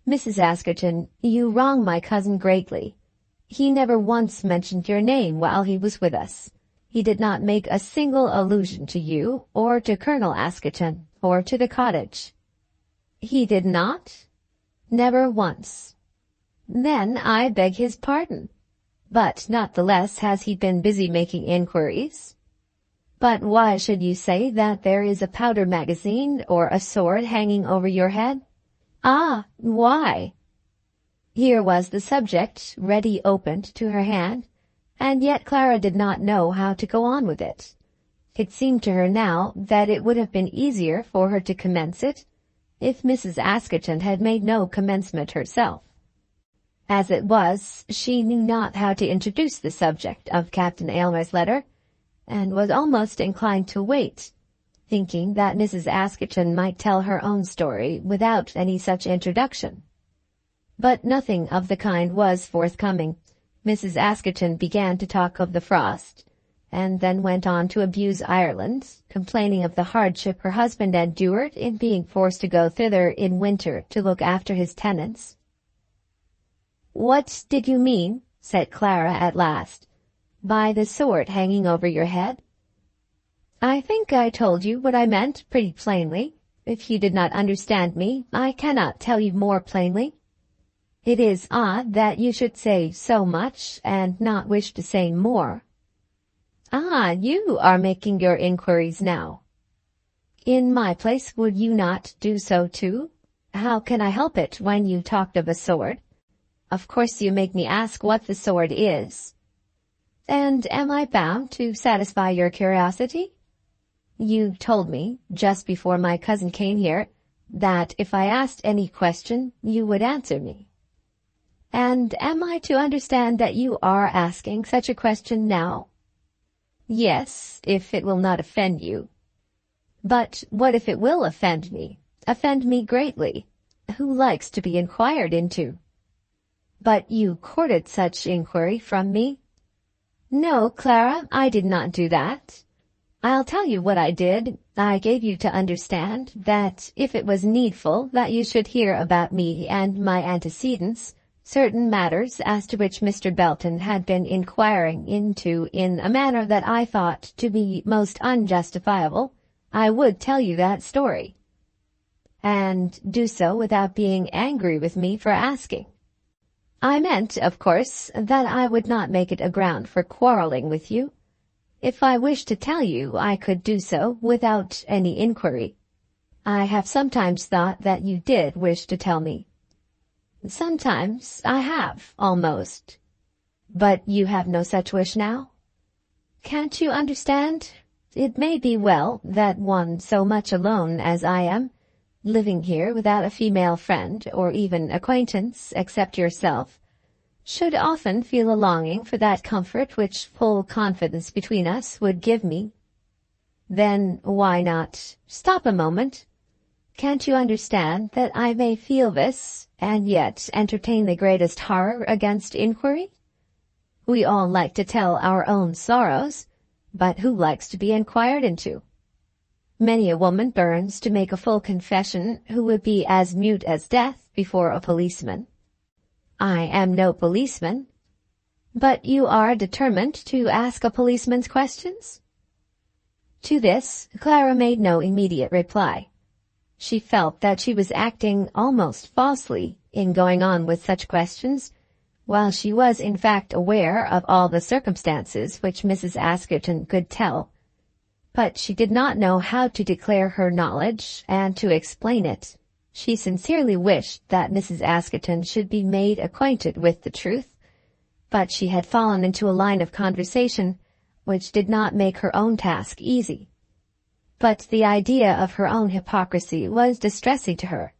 "Mrs. Askerton, you wrong my cousin greatly. He never once mentioned your name while he was with us. He did not make a single allusion to you, or to Colonel Askerton, or to the cottage." "He did not?" "Never once." "Then I beg his pardon. But not the less has he been busy making inquiries." "But why should you say that there is a powder magazine or a sword hanging over your head?" "Ah, why?" Here was the subject ready opened to her hand, and yet Clara did not know how to go on with it. It seemed to her now that it would have been easier for her to commence it if Mrs. Askerton had made no commencement herself. As it was, she knew not how to introduce the subject of Captain Aylmer's letter, and was almost inclined to wait, thinking that Mrs. Askerton might tell her own story without any such introduction. But nothing of the kind was forthcoming. Mrs. Askerton began to talk of the frost, and then went on to abuse Ireland, complaining of the hardship her husband endured in being forced to go thither in winter to look after his tenants. "What did you mean," said Clara at last, "by the sword hanging over your head?" "I think I told you what I meant pretty plainly. If you did not understand me, I cannot tell you more plainly. It is odd that you should say so much and not wish to say more." "Ah, you are making your inquiries now." "In my place, would you not do so too? How can I help it when you talked of a sword? Of course you make me ask what the sword is." "And am I bound to satisfy your curiosity? You told me, just before my cousin came here, that if I asked any question, you would answer me. And am I to understand that you are asking such a question now?" "Yes, if it will not offend you." "But what if it will offend me? Offend me greatly? Who likes to be inquired into?" "But you courted such inquiry from me." "No, Clara, I did not do that. I'll tell you what I did. I gave you to understand that if it was needful that you should hear about me and my antecedents, certain matters as to which Mr. Belton had been inquiring into in a manner that I thought to be most unjustifiable, I would tell you that story, and do so without being angry with me for asking. I meant, of course, that I would not make it a ground for quarreling with you. If I wished to tell you, I could do so without any inquiry. I have sometimes thought that you did wish to tell me." "Sometimes I have, almost." But you have no such wish now? Can't you understand? It may be well that one so much alone as I am, living here without a female friend or even acquaintance except yourself, should often feel a longing for that comfort which full confidence between us would give me. Then why not stop a moment? Can't you understand that I may feel this, and yet entertain the greatest horror against inquiry? We all like to tell our own sorrows, but who likes to be inquired into? Many a woman burns to make a full confession who would be as mute as death before a policeman. I am no policeman. But you are determined to ask a policeman's questions? To this, Clara made no immediate reply. She felt that she was acting almost falsely in going on with such questions, while she was in fact aware of all the circumstances which Mrs. Askerton could tell. But she did not know how to declare her knowledge and to explain it. She sincerely wished that Mrs. Askerton should be made acquainted with the truth, but she had fallen into a line of conversation which did not make her own task easy. But the idea of her own hypocrisy was distressing to her,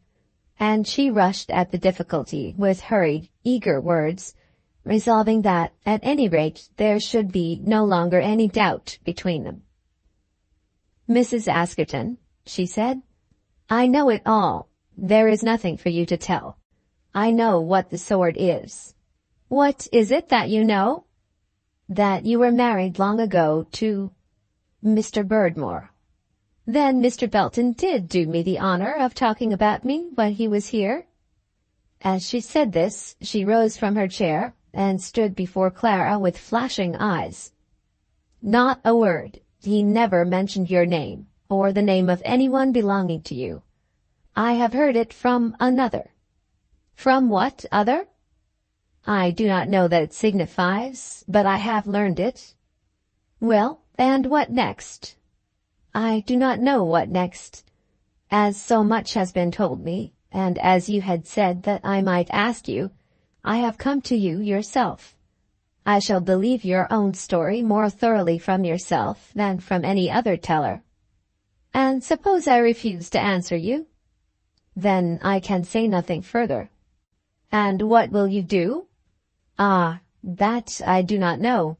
and she rushed at the difficulty with hurried, eager words, resolving that, at any rate, there should be no longer any doubt between them. "Mrs. Askerton," she said, "I know it all. There is nothing for you to tell. I know what the sword is." "What is it that you know?" "That you were married long ago to Mr. Berdmore." "Then Mr. Belton did do me the honor of talking about me when he was here?" As she said this, she rose from her chair and stood before Clara with flashing eyes. "Not a word. He never mentioned your name, or the name of anyone belonging to you. I have heard it from another." "From what other?" "I do not know that it signifies, but I have learned it." "Well, and what next?" "I do not know what next. As so much has been told me, and as you had said that I might ask you, I have come to you yourself. I shall believe your own story more thoroughly from yourself than from any other teller." "And suppose I refuse to answer you?" "Then I can say nothing further." "And what will you do?" "Ah, that I do not know.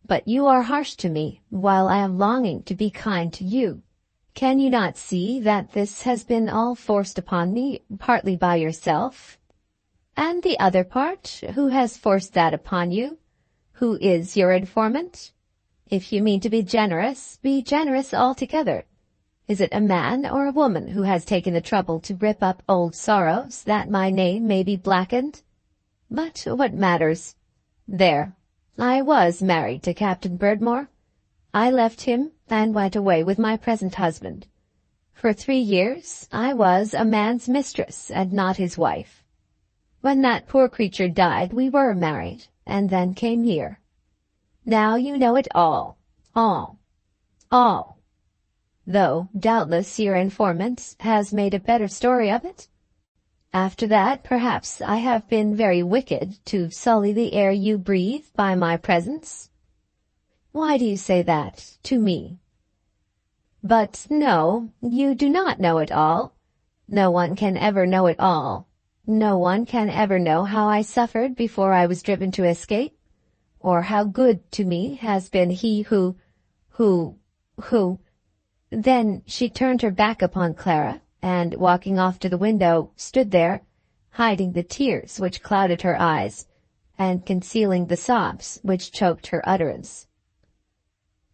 But you are harsh to me, while I am longing to be kind to you. Can you not see that this has been all forced upon me, partly by yourself?" "And the other part? Who has forced that upon you? Who is your informant? If you mean to be generous altogether. Is it a man or a woman who has taken the trouble to rip up old sorrows, that my name may be blackened? But what matters? There. I was married to Captain Berdmore. I left him and went away with my present husband. For 3 years I was a man's mistress and not his wife. When that poor creature died we were married, and then came here. Now you know it all. Though, doubtless, your informant has made a better story of it. After that, perhaps I have been very wicked to sully the air you breathe by my presence." "Why do you say that to me?" "But no, you do not know it all. No one can ever know it all. No one can ever know how I suffered before I was driven to escape, or how good to me has been he who— Then she turned her back upon Clara, and, walking off to the window, stood there, hiding the tears which clouded her eyes, and concealing the sobs which choked her utterance.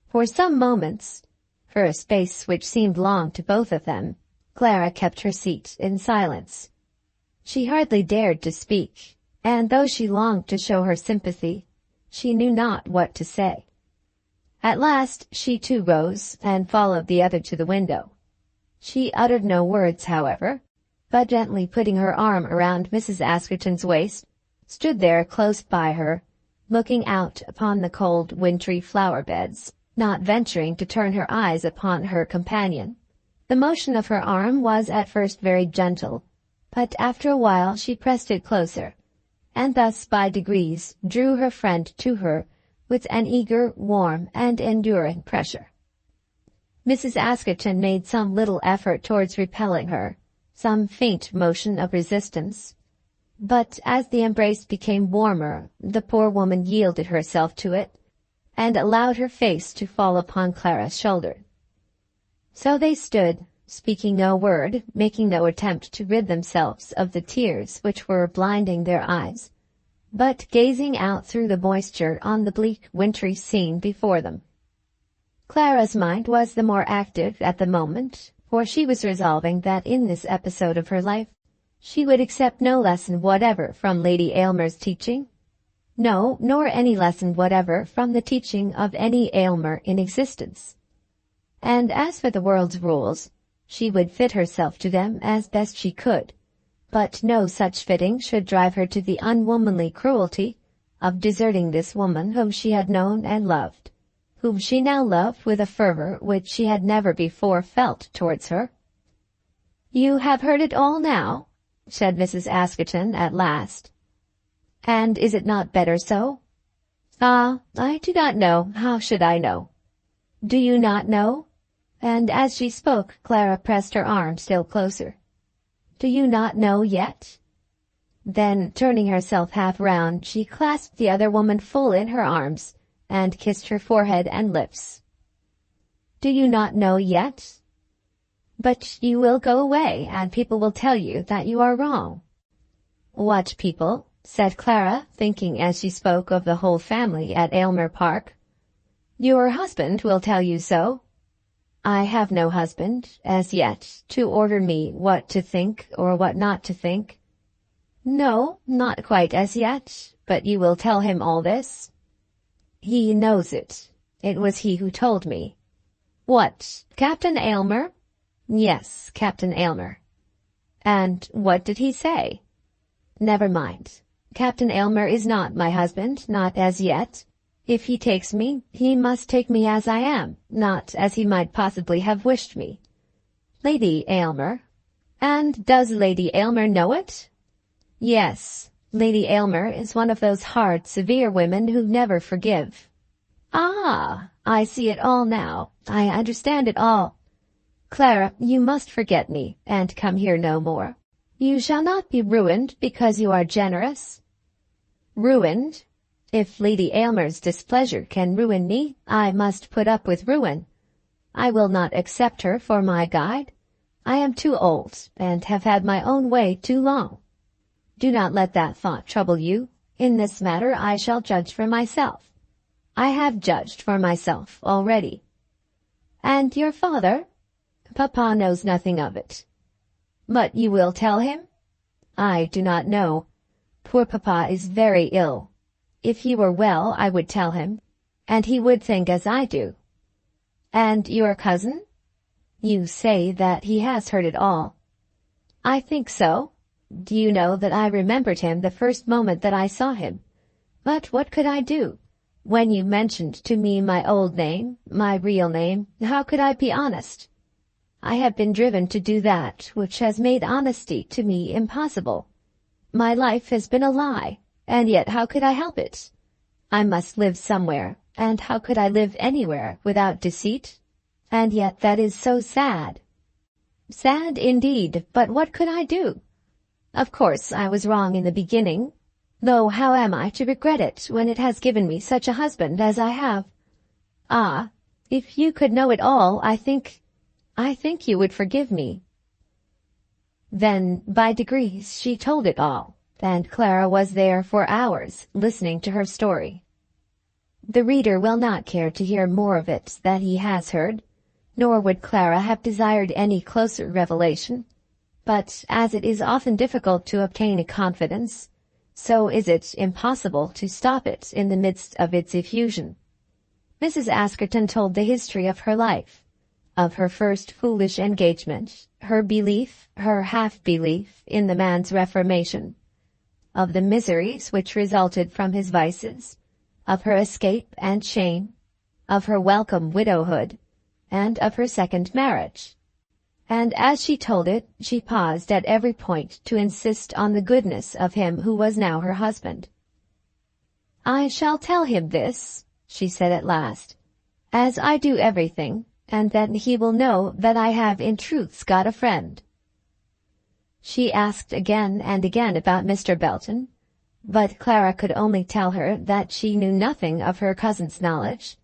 For some moments, for a space which seemed long to both of them, Clara kept her seat in silence. She hardly dared to speak, and though she longed to show her sympathy, she knew not what to say. At last she too rose and followed the other to the window. She uttered no words, however, but gently putting her arm around Mrs. Askerton's waist, stood there close by her, looking out upon the cold wintry flower-beds, not venturing to turn her eyes upon her companion. The motion of her arm was at first very gentle, but after a while she pressed it closer, and thus by degrees drew her friend to her with an eager, warm, and enduring pressure. Mrs. Askerton made some little effort towards repelling her, some faint motion of resistance. But as the embrace became warmer, the poor woman yielded herself to it, and allowed her face to fall upon Clara's shoulder. So they stood, speaking no word, making no attempt to rid themselves of the tears which were blinding their eyes, but gazing out through the moisture on the bleak wintry scene before them. Clara's mind was the more active at the moment, for she was resolving that in this episode of her life she would accept no lesson whatever from Lady Aylmer's teaching. No, nor any lesson whatever from the teaching of any Aylmer in existence. And as for the world's rules, she would fit herself to them as best she could, but no such fitting should drive her to the unwomanly cruelty of deserting this woman whom she had known and loved, whom she now loved with a fervor which she had never before felt towards her. "You have heard it all now?" said Mrs. Askerton at last. "And is it not better so?" "Ah, I do not know. How should I know?" "Do you not know?" And as she spoke, Clara pressed her arm still closer. "Do you not know yet?" Then, turning herself half round, she clasped the other woman full in her arms, and kissed her forehead and lips. "Do you not know yet? But you will go away, and people will tell you that you are wrong." "What people?" said Clara, thinking as she spoke of the whole family at Aylmer Park. "Your husband will tell you so." "I have no husband, as yet, to order me what to think or what not to think." "No, not quite as yet, but you will tell him all this?" "He knows it. It was he who told me." "What, Captain Aylmer?" "Yes, Captain Aylmer." "And what did he say?" "Never mind. Captain Aylmer is not my husband, not as yet. If he takes me, he must take me as I am, not as he might possibly have wished me." "Lady Aylmer? And does Lady Aylmer know it?" "Yes. Lady Aylmer is one of those hard, severe women who never forgive." "Ah, I see it all now. I understand it all. Clara, you must forget me, and come here no more. You shall not be ruined because you are generous." "Ruined? If Lady Aylmer's displeasure can ruin me, I must put up with ruin. I will not accept her for my guide. I am too old, and have had my own way too long. Do not let that thought trouble you. In this matter I shall judge for myself. I have judged for myself already." "And your father?" "Papa knows nothing of it." "But you will tell him?" "I do not know. Poor papa is very ill. If he were well, I would tell him, and he would think as I do." "And your cousin?" "You say that he has heard it all." "I think so. Do you know that I remembered him the first moment that I saw him? But what could I do? When you mentioned to me my old name, my real name, how could I be honest? I have been driven to do that which has made honesty to me impossible. My life has been a lie. And yet how could I help it? I must live somewhere, and how could I live anywhere without deceit? And yet that is so sad." "Sad indeed, but what could I do? Of course I was wrong in the beginning, though how am I to regret it when it has given me such a husband as I have? Ah, if you could know it all, I think you would forgive me." Then by degrees she told it all, and Clara was there for hours, listening to her story. The reader will not care to hear more of it than he has heard, nor would Clara have desired any closer revelation. But as it is often difficult to obtain a confidence, so is it impossible to stop it in the midst of its effusion. Mrs. Askerton told the history of her life, of her first foolish engagement, her belief, her half-belief, in the man's reformation, of the miseries which resulted from his vices, of her escape and shame, of her welcome widowhood, and of her second marriage. and as she told it, she paused at every point to insist on the goodness of him who was now her husband. "I shall tell him this," she said at last, "as I do everything, and then he will know that I have in truth got a friend." She asked again and again about Mr. Belton, but Clara could only tell her that she knew nothing of her cousin's knowledge.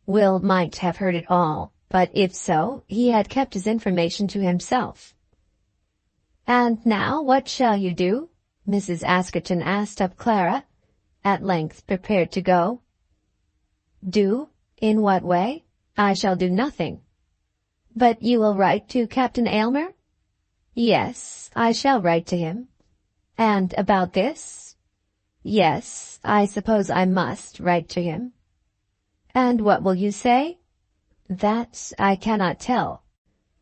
Will might have heard it all, but if so, he had kept his information to himself. "And now what shall you do?" Mrs. Askerton asked of Clara, at length prepared to go. "Do? In what way? I shall do nothing." "But you will write to Captain Aylmer?" "Yes, I shall write to him." "And about this?" "Yes, I suppose I must write to him." "And what will you say?" "That I cannot tell.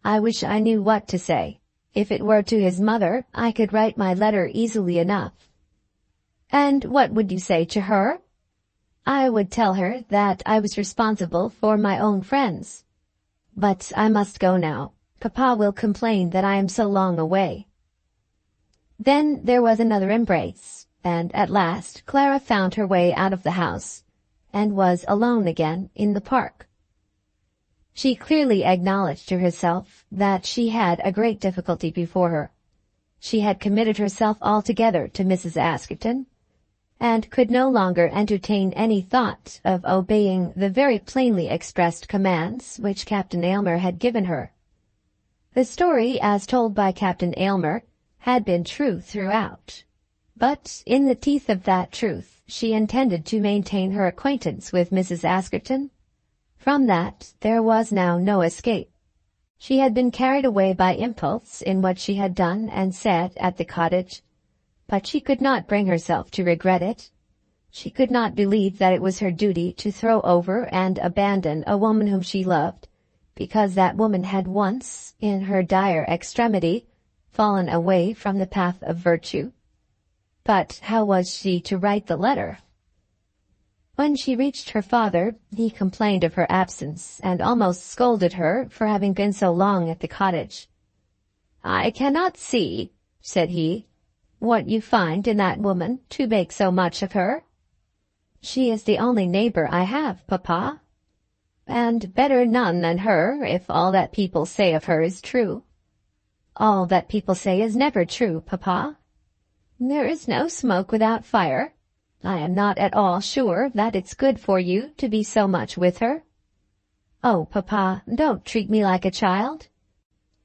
I wish I knew what to say. If it were to his mother, I could write my letter easily enough." "And what would you say to her?" "I would tell her that I was responsible for my own friends. But I must go now. Papa will complain that I am so long away." Then there was another embrace, and at last Clara found her way out of the house, and was alone again in the park. She clearly acknowledged to herself that she had a great difficulty before her. She had committed herself altogether to Mrs. Askerton, and could no longer entertain any thought of obeying the very plainly expressed commands which Captain Aylmer had given her. The story, as told by Captain Aylmer, had been true throughout, but in the teeth of that truth she intended to maintain her acquaintance with Mrs. Askerton. From that there was now no escape. She had been carried away by impulse in what she had done and said at the cottage, but she could not bring herself to regret it. She could not believe that it was her duty to throw over and abandon a woman whom she loved, because that woman had once, in her dire extremity, fallen away from the path of virtue. But how was she to write the letter? When she reached her father, he complained of her absence, and almost scolded her for having been so long at the cottage. "I cannot see," said he, "what you find in that woman to make so much of her." "She is the only neighbor I have, papa." "And better none than her, if all that people say of her is true." "All that people say is never true, papa." "There is no smoke without fire. I am not at all sure that it's good for you to be so much with her." "Oh, papa, don't treat me like a child."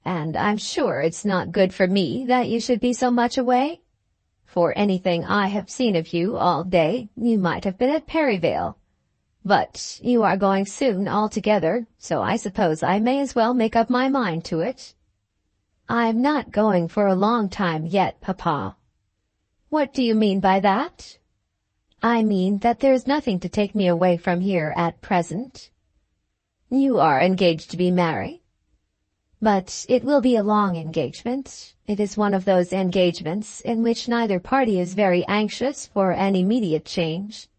"And I'm sure it's not good for me that you should be so much away. For anything I have seen of you all day, you might have been at Perryvale. But you are going soon altogether, so I suppose I may as well make up my mind to it." "I'm not going for a long time yet, papa." "What do you mean by that?" "I mean that there's nothing to take me away from here at present." "You are engaged to be married?" "But it will be a long engagement. It is one of those engagements in which neither party is very anxious for an immediate change."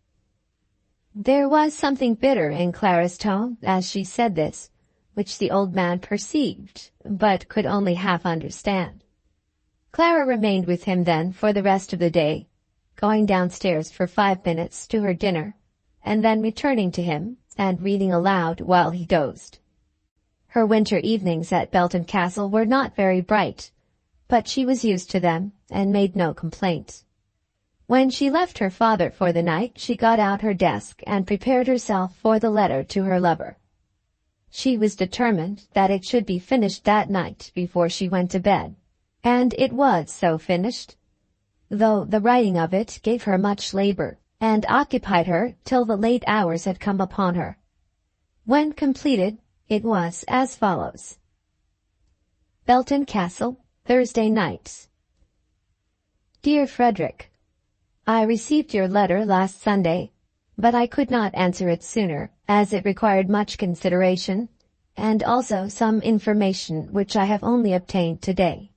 There was something bitter in Clara's tone as she said this, which the old man perceived, but could only half understand. Clara remained with him then for the rest of the day, going downstairs for 5 minutes to her dinner, and then returning to him and reading aloud while he dozed. Her winter evenings at Belton Castle were not very bright, but she was used to them and made no complaint. When she left her father for the night, she got out her desk and prepared herself for the letter to her lover. She was determined that it should be finished that night before she went to bed, and it was so finished, though the writing of it gave her much labor, and occupied her till the late hours had come upon her. When completed, it was as follows. Belton Castle, Thursday night. Dear Frederick, I received your letter last Sunday, but I could not answer it sooner, as it required much consideration, and also some information which I have only obtained today.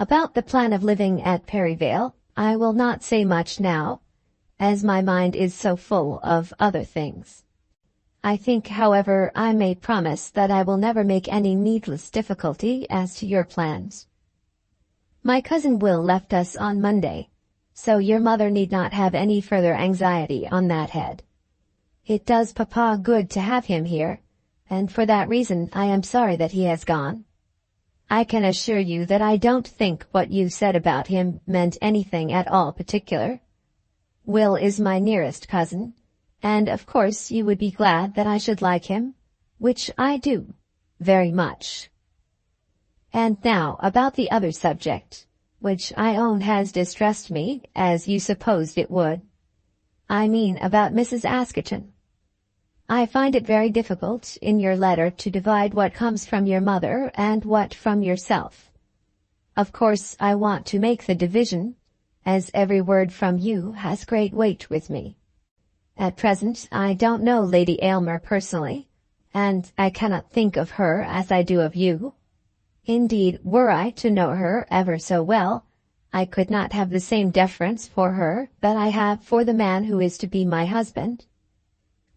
About the plan of living at Perryvale, I will not say much now, as my mind is so full of other things. I think, however, I may promise that I will never make any needless difficulty as to your plans. My cousin Will left us on Monday, so your mother need not have any further anxiety on that head. It does Papa good to have him here, and for that reason I am sorry that he has gone. I can assure you that I don't think what you said about him meant anything at all particular. Will is my nearest cousin, and of course you would be glad that I should like him, which I do, very much. And now about the other subject, which I own has distressed me, as you supposed it would. I mean about Mrs. Askerton. I find it very difficult in your letter to divide what comes from your mother and what from yourself. Of course I want to make the division, as every word from you has great weight with me. At present I don't know Lady Aylmer personally, and I cannot think of her as I do of you. Indeed, were I to know her ever so well, I could not have the same deference for her that I have for the man who is to be my husband.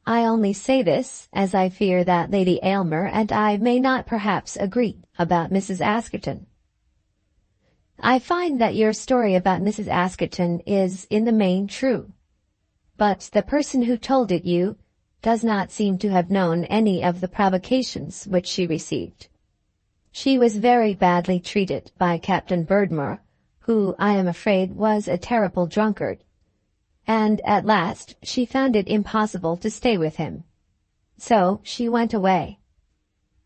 I only say this, as I fear that Lady Aylmer and I may not perhaps agree about Mrs. Askerton. I find that your story about Mrs. Askerton is in the main true, but the person who told it you does not seem to have known any of the provocations which she received. She was very badly treated by Captain Berdmore, who, I am afraid, was a terrible drunkard, and at last she found it impossible to stay with him. So she went away.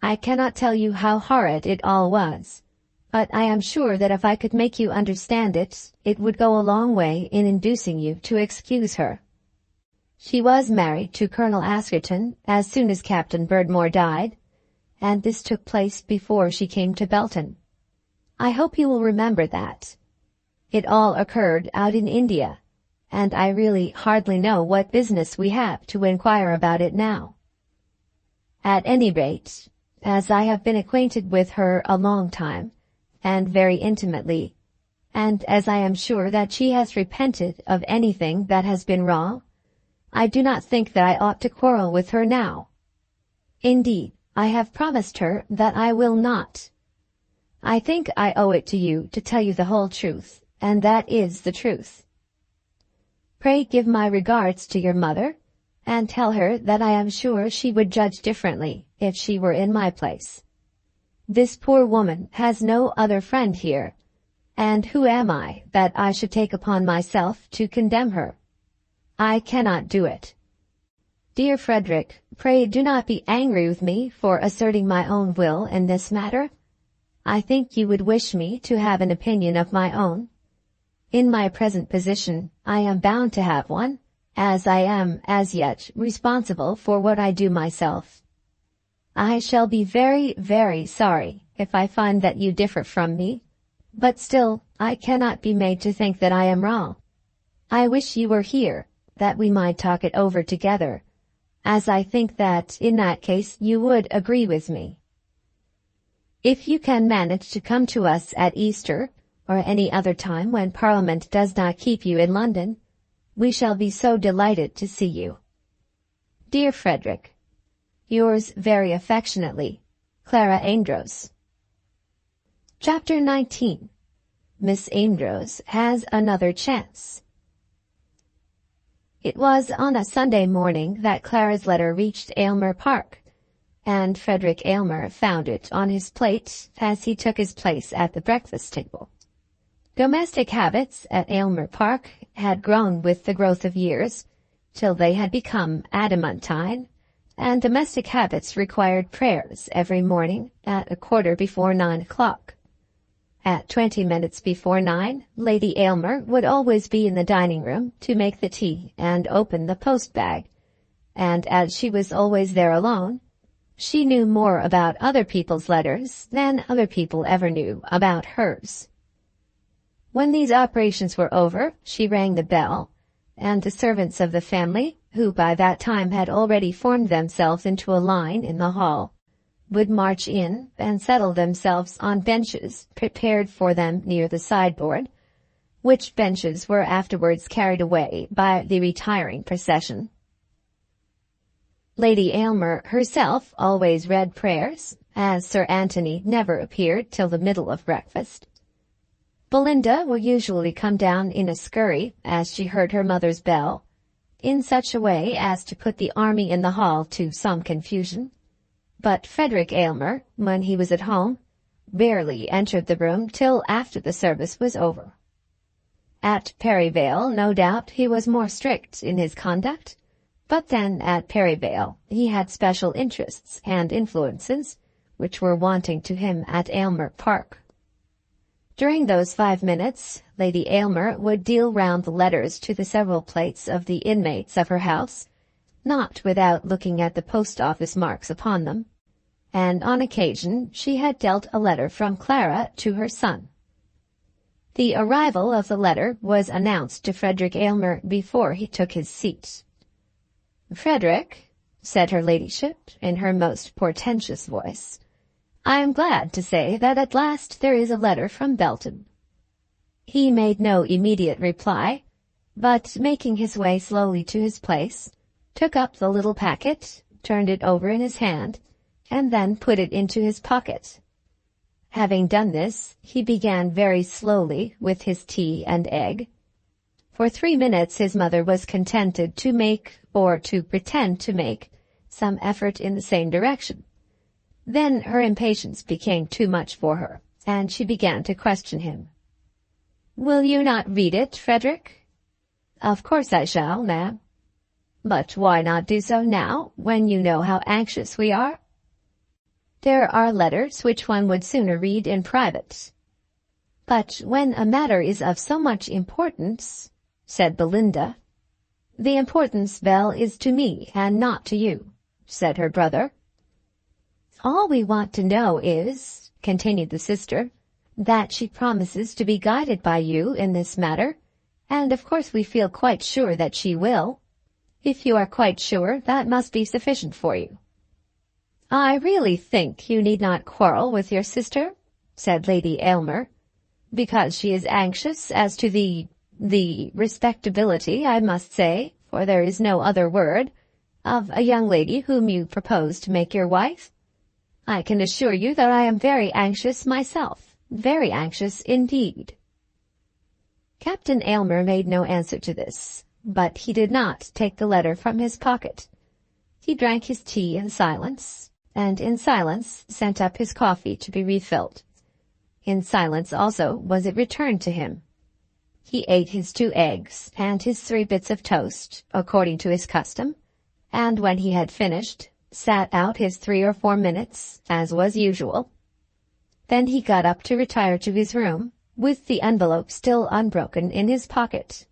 I cannot tell you how horrid it all was, but I am sure that if I could make you understand it, it would go a long way in inducing you to excuse her. She was married to Colonel Askerton as soon as Captain Berdmore died, and this took place before she came to Belton. I hope you will remember that. It all occurred out in India, and I really hardly know what business we have to inquire about it now. At any rate, as I have been acquainted with her a long time, and very intimately, and as I am sure that she has repented of anything that has been wrong, I do not think that I ought to quarrel with her now. Indeed, I have promised her that I will not. I think I owe it to you to tell you the whole truth, and that is the truth. Pray give my regards to your mother, and tell her that I am sure she would judge differently if she were in my place. This poor woman has no other friend here, and who am I that I should take upon myself to condemn her? I cannot do it. Dear Frederick, pray do not be angry with me for asserting my own will in this matter. I think you would wish me to have an opinion of my own. In my present position, I am bound to have one, as I am, as yet, responsible for what I do myself. I shall be very, very sorry if I find that you differ from me, but still, I cannot be made to think that I am wrong. I wish you were here, that we might talk it over together, as I think that, in that case, you would agree with me. If you can manage to come to us at Easter, or any other time when Parliament does not keep you in London, we shall be so delighted to see you. Dear Frederick, yours very affectionately, Clara Amedroz. Chapter 19. Miss Amedroz has another chance. It was on a Sunday morning that Clara's letter reached Aylmer Park, and Frederick Aylmer found it on his plate as he took his place at the breakfast table. Domestic habits at Aylmer Park had grown with the growth of years, till they had become adamantine, and domestic habits required prayers every morning at 9:15. At 20 minutes before 9, Lady Aylmer would always be in the dining-room to make the tea and open the post-bag, and as she was always there alone, she knew more about other people's letters than other people ever knew about hers. When these operations were over, she rang the bell, and the servants of the family, who by that time had already formed themselves into a line in the hall, would march in and settle themselves on benches prepared for them near the sideboard, which benches were afterwards carried away by the retiring procession. Lady Aylmer herself always read prayers, as Sir Anthony never appeared till the middle of breakfast. Belinda would usually come down in a scurry as she heard her mother's bell, in such a way as to put the army in the hall to some confusion. But Frederick Aylmer, when he was at home, barely entered the room till after the service was over. At Perivale, no doubt, he was more strict in his conduct, but then at Perivale he had special interests and influences which were wanting to him at Aylmer Park. During those 5 minutes, Lady Aylmer would deal round the letters to the several plates of the inmates of her house, not without looking at the post-office marks upon them, and on occasion she had dealt a letter from Clara to her son. The arrival of the letter was announced to Frederick Aylmer before he took his seat. "Frederick," said her ladyship in her most portentous voice, "I am glad to say that at last there is a letter from Belton." He made no immediate reply, but making his way slowly to his place, took up the little packet, turned it over in his hand, and then put it into his pocket. Having done this, he began very slowly with his tea and egg. For 3 minutes his mother was contented to make, or to pretend to make, some effort in the same direction. Then her impatience became too much for her, and she began to question him. "Will you not read it, Frederick?" "Of course I shall, ma'am." "But why not do so now, when you know how anxious we are?" "There are letters which one would sooner read in private." "But when a matter is of so much importance," said Belinda. "The importance, Belle, is to me and not to you," said her brother. "All we want to know is," continued the sister, "that she promises to be guided by you in this matter, and of course we feel quite sure that she will. If you are quite sure, that must be sufficient for you." "I really think you need not quarrel with your sister," said Lady Aylmer, "because she is anxious as to the respectability, I must say, for there is no other word, of a young lady whom you propose to make your wife. I can assure you that I am very anxious myself, very anxious indeed." Captain Aylmer made no answer to this, but he did not take the letter from his pocket. He drank his tea in silence, and in silence sent up his coffee to be refilled. In silence also was it returned to him. He ate his 2 eggs and his 3 bits of toast, according to his custom, and when he had finished, sat out his 3 or 4 minutes, as was usual. Then he got up to retire to his room, with the envelope still unbroken in his pocket.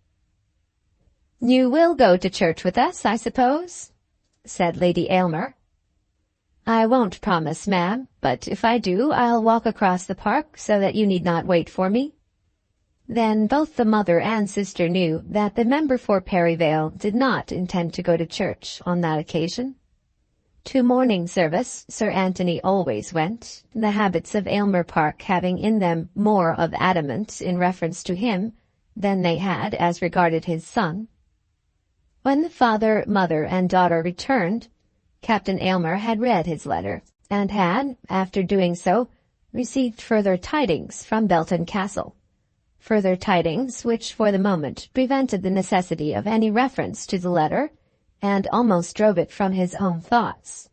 "You will go to church with us, I suppose?" said Lady Aylmer. "I won't promise, ma'am, but if I do, I'll walk across the park so that you need not wait for me." Then both the mother and sister knew that the member for Perivale did not intend to go to church on that occasion. To morning service Sir Anthony always went, the habits of Aylmer Park having in them more of adamant in reference to him than they had as regarded his son. When the father, mother, and daughter returned, Captain Aylmer had read his letter, and had, after doing so, received further tidings from Belton Castle. Further tidings which for the moment prevented the necessity of any reference to the letter, and almost drove it from his own thoughts.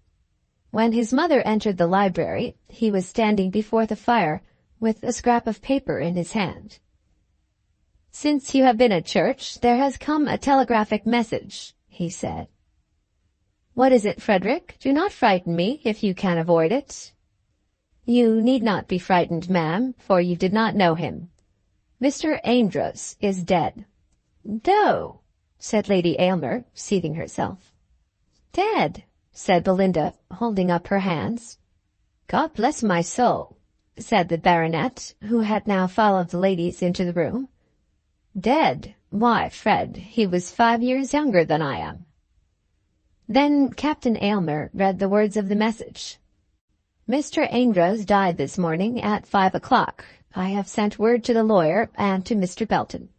When his mother entered the library, he was standing before the fire with a scrap of paper in his hand. "Since you have been at church, there has come a telegraphic message," he said. "What is it, Frederick? Do not frighten me, if you can avoid it." "You need not be frightened, ma'am, for you did not know him. Mr. Amedroz is dead." "No," said Lady Aylmer, seating herself. "Dead," said Belinda, holding up her hands. "God bless my soul," said the baronet, who had now followed the ladies into the room. "Dead? Why, Fred, he was 5 years younger than I am." Then Captain Aylmer read the words of the message. "Mr. Amedroz died this morning at 5 o'clock. I have sent word to the lawyer and to Mr. Belton."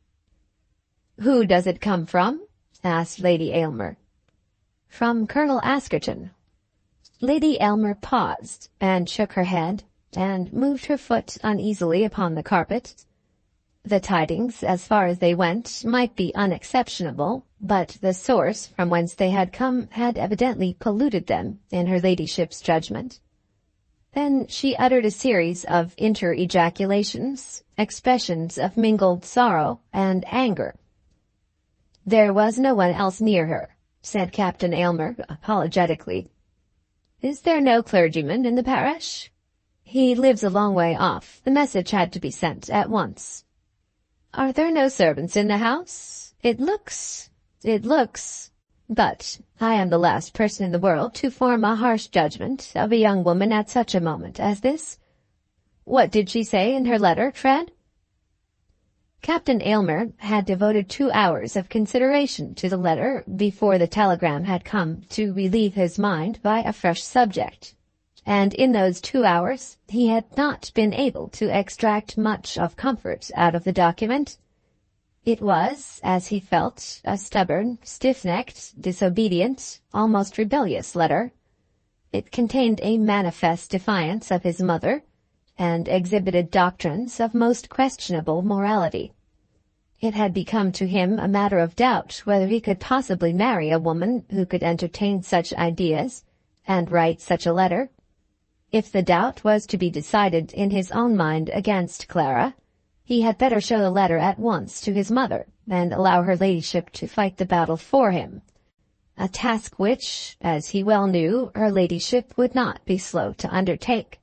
"Who does it come from?" asked Lady Aylmer. From Colonel Askerton. Lady Aylmer paused, and shook her head, and moved her foot uneasily upon the carpet. The tidings, as far as they went, might be unexceptionable, but the source from whence they had come had evidently polluted them, in her ladyship's judgment. Then she uttered a series of inter-ejaculations, expressions of mingled sorrow and anger. "There was no one else near her," said Captain Aylmer, apologetically. "Is there no clergyman in the parish?" "He lives a long way off. The message had to be sent at once." "Are there no servants in the house? It looks... But I am the last person in the world to form a harsh judgment of a young woman at such a moment as this. What did she say in her letter, Fred?" Captain Aylmer had devoted 2 hours of consideration to the letter before the telegram had come to relieve his mind by a fresh subject, and in those 2 hours he had not been able to extract much of comfort out of the document. It was, as he felt, a stubborn, stiff-necked, disobedient, almost rebellious letter. It contained a manifest defiance of his mother, and exhibited doctrines of most questionable morality. It had become to him a matter of doubt whether he could possibly marry a woman who could entertain such ideas and write such a letter. If the doubt was to be decided in his own mind against Clara, he had better show the letter at once to his mother, and allow her ladyship to fight the battle for him, a task which, as he well knew, her ladyship would not be slow to undertake.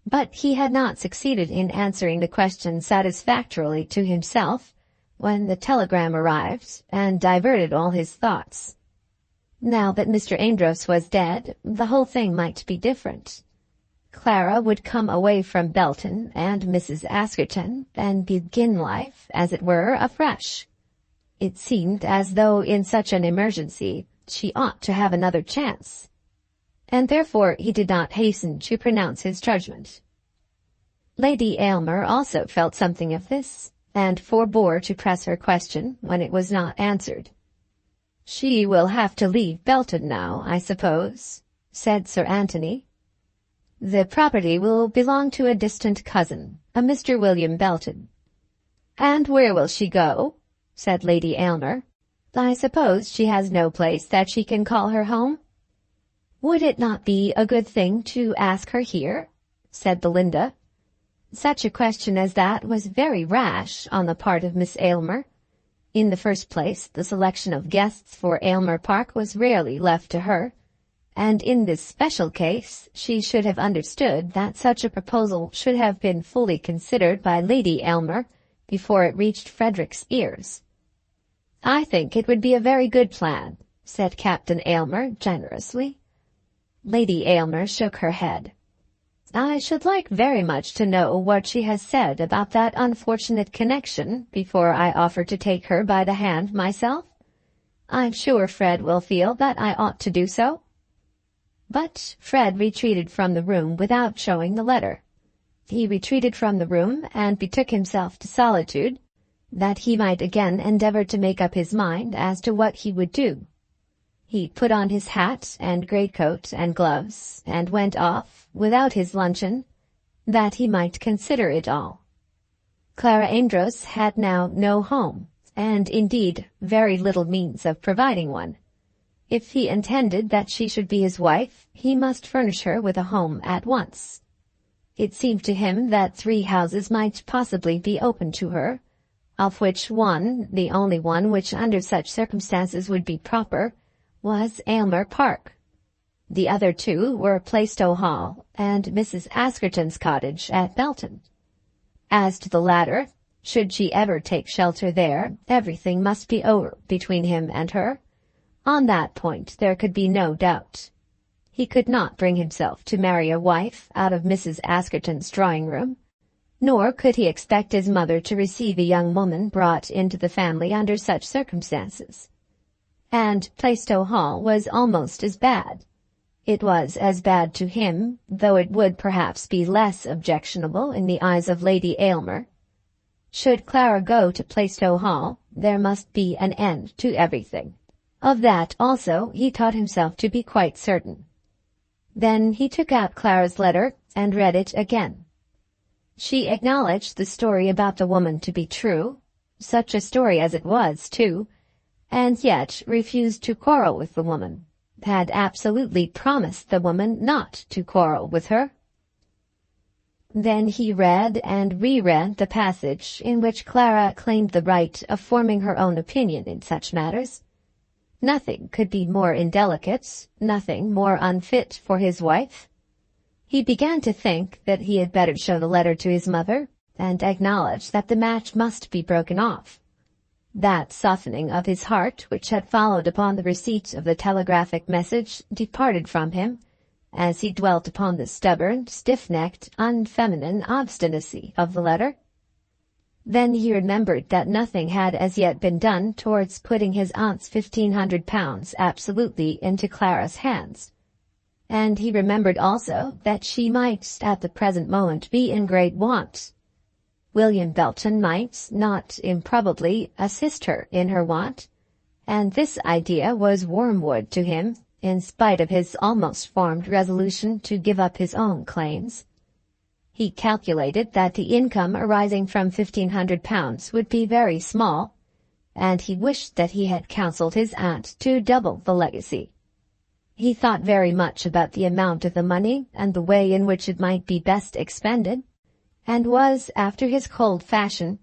But he had not succeeded in answering the question satisfactorily to himself when the telegram arrived and diverted all his thoughts. Now that Mr. Amedroz was dead, the whole thing might be different. Clara would come away from Belton and Mrs. Askerton and begin life, as it were, afresh. It seemed as though in such an emergency she ought to have another chance, and therefore he did not hasten to pronounce his judgment. Lady Aylmer also felt something of this, and forbore to press her question when it was not answered. "She will have to leave Belton now, I suppose," said Sir Anthony. "The property will belong to a distant cousin, a Mr. William Belton." "And where will she go?" said Lady Aylmer. "I suppose she has no place that she can call her home?" "Would it not be a good thing to ask her here?" said Belinda. Such a question as that was very rash on the part of Miss Aylmer. In the first place, the selection of guests for Aylmer Park was rarely left to her, and in this special case she should have understood that such a proposal should have been fully considered by Lady Aylmer before it reached Frederick's ears. "I think it would be a very good plan," said Captain Aylmer generously. Lady Aylmer shook her head. "I should like very much to know what she has said about that unfortunate connection before I offer to take her by the hand myself. I'm sure Fred will feel that I ought to do so." But Fred retreated from the room without showing the letter. He retreated from the room and betook himself to solitude, that he might again endeavor to make up his mind as to what he would do. He put on his hat and greatcoat and gloves, and went off, without his luncheon, that he might consider it all. Clara Amedroz had now no home, and indeed very little means of providing one. If he intended that she should be his wife, he must furnish her with a home at once. It seemed to him that 3 houses might possibly be open to her, of which one, the only one which under such circumstances would be proper, was Aylmer Park. The other 2 were Plaistow Hall and Mrs. Askerton's cottage at Belton. As to the latter, should she ever take shelter there, everything must be over between him and her. On that point there could be no doubt. He could not bring himself to marry a wife out of Mrs. Askerton's drawing-room, nor could he expect his mother to receive a young woman brought into the family under such circumstances. And Plaistow Hall was almost as bad. It was as bad to him, though it would perhaps be less objectionable in the eyes of Lady Aylmer. Should Clara go to Plaistow Hall, there must be an end to everything. Of that also he taught himself to be quite certain. Then he took out Clara's letter and read it again. She acknowledged the story about the woman to be true, such a story as it was, too, and yet refused to quarrel with the woman, had absolutely promised the woman not to quarrel with her. Then he read and reread the passage in which Clara claimed the right of forming her own opinion in such matters. Nothing could be more indelicate, nothing more unfit for his wife. He began to think that he had better show the letter to his mother, and acknowledge that the match must be broken off. That softening of his heart which had followed upon the receipt of the telegraphic message departed from him, as he dwelt upon the stubborn, stiff-necked, unfeminine obstinacy of the letter. Then he remembered that nothing had as yet been done towards putting his aunt's £1,500 absolutely into Clara's hands, and he remembered also that she might at the present moment be in great want. William Belton might, not improbably, assist her in her want, and this idea was wormwood to him, in spite of his almost formed resolution to give up his own claims. He calculated that the income arising from £1,500 would be very small, and he wished that he had counselled his aunt to double the legacy. He thought very much about the amount of the money and the way in which it might be best expended, and was, after his cold fashion,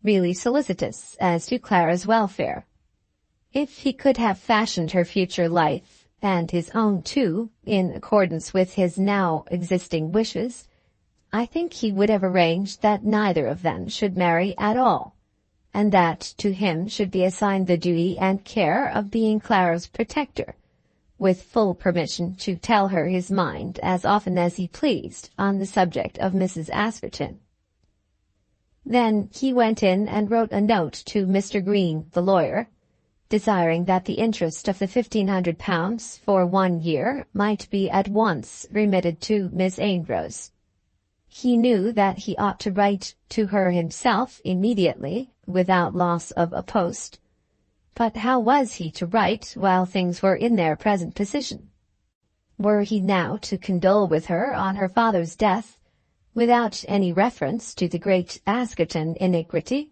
really solicitous as to Clara's welfare. If he could have fashioned her future life, and his own too, in accordance with his now existing wishes, I think he would have arranged that neither of them should marry at all, and that to him should be assigned the duty and care of being Clara's protector, with full permission to tell her his mind as often as he pleased on the subject of Mrs. Askerton. Then he went in and wrote a note to Mr. Green, the lawyer, desiring that the interest of the £1,500 for 1 year might be at once remitted to Miss Amedroz. He knew that he ought to write to her himself immediately, without loss of a post. But how was he to write while things were in their present position? Were he now to condole with her on her father's death, without any reference to the great Askerton iniquity,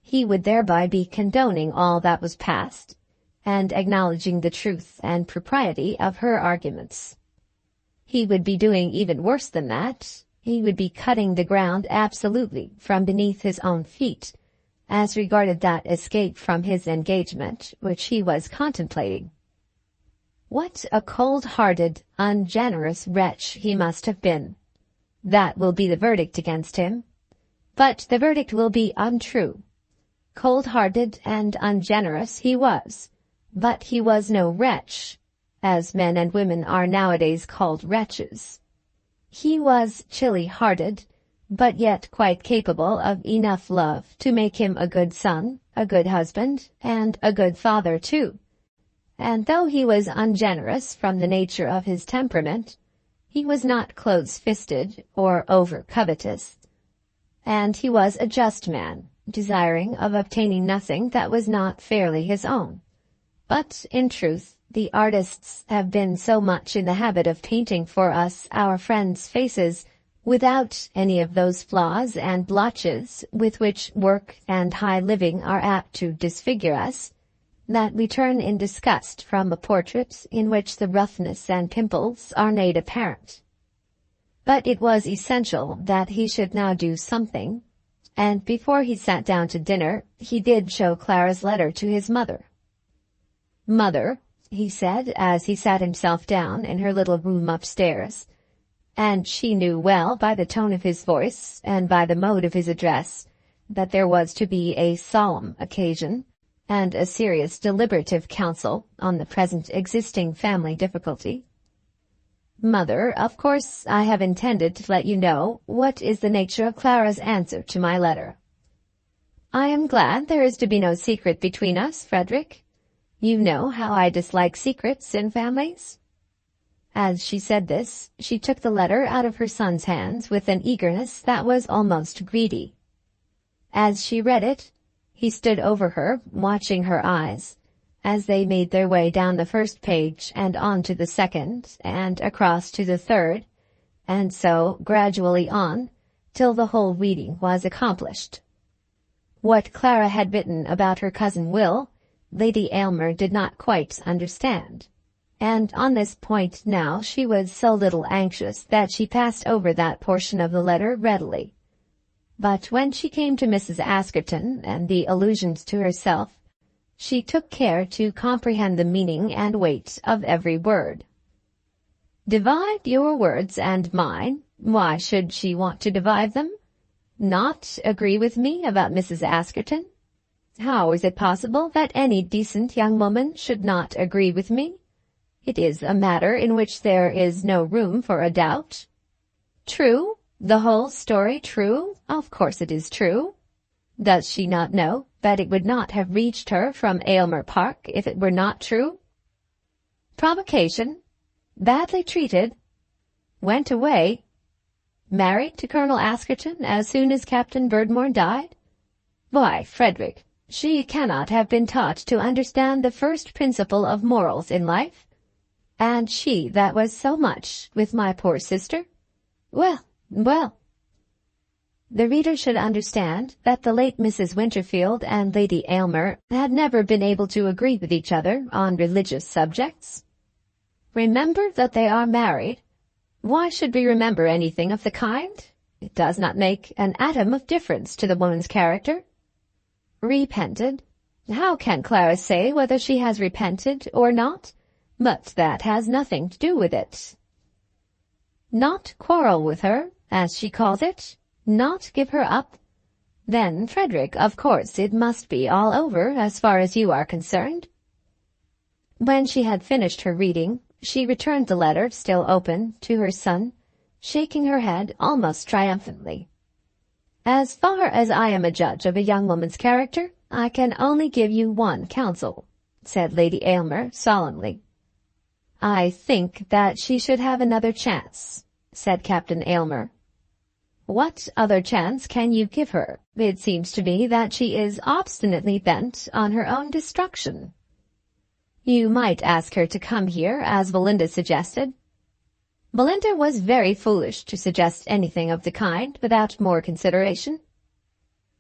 he would thereby be condoning all that was past, and acknowledging the truth and propriety of her arguments. He would be doing even worse than that. He would be cutting the ground absolutely from beneath his own feet, as regarded that escape from his engagement which he was contemplating. What a cold-hearted, ungenerous wretch he must have been! That will be the verdict against him. But the verdict will be untrue. Cold-hearted and ungenerous he was, but he was no wretch, as men and women are nowadays called wretches. He was chilly-hearted, but yet quite capable of enough love to make him a good son, a good husband, and a good father too. And though he was ungenerous from the nature of his temperament, he was not close-fisted or over-covetous, and he was a just man, desiring of obtaining nothing that was not fairly his own. But, in truth, the artists have been so much in the habit of painting for us our friends' faces without any of those flaws and blotches with which work and high living are apt to disfigure us, that we turn in disgust from a portrait in which the roughness and pimples are made apparent. But it was essential that he should now do something, and before he sat down to dinner he did show Clara's letter to his mother. "Mother," he said, as he sat himself down in her little room upstairs, and she knew well by the tone of his voice and by the mode of his address that there was to be a solemn occasion and a serious deliberative council on the present existing family difficulty. "Mother, of course I have intended to let you know what is the nature of Clara's answer to my letter. I am glad there is to be no secret between us, Frederick. You know how I dislike secrets in families." As she said this, she took the letter out of her son's hands with an eagerness that was almost greedy. As she read it, he stood over her, watching her eyes, as they made their way down the first page and on to the second, and across to the third, and so gradually on, till the whole reading was accomplished. What Clara had written about her cousin Will, Lady Aylmer did not quite understand, and on this point now she was so little anxious that she passed over that portion of the letter readily. But when she came to Mrs. Askerton and the allusions to herself, she took care to comprehend the meaning and weight of every word. Divide your words and mine. Why should she want to divide them? Not agree with me about Mrs. Askerton? How is it possible that any decent young woman should not agree with me? It is a matter in which there is no room for a doubt. True? The whole story true? Of course it is true. Does she not know that it would not have reached her from Aylmer Park if it were not true? Provocation? Badly treated? Went away? Married to Colonel Askerton as soon as Captain Berdmore died? Why, Frederick, she cannot have been taught to understand the first principle of morals in life. And she that was so much with my poor sister? Well, well. The reader should understand that the late Mrs. Winterfield and Lady Aylmer had never been able to agree with each other on religious subjects. Remember that they are married. Why should we remember anything of the kind? It does not make an atom of difference to the woman's character. Repented? How can Clara say whether she has repented or not? But that has nothing to do with it. Not quarrel with her, as she calls it? Not give her up? Then, Frederick, of course it must be all over as far as you are concerned. When she had finished her reading, she returned the letter, still open, to her son, shaking her head almost triumphantly. As far as I am a judge of a young woman's character, I can only give you one counsel, said Lady Aylmer solemnly. I think that she should have another chance, said Captain Aylmer. What other chance can you give her? It seems to me that she is obstinately bent on her own destruction. You might ask her to come here, as Belinda suggested. Belinda was very foolish to suggest anything of the kind without more consideration.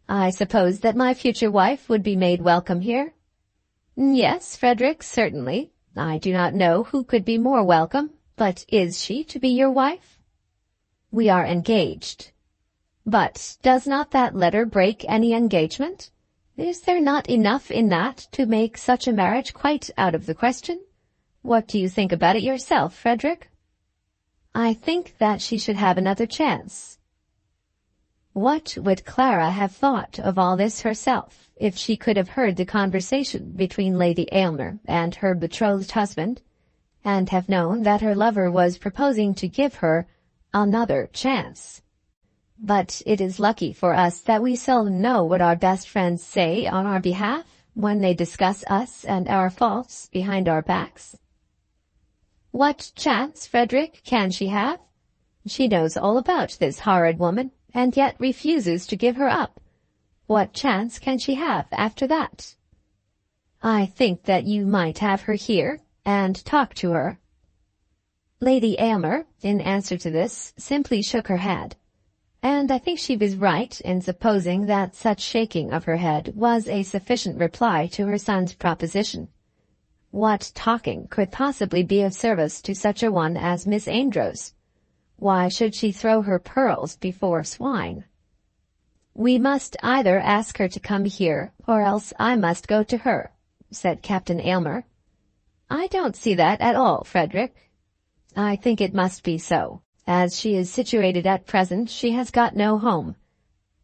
I suppose that my future wife would be made welcome here? Yes, Frederick, certainly. I do not know who could be more welcome, but is she to be your wife? We are engaged. But does not that letter break any engagement? Is there not enough in that to make such a marriage quite out of the question? What do you think about it yourself, Frederick? I think that she should have another chance. What would Clara have thought of all this herself, if she could have heard the conversation between Lady Aylmer and her betrothed husband, and have known that her lover was proposing to give her another chance? But it is lucky for us that we seldom know what our best friends say on our behalf when they discuss us and our faults behind our backs. What chance, Frederick, can she have? She knows all about this horrid woman, and yet refuses to give her up. What chance can she have after that? I think that you might have her here and talk to her. Lady Aylmer, in answer to this, simply shook her head. And I think she was right in supposing that such shaking of her head was a sufficient reply to her son's proposition. What talking could possibly be of service to such a one as Miss Amedroz? Why should she throw her pearls before swine? We must either ask her to come here, or else I must go to her, said Captain Aylmer. I don't see that at all, Frederick. I think it must be so. As she is situated at present, she has got no home,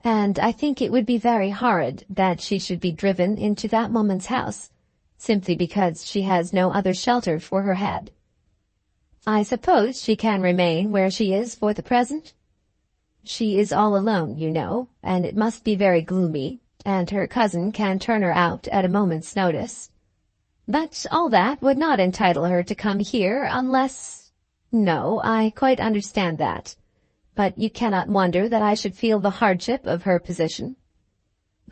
and I think it would be very horrid that she should be driven into that woman's house, simply because she has no other shelter for her head. I suppose she can remain where she is for the present? She is all alone, you know, and it must be very gloomy, and her cousin can turn her out at a moment's notice. But all that would not entitle her to come here unless— No, I quite understand that. But you cannot wonder that I should feel the hardship of her position.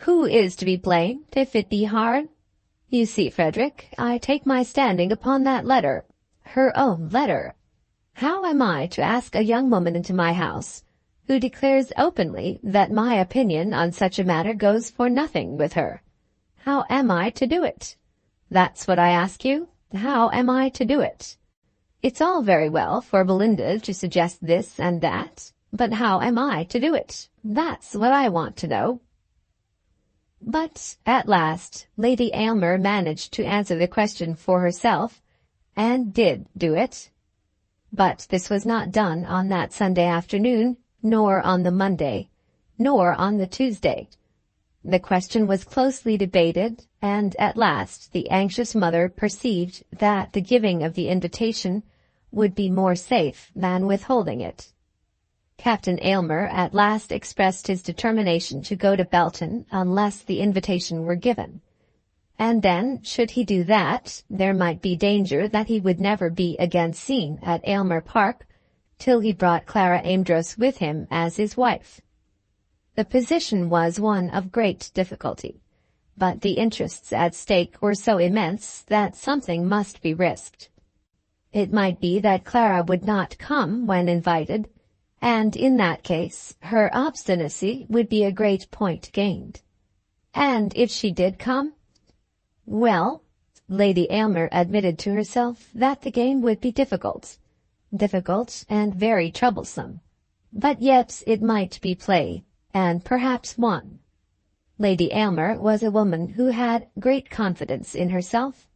Who is to be blamed if it be hard? You see, Frederick, I take my standing upon that letter. Her own letter. How am I to ask a young woman into my house, who declares openly that my opinion on such a matter goes for nothing with her? How am I to do it? That's what I ask you. How am I to do it? It's all very well for Belinda to suggest this and that, but how am I to do it? That's what I want to know. But at last Lady Aylmer managed to answer the question for herself, and did do it. But this was not done on that Sunday afternoon, nor on the Monday, nor on the Tuesday. The question was closely debated, and at last the anxious mother perceived that the giving of the invitation would be more safe than withholding it. Captain Aylmer at last expressed his determination to go to Belton unless the invitation were given. And then, should he do that, there might be danger that he would never be again seen at Aylmer Park till he brought Clara Amedroz with him as his wife. The position was one of great difficulty, but the interests at stake were so immense that something must be risked. It might be that Clara would not come when invited, and in that case her obstinacy would be a great point gained. And if she did come, well, Lady Aylmer admitted to herself that the game would be difficult and very troublesome, but yet it might be played, and perhaps won. Lady Aylmer was a woman who had great confidence in herself.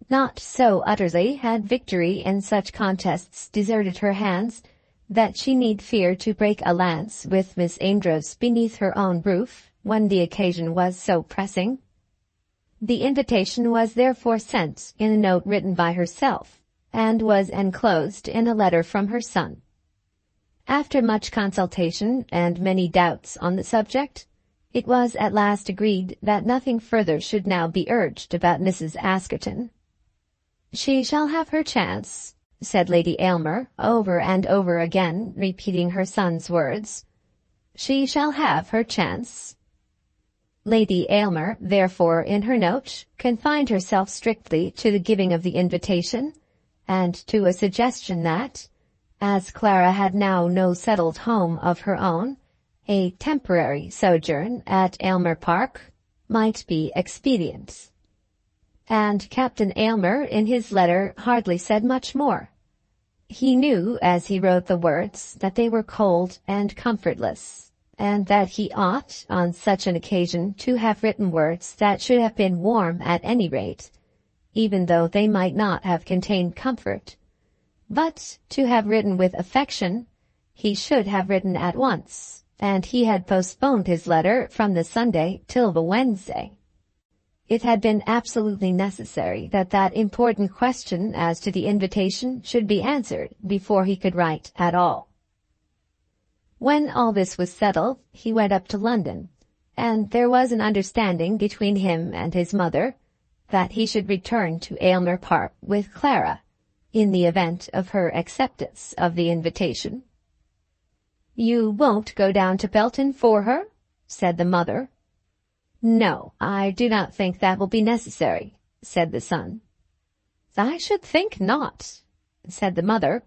Not so utterly had victory in such contests deserted her hands that she need fear to break a lance with Miss Amedroz beneath her own roof when the occasion was so pressing. The invitation was therefore sent in a note written by herself, and was enclosed in a letter from her son. After much consultation and many doubts on the subject, it was at last agreed that nothing further should now be urged about Mrs. Askerton. "She shall have her chance," said Lady Aylmer, over and over again repeating her son's words. "She shall have her chance." Lady Aylmer, therefore, in her note, confined herself strictly to the giving of the invitation, and to a suggestion that, as Clara had now no settled home of her own, a temporary sojourn at Aylmer Park might be expedient. And Captain Aylmer in his letter hardly said much more. He knew, as he wrote the words, that they were cold and comfortless, and that he ought, on such an occasion, to have written words that should have been warm at any rate, even though they might not have contained comfort. But to have written with affection, he should have written at once, and he had postponed his letter from the Sunday till the Wednesday. It had been absolutely necessary that that important question as to the invitation should be answered before he could write at all. When all this was settled, he went up to London, and there was an understanding between him and his mother that he should return to Aylmer Park with Clara, in the event of her acceptance of the invitation. "You won't go down to Belton for her?" said the mother. "No, I do not think that will be necessary," said the son. "I should think not," said the mother.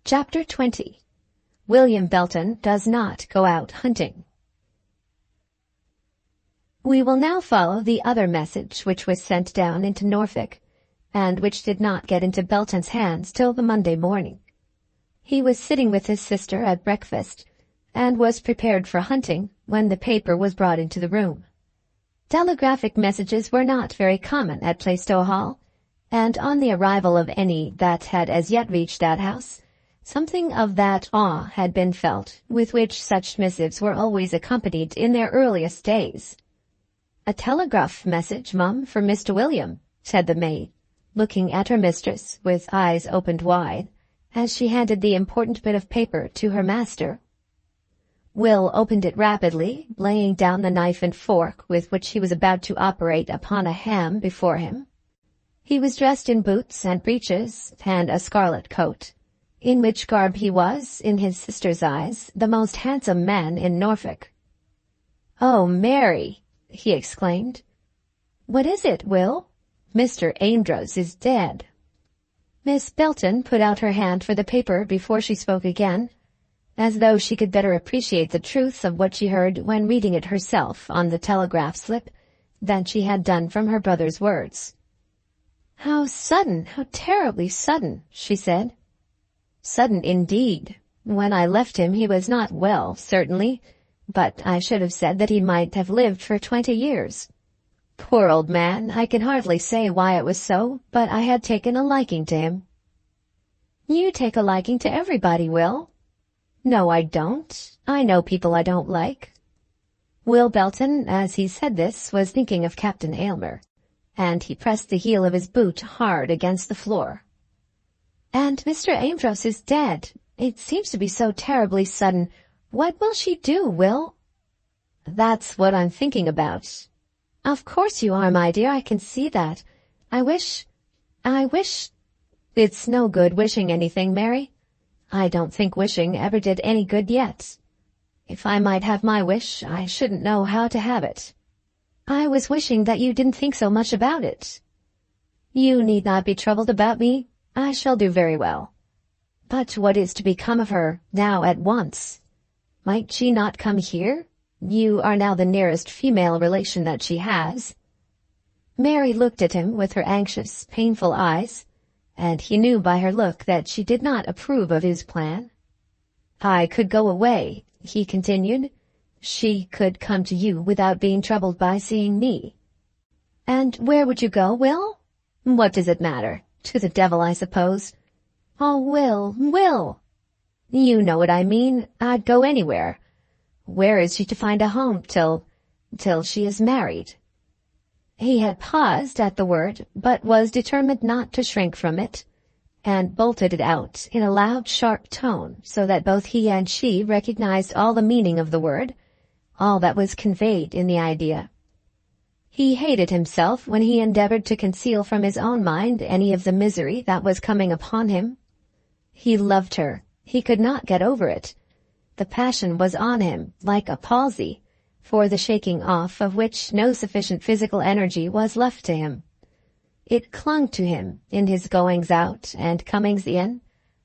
Chapter 20. William Belton does not go out hunting. We will now follow the other message which was sent down into Norfolk, and which did not get into Belton's hands till the Monday morning. He was sitting with his sister at breakfast, and was prepared for hunting, when the paper was brought into the room. Telegraphic messages were not very common at Plaistow Hall, and on the arrival of any that had as yet reached that house, something of that awe had been felt with which such missives were always accompanied in their earliest days. "A telegraph message, mum, for Mr. William," said the maid, looking at her mistress with eyes opened wide, as she handed the important bit of paper to her master. Will opened it rapidly, laying down the knife and fork with which he was about to operate upon a ham before him. He was dressed in boots and breeches and a scarlet coat, in which garb he was, in his sister's eyes, the most handsome man in Norfolk. "Oh, Mary!" he exclaimed. "What is it, Will?" "Mr. Amedroz is dead." Miss Belton put out her hand for the paper before she spoke again, as though she could better appreciate the truth of what she heard when reading it herself on the telegraph slip than she had done from her brother's words. "How sudden, how terribly sudden," she said. "Sudden indeed. When I left him he was not well, certainly, but I should have said that he might have lived for 20 years. Poor old man, I can hardly say why it was so, but I had taken a liking to him." "You take a liking to everybody, Will." "No, I don't. I know people I don't like." Will Belton, as he said this, was thinking of Captain Aylmer, and he pressed the heel of his boot hard against the floor. "And Mr. Amedroz is dead. It seems to be so terribly sudden. What will she do, Will?" "That's what I'm thinking about." "Of course you are, my dear, I can see that. I wish... It's no good wishing anything, Mary. I don't think wishing ever did any good yet. If I might have my wish, I shouldn't know how to have it." "I was wishing that you didn't think so much about it." "You need not be troubled about me. I shall do very well. But what is to become of her, now at once? Might she not come here? You are now the nearest female relation that she has." Mary looked at him with her anxious, painful eyes, and he knew by her look that she did not approve of his plan. "I could go away," he continued. "She could come to you without being troubled by seeing me." "And where would you go, Will?" "What does it matter? To the devil, I suppose." "Oh, Will, Will!" "You know what I mean. I'd go anywhere. Where is she to find a home till she is married?" He had paused at the word, but was determined not to shrink from it, and bolted it out in a loud, sharp tone, so that both he and she recognized all the meaning of the word, all that was conveyed in the idea. He hated himself when he endeavored to conceal from his own mind any of the misery that was coming upon him. He loved her. He could not get over it. The passion was on him, like a palsy, for the shaking off of which no sufficient physical energy was left to him. It clung to him in his goings out and comings in,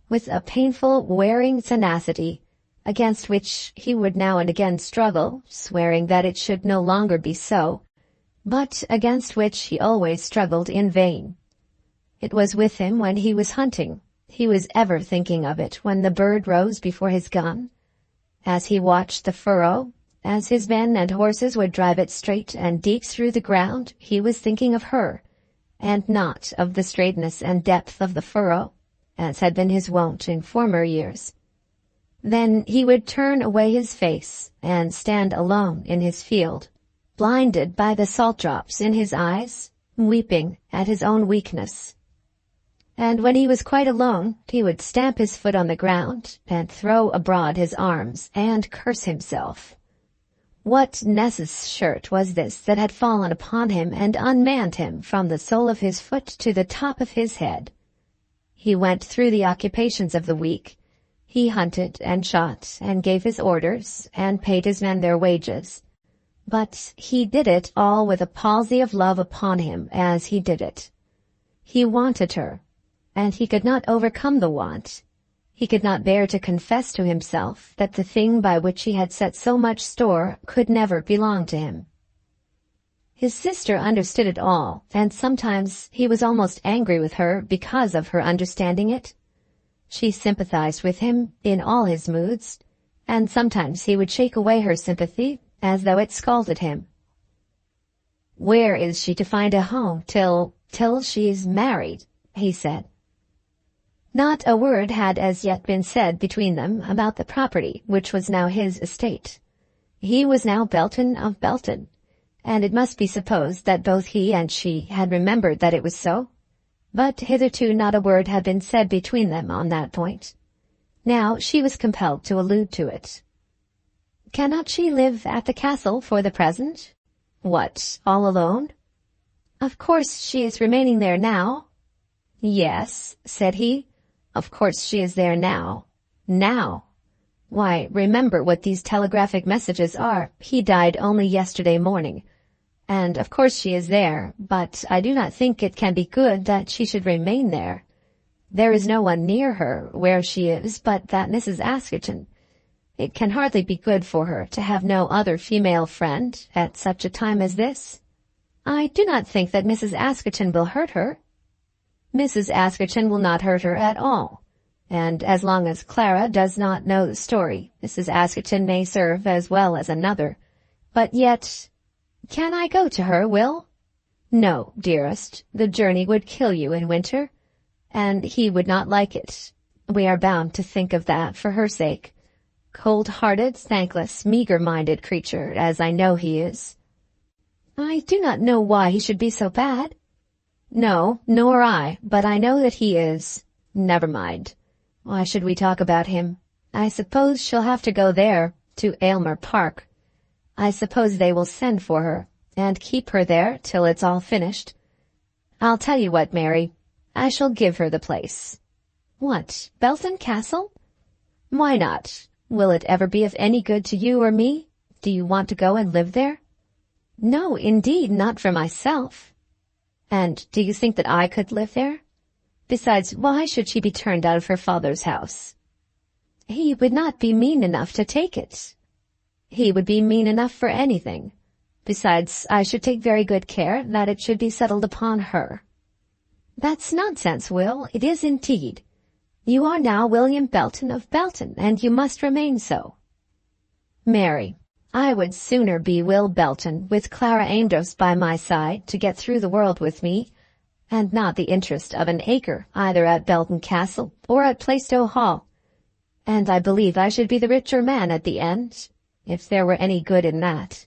with a painful, wearing tenacity, against which he would now and again struggle, swearing that it should no longer be so, but against which he always struggled in vain. It was with him when he was hunting. He was ever thinking of it when the bird rose before his gun. As he watched the furrow, as his men and horses would drive it straight and deep through the ground, he was thinking of her, and not of the straightness and depth of the furrow, as had been his wont in former years. Then he would turn away his face and stand alone in his field, blinded by the salt drops in his eyes, weeping at his own weakness. And when he was quite alone, he would stamp his foot on the ground and throw abroad his arms and curse himself. What Ness's shirt was this that had fallen upon him and unmanned him from the sole of his foot to the top of his head? He went through the occupations of the week. He hunted and shot and gave his orders and paid his men their wages. But he did it all with a palsy of love upon him as he did it. He wanted her, and he could not overcome the want. He could not bear to confess to himself that the thing by which he had set so much store could never belong to him. His sister understood it all, and sometimes he was almost angry with her because of her understanding it. She sympathized with him in all his moods, and sometimes he would shake away her sympathy as though it scalded him. "Where is she to find a home till she is married?" he said. Not a word had as yet been said between them about the property which was now his estate. He was now Belton of Belton, and it must be supposed that both he and she had remembered that it was so. But hitherto not a word had been said between them on that point. Now she was compelled to allude to it. "Cannot she live at the castle for the present?" "What, all alone?" "Of course she is remaining there now." "Yes," said he. "Of course she is there now. Now! Why, remember what these telegraphic messages are. He died only yesterday morning. And of course she is there, but I do not think it can be good that she should remain there. There is no one near her where she is but that Mrs. Askerton. It can hardly be good for her to have no other female friend at such a time as this. I do not think that Mrs. Askerton will hurt her. Mrs. Askerton will not hurt her at all, and as long as Clara does not know the story, Mrs. Askerton may serve as well as another. But yet, can I go to her, Will? No, dearest, the journey would kill you in winter, and he would not like it. We are bound to think of that for her sake. Cold-hearted, thankless, meagre-minded creature, as I know he is. I do not know why he should be so bad. No, nor I, but I know that he is. Never mind. Why should we talk about him? I suppose she'll have to go there, to Aylmer Park. I suppose they will send for her, and keep her there till it's all finished. I'll tell you what, Mary, I shall give her the place. What, Belton Castle? Why not? Will it ever be of any good to you or me? Do you want to go and live there? No, indeed, not for myself. And do you think that I could live there? Besides, why should she be turned out of her father's house? He would not be mean enough to take it. He would be mean enough for anything. Besides, I should take very good care that it should be settled upon her. That's nonsense, Will. It is indeed. You are now William Belton of Belton, and you must remain so. Mary, I would sooner be Will Belton with Clara Amedroz by my side to get through the world with me, and not the interest of an acre either at Belton Castle or at Plaistow Hall. And I believe I should be the richer man at the end, if there were any good in that.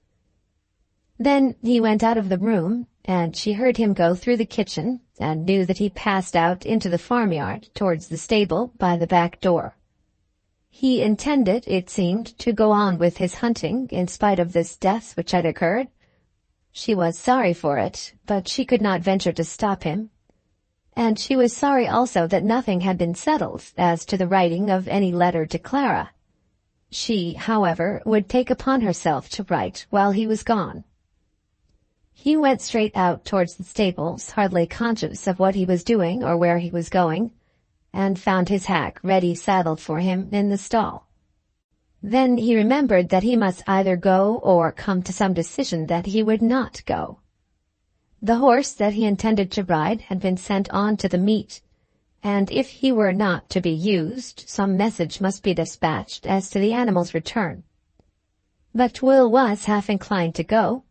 Then he went out of the room, and she heard him go through the kitchen, and knew that he passed out into the farmyard towards the stable by the back door. He intended, it seemed, to go on with his hunting in spite of this death which had occurred. She was sorry for it, but she could not venture to stop him. And she was sorry also that nothing had been settled as to the writing of any letter to Clara. She, however, would take upon herself to write while he was gone. He went straight out towards the stables, hardly conscious of what he was doing or where he was going, and found his hack ready saddled for him in the stall. Then he remembered that he must either go or come to some decision that he would not go. The horse that he intended to ride had been sent on to the meet, and if he were not to be used, some message must be dispatched as to the animal's return. But Will was half inclined to go,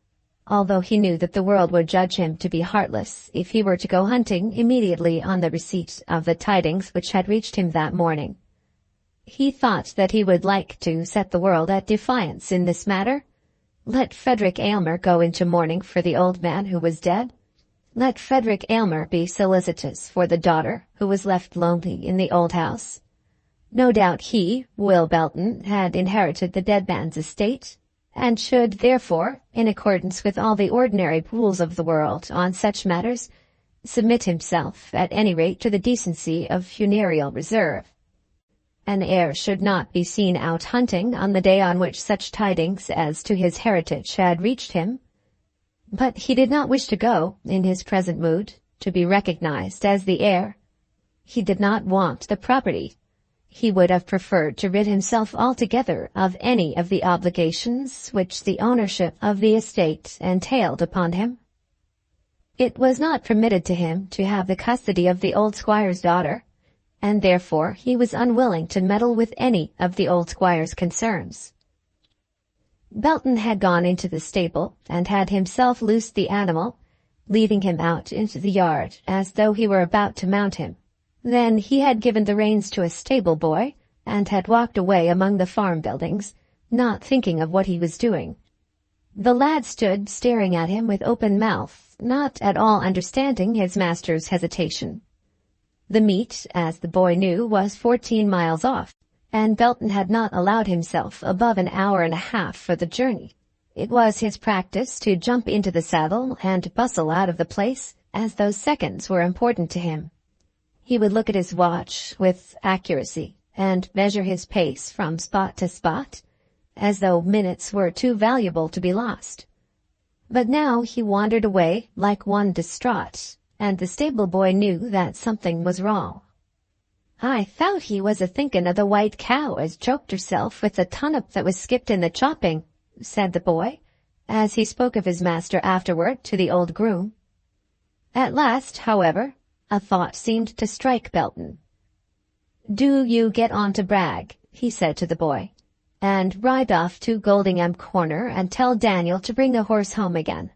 although he knew that the world would judge him to be heartless if he were to go hunting immediately on the receipt of the tidings which had reached him that morning. He thought that he would like to set the world at defiance in this matter. Let Frederick Aylmer go into mourning for the old man who was dead. Let Frederick Aylmer be solicitous for the daughter who was left lonely in the old house. No doubt he, Will Belton, had inherited the dead man's estate, and should, therefore, in accordance with all the ordinary rules of the world on such matters, submit himself, at any rate, to the decency of funereal reserve. An heir should not be seen out hunting on the day on which such tidings as to his heritage had reached him. But he did not wish to go, in his present mood, to be recognized as the heir. He did not want the property. He would have preferred to rid himself altogether of any of the obligations which the ownership of the estate entailed upon him. It was not permitted to him to have the custody of the old squire's daughter, and therefore he was unwilling to meddle with any of the old squire's concerns. Belton had gone into the stable and had himself loosed the animal, leading him out into the yard as though he were about to mount him. Then he had given the reins to a stable boy, and had walked away among the farm buildings, not thinking of what he was doing. The lad stood staring at him with open mouth, not at all understanding his master's hesitation. The meet, as the boy knew, was 14 miles off, and Belton had not allowed himself above an hour and a half for the journey. It was his practice to jump into the saddle and bustle out of the place, as those seconds were important to him. He would look at his watch with accuracy, and measure his pace from spot to spot, as though minutes were too valuable to be lost. But now he wandered away like one distraught, and the stable boy knew that something was wrong. "I thought he was a-thinking of the white cow as choked herself with the turnip that was skipped in the chopping," said the boy, as he spoke of his master afterward to the old groom. At last, however, a thought seemed to strike Belton. "Do you get on to Bragg," he said to the boy, "and ride off to Goldingham Corner and tell Daniel to bring the horse home again.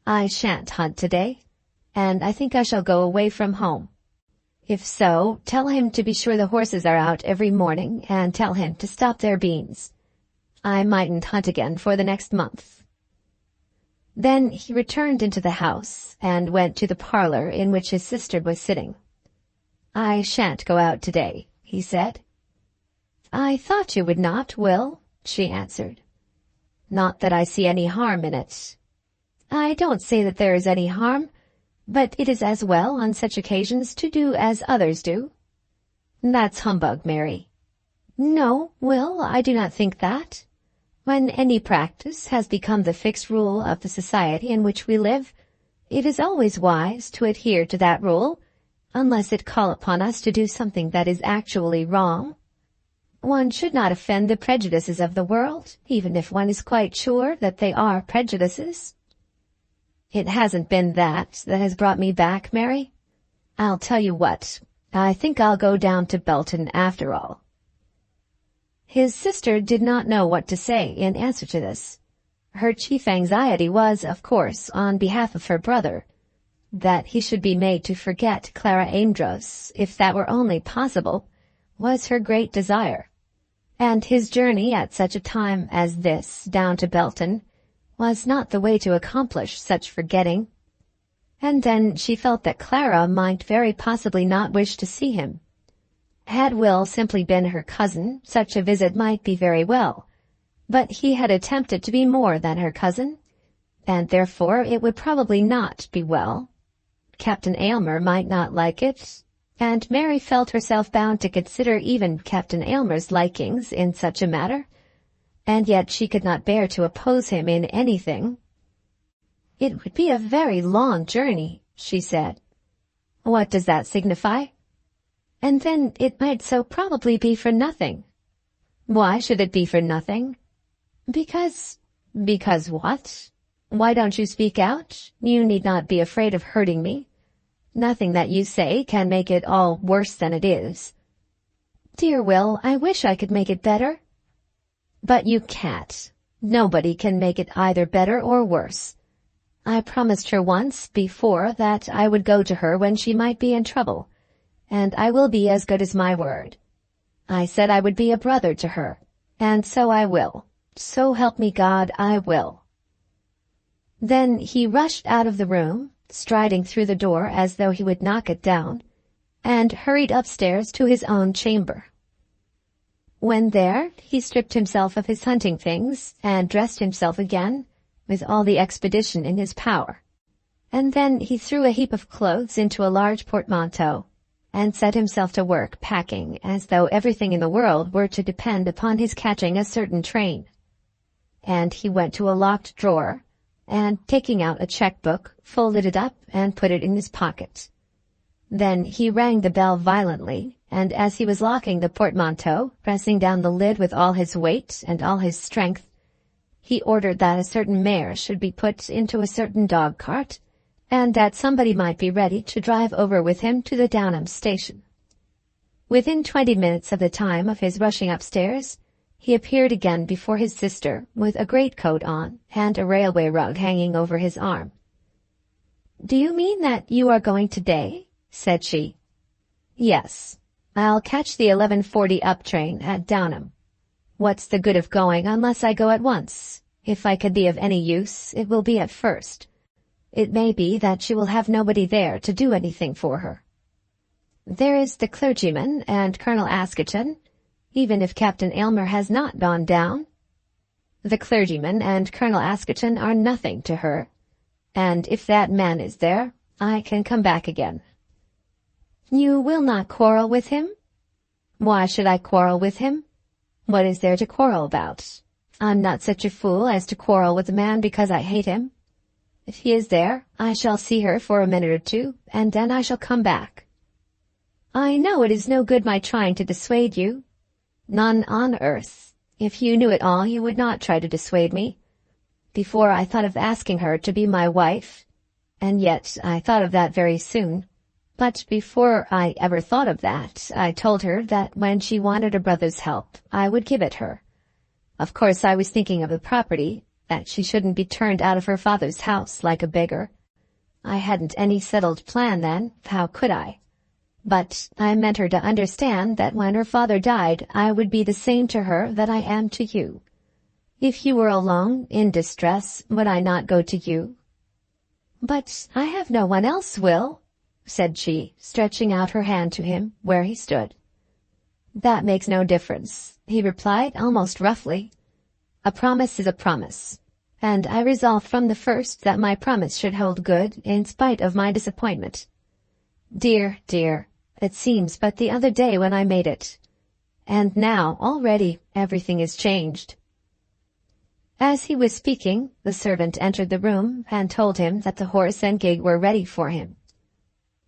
I shan't hunt today, and I think I shall go away from home. If so, tell him to be sure the horses are out every morning, and tell him to stop their beans. I mightn't hunt again for the next month." Then he returned into the house and went to the parlour in which his sister was sitting. "I shan't go out today," he said. "I thought you would not, Will," she answered. "Not that I see any harm in it." "I don't say that there is any harm, but it is as well on such occasions to do as others do." "That's humbug, Mary." "No, Will, I do not think that. When any practice has become the fixed rule of the society in which we live, it is always wise to adhere to that rule, unless it call upon us to do something that is actually wrong. One should not offend the prejudices of the world, even if one is quite sure that they are prejudices." "It hasn't been that has brought me back, Mary. I'll tell you what, I think I'll go down to Belton after all." His sister did not know what to say in answer to this. Her chief anxiety was, of course, on behalf of her brother, that he should be made to forget Clara Amedroz, if that were only possible, was her great desire. And his journey at such a time as this down to Belton was not the way to accomplish such forgetting. And then she felt that Clara might very possibly not wish to see him. Had Will simply been her cousin, such a visit might be very well, but he had attempted to be more than her cousin, and therefore it would probably not be well. Captain Aylmer might not like it, and Mary felt herself bound to consider even Captain Aylmer's likings in such a matter, and yet she could not bear to oppose him in anything. "It would be a very long journey," she said. "What does that signify? And then it might so probably be for nothing." "Why should it be for nothing?" Because what? Why don't you speak out? You need not be afraid of hurting me. Nothing that you say can make it all worse than it is." "Dear Will, I wish I could make it better." "But you can't. Nobody can make it either better or worse. I promised her once before that I would go to her when she might be in trouble, and I will be as good as my word. I said I would be a brother to her, and so I will. So help me God, I will." Then he rushed out of the room, striding through the door as though he would knock it down, and hurried upstairs to his own chamber. When there, he stripped himself of his hunting things and dressed himself again with all the expedition in his power. And then he threw a heap of clothes into a large portmanteau, and set himself to work packing as though everything in the world were to depend upon his catching a certain train. And he went to a locked drawer, and taking out a cheque-book, folded it up and put it in his pocket. Then he rang the bell violently, and as he was locking the portmanteau, pressing down the lid with all his weight and all his strength, he ordered that a certain mare should be put into a certain dog-cart, and that somebody might be ready to drive over with him to the Downham station. Within 20 minutes of the time of his rushing upstairs, he appeared again before his sister with a greatcoat on and a railway rug hanging over his arm. "Do you mean that you are going today?" said she. "Yes. I'll catch the 11:40 up train at Downham. What's the good of going unless I go at once? If I could be of any use, it will be at first. It may be that she will have nobody there to do anything for her. There is the clergyman and Colonel Askerton, even if Captain Aylmer has not gone down. The clergyman and Colonel Askerton are nothing to her, and if that man is there, I can come back again." "You will not quarrel with him?" "Why should I quarrel with him? What is there to quarrel about? I'm not such a fool as to quarrel with a man because I hate him. If he is there, I shall see her for a minute or two, and then I shall come back. I know it is no good my trying to dissuade you. None on earth. If you knew it all, you would not try to dissuade me. Before I thought of asking her to be my wife, and yet I thought of that very soon. But before I ever thought of that, I told her that when she wanted her brother's help, I would give it her. Of course I was thinking of the property, that she shouldn't be turned out of her father's house like a beggar. I hadn't any settled plan then, how could I? But I meant her to understand that when her father died, I would be the same to her that I am to you. If you were alone, in distress, would I not go to you? But I have no one else, Will, said she, stretching out her hand to him where he stood. That makes no difference, he replied almost roughly. A promise is a promise, and I resolved from the first that my promise should hold good in spite of my disappointment. Dear, dear, it seems but the other day when I made it, and now already everything is changed. As he was speaking, the servant entered the room and told him that the horse and gig were ready for him.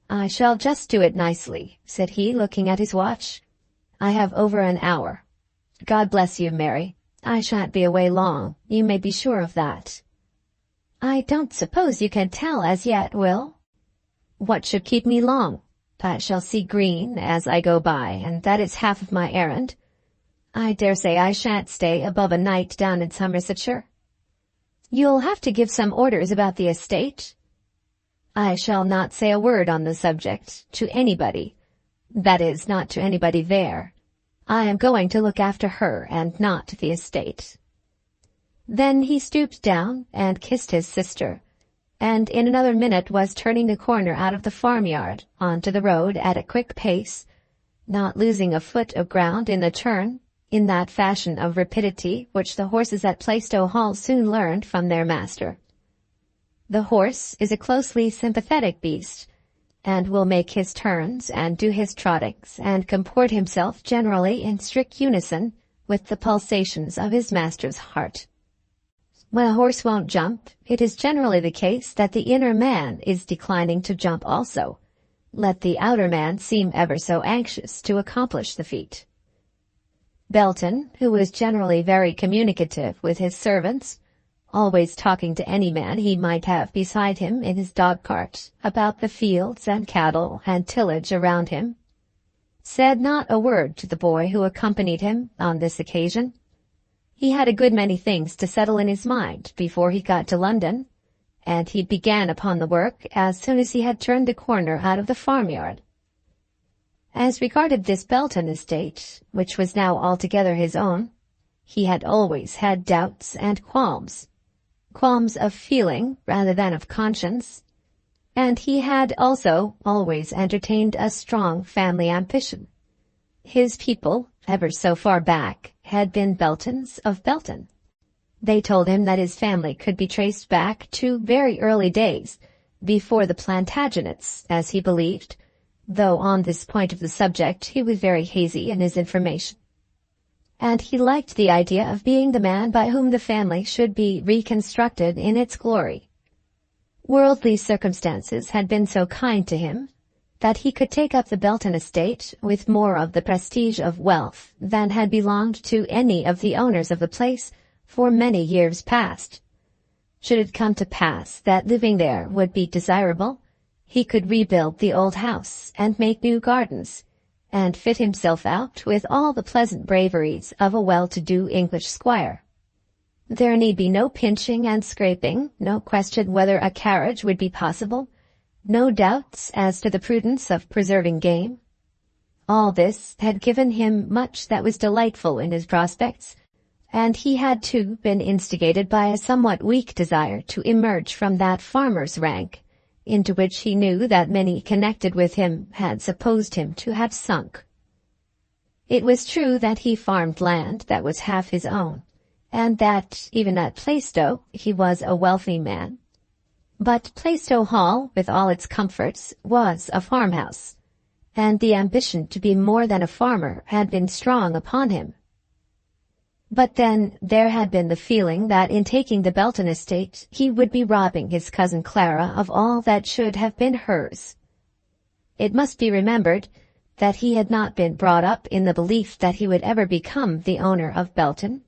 I shall just do it nicely, said he, looking at his watch. I have over an hour. God bless you, Mary. I shan't be away long, you may be sure of that. I don't suppose you can tell as yet, Will. What should keep me long? I shall see green as I go by, and that is half of my errand. I dare say I shan't stay above a night down in Somersetshire. You'll have to give some orders about the estate. I shall not say a word on the subject to anybody. That is, not to anybody there. I am going to look after her and not the estate. Then he stooped down and kissed his sister, and in another minute was turning the corner out of the farmyard onto the road at a quick pace, not losing a foot of ground in the turn, in that fashion of rapidity which the horses at Plaistow Hall soon learned from their master. The horse is a closely sympathetic beast, and will make his turns and do his trottings and comport himself generally in strict unison with the pulsations of his master's heart. When a horse won't jump, it is generally the case that the inner man is declining to jump also, let the outer man seem ever so anxious to accomplish the feat. Belton, who was generally very communicative with his servants, always talking to any man he might have beside him in his dog-cart about the fields and cattle and tillage around him, said not a word to the boy who accompanied him on this occasion. He had a good many things to settle in his mind before he got to London, and he began upon the work as soon as he had turned the corner out of the farmyard. As regarded this Belton estate, which was now altogether his own, he had always had doubts and qualms of feeling rather than of conscience, and he had also always entertained a strong family ambition. His people, ever so far back, had been Beltons of Belton. They told him that his family could be traced back to very early days, before the Plantagenets, as he believed, though on this point of the subject he was very hazy in his information. And he liked the idea of being the man by whom the family should be reconstructed in its glory. Worldly circumstances had been so kind to him that he could take up the Belton estate with more of the prestige of wealth than had belonged to any of the owners of the place for many years past. Should it come to pass that living there would be desirable, he could rebuild the old house and make new gardens, and fit himself out with all the pleasant braveries of a well-to-do English squire. There need be no pinching and scraping, no question whether a carriage would be possible, no doubts as to the prudence of preserving game. All this had given him much that was delightful in his prospects, and he had too been instigated by a somewhat weak desire to emerge from that farmer's rank, into which he knew that many connected with him had supposed him to have sunk. It was true that he farmed land that was half his own, and that, even at Plaistow, he was a wealthy man. But Plaistow Hall, with all its comforts, was a farmhouse, and the ambition to be more than a farmer had been strong upon him. But then there had been the feeling that in taking the Belton estate he would be robbing his cousin Clara of all that should have been hers. It must be remembered that he had not been brought up in the belief that he would ever become the owner of Belton.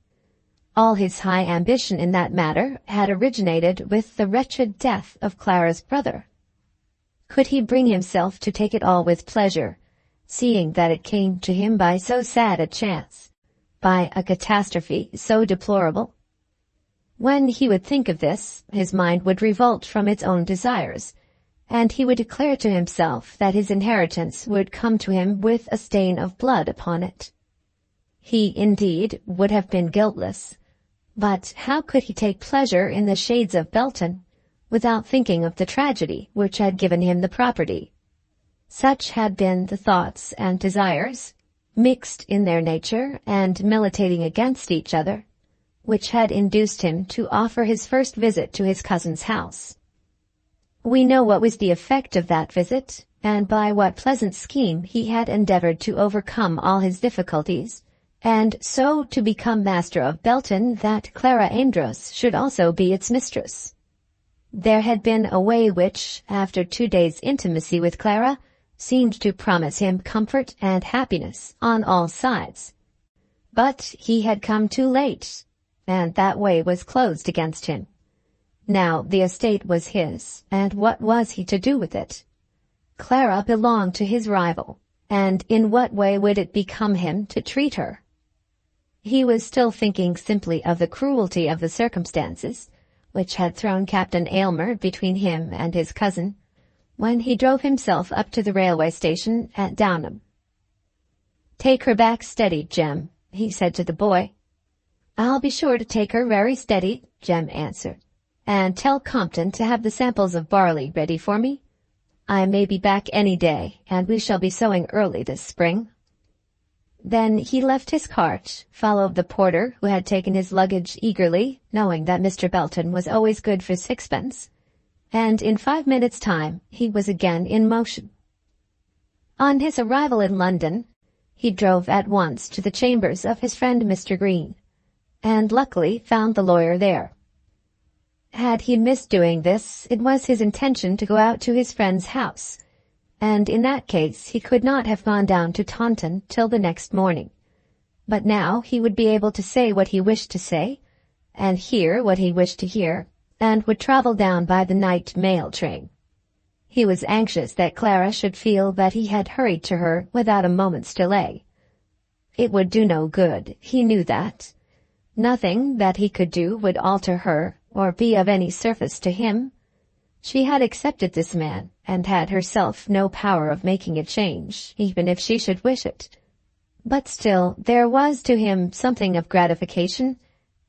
All his high ambition in that matter had originated with the wretched death of Clara's brother. Could he bring himself to take it all with pleasure, seeing that it came to him by so sad a chance, by a catastrophe so deplorable? When he would think of this, his mind would revolt from its own desires, and he would declare to himself that his inheritance would come to him with a stain of blood upon it. He, indeed, would have been guiltless, but how could he take pleasure in the shades of Belton without thinking of the tragedy which had given him the property? Such had been the thoughts and desires, mixed in their nature and militating against each other, which had induced him to offer his first visit to his cousin's house. We know what was the effect of that visit, and by what pleasant scheme he had endeavored to overcome all his difficulties, and so to become master of Belton that Clara Amedroz should also be its mistress. There had been a way which, after 2 days' intimacy with Clara, seemed to promise him comfort and happiness on all sides. But he had come too late, and that way was closed against him. Now the estate was his, and what was he to do with it? Clara belonged to his rival, and in what way would it become him to treat her? He was still thinking simply of the cruelty of the circumstances, which had thrown Captain Aylmer between him and his cousin, when he drove himself up to the railway station at Downham. "Take her back steady, Jem," he said to the boy. "I'll be sure to take her very steady," Jem answered. "And tell Compton to have the samples of barley ready for me. I may be back any day, and we shall be sowing early this spring." Then he left his cart, followed the porter who had taken his luggage eagerly, knowing that Mr. Belton was always good for sixpence, and in 5 minutes' time he was again in motion. On his arrival in London, he drove at once to the chambers of his friend Mr. Green, and luckily found the lawyer there. Had he missed doing this, it was his intention to go out to his friend's house, and in that case he could not have gone down to Taunton till the next morning. But now he would be able to say what he wished to say, and hear what he wished to hear, and would travel down by the night mail train. He was anxious that Clara should feel that he had hurried to her without a moment's delay. It would do no good, he knew that. Nothing that he could do would alter her or be of any service to him. She had accepted this man, and had herself no power of making a change, even if she should wish it. But still there was to him something of gratification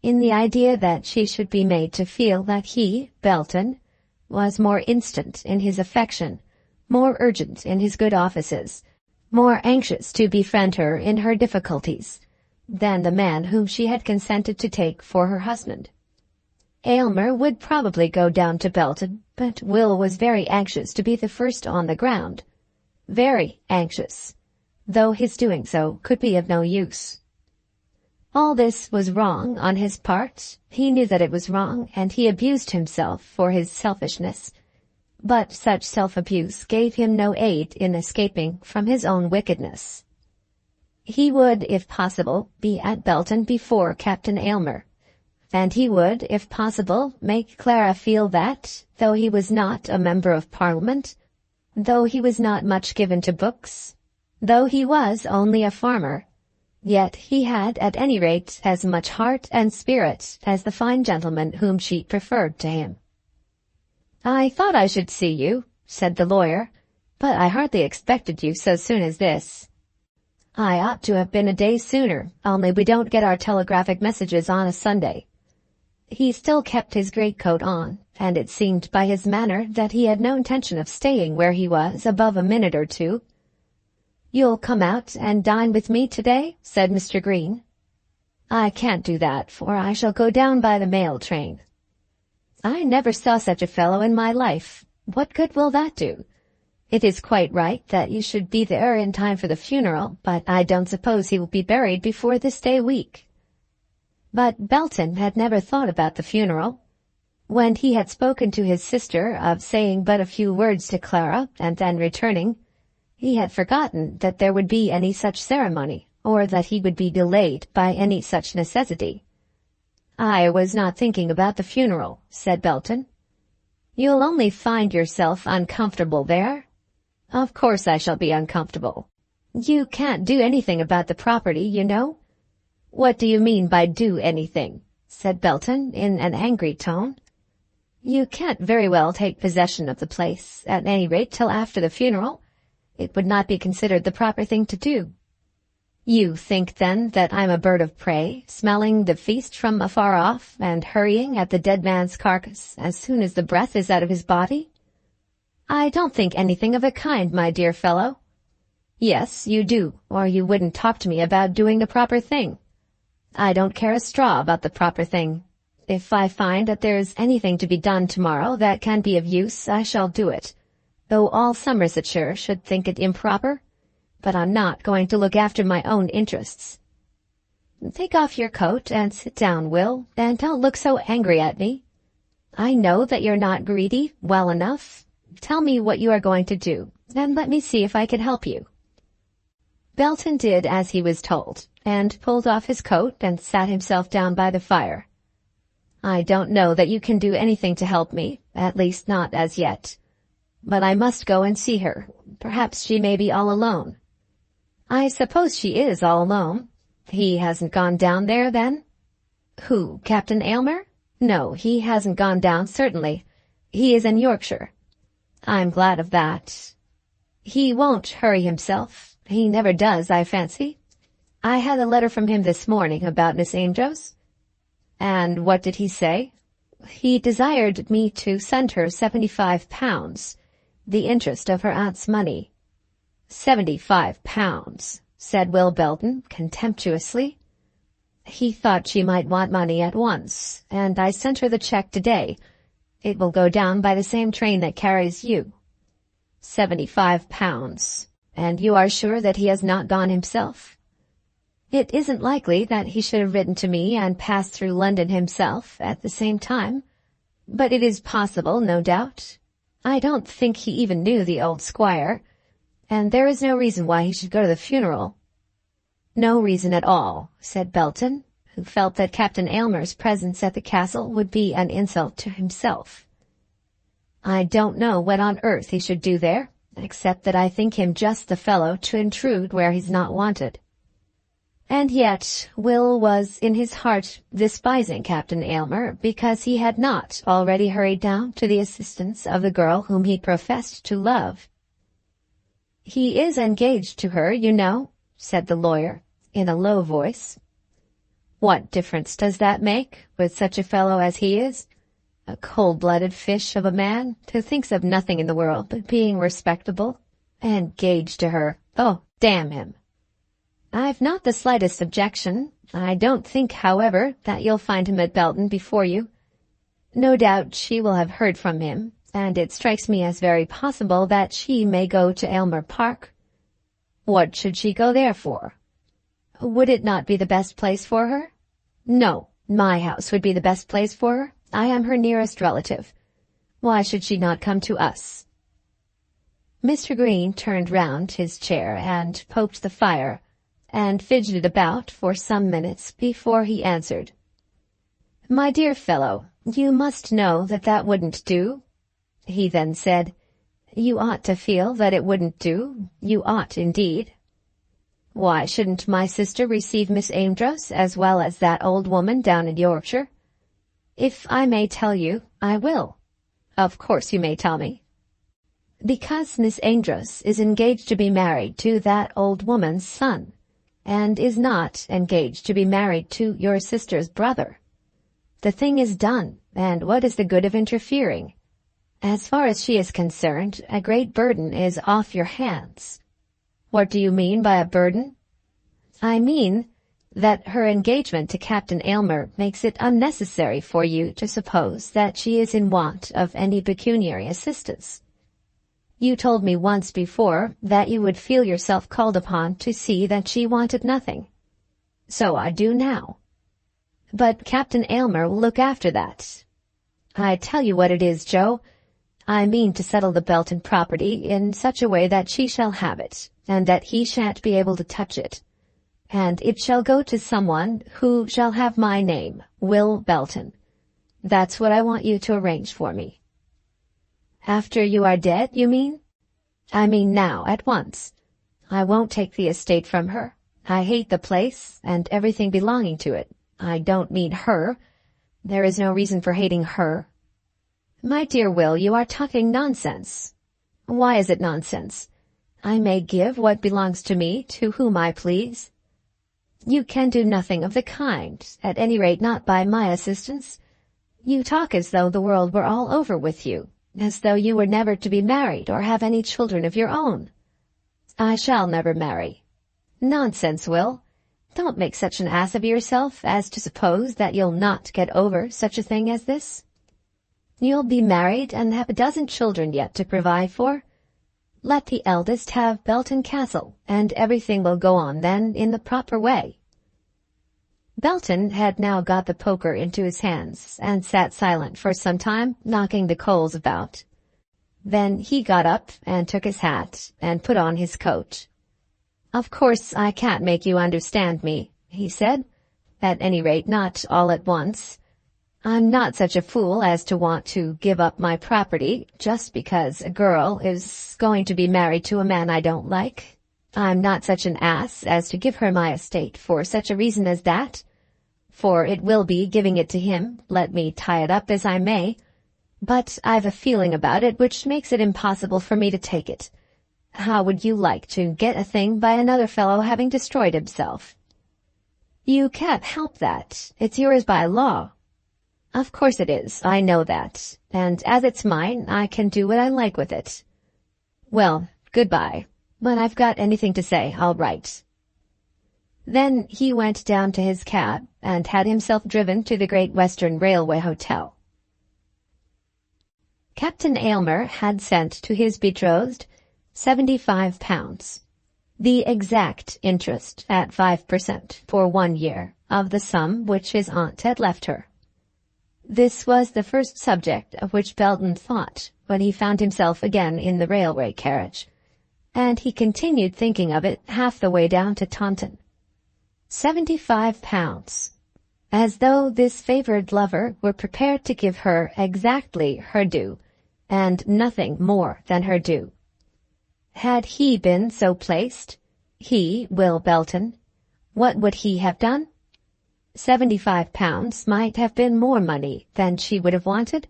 in the idea that she should be made to feel that he, Belton, was more instant in his affection, more urgent in his good offices, more anxious to befriend her in her difficulties, than the man whom she had consented to take for her husband. Aylmer would probably go down to Belton, but Will was very anxious to be the first on the ground. Very anxious, though his doing so could be of no use. All this was wrong on his part. He knew that it was wrong, and he abused himself for his selfishness. But such self-abuse gave him no aid in escaping from his own wickedness. He would, if possible, be at Belton before Captain Aylmer, and he would, if possible, make Clara feel that, though he was not a member of Parliament, though he was not much given to books, though he was only a farmer, yet he had at any rate as much heart and spirit as the fine gentleman whom she preferred to him. "I thought I should see you," said the lawyer, "but I hardly expected you so soon as this." "I ought to have been a day sooner, only we don't get our telegraphic messages on a Sunday." He still kept his greatcoat on, and it seemed by his manner that he had no intention of staying where he was above a minute or two. "You'll come out and dine with me today?" said Mr. Green. "I can't do that, for I shall go down by the mail train." "I never saw such a fellow in my life. What good will that do? It is quite right that you should be there in time for the funeral, but I don't suppose he will be buried before this day week." But Belton had never thought about the funeral. When he had spoken to his sister of saying but a few words to Clara and then returning, he had forgotten that there would be any such ceremony, or that he would be delayed by any such necessity. "I was not thinking about the funeral," said Belton. "You'll only find yourself uncomfortable there." "Of course I shall be uncomfortable. You can't do anything about the property, you know." "What do you mean by do anything?" said Belton in an angry tone. "You can't very well take possession of the place, at any rate till after the funeral. It would not be considered the proper thing to do." "You think, then, that I'm a bird of prey, smelling the feast from afar off, and hurrying at the dead man's carcass as soon as the breath is out of his body?" "I don't think anything of the kind, my dear fellow." "Yes, you do, or you wouldn't talk to me about doing the proper thing." "I don't care a straw about the proper thing. If I find that there's anything to be done tomorrow that can be of use, I shall do it, though all Somersetshire should think it improper. But I'm not going to look after my own interests." "Take off your coat and sit down, Will, and don't look so angry at me. I know that you're not greedy well enough. Tell me what you are going to do, and let me see if I can help you." Belton did as he was told, and pulled off his coat and sat himself down by the fire. "I don't know that you can do anything to help me, at least not as yet. But I must go and see her. Perhaps she may be all alone." "I suppose she is all alone. He hasn't gone down there, then?" "Who, Captain Aylmer? No, he hasn't gone down, certainly. He is in Yorkshire." "I'm glad of that." "He won't hurry himself. He never does, I fancy. I had a letter from him this morning about Miss Amedroz." "And what did he say?" "He desired me to send her £75, the interest of her aunt's money." £75, said Will Belton contemptuously. "He thought she might want money at once, and I sent her the cheque today. It will go down by the same train that carries you." £75. And you are sure that he has not gone himself?" "It isn't likely that he should have written to me and passed through London himself at the same time, but it is possible, no doubt. I don't think he even knew the old squire, and there is no reason why he should go to the funeral." "No reason at all," said Belton, who felt that Captain Aylmer's presence at the castle would be an insult to himself. "I don't know what on earth he should do there, except that I think him just the fellow to intrude where he's not wanted." And yet Will was in his heart despising Captain Aylmer because he had not already hurried down to the assistance of the girl whom he professed to love. "He is engaged to her, you know," said the lawyer, in a low voice. "What difference does that make, with such a fellow as he is? A cold-blooded fish of a man who thinks of nothing in the world but being respectable. Engaged to her! Oh, damn him! I've not the slightest objection. I don't think, however, that you'll find him at Belton before you. No doubt she will have heard from him, and it strikes me as very possible that she may go to Aylmer Park." "What should she go there for?" "Would it not be the best place for her?" "No, my house would be the best place for her. I am her nearest relative. Why should she not come to us?" Mr. Green turned round his chair and poked the fire, and fidgeted about for some minutes before he answered. "My dear fellow, you must know that that wouldn't do." He then said, "You ought to feel that it wouldn't do. You ought, indeed." "Why shouldn't my sister receive Miss Amedroz as well as that old woman down in Yorkshire?" "If I may tell you, I will." "Of course you may tell me." "Because Miss Amedroz is engaged to be married to that old woman's son, and is not engaged to be married to your sister's brother. The thing is done, and what is the good of interfering? As far as she is concerned, a great burden is off your hands." "What do you mean by a burden?" "I mean that her engagement to Captain Aylmer makes it unnecessary for you to suppose that she is in want of any pecuniary assistance. You told me once before that you would feel yourself called upon to see that she wanted nothing. So I do now." But Captain Aylmer will look after that. I tell you what it is, Joe. I mean to settle the Belton property in such a way that she shall have it, and that he shan't be able to touch it. And it shall go to someone who shall have my name, Will Belton. That's what I want you to arrange for me. After you are dead, you mean? I mean now, at once. I won't take the estate from her. I hate the place, and everything belonging to it. I don't mean her. There is no reason for hating her. My dear Will, you are talking nonsense. Why is it nonsense? I may give what belongs to me to whom I please. You can do nothing of the kind, at any rate not by my assistance. You talk as though the world were all over with you, as though you were never to be married or have any children of your own. I shall never marry. Nonsense, Will. Don't make such an ass of yourself as to suppose that you'll not get over such a thing as this. You'll be married and have a dozen children yet to provide for. Let the eldest have Belton Castle, and everything will go on then in the proper way. Belton had now got the poker into his hands, and sat silent for some time, knocking the coals about. Then he got up and took his hat, and put on his coat. "Of course I can't make you understand me," he said. "At any rate not all at once. I'm not such a fool as to want to give up my property just because a girl is going to be married to a man I don't like. I'm not such an ass as to give her my estate for such a reason as that. For it will be giving it to him, let me tie it up as I may. But I've a feeling about it which makes it impossible for me to take it. How would you like to get a thing by another fellow having destroyed himself?" "You can't help that. It's yours by law." "Of course it is, I know that, and as it's mine, I can do what I like with it. Well, goodbye. When I've got anything to say, I'll write." Then he went down to his cab, and had himself driven to the Great Western Railway Hotel. Captain Aylmer had sent to his betrothed £75, the exact interest at 5% for 1 year of the sum which his aunt had left her. This was the first subject of which Belton thought when he found himself again in the railway carriage, and he continued thinking of it half the way down to Taunton. £75! As though this favoured lover were prepared to give her exactly her due, and nothing more than her due. Had he been so placed, he, Will Belton, what would he have done? £75 might have been more money than she would have wanted,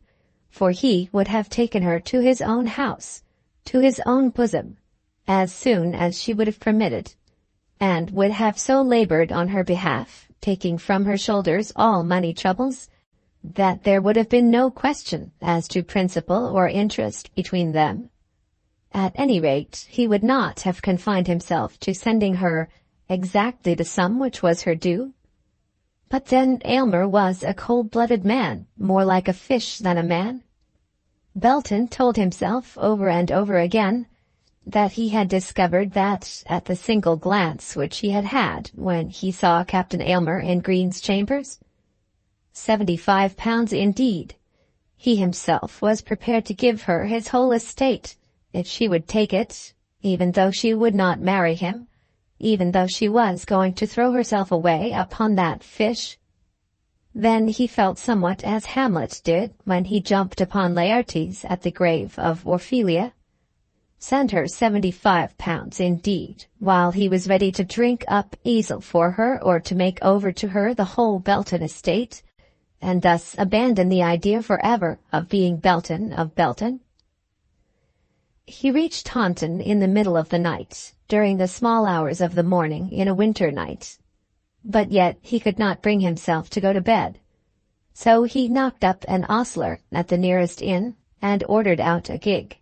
for he would have taken her to his own house, to his own bosom, as soon as she would have permitted, and would have so laboured on her behalf, taking from her shoulders all money troubles, that there would have been no question as to principal or interest between them. At any rate, he would not have confined himself to sending her exactly the sum which was her due. But then Aylmer was a cold-blooded man, more like a fish than a man. Belton told himself over and over again that he had discovered that at the single glance which he had had when he saw Captain Aylmer in Green's chambers. £75 indeed. He himself was prepared to give her his whole estate, if she would take it, even though she would not marry him, even though she was going to throw herself away upon that fish. Then he felt somewhat as Hamlet did when he jumped upon Laertes at the grave of Ophelia. Send her £75 indeed, while he was ready to drink up Easel for her or to make over to her the whole Belton estate, and thus abandon the idea forever of being Belton of Belton. He reached Taunton in the middle of the night, during the small hours of the morning in a winter night. But yet he could not bring himself to go to bed. So he knocked up an ostler at the nearest inn, and ordered out a gig.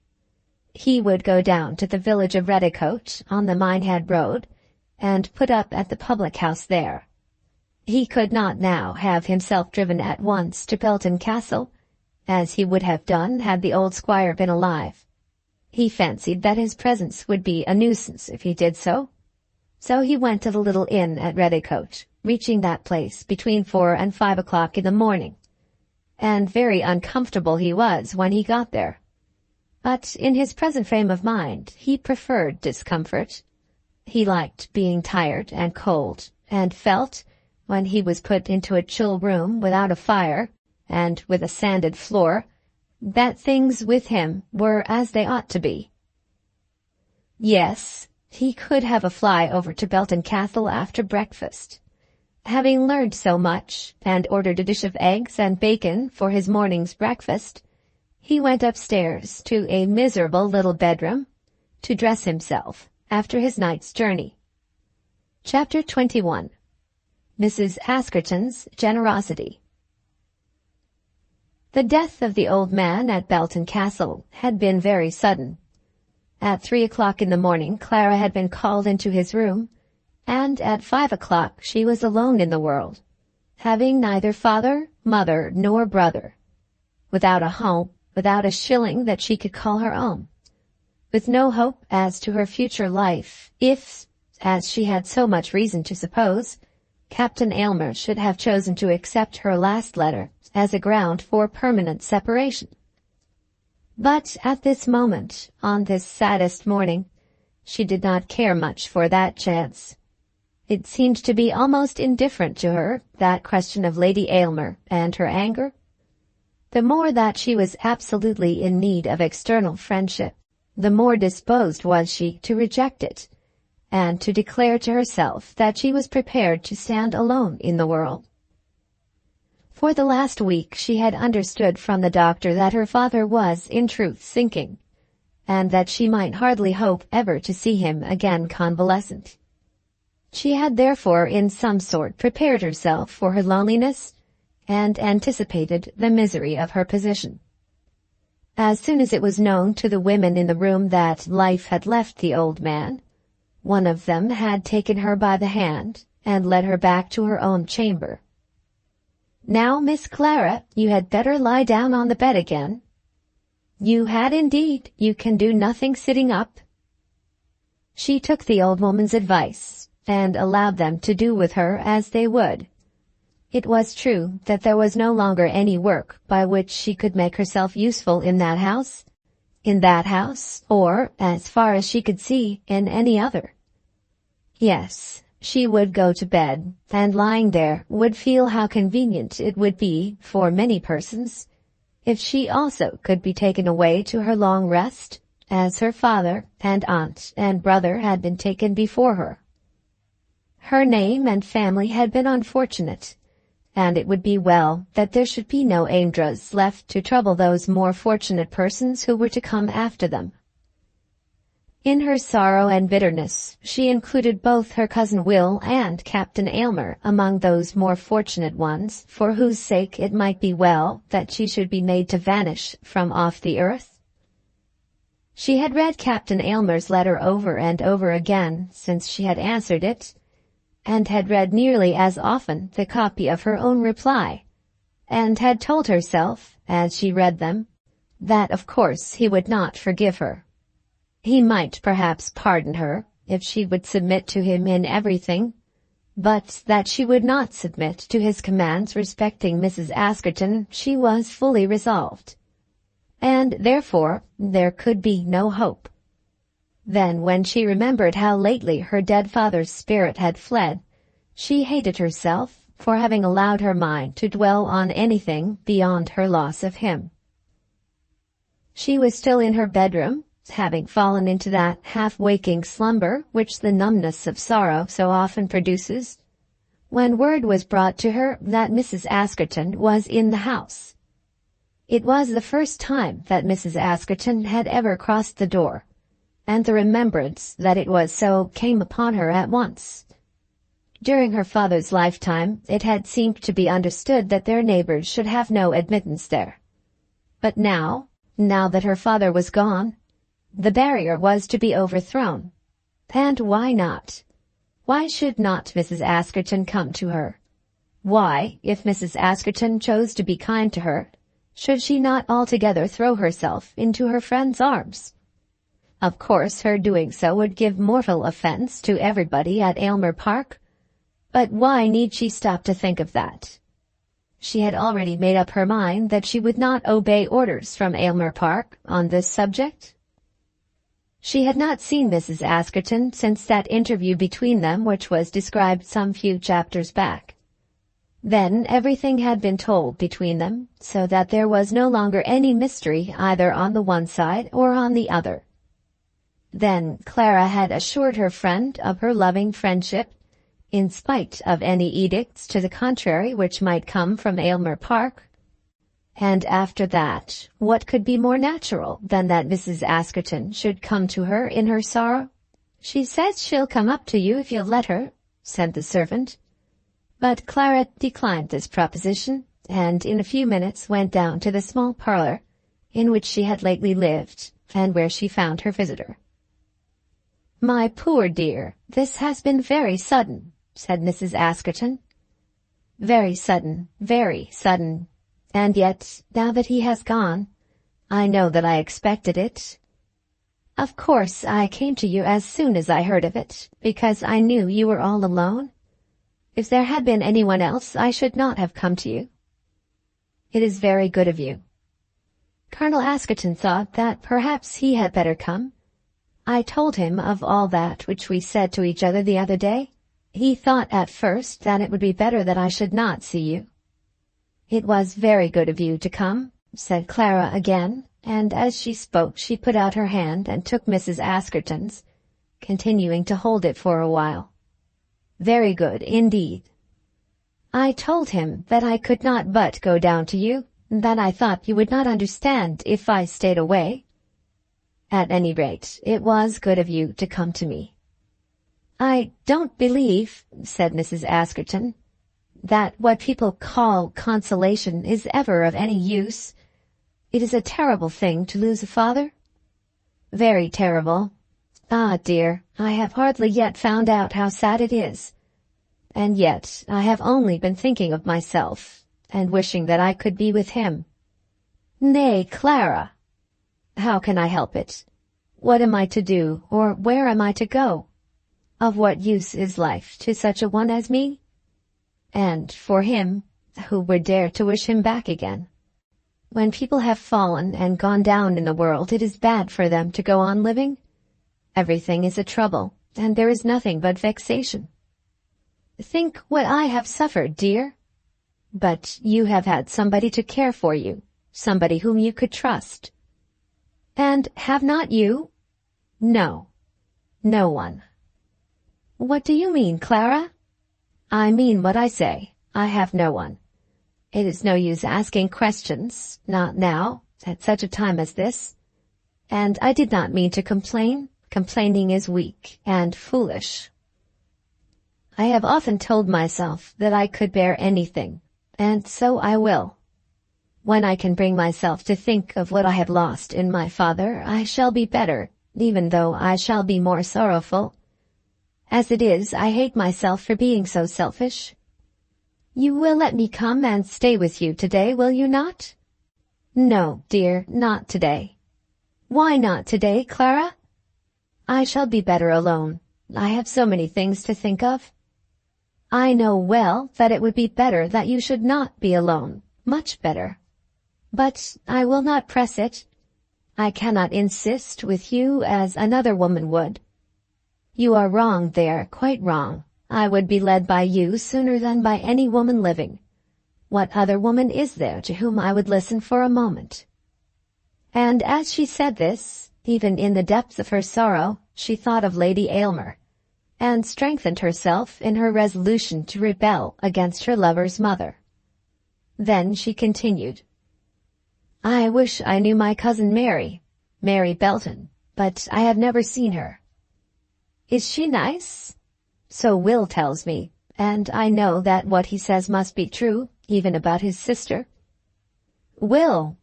He would go down to the village of Redicote on the Minehead road, and put up at the public-house there. He could not now have himself driven at once to Belton Castle, as he would have done had the old squire been alive. He fancied that his presence would be a nuisance if he did so. So he went to the little inn at Reddycote, reaching that place between 4 and 5 o'clock in the morning. And very uncomfortable he was when he got there. But in his present frame of mind, he preferred discomfort. He liked being tired and cold, and felt, when he was put into a chill room without a fire, and with a sanded floor, that things with him were as they ought to be. Yes, he could have a fly over to Belton Castle after breakfast. Having learned so much, and ordered a dish of eggs and bacon for his morning's breakfast, he went upstairs to a miserable little bedroom to dress himself after his night's journey. Chapter 21. Mrs. Askerton's Generosity. The death of the old man at Belton Castle had been very sudden. At 3 o'clock in the morning, Clara had been called into his room, and at 5 o'clock she was alone in the world, having neither father, mother, nor brother, without a home, without a shilling that she could call her own, with no hope as to her future life if, as she had so much reason to suppose, Captain Aylmer should have chosen to accept her last letter as a ground for permanent separation. But at this moment, on this saddest morning, she did not care much for that chance. It seemed to be almost indifferent to her, that question of Lady Aylmer and her anger. The more that she was absolutely in need of external friendship, the more disposed was she to reject it, and to declare to herself that she was prepared to stand alone in the world. For the last week she had understood from the doctor that her father was in truth sinking, and that she might hardly hope ever to see him again convalescent. She had therefore in some sort prepared herself for her loneliness, and anticipated the misery of her position. As soon as it was known to the women in the room that life had left the old man, one of them had taken her by the hand and led her back to her own chamber. "Now, Miss Clara, you had better lie down on the bed again." "You had indeed. You can do nothing sitting up." She took the old woman's advice, and allowed them to do with her as they would. It was true that there was no longer any work by which she could make herself useful in that house, or, as far as she could see, in any other. Yes, she would go to bed, and lying there would feel how convenient it would be for many persons if she also could be taken away to her long rest, as her father and aunt and brother had been taken before her. Her name and family had been unfortunate, and it would be well that there should be no Amedroz left to trouble those more fortunate persons who were to come after them. In her sorrow and bitterness, she included both her cousin Will and Captain Aylmer among those more fortunate ones for whose sake it might be well that she should be made to vanish from off the earth. She had read Captain Aylmer's letter over and over again since she had answered it, and had read nearly as often the copy of her own reply, and had told herself, as she read them, that of course he would not forgive her. He might perhaps pardon her if she would submit to him in everything, but that she would not submit to his commands respecting Mrs. Askerton she was fully resolved, and therefore there could be no hope. Then, when she remembered how lately her dead father's spirit had fled, she hated herself for having allowed her mind to dwell on anything beyond her loss of him. She was still in her bedroom, having fallen into that half-waking slumber which the numbness of sorrow so often produces, when word was brought to her that Mrs. Askerton was in the house. It was the first time that Mrs. Askerton had ever crossed the door, and the remembrance that it was so came upon her at once. During her father's lifetime it had seemed to be understood that their neighbors should have no admittance there. But now that her father was gone, the barrier was to be overthrown. And why not? Why should not Mrs. Askerton come to her? Why, if Mrs. Askerton chose to be kind to her, should she not altogether throw herself into her friend's arms? Of course her doing so would give mortal offense to everybody at Aylmer Park, but why need she stop to think of that? She had already made up her mind that she would not obey orders from Aylmer Park on this subject. She had not seen Mrs. Askerton since that interview between them which was described some few chapters back. Then everything had been told between them, so that there was no longer any mystery either on the one side or on the other. Then Clara had assured her friend of her loving friendship, in spite of any edicts to the contrary which might come from Aylmer Park. And after that, what could be more natural than that Mrs. Askerton should come to her in her sorrow? "She says she'll come up to you if you'll let her," said the servant. But Clara declined this proposition, and in a few minutes went down to the small parlour in which she had lately lived, and where she found her visitor. "My poor dear, this has been very sudden," said Mrs. Askerton. "Very sudden, very sudden. And yet, now that he has gone, I know that I expected it. Of course, I came to you as soon as I heard of it, because I knew you were all alone. If there had been anyone else, I should not have come to you. It is very good of you." Colonel Askerton thought that perhaps he had better come. I told him of all that which we said to each other the other day. He thought at first that it would be better that I should not see you. "It was very good of you to come," said Clara again, and as she spoke she put out her hand and took Mrs. Askerton's, continuing to hold it for a while. "Very good, indeed. I told him that I could not but go down to you, that I thought you would not understand if I stayed away. At any rate, it was good of you to come to me." "I don't believe," said Mrs. Askerton, "that what people call consolation is ever of any use. It is a terrible thing to lose a father." "Very terrible. Ah, dear, I have hardly yet found out how sad it is. And yet I have only been thinking of myself, and wishing that I could be with him." "Nay, Clara." "How can I help it? What am I to do, or where am I to go? Of what use is life to such a one as me? And for him, who would dare to wish him back again? When people have fallen and gone down in the world, it is bad for them to go on living. Everything is a trouble, and there is nothing but vexation. Think what I have suffered, dear. But you have had somebody to care for you, somebody whom you could trust. And have not you? No, no one." "What do you mean, Clara?" "I mean what I say. I have no one. It is no use asking questions, not now, at such a time as this. And I did not mean to complain. Complaining is weak and foolish. I have often told myself that I could bear anything, and so I will. When I can bring myself to think of what I have lost in my father, I shall be better, even though I shall be more sorrowful. As it is, I hate myself for being so selfish. You will let me come and stay with you today, will you not?" "No, dear, not today." "Why not today, Clara?" "I shall be better alone. I have so many things to think of." "I know well that it would be better that you should not be alone, much better. But I will not press it. I cannot insist with you as another woman would. You are wrong there, quite wrong. I would be led by you sooner than by any woman living. What other woman is there to whom I would listen for a moment?" And as she said this, even in the depths of her sorrow, she thought of Lady Aylmer, and strengthened herself in her resolution to rebel against her lover's mother. Then she continued, "I wish I knew my cousin Mary Belton, but I have never seen her. Is she nice? So Will tells me, and I know that what he says must be true, even about his sister." Will,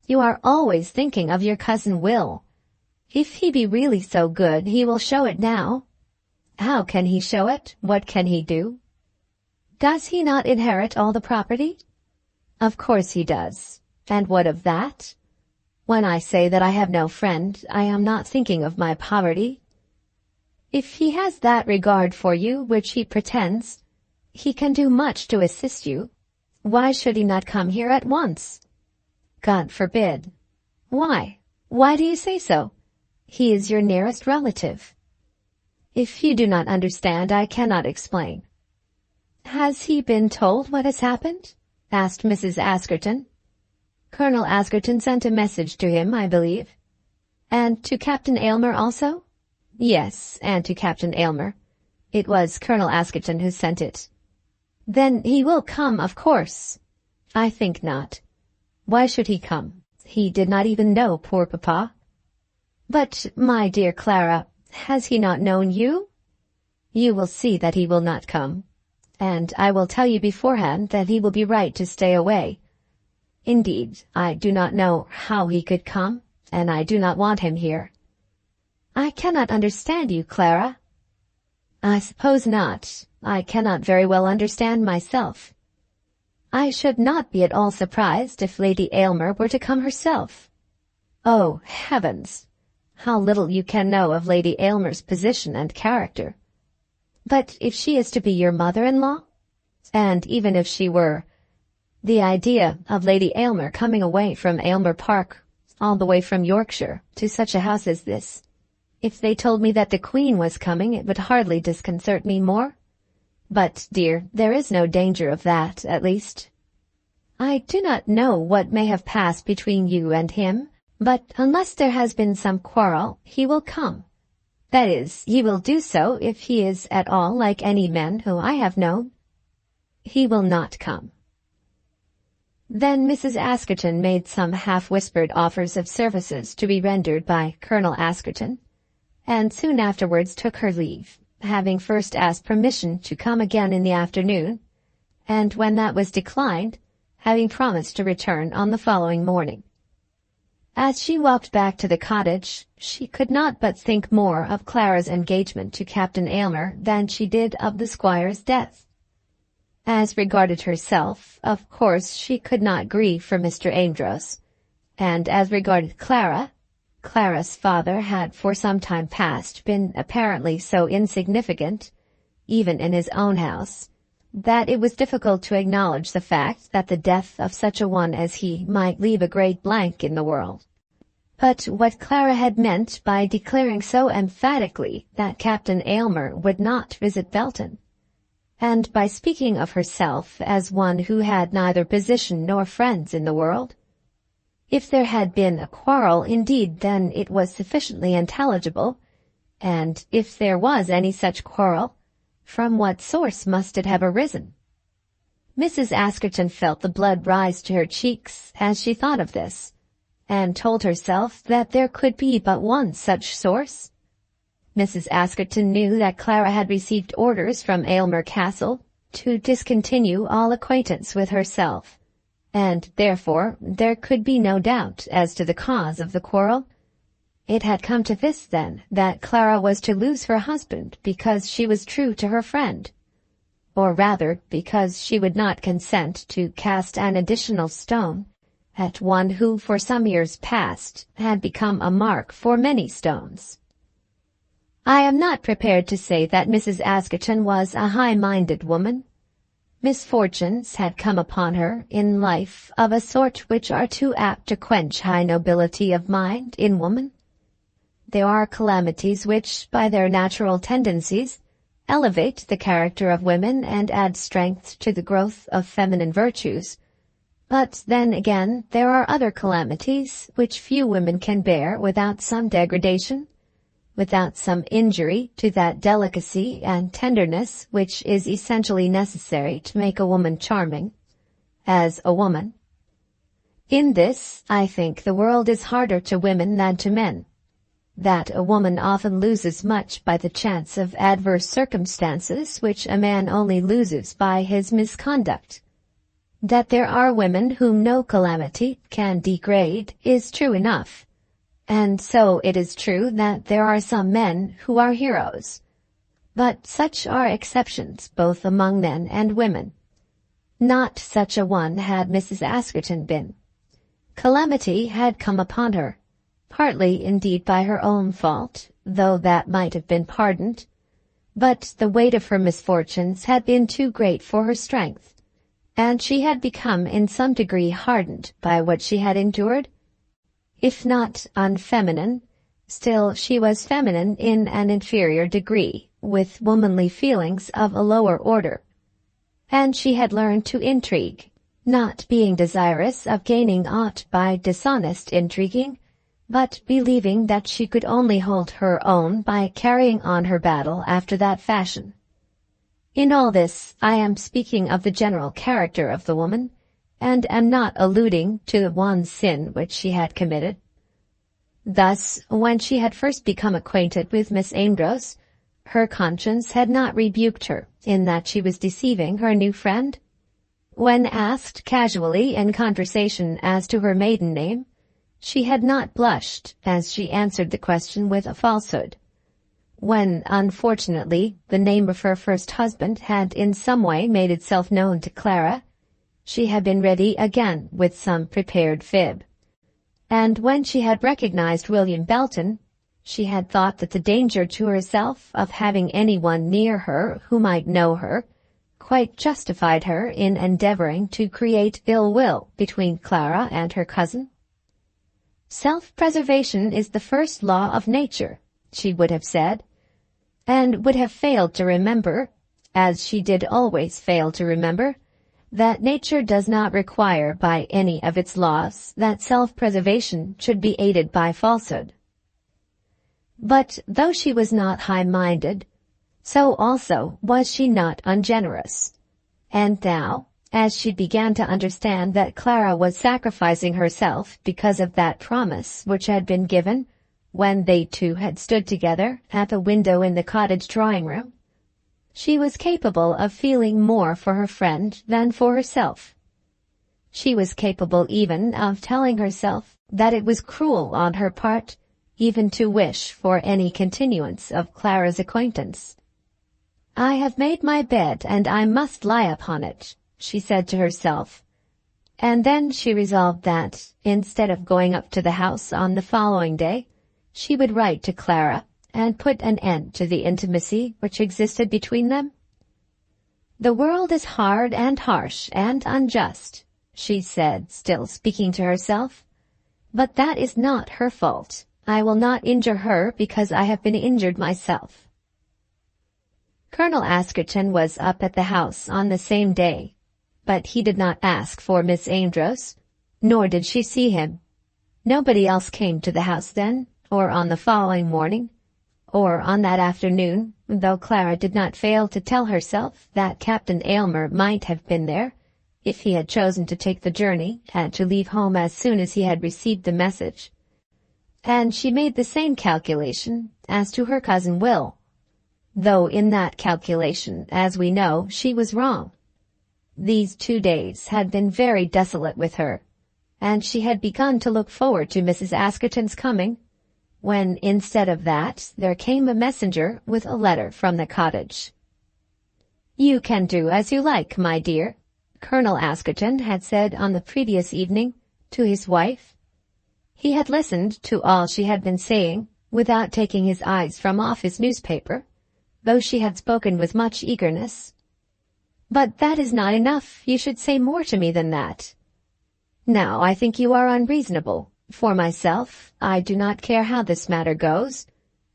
you are always thinking of your cousin Will. If he be really so good, he will show it now." "How can he show it? What can he do?" "Does he not inherit all the property?" "Of course he does. And what of that? When I say that I have no friend, I am not thinking of my poverty. If he has that regard for you which he pretends, he can do much to assist you. Why should he not come here at once? God forbid. Why? Why do you say so? He is your nearest relative. If you do not understand, I cannot explain. Has he been told what has happened? Asked Mrs. Askerton. Colonel Askerton sent a message to him, I believe. And to Captain Aylmer also? Yes, and to Captain Aylmer. It was Colonel Askerton who sent it. Then he will come, of course. I think not. Why should he come? He did not even know poor papa. But, my dear Clara, has he not known you? You will see that he will not come. And I will tell you beforehand that he will be right to stay away. Indeed, I do not know how he could come, and I do not want him here. I cannot understand you, Clara. I suppose not. I cannot very well understand myself. I should not be at all surprised if Lady Aylmer were to come herself. Oh, heavens! How little you can know of Lady Aylmer's position and character. But if she is to be your mother-in-law? And even if she were, the idea of Lady Aylmer coming away from Aylmer Park, all the way from Yorkshire, to such a house as this. If they told me that the Queen was coming, it would hardly disconcert me more. But, dear, there is no danger of that, at least. I do not know what may have passed between you and him, but unless there has been some quarrel, he will come. That is, he will do so if he is at all like any men whom I have known. He will not come. Then Mrs. Askerton made some half-whispered offers of services to be rendered by Colonel Askerton, and soon afterwards took her leave, having first asked permission to come again in the afternoon, and when that was declined, having promised to return on the following morning. As she walked back to the cottage, she could not but think more of Clara's engagement to Captain Aylmer than she did of the squire's death. As regarded herself, of course she could not grieve for Mr. Amedroz, and as regarded Clara, Clara's father had for some time past been apparently so insignificant, even in his own house, that it was difficult to acknowledge the fact that the death of such a one as he might leave a great blank in the world. But what Clara had meant by declaring so emphatically that Captain Aylmer would not visit Belton, and by speaking of herself as one who had neither position nor friends in the world, if there had been a quarrel indeed, then it was sufficiently intelligible, and if there was any such quarrel, from what source must it have arisen? Mrs. Askerton felt the blood rise to her cheeks as she thought of this, and told herself that there could be but one such source. Mrs. Askerton knew that Clara had received orders from Aylmer Castle to discontinue all acquaintance with herself, and therefore there could be no doubt as to the cause of the quarrel. It had come to this, then, that Clara was to lose her husband because she was true to her friend, or rather because she would not consent to cast an additional stone at one who for some years past had become a mark for many stones. I am not prepared to say that Mrs. Askerton was a high-minded woman. Misfortunes had come upon her in life of a sort which are too apt to quench high nobility of mind in woman. There are calamities which, by their natural tendencies, elevate the character of women and add strength to the growth of feminine virtues. But then again, there are other calamities which few women can bear without some degradation, without some injury to that delicacy and tenderness which is essentially necessary to make a woman charming, as a woman. In this, I think, the world is harder to women than to men. That a woman often loses much by the chance of adverse circumstances which a man only loses by his misconduct. That there are women whom no calamity can degrade is true enough. And so it is true that there are some men who are heroes. But such are exceptions both among men and women. Not such a one had Mrs. Askerton been. Calamity had come upon her, partly indeed by her own fault, though that might have been pardoned. But the weight of her misfortunes had been too great for her strength, and she had become in some degree hardened by what she had endured. If not unfeminine, still she was feminine in an inferior degree, with womanly feelings of a lower order. And she had learned to intrigue, not being desirous of gaining aught by dishonest intriguing, but believing that she could only hold her own by carrying on her battle after that fashion. In all this I am speaking of the general character of the woman, and am not alluding to the one sin which she had committed. Thus, when she had first become acquainted with Miss Amedroz, her conscience had not rebuked her in that she was deceiving her new friend. When asked casually in conversation as to her maiden name, she had not blushed as she answered the question with a falsehood. When, unfortunately, the name of her first husband had in some way made itself known to Clara, she had been ready again with some prepared fib. And when she had recognized William Belton, she had thought that the danger to herself of having anyone near her who might know her quite justified her in endeavoring to create ill will between Clara and her cousin. Self-preservation is the first law of nature, she would have said, and would have failed to remember, as she did always fail to remember, that nature does not require by any of its laws that self-preservation should be aided by falsehood. But though she was not high-minded, so also was she not ungenerous. And now, as she began to understand that Clara was sacrificing herself because of that promise which had been given when they two had stood together at the window in the cottage drawing-room, she was capable of feeling more for her friend than for herself. She was capable even of telling herself that it was cruel on her part even to wish for any continuance of Clara's acquaintance. "I have made my bed, and I must lie upon it," she said to herself, and then she resolved that, instead of going up to the house on the following day, she would write to Clara and put an end to the intimacy which existed between them. "The world is hard and harsh and unjust," she said, still speaking to herself, "but that is not her fault. I will not injure her because I have been injured myself." Colonel Askerton was up at the house on the same day, but he did not ask for Miss Amedroz, nor did she see him. Nobody else came to the house then, or on the following morning, or on that afternoon, though Clara did not fail to tell herself that Captain Aylmer might have been there, if he had chosen to take the journey and to leave home as soon as he had received the message. And she made the same calculation as to her cousin Will, though in that calculation, as we know, she was wrong. These 2 days had been very desolate with her, and she had begun to look forward to Mrs. Askerton's coming, when instead of that there came a messenger with a letter from the cottage. "You can do as you like, my dear," Colonel Askerton had said on the previous evening to his wife. He had listened to all she had been saying without taking his eyes from off his newspaper, though she had spoken with much eagerness. "But that is not enough. You should say more to me than that. Now, I think you are unreasonable. For myself, I do not care how this matter goes,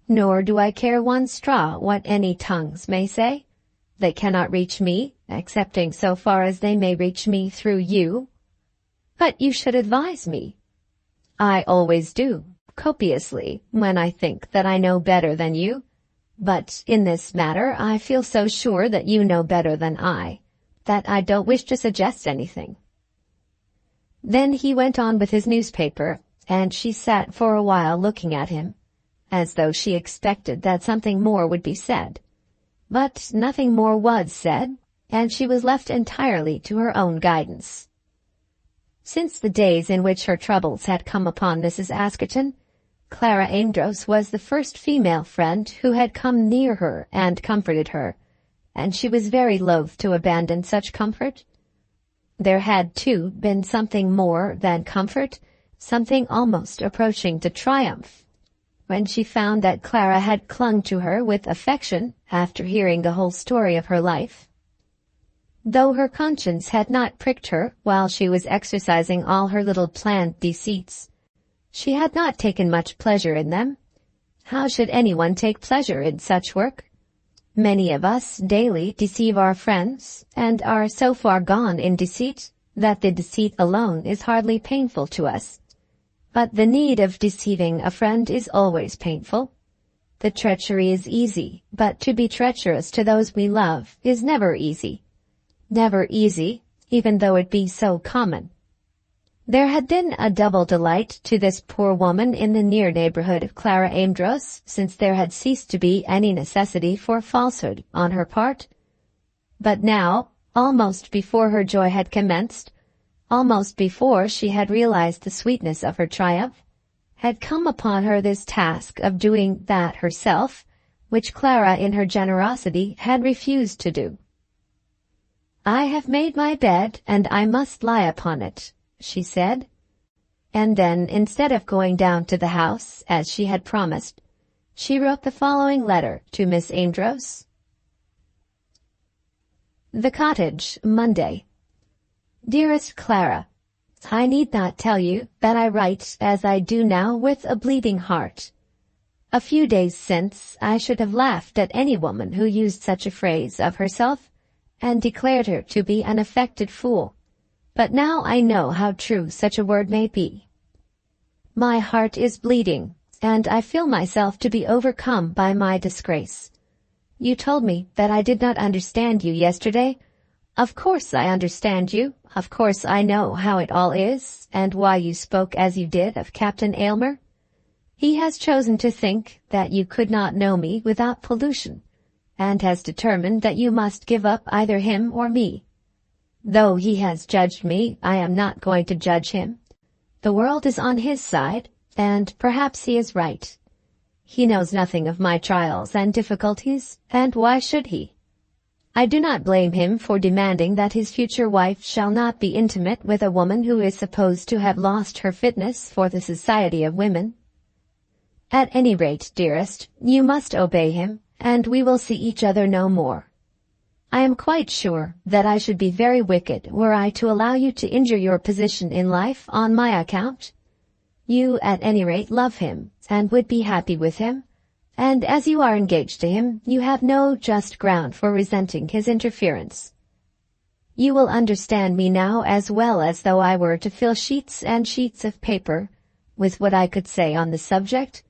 nor do I care one straw what any tongues may say. They cannot reach me, excepting so far as they may reach me through you. But you should advise me. I always do, copiously, when I think that I know better than you. But in this matter I feel so sure that you know better than I, that I don't wish to suggest anything." Then he went on with his newspaper, and she sat for a while looking at him, as though she expected that something more would be said. But nothing more was said, and she was left entirely to her own guidance. Since the days in which her troubles had come upon Mrs. Askerton, Clara Amedroz was the first female friend who had come near her and comforted her, and she was very loath to abandon such comfort. There had, too, been something more than comfort something almost approaching to triumph, when she found that Clara had clung to her with affection after hearing the whole story of her life. Though her conscience had not pricked her while she was exercising all her little planned deceits, she had not taken much pleasure in them. How should anyone take pleasure in such work? Many of us daily deceive our friends, and are so far gone in deceit that the deceit alone is hardly painful to us. But the need of deceiving a friend is always painful. The treachery is easy, but to be treacherous to those we love is never easy. Never easy, even though it be so common. There had been a double delight to this poor woman in the near neighborhood of Clara Amedroz, since there had ceased to be any necessity for falsehood on her part. But now, almost before her joy had commenced, almost before she had realized the sweetness of her triumph, had come upon her this task of doing that herself, which Clara in her generosity had refused to do. "I have made my bed, and I must lie upon it," she said. And then, instead of going down to the house, as she had promised, she wrote the following letter to Miss Amedroz. The Cottage, Monday. Dearest Clara, I need not tell you that I write as I do now with a bleeding heart. A few days since I should have laughed at any woman who used such a phrase of herself, and declared her to be an affected fool. But now I know how true such a word may be. My heart is bleeding, and I feel myself to be overcome by my disgrace. You told me that I did not understand you yesterday. Of course I understand you. Of course I know how it all is, and why you spoke as you did of Captain Aylmer. He has chosen to think that you could not know me without pollution, and has determined that you must give up either him or me. Though he has judged me, I am not going to judge him. The world is on his side, and perhaps he is right. He knows nothing of my trials and difficulties, and why should he? I do not blame him for demanding that his future wife shall not be intimate with a woman who is supposed to have lost her fitness for the society of women. At any rate, dearest, you must obey him, and we will see each other no more. I am quite sure that I should be very wicked were I to allow you to injure your position in life on my account. You at any rate love him, and would be happy with him, and as you are engaged to him, you have no just ground for resenting his interference. You will understand me now as well as though I were to fill sheets and sheets of paper with what I could say on the subject.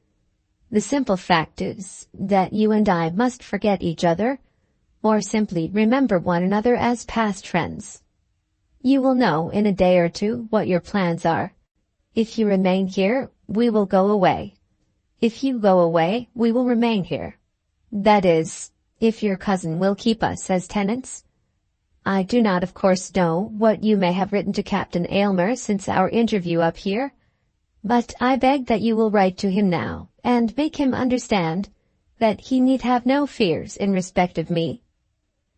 The simple fact is that you and I must forget each other, or simply remember one another as past friends. You will know in a day or two what your plans are. If you remain here, we will go away. If you go away, we will remain here. That is, if your cousin will keep us as tenants. I do not, of course, know what you may have written to Captain Aylmer since our interview up here, but I beg that you will write to him now, and make him understand that he need have no fears in respect of me.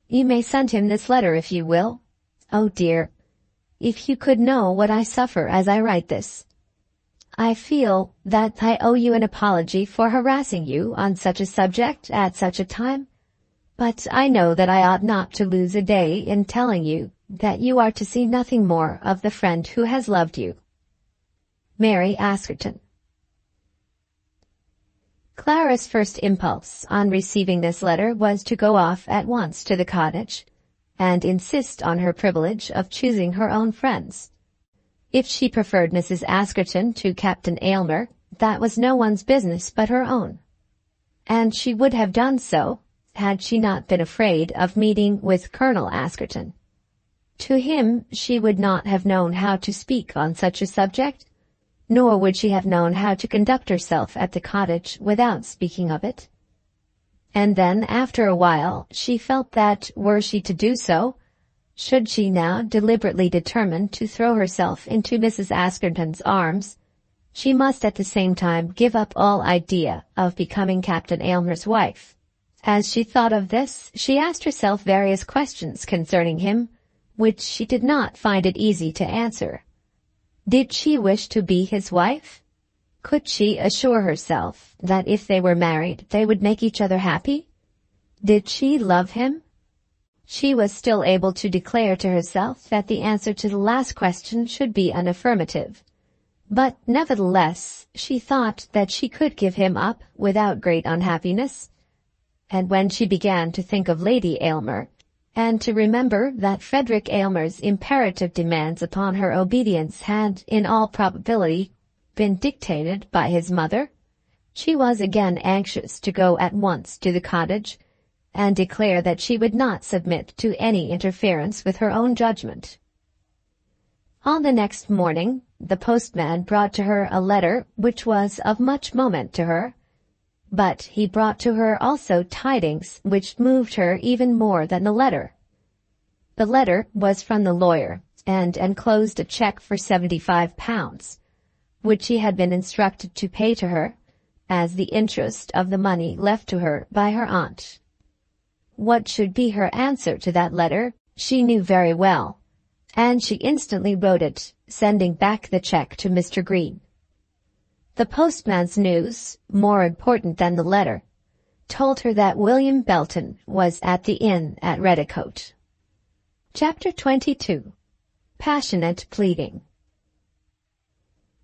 You may send him this letter if you will. Oh dear, if you could know what I suffer as I write this. I feel that I owe you an apology for harassing you on such a subject at such a time, but I know that I ought not to lose a day in telling you that you are to see nothing more of the friend who has loved you. Mary Askerton. Clara's first impulse on receiving this letter was to go off at once to the cottage, and insist on her privilege of choosing her own friends. If she preferred Mrs. Askerton to Captain Aylmer, that was no one's business but her own. And she would have done so, had she not been afraid of meeting with Colonel Askerton. To him she would not have known how to speak on such a subject, nor would she have known how to conduct herself at the cottage without speaking of it. And then, after a while, she felt that, were she to do so, should she now deliberately determine to throw herself into Mrs. Askerton's arms, she must at the same time give up all idea of becoming Captain Aylmer's wife. As she thought of this, she asked herself various questions concerning him, which she did not find it easy to answer. Did she wish to be his wife? Could she assure herself that if they were married they would make each other happy? Did she love him? She was still able to declare to herself that the answer to the last question should be an affirmative. But nevertheless, she thought that she could give him up without great unhappiness. And when she began to think of Lady Aylmer, and to remember that Frederick Aylmer's imperative demands upon her obedience had, in all probability, been dictated by his mother, she was again anxious to go at once to the cottage, and declare that she would not submit to any interference with her own judgment. On the next morning, the postman brought to her a letter which was of much moment to her, but he brought to her also tidings which moved her even more than the letter. The letter was from the lawyer, and enclosed a cheque for £75, which he had been instructed to pay to her, as the interest of the money left to her by her aunt. What should be her answer to that letter, she knew very well, and she instantly wrote it, sending back the cheque to Mr. Green. The postman's news, more important than the letter, told her that William Belton was at the inn at Redicote. Chapter 22. Passionate Pleading.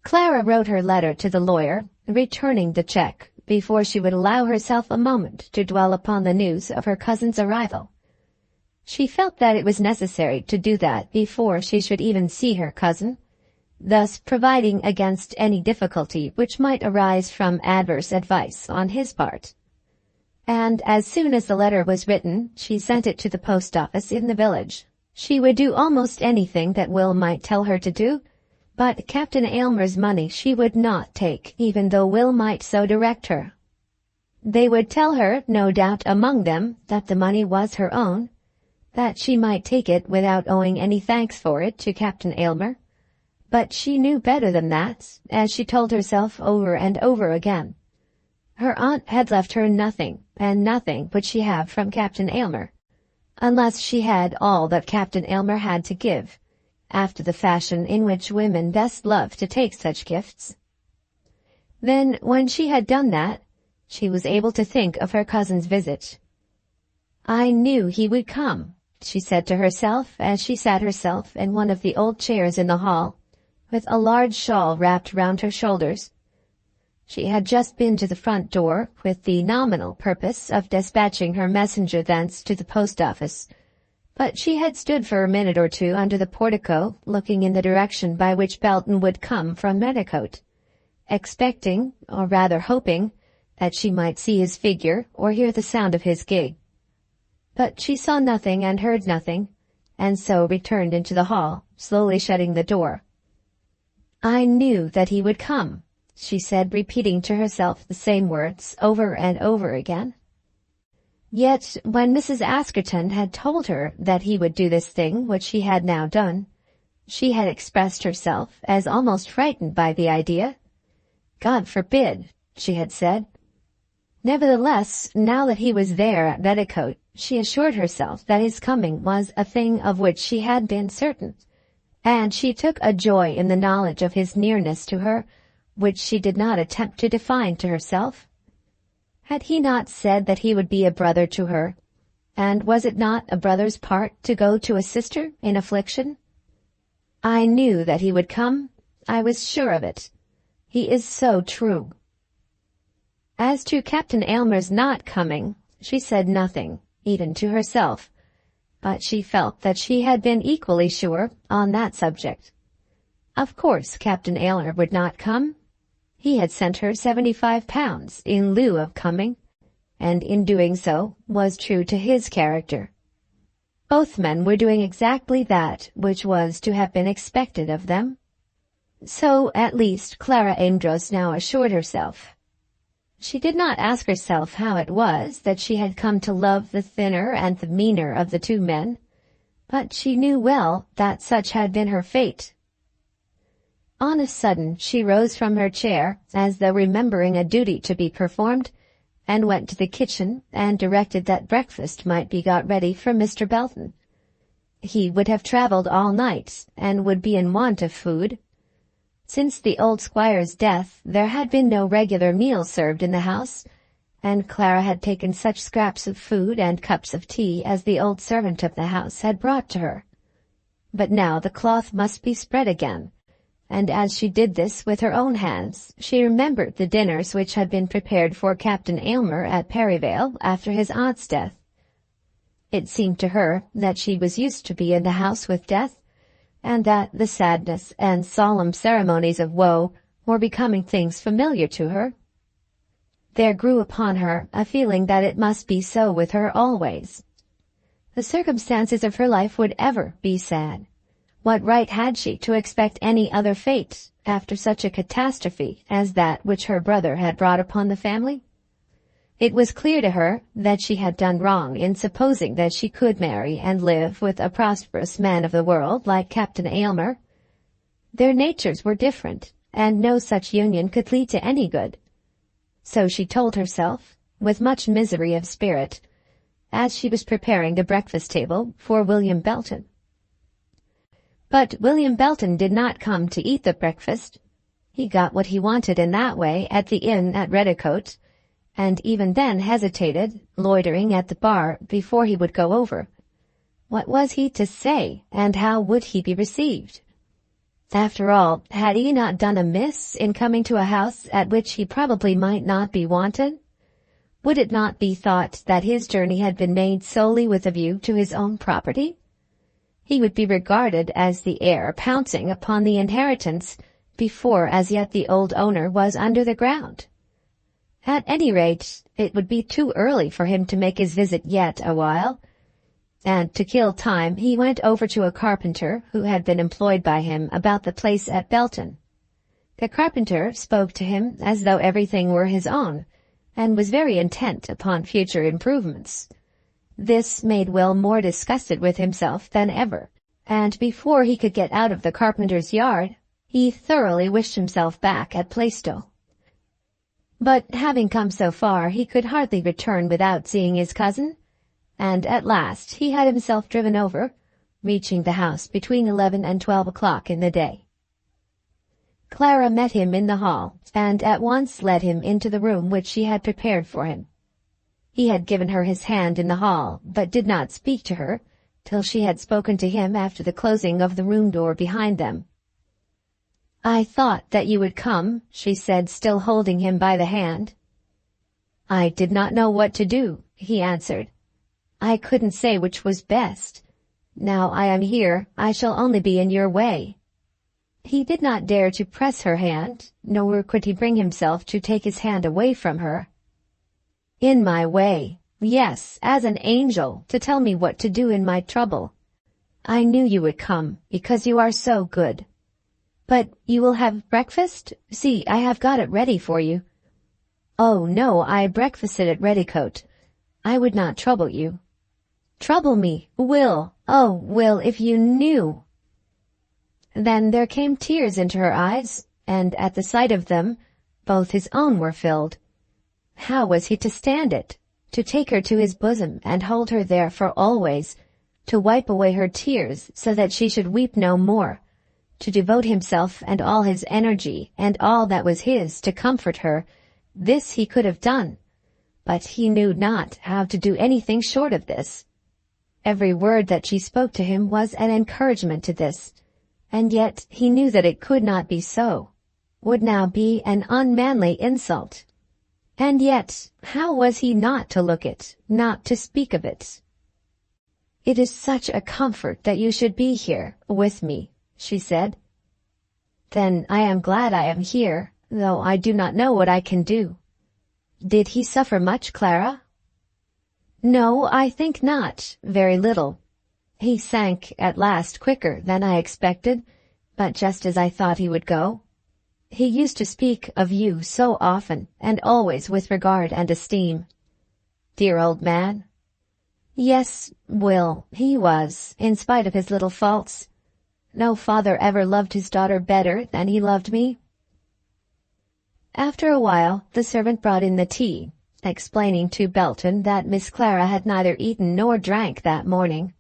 Clara wrote her letter to the lawyer, returning the cheque, before she would allow herself a moment to dwell upon the news of her cousin's arrival. She felt that it was necessary to do that before she should even see her cousin, thus providing against any difficulty which might arise from adverse advice on his part. And as soon as the letter was written, she sent it to the post office in the village. She would do almost anything that Will might tell her to do, but Captain Aylmer's money she would not take, even though Will might so direct her. They would tell her, no doubt among them, that the money was her own, that she might take it without owing any thanks for it to Captain Aylmer. But she knew better than that, as she told herself over and over again. Her aunt had left her nothing, and nothing would she have from Captain Aylmer, unless she had all that Captain Aylmer had to give, after the fashion in which women best love to take such gifts. Then, when she had done that, she was able to think of her cousin's visit. "I knew he would come," she said to herself as she sat herself in one of the old chairs in the hall, with a large shawl wrapped round her shoulders. She had just been to the front door with the nominal purpose of dispatching her messenger thence to the post office, but she had stood for a minute or two under the portico, looking in the direction by which Belton would come from Redicote, expecting, or rather hoping, that she might see his figure or hear the sound of his gig. But she saw nothing and heard nothing, and so returned into the hall, slowly shutting the door. "I knew that he would come," she said, repeating to herself the same words over and over again. Yet when Mrs. Askerton had told her that he would do this thing which he had now done, she had expressed herself as almost frightened by the idea. "God forbid," she had said. Nevertheless, now that he was there at Redicote, she assured herself that his coming was a thing of which she had been certain, and she took a joy in the knowledge of his nearness to her, which she did not attempt to define to herself. Had he not said that he would be a brother to her, and was it not a brother's part to go to a sister in affliction? "I knew that he would come. I was sure of it. He is so true." As to Captain Aylmer's not coming, she said nothing, even to herself, but she felt that she had been equally sure on that subject. Of course Captain Aylmer would not come. He had sent her £75 in lieu of coming, and in doing so was true to his character. Both men were doing exactly that which was to have been expected of them. So, at least, Clara Amedroz now assured herself. She did not ask herself how it was that she had come to love the thinner and the meaner of the two men, but she knew well that such had been her fate. On a sudden she rose from her chair, as though remembering a duty to be performed, and went to the kitchen and directed that breakfast might be got ready for Mr. Belton. He would have travelled all night, and would be in want of food. Since the old squire's death, there had been no regular meal served in the house, and Clara had taken such scraps of food and cups of tea as the old servant of the house had brought to her. But now the cloth must be spread again, and as she did this with her own hands, she remembered the dinners which had been prepared for Captain Aylmer at Perivale after his aunt's death. It seemed to her that she was used to be in the house with death, and that the sadness and solemn ceremonies of woe were becoming things familiar to her. There grew upon her a feeling that it must be so with her always. The circumstances of her life would ever be sad. What right had she to expect any other fate after such a catastrophe as that which her brother had brought upon the family? It was clear to her that she had done wrong in supposing that she could marry and live with a prosperous man of the world like Captain Aylmer. Their natures were different, and no such union could lead to any good. So she told herself, with much misery of spirit, as she was preparing the breakfast table for William Belton. But William Belton did not come to eat the breakfast. He got what he wanted in that way at the inn at Redicote, and even then hesitated, loitering at the bar, before he would go over. What was he to say, and how would he be received? After all, had he not done amiss in coming to a house at which he probably might not be wanted? Would it not be thought that his journey had been made solely with a view to his own property? He would be regarded as the heir pouncing upon the inheritance before as yet the old owner was under the ground. At any rate, it would be too early for him to make his visit yet awhile, and to kill time he went over to a carpenter who had been employed by him about the place at Belton. The carpenter spoke to him as though everything were his own, and was very intent upon future improvements. This made Will more disgusted with himself than ever, and before he could get out of the carpenter's yard, he thoroughly wished himself back at Plaistow. But having come so far, he could hardly return without seeing his cousin, and at last he had himself driven over, reaching the house between 11 and 12 o'clock in the day. Clara met him in the hall, and at once led him into the room which she had prepared for him. He had given her his hand in the hall, but did not speak to her till she had spoken to him after the closing of the room door behind them. "I thought that you would come," she said, still holding him by the hand. "I did not know what to do," he answered. "I couldn't say which was best. Now I am here, I shall only be in your way." He did not dare to press her hand, nor could he bring himself to take his hand away from her. "In my way, yes, as an angel, to tell me what to do in my trouble. I knew you would come, because you are so good. But you will have breakfast? See, I have got it ready for you." "Oh, no, I breakfasted at Redicote. I would not trouble you." "Trouble me, Will! Oh, Will, if you knew!" Then there came tears into her eyes, and at the sight of them, both his own were filled. How was he to stand it? To take her to his bosom and hold her there for always, to wipe away her tears so that she should weep no more, to devote himself and all his energy and all that was his to comfort her, this he could have done, but he knew not how to do anything short of this. Every word that she spoke to him was an encouragement to this, and yet he knew that it could not be so, would now be an unmanly insult. And yet, how was he not to look it, not to speak of it? "It is such a comfort that you should be here, with me," she said. "Then I am glad I am here, though I do not know what I can do." "Did he suffer much, Clara?" "No, I think not, very little. He sank at last quicker than I expected, but just as I thought he would go. He used to speak of you so often, and always with regard and esteem." "Dear old man." "Yes, Will, he was, in spite of his little faults. No father ever loved his daughter better than he loved me." After a while, the servant brought in the tea, explaining to Belton that Miss Clara had neither eaten nor drank that morning.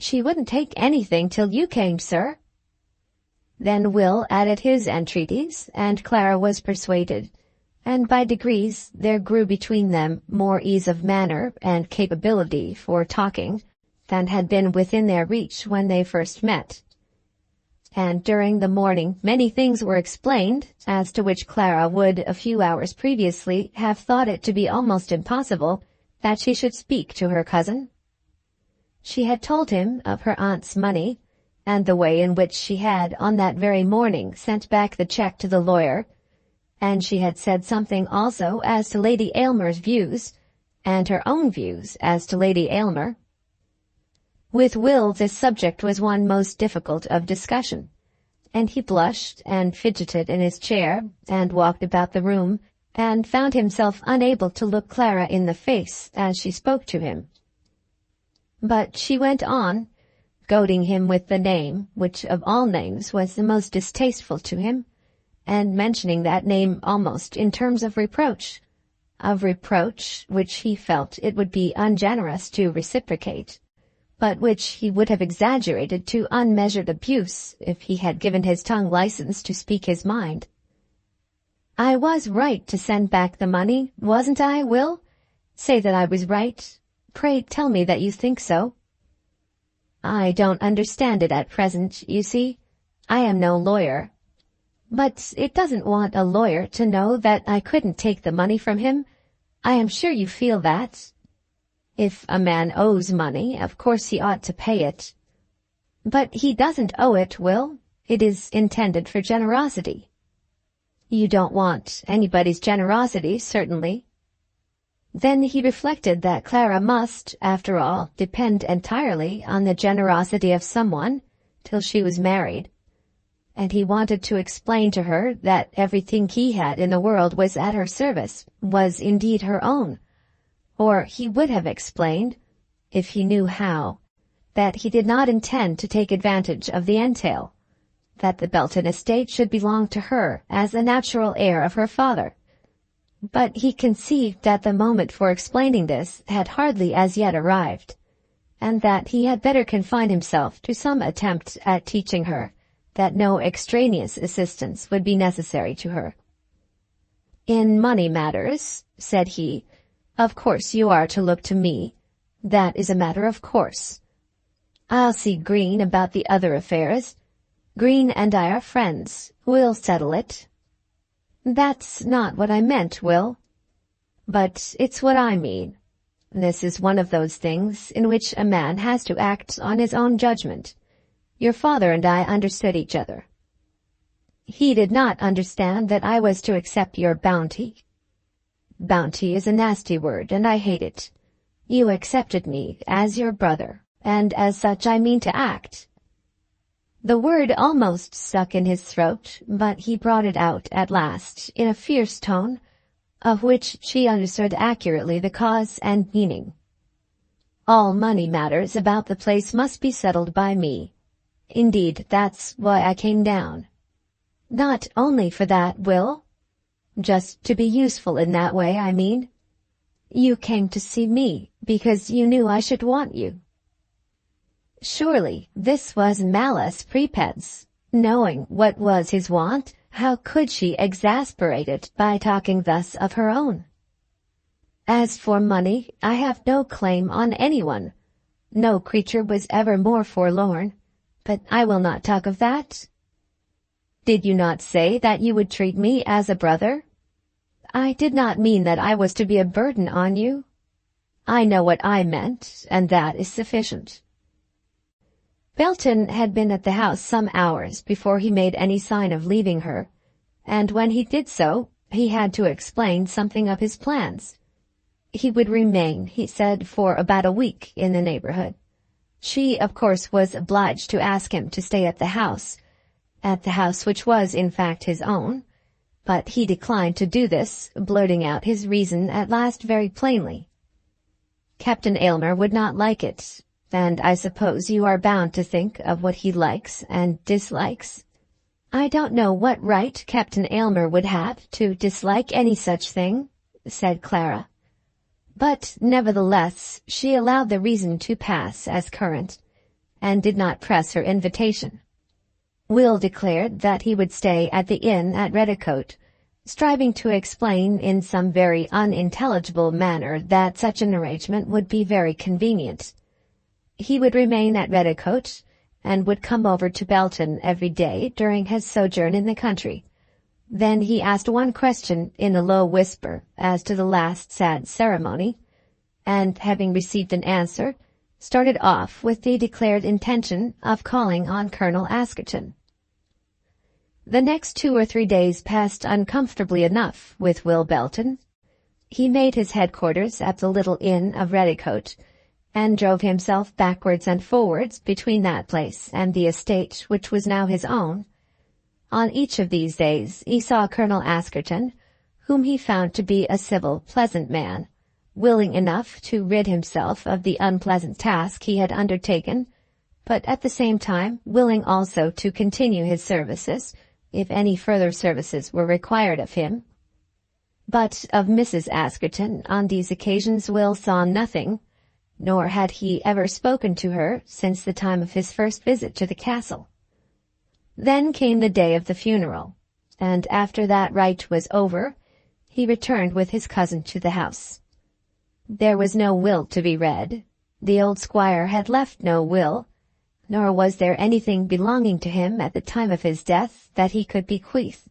"She wouldn't take anything till you came, sir." Then Will added his entreaties, and Clara was persuaded, and by degrees there grew between them more ease of manner and capability for talking than had been within their reach when they first met. And during the morning many things were explained, as to which Clara would a few hours previously have thought it to be almost impossible that she should speak to her cousin. She had told him of her aunt's money, and the way in which she had on that very morning sent back the cheque to the lawyer, and she had said something also as to Lady Aylmer's views, and her own views as to Lady Aylmer. With Will this subject was one most difficult of discussion, and he blushed and fidgeted in his chair and walked about the room, and found himself unable to look Clara in the face as she spoke to him. But she went on, goading him with the name, which of all names was the most distasteful to him, and mentioning that name almost in terms of reproach which he felt it would be ungenerous to reciprocate, but which he would have exaggerated to unmeasured abuse if he had given his tongue license to speak his mind. "I was right to send back the money, wasn't I, Will? Say that I was right. Pray tell me that you think so." "I don't understand it at present, you see. I am no lawyer." "But it doesn't want a lawyer to know that I couldn't take the money from him. I am sure you feel that. If a man owes money, of course he ought to pay it. But he doesn't owe it, Will. It is intended for generosity." "You don't want anybody's generosity, certainly." Then he reflected that Clara must, after all, depend entirely on the generosity of someone till she was married, and he wanted to explain to her that everything he had in the world was at her service, was indeed her own. Or he would have explained, if he knew how, that he did not intend to take advantage of the entail, that the Belton estate should belong to her as a natural heir of her father. But he conceived that the moment for explaining this had hardly as yet arrived, and that he had better confine himself to some attempt at teaching her that no extraneous assistance would be necessary to her. "In money matters," said he, "of course you are to look to me. That is a matter of course. I'll see Green about the other affairs. Green and I are friends. We'll settle it." "That's not what I meant, Will." "But it's what I mean. This is one of those things in which a man has to act on his own judgment. Your father and I understood each other. He did not understand that I was to accept your bounty. Bounty is a nasty word, and I hate it. You accepted me as your brother, and as such I mean to act." The word almost stuck in his throat, but he brought it out at last in a fierce tone, of which she understood accurately the cause and meaning. "All money matters about the place must be settled by me. Indeed, that's why I came down." "Not only for that, Will. Just to be useful in that way, I mean. You came to see me because you knew I should want you." Surely this was malice prepense. Knowing what was his want, how could she exasperate it by talking thus of her own? "As for money, I have no claim on anyone. No creature was ever more forlorn. But I will not talk of that." "Did you not say that you would treat me as a brother?" "I did not mean that I was to be a burden on you." "I know what I meant, and that is sufficient." Belton had been at the house some hours before he made any sign of leaving her, and when he did so, he had to explain something of his plans. He would remain, he said, for about a week in the neighborhood. She, of course, was obliged to ask him to stay at the house which was, in fact, his own, but he declined to do this, blurting out his reason at last very plainly. "Captain Aylmer would not like it, and I suppose you are bound to think of what he likes and dislikes." "I don't know what right Captain Aylmer would have to dislike any such thing," said Clara. But nevertheless she allowed the reason to pass as current, and did not press her invitation. Will declared that he would stay at the inn at Redicote, striving to explain in some very unintelligible manner that such an arrangement would be very convenient. He would remain at Redicote, and would come over to Belton every day during his sojourn in the country. Then he asked one question in a low whisper as to the last sad ceremony, and, having received an answer, started off with the declared intention of calling on Colonel Askerton. The next 2 or 3 days passed uncomfortably enough with Will Belton. He made his headquarters at the little inn of Redicote, and drove himself backwards and forwards between that place and the estate which was now his own. On each of these days he saw Colonel Askerton, whom he found to be a civil, pleasant man, willing enough to rid himself of the unpleasant task he had undertaken, but at the same time willing also to continue his services, if any further services were required of him. But of Mrs. Askerton on these occasions Will saw nothing, nor had he ever spoken to her since the time of his first visit to the castle. Then came the day of the funeral, and after that rite was over, he returned with his cousin to the house. There was no will to be read. The old squire had left no will, nor was there anything belonging to him at the time of his death that he could bequeath.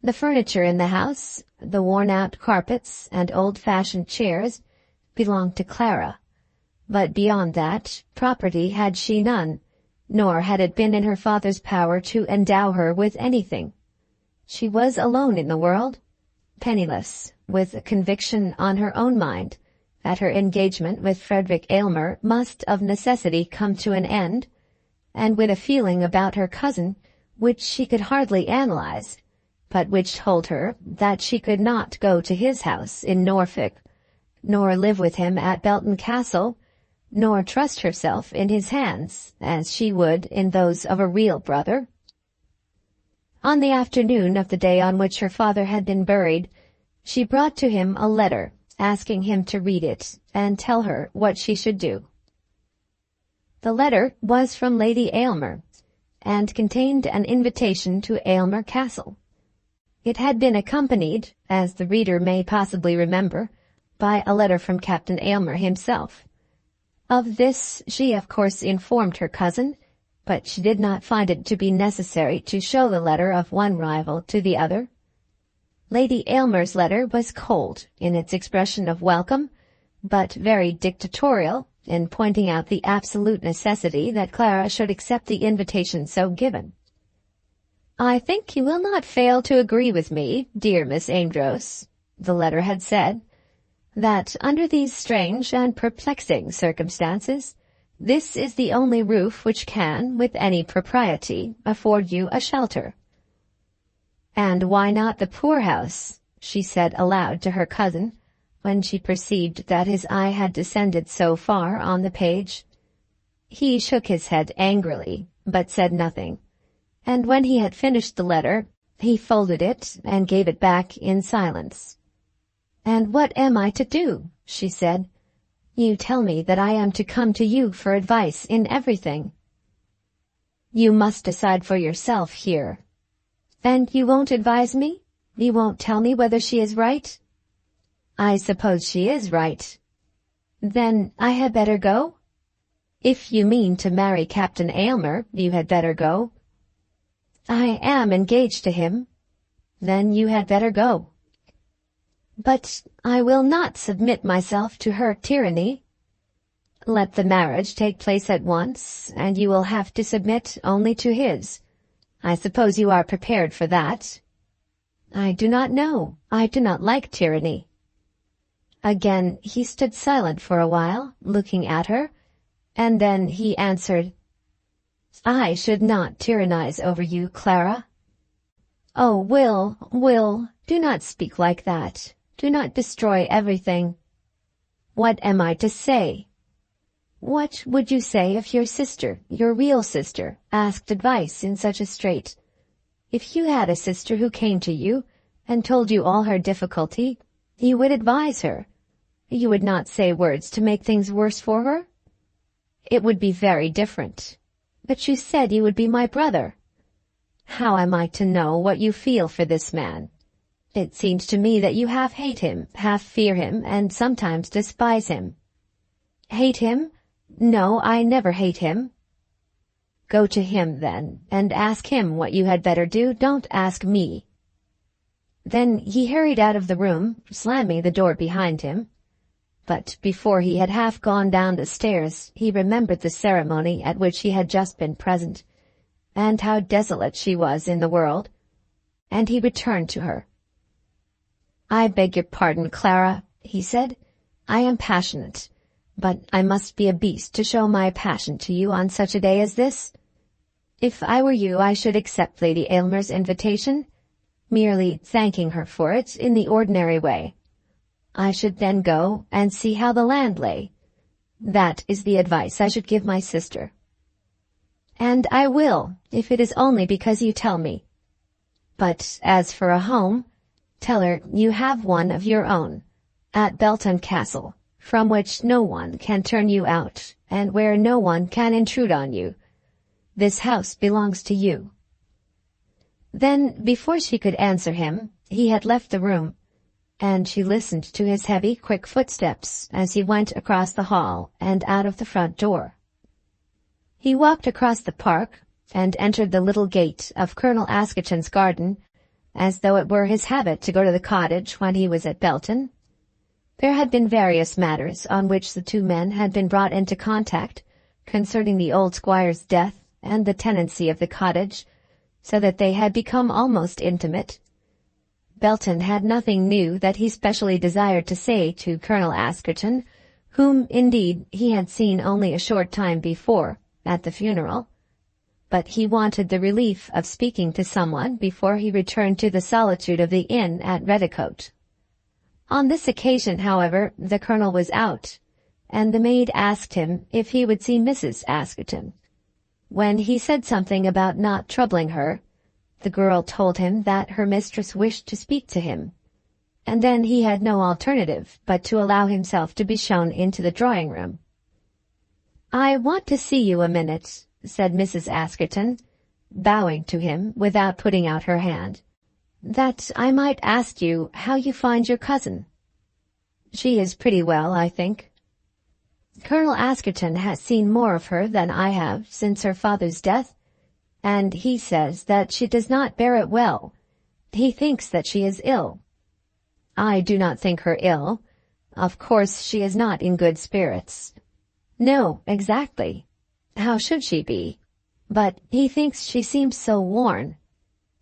The furniture in the house, the worn-out carpets and old-fashioned chairs, belonged to Clara, but beyond that, property had she none, nor had it been in her father's power to endow her with anything. She was alone in the world, penniless, with a conviction on her own mind that her engagement with Frederick Aylmer must of necessity come to an end, and with a feeling about her cousin which she could hardly analyze, but which told her that she could not go to his house in Norfolk, nor live with him at Belton Castle, nor trust herself in his hands as she would in those of a real brother. On the afternoon of the day on which her father had been buried, she brought to him a letter asking him to read it and tell her what she should do. The letter was from Lady Aylmer, and contained an invitation to Aylmer Castle. It had been accompanied, as the reader may possibly remember, by a letter from Captain Aylmer himself. Of this she of course informed her cousin, but she did not find it to be necessary to show the letter of one rival to the other. Lady Aylmer's letter was cold in its expression of welcome, but very dictatorial in pointing out the absolute necessity that Clara should accept the invitation so given. "I think you will not fail to agree with me, dear Miss Amedroz," the letter had said, "that under these strange and perplexing circumstances, this is the only roof which can, with any propriety, afford you a shelter." "And why not the poorhouse?" she said aloud to her cousin, when she perceived that his eye had descended so far on the page. He shook his head angrily, but said nothing, and when he had finished the letter, he folded it and gave it back in silence. "And what am I to do?" she said. "You tell me that I am to come to you for advice in everything." "You must decide for yourself here." "And you won't advise me? You won't tell me whether she is right?" "I suppose she is right." "Then I had better go?" "If you mean to marry Captain Aylmer, you had better go." "I am engaged to him." "Then you had better go." "But I will not submit myself to her tyranny." "Let the marriage take place at once, and you will have to submit only to his. I suppose you are prepared for that." "I do not know. I do not like tyranny." Again he stood silent for a while, looking at her, and then he answered, "I should not tyrannize over you, Clara." "Oh, Will, do not speak like that. Do not destroy everything." "What am I to say?" "What would you say if your sister, your real sister, asked advice in such a strait? If you had a sister who came to you and told you all her difficulty, you would advise her. You would not say words to make things worse for her?" "It would be very different." "But you said you would be my brother." How am I to know what you feel for this man? It seems to me that you half hate him, half fear him, and sometimes despise him. Hate him? No, I never hate him. Go to him, then, and ask him what you had better do. Don't ask me. Then he hurried out of the room, slamming the door behind him. But before he had half gone down the stairs, he remembered the ceremony at which he had just been present, and how desolate she was in the world, and he returned to her. "I beg your pardon, Clara," he said. "I am passionate, but I must be a beast to show my passion to you on such a day as this. If I were you, I should accept Lady Aylmer's invitation, merely thanking her for it in the ordinary way. I should then go and see how the land lay. That is the advice I should give my sister. And I will, if it is only because you tell me. But as for a home, tell her you have one of your own, at Belton Castle, from which no one can turn you out, and where no one can intrude on you. This house belongs to you." Then, before she could answer him, he had left the room, and she listened to his heavy, quick footsteps as he went across the hall and out of the front door. He walked across the park and entered the little gate of Colonel Askerton's garden, as though it were his habit to go to the cottage when he was at Belton. There had been various matters on which the two men had been brought into contact concerning the old squire's death and the tenancy of the cottage, so that they had become almost intimate. Belton had nothing new that he specially desired to say to Colonel Askerton, whom, indeed, he had seen only a short time before, at the funeral. But he wanted the relief of speaking to someone before he returned to the solitude of the inn at Redicote. On this occasion, however, the colonel was out, and the maid asked him if he would see Mrs. Askerton. When he said something about not troubling her, the girl told him that her mistress wished to speak to him, and then he had no alternative but to allow himself to be shown into the drawing-room. "I want to see you a minute," said Mrs. Askerton, bowing to him without putting out her hand, "that I might ask you how you find your cousin." "She is pretty well, I think." "Colonel Askerton has seen more of her than I have since her father's death, and he says that she does not bear it well. He thinks that she is ill." "I do not think her ill. Of course she is not in good spirits." "No, exactly. How should she be? But he thinks she seems so worn.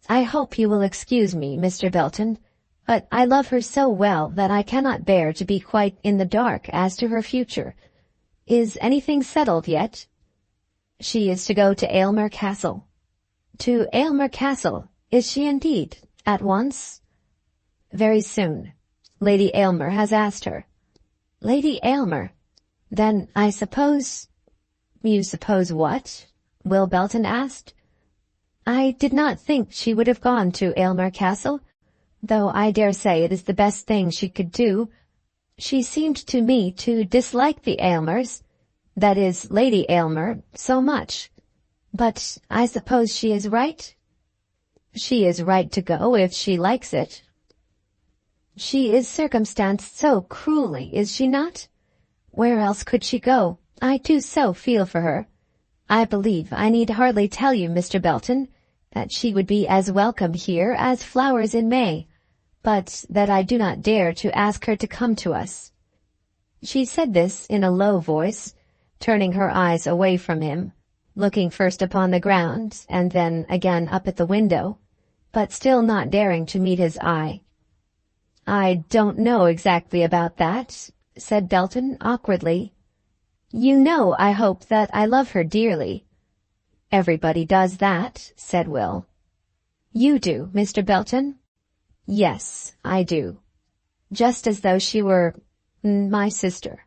I hope you will excuse me, Mr. Belton, but I love her so well that I cannot bear to be quite in the dark as to her future. Is anything settled yet?" "She is to go to Aylmer Castle." "To Aylmer Castle? Is she indeed? At once?" "Very soon. Lady Aylmer has asked her." "Lady Aylmer? Then I suppose—" "You suppose what?" Will Belton asked. "I did not think she would have gone to Aylmer Castle, though I dare say it is the best thing she could do. She seemed to me to dislike the Aylmers, that is, Lady Aylmer, so much. But I suppose she is right?" "She is right to go if she likes it." "She is circumstanced so cruelly, is she not? Where else could she go? I do so feel for her. I believe I need hardly tell you, Mr. Belton, that she would be as welcome here as flowers in May, but that I do not dare to ask her to come to us." She said this in a low voice, turning her eyes away from him, looking first upon the ground and then again up at the window, but still not daring to meet his eye. "I don't know exactly about that," said Belton awkwardly. "You know, I hope, that I love her dearly." "Everybody does that," said Will. "You do, Mr. Belton?" "Yes, I do. Just as though she were my sister."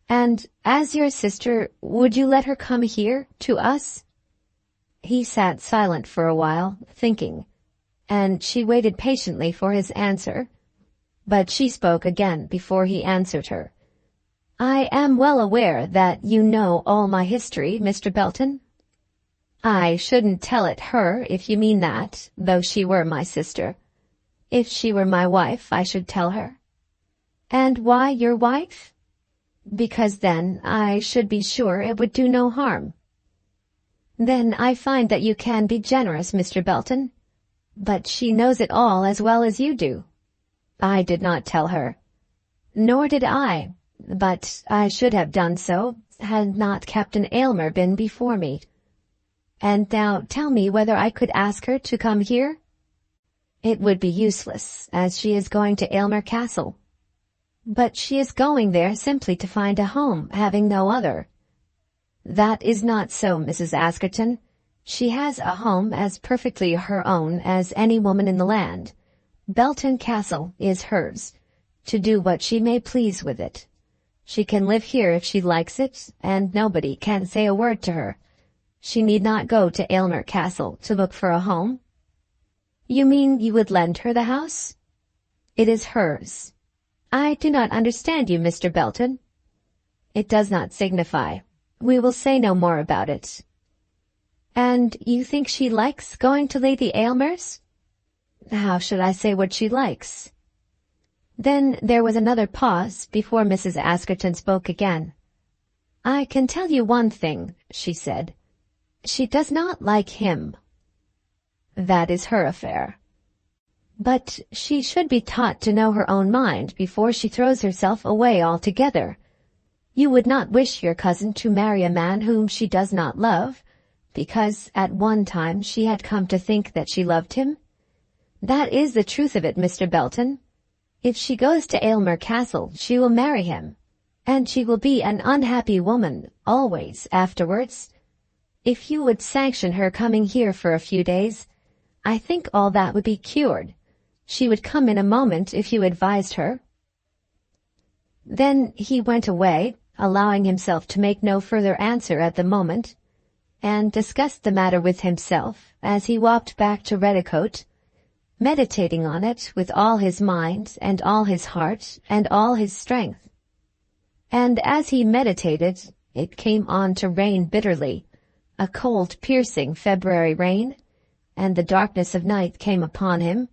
"And as your sister, would you let her come here, to us?" He sat silent for a while, thinking, and she waited patiently for his answer. But she spoke again before he answered her. "I am well aware that you know all my history, Mr. Belton." I shouldn't tell it her, if you mean that, though she were my sister. If she were my wife, I should tell her. And why your wife? Because then I should be sure it would do no harm. Then I find that you can be generous, Mr. Belton. But she knows it all as well as you do. I did not tell her. Nor did I, but I should have done so, had not Captain Aylmer been before me. And now tell me whether I could ask her to come here? It would be useless, as she is going to Aylmer Castle. But she is going there simply to find a home, having no other. That is not so, Mrs. Askerton. She has a home as perfectly her own as any woman in the land. Belton Castle is hers, to do what she may please with it. She can live here if she likes it, and nobody can say a word to her. She need not go to Aylmer Castle to look for a home. You mean you would lend her the house? It is hers. I do not understand you, Mr. Belton. It does not signify. We will say no more about it. And you think she likes going to Lady Aylmer's? How should I say what she likes? Then there was another pause before Mrs. Askerton spoke again. I can tell you one thing, she said. She does not like him. That is her affair. But she should be taught to know her own mind before she throws herself away altogether. You would not wish your cousin to marry a man whom she does not love, because at one time she had come to think that she loved him? That is the truth of it, Mr. Belton. If she goes to Aylmer Castle, she will marry him, and she will be an unhappy woman always afterwards. If you would sanction her coming here for a few days, I think all that would be cured. She would come in a moment if you advised her. Then he went away, allowing himself to make no further answer at the moment, and discussed the matter with himself as he walked back to Redicote, meditating on it with all his mind and all his heart and all his strength. And as he meditated, it came on to rain bitterly, a cold, piercing February rain, and the darkness of night came upon him,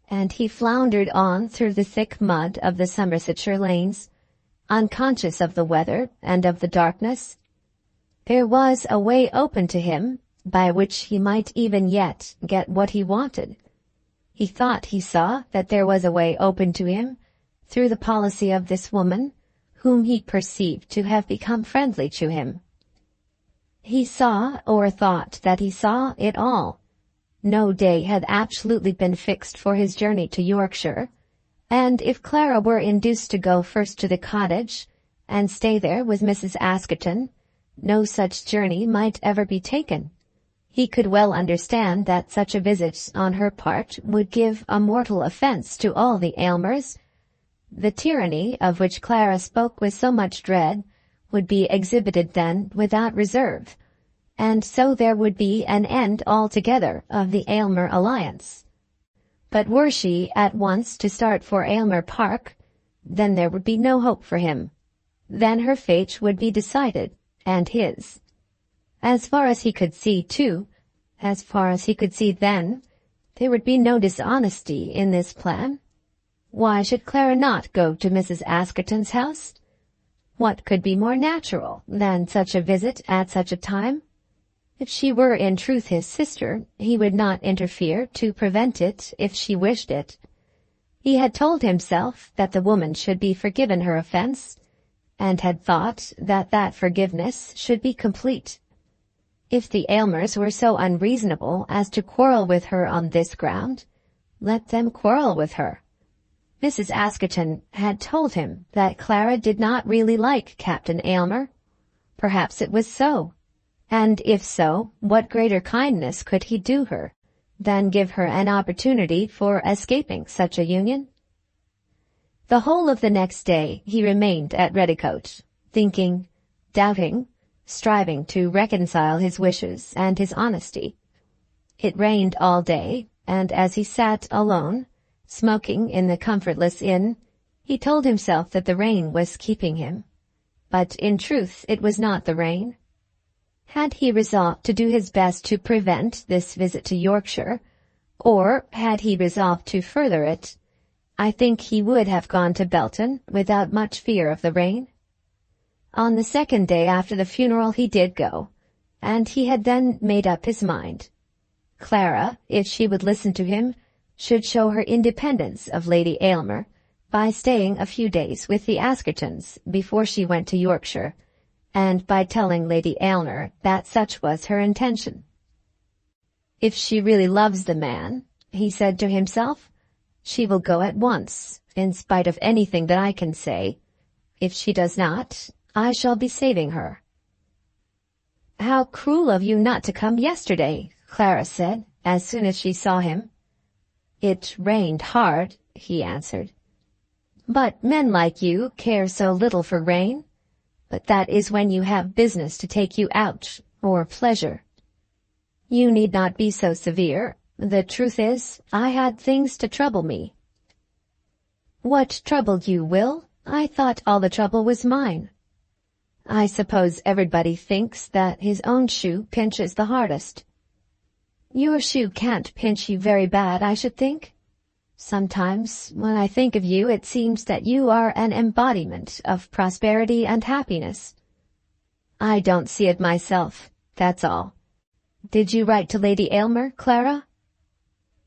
and he floundered on through the thick mud of the Somersetshire lanes, unconscious of the weather and of the darkness. There was a way open to him by which he might even yet get what he wanted. He thought he saw that there was a way open to him through the policy of this woman, whom he perceived to have become friendly to him. He saw, or thought that he saw, it all. No day had absolutely been fixed for his journey to Yorkshire, and if Clara were induced to go first to the cottage and stay there with Mrs. Askerton, no such journey might ever be taken. He could well understand that such a visit on her part would give a mortal offence to all the Aylmers. The tyranny of which Clara spoke with so much dread would be exhibited then without reserve, and so there would be an end altogether of the Aylmer alliance. But were she at once to start for Aylmer Park, then there would be no hope for him. Then her fate would be decided, and his. As far as he could see, too, as far as he could see then, there would be no dishonesty in this plan. Why should Clara not go to Mrs. Askerton's house? What could be more natural than such a visit at such a time? If she were in truth his sister, he would not interfere to prevent it if she wished it. He had told himself that the woman should be forgiven her offence, and had thought that that forgiveness should be complete. If the Aylmers were so unreasonable as to quarrel with her on this ground, let them quarrel with her. Mrs. Askerton had told him that Clara did not really like Captain Aylmer. Perhaps it was so. And if so, what greater kindness could he do her than give her an opportunity for escaping such a union? The whole of the next day he remained at Redicote, thinking, doubting, striving to reconcile his wishes and his honesty. It rained all day, and as he sat alone, smoking in the comfortless inn, he told himself that the rain was keeping him. But in truth it was not the rain. Had he resolved to do his best to prevent this visit to Yorkshire, or had he resolved to further it, I think he would have gone to Belton without much fear of the rain. On the second day after the funeral he did go, and he had then made up his mind. Clara, if she would listen to him, should show her independence of Lady Aylmer by staying a few days with the Askertons before she went to Yorkshire, and by telling Lady Aylmer that such was her intention. If she really loves the man, he said to himself, she will go at once, in spite of anything that I can say. If she does not, I shall be saving her. "How cruel of you not to come yesterday," Clara said, as soon as she saw him. "It rained hard," he answered. "But men like you care so little for rain. But that is when you have business to take you out, or pleasure. You need not be so severe. The truth is, I had things to trouble me." "What troubled you, Will? I thought all the trouble was mine." "I suppose everybody thinks that his own shoe pinches the hardest." "Your shoe can't pinch you very bad, I should think. Sometimes, when I think of you, it seems that you are an embodiment of prosperity and happiness." "I don't see it myself, that's all. Did you write to Lady Aylmer, Clara?"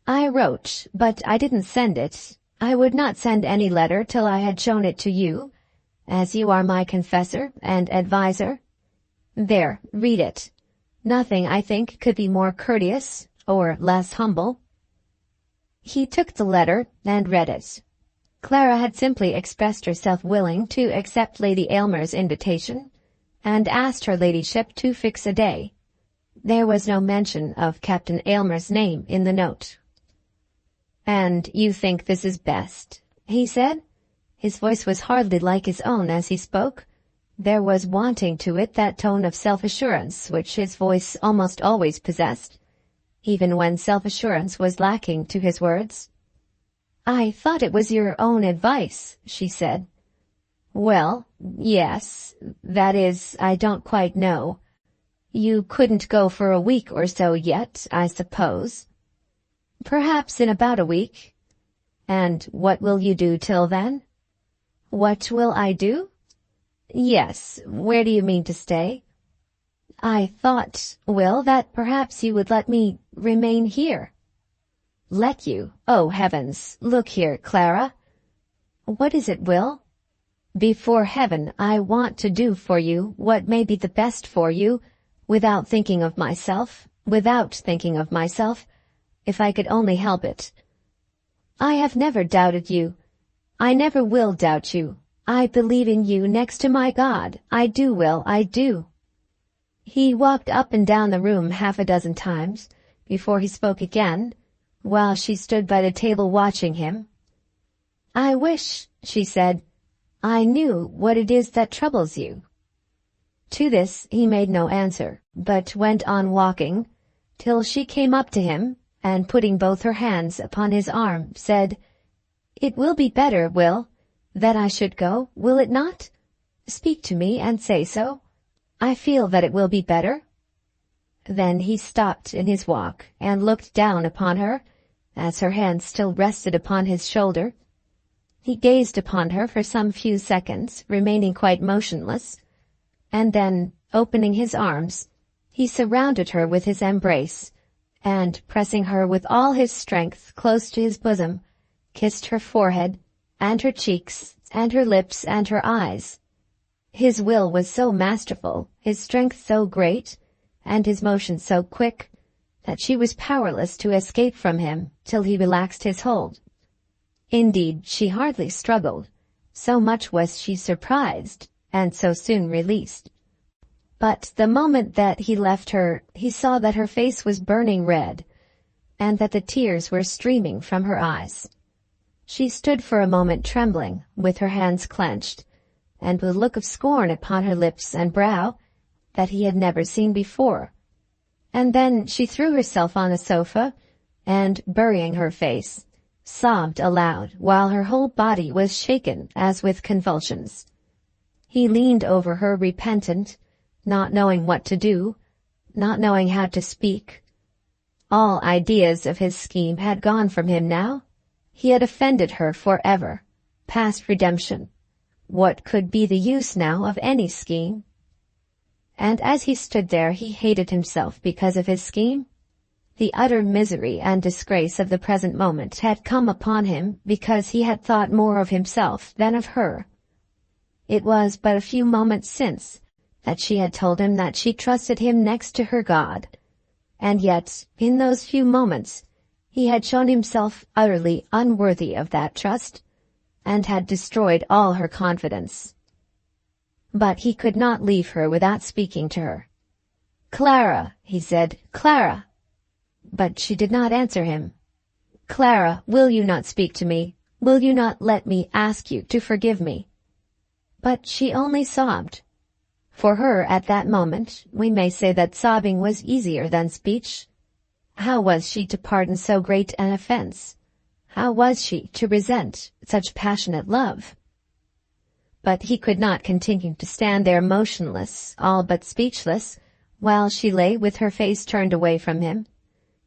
"I wrote, but I didn't send it. I would not send any letter till I had shown it to you, as you are my confessor and adviser. There, read it. Nothing, I think, could be more courteous or less humble." He took the letter and read it. Clara had simply expressed herself willing to accept Lady Aylmer's invitation, and asked her ladyship to fix a day. There was no mention of Captain Aylmer's name in the note. "And you think this is best?" he said. His voice was hardly like his own as he spoke. There was wanting to it that tone of self-assurance which his voice almost always possessed, even when self-assurance was lacking to his words. "I thought it was your own advice," she said. "Well, yes, that is, I don't quite know. You couldn't go for a week or so yet, I suppose?" "Perhaps in about a week." "And what will you do till then?" "What will I do?" "Yes, where do you mean to stay?" "I thought, Will, that perhaps you would let me remain here." "Let you? Oh, heavens! Look here, Clara." "What is it, Will?" "Before heaven, I want to do for you what may be the best for you, without thinking of myself, if I could only help it. I have never doubted you. I never will doubt you. I believe in you next to my God. I do, Will, I do." He walked up and down the room half a dozen times before he spoke again, while she stood by the table watching him. "I wish," she said, "I knew what it is that troubles you." To this he made no answer, but went on walking, till she came up to him, and putting both her hands upon his arm, said, "It will be better, Will, that I should go, will it not? Speak to me and say so. I feel that it will be better." Then he stopped in his walk and looked down upon her, as her hand still rested upon his shoulder. He gazed upon her for some few seconds, remaining quite motionless, and then, opening his arms, he surrounded her with his embrace, and, pressing her with all his strength close to his bosom, kissed her forehead, and her cheeks, and her lips, and her eyes. His will was so masterful, his strength so great, and his motion so quick, that she was powerless to escape from him till he relaxed his hold. Indeed, she hardly struggled, so much was she surprised, and so soon released. But the moment that he left her, he saw that her face was burning red, and that the tears were streaming from her eyes. She stood for a moment trembling, with her hands clenched, and with a look of scorn upon her lips and brow that he had never seen before. And then she threw herself on the sofa, and, burying her face, sobbed aloud, while her whole body was shaken as with convulsions. He leaned over her repentant, not knowing what to do, not knowing how to speak. All ideas of his scheme had gone from him now. He had offended her forever, past redemption. What could be the use now of any scheme? And as he stood there, he hated himself because of his scheme. The utter misery and disgrace of the present moment had come upon him because he had thought more of himself than of her. It was but a few moments since that she had told him that she trusted him next to her God, and yet, in those few moments, he had shown himself utterly unworthy of that trust, and had destroyed all her confidence. But he could not leave her without speaking to her. "Clara," he said, "Clara." But she did not answer him. "Clara, will you not speak to me? Will you not let me ask you to forgive me?" But she only sobbed. For her, at that moment, we may say that sobbing was easier than speech. How was she to pardon so great an offense? How was she to resent such passionate love? But he could not continue to stand there motionless, all but speechless, while she lay with her face turned away from him.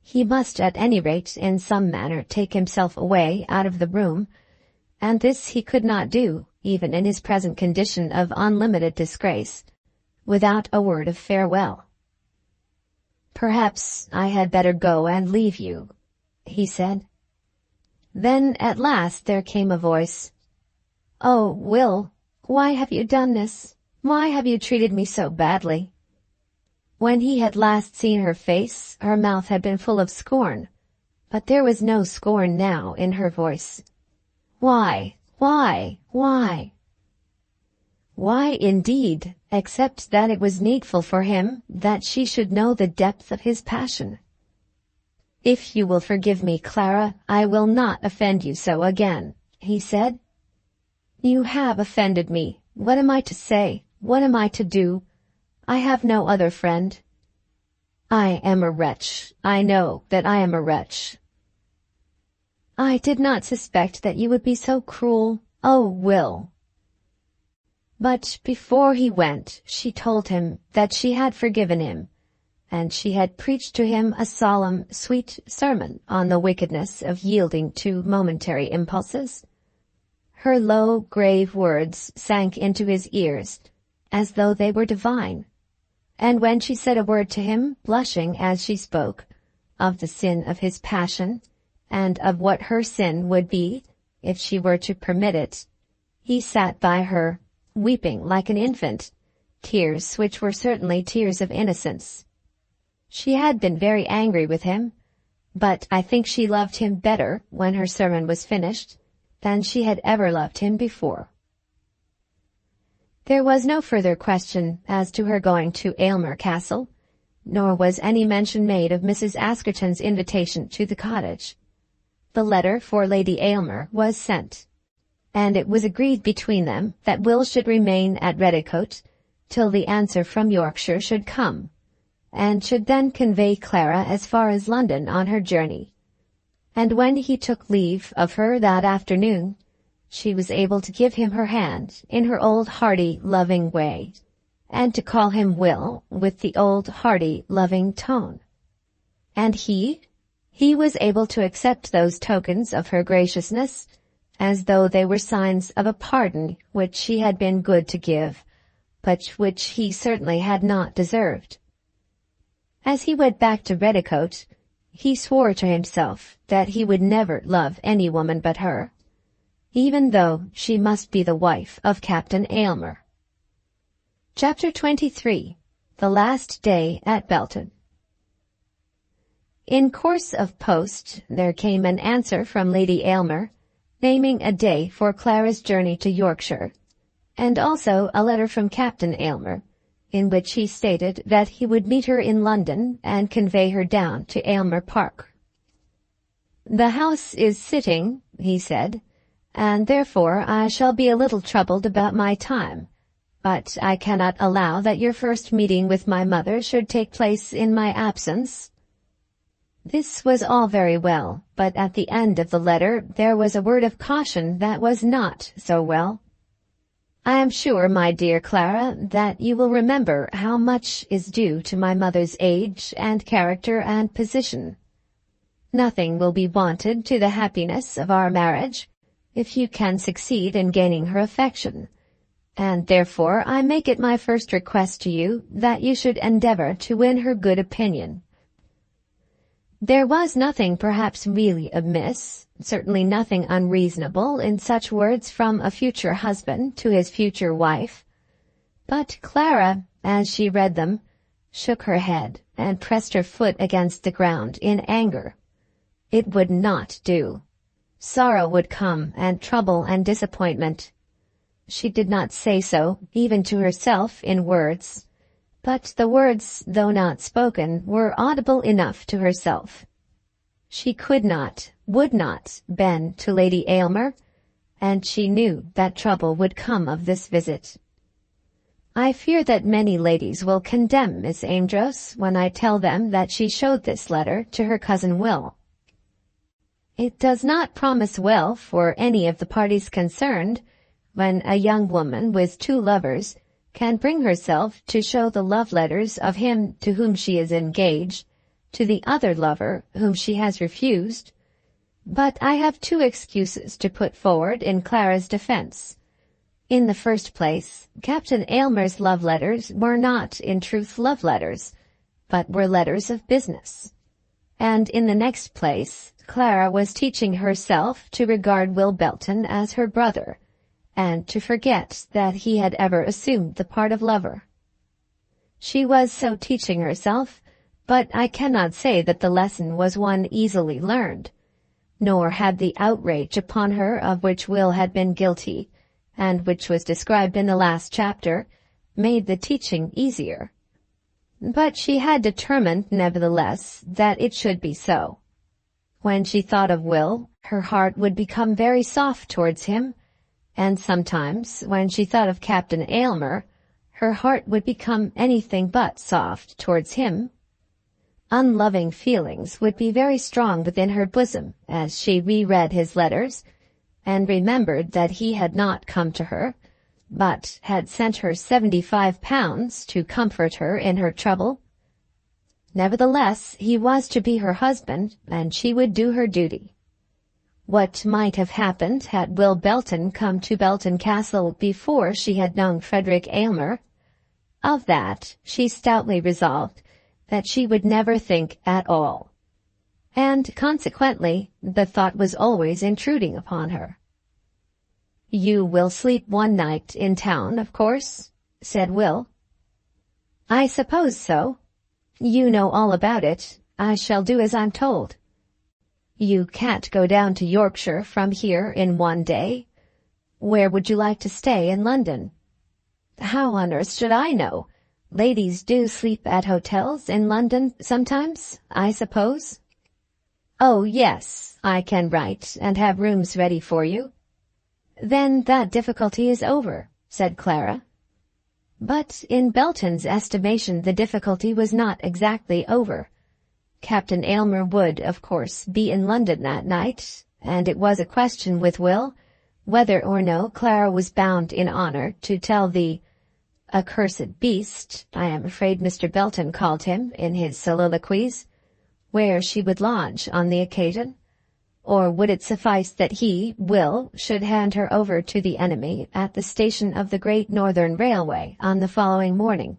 He must at any rate in some manner take himself away out of the room, and this he could not do, even in his present condition of unlimited disgrace, without a word of farewell. "Perhaps I had better go and leave you," he said. Then at last there came a voice. "Oh, Will, why have you done this? Why have you treated me so badly?" When he had last seen her face, her mouth had been full of scorn, but there was no scorn now in her voice. Why? Why? Why? Why, indeed, except that it was needful for him that she should know the depth of his passion. "If you will forgive me, Clara, I will not offend you so again," he said. "You have offended me. What am I to say? What am I to do? I have no other friend. I am a wretch. I know that I am a wretch." "I did not suspect that you would be so cruel. Oh, Will." But before he went, she told him that she had forgiven him, and she had preached to him a solemn, sweet sermon on the wickedness of yielding to momentary impulses. Her low, grave words sank into his ears as though they were divine. And when she said a word to him, blushing as she spoke, of the sin of his passion, and of what her sin would be if she were to permit it, he sat by her, weeping like an infant, tears which were certainly tears of innocence. She had been very angry with him, but I think she loved him better when her sermon was finished than she had ever loved him before. There was no further question as to her going to Aylmer Castle, nor was any mention made of Mrs. Askerton's invitation to the cottage. The letter for Lady Aylmer was sent, and it was agreed between them that Will should remain at Redicote till the answer from Yorkshire should come, and should then convey Clara as far as London on her journey. And when he took leave of her that afternoon, she was able to give him her hand in her old hearty, loving way, and to call him Will with the old hearty, loving tone. And he was able to accept those tokens of her graciousness as though they were signs of a pardon which she had been good to give, but which he certainly had not deserved. As he went back to Redicote, he swore to himself that he would never love any woman but her, even though she must be the wife of Captain Aylmer. Chapter 23. The Last Day at Belton. In course of post there came an answer from Lady Aylmer, naming a day for Clara's journey to Yorkshire, and also a letter from Captain Aylmer, in which he stated that he would meet her in London and convey her down to Aylmer Park. "The house is sitting," he said, "and therefore I shall be a little troubled about my time, but I cannot allow that your first meeting with my mother should take place in my absence." This was all very well, but at the end of the letter there was a word of caution that was not so well. I am sure, my dear Clara, that you will remember how much is due to my mother's age and character and position. Nothing will be wanted to the happiness of our marriage, if you can succeed in gaining her affection, and therefore I make it my first request to you that you should endeavor to win her good opinion. There was nothing perhaps really amiss, certainly nothing unreasonable in such words from a future husband to his future wife. But Clara, as she read them, shook her head and pressed her foot against the ground in anger. It would not do. Sorrow would come, and trouble and disappointment. She did not say so, even to herself, in words. But the words, though not spoken, were audible enough to herself. She could not, would not, bend to Lady Aylmer, and she knew that trouble would come of this visit. I fear that many ladies will condemn Miss Amedroz when I tell them that she showed this letter to her cousin Will. It does not promise well for any of the parties concerned, when a young woman with two lovers can bring herself to show the love letters of him to whom she is engaged to the other lover whom she has refused. But I have two excuses to put forward in Clara's defense. In the first place, Captain Aylmer's love letters were not in truth love letters, but were letters of business. And in the next place, Clara was teaching herself to regard Will Belton as her brother, and to forget that he had ever assumed the part of lover. She was so teaching herself, but I cannot say that the lesson was one easily learned, nor had the outrage upon her of which Will had been guilty, and which was described in the last chapter, made the teaching easier. But she had determined, nevertheless, that it should be so. When she thought of Will, her heart would become very soft towards him, and sometimes, when she thought of Captain Aylmer, her heart would become anything but soft towards him. Unloving feelings would be very strong within her bosom as she reread his letters, and remembered that he had not come to her, but had sent her £75 to comfort her in her trouble. Nevertheless, he was to be her husband, and she would do her duty. What might have happened had Will Belton come to Belton Castle before she had known Frederick Aylmer? Of that she stoutly resolved that she would never think at all, and consequently the thought was always intruding upon her. "You will sleep one night in town, of course?" said Will. "I suppose so. You know all about it. I shall do as I'm told." "You can't go down to Yorkshire from here in one day. Where would you like to stay in London?" "How on earth should I know? Ladies do sleep at hotels in London sometimes, I suppose." "Oh, yes, I can write and have rooms ready for you." "Then that difficulty is over," said Clara. But in Belton's estimation the difficulty was not exactly over. Captain Aylmer would, of course, be in London that night, and it was a question with Will whether or no Clara was bound in honor to tell the accursed beast, I am afraid Mr. Belton called him in his soliloquies, where she would lodge on the occasion, or would it suffice that he, Will, should hand her over to the enemy at the station of the Great Northern Railway on the following morning?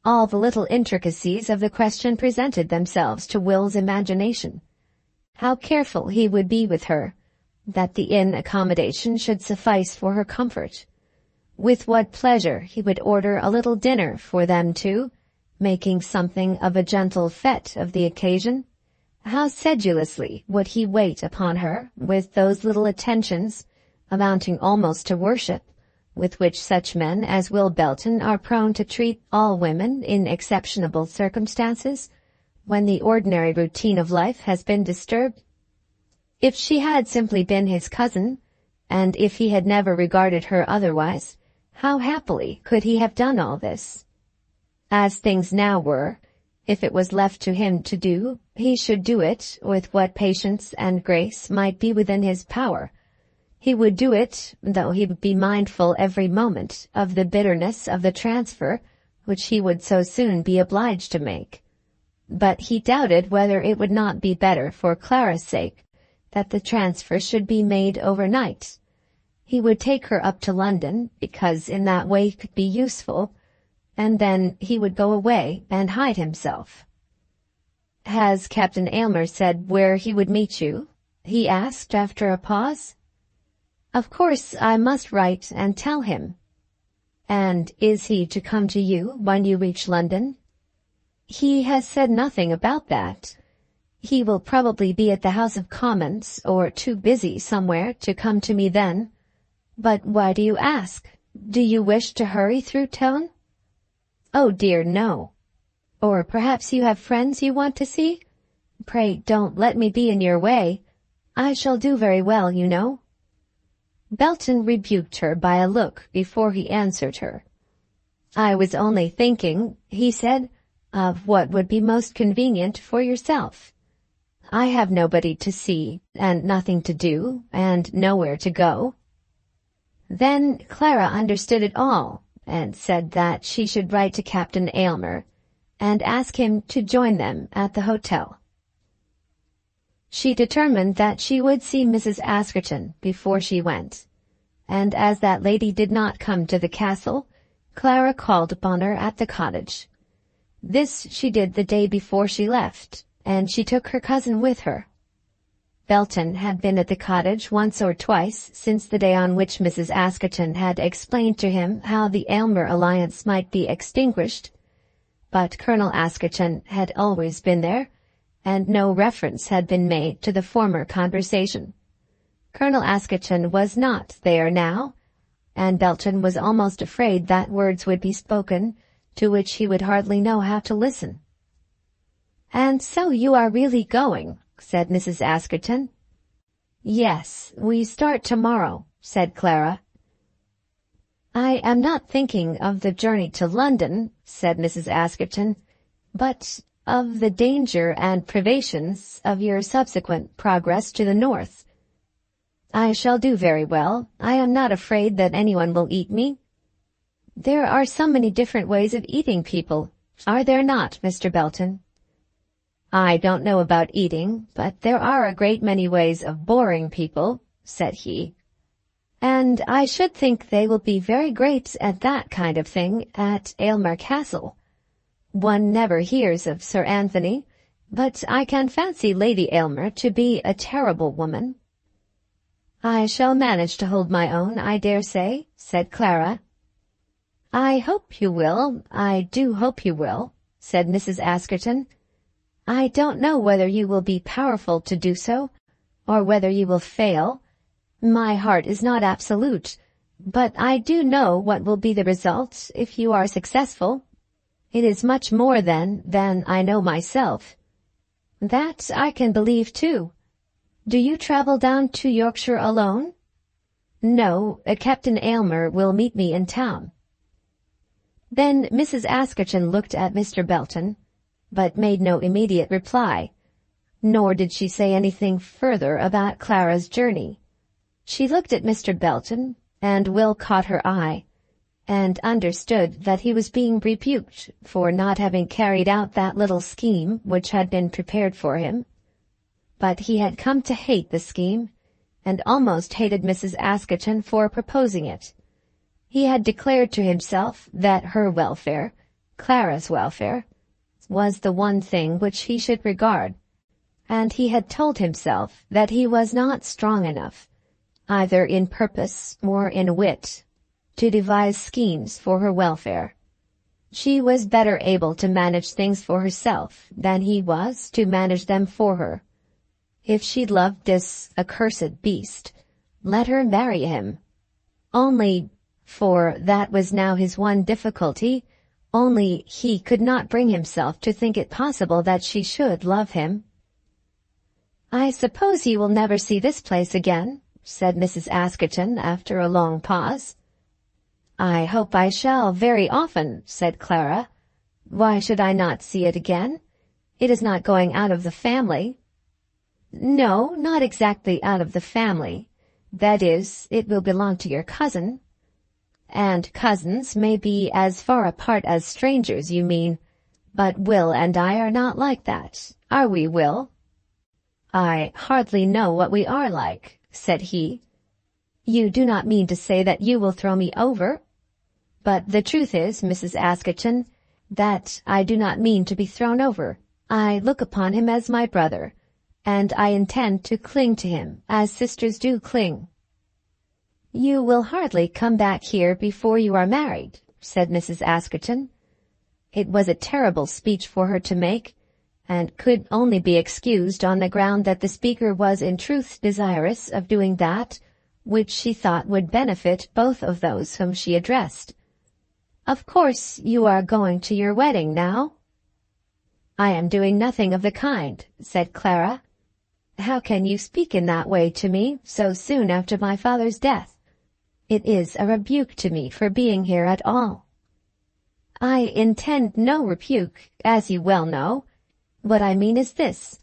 All the little intricacies of the question presented themselves to Will's imagination. How careful he would be with her, that the inn accommodation should suffice for her comfort. With what pleasure he would order a little dinner for them two, making something of a gentle fete of the occasion. How sedulously would he wait upon her with those little attentions, amounting almost to worship, with which such men as Will Belton are prone to treat all women in exceptionable circumstances, when the ordinary routine of life has been disturbed. If she had simply been his cousin, and if he had never regarded her otherwise, how happily could he have done all this? As things now were, if it was left to him to do, he should do it with what patience and grace might be within his power. He would do it, though he would be mindful every moment of the bitterness of the transfer which he would so soon be obliged to make. But he doubted whether it would not be better for Clara's sake that the transfer should be made overnight. He would take her up to London, because in that way he could be useful, and then he would go away and hide himself. "Has Captain Aylmer said where he would meet you?" he asked after a pause. "Of course I must write and tell him." "And is he to come to you when you reach London?" "He has said nothing about that. He will probably be at the House of Commons, or too busy somewhere to come to me then. But why do you ask? Do you wish to hurry through town?" "Oh dear, no." "Or perhaps you have friends you want to see? Pray don't let me be in your way. I shall do very well, you know." Belton rebuked her by a look before he answered her. "I was only thinking," he said, "of what would be most convenient for yourself. I have nobody to see, and nothing to do, and nowhere to go." Then Clara understood it all, and said that she should write to Captain Aylmer, and ask him to join them at the hotel. She determined that she would see Mrs. Askerton before she went, and as that lady did not come to the castle, Clara called upon her at the cottage. This she did the day before she left, and she took her cousin with her. Belton had been at the cottage once or twice since the day on which Mrs. Askerton had explained to him how the Aylmer alliance might be extinguished, but Colonel Askerton had always been there, and no reference had been made to the former conversation. Colonel Askerton was not there now, and Belton was almost afraid that words would be spoken to which he would hardly know how to listen. "And so you are really going?" said Mrs. Askerton. "Yes, we start tomorrow," said Clara. "I am not thinking of the journey to London," said Mrs. Askerton, "but of the danger and privations of your subsequent progress to the north." "I shall do very well. I am not afraid that anyone will eat me." "There are so many different ways of eating people, are there not, Mr. Belton?" "I don't know about eating, but there are a great many ways of boring people," said he. "And I should think they will be very great at that kind of thing at Aylmer Castle. One never hears of Sir Anthony, but I can fancy Lady Aylmer to be a terrible woman." "I shall manage to hold my own, I dare say," said Clara. "I hope you will, I do hope you will," said Mrs. Askerton. "I don't know whether you will be powerful to do so, or whether you will fail. My heart is not absolute, but I do know what will be the result if you are successful. It is much more, then, than I know myself." "That I can believe, too. Do you travel down to Yorkshire alone?" "No, Captain Aylmer will meet me in town." Then Mrs. Askerton looked at Mr. Belton, but made no immediate reply, nor did she say anything further about Clara's journey. She looked at Mr. Belton, and Will caught her eye, and understood that he was being rebuked for not having carried out that little scheme which had been prepared for him. But he had come to hate the scheme, and almost hated Mrs. Askerton for proposing it. He had declared to himself that her welfare, Clara's welfare, was the one thing which he should regard, and he had told himself that he was not strong enough, either in purpose or in wit, to devise schemes for her welfare. She was better able to manage things for herself than he was to manage them for her. If she loved this accursed beast, let her marry him. Only, for that was now his one difficulty, only he could not bring himself to think it possible that she should love him. "I suppose you will never see this place again," said Mrs. Askerton after a long pause. "I hope I shall very often," said Clara. "Why should I not see it again? It is not going out of the family." "No, not exactly out of the family. That is, it will belong to your cousin. And cousins may be as far apart as strangers, you mean. But Will and I are not like that, are we, Will? I hardly know what we are like, said he. You do not mean to say that you will throw me over? But the truth is, Mrs. Askerton, that I do not mean to be thrown over. I look upon him as my brother, and I intend to cling to him as sisters do cling. You will hardly come back here before you are married, said Mrs. Askerton. It was a terrible speech for her to make, and could only be excused on the ground that the speaker was in truth desirous of doing that which she thought would benefit both of those whom she addressed. Of course you are going to your wedding now? I am doing nothing of the kind, said Clara. How can you speak in that way to me so soon after my father's death? It is a rebuke to me for being here at all. I intend no rebuke, as you well know. What I mean is this.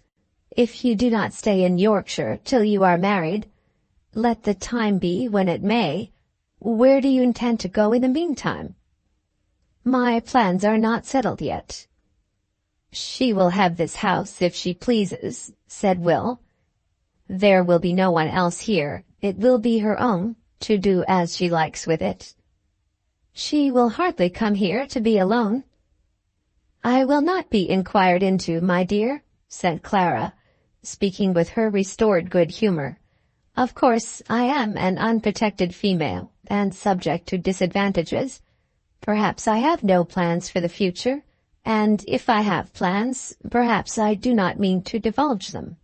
If you do not stay in Yorkshire till you are married, let the time be when it may, where do you intend to go in the meantime? My plans are not settled yet. She will have this house if she pleases, said Will. There will be no one else here. It will be her own, to do as she likes with it. She will hardly come here to be alone. I will not be inquired into, my dear, said Clara, speaking with her restored good humor. Of course, I am an unprotected female, and subject to disadvantages. Perhaps I have no plans for the future, and if I have plans, perhaps I do not mean to divulge them.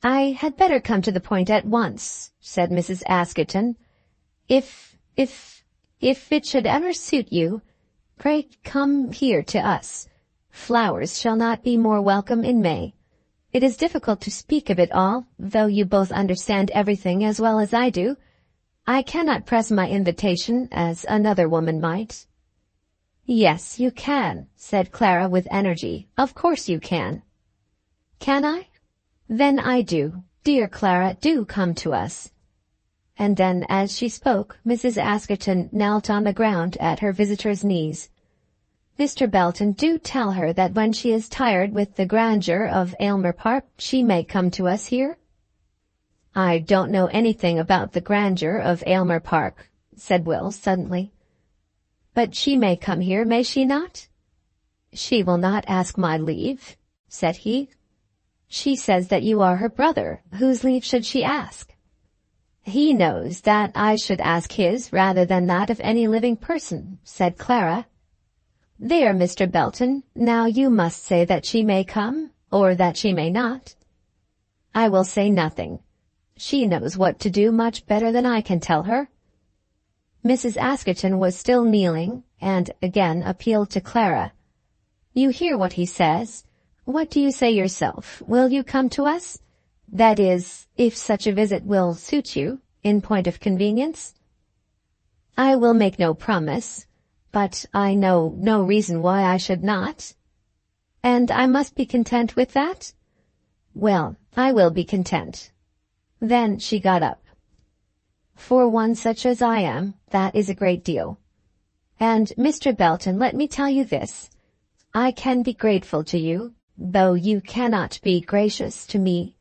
I had better come to the point at once, said Mrs. Askerton. If it should ever suit you, pray come here to us. Flowers shall not be more welcome in May. It is difficult to speak of it all, though you both understand everything as well as I do. I cannot press my invitation as another woman might. Yes, you can, said Clara with energy. Of course you can. Can I? Then I do. Dear Clara, do come to us. And then, as she spoke, Mrs. Askerton knelt on the ground at her visitor's knees. Mr. Belton, do tell her that when she is tired with the grandeur of Aylmer Park, she may come to us here. I don't know anything about the grandeur of Aylmer Park, said Will suddenly. But she may come here, may she not? She will not ask my leave, said he. She says that you are her brother. Whose leave should she ask? He knows that I should ask his rather than that of any living person, said Clara. There, Mr. Belton, now you must say that she may come, or that she may not. I will say nothing. She knows what to do much better than I can tell her. Mrs. Askerton was still kneeling, and again appealed to Clara. You hear what he says. What do you say yourself? Will you come to us? That is, if such a visit will suit you, in point of convenience. I will make no promise, but I know no reason why I should not. And I must be content with that? Well, I will be content. Then she got up. For one such as I am, that is a great deal. And, Mr. Belton, let me tell you this. I can be grateful to you, though you cannot be gracious to me.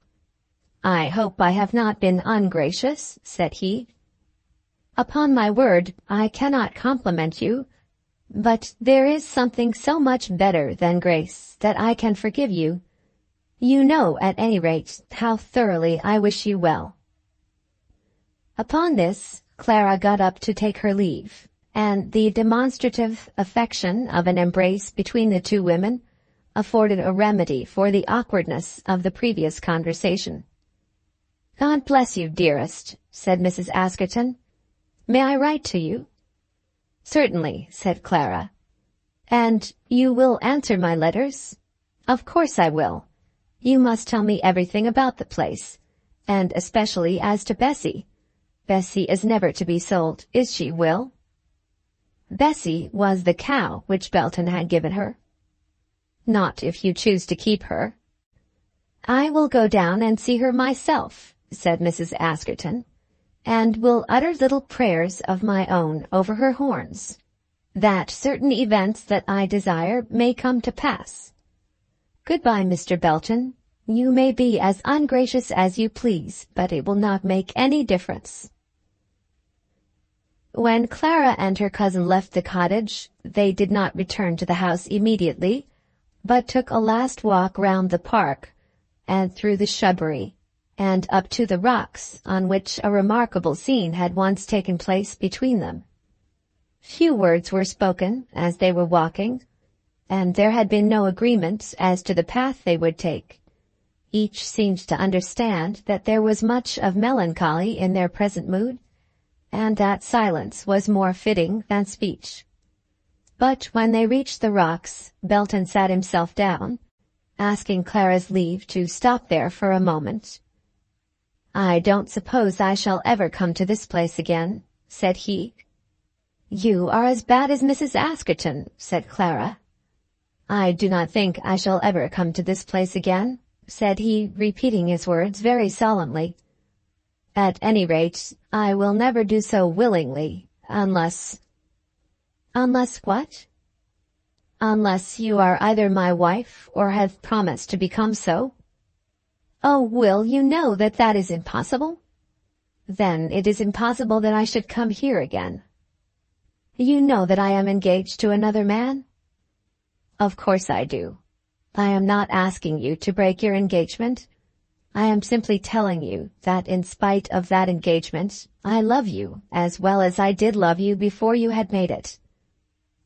I hope I have not been ungracious, said he. Upon my word, I cannot compliment you, but there is something so much better than grace that I can forgive you. You know, at any rate, how thoroughly I wish you well. Upon this, Clara got up to take her leave, and the demonstrative affection of an embrace between the two women afforded a remedy for the awkwardness of the previous conversation. God bless you, dearest, said Mrs. Askerton. May I write to you? Certainly, said Clara. And you will answer my letters? Of course I will. You must tell me everything about the place, and especially as to Bessie. Bessie is never to be sold, is she, Will? Bessie was the cow which Belton had given her. Not if you choose to keep her. I will go down and see her myself, said Mrs. Askerton. and will utter little prayers of my own over her horns, that certain events that I desire may come to pass. Goodbye, Mr. Belton. You may be as ungracious as you please, but it will not make any difference." When Clara and her cousin left the cottage, they did not return to the house immediately, but took a last walk round the park, and through the shrubbery, and up to the rocks on which a remarkable scene had once taken place between them. Few words were spoken as they were walking, and there had been no agreement as to the path they would take. Each seemed to understand that there was much of melancholy in their present mood, and that silence was more fitting than speech. But when they reached the rocks, Belton sat himself down, asking Clara's leave to stop there for a moment. "I don't suppose I shall ever come to this place again," said he. "You are as bad as Mrs. Askerton," said Clara. "I do not think I shall ever come to this place again," said he, repeating his words very solemnly. "At any rate, I will never do so willingly, unless—" "Unless what?" "Unless you are either my wife or have promised to become so." "Oh, Will, you know that that is impossible." "Then it is impossible that I should come here again." "You know that I am engaged to another man?" "Of course I do. I am not asking you to break your engagement. I am simply telling you that in spite of that engagement, I love you as well as I did love you before you had made it.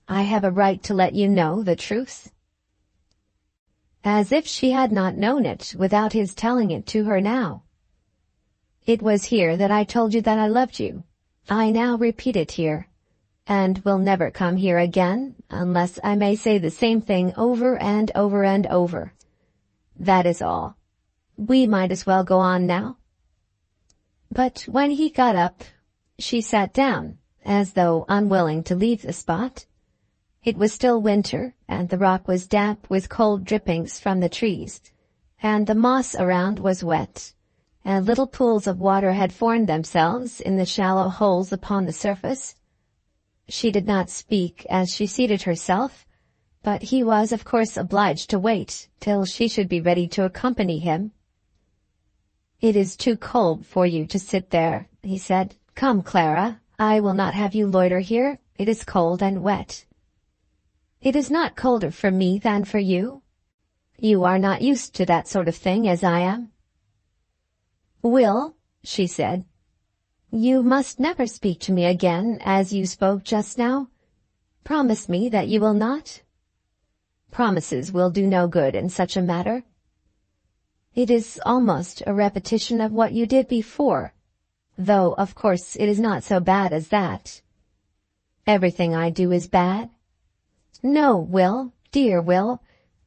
I have a right to let you know the truth." As if she had not known it without his telling it to her now. "It was here that I told you that I loved you. I now repeat it here, and will never come here again unless I may say the same thing over and over and over. That is all. We might as well go on now." But when he got up, she sat down, as though unwilling to leave the spot. It was still winter, and the rock was damp with cold drippings from the trees, and the moss around was wet, and little pools of water had formed themselves in the shallow holes upon the surface. She did not speak as she seated herself, but he was of course obliged to wait till she should be ready to accompany him. "It is too cold for you to sit there," he said. "Come, Clara, I will not have you loiter here. It is cold and wet." "It is not colder for me than for you. You are not used to that sort of thing as I am." "Will," she said, "you must never speak to me again as you spoke just now. Promise me that you will not." "Promises will do no good in such a matter." "It is almost a repetition of what you did before, though of course it is not so bad as that." "Everything I do is bad." "No, Will, dear Will,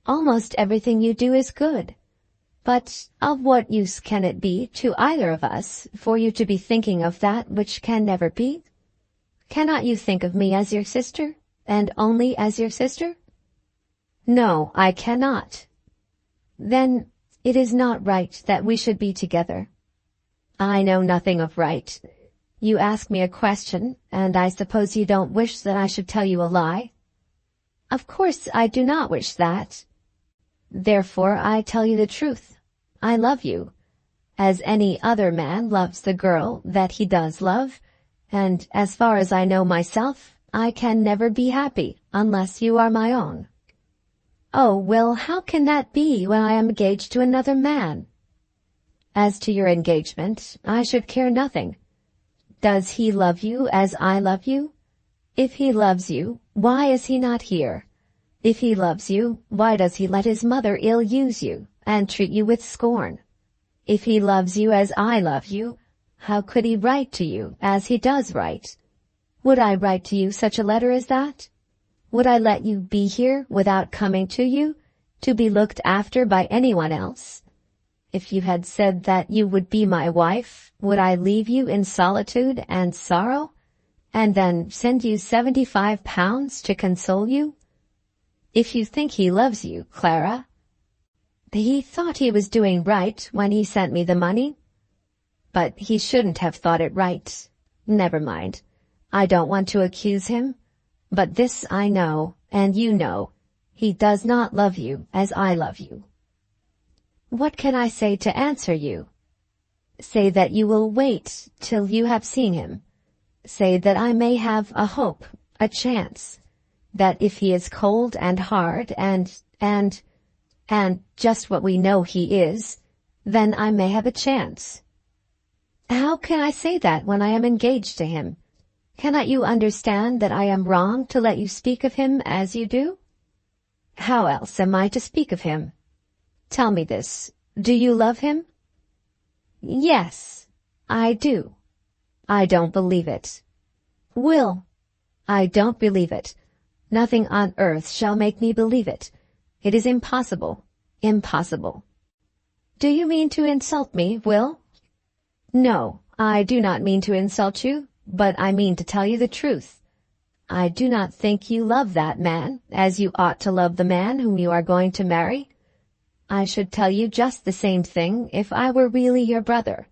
almost everything you do is good. But of what use can it be to either of us for you to be thinking of that which can never be? Cannot you think of me as your sister, and only as your sister?" "No, I cannot." "Then it is not right that we should be together." "I know nothing of right. You ask me a question, and I suppose you don't wish that I should tell you a lie." "Of course I do not wish that." "Therefore I tell you the truth. I love you, as any other man loves the girl that he does love, and as far as I know myself, I can never be happy unless you are my own." "Oh, Will, how can that be when I am engaged to another man?" "As to your engagement, I should care nothing. Does he love you as I love you? If he loves you, why is he not here? If he loves you, why does he let his mother ill-use you, and treat you with scorn? If he loves you as I love you, how could he write to you as he does write? Would I write to you such a letter as that? Would I let you be here without coming to you, to be looked after by anyone else? If you had said that you would be my wife, would I leave you in solitude and sorrow, and then send you £75 to console you? If you think he loves you, Clara—" "He thought he was doing right when he sent me the money." but he shouldn't have thought it right. Never mind. I don't want to accuse him, but this I know, and you know. He does not love you as I love you. What can I say to answer you? Say that you will wait till you have seen him. Say that I may have a hope, a chance, that if he is cold and hard and just what we know he is, then I may have a chance. How can I say that when I am engaged to him? Cannot you understand that I am wrong to let you speak of him as you do? How else am I to speak of him? Tell me this, do you love him? Yes, I do. I don't believe it. Will, I don't believe it. Nothing on earth shall make me believe it. It is impossible, impossible. Do you mean to insult me, Will? No, I do not mean to insult you, but I mean to tell you the truth. I do not think you love that man as you ought to love the man whom you are going to marry. I should tell you just the same thing if I were really your brother.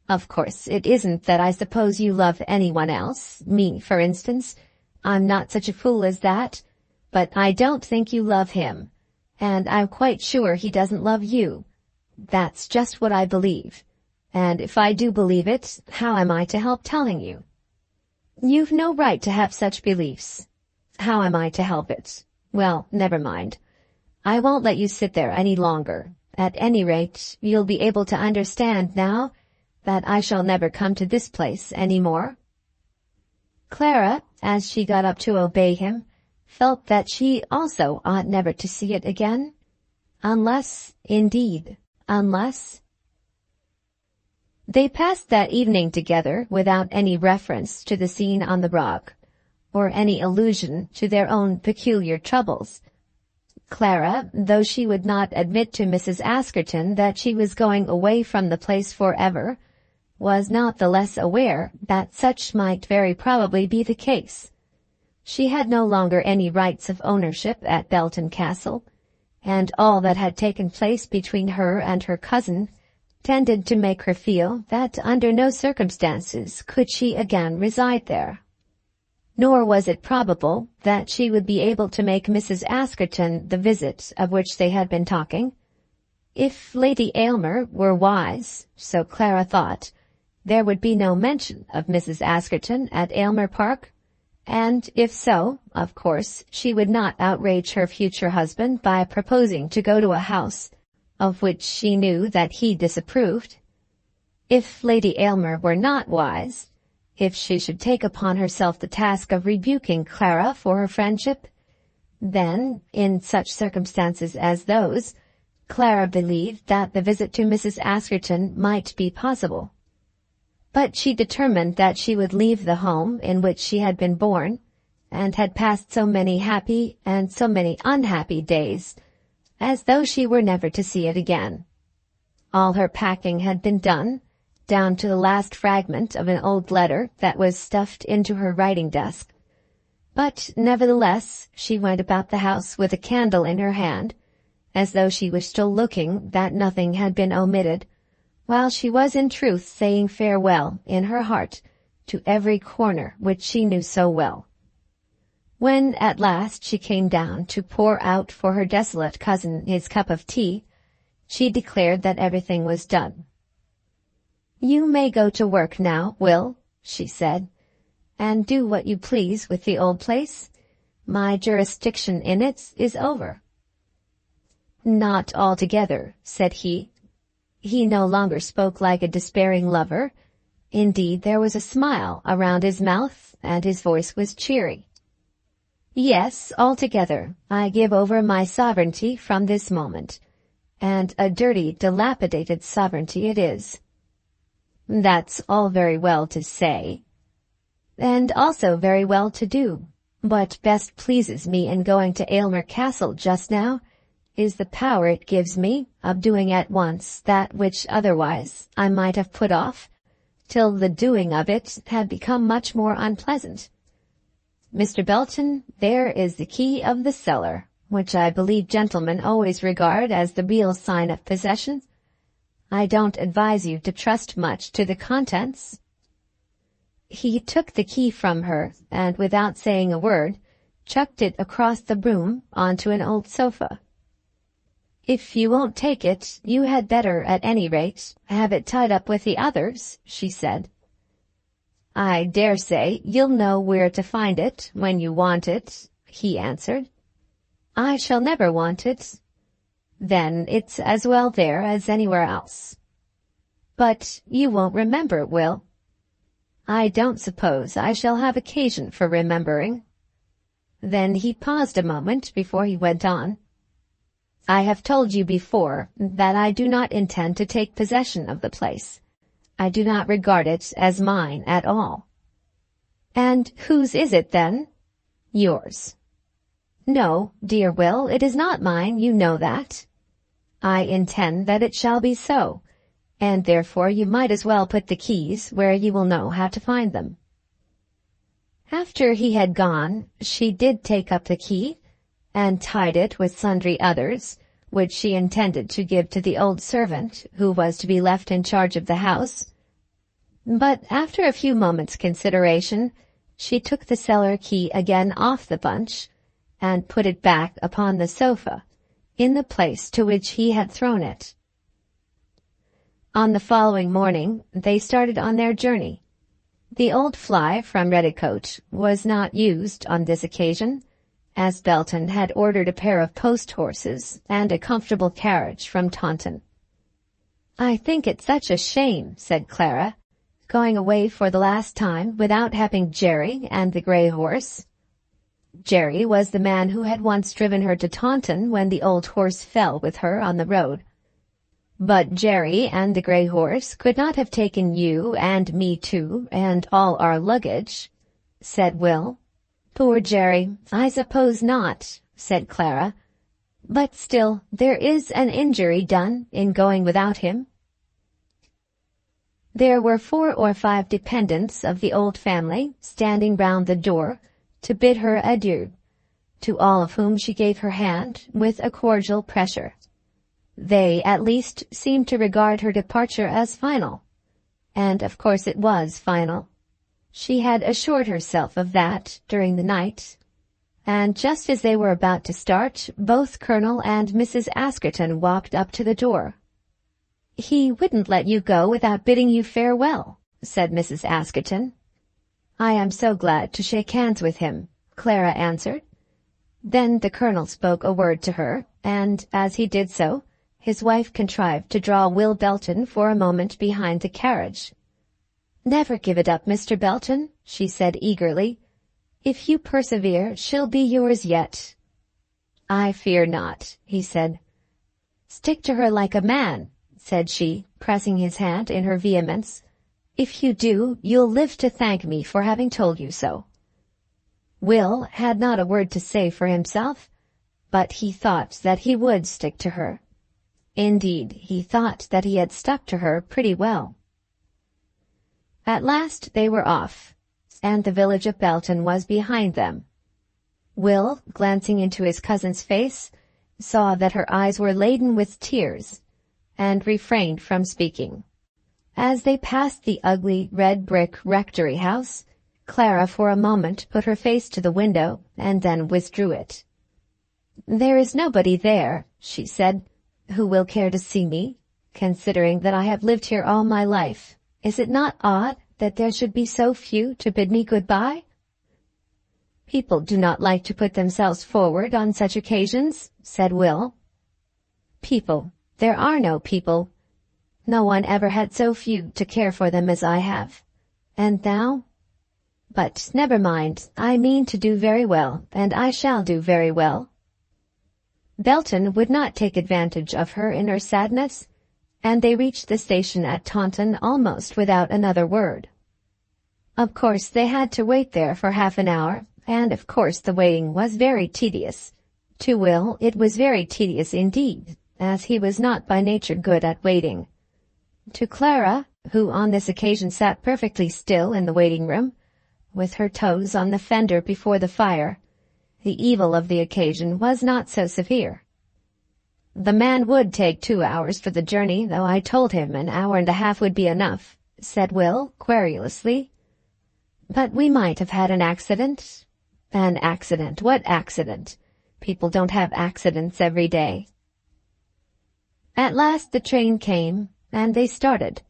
Of course, it isn't that I suppose you love anyone else, me, for instance. I'm not such a fool as that, but I don't think you love him, and I'm quite sure he doesn't love you. That's just what I believe, and if I do believe it, how am I to help telling you? You've no right to have such beliefs. How am I to help it? Well, never mind. I won't let you sit there any longer. At any rate, you'll be able to understand now that I shall never come to this place any more. Clara, as she got up to obey him, felt that she also ought never to see it again. Unless, indeed, unless. They passed that evening together without any reference to the scene on the rock, or any allusion to their own peculiar troubles. Clara, though she would not admit to Mrs. Askerton that she was going away from the place forever, was not the less aware that such might very probably be the case. She had no longer any rights of ownership at Belton Castle, and all that had taken place between her and her cousin tended to make her feel that under no circumstances could she again reside there. Nor was it probable that she would be able to make Mrs. Askerton the visit of which they had been talking. If Lady Aylmer were wise, so Clara thought, there would be no mention of Mrs. Askerton at Aylmer Park, and if so, of course, she would not outrage her future husband by proposing to go to a house of which she knew that he disapproved. If Lady Aylmer were not wise, if she should take upon herself the task of rebuking Clara for her friendship, then, in such circumstances as those, Clara believed that the visit to Mrs. Askerton might be possible. But she determined that she would leave the home in which she had been born, and had passed so many happy and so many unhappy days, as though she were never to see it again. All her packing had been done, down to the last fragment of an old letter that was stuffed into her writing desk. But nevertheless she went about the house with a candle in her hand, as though she was still looking that nothing had been omitted, while she was in truth saying farewell in her heart to every corner which she knew so well. When at last she came down to pour out for her desolate cousin his cup of tea, she declared that everything was done. "You may go to work now, Will," she said, "and do what you please with the old place. My jurisdiction in it is over." "Not altogether," said he. He no longer spoke like a despairing lover. Indeed, there was a smile around his mouth, and his voice was cheery. "Yes, altogether. I give over my sovereignty from this moment, and a dirty, dilapidated sovereignty it is." "That's all very well to say, and also very well to do. What best pleases me in going to Aylmer Castle just now is the power it gives me of doing at once that which otherwise I might have put off, till the doing of it had become much more unpleasant. Mr. Belton, there is the key of the cellar, which I believe gentlemen always regard as the real sign of possession. I don't advise you to trust much to the contents." He took the key from her, and without saying a word, chucked it across the room onto an old sofa. "If you won't take it, you had better, at any rate, have it tied up with the others," she said. "I dare say you'll know where to find it when you want it," he answered. "I shall never want it." "Then it's as well there as anywhere else." "But you won't remember, Will." "I don't suppose I shall have occasion for remembering." Then he paused a moment before he went on. "I have told you before that I do not intend to take possession of the place. I do not regard it as mine at all." "And whose is it then?" "Yours." "No, dear Will, it is not mine, you know that." "I intend that it shall be so, and therefore you might as well put the keys where you will know how to find them." After he had gone, she did take up the key, and tied it with sundry others, which she intended to give to the old servant who was to be left in charge of the house. But after a few moments' consideration, she took the cellar key again off the bunch, and put it back upon the sofa, in the place to which he had thrown it. On the following morning they started on their journey. The old fly from Redicote was not used on this occasion, as Belton had ordered a pair of post-horses and a comfortable carriage from Taunton. "I think it such a shame," said Clara, "going away for the last time without having Jerry and the grey horse." Jerry was the man who had once driven her to Taunton when the old horse fell with her on the road. "But Jerry and the grey horse could not have taken you and me too, and all our luggage," said Will. "Poor Jerry, I suppose not," said Clara. "But still, there is an injury done in going without him." There were 4 or 5 dependents of the old family standing round the door to bid her adieu, to all of whom she gave her hand with a cordial pressure. They, at least, seemed to regard her departure as final. And of course it was final. She had assured herself of that during the night. And just as they were about to start, both Colonel and Mrs. Askerton walked up to the door. "He wouldn't let you go without bidding you farewell," said Mrs. Askerton. "I am so glad to shake hands with him," Clara answered. Then the Colonel spoke a word to her, and as he did so, his wife contrived to draw Will Belton for a moment behind the carriage. "Never give it up, Mr. Belton," she said eagerly. "If you persevere, she'll be yours yet." "I fear not," he said. "Stick to her like a man," said she, pressing his hand in her vehemence. "If you do, you'll live to thank me for having told you so." Will had not a word to say for himself, but he thought that he would stick to her. Indeed, he thought that he had stuck to her pretty well. At last they were off, and the village of Belton was behind them. Will, glancing into his cousin's face, saw that her eyes were laden with tears, and refrained from speaking. As they passed the ugly red-brick rectory house, Clara for a moment put her face to the window and then withdrew it. "There is nobody there," she said, "who will care to see me, considering that I have lived here all my life. Is it not odd that there should be so few to bid me good-bye?" "People do not like to put themselves forward on such occasions," said Will. "People! There are no people. No one ever had so few to care for them as I have. And now? But never mind, I mean to do very well, and I shall do very well." Belton would not take advantage of her in her sadness, and they reached the station at Taunton almost without another word. Of course they had to wait there for half an hour, and of course the waiting was very tedious. To Will it was very tedious indeed, as he was not by nature good at waiting. To Clara, who on this occasion sat perfectly still in the waiting-room, with her toes on the fender before the fire, the evil of the occasion was not so severe. The man would take 2 hours for the journey, though I told him an hour and a half would be enough," said Will, querulously. "But we might have had an accident." "An accident? What accident? People don't have accidents every day." At last the train came, and they started.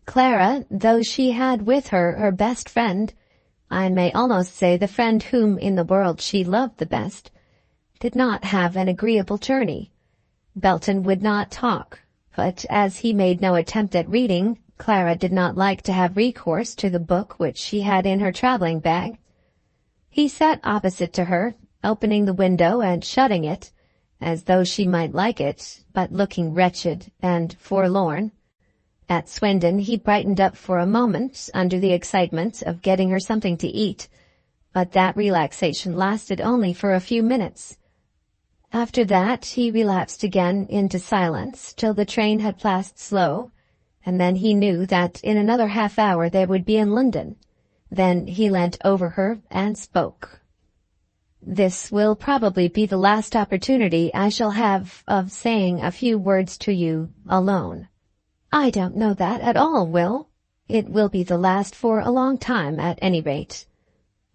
Clara, though she had with her her best friend, I may almost say the friend whom in the world she loved the best, did not have an agreeable journey. Belton would not talk, but as he made no attempt at reading, Clara did not like to have recourse to the book which she had in her travelling bag. He sat opposite to her, opening the window and shutting it, as though she might like it, but looking wretched and forlorn. At Swindon he brightened up for a moment under the excitement of getting her something to eat, but that relaxation lasted only for a few minutes. After that he relapsed again into silence till the train had passed Slough, and then he knew that in another half-hour they would be in London. Then he leant over her and spoke. "This will probably be the last opportunity I shall have of saying a few words to you alone." "I don't know that at all, Will. It will be the last for a long time at any rate.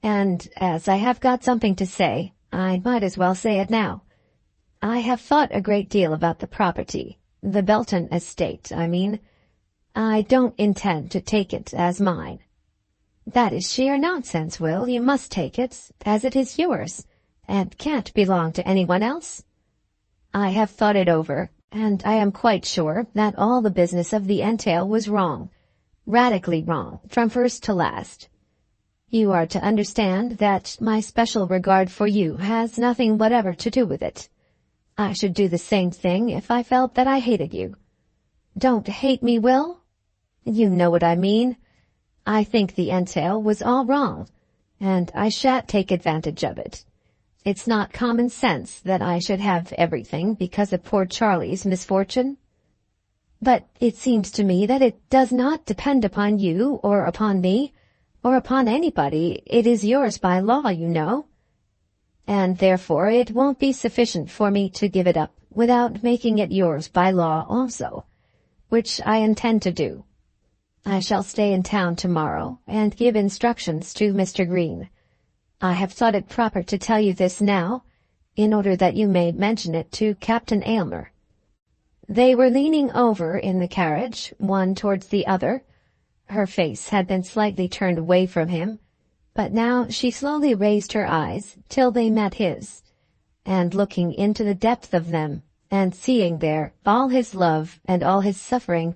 And as I have got something to say, I might as well say it now. I have thought a great deal about the property, the Belton Estate, I mean. I don't intend to take it as mine." "That is sheer nonsense, Will. You must take it, as it is yours, and can't belong to anyone else." "I have thought it over, and I am quite sure that all the business of the entail was wrong, radically wrong, from first to last. You are to understand that my special regard for you has nothing whatever to do with it. I should do the same thing if I felt that I hated you." "Don't hate me, Will." "You know what I mean. I think the entail was all wrong, and I shan't take advantage of it. It's not common sense that I should have everything because of poor Charlie's misfortune." "But it seems to me that it does not depend upon you or upon me, or upon anybody. It is yours by law, you know. And therefore it won't be sufficient for me to give it up without making it yours by law also, which I intend to do. I shall stay in town tomorrow and give instructions to Mr. Green. I have thought it proper to tell you this now, in order that you may mention it to Captain Aylmer." They were leaning over in the carriage, one towards the other. Her face had been slightly turned away from him, but now she slowly raised her eyes till they met his, and looking into the depth of them, and seeing there all his love and all his suffering,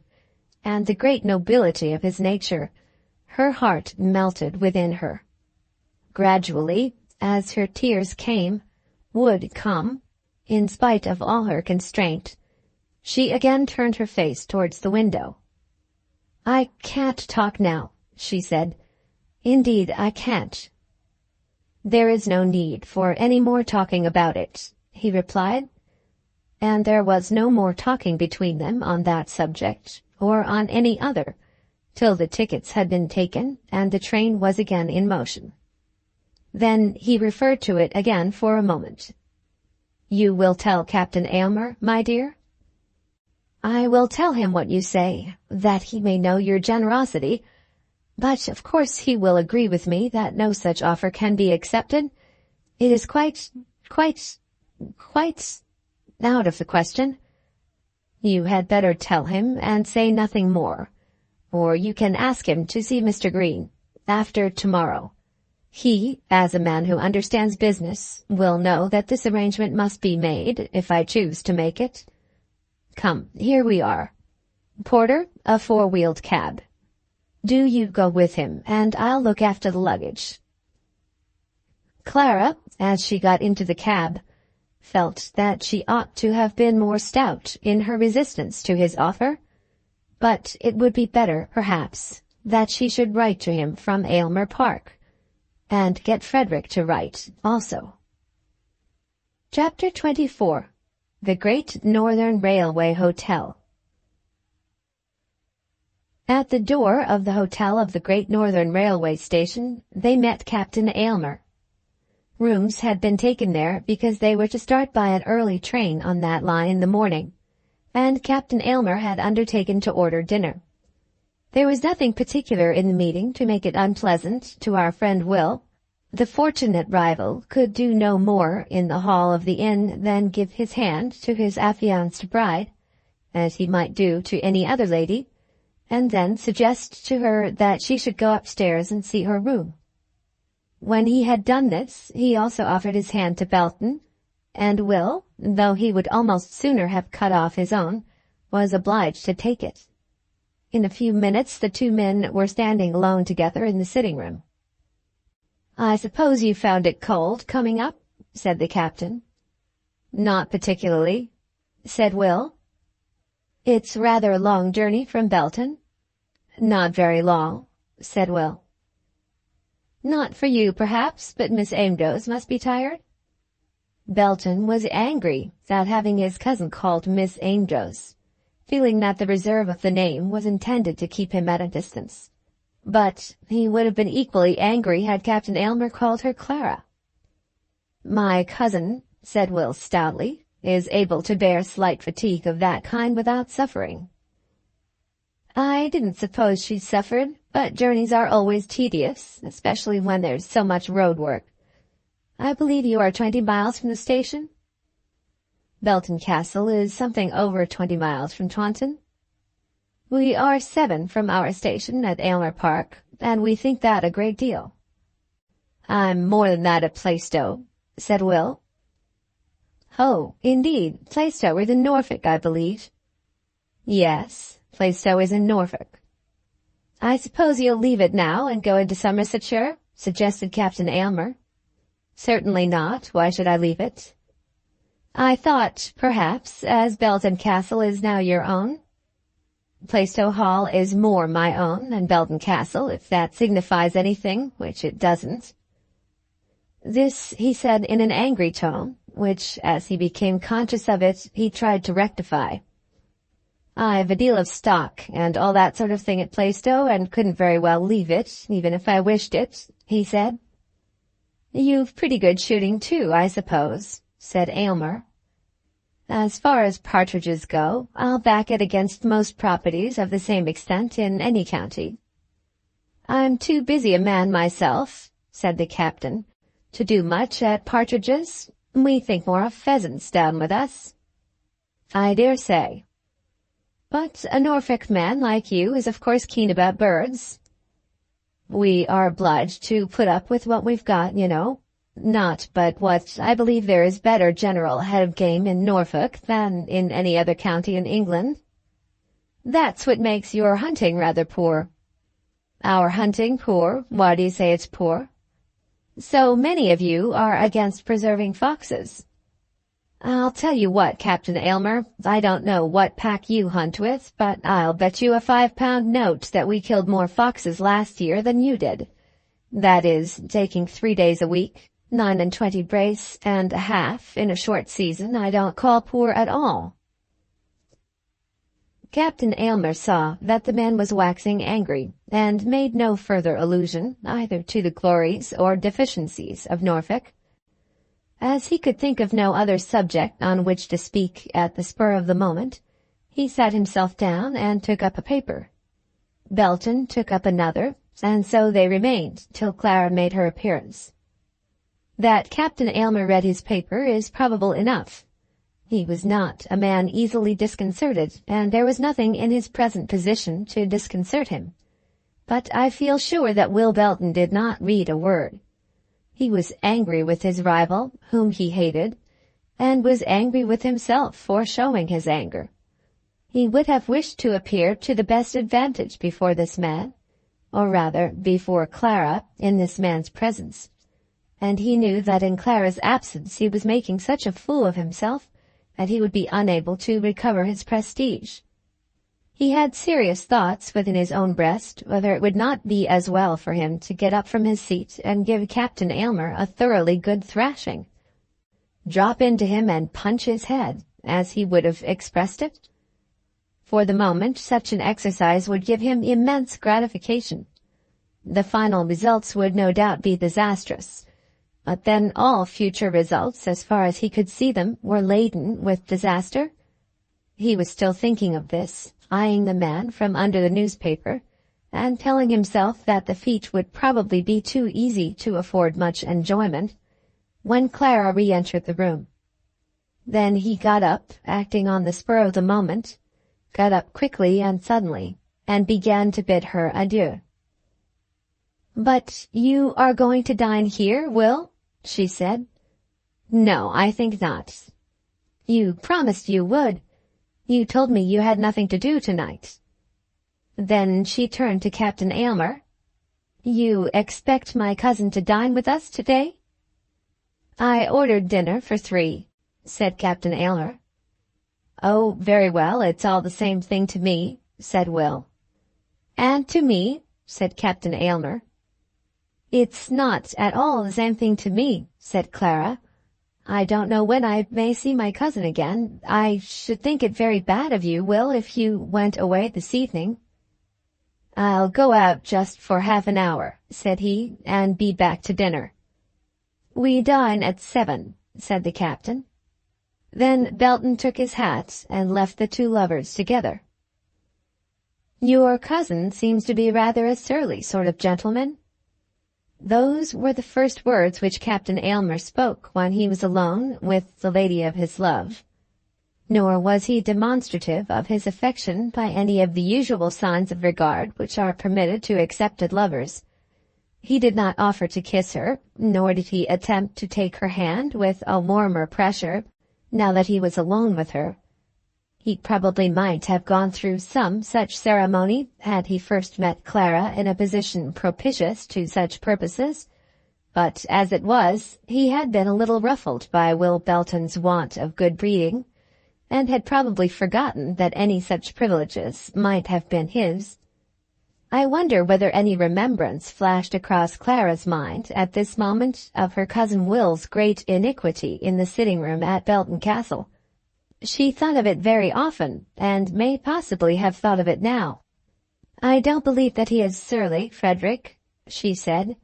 and the great nobility of his nature, her heart melted within her. Gradually, as her tears would come, in spite of all her constraint, she again turned her face towards the window. "I can't talk now," she said. "Indeed, I can't." "There is no need for any more talking about it," he replied. And there was no more talking between them on that subject, or on any other, till the tickets had been taken and the train was again in motion. Then he referred to it again for a moment. "You will tell Captain Aylmer, my dear?" "I will tell him what you say, that he may know your generosity. But of course he will agree with me that no such offer can be accepted. It is quite out of the question." "You had better tell him and say nothing more, or you can ask him to see Mr. Green after tomorrow. He, as a man who understands business, will know that this arrangement must be made if I choose to make it. Come, here we are. Porter, a 4-wheeled cab. Do you go with him, and I'll look after the luggage." Clara, as she got into the cab, felt that she ought to have been more stout in her resistance to his offer, but it would be better, perhaps, that she should write to him from Aylmer Park, and get Frederick to write also. Chapter 24. The Great Northern Railway Hotel. At the door of the hotel of the Great Northern Railway Station they met Captain Aylmer. Rooms had been taken there because they were to start by an early train on that line in the morning, and Captain Aylmer had undertaken to order dinner. There was nothing particular in the meeting to make it unpleasant to our friend Will. The fortunate rival could do no more in the hall of the inn than give his hand to his affianced bride, as he might do to any other lady, and then suggest to her that she should go upstairs and see her room. When he had done this, he also offered his hand to Belton, and Will, though he would almost sooner have cut off his own, was obliged to take it. In a few minutes the two men were standing alone together in the sitting-room. "I suppose you found it cold coming up?" said the captain. "Not particularly," said Will. "It's rather a long journey from Belton?" "Not very long," said Will. "Not for you, perhaps, but Miss Amedroz must be tired?" Belton was angry at having his cousin called Miss Amedroz, feeling that the reserve of the name was intended to keep him at a distance. But he would have been equally angry had Captain Aylmer called her Clara. "My cousin," said Will stoutly, "is able to bear slight fatigue of that kind without suffering." "I didn't suppose she suffered, but journeys are always tedious, especially when there's so much road work. I believe you are 20 miles from the station?" "Belton Castle is something over 20 miles from Taunton." "We are 7 from our station at Aylmer Park, and we think that a great deal." "I'm more than that at Plaistow," said Will. "Oh, indeed. Plaistow is in Norfolk, I believe." "Yes, Plaistow is in Norfolk." "I suppose you'll leave it now and go into Somersetshire?" suggested Captain Aylmer. "Certainly not. Why should I leave it?" "I thought, perhaps, as Belton Castle is now your own—" "Plaistow Hall is more my own than Belton Castle, if that signifies anything, which it doesn't." This he said in an angry tone, which, as he became conscious of it, he tried to rectify. "I've a deal of stock and all that sort of thing at Plaistow, and couldn't very well leave it, even if I wished it," he said. "You've pretty good shooting, too, I suppose," said Aylmer. "As far as partridges go, I'll back it against most properties of the same extent in any county." "I'm too busy a man myself," said the captain, "to do much at partridges. We think more of pheasants down with us." "I dare say. But a Norfolk man like you is of course keen about birds." "We are obliged to put up with what we've got, you know. Not but what I believe there is better general head of game in Norfolk than in any other county in England." "That's what makes your hunting rather poor." "Our hunting poor? Why do you say it's poor?" "So many of you are against preserving foxes." "I'll tell you what, Captain Aylmer, I don't know what pack you hunt with, but I'll bet you a £5 note that we killed more foxes last year than you did. That is, taking 3 days a week, 29 brace and a half in a short season I don't call poor at all." Captain Aylmer saw that the man was waxing angry, and made no further allusion either to the glories or deficiencies of Norfolk. As he could think of no other subject on which to speak at the spur of the moment, he sat himself down and took up a paper. Belton took up another, and so they remained till Clara made her appearance. That Captain Aylmer read his paper is probable enough. He was not a man easily disconcerted, and there was nothing in his present position to disconcert him. But I feel sure that Will Belton did not read a word. He was angry with his rival, whom he hated, and was angry with himself for showing his anger. He would have wished to appear to the best advantage before this man, or rather before Clara, in this man's presence, and he knew that in Clara's absence he was making such a fool of himself that he would be unable to recover his prestige. He had serious thoughts within his own breast whether it would not be as well for him to get up from his seat and give Captain Aylmer a thoroughly good thrashing. Drop into him and punch his head, as he would have expressed it. For the moment, such an exercise would give him immense gratification. The final results would no doubt be disastrous, But then all future results, as far as he could see them, were laden with disaster. He was still thinking of this, eyeing the man from under the newspaper, and telling himself that the feat would probably be too easy to afford much enjoyment, when Clara re-entered the room. Then he got up, acting on the spur of the moment, got up quickly and suddenly, and began to bid her adieu. "But you are going to dine here, Will?" she said. "No, I think not." "You promised you would. You told me you had nothing to do tonight." Then she turned to Captain Aylmer. "You expect my cousin to dine with us today?" "I ordered dinner for 3, said Captain Aylmer. "Oh, very well, it's all the same thing to me," said Will. "And to me," said Captain Aylmer. "It's not at all the same thing to me," said Clara. "I don't know when I may see my cousin again. I should think it very bad of you, Will, if you went away this evening." "I'll go out just for half an hour," said he, "and be back to dinner." "We dine at 7, said the captain. Then Belton took his hat and left the two lovers together. "Your cousin seems to be rather a surly sort of gentleman." Those were the first words which Captain Aylmer spoke when he was alone with the lady of his love. Nor was he demonstrative of his affection by any of the usual signs of regard which are permitted to accepted lovers. He did not offer to kiss her, nor did he attempt to take her hand with a warmer pressure, now that he was alone with her. He probably might have gone through some such ceremony had he first met Clara in a position propitious to such purposes, but as it was, he had been a little ruffled by Will Belton's want of good breeding, and had probably forgotten that any such privileges might have been his. I wonder whether any remembrance flashed across Clara's mind at this moment of her cousin Will's great iniquity in the sitting-room at Belton Castle. She thought of it very often, and may possibly have thought of it now. "I don't believe that he is surly, Frederick," she said.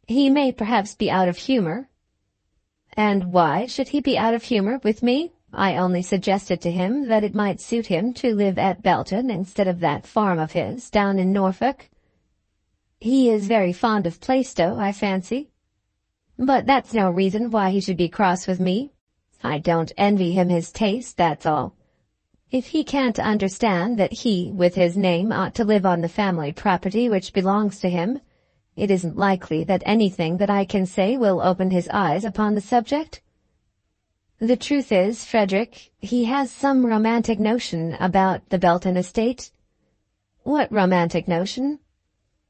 "He may perhaps be out of humour." "And why should he be out of humour with me? I only suggested to him that it might suit him to live at Belton instead of that farm of his down in Norfolk." "He is very fond of Plaistow, I fancy." "But that's no reason why he should be cross with me. I don't envy him his taste, that's all. If he can't understand that he, with his name, ought to live on the family property which belongs to him, it isn't likely that anything that I can say will open his eyes upon the subject. The truth is, Frederick, he has some romantic notion about the Belton estate." "What romantic notion?"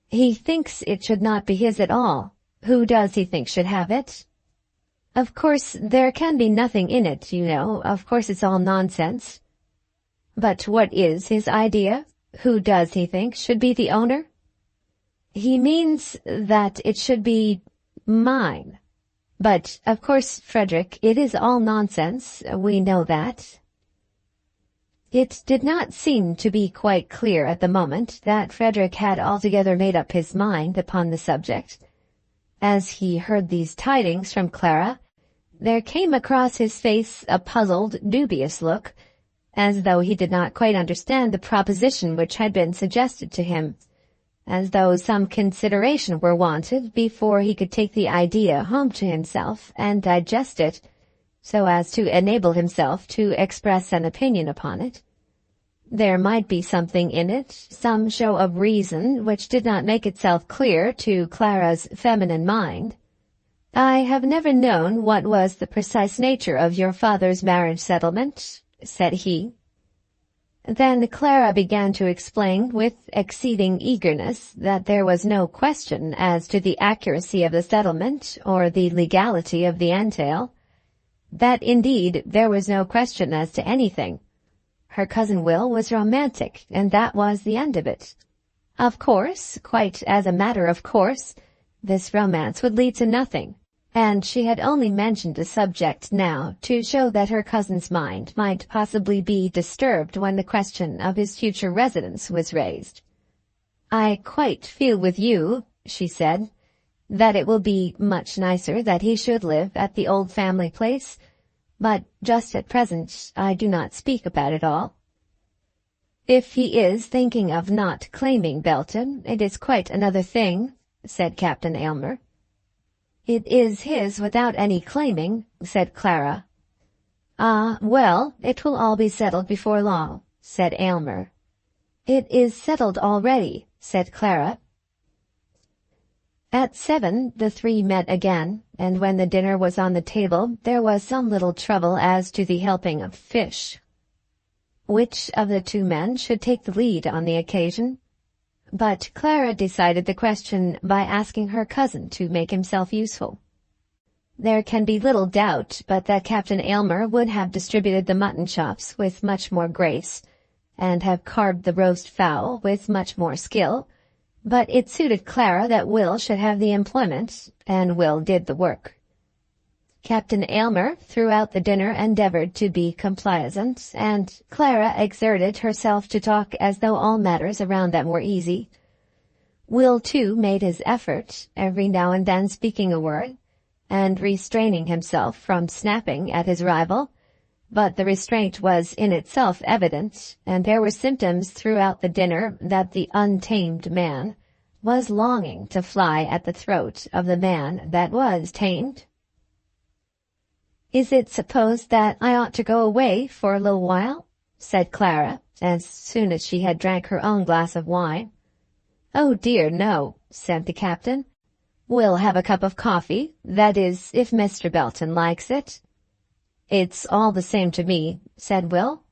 "He thinks it should not be his at all. Who does he think should have it?" "Of course, there can be nothing in it, you know. Of course it's all nonsense." "But what is his idea? Who does he think should be the owner?" "He means that it should be mine. But, of course, Frederick, it is all nonsense. We know that." It did not seem to be quite clear at the moment that Frederick had altogether made up his mind upon the subject. As he heard these tidings from Clara, there came across his face a puzzled, dubious look, as though he did not quite understand the proposition which had been suggested to him, as though some consideration were wanted before he could take the idea home to himself and digest it, so as to enable himself to express an opinion upon it. There might be something in it, some show of reason which did not make itself clear to Clara's feminine mind. "I have never known what was the precise nature of your father's marriage settlement," said he. Then Clara began to explain with exceeding eagerness that there was no question as to the accuracy of the settlement or the legality of the entail. That indeed there was no question as to anything. Her cousin Will was romantic, and that was the end of it. Of course, quite as a matter of course, this romance would lead to nothing, and she had only mentioned the subject now to show that her cousin's mind might possibly be disturbed when the question of his future residence was raised. "I quite feel with you," she said. that it will be much nicer that he should live at the old family place, but just at present I do not speak about it all. If he is thinking of not claiming Belton, it is quite another thing, said Captain Aylmer. It is his without any claiming, said Clara. Ah, well, it will all be settled before long, said Aylmer. It is settled already, said Clara. At 7 the three met again, and when the dinner was on the table there was some little trouble as to the helping of fish. Which of the two men should take the lead on the occasion? But Clara decided the question by asking her cousin to make himself useful. There can be little doubt but that Captain Aylmer would have distributed the mutton chops with much more grace, and have carved the roast fowl with much more skill, but it suited Clara that Will should have the employment, and Will did the work. Captain Aylmer throughout the dinner endeavored to be complaisant, and Clara exerted herself to talk as though all matters around them were easy. Will, too, made his effort, every now and then speaking a word, and restraining himself from snapping at his rival, but the restraint was in itself evident, and there were symptoms throughout the dinner that the untamed man was longing to fly at the throat of the man that was tamed. "Is it supposed that I ought to go away for a little while?" said Clara, as soon as she had drank her own glass of wine. "Oh dear, no," said the captain. "We'll have a cup of coffee, that is, if Mr. Belton likes it." "It's all the same to me," said Will.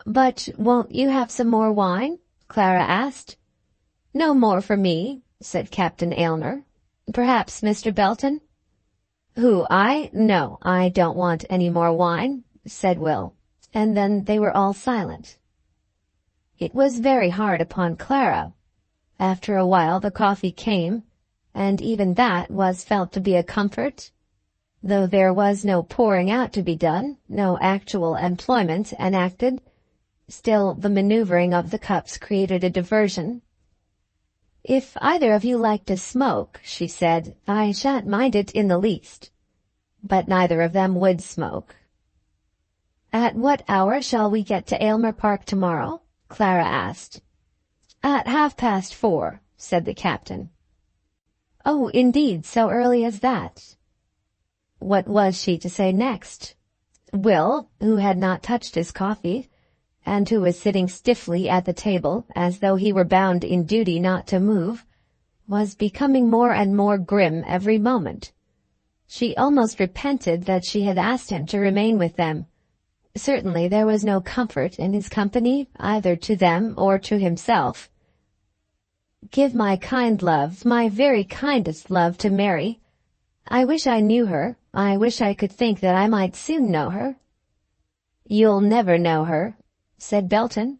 "But won't you have some more wine?" Clara asked. "No more for me," said Captain Aylmer. "Perhaps Mr. Belton?" "Who, I? No, I don't want any more wine," said Will, and then they were all silent. It was very hard upon Clara. After a while the coffee came, and even that was felt to be a comfort. Though there was no pouring out to be done, no actual employment enacted, still the manoeuvring of the cups created a diversion. "If either of you like to smoke," she said, "I shan't mind it in the least." But neither of them would smoke. "At what hour shall we get to Aylmer Park tomorrow?" Clara asked. "At 4:30, said the captain. "Oh, indeed, so early as that?" What was she to say next? Will, who had not touched his coffee, and who was sitting stiffly at the table as though he were bound in duty not to move, was becoming more and more grim every moment. She almost repented that she had asked him to remain with them. Certainly there was no comfort in his company, either to them or to himself. "Give my kind love, my very kindest love to Mary. I wish I knew her. I wish I could think that I might soon know her." "You'll never know her," said Belton.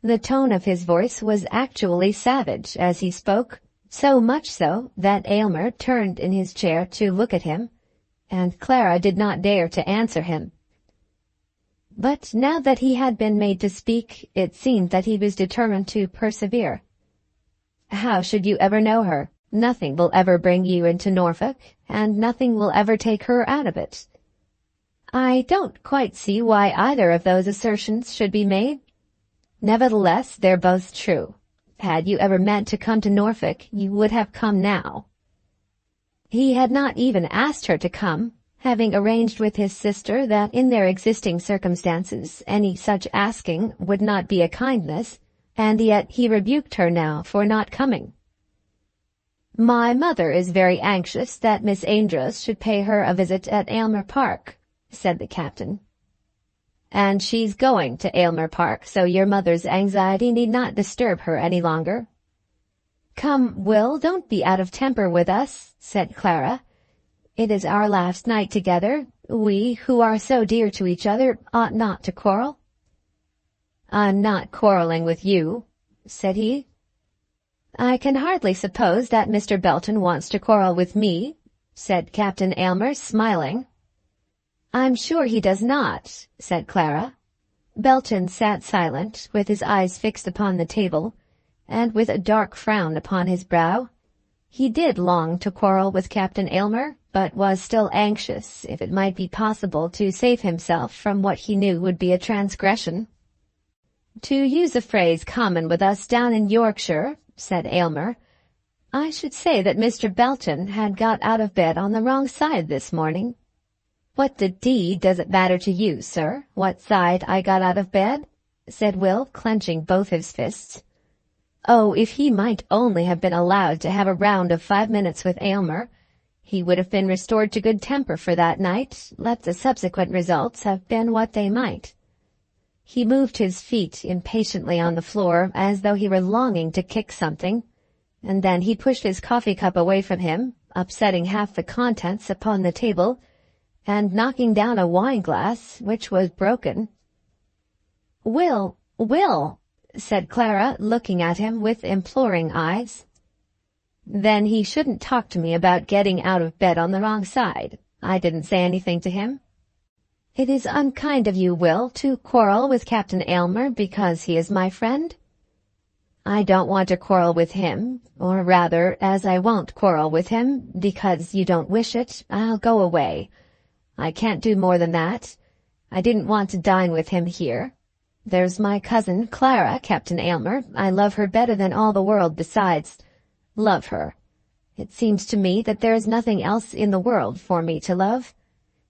The tone of his voice was actually savage as he spoke, so much so that Aylmer turned in his chair to look at him, and Clara did not dare to answer him. But now that he had been made to speak, it seemed that he was determined to persevere. "How should you ever know her? Nothing will ever bring you into Norfolk, and nothing will ever take her out of it." "I don't quite see why either of those assertions should be made. Nevertheless, they're both true. Had you ever meant to come to Norfolk, you would have come now." He had not even asked her to come, having arranged with his sister that in their existing circumstances any such asking would not be a kindness, and yet he rebuked her now for not coming. "My mother is very anxious that Miss Amedroz should pay her a visit at Aylmer Park," said the captain. "And she's going to Aylmer Park, so your mother's anxiety need not disturb her any longer." "Come, Will, don't be out of temper with us," said Clara. "It is our last night together. We, who are so dear to each other, ought not to quarrel." "I'm not quarreling with you," said he. "I can hardly suppose that Mr. Belton wants to quarrel with me," said Captain Aylmer, smiling. "I'm sure he does not," said Clara. Belton sat silent, with his eyes fixed upon the table, and with a dark frown upon his brow. He did long to quarrel with Captain Aylmer, but was still anxious if it might be possible to save himself from what he knew would be a transgression. "To use a phrase common with us down in Yorkshire," said Aylmer, "I should say that Mr. Belton had got out of bed on the wrong side this morning." "What the d does it matter to you, sir, what side I got out of bed?" said Will, clenching both his fists. Oh, if he might only have been allowed to have a round of 5 minutes with Aylmer, he would have been restored to good temper for that night, let the subsequent results have been what they might. He moved his feet impatiently on the floor, as though he were longing to kick something, and then he pushed his coffee-cup away from him, upsetting half the contents upon the table, and knocking down a wine-glass, which was broken. "Will, Will," said Clara, looking at him with imploring eyes. "Then he shouldn't talk to me about getting out of bed on the wrong side. I didn't say anything to him." "It is unkind of you, Will, to quarrel with Captain Aylmer because he is my friend." "I don't want to quarrel with him, or rather, as I won't quarrel with him, because you don't wish it, I'll go away. I can't do more than that. I didn't want to dine with him here. There's my cousin Clara, Captain Aylmer. I love her better than all the world besides. Love her. It seems to me that there is nothing else in the world for me to love.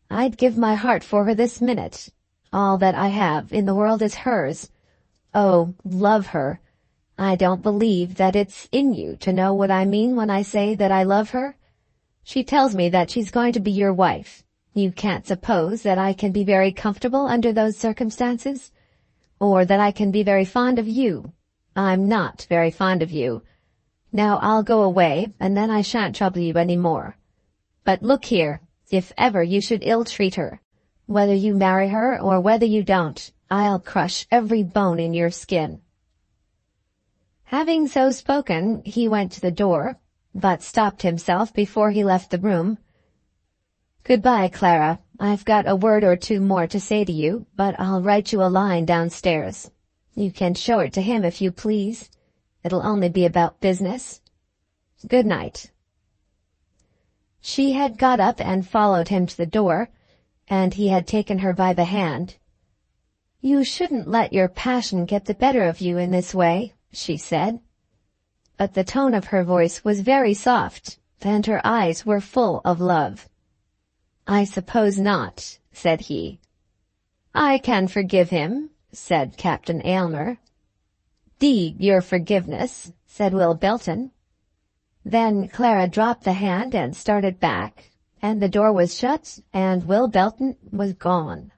I'd give my heart for her this minute. All that I have in the world is hers. Oh, love her. I don't believe that it's in you to know what I mean when I say that I love her. She tells me that she's going to be your wife. You can't suppose that I can be very comfortable under those circumstances, or that I can be very fond of you. I'm not very fond of you. Now I'll go away, and then I shan't trouble you any more. But look here, if ever you should ill-treat her, whether you marry her or whether you don't, I'll crush every bone in your skin." Having so spoken, he went to the door, but stopped himself before he left the room. "Goodbye, Clara. I've got a word or two more to say to you, but I'll write you a line downstairs. You can show it to him if you please. It'll only be about business. Good night." She had got up and followed him to the door, and he had taken her by the hand. "You shouldn't let your passion get the better of you in this way," she said. But the tone of her voice was very soft, and her eyes were full of love. "I suppose not," said he. "I can forgive him," said Captain Aylmer. "D your forgiveness," said Will Belton. Then Clara dropped the hand and started back, and the door was shut, and Will Belton was gone.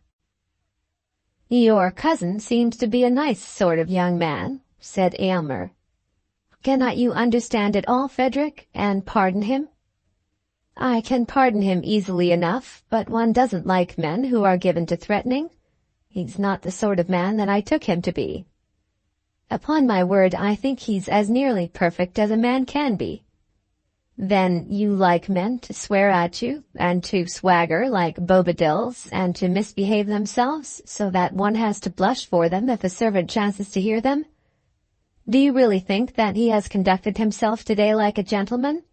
"Your cousin seems to be a nice sort of young man," said Aylmer. "Cannot you understand it all, Frederick, and pardon him?" "I can pardon him easily enough, but one doesn't like men who are given to threatening. He's not the sort of man that I took him to be. Upon my word, I think he's as nearly perfect as a man can be." "Then you like men to swear at you, and to swagger like bobadils, and to misbehave themselves, so that one has to blush for them if a servant chances to hear them? Do you really think that he has conducted himself today like a gentleman?"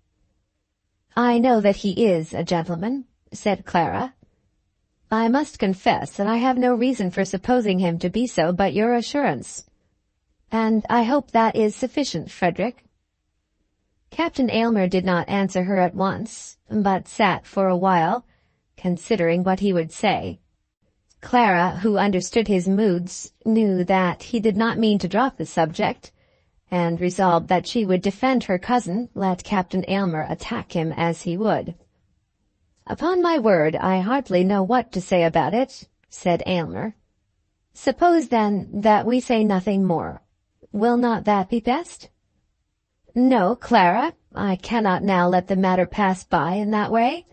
"I know that he is a gentleman," said Clara. "I must confess that I have no reason for supposing him to be so but your assurance. And I hope that is sufficient, Frederick." Captain Aylmer did not answer her at once, but sat for a while, considering what he would say. Clara, who understood his moods, knew that he did not mean to drop the subject, and resolved that she would defend her cousin, let Captain Aylmer attack him as he would. "Upon my word, I hardly know what to say about it," said Aylmer. "Suppose, then, that we say nothing more. Will not that be best?" "No, Clara, I cannot now let the matter pass by in that way.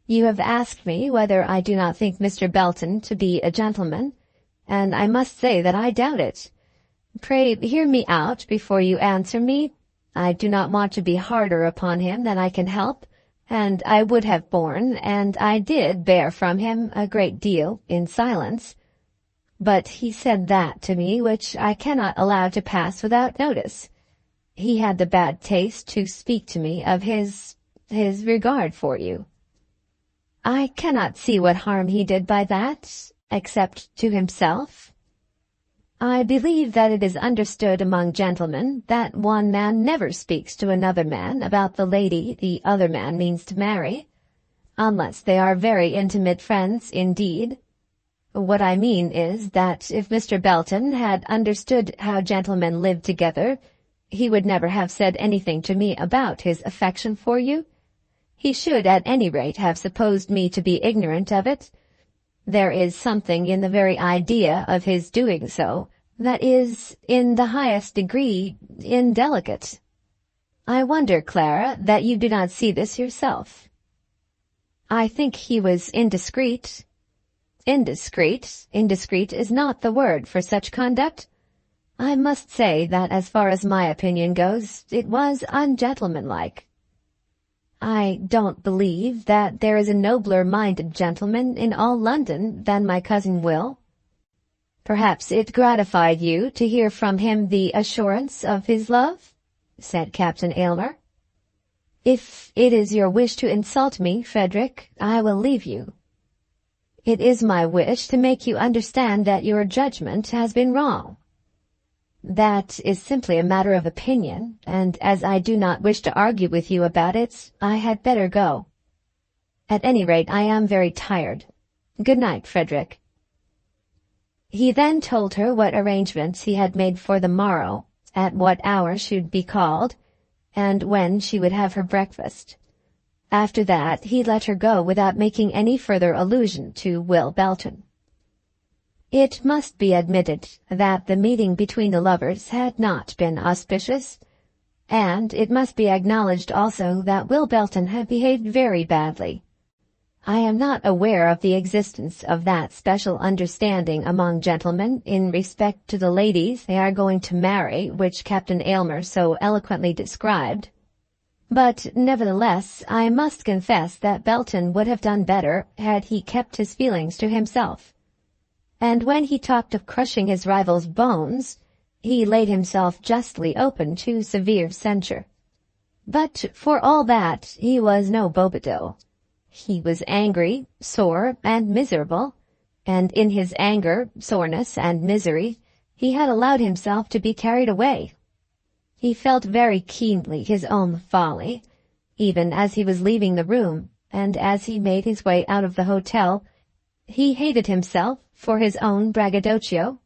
You have asked me whether I do not think Mr. Belton to be a gentleman, and I must say that I doubt it. Pray hear me out before you answer me. I do not want to be harder upon him than I can help, and I would have borne, and I did bear from him a great deal in silence. But he said that to me which I cannot allow to pass without notice. he had the bad taste to speak to me of his regard for you. I cannot see what harm he did by that, except to himself. I believe that it is understood among gentlemen that one man never speaks to another man about the lady the other man means to marry, unless they are very intimate friends indeed. What I mean is that if Mr. Belton had understood how gentlemen live together, he would never have said anything to me about his affection for you. He should at any rate have supposed me to be ignorant of it. There is something in the very idea of his doing so that is, in the highest degree, indelicate. I wonder, Clara, that you do not see this yourself. I think he was indiscreet. Indiscreet is not the word for such conduct. I must say that as far as my opinion goes, it was ungentlemanlike. I don't believe that there is a nobler-minded gentleman in all London than my cousin Will. Perhaps it gratified you to hear from him the assurance of his love, said Captain Aylmer. If it is your wish to insult me, Frederick, I will leave you. It is my wish to make you understand that your judgment has been wrong. That is simply a matter of opinion, and as I do not wish to argue with you about it, I had better go. At any rate, I am very tired. Good night, Frederick. He then told her what arrangements he had made for the morrow, at what hour she would be called, and when she would have her breakfast. After that, he let her go without making any further allusion to Will Belton. It must be admitted that the meeting between the lovers had not been auspicious, and it must be acknowledged also that Will Belton had behaved very badly. I am not aware of the existence of that special understanding among gentlemen in respect to the ladies they are going to marry which Captain Aylmer so eloquently described. But nevertheless, I must confess that Belton would have done better had he kept his feelings to himself. And when he talked of crushing his rival's bones, he laid himself justly open to severe censure. But for all that, he was no Bobadil. He was angry, sore, and miserable, and in his anger, soreness, and misery, he had allowed himself to be carried away. He felt very keenly his own folly, even as he was leaving the room, and as he made his way out of the hotel, he hated himself for his own braggadocio.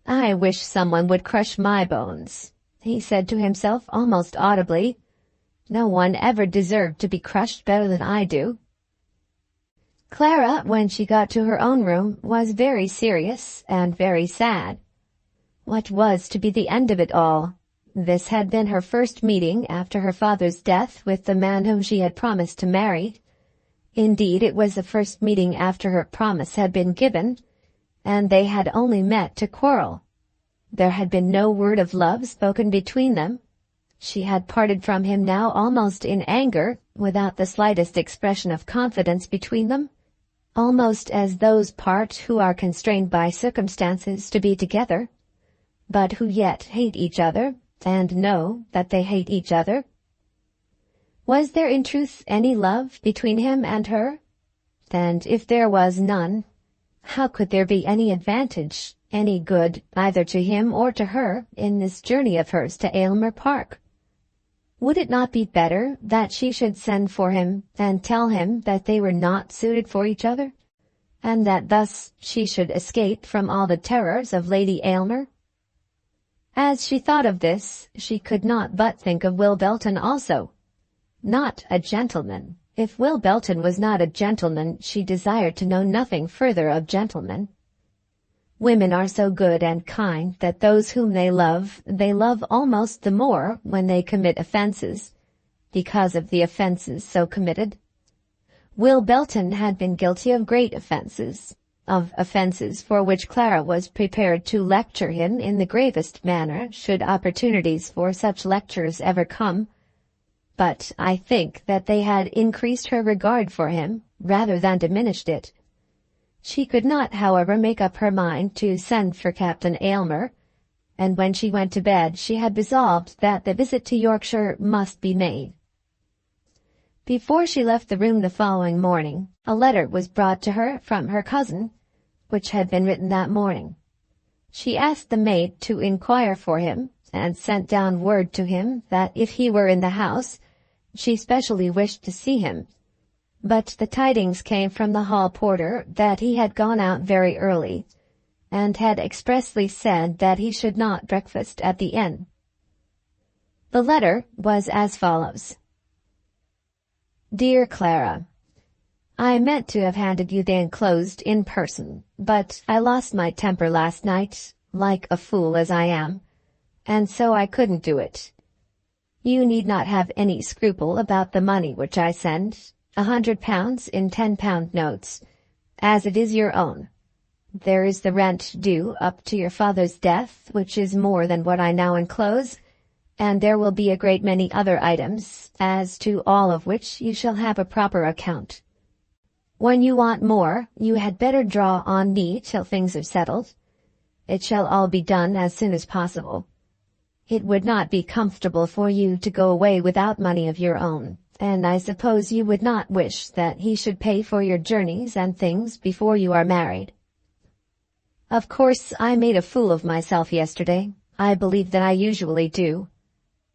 I wish someone would crush my bones, he said to himself almost audibly. No one ever deserved to be crushed better than I do. Clara, when she got to her own room, was very serious and very sad. What was to be the end of it all? This had been her first meeting after her father's death with the man whom she had promised to marry. Indeed, it was the first meeting after her promise had been given, and they had only met to quarrel. There had been no word of love spoken between them. She had parted from him now almost in anger, without the slightest expression of confidence between them, almost as those part who are constrained by circumstances to be together, but who yet hate each other, and know that they hate each other. Was there in truth any love between him and her? And if there was none, how could there be any advantage, any good, either to him or to her, in this journey of hers to Aylmer Park? Would it not be better that she should send for him and tell him that they were not suited for each other, and that thus she should escape from all the terrors of Lady Aylmer? As she thought of this, she could not but think of Will Belton also. Not a gentleman. If Will Belton was not a gentleman, she desired to know nothing further of gentlemen. Women are so good and kind that those whom they love almost the more when they commit offences, because of the offences so committed. Will Belton had been guilty of great offences, of offences for which Clara was prepared to lecture him in the gravest manner should opportunities for such lectures ever come. But I think that they had increased her regard for him rather than diminished it. She could not, however, make up her mind to send for Captain Aylmer, and when she went to bed she had resolved that the visit to Yorkshire must be made. Before she left the room the following morning, a letter was brought to her from her cousin, which had been written that morning. She asked the maid to inquire for him, and sent down word to him that if he were in the house, she specially wished to see him. But the tidings came from the hall porter that he had gone out very early, and had expressly said that he should not breakfast at the inn. The letter was as follows. Dear Clara, I meant to have handed you the enclosed in person, but I lost my temper last night, like a fool as I am, and so I couldn't do it. You need not have any scruple about the money which I send, £100 in £10 notes, as it is your own. There is the rent due up to your father's death, which is more than what I now enclose, and there will be a great many other items, as to all of which you shall have a proper account. When you want more, you had better draw on me till things are settled. It shall all be done as soon as possible. It would not be comfortable for you to go away without money of your own, and I suppose you would not wish that he should pay for your journeys and things before you are married. Of course, I made a fool of myself yesterday. I believe that I usually do.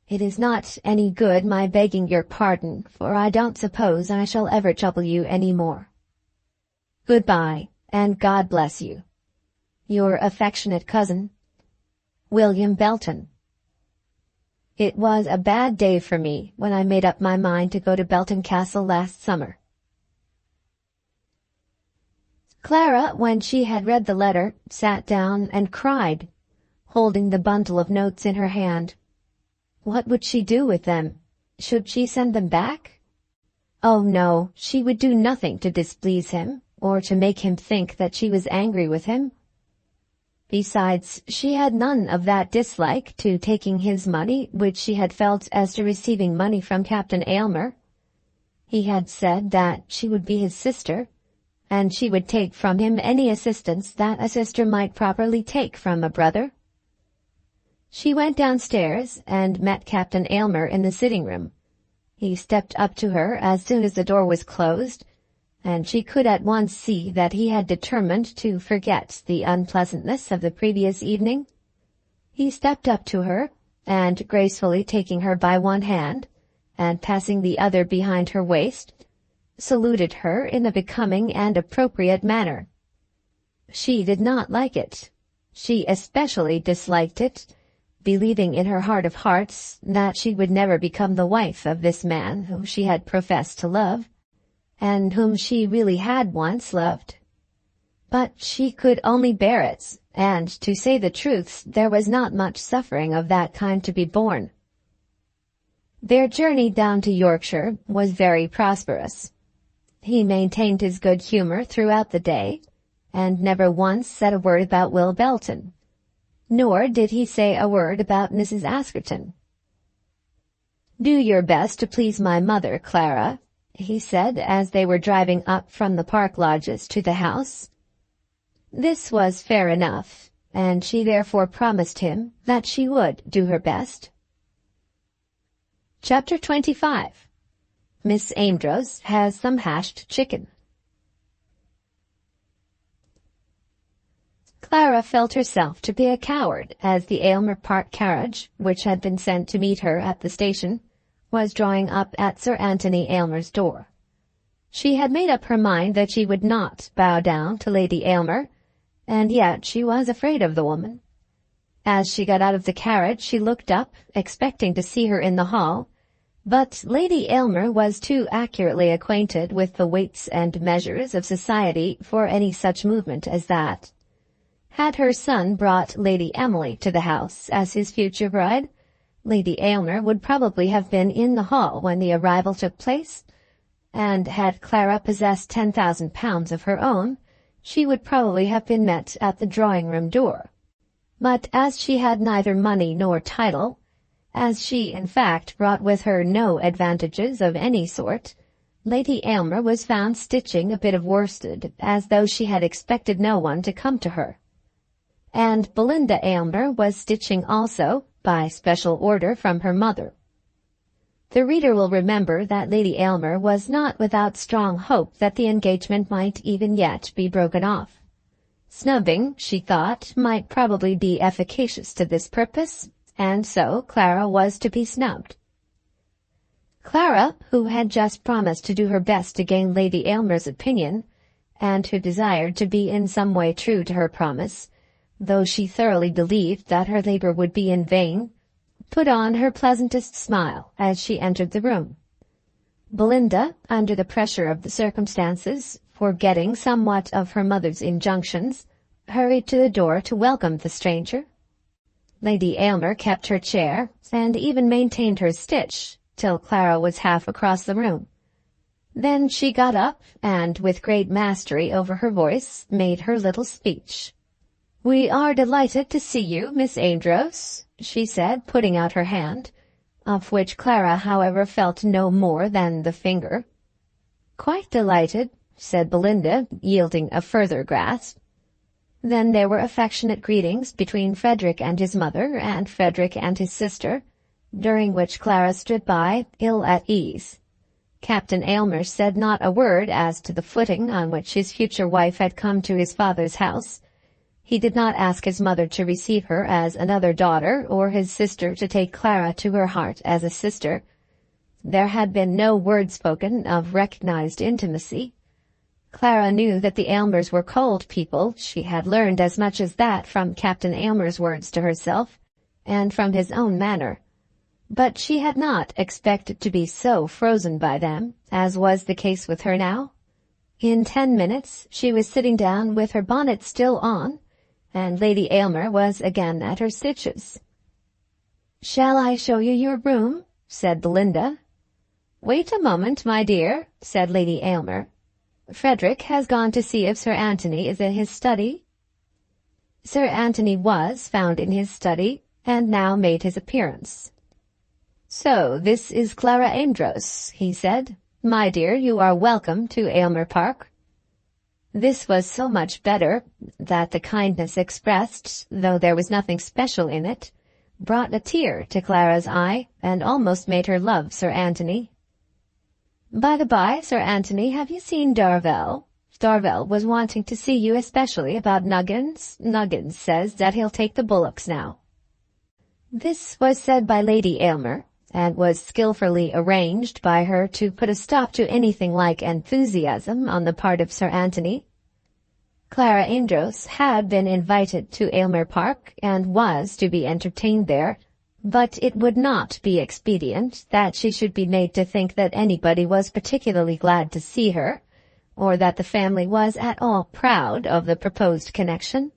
It is not any good my begging your pardon, for I don't suppose I shall ever trouble you any more. Goodbye, and God bless you. Your affectionate cousin, William Belton. It was a bad day for me when I made up my mind to go to Belton Castle last summer. Clara, when she had read the letter, sat down and cried, holding the bundle of notes in her hand. What would she do with them? Should she send them back? Oh no, she would do nothing to displease him, or to make him think that she was angry with him. Besides, she had none of that dislike to taking his money which she had felt as to receiving money from Captain Aylmer. He had said that she would be his sister, and she would take from him any assistance that a sister might properly take from a brother. She went downstairs and met Captain Aylmer in the sitting-room. He stepped up to her as soon as the door was closed, and she could at once see that he had determined to forget the unpleasantness of the previous evening. He stepped up to her, and gracefully taking her by one hand, and passing the other behind her waist, saluted her in a becoming and appropriate manner. She did not like it. She especially disliked it, believing in her heart of hearts that she would never become the wife of this man whom she had professed to love, and whom she really had once loved. But she could only bear it, and, to say the truth, there was not much suffering of that kind to be borne. Their journey down to Yorkshire was very prosperous. He maintained his good humour throughout the day, and never once said a word about Will Belton. Nor did he say a word about Mrs. Askerton. "Do your best to please my mother, Clara," he said as they were driving up from the park lodges to the house. This was fair enough, and she therefore promised him that she would do her best. Chapter 25. Miss Amedroz has some hashed chicken. Clara felt herself to be a coward as the Aylmer Park carriage, which had been sent to meet her at the station, was drawing up at Sir Anthony Aylmer's door. She had made up her mind that she would not bow down to Lady Aylmer, and yet she was afraid of the woman. As she got out of the carriage she looked up, expecting to see her in the hall, but Lady Aylmer was too accurately acquainted with the weights and measures of society for any such movement as that. Had her son brought Lady Emily to the house as his future bride, Lady Aylmer would probably have been in the hall when the arrival took place, and had Clara possessed £10,000 of her own, she would probably have been met at the drawing-room door. But as she had neither money nor title, as she, in fact, brought with her no advantages of any sort, Lady Aylmer was found stitching a bit of worsted, as though she had expected no one to come to her. and Belinda Aylmer was stitching also, by special order from her mother. The reader will remember that Lady Aylmer was not without strong hope that the engagement might even yet be broken off. Snubbing, she thought, might probably be efficacious to this purpose, and so Clara was to be snubbed. Clara, who had just promised to do her best to gain Lady Aylmer's opinion, and who desired to be in some way true to her promise, though she thoroughly believed that her labor would be in vain, put on her pleasantest smile as she entered the room. Belinda, under the pressure of the circumstances, forgetting somewhat of her mother's injunctions, hurried to the door to welcome the stranger. Lady Aylmer kept her chair, and even maintained her stitch, till Clara was half across the room. Then she got up, and with great mastery over her voice, made her little speech. "We are delighted to see you, Miss Amedroz," she said, putting out her hand, of which Clara, however, felt no more than the finger. "Quite delighted," said Belinda, yielding a further grasp. Then there were affectionate greetings between Frederick and his mother, and Frederick and his sister, during which Clara stood by, ill at ease. Captain Aylmer said not a word as to the footing on which his future wife had come to his father's house. He did not ask his mother to receive her as another daughter, or his sister to take Clara to her heart as a sister. There had been no word spoken of recognized intimacy. Clara knew that the Aylmers were cold people. She had learned as much as that from Captain Aylmer's words to herself, and from his own manner. But she had not expected to be so frozen by them, as was the case with her now. In 10 minutes she was sitting down with her bonnet still on, and Lady Aylmer was again at her stitches. "Shall I show you your room?" said Belinda. "Wait a moment, my dear," said Lady Aylmer. "Frederick has gone to see if Sir Anthony is in his study." Sir Anthony was found in his study, and now made his appearance. "So this is Clara Amedroz," he said. "My dear, you are welcome to Aylmer Park." This was so much better that the kindness expressed, though there was nothing special in it, brought a tear to Clara's eye, and almost made her love Sir Anthony. "By the by, Sir Anthony, have you seen Darvell? Darvell was wanting to see you especially about Nuggins. Nuggins says that he'll take the bullocks now." This was said by Lady Aylmer, and was skilfully arranged by her to put a stop to anything like enthusiasm on the part of Sir Anthony. Clara Amedroz had been invited to Aylmer Park, and was to be entertained there, but it would not be expedient that she should be made to think that anybody was particularly glad to see her, or that the family was at all proud of the proposed connection.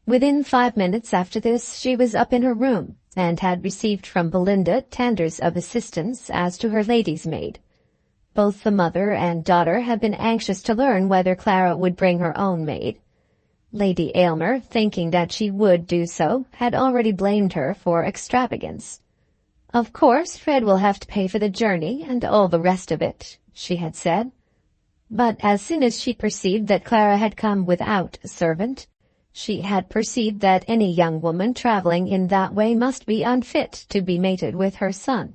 Within 5 minutes after this she was up in her room, and had received from Belinda tenders of assistance as to her lady's maid. Both the mother and daughter had been anxious to learn whether Clara would bring her own maid. Lady Aylmer, thinking that she would do so, had already blamed her for extravagance. "Of course Fred will have to pay for the journey and all the rest of it," she had said. But as soon as she perceived that Clara had come without a servant, she had perceived that any young woman traveling in that way must be unfit to be mated with her son.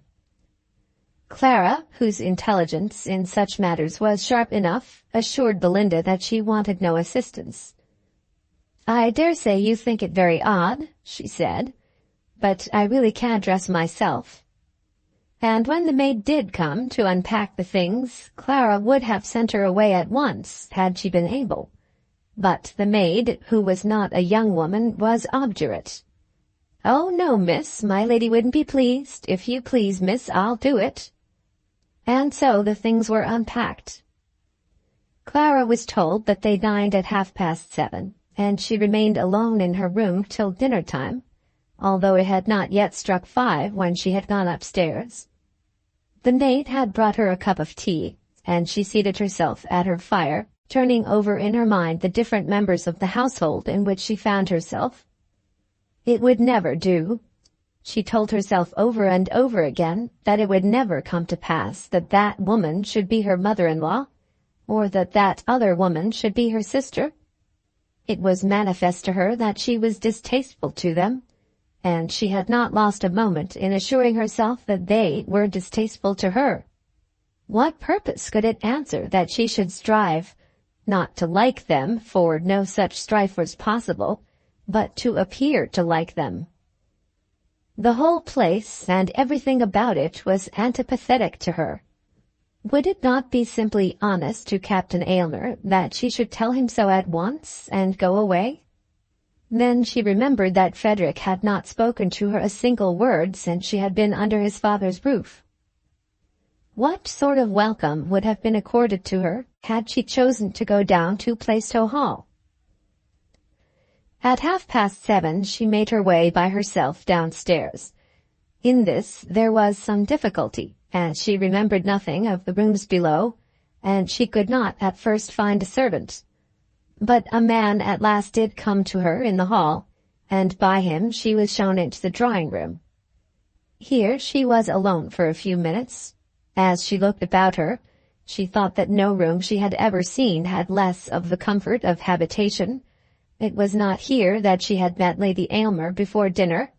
Clara, whose intelligence in such matters was sharp enough, assured Belinda that she wanted no assistance. "I dare say you think it very odd," she said, "but I really can't dress myself." And when the maid did come to unpack the things, Clara would have sent her away at once, had she been able. But the maid, who was not a young woman, was obdurate. "Oh, no, miss, my lady wouldn't be pleased. If you please, miss, I'll do it." And so the things were unpacked. Clara was told that they dined at 7:30, and she remained alone in her room till dinner-time, although it had not yet struck 5 when she had gone upstairs. The maid had brought her a cup of tea, and she seated herself at her fire, turning over in her mind the different members of the household in which she found herself. It would never do. She told herself over and over again that it would never come to pass that that woman should be her mother-in-law, or that that other woman should be her sister. It was manifest to her that she was distasteful to them, and she had not lost a moment in assuring herself that they were distasteful to her. What purpose could it answer that she should strive, not to like them, for no such strife was possible, but to appear to like them? The whole place and everything about it was antipathetic to her. Would it not be simply honest to Captain Aylmer that she should tell him so at once and go away? Then she remembered that Frederick had not spoken to her a single word since she had been under his father's roof. What sort of welcome would have been accorded to her had she chosen to go down to Plaistow Hall? At 7:30 she made her way by herself downstairs. In this there was some difficulty, as she remembered nothing of the rooms below, and she could not at first find a servant. But a man at last did come to her in the hall, and by him she was shown into the drawing-room. Here she was alone for a few minutes. As she looked about her, she thought that no room she had ever seen had less of the comfort of habitation. It was not here that she had met Lady Aylmer before dinner.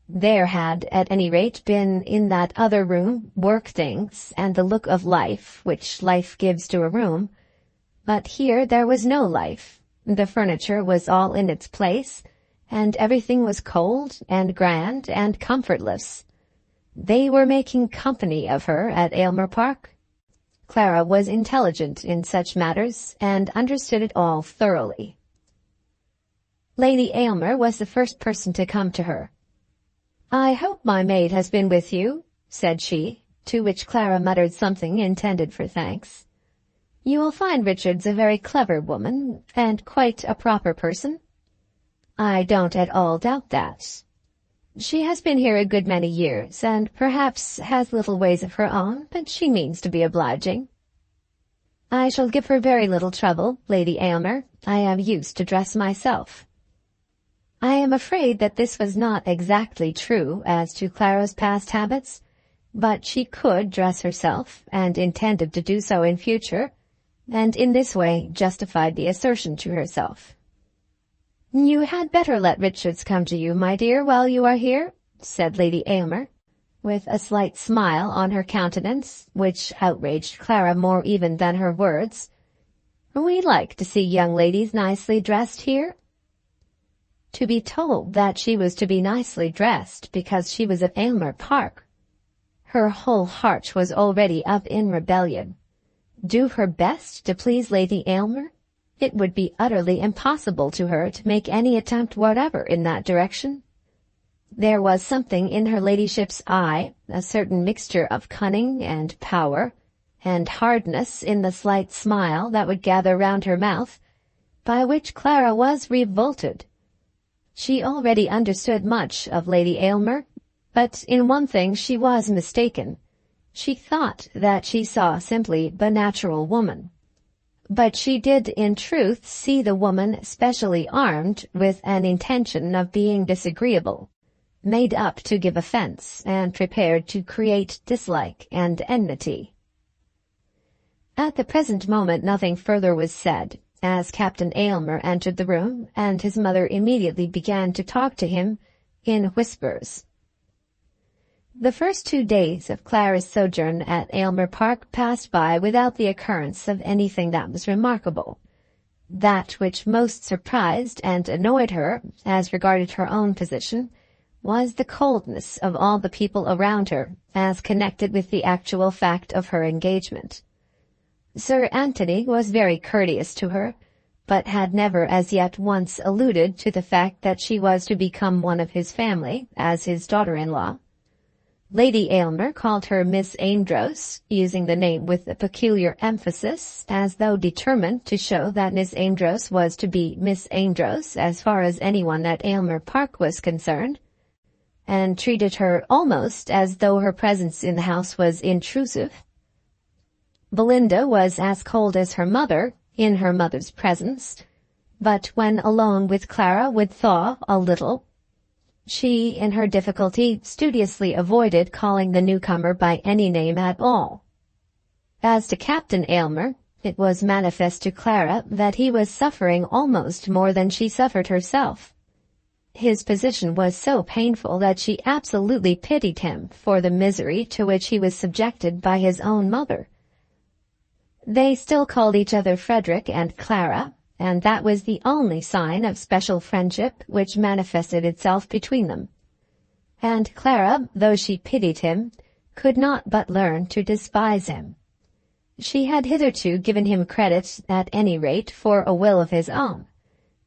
There had, at any rate, been in that other room work things and the look of life which life gives to a room. But here there was no life. The furniture was all in its place, and everything was cold and grand and comfortless. They were making company of her at Aylmer Park. Clara was intelligent in such matters, and understood it all thoroughly. Lady Aylmer was the first person to come to her. "I hope my maid has been with you," said she, to which Clara muttered something intended for thanks. "You will find Richards a very clever woman, and quite a proper person." "I don't at all doubt that. She has been here a good many years, and perhaps has little ways of her own, but she means to be obliging." "I shall give her very little trouble, Lady Aylmer. I am used to dress myself." I am afraid that this was not exactly true as to Clara's past habits, but she could dress herself, and intended to do so in future, and in this way justified the assertion to herself. "You had better let Richards come to you, my dear, while you are here," said Lady Aylmer, with a slight smile on her countenance, which outraged Clara more even than her words. "We like to see young ladies nicely dressed here." To be told that she was to be nicely dressed because she was at Aylmer Park! Her whole heart was already up in rebellion. Do her best to please Lady Aylmer? It would be utterly impossible to her to make any attempt whatever in that direction. There was something in her ladyship's eye, a certain mixture of cunning and power, and hardness in the slight smile that would gather round her mouth, by which Clara was revolted. She already understood much of Lady Aylmer, but in one thing she was mistaken. She thought that she saw simply the natural woman. But she did in truth see the woman specially armed with an intention of being disagreeable, made up to give offense, and prepared to create dislike and enmity. At the present moment nothing further was said, as Captain Aylmer entered the room, and his mother immediately began to talk to him in whispers. The first 2 days of Clara's sojourn at Aylmer Park passed by without the occurrence of anything that was remarkable. That which most surprised and annoyed her, as regarded her own position, was the coldness of all the people around her, as connected with the actual fact of her engagement. Sir Anthony was very courteous to her, but had never as yet once alluded to the fact that she was to become one of his family, as his daughter-in-law. Lady Aylmer called her Miss Amedroz, using the name with a peculiar emphasis, as though determined to show that Miss Amedroz was to be Miss Amedroz as far as anyone at Aylmer Park was concerned, and treated her almost as though her presence in the house was intrusive. Belinda was as cold as her mother in her mother's presence, but when alone with Clara would thaw a little. She, in her difficulty, studiously avoided calling the newcomer by any name at all. As to Captain Aylmer, It was manifest to Clara that he was suffering almost more than she suffered herself. His position was so painful that she absolutely pitied him for the misery to which he was subjected by his own mother. They still called each other Frederick and Clara, and that was the only sign of special friendship which manifested itself between them. And Clara, though she pitied him, could not but learn to despise him. She had hitherto given him credit, at any rate, for a will of his own.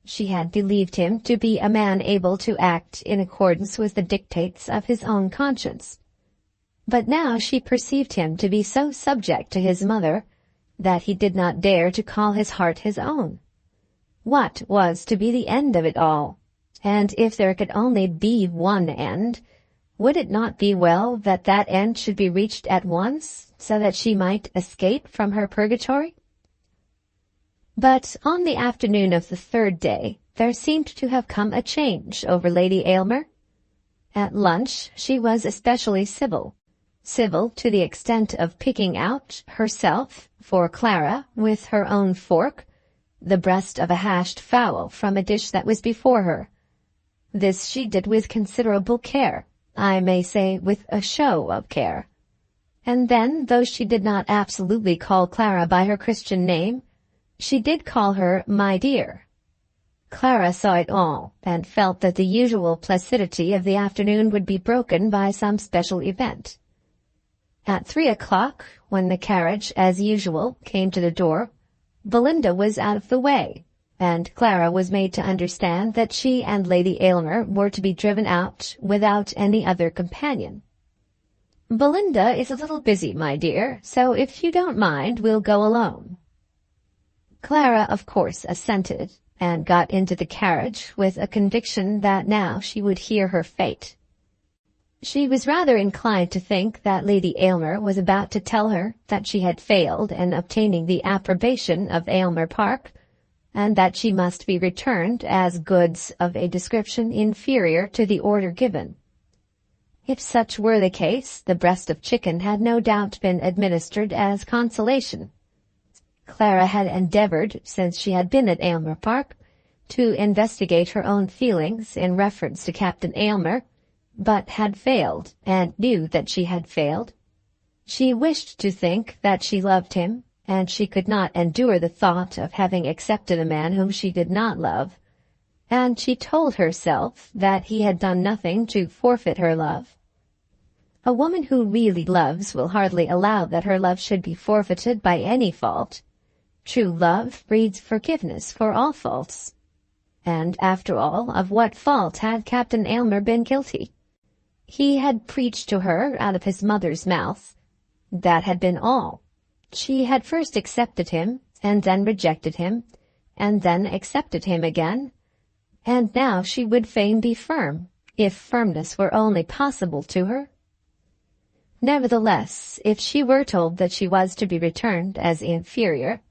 She had believed him to be a man able to act in accordance with the dictates of his own conscience. But now she perceived him to be so subject to his mother that he did not dare to call his heart his own. What was to be the end of it all? And if there could only be one end, would it not be well that that end should be reached at once, so that she might escape from her purgatory? But on the afternoon of the third day, there seemed to have come a change over Lady Aylmer. At lunch she was especially civil to the extent of picking out, herself, for Clara, with her own fork, the breast of a hashed fowl from a dish that was before her. This she did with considerable care, I may say with a show of care. And then, though she did not absolutely call Clara by her Christian name, she did call her "my dear." Clara saw it all, and felt that the usual placidity of the afternoon would be broken by some special event. At 3 o'clock, when the carriage, as usual, came to the door, Belinda was out of the way, and Clara was made to understand that she and Lady Aylmer were to be driven out without any other companion. "Belinda is a little busy, my dear, so if you don't mind, we'll go alone." Clara, of course, assented, and got into the carriage with a conviction that now she would hear her fate. She was rather inclined to think that Lady Aylmer was about to tell her that she had failed in obtaining the approbation of Aylmer Park, and that she must be returned as goods of a description inferior to the order given. If such were the case, the breast of chicken had no doubt been administered as consolation. Clara had endeavored, since she had been at Aylmer Park, to investigate her own feelings in reference to Captain Aylmer, but had failed, and knew that she had failed. She wished to think that she loved him, and she could not endure the thought of having accepted a man whom she did not love, and she told herself that he had done nothing to forfeit her love. A woman who really loves will hardly allow that her love should be forfeited by any fault. True love breeds forgiveness for all faults. And, after all, of what fault had Captain Aylmer been guilty? He had preached to her out of his mother's mouth. That had been all. She had first accepted him, and then rejected him, and then accepted him again, and now she would fain be firm, if firmness were only possible to her. Nevertheless, if she were told that she was to be returned as inferior,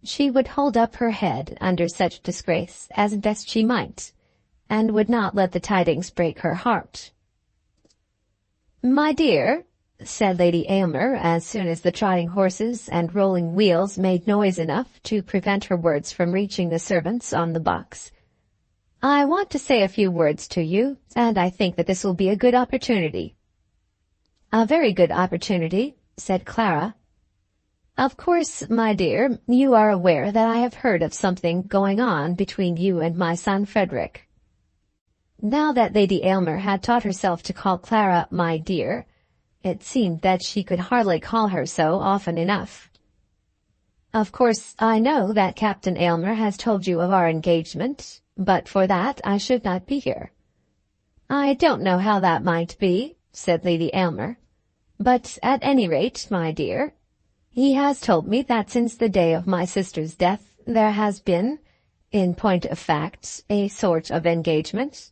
she would hold up her head under such disgrace as best she might, and would not let the tidings break her heart. "My dear," said Lady Aylmer, as soon as the trotting horses and rolling wheels made noise enough to prevent her words from reaching the servants on the box, "I want to say a few words to you, and I think that this will be a good opportunity." "A very good opportunity," said Clara. "Of course, my dear, you are aware that I have heard of something going on between you and my son Frederick." Now that Lady Aylmer had taught herself to call Clara "my dear," it seemed that she could hardly call her so often enough. "Of course, I know that Captain Aylmer has told you of our engagement, but for that I should not be here." "I don't know how that might be," said Lady Aylmer, "but at any rate, my dear, he has told me that since the day of my sister's death there has been, in point of fact, a sort of engagement."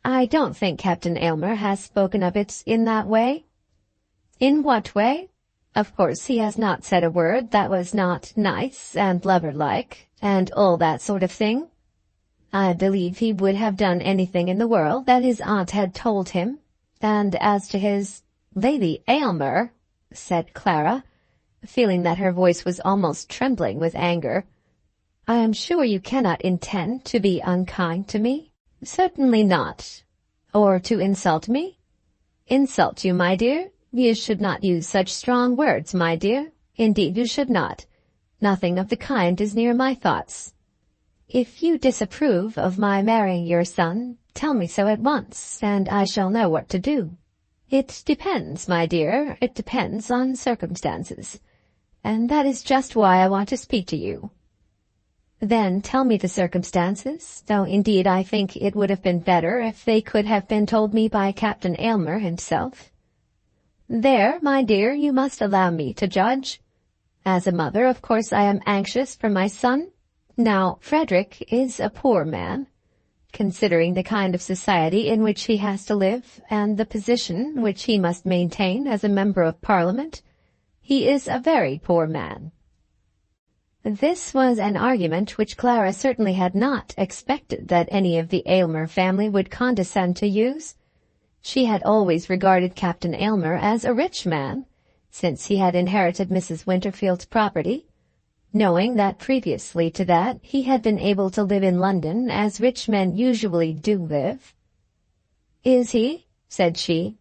"I don't think Captain Aylmer has spoken of it in that way." "In what way? Of course he has not said a word that was not nice and lover-like, and all that sort of thing. I believe he would have done anything in the world that his aunt had told him, and as to his—" "Lady Aylmer," said Clara, feeling that her voice was almost trembling with anger. "I am sure you cannot intend to be unkind to me." "Certainly not." "Or to insult me?" "Insult you, my dear? You should not use such strong words, my dear. Indeed you should not. Nothing of the kind is near my thoughts. If you disapprove of my marrying your son, tell me so at once, and I shall know what to do." "It depends, my dear, it depends on circumstances, and that is just why I want to speak to you." "Then tell me the circumstances, though indeed I think it would have been better if they could have been told me by Captain Aylmer himself." "There, my dear, you must allow me to judge. As a mother, of course I am anxious for my son. Now, Frederick is a poor man. Considering the kind of society in which he has to live, and the position which he must maintain as a member of Parliament, he is a very poor man." This was an argument which Clara certainly had not expected that any of the Aylmer family would condescend to use. She had always regarded Captain Aylmer as a rich man, since he had inherited Mrs. Winterfield's property, knowing that previously to that he had been able to live in London as rich men usually do live. "Is he?" said she.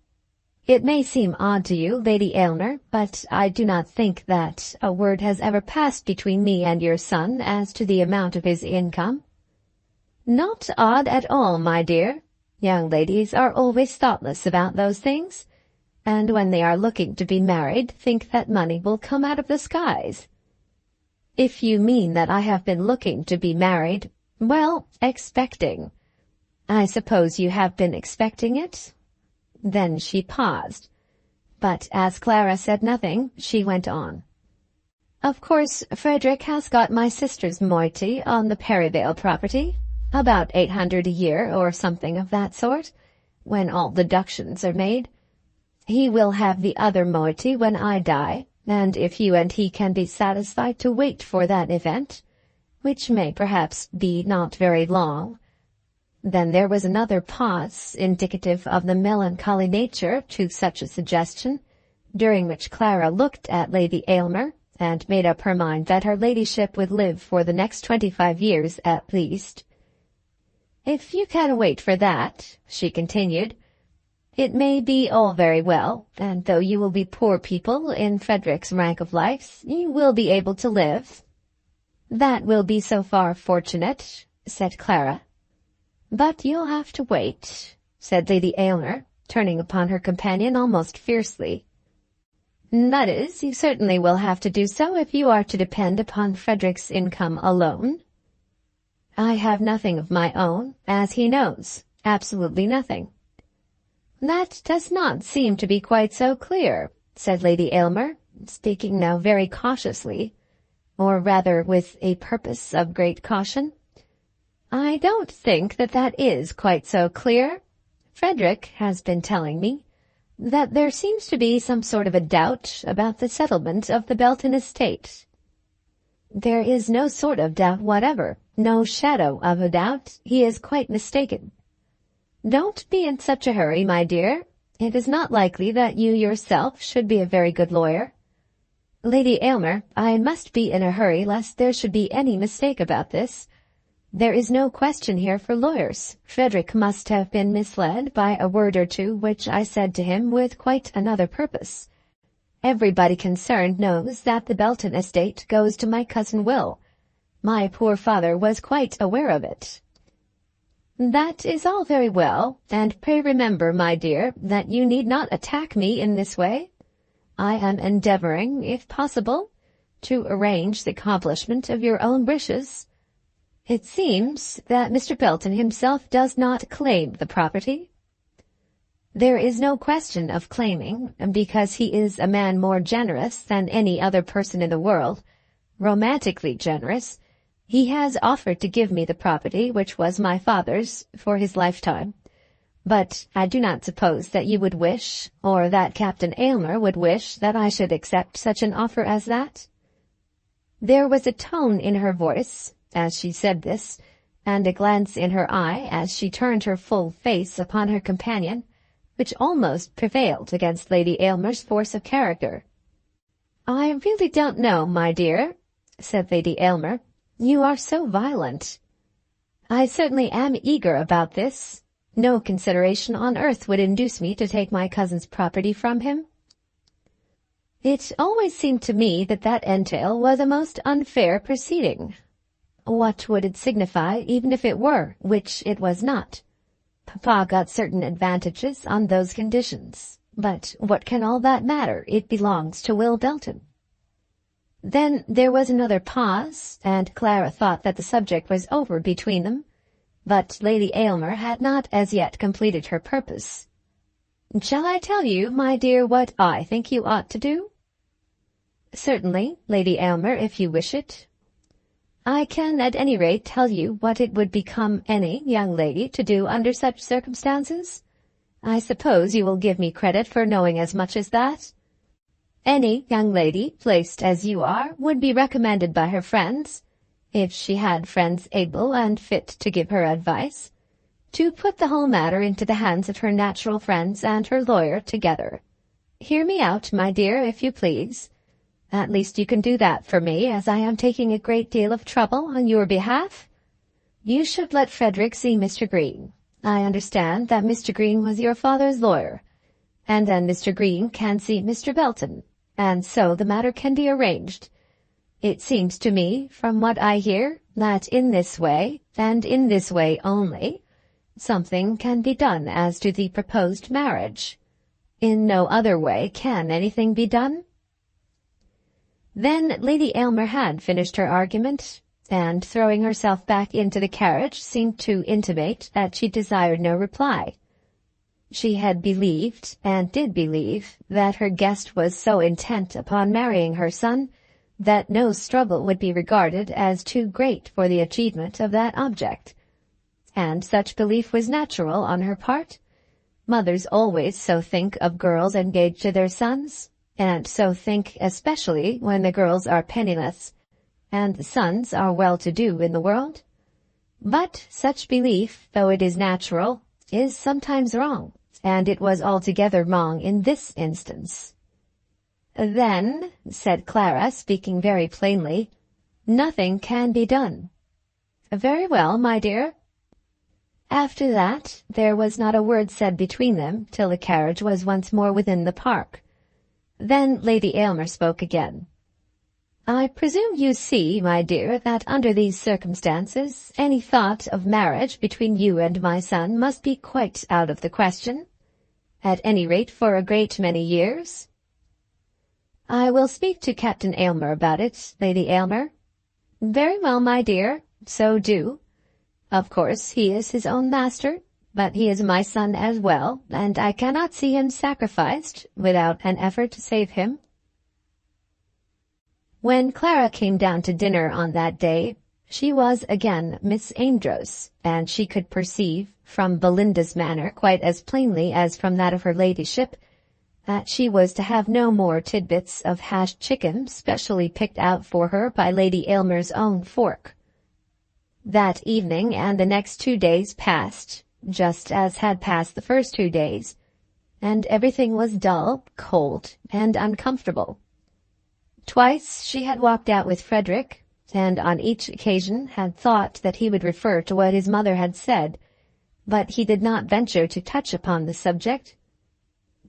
"It may seem odd to you, Lady Aylmer, but I do not think that a word has ever passed between me and your son as to the amount of his income." "Not odd at all, my dear. Young ladies are always thoughtless about those things, and when they are looking to be married think that money will come out of the skies." "If you mean that I have been looking to be married, well, expecting. I suppose you have been expecting it?" Then she paused. But as Clara said nothing, she went on. "Of course, Frederick has got my sister's moiety on the Perivale property, about 800 a year or something of that sort, when all deductions are made. He will have the other moiety when I die, and if you and he can be satisfied to wait for that event, which may perhaps be not very long—" Then there was another pause, indicative of the melancholy nature to such a suggestion, during which Clara looked at Lady Aylmer, and made up her mind that her ladyship would live for the next 25 years at least. "If you can wait for that," she continued, "it may be all very well, and though you will be poor people in Frederick's rank of life, you will be able to live." "That will be so far fortunate," said Clara. "But you'll have to wait," said Lady Aylmer, turning upon her companion almost fiercely. "That is, you certainly will have to do so if you are to depend upon Frederick's income alone." "I have nothing of my own, as he knows, absolutely nothing." "That does not seem to be quite so clear," said Lady Aylmer, speaking now very cautiously, or rather with a purpose of great caution. "I don't think that that is quite so clear. Frederick has been telling me that there seems to be some sort of a doubt about the settlement of the Belton Estate." "There is no sort of doubt whatever, no shadow of a doubt. He is quite mistaken." "Don't be in such a hurry, my dear. It is not likely that you yourself should be a very good lawyer." "Lady Aylmer, I must be in a hurry lest there should be any mistake about this. There is no question here for lawyers. Frederick must have been misled by a word or two which I said to him with quite another purpose. Everybody concerned knows that the Belton estate goes to my cousin Will. My poor father was quite aware of it." "That is all very well, and pray remember, my dear, that you need not attack me in this way. I am endeavoring, if possible, to arrange the accomplishment of your own wishes. It seems that Mr. Belton himself does not claim the property." "There is no question of claiming, because he is a man more generous than any other person in the world, romantically generous. He has offered to give me the property, which was my father's, for his lifetime. But I do not suppose that you would wish, or that Captain Aylmer would wish, that I should accept such an offer as that." There was a tone in her voice as she said this, and a glance in her eye as she turned her full face upon her companion, which almost prevailed against Lady Aylmer's force of character. "I really don't know, my dear," said Lady Aylmer. "You are so violent. I certainly am eager about this. No consideration on earth would induce me to take my cousin's property from him. It always seemed to me that that entail was a most unfair proceeding. What would it signify, even if it were, which it was not? Papa got certain advantages on those conditions. But what can all that matter? It belongs to Will Belton." Then there was another pause, and Clara thought that the subject was over between them. But Lady Aylmer had not as yet completed her purpose. "Shall I tell you, my dear, what I think you ought to do?" "Certainly, Lady Aylmer, if you wish it." "I can at any rate tell you what it would become any young lady to do under such circumstances. I suppose you will give me credit for knowing as much as that. Any young lady, placed as you are, would be recommended by her friends, if she had friends able and fit to give her advice, to put the whole matter into the hands of her natural friends and her lawyer together. Hear me out, my dear, if you please. At least you can do that for me, as I am taking a great deal of trouble on your behalf. You should let Frederick see Mr. Green. I understand that Mr. Green was your father's lawyer, and then Mr. Green can see Mr. Belton, and so the matter can be arranged. It seems to me, from what I hear, that in this way, and in this way only, something can be done as to the proposed marriage. In no other way can anything be done?" Then Lady Aylmer had finished her argument, and throwing herself back into the carriage seemed to intimate that she desired no reply. She had believed, and did believe, that her guest was so intent upon marrying her son that no struggle would be regarded as too great for the achievement of that object. And such belief was natural on her part. Mothers always so think of girls engaged to their sons, and so think especially when the girls are penniless, and the sons are well-to-do in the world. But such belief, though it is natural, is sometimes wrong, and it was altogether wrong in this instance. "Then," said Clara, speaking very plainly, "nothing can be done." "Very well, my dear." After that, there was not a word said between them till the carriage was once more within the park. Then Lady Aylmer spoke again. "I presume you see, my dear, that under these circumstances any thought of marriage between you and my son must be quite out of the question, at any rate for a great many years." "I will speak to Captain Aylmer about it, Lady Aylmer." "Very well, my dear, so do. Of course he is his own master, but he is my son as well, and I cannot see him sacrificed without an effort to save him." When Clara came down to dinner on that day, she was again Miss Amedroz, and she could perceive, from Belinda's manner quite as plainly as from that of her ladyship, that she was to have no more tidbits of hashed chicken specially picked out for her by Lady Aylmer's own fork. That evening and the next 2 days passed, just as had passed the first 2 days, and everything was dull, cold, and uncomfortable. Twice she had walked out with Frederick, and on each occasion had thought that he would refer to what his mother had said, but he did not venture to touch upon the subject.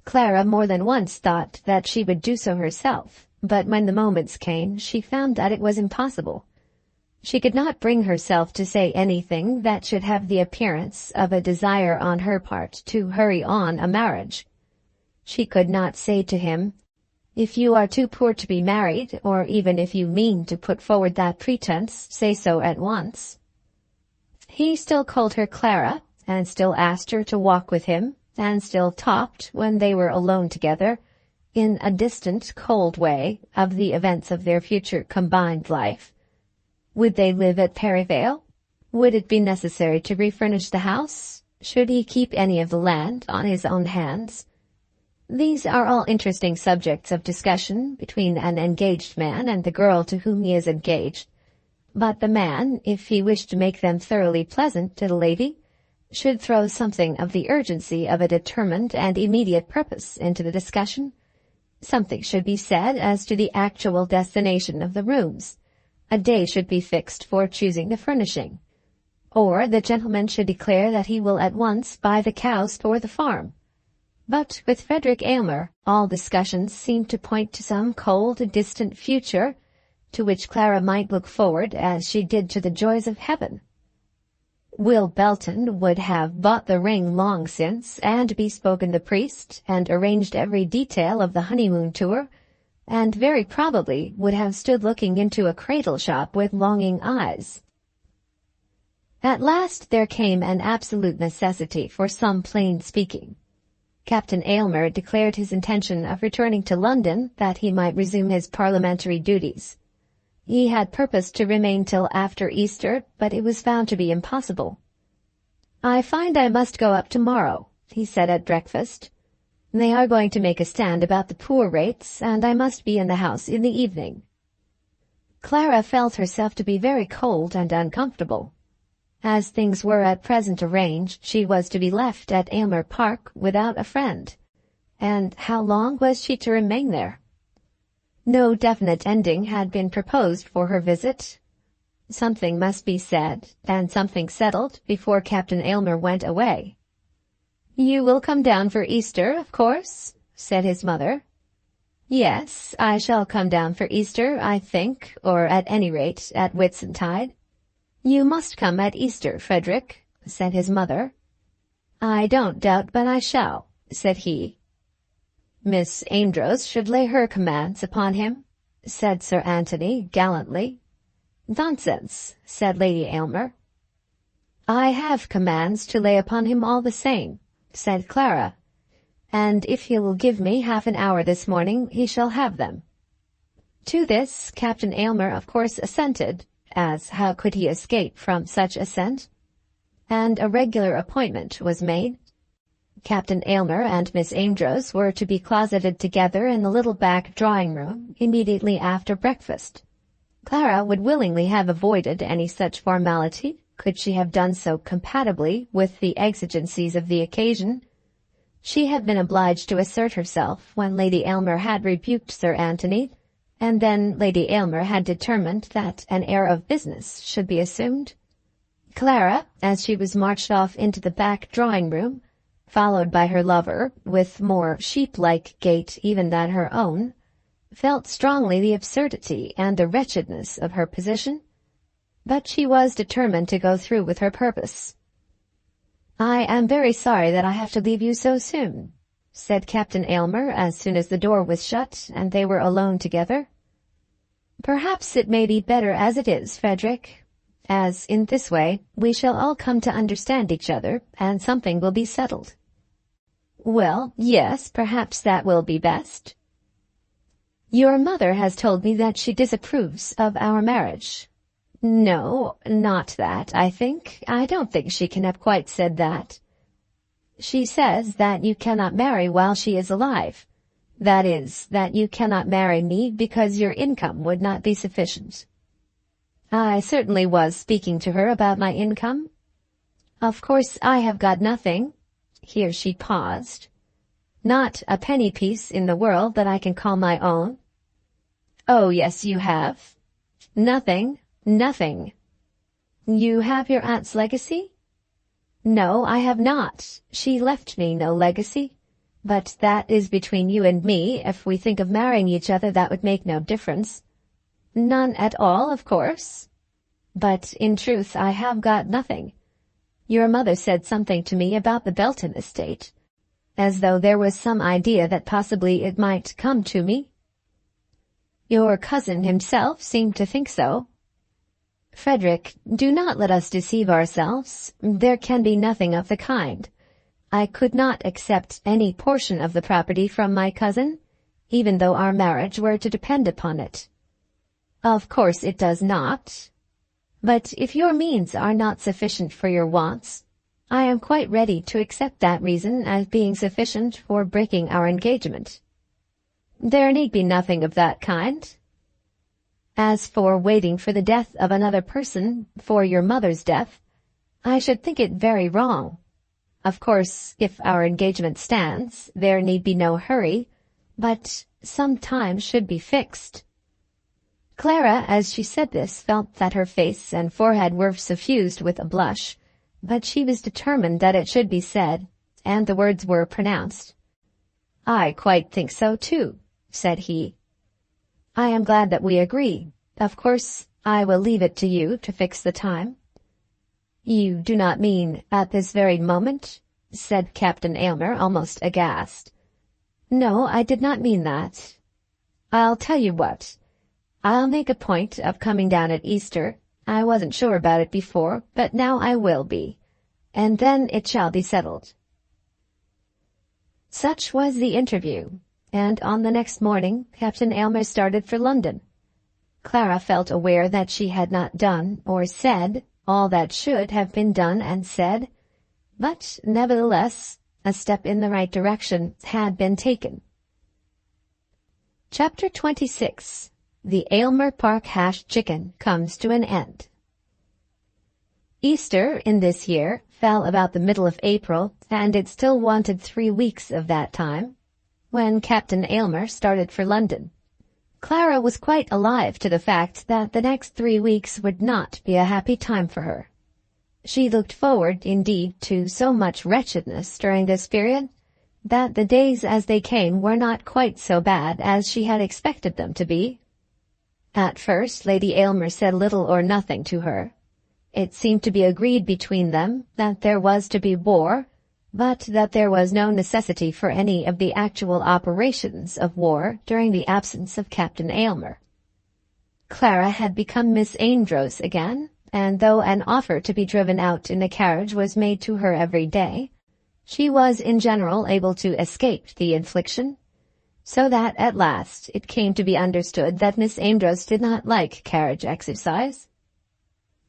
Clara more than once thought that she would do so herself, but when the moments came she found that it was impossible. She could not bring herself to say anything that should have the appearance of a desire on her part to hurry on a marriage. She could not say to him, "If you are too poor to be married, or even if you mean to put forward that pretense, say so at once." He still called her Clara, and still asked her to walk with him, and still talked, when they were alone together, in a distant, cold way, of the events of their future combined life. Would they live at Perivale? Would it be necessary to refurnish the house? Should he keep any of the land on his own hands? These are all interesting subjects of discussion between an engaged man and the girl to whom he is engaged. But the man, if he wished to make them thoroughly pleasant to the lady, should throw something of the urgency of a determined and immediate purpose into the discussion, Something should be said as to the actual destination of the rooms. A day should be fixed for choosing the furnishing. Or the gentleman should declare that he will at once buy the cows for the farm. But with Frederick Aylmer, all discussions seemed to point to some cold, distant future, to which Clara might look forward as she did to the joys of heaven. Will Belton would have bought the ring long since, and bespoken the priest, and arranged every detail of the honeymoon tour, and very probably would have stood looking into a cradle shop with longing eyes. At last there came an absolute necessity for some plain speaking. Captain Aylmer declared his intention of returning to London that he might resume his parliamentary duties. He had purposed to remain till after Easter, but it was found to be impossible. "I find I must go up tomorrow," he said at breakfast. "They are going to make a stand about the poor rates, and I must be in the house in the evening." Clara felt herself to be very cold and uncomfortable. As things were at present arranged, she was to be left at Aylmer Park without a friend. And how long was she to remain there? No definite ending had been proposed for her visit. Something must be said, and something settled, before Captain Aylmer went away. "You will come down for Easter, of course?" said his mother. "Yes, I shall come down for Easter, I think, or at any rate at Whitsuntide." "You must come at Easter, Frederick," said his mother. "I don't doubt but I shall," said he. "Miss Amedroz should lay her commands upon him," said Sir Anthony gallantly. "Nonsense," said Lady Aylmer. "I have commands to lay upon him all the same," said Clara, "and if he will give me half an hour this morning, he shall have them." To this Captain Aylmer of course assented, as how could he escape from such assent? And a regular appointment was made. Captain Aylmer and Miss Amedroz were to be closeted together in the little back drawing-room immediately after breakfast. Clara would willingly have avoided any such formality, could she have done so compatibly with the exigencies of the occasion. She had been obliged to assert herself when Lady Aylmer had rebuked Sir Anthony, and then Lady Aylmer had determined that an air of business should be assumed. Clara, as she was marched off into the back drawing-room, followed by her lover, with more sheep-like gait even than her own, felt strongly the absurdity and the wretchedness of her position, but she was determined to go through with her purpose. "I am very sorry that I have to leave you so soon," said Captain Aylmer as soon as the door was shut and they were alone together. "Perhaps it may be better as it is, Frederick, as in this way we shall all come to understand each other, and something will be settled." "Well, yes, perhaps that will be best." "Your mother has told me that she disapproves of our marriage." "No, not that, I think. I don't think she can have quite said that." "She says that you cannot marry while she is alive. That is, that you cannot marry me because your income would not be sufficient." "I certainly was speaking to her about my income. Of course I have got nothing." Here she paused. "Not a penny piece in the world that I can call my own." "Oh, yes, you have." "Nothing, nothing." "You have your aunt's legacy?" "No, I have not. She left me no legacy. But that is between you and me. If we think of marrying each other, that would make no difference." "None at all, of course." "But in truth I have got nothing. Your mother said something to me about the Belton Estate, as though there was some idea that possibly it might come to me." "Your cousin himself seemed to think so." "Frederick, do not let us deceive ourselves. There can be nothing of the kind. I could not accept any portion of the property from my cousin, even though our marriage were to depend upon it." "Of course it does not. But if your means are not sufficient for your wants, I am quite ready to accept that reason as being sufficient for breaking our engagement." "There need be nothing of that kind." "As for waiting for the death of another person, for your mother's death, I should think it very wrong. Of course, if our engagement stands, there need be no hurry, but some time should be fixed. Clara, as she said this, felt that her face and forehead were suffused with a blush, but she was determined that it should be said, and the words were pronounced. "I quite think so, too," said he. "I am glad that we agree. Of course, I will leave it to you to fix the time." "You do not mean at this very moment?" said Captain Aylmer, almost aghast. "No, I did not mean that. I'll tell you what. I'll make a point of coming down at Easter. I wasn't sure about it before, but now I will be. And then it shall be settled." Such was the interview, and on the next morning Captain Aylmer started for London. Clara felt aware that she had not done or said all that should have been done and said, but nevertheless a step in the right direction had been taken. Chapter 26. The Aylmer Park hashed chicken comes to an end. Easter in this year fell about the middle of April, and it still wanted 3 weeks of that time when Captain Aylmer started for London. Clara was quite alive to the fact that the next 3 weeks would not be a happy time for her. She looked forward, indeed, to so much wretchedness during this period that the days as they came were not quite so bad as she had expected them to be. At first Lady Aylmer said little or nothing to her. It seemed to be agreed between them that there was to be war, but that there was no necessity for any of the actual operations of war during the absence of Captain Aylmer. Clara had become Miss Amedroz again, and though an offer to be driven out in a carriage was made to her every day, she was in general able to escape the infliction, so that at last it came to be understood that Miss Amedroz did not like carriage exercise.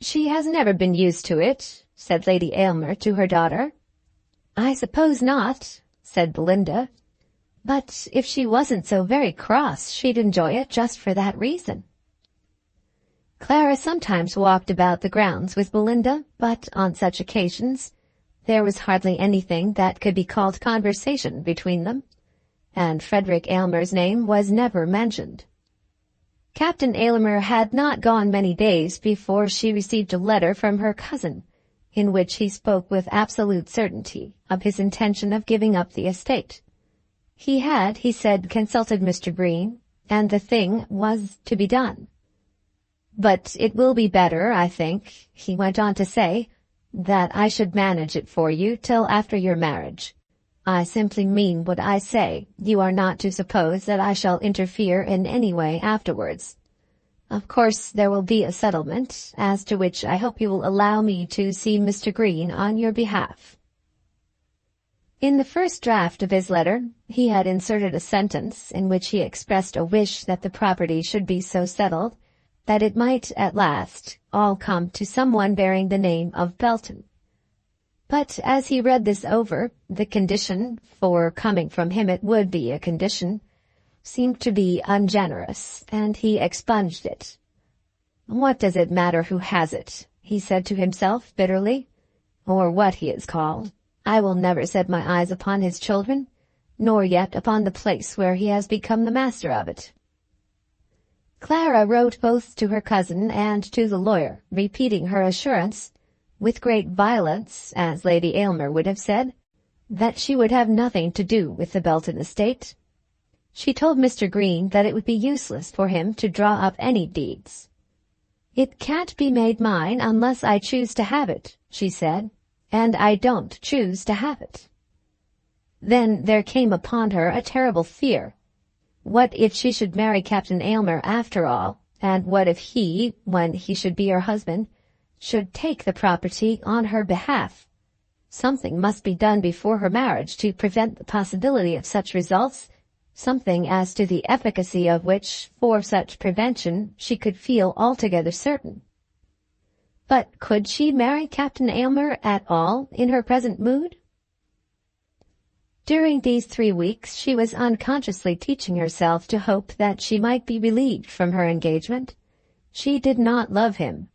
"She has never been used to it," said Lady Aylmer to her daughter. "I suppose not," said Belinda. "But if she wasn't so very cross, she'd enjoy it just for that reason." Clara sometimes walked about the grounds with Belinda, but on such occasions there was hardly anything that could be called conversation between them, and Frederick Aylmer's name was never mentioned. Captain Aylmer had not gone many days before she received a letter from her cousin, in which he spoke with absolute certainty of his intention of giving up the estate. He had, he said, consulted Mr. Green, and the thing was to be done. "But it will be better, I think," he went on to say, "that I should manage it for you till after your marriage. I simply mean what I say. You are not to suppose that I shall interfere in any way afterwards. Of course there will be a settlement, as to which I hope you will allow me to see Mr. Green on your behalf." In the first draft of his letter he had inserted a sentence in which he expressed a wish that the property should be so settled that it might at last all come to someone bearing the name of Belton. But as he read this over, the condition, for coming from him it would be a condition, seemed to be ungenerous, and he expunged it. "What does it matter who has it?" he said to himself bitterly, "or what he is called? I will never set my eyes upon his children, nor yet upon the place where he has become the master of it." Clara wrote both to her cousin and to the lawyer, repeating her assurance, with great violence, as Lady Aylmer would have said, that she would have nothing to do with the Belton estate. She told Mr. Green that it would be useless for him to draw up any deeds. "It can't be made mine unless I choose to have it," she said, "and I don't choose to have it." Then there came upon her a terrible fear. What if she should marry Captain Aylmer after all, and what if he, when he should be her husband, should take the property on her behalf? Something must be done before her marriage to prevent the possibility of such results, something as to the efficacy of which, for such prevention, she could feel altogether certain. But could she marry Captain Aylmer at all in her present mood? During these 3 weeks she was unconsciously teaching herself to hope that she might be relieved from her engagement. She did not love him.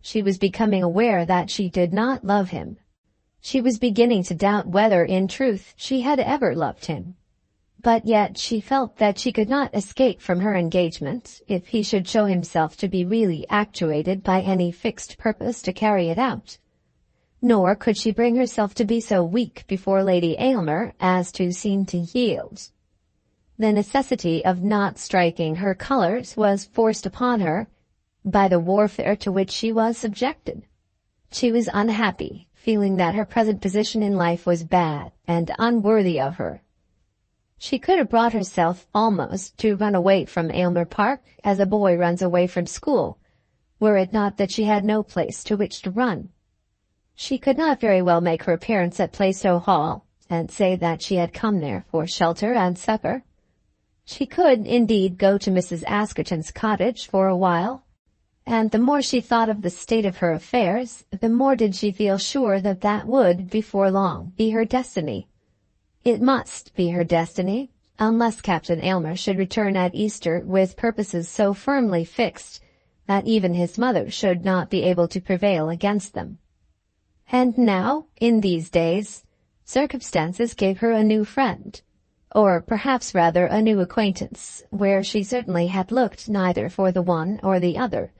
She was becoming aware that she did not love him. She was beginning to doubt whether, in truth, she had ever loved him. But yet she felt that she could not escape from her engagement if he should show himself to be really actuated by any fixed purpose to carry it out. Nor could she bring herself to be so weak before Lady Aylmer as to seem to yield. The necessity of not striking her colours was forced upon her by the warfare to which she was subjected. She was unhappy, feeling that her present position in life was bad and unworthy of her. She could have brought herself almost to run away from Aylmer Park as a boy runs away from school, were it not that she had no place to which to run. She could not very well make her appearance at Plaistow Hall and say that she had come there for shelter and supper. She could, indeed, go to Mrs. Askerton's cottage for a while, and the more she thought of the state of her affairs, the more did she feel sure that that would, before long, be her destiny. It must be her destiny, unless Captain Aylmer should return at Easter with purposes so firmly fixed that even his mother should not be able to prevail against them. And now, in these days, circumstances gave her a new friend, or perhaps rather a new acquaintance, where she certainly had looked neither for the one or the other.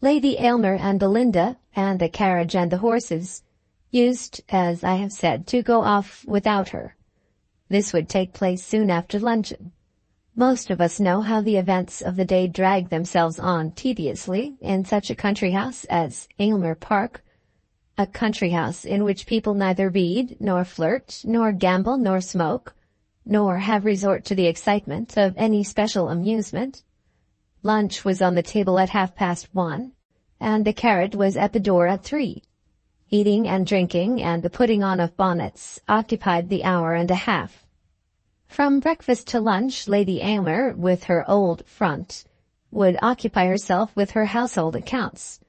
Lady Aylmer and Belinda, and the carriage and the horses, used, as I have said, to go off without her. This would take place soon after luncheon. Most of us know how the events of the day drag themselves on tediously in such a country house as Aylmer Park, a country house in which people neither read, nor flirt, nor gamble, nor smoke, nor have resort to the excitement of any special amusement. Lunch was on the table at 1:30, and the carriage was at the door at 3. Eating and drinking and the putting on of bonnets occupied the hour and a half. From breakfast to lunch, Lady Aylmer, with her old front, would occupy herself with her household accounts.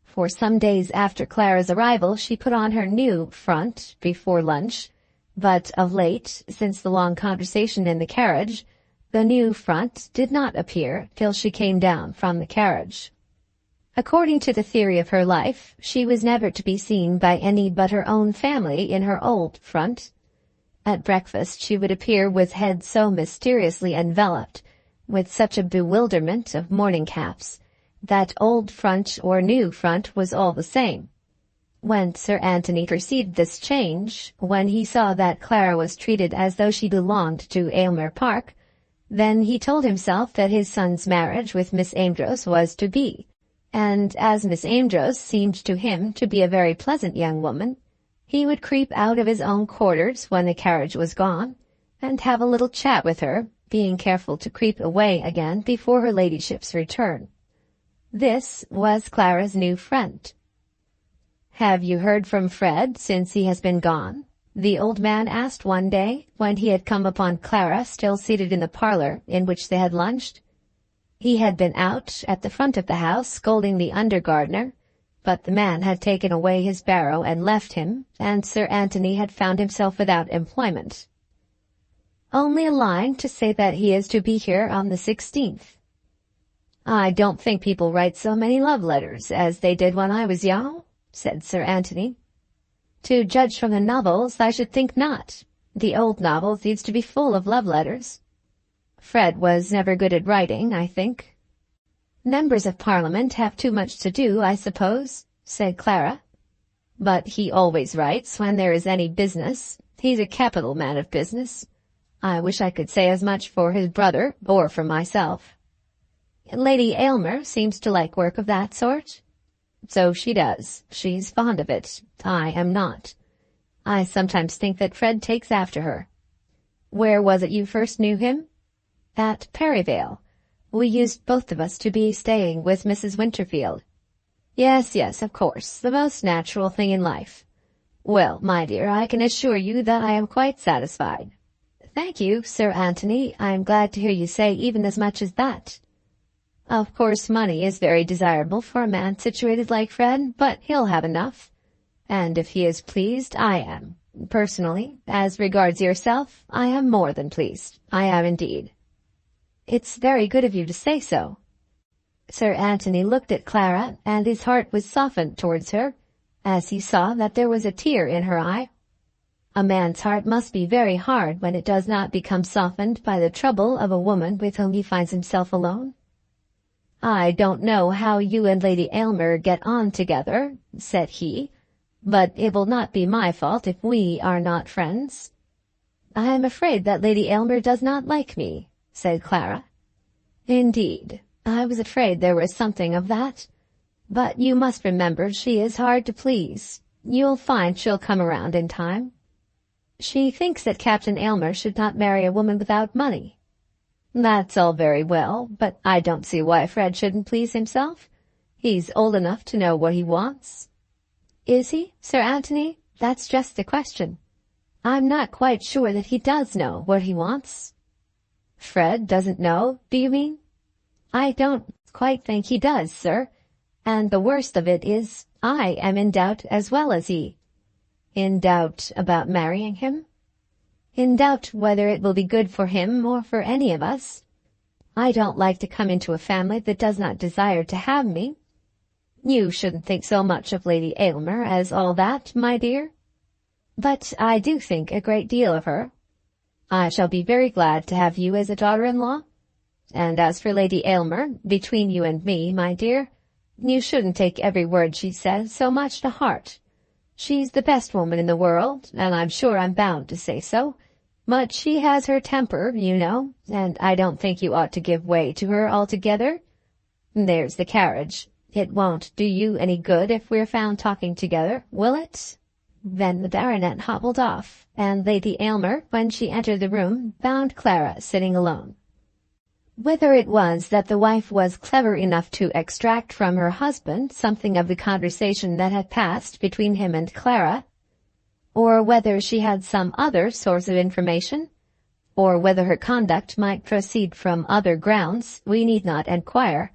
For some days after Clara's arrival she put on her new front before lunch, but of late, since the long conversation in the carriage, the new front did not appear till she came down from the carriage. According to the theory of her life, she was never to be seen by any but her own family in her old front. At breakfast she would appear with head so mysteriously enveloped, with such a bewilderment of morning caps, that old front or new front was all the same. When Sir Anthony perceived this change, when he saw that Clara was treated as though she belonged to Aylmer Park, then he told himself that his son's marriage with Miss Amedroz was to be, and as Miss Amedroz seemed to him to be a very pleasant young woman, he would creep out of his own quarters when the carriage was gone, and have a little chat with her, being careful to creep away again before her ladyship's return. This was Clara's new friend. "Have you heard from Fred since he has been gone?" the old man asked one day, when he had come upon Clara still seated in the parlour in which they had lunched. He had been out at the front of the house scolding the under-gardener, but the man had taken away his barrow and left him, and Sir Anthony had found himself without employment. "Only a line to say that he is to be here on the 16th. "I don't think people write so many love letters as they did when I was young," said Sir Anthony. "To judge from the novels, I should think not. The old novels used to be full of love letters. Fred was never good at writing, I think." "Members of Parliament have too much to do, I suppose," said Clara. "But he always writes when there is any business. He's a capital man of business. I wish I could say as much for his brother, or for myself." "Lady Aylmer seems to like work of that sort." "So she does. She's fond of it. I am not. I sometimes think that Fred takes after her." "Where was it you first knew him?" "At Perryvale. We used both of us to be staying with Mrs. Winterfield." Yes, of course, the most natural thing in life. Well, my dear, I can assure you that I am quite satisfied." "Thank you, Sir Anthony. I am glad to hear you say even as much as that. Of course money is very desirable for a man situated like Fred, but he'll have enough. And if he is pleased, I am. Personally, as regards yourself, I am more than pleased. I am indeed." "It's very good of you to say so." Sir Anthony looked at Clara, and his heart was softened towards her, as he saw that there was a tear in her eye. A man's heart must be very hard when it does not become softened by the trouble of a woman with whom he finds himself alone. "I don't know how you and Lady Aylmer get on together," said he, "but it will not be my fault if we are not friends." "I am afraid that Lady Aylmer does not like me," said Clara. "Indeed, I was afraid there was something of that. But you must remember she is hard to please. You'll find she'll come around in time. She thinks that Captain Aylmer should not marry a woman without money. That's all very well, but I don't see why Fred shouldn't please himself. He's old enough to know what he wants." "Is he, Sir Anthony? That's just the question. I'm not quite sure that he does know what he wants." "Fred doesn't know, do you mean?" "I don't quite think he does, sir. And the worst of it is, I am in doubt as well as he." "In doubt about marrying him?" "In doubt whether it will be good for him or for any of us. I don't like to come into a family that does not desire to have me. You shouldn't think so much of Lady Aylmer as all that, my dear." "But I do think a great deal of her. I shall be very glad to have you as a daughter-in-law. And as for Lady Aylmer, between you and me, my dear, you shouldn't take every word she says so much to heart. She's the best woman in the world, and I'm sure I'm bound to say so, but she has her temper, you know, and I don't think you ought to give way to her altogether. There's the carriage. It won't do you any good if we're found talking together, will it?" Then the baronet hobbled off, and Lady Aylmer, when she entered the room, found Clara sitting alone. Whether it was that the wife was clever enough to extract from her husband something of the conversation that had passed between him and Clara, or whether she had some other source of information, or whether her conduct might proceed from other grounds, we need not enquire.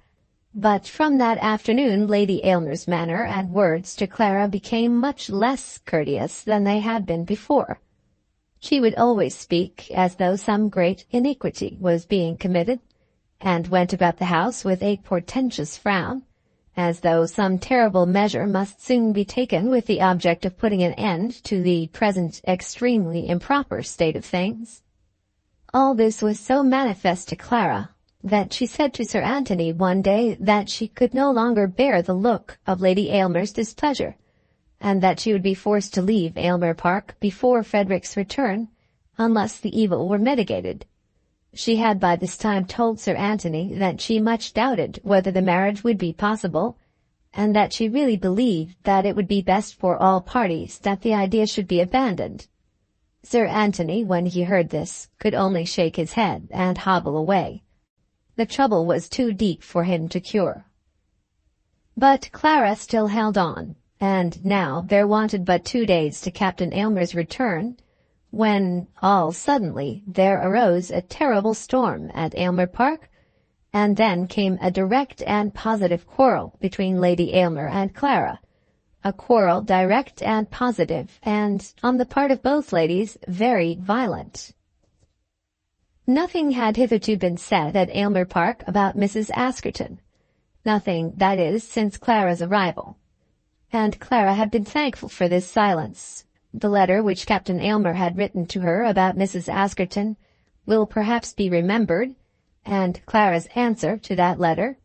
But from that afternoon Lady Aylmer's manner and words to Clara became much less courteous than they had been before. She would always speak as though some great iniquity was being committed, and went about the house with a portentous frown, as though some terrible measure must soon be taken with the object of putting an end to the present extremely improper state of things. All this was so manifest to Clara that she said to Sir Anthony one day that she could no longer bear the look of Lady Aylmer's displeasure, and that she would be forced to leave Aylmer Park before Frederick's return, unless the evil were mitigated. She had by this time told Sir Anthony that she much doubted whether the marriage would be possible, and that she really believed that it would be best for all parties that the idea should be abandoned. Sir Anthony, when he heard this, could only shake his head and hobble away. The trouble was too deep for him to cure. But Clara still held on, and now there wanted but 2 days to Captain Aylmer's return, when, all suddenly, there arose a terrible storm at Aylmer Park, and then came a direct and positive quarrel between Lady Aylmer and Clara, a quarrel direct and positive, and, on the part of both ladies, very violent. Nothing had hitherto been said at Aylmer Park about Mrs. Askerton, nothing, that is, since Clara's arrival, and Clara had been thankful for this silence. The letter which Captain Aylmer had written to her about Mrs. Askerton will perhaps be remembered, and Clara's answer to that letter,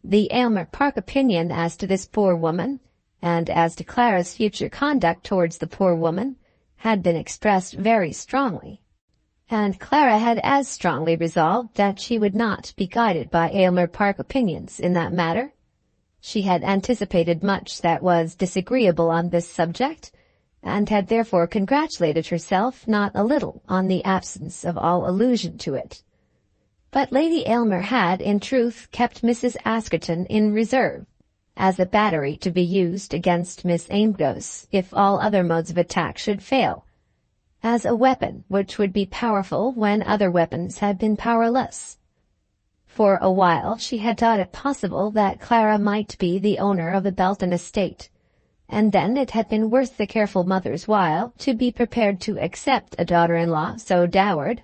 the Aylmer Park opinion as to this poor woman, and as to Clara's future conduct towards the poor woman, had been expressed very strongly, and Clara had as strongly resolved that she would not be guided by Aylmer Park opinions in that matter. She had anticipated much that was disagreeable on this subject, and had therefore congratulated herself not a little on the absence of all allusion to it. But Lady Aylmer had, in truth, kept Mrs. Askerton in reserve, as a battery to be used against Miss Amedroz if all other modes of attack should fail, as a weapon which would be powerful when other weapons had been powerless. For a while she had thought it possible that Clara might be the owner of the Belton Estate, and then it had been worth the careful mother's while to be prepared to accept a daughter-in-law so dowered.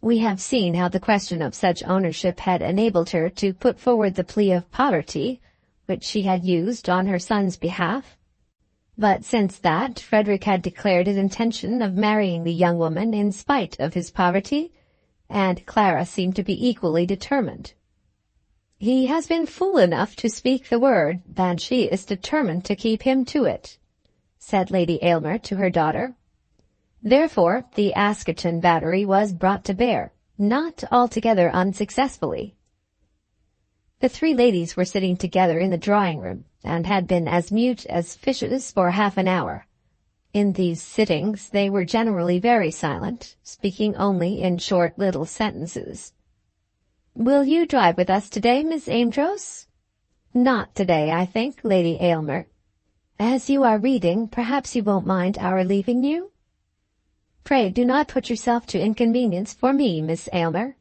We have seen how the question of such ownership had enabled her to put forward the plea of poverty, which she had used on her son's behalf. But since that, Frederick had declared his intention of marrying the young woman in spite of his poverty, and Clara seemed to be equally determined. "He has been fool enough to speak the word, and she is determined to keep him to it," said Lady Aylmer to her daughter. Therefore the Askerton battery was brought to bear, not altogether unsuccessfully. The three ladies were sitting together in the drawing-room, and had been as mute as fishes for half an hour. In these sittings they were generally very silent, speaking only in short little sentences. "Will you drive with us today, Miss Amedroz?" "Not today, I think, Lady Aylmer." "As you are reading, perhaps you won't mind our leaving you?" "Pray do not put yourself to inconvenience for me, Miss Aylmer."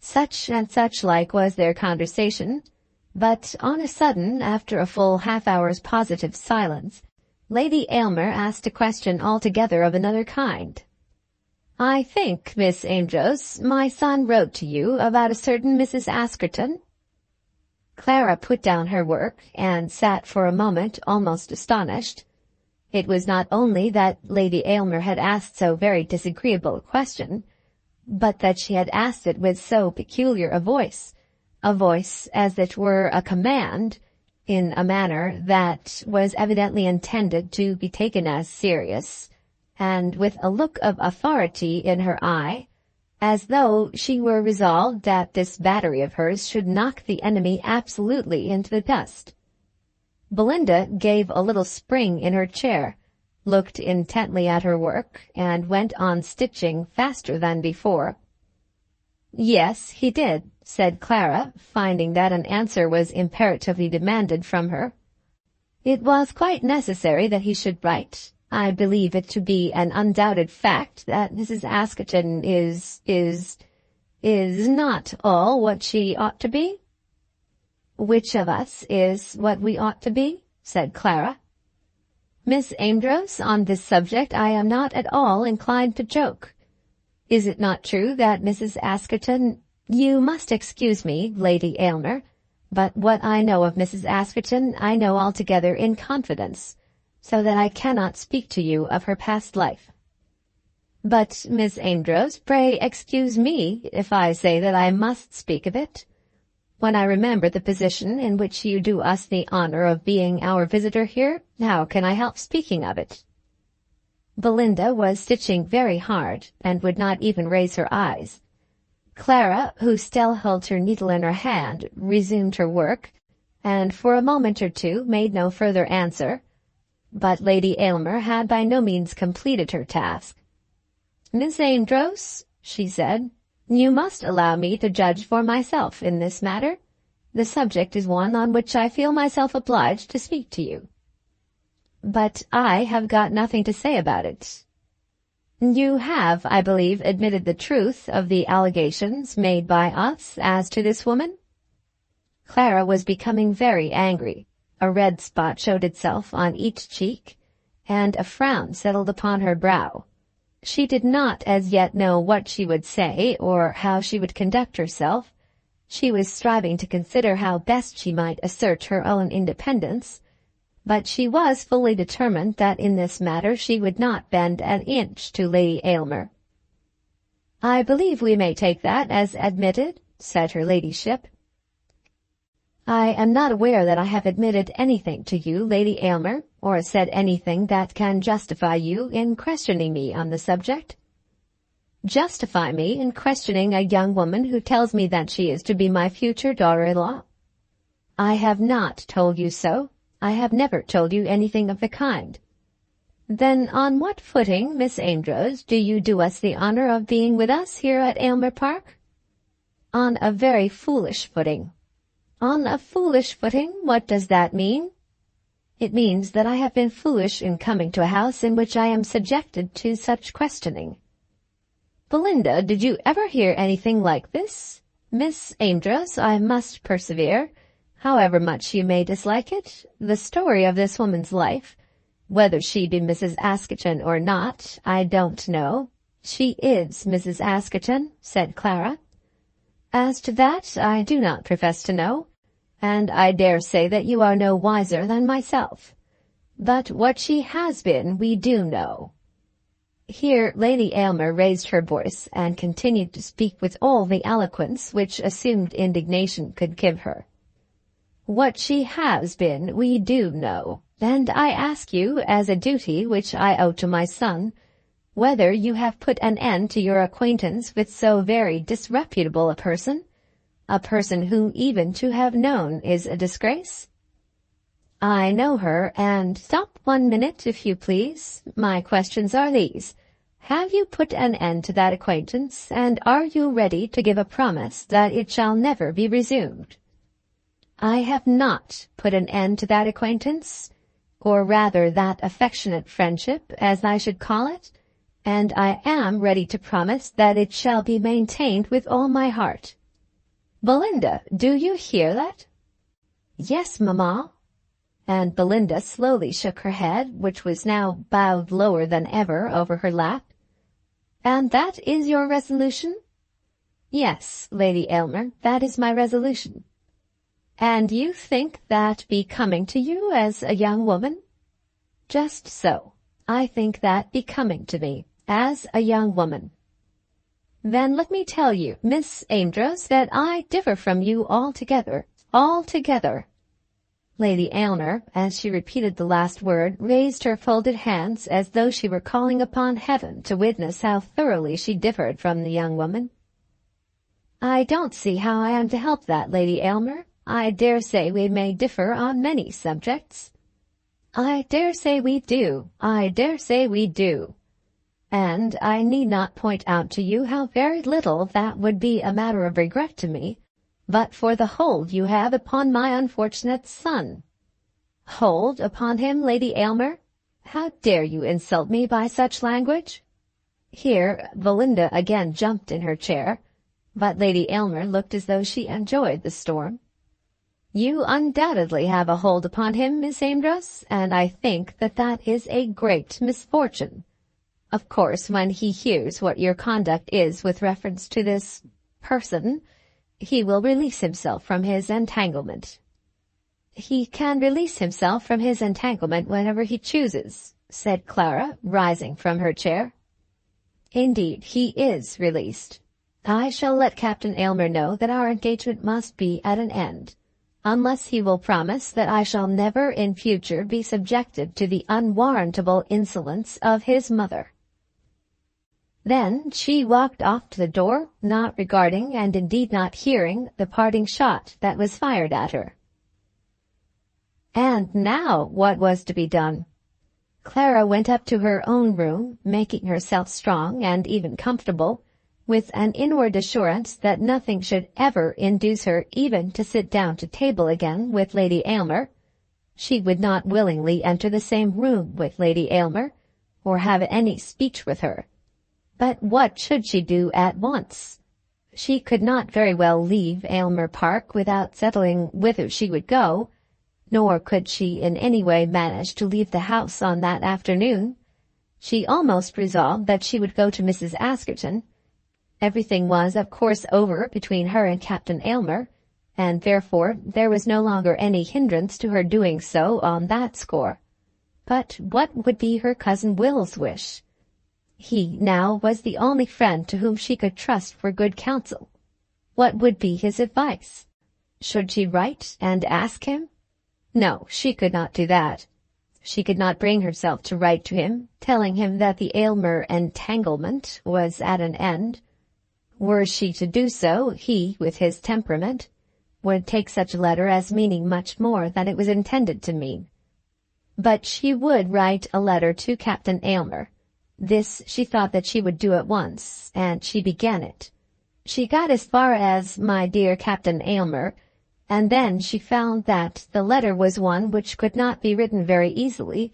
Such and such like was their conversation, but on a sudden, after a full half-hour's positive silence, Lady Aylmer asked a question altogether of another kind. "I think, Miss Amedroz, my son wrote to you about a certain Mrs. Askerton?" Clara put down her work and sat for a moment almost astonished. It was not only that Lady Aylmer had asked so very disagreeable a question, but that she had asked it with so peculiar a voice as it were a command, in a manner that was evidently intended to be taken as serious, and with a look of authority in her eye, as though she were resolved that this battery of hers should knock the enemy absolutely into the dust. Belinda gave a little spring in her chair, looked intently at her work, and went on stitching faster than before. "Yes, he did," said Clara, finding that an answer was imperatively demanded from her. "It was quite necessary that he should write. I believe it to be an undoubted fact that Mrs. Askerton is not all what she ought to be." "Which of us is what we ought to be?" said Clara. "Miss Amedroz, on this subject I am not at all inclined to joke. Is it not true that Mrs. Askerton— You must excuse me, Lady Aylmer, but what I know of Mrs. Askerton I know altogether in confidence, so that I cannot speak to you of her past life." "But, Miss Amedroz, pray excuse me if I say that I must speak of it. When I remember the position in which you do us the honor of being our visitor here, how can I help speaking of it?" Belinda was stitching very hard, and would not even raise her eyes. Clara, who still held her needle in her hand, resumed her work, and for a moment or two made no further answer. But Lady Aylmer had by no means completed her task. "Miss Amedroz," she said, "you must allow me to judge for myself in this matter. The subject is one on which I feel myself obliged to speak to you." "But I have got nothing to say about it." "You have, I believe, admitted the truth of the allegations made by us as to this woman?" Clara was becoming very angry. A red spot showed itself on each cheek, and a frown settled upon her brow. She did not as yet know what she would say, or how she would conduct herself. She was striving to consider how best she might assert her own independence, but she was fully determined that in this matter she would not bend an inch to Lady Aylmer. "I believe we may take that as admitted," said her ladyship. "I am not aware that I have admitted anything to you, Lady Aylmer, or said anything that can justify you in questioning me on the subject." "Justify me in questioning a young woman who tells me that she is to be my future daughter-in-law?" "I have not told you so. I have never told you anything of the kind." "Then on what footing, Miss Amedroz, do you do us the honor of being with us here at Aylmer Park?" "On a very foolish footing." "On a foolish footing? What does that mean?" "It means that I have been foolish in coming to a house in which I am subjected to such questioning." "Belinda, did you ever hear anything like this? Miss Amedroz, I must persevere. However much you may dislike it, the story of this woman's life, whether she be Mrs. Askerton or not, I don't know." "She is Mrs. Askerton," said Clara. "As to that, I do not profess to know, and I dare say that you are no wiser than myself. But what she has been we do know." Here Lady Aylmer raised her voice and continued to speak with all the eloquence which assumed indignation could give her. "What she has been we do know, and I ask you, as a duty which I owe to my son, whether you have put an end to your acquaintance with so very disreputable a person whom even to have known is a disgrace?" "I know her, and—" "Stop 1 minute, if you please. My questions are these. Have you put an end to that acquaintance, and are you ready to give a promise that it shall never be resumed?" "I have not put an end to that acquaintance, or rather that affectionate friendship, as I should call it, and I am ready to promise that it shall be maintained with all my heart. Belinda, do you hear that?" "Yes, mamma." And Belinda slowly shook her head, which was now bowed lower than ever over her lap. "And that is your resolution?" "Yes, Lady Aylmer, that is my resolution." "And you think that becoming to you as a young woman?" "Just so. I think that becoming to me, as a young woman." "Then let me tell you, Miss Amedroz, that I differ from you altogether, altogether." Lady Aylmer, as she repeated the last word, raised her folded hands as though she were calling upon heaven to witness how thoroughly she differed from the young woman. "I don't see how I am to help that, Lady Aylmer. I dare say we may differ on many subjects." "I dare say we do. I dare say we do. And I need not point out to you how very little that would be a matter of regret to me, but for the hold you have upon my unfortunate son." "Hold upon him, Lady Aylmer? How dare you insult me by such language?" Here Belinda again jumped in her chair, but Lady Aylmer looked as though she enjoyed the storm. "You undoubtedly have a hold upon him, Miss Amedroz, and I think that that is a great misfortune. Of course, when he hears what your conduct is with reference to this person, he will release himself from his entanglement." "He can release himself from his entanglement whenever he chooses," said Clara, rising from her chair. "Indeed, he is released. I shall let Captain Aylmer know that our engagement must be at an end, unless he will promise that I shall never in future be subjected to the unwarrantable insolence of his mother." Then she walked off to the door, not regarding and indeed not hearing the parting shot that was fired at her. And now what was to be done? Clara went up to her own room, making herself strong and even comfortable, with an inward assurance that nothing should ever induce her even to sit down to table again with Lady Aylmer. She would not willingly enter the same room with Lady Aylmer, or have any speech with her. But what should she do at once? She could not very well leave Aylmer Park without settling whither she would go, nor could she in any way manage to leave the house on that afternoon. She almost resolved that she would go to Mrs. Askerton. Everything was, of course, over between her and Captain Aylmer, and therefore there was no longer any hindrance to her doing so on that score. But what would be her cousin Will's wish? He now was the only friend to whom she could trust for good counsel. What would be his advice? Should she write and ask him? No, she could not do that. She could not bring herself to write to him, telling him that the Aylmer entanglement was at an end. Were she to do so, he, with his temperament, would take such a letter as meaning much more than it was intended to mean. But she would write a letter to Captain Aylmer. This she thought that she would do at once, and she began it. She got as far as "My dear Captain Aylmer," and then she found that the letter was one which could not be written very easily,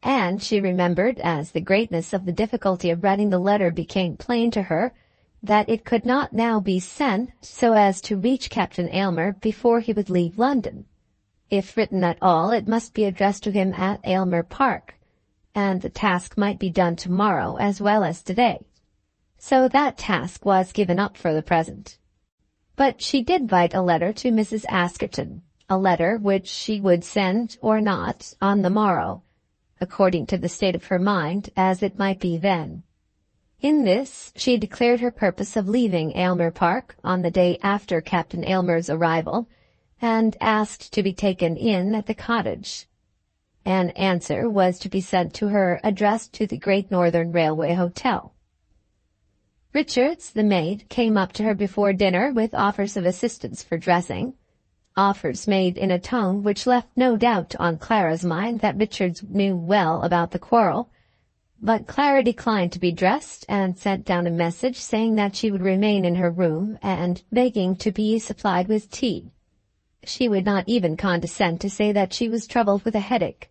and she remembered, as the greatness of the difficulty of writing the letter became plain to her, that it could not now be sent so as to reach Captain Aylmer before he would leave London. If written at all, it must be addressed to him at Aylmer Park, and the task might be done tomorrow as well as today. So that task was given up for the present. But she did write a letter to Mrs. Askerton, a letter which she would send or not on the morrow, according to the state of her mind, as it might be then. In this, she declared her purpose of leaving Aylmer Park on the day after Captain Aylmer's arrival, and asked to be taken in at the cottage. An answer was to be sent to her addressed to the Great Northern Railway Hotel. Richards, the maid, came up to her before dinner with offers of assistance for dressing, offers made in a tone which left no doubt on Clara's mind that Richards knew well about the quarrel, but Clara declined to be dressed and sent down a message saying that she would remain in her room and begging to be supplied with tea. She would not even condescend to say that she was troubled with a headache.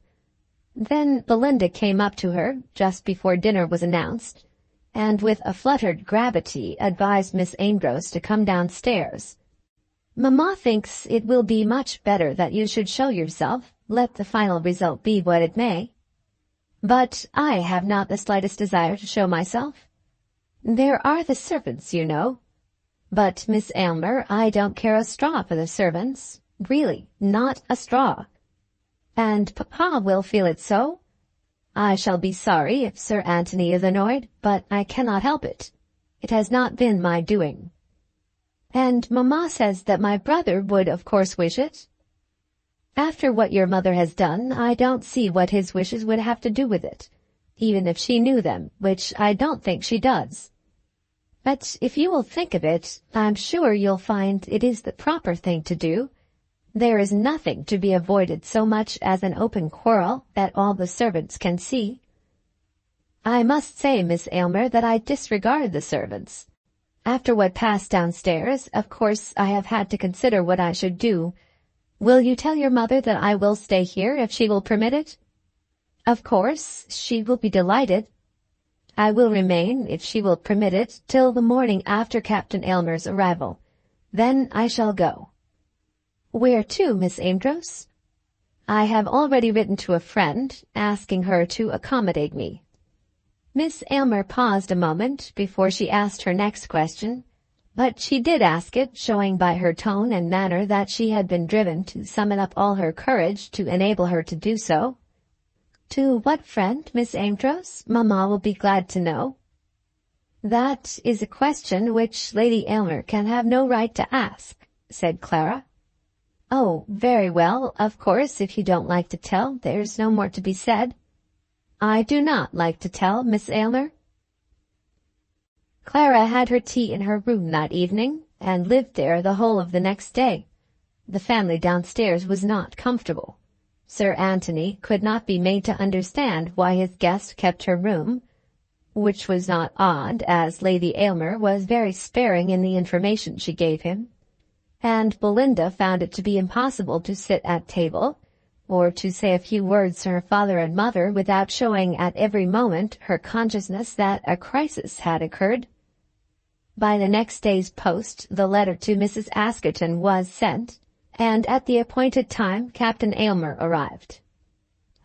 Then Belinda came up to her, just before dinner was announced, and with a fluttered gravity advised Miss Amedroz to come downstairs. "Mamma thinks it will be much better that you should show yourself, let the final result be what it may." "But I have not the slightest desire to show myself. There are the servants, you know." "But, Miss Aylmer, I don't care a straw for the servants. Really, not a straw." "And papa will feel it so?" "I shall be sorry if Sir Anthony is annoyed, but I cannot help it. It has not been my doing." "And mamma says that my brother would of course wish it." "After what your mother has done, I don't see what his wishes would have to do with it, even if she knew them, which I don't think she does. But if you will think of it, I'm sure you'll find it is the proper thing to do. There is nothing to be avoided so much as an open quarrel that all the servants can see." "I must say, Miss Aylmer, that I disregard the servants. After what passed downstairs, of course I have had to consider what I should do. Will you tell your mother that I will stay here if she will permit it?" "Of course, she will be delighted." "I will remain, if she will permit it, till the morning after Captain Aylmer's arrival. Then I shall go." "Where to, Miss Amedroz?" "I have already written to a friend, asking her to accommodate me." Miss Aylmer paused a moment before she asked her next question, but she did ask it, showing by her tone and manner that she had been driven to summon up all her courage to enable her to do so. "To what friend, Miss Amedroz? Mamma will be glad to know." "That is a question which Lady Aylmer can have no right to ask," said Clara. "Oh, very well, of course, if you don't like to tell, there's no more to be said." "I do not like to tell, Miss Aylmer." Clara had her tea in her room that evening, and lived there the whole of the next day. The family downstairs was not comfortable. Sir Anthony could not be made to understand why his guest kept her room, which was not odd, as Lady Aylmer was very sparing in the information she gave him, and Belinda found it to be impossible to sit at table, or to say a few words to her father and mother without showing at every moment her consciousness that a crisis had occurred. By the next day's post the letter to Mrs. Askerton was sent, and at the appointed time Captain Aylmer arrived.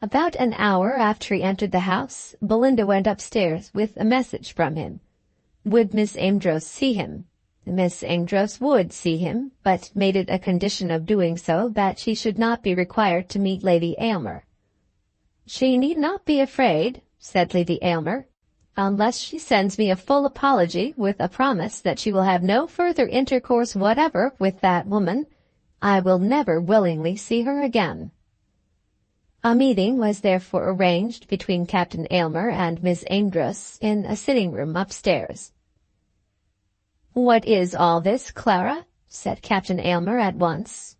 About an hour after he entered the house, Belinda went upstairs with a message from him. Would Miss Amedroz see him? Miss Amedroz would see him, but made it a condition of doing so that she should not be required to meet Lady Aylmer. "She need not be afraid," said Lady Aylmer, "unless she sends me a full apology with a promise that she will have no further intercourse whatever with that woman. I will never willingly see her again." A meeting was therefore arranged between Captain Aylmer and Miss Amedroz in a sitting-room upstairs. "What is all this, Clara?" said Captain Aylmer at once.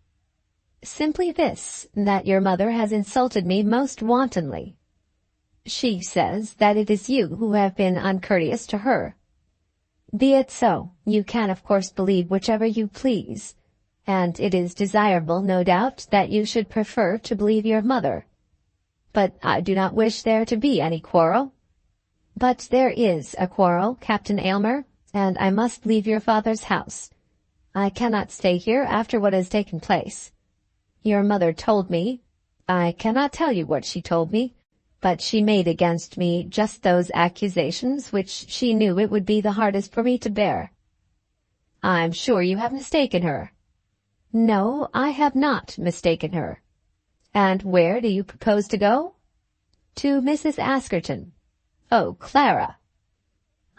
"Simply this, that your mother has insulted me most wantonly. She says that it is you who have been uncourteous to her. Be it so. You can of course believe whichever you please, and it is desirable, no doubt, that you should prefer to believe your mother. But I do not wish there to be any quarrel." "But there is a quarrel, Captain Aylmer, and I must leave your father's house. I cannot stay here after what has taken place. Your mother told me, I cannot tell you what she told me, but she made against me just those accusations which she knew it would be the hardest for me to bear." "I'm sure you have mistaken her." "No, I have not mistaken her." "And where do you propose to go?" To Mrs. Askerton. Oh, Clara.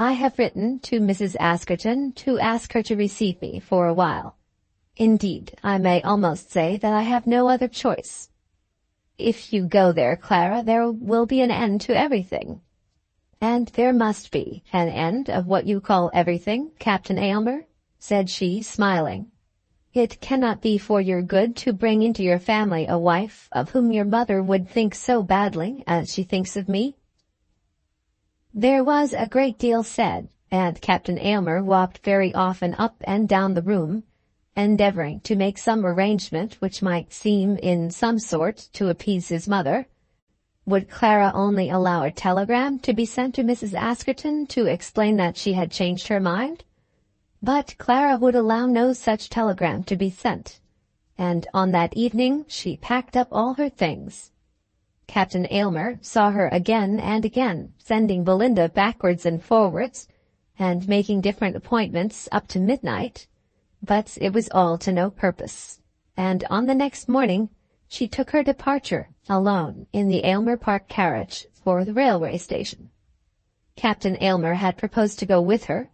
I have written to Mrs. Askerton to ask her to receive me for a while. Indeed, I may almost say that I have no other choice. If you go there, Clara, there will be an end to everything. And there must be an end of what you call everything, Captain Aylmer, said she, smiling. It cannot be for your good to bring into your family a wife of whom your mother would think so badly as she thinks of me. There was a great deal said, and Captain Aylmer walked very often up and down the room, endeavoring to make some arrangement which might seem in some sort to appease his mother. Would Clara only allow a telegram to be sent to Mrs. Askerton to explain that she had changed her mind? But Clara would allow no such telegram to be sent, and on that evening she packed up all her things. Captain Aylmer saw her again and again, sending Belinda backwards and forwards, and making different appointments up to midnight, but it was all to no purpose, and on the next morning she took her departure, alone, in the Aylmer Park carriage for the railway station. Captain Aylmer had proposed to go with her,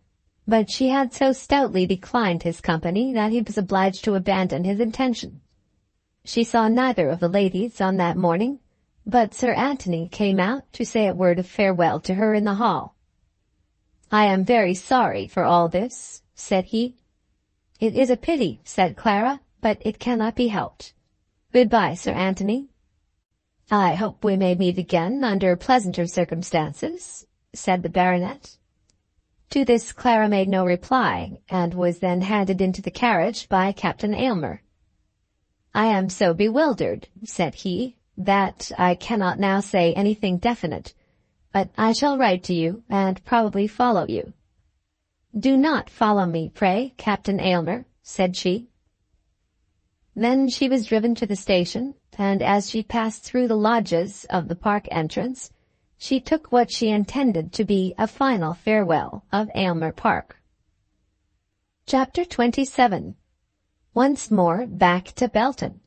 but she had so stoutly declined his company that he was obliged to abandon his intention. She saw neither of the ladies on that morning, but Sir Anthony came out to say a word of farewell to her in the hall. "I am very sorry for all this," said he. "It is a pity," said Clara, "but it cannot be helped. Goodbye, Sir Anthony." "I hope we may meet again under pleasanter circumstances," said the baronet. To this Clara made no reply, and was then handed into the carriage by Captain Aylmer. "I am so bewildered," said he, "that I cannot now say anything definite, but I shall write to you, and probably follow you." "Do not follow me, pray, Captain Aylmer," said she. Then she was driven to the station, and as she passed through the lodges of the park entrance, she took what she intended to be a final farewell of Aylmer Park. Chapter 27. Once more back to Belton.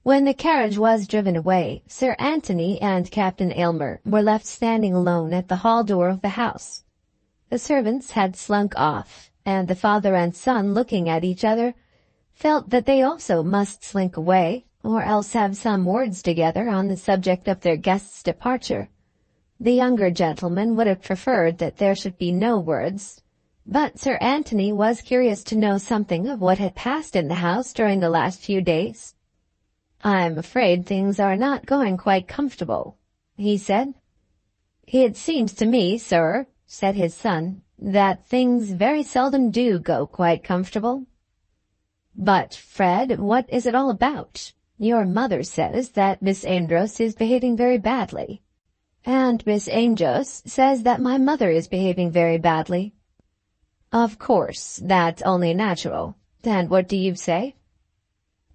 When the carriage was driven away, Sir Anthony and Captain Aylmer were left standing alone at the hall door of the house. The servants had slunk off, and the father and son, looking at each other, felt that they also must slink away, or else have some words together on the subject of their guest's departure. The younger gentleman would have preferred that there should be no words, but Sir Anthony was curious to know something of what had passed in the house during the last few days. "I'm afraid things are not going quite comfortable," he said. "It seems to me, sir," said his son, "that things very seldom do go quite comfortable." "But, Fred, what is it all about? Your mother says that Miss Amedroz is behaving very badly." "And Miss Amedroz says that my mother is behaving very badly." "Of course, that's only natural. And what do you say?"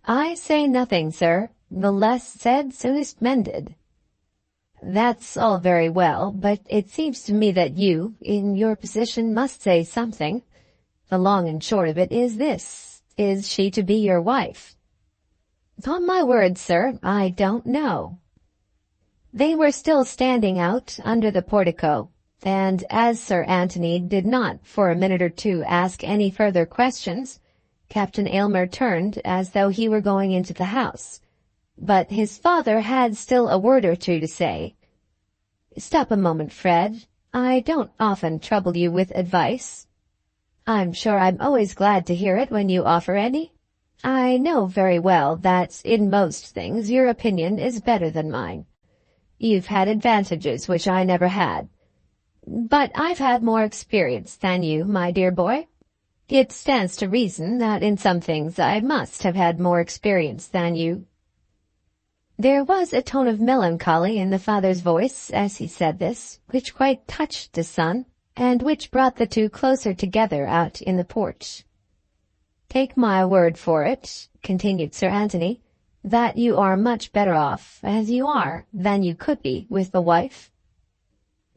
"I say nothing, sir. The less said, soonest mended." "That's all very well, but it seems to me that you, in your position, must say something. The long and short of it is this: is she to be your wife?" "On my word, sir, I don't know." They were still standing out under the portico, and as Sir Anthony did not for a minute or two ask any further questions, Captain Aylmer turned as though he were going into the house. But his father had still a word or two to say. "Stop a moment, Fred. I don't often trouble you with advice. I'm sure I'm always glad to hear it when you offer any. I know very well that in most things your opinion is better than mine. You've had advantages which I never had. But I've had more experience than you, my dear boy. It stands to reason that in some things I must have had more experience than you." There was a tone of melancholy in the father's voice as he said this, which quite touched the son, and which brought the two closer together out in the porch. "Take my word for it," continued Sir Anthony, "that you are much better off, as you are, than you could be with a wife."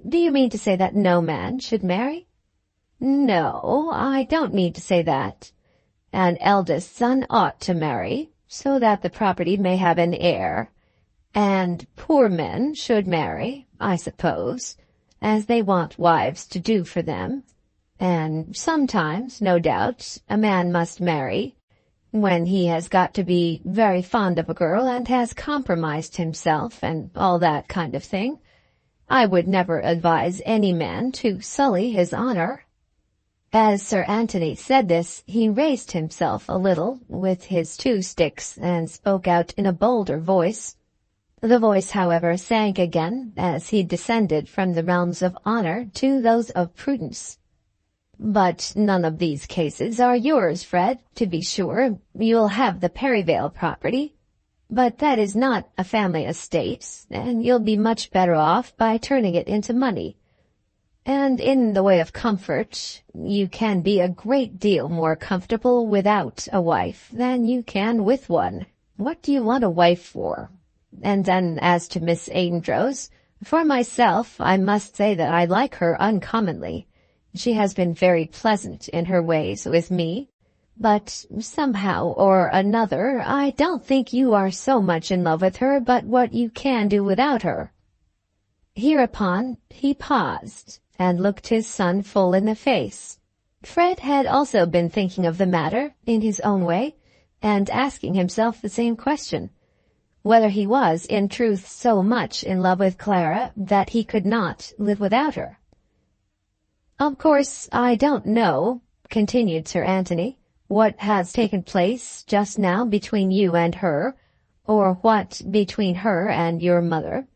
"Do you mean to say that no man should marry?" "No, I don't mean to say that. An eldest son ought to marry, so that the property may have an heir, And poor men should marry, I suppose, as they want wives to do for them. And sometimes, no doubt, a man must marry when he has got to be very fond of a girl and has compromised himself and all that kind of thing. I would never advise any man to sully his honor." As Sir Anthony said this, he raised himself a little with his 2 sticks and spoke out in a bolder voice. The voice, however, sank again as he descended from the realms of honor to those of prudence. "But none of these cases are yours, Fred, to be sure. You'll have the Perivale property, but that is not a family estate, and you'll be much better off by turning it into money. And in the way of comfort, you can be a great deal more comfortable without a wife than you can with one. What do you want a wife for? And then as to Miss Amedroz, for myself, I must say that I like her uncommonly. She has been very pleasant in her ways with me, but somehow or another I don't think you are so much in love with her but what you can do without her." Hereupon he paused and looked his son full in the face. Fred had also been thinking of the matter in his own way, and asking himself the same question, whether he was in truth so much in love with Clara that he could not live without her. "Of course, I don't know," continued Sir Anthony, "what has taken place just now between you and her, or what between her and your mother.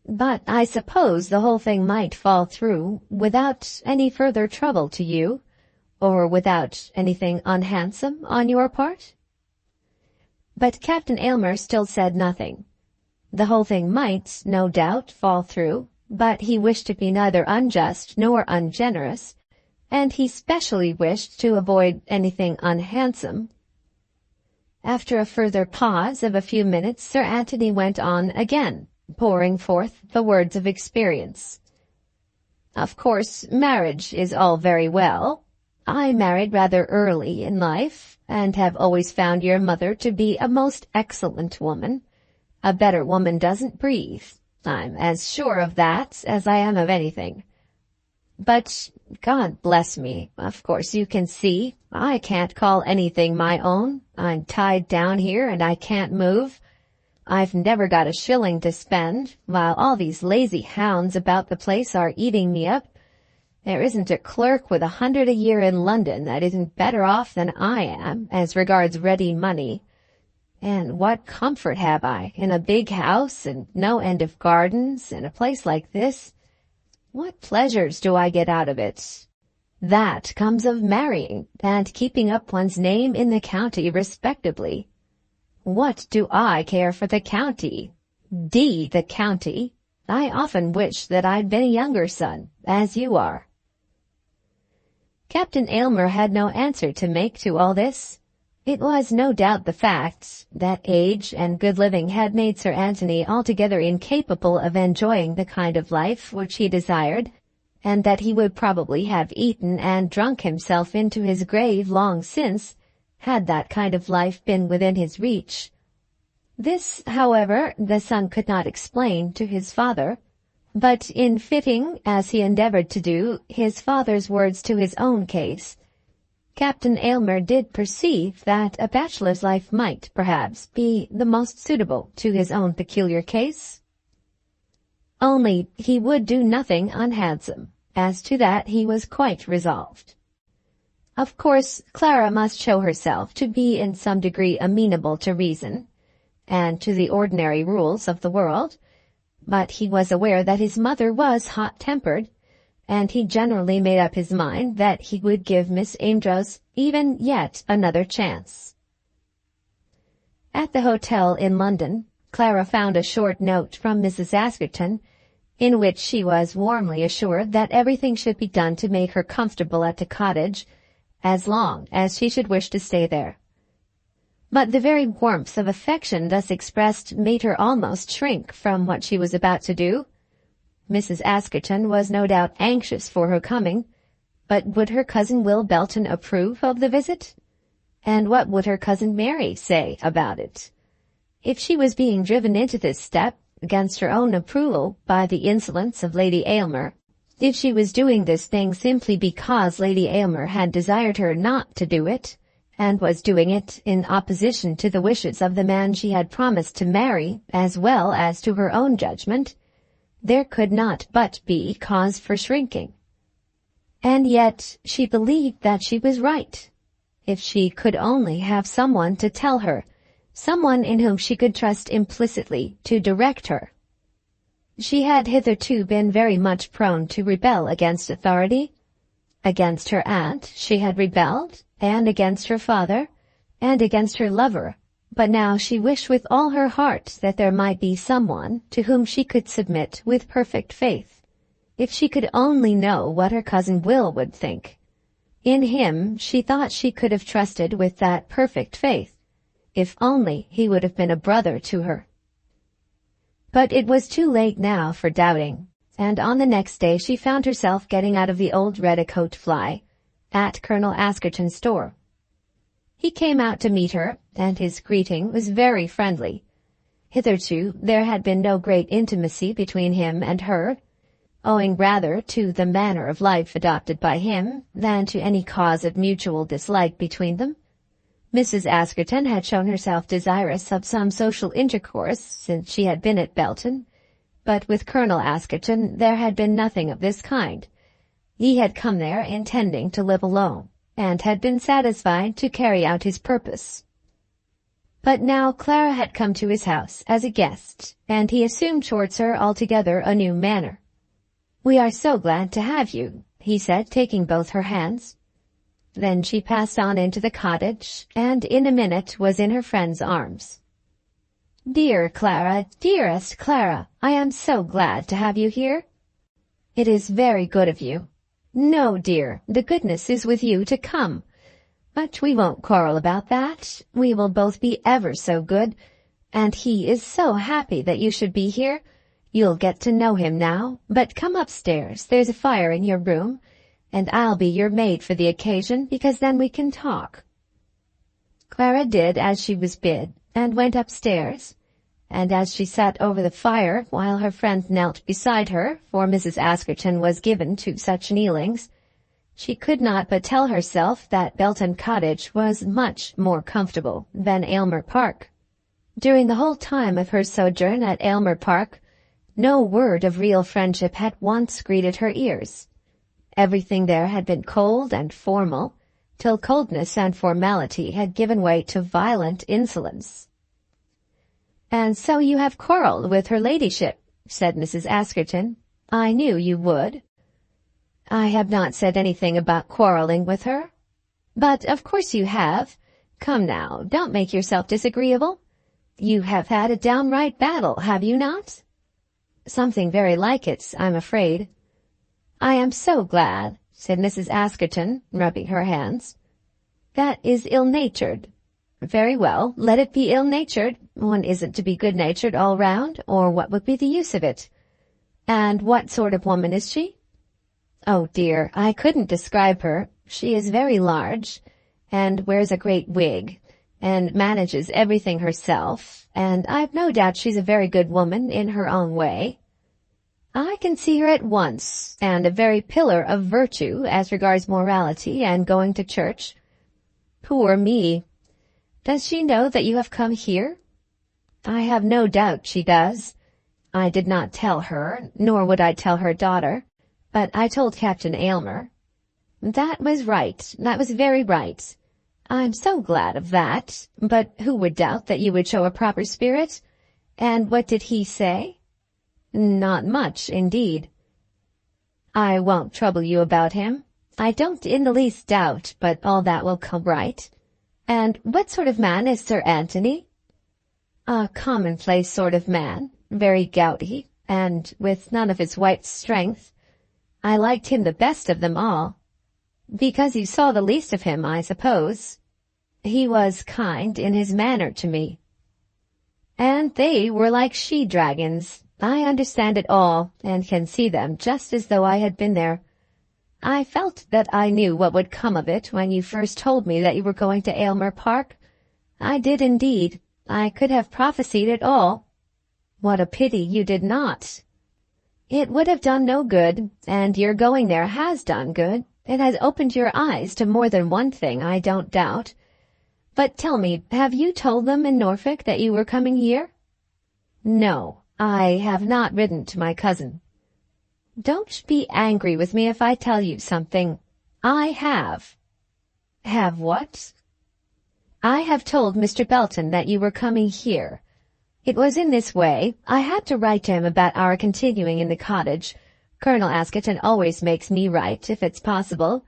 But I suppose the whole thing might fall through without any further trouble to you, or without anything unhandsome on your part?" But Captain Aylmer still said nothing. The whole thing might, no doubt, fall through, but he wished to be neither unjust nor ungenerous, and he specially wished to avoid anything unhandsome. After a further pause of a few minutes, Sir Anthony went on again, pouring forth the words of experience. "Of course, marriage is all very well. I married rather early in life, and have always found your mother to be a most excellent woman. A better woman doesn't breathe. I'm as sure of that as I am of anything. But, God bless me, of course you can see, I can't call anything my own. I'm tied down here and I can't move. I've never got a shilling to spend, while all these lazy hounds about the place are eating me up. There isn't a clerk with 100 a year in London that isn't better off than I am as regards ready money. And what comfort have I in a big house and no end of gardens and a place like this? What pleasures do I get out of it? That comes of marrying and keeping up one's name in the county respectably. What do I care for the county? The county. I often wish that I'd been a younger son, as you are." Captain Aylmer had no answer to make to all this. It was no doubt the fact that age and good living had made Sir Anthony altogether incapable of enjoying the kind of life which he desired, and that he would probably have eaten and drunk himself into his grave long since, had that kind of life been within his reach. This, however, the son could not explain to his father, but in fitting, as he endeavored to do, his father's words to his own case, Captain Aylmer did perceive that a bachelor's life might, perhaps, be the most suitable to his own peculiar case. Only he would do nothing unhandsome. As to that he was quite resolved. Of course, Clara must show herself to be in some degree amenable to reason, and to the ordinary rules of the world, but he was aware that his mother was hot-tempered, and he generally made up his mind that he would give Miss Amedroz even yet another chance. At the hotel in London, Clara found a short note from Mrs. Askerton, in which she was warmly assured that everything should be done to make her comfortable at the cottage, as long as she should wish to stay there. But the very warmth of affection thus expressed made her almost shrink from what she was about to do. Mrs. Askerton was no doubt anxious for her coming, but would her cousin Will Belton approve of the visit? And what would her cousin Mary say about it? If she was being driven into this step, against her own approval, by the insolence of Lady Aylmer, if she was doing this thing simply because Lady Aylmer had desired her not to do it, and was doing it in opposition to the wishes of the man she had promised to marry, as well as to her own judgment, there could not but be cause for shrinking. And yet she believed that she was right. If she could only have someone to tell her, someone in whom she could trust implicitly to direct her. She had hitherto been very much prone to rebel against authority. Against her aunt she had rebelled, and against her father, and against her lover, but now she wished with all her heart that there might be someone to whom she could submit with perfect faith. If she could only know what her cousin Will would think. In him she thought she could have trusted with that perfect faith, if only he would have been a brother to her. But it was too late now for doubting, and on the next day she found herself getting out of the old Redicote fly at Colonel Askerton's store. He came out to meet her, and his greeting was very friendly. Hitherto there had been no great intimacy between him and her, owing rather to the manner of life adopted by him than to any cause of mutual dislike between them. Mrs. Askerton had shown herself desirous of some social intercourse since she had been at Belton, but with Colonel Askerton there had been nothing of this kind. He had come there intending to live alone, and had been satisfied to carry out his purpose. But now Clara had come to his house as a guest, and he assumed towards her altogether a new manner. "We are so glad to have you," he said, taking both her hands. Then she passed on into the cottage, and in a minute was in her friend's arms. "Dear Clara, dearest Clara, I am so glad to have you here." "It is very good of you." "No, dear, the goodness is with you to come. But we won't quarrel about that. We will both be ever so good, and he is so happy that you should be here. You'll get to know him now, but come upstairs, there's a fire in your room, and I'll be your maid for the occasion, because then we can talk." Clara did as she was bid, and went upstairs, and as she sat over the fire while her friend knelt beside her, for Mrs. Askerton was given to such kneelings, she could not but tell herself that Belton Cottage was much more comfortable than Aylmer Park. During the whole time of her sojourn at Aylmer Park, no word of real friendship had once greeted her ears. Everything there had been cold and formal, till coldness and formality had given way to violent insolence. "And so you have quarrelled with her ladyship," said Mrs. Askerton. "I knew you would." "I have not said anything about quarrelling with her." "But of course you have. Come now, don't make yourself disagreeable. You have had a downright battle, have you not?" "Something very like it, I'm afraid." "I am so glad," said Mrs. Askerton, rubbing her hands. "That is ill-natured." "Very well, let it be ill-natured. One isn't to be good-natured all round, or what would be the use of it? And what sort of woman is she?" "Oh dear, I couldn't describe her. She is very large, and wears a great wig, and manages everything herself, and I've no doubt she's a very good woman in her own way. I can see her at once, and a very pillar of virtue as regards morality and going to church." "Poor me! Does she know that you have come here?" "I have no doubt she does. I did not tell her, nor would I tell her daughter, but I told Captain Aylmer." "That was right. That was very right. I'm so glad of that. But who would doubt that you would show a proper spirit? And what did he say?" "Not much, indeed." "I won't trouble you about him. I don't in the least doubt but all that will come right. And what sort of man is Sir Anthony?" "A commonplace sort of man, very gouty, and with none of his wife's strength. I liked him the best of them all." "Because you saw the least of him, I suppose." "He was kind in his manner to me." "And they were like she-dragons. I understand it all, and can see them just as though I had been there. I felt that I knew what would come of it when you first told me that you were going to Aylmer Park. I did indeed, I could have prophesied it all. What a pity you did not. It would have done no good, and your going there has done good. It has opened your eyes to more than one thing, I don't doubt. But tell me, have you told them in Norfolk that you were coming here? No, I have not written to my cousin. Don't be angry with me if I tell you something. I have. Have what? I have told Mr. Belton that you were coming here. It was in this way. I had to write to him about our continuing in the cottage. Colonel Askerton always makes me write, if it's possible.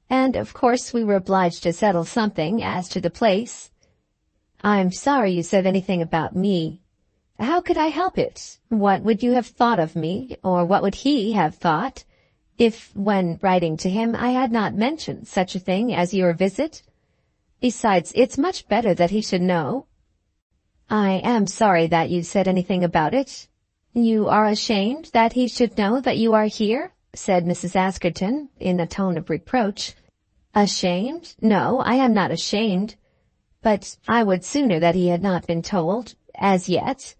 And, of course, we were obliged to settle something as to the place. I'm sorry you said anything about me. How could I help it? What would you have thought of me, or what would he have thought, if, when writing to him, I had not mentioned such a thing as your visit? Besides, it's much better that he should know. I am sorry that you said anything about it. You are ashamed that he should know that you are here? Said Mrs. Askerton, in a tone of reproach. Ashamed? No, I am not ashamed. But I would sooner that he had not been told, as yet.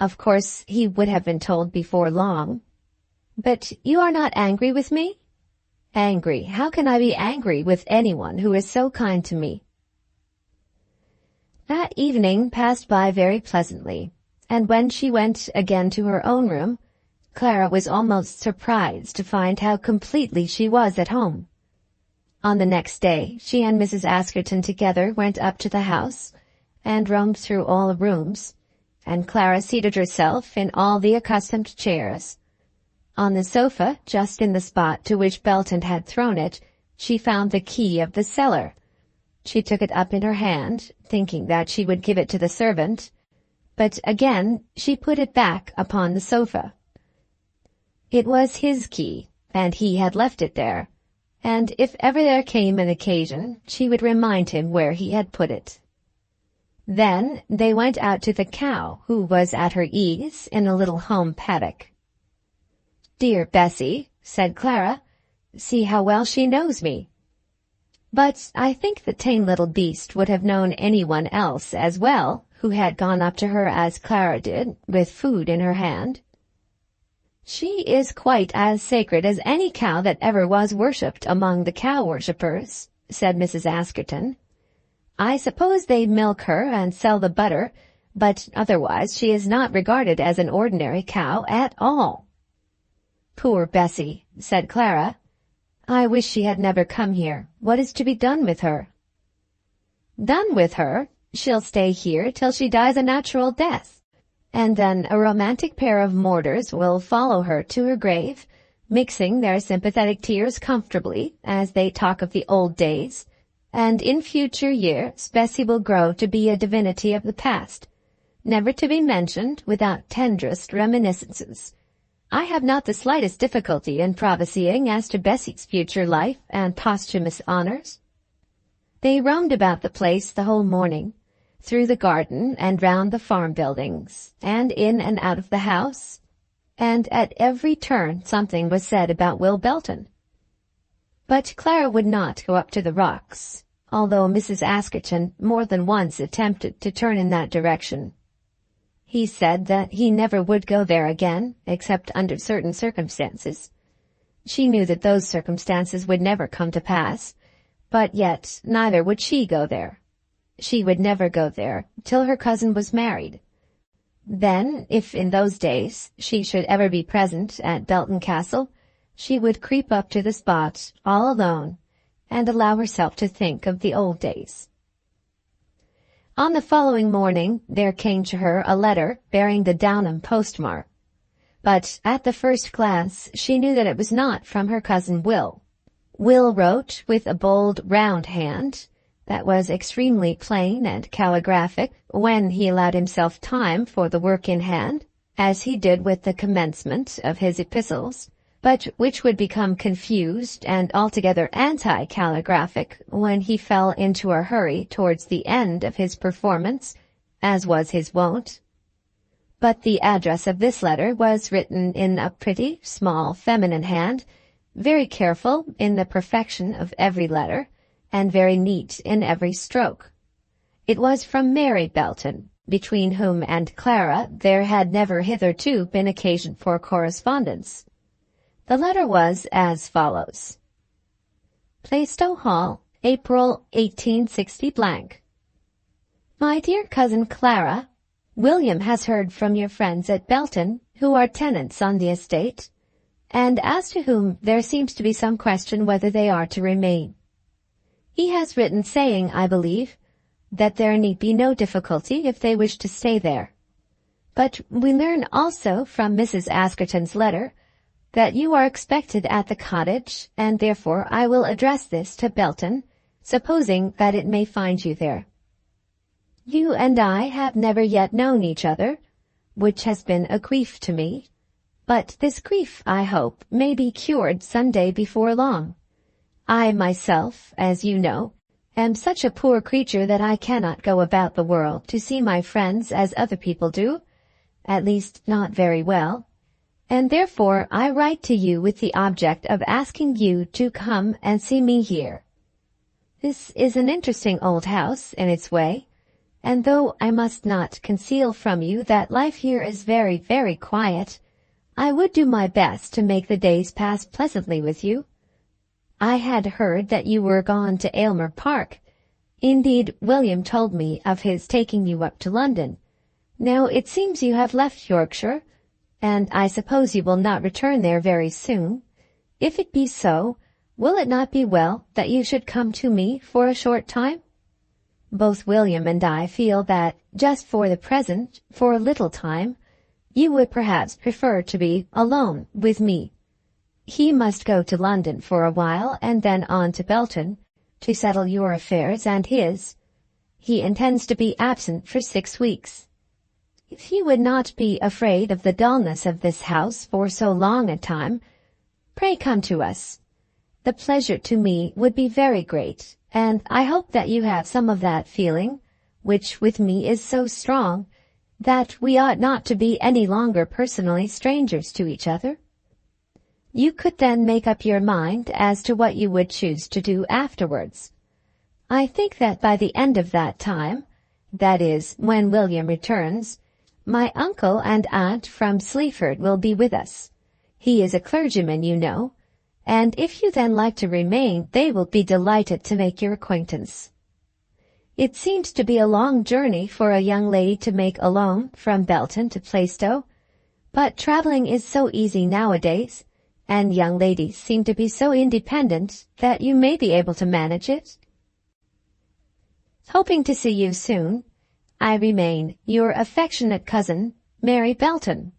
Of course, he would have been told before long. But you are not angry with me? Angry? How can I be angry with anyone who is so kind to me? That evening passed by very pleasantly, and when she went again to her own room, Clara was almost surprised to find how completely she was at home. On the next day, she and Mrs. Askerton together went up to the house, and roamed through all the rooms, and Clara seated herself in all the accustomed chairs. On the sofa, just in the spot to which Belton had thrown it, she found the key of the cellar. She took it up in her hand, thinking that she would give it to the servant, but again she put it back upon the sofa. It was his key, and he had left it there, and if ever there came an occasion, she would remind him where he had put it. Then they went out to the cow, who was at her ease in a little home paddock. "Dear Bessie," said Clara, "see how well she knows me." But I think the tame little beast would have known anyone else as well, who had gone up to her as Clara did, with food in her hand. "She is quite as sacred as any cow that ever was worshipped among the cow-worshippers," said Mrs. Askerton. "I suppose they milk her and sell the butter, but otherwise she is not regarded as an ordinary cow at all." "Poor Bessie," said Clara. "I wish she had never come here. What is to be done with her?" "Done with her? She'll stay here till she dies a natural death, and then a romantic pair of mourners will follow her to her grave, mixing their sympathetic tears comfortably as they talk of the old days, and in future years Bessie will grow to be a divinity of the past, never to be mentioned without tenderest reminiscences. I have not the slightest difficulty in prophesying as to Bessie's future life and posthumous honors." They roamed about the place the whole morning, through the garden and round the farm buildings, and in and out of the house, and at every turn something was said about Will Belton. But Clara would not go up to the rocks, although Mrs. Askerton more than once attempted to turn in that direction. He said that he never would go there again, except under certain circumstances. She knew that those circumstances would never come to pass, but yet neither would she go there. She would never go there till her cousin was married. Then, if in those days she should ever be present at Belton Castle, she would creep up to the spot all alone, and allow herself to think of the old days. On the following morning there came to her a letter bearing the Downham postmark, but at the first glance she knew that it was not from her cousin Will. Will wrote with a bold, round hand that was extremely plain and calligraphic when he allowed himself time for the work in hand, as he did with the commencement of his epistles, but which would become confused and altogether anti-calligraphic when he fell into a hurry towards the end of his performance, as was his wont. But the address of this letter was written in a pretty, small, feminine hand, very careful in the perfection of every letter, and very neat in every stroke. It was from Mary Belton, between whom and Clara there had never hitherto been occasion for correspondence. The letter was as follows. Plaistow Hall, April 1860 blank. My dear cousin Clara, William has heard from your friends at Belton, who are tenants on the estate, and as to whom there seems to be some question whether they are to remain. He has written saying, I believe, that there need be no difficulty if they wish to stay there. But we learn also from Mrs. Askerton's letter that you are expected at the cottage, and therefore I will address this to Belton, supposing that it may find you there. You and I have never yet known each other, which has been a grief to me, but this grief, I hope, may be cured some day before long. I myself, as you know, am such a poor creature that I cannot go about the world to see my friends as other people do, at least not very well, and therefore I write to you with the object of asking you to come and see me here. This is an interesting old house in its way, and though I must not conceal from you that life here is very, very quiet, I would do my best to make the days pass pleasantly with you. I had heard that you were gone to Aylmer Park. Indeed, William told me of his taking you up to London. Now it seems you have left Yorkshire, and I suppose you will not return there very soon. If it be so, will it not be well that you should come to me for a short time? Both William and I feel that, just for the present, for a little time, you would perhaps prefer to be alone with me. He must go to London for a while and then on to Belton, to settle your affairs and his. He intends to be absent for 6 weeks. If you would not be afraid of the dullness of this house for so long a time, pray come to us. The pleasure to me would be very great, and I hope that you have some of that feeling, which with me is so strong, that we ought not to be any longer personally strangers to each other. You could then make up your mind as to what you would choose to do afterwards. I think that by the end of that time, that is, when William returns, my uncle and aunt from Sleaford will be with us. He is a clergyman, you know, and if you then like to remain, they will be delighted to make your acquaintance. It seems to be a long journey for a young lady to make alone from Belton to Plaistow, but traveling is so easy nowadays, and young ladies seem to be so independent that you may be able to manage it. Hoping to see you soon, I remain your affectionate cousin, Mary Belton.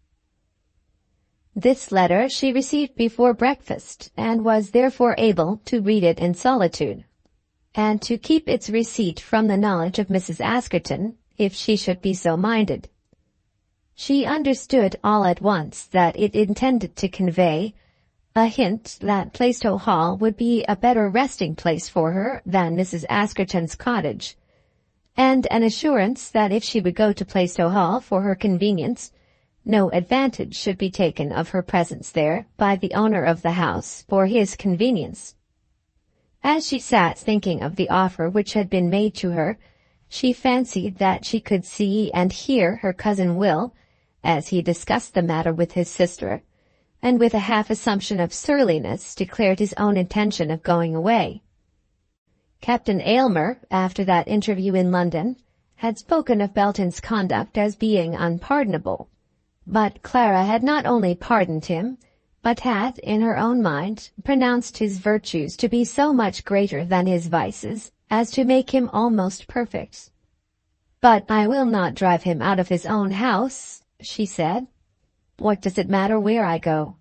This letter she received before breakfast, and was therefore able to read it in solitude, and to keep its receipt from the knowledge of Mrs. Askerton, if she should be so minded. She understood all at once that it intended to convey a hint that Plaistow Hall would be a better resting place for her than Mrs. Askerton's cottage, and an assurance that if she would go to Plaistow Hall for her convenience, no advantage should be taken of her presence there by the owner of the house for his convenience. As she sat thinking of the offer which had been made to her, she fancied that she could see and hear her cousin Will, as he discussed the matter with his sister, and with a half-assumption of surliness declared his own intention of going away. Captain Aylmer, after that interview in London, had spoken of Belton's conduct as being unpardonable, but Clara had not only pardoned him, but had, in her own mind, pronounced his virtues to be so much greater than his vices as to make him almost perfect. "But I will not drive him out of his own house," she said. "What does it matter where I go?"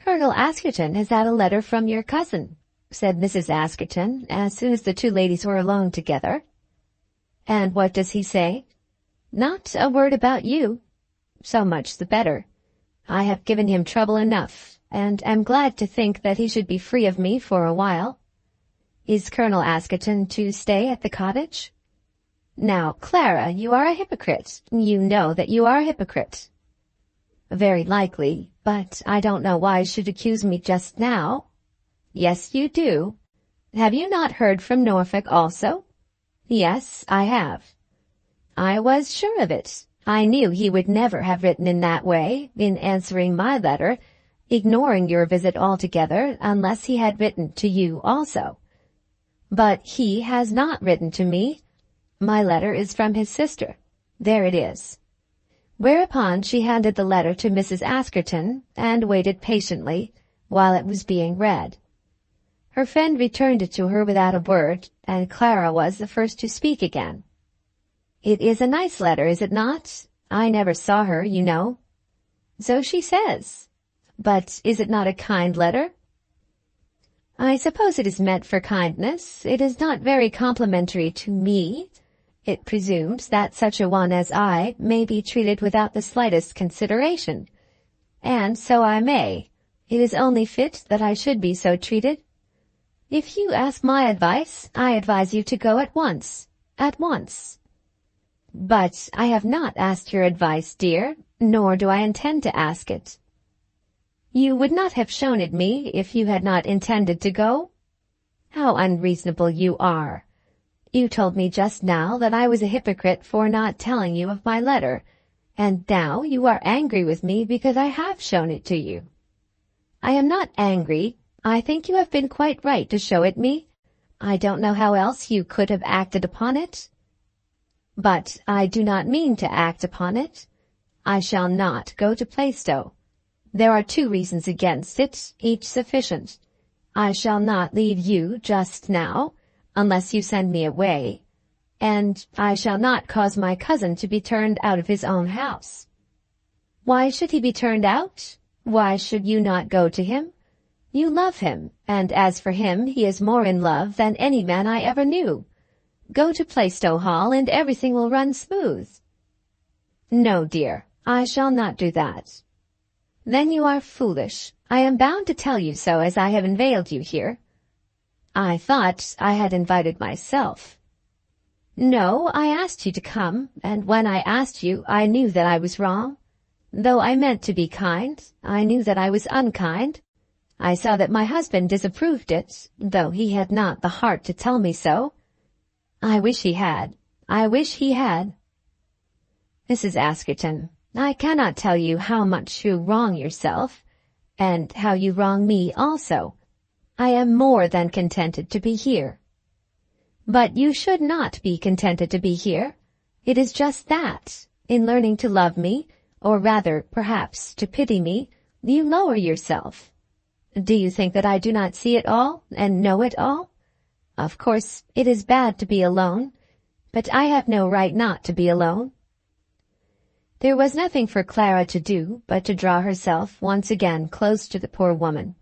"Colonel Askerton has had a letter from your cousin," said Mrs. Askerton, as soon as the two ladies were alone together. "And what does he say?" "Not a word about you." "So much the better. I have given him trouble enough, and am glad to think that he should be free of me for a while." "Is Colonel Askerton to stay at the cottage?" "Now, Clara, you are a hypocrite. You know that you are a hypocrite." "Very likely, but I don't know why you should accuse me just now." "Yes, you do. Have you not heard from Norfolk also?" "Yes, I have." I was sure of it. I knew he would never have written in that way, in answering my letter, ignoring your visit altogether, unless he had written to you also. But he has not written to me. My letter is from his sister. There it is." Whereupon she handed the letter to Mrs. Askerton and waited patiently while it was being read. Her friend returned it to her without a word, and Clara was the first to speak again. "It is a nice letter, is it not? I never saw her, you know." "So she says. But is it not a kind letter?" "I suppose it is meant for kindness. It is not very complimentary to me. It presumes that such a one as I may be treated without the slightest consideration. And so I may. It is only fit that I should be so treated. If you ask my advice, I advise you to go at once. At once." "But I have not asked your advice, dear, nor do I intend to ask it." "You would not have shown it me if you had not intended to go? How unreasonable you are! You told me just now that I was a hypocrite for not telling you of my letter, and now you are angry with me because I have shown it to you." "I am not angry. I think you have been quite right to show it me. I don't know how else you could have acted upon it." "But I do not mean to act upon it. I shall not go to Plaistow. There are 2 reasons against it, each sufficient. I shall not leave you just now, unless you send me away, and I shall not cause my cousin to be turned out of his own house." "Why should he be turned out? Why should you not go to him? You love him, and as for him, he is more in love than any man I ever knew. Go to Plaistow Hall, and everything will run smooth." "No, dear, I shall not do that." "Then you are foolish. I am bound to tell you so, as I have inveigled you here." "I thought I had invited myself." "No, I asked you to come, and when I asked you, I knew that I was wrong. Though I meant to be kind, I knew that I was unkind. I saw that my husband disapproved it, though he had not the heart to tell me so. I wish he had. I wish he had." "Mrs. Askerton, I cannot tell you how much you wrong yourself, and how you wrong me also. I am more than contented to be here." "But you should not be contented to be here. It is just that, in learning to love me, or rather, perhaps, to pity me, you lower yourself. Do you think that I do not see it all, and know it all? Of course, it is bad to be alone, but I have no right not to be alone." There was nothing for Clara to do but to draw herself once again close to the poor woman,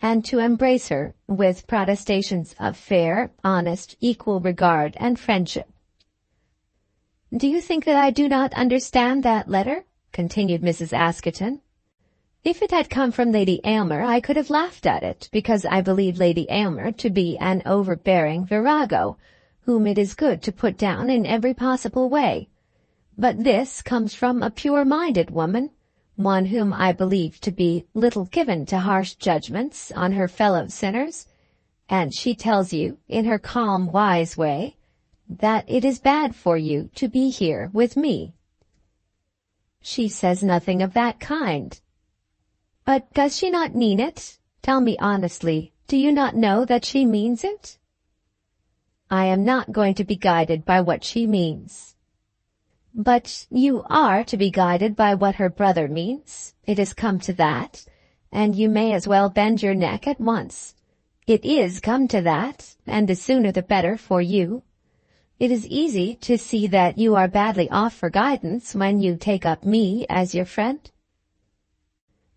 and to embrace her with protestations of fair, honest, equal regard and friendship. "Do you think that I do not understand that letter?" continued Mrs. Askerton. "If it had come from Lady Aylmer, I could have laughed at it, because I believe Lady Aylmer to be an overbearing virago, whom it is good to put down in every possible way. But this comes from a pure-minded woman, one whom I believe to be little given to harsh judgments on her fellow-sinners, and she tells you, in her calm, wise way, that it is bad for you to be here with me." "She says nothing of that kind." "But does she not mean it? Tell me honestly, do you not know that she means it?" "I am not going to be guided by what she means." "But you are to be guided by what her brother means. It has come to that, and you may as well bend your neck at once. It is come to that, and the sooner the better for you. It is easy to see that you are badly off for guidance when you take up me as your friend."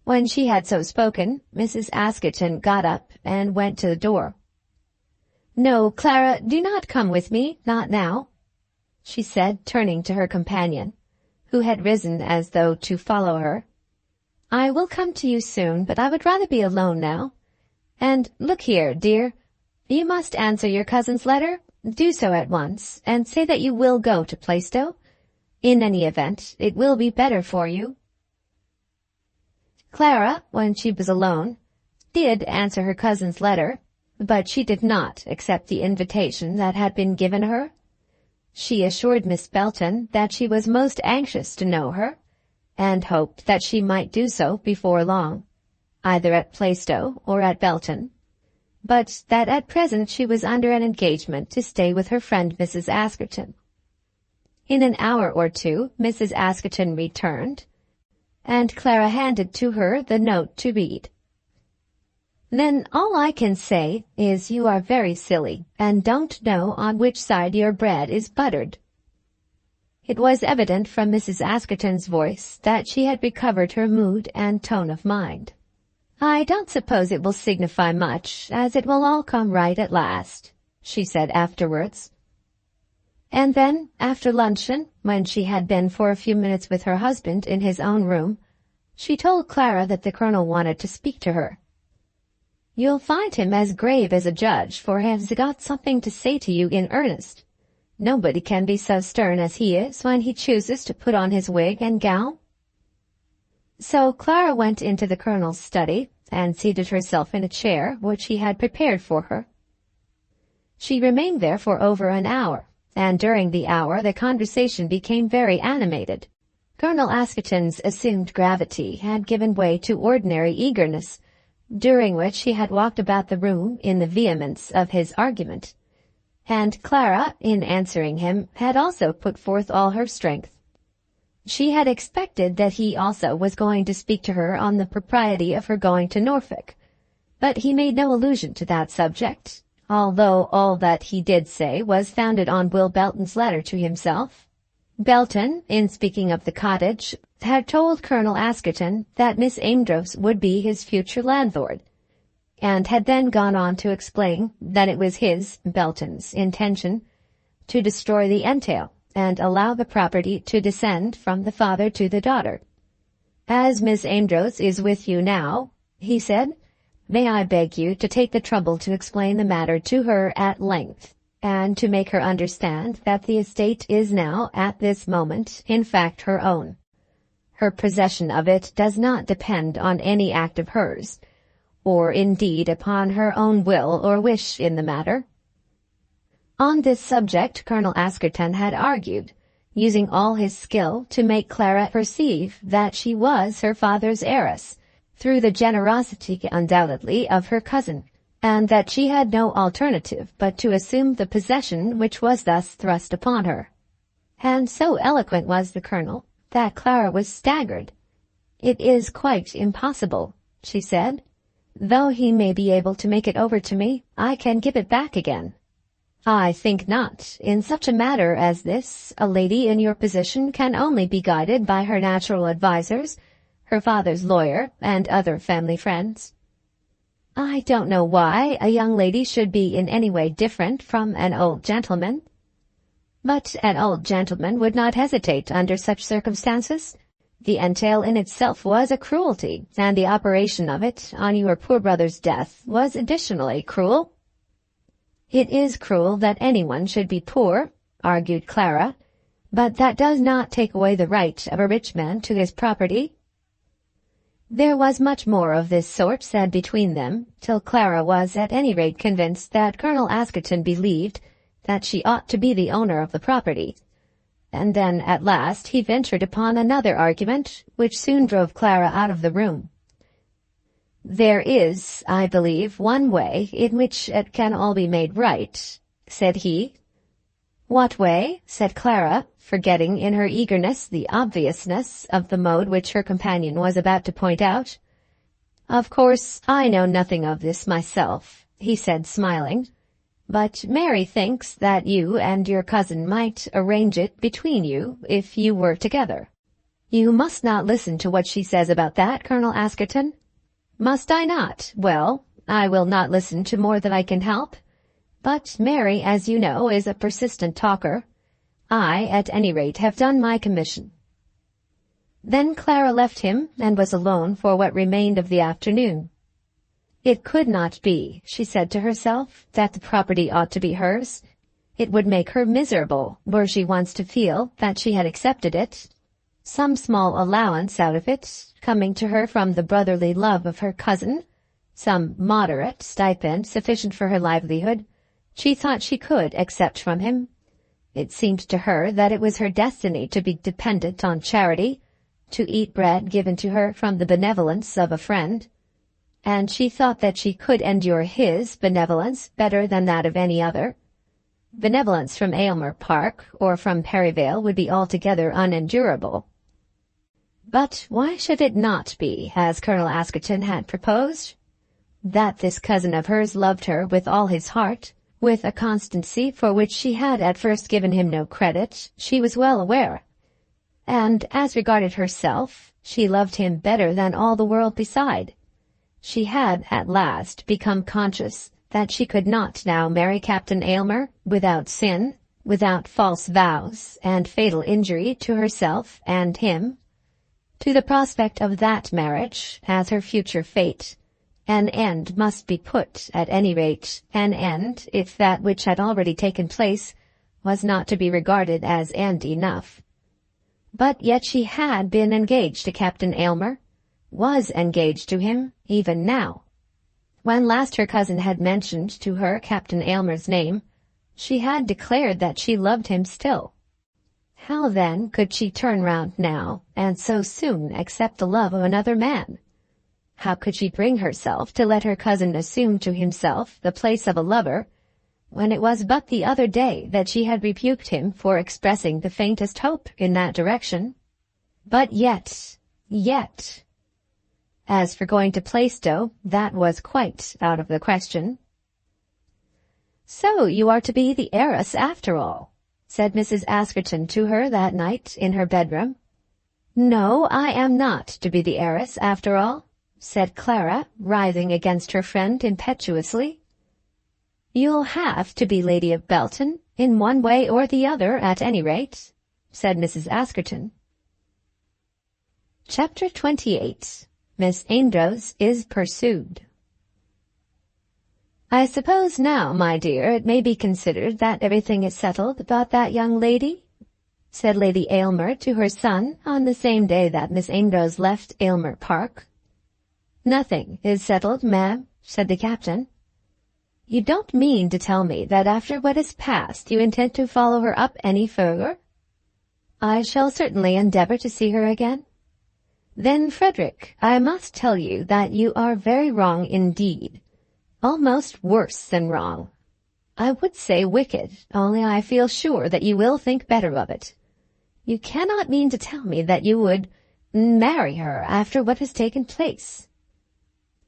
When she had so spoken, Mrs. Askerton got up and went to the door. "No, Clara, do not come with me, not now," she said, turning to her companion, who had risen as though to follow her. "I will come to you soon, but I would rather be alone now. And look here, dear, you must answer your cousin's letter. Do so at once, and say that you will go to Plaistow. In any event, it will be better for you." Clara, when she was alone, did answer her cousin's letter, but she did not accept the invitation that had been given her. She assured Miss Belton that she was most anxious to know her, and hoped that she might do so before long, either at Plaistow or at Belton, but that at present she was under an engagement to stay with her friend Mrs. Askerton. In an hour or two Mrs. Askerton returned, and Clara handed to her the note to read. "Then all I can say is you are very silly, and don't know on which side your bread is buttered." It was evident from Mrs. Askerton's voice that she had recovered her mood and tone of mind. "I don't suppose it will signify much, as it will all come right at last," she said afterwards. And then, after luncheon, when she had been for a few minutes with her husband in his own room, she told Clara that the Colonel wanted to speak to her. "You'll find him as grave as a judge, for he has got something to say to you in earnest. Nobody can be so stern as he is when he chooses to put on his wig and gown." So Clara went into the Colonel's study and seated herself in a chair which he had prepared for her. She remained there for over an hour, and during the hour the conversation became very animated. Colonel Askerton's assumed gravity had given way to ordinary eagerness, during which he had walked about the room in the vehemence of his argument, and Clara, in answering him, had also put forth all her strength. She had expected that he also was going to speak to her on the propriety of her going to Norfolk, but he made no allusion to that subject, although all that he did say was founded on Will Belton's letter to himself. Belton, in speaking of the cottage, had told Colonel Askerton that Miss Amedroz would be his future landlord, and had then gone on to explain that it was his, Belton's, intention to destroy the entail and allow the property to descend from the father to the daughter. "As Miss Amedroz is with you now," he said, "may I beg you to take the trouble to explain the matter to her at length, and to make her understand that the estate is now, at this moment, in fact her own. Her possession of it does not depend on any act of hers, or indeed upon her own will or wish in the matter." On this subject Colonel Askerton had argued, using all his skill to make Clara perceive that she was her father's heiress, through the generosity undoubtedly of her cousin, and that she had no alternative but to assume the possession which was thus thrust upon her. And so eloquent was the Colonel that Clara was staggered. "It is quite impossible," she said. "Though he may be able to make it over to me, I can give it back again." "I think not. In such a matter as this, a lady in your position can only be guided by her natural advisers, her father's lawyer, and other family friends." "I don't know why a young lady should be in any way different from an old gentleman." "But an old gentleman would not hesitate under such circumstances. The entail in itself was a cruelty, and the operation of it on your poor brother's death was additionally cruel." "It is cruel that anyone should be poor," argued Clara, "but that does not take away the right of a rich man to his property." There was much more of this sort said between them, till Clara was at any rate convinced that Colonel Askerton believed that she ought to be the owner of the property, and then at last he ventured upon another argument, which soon drove Clara out of the room. "There is, I believe, one way in which it can all be made right," said he. "What way?" said Clara, forgetting in her eagerness the obviousness of the mode which her companion was about to point out. "Of course, I know nothing of this myself," he said, smiling, "but Mary thinks that you and your cousin might arrange it between you if you were together." "You must not listen to what she says about that, Colonel Askerton." "Must I not? Well, I will not listen to more than I can help. But Mary, as you know, is a persistent talker. I, at any rate, have done my commission." Then Clara left him and was alone for what remained of the afternoon. It could not be, she said to herself, that the property ought to be hers. It would make her miserable were she once to feel that she had accepted it. Some small allowance out of it, coming to her from the brotherly love of her cousin, some moderate stipend sufficient for her livelihood, she thought she could accept from him. It seemed to her that it was her destiny to be dependent on charity, to eat bread given to her from the benevolence of a friend, and she thought that she could endure his benevolence better than that of any other. Benevolence from Aylmer Park or from Perivale would be altogether unendurable. But why should it not be as Colonel Askerton had proposed? That this cousin of hers loved her with all his heart, with a constancy for which she had at first given him no credit, she was well aware. And as regarded herself, she loved him better than all the world beside. She had at last become conscious that she could not now marry Captain Aylmer without sin, without false vows and fatal injury to herself and him. To the prospect of that marriage, as her future fate, an end must be put at any rate, an end if that which had already taken place was not to be regarded as end enough. But yet she had been engaged to Captain Aylmer, was engaged to him even now. When last her cousin had mentioned to her Captain Aylmer's name, she had declared that she loved him still. How then could she turn round now and so soon accept the love of another man? How could she bring herself to let her cousin assume to himself the place of a lover, when it was but the other day that she had rebuked him for expressing the faintest hope in that direction? But yet. As for going to Plaistow, that was quite out of the question. "So you are to be the heiress after all," said Mrs. Askerton to her that night in her bedroom. "No, I am not to be the heiress after all," said Clara, rising against her friend impetuously. "You'll have to be Lady of Belton, in one way or the other at any rate," said Mrs. Askerton. Chapter 28. Miss Amedroz is pursued. "I suppose now, my dear, it may be considered that everything is settled about that young lady?" said Lady Aylmer to her son on the same day that Miss Amedroz left Aylmer Park. "Nothing is settled, ma'am," said the captain. "You don't mean to tell me that after what has passed you intend to follow her up any further?" "I shall certainly endeavour to see her again." "Then, Frederick, I must tell you that you are very wrong indeed. Almost worse than wrong. I would say wicked, only I feel sure that you will think better of it. You cannot mean to tell me that you would marry her after what has taken place.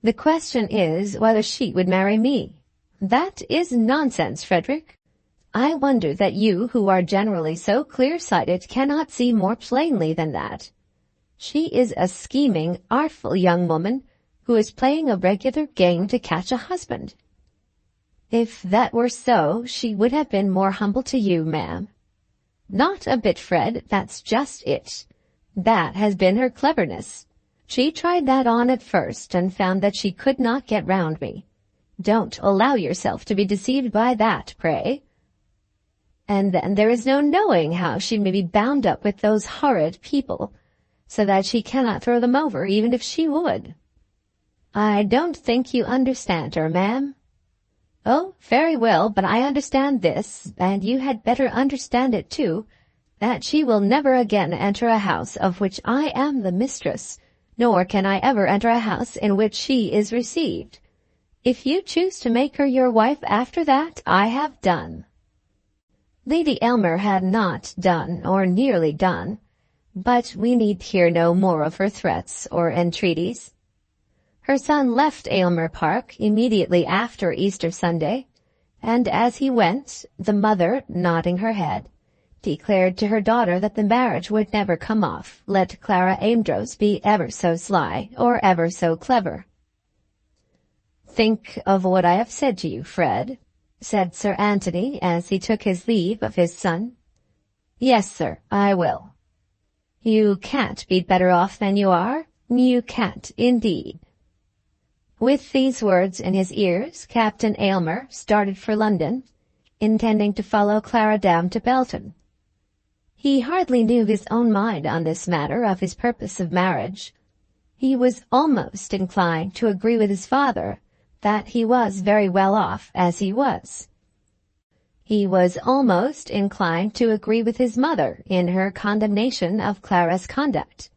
The question is whether she would marry me. That is nonsense, Frederick. I wonder that you, who are generally so clear-sighted, cannot see more plainly than that. She is a scheming, artful young woman who is playing a regular game to catch a husband. If that were so, she would have been more humble to you, ma'am." "Not a bit, Fred, that's just it. That has been her cleverness. She tried that on at first and found that she could not get round me. Don't allow yourself to be deceived by that, pray. And then there is no knowing how she may be bound up with those horrid people, so that she cannot throw them over even if she would." "I don't think you understand her, ma'am." "Oh, very well, but I understand this, and you had better understand it too, that she will never again enter a house of which I am the mistress, nor can I ever enter a house in which she is received. If you choose to make her your wife after that, I have done." Lady Aylmer had not done, or nearly done, but we need hear no more of her threats or entreaties. Her son left Aylmer Park immediately after Easter Sunday, and as he went, the mother, nodding her head, declared to her daughter that the marriage would never come off, let Clara Amedroz be ever so sly or ever so clever. "Think of what I have said to you, Fred," said Sir Anthony as he took his leave of his son. "Yes, sir, I will." "You can't be better off than you are. You can't, indeed." With these words in his ears, Captain Aylmer started for London, intending to follow Clara down to Belton. He hardly knew his own mind on this matter of his purpose of marriage. He was almost inclined to agree with his father that he was very well off as he was. He was almost inclined to agree with his mother in her condemnation of Clara's conduct.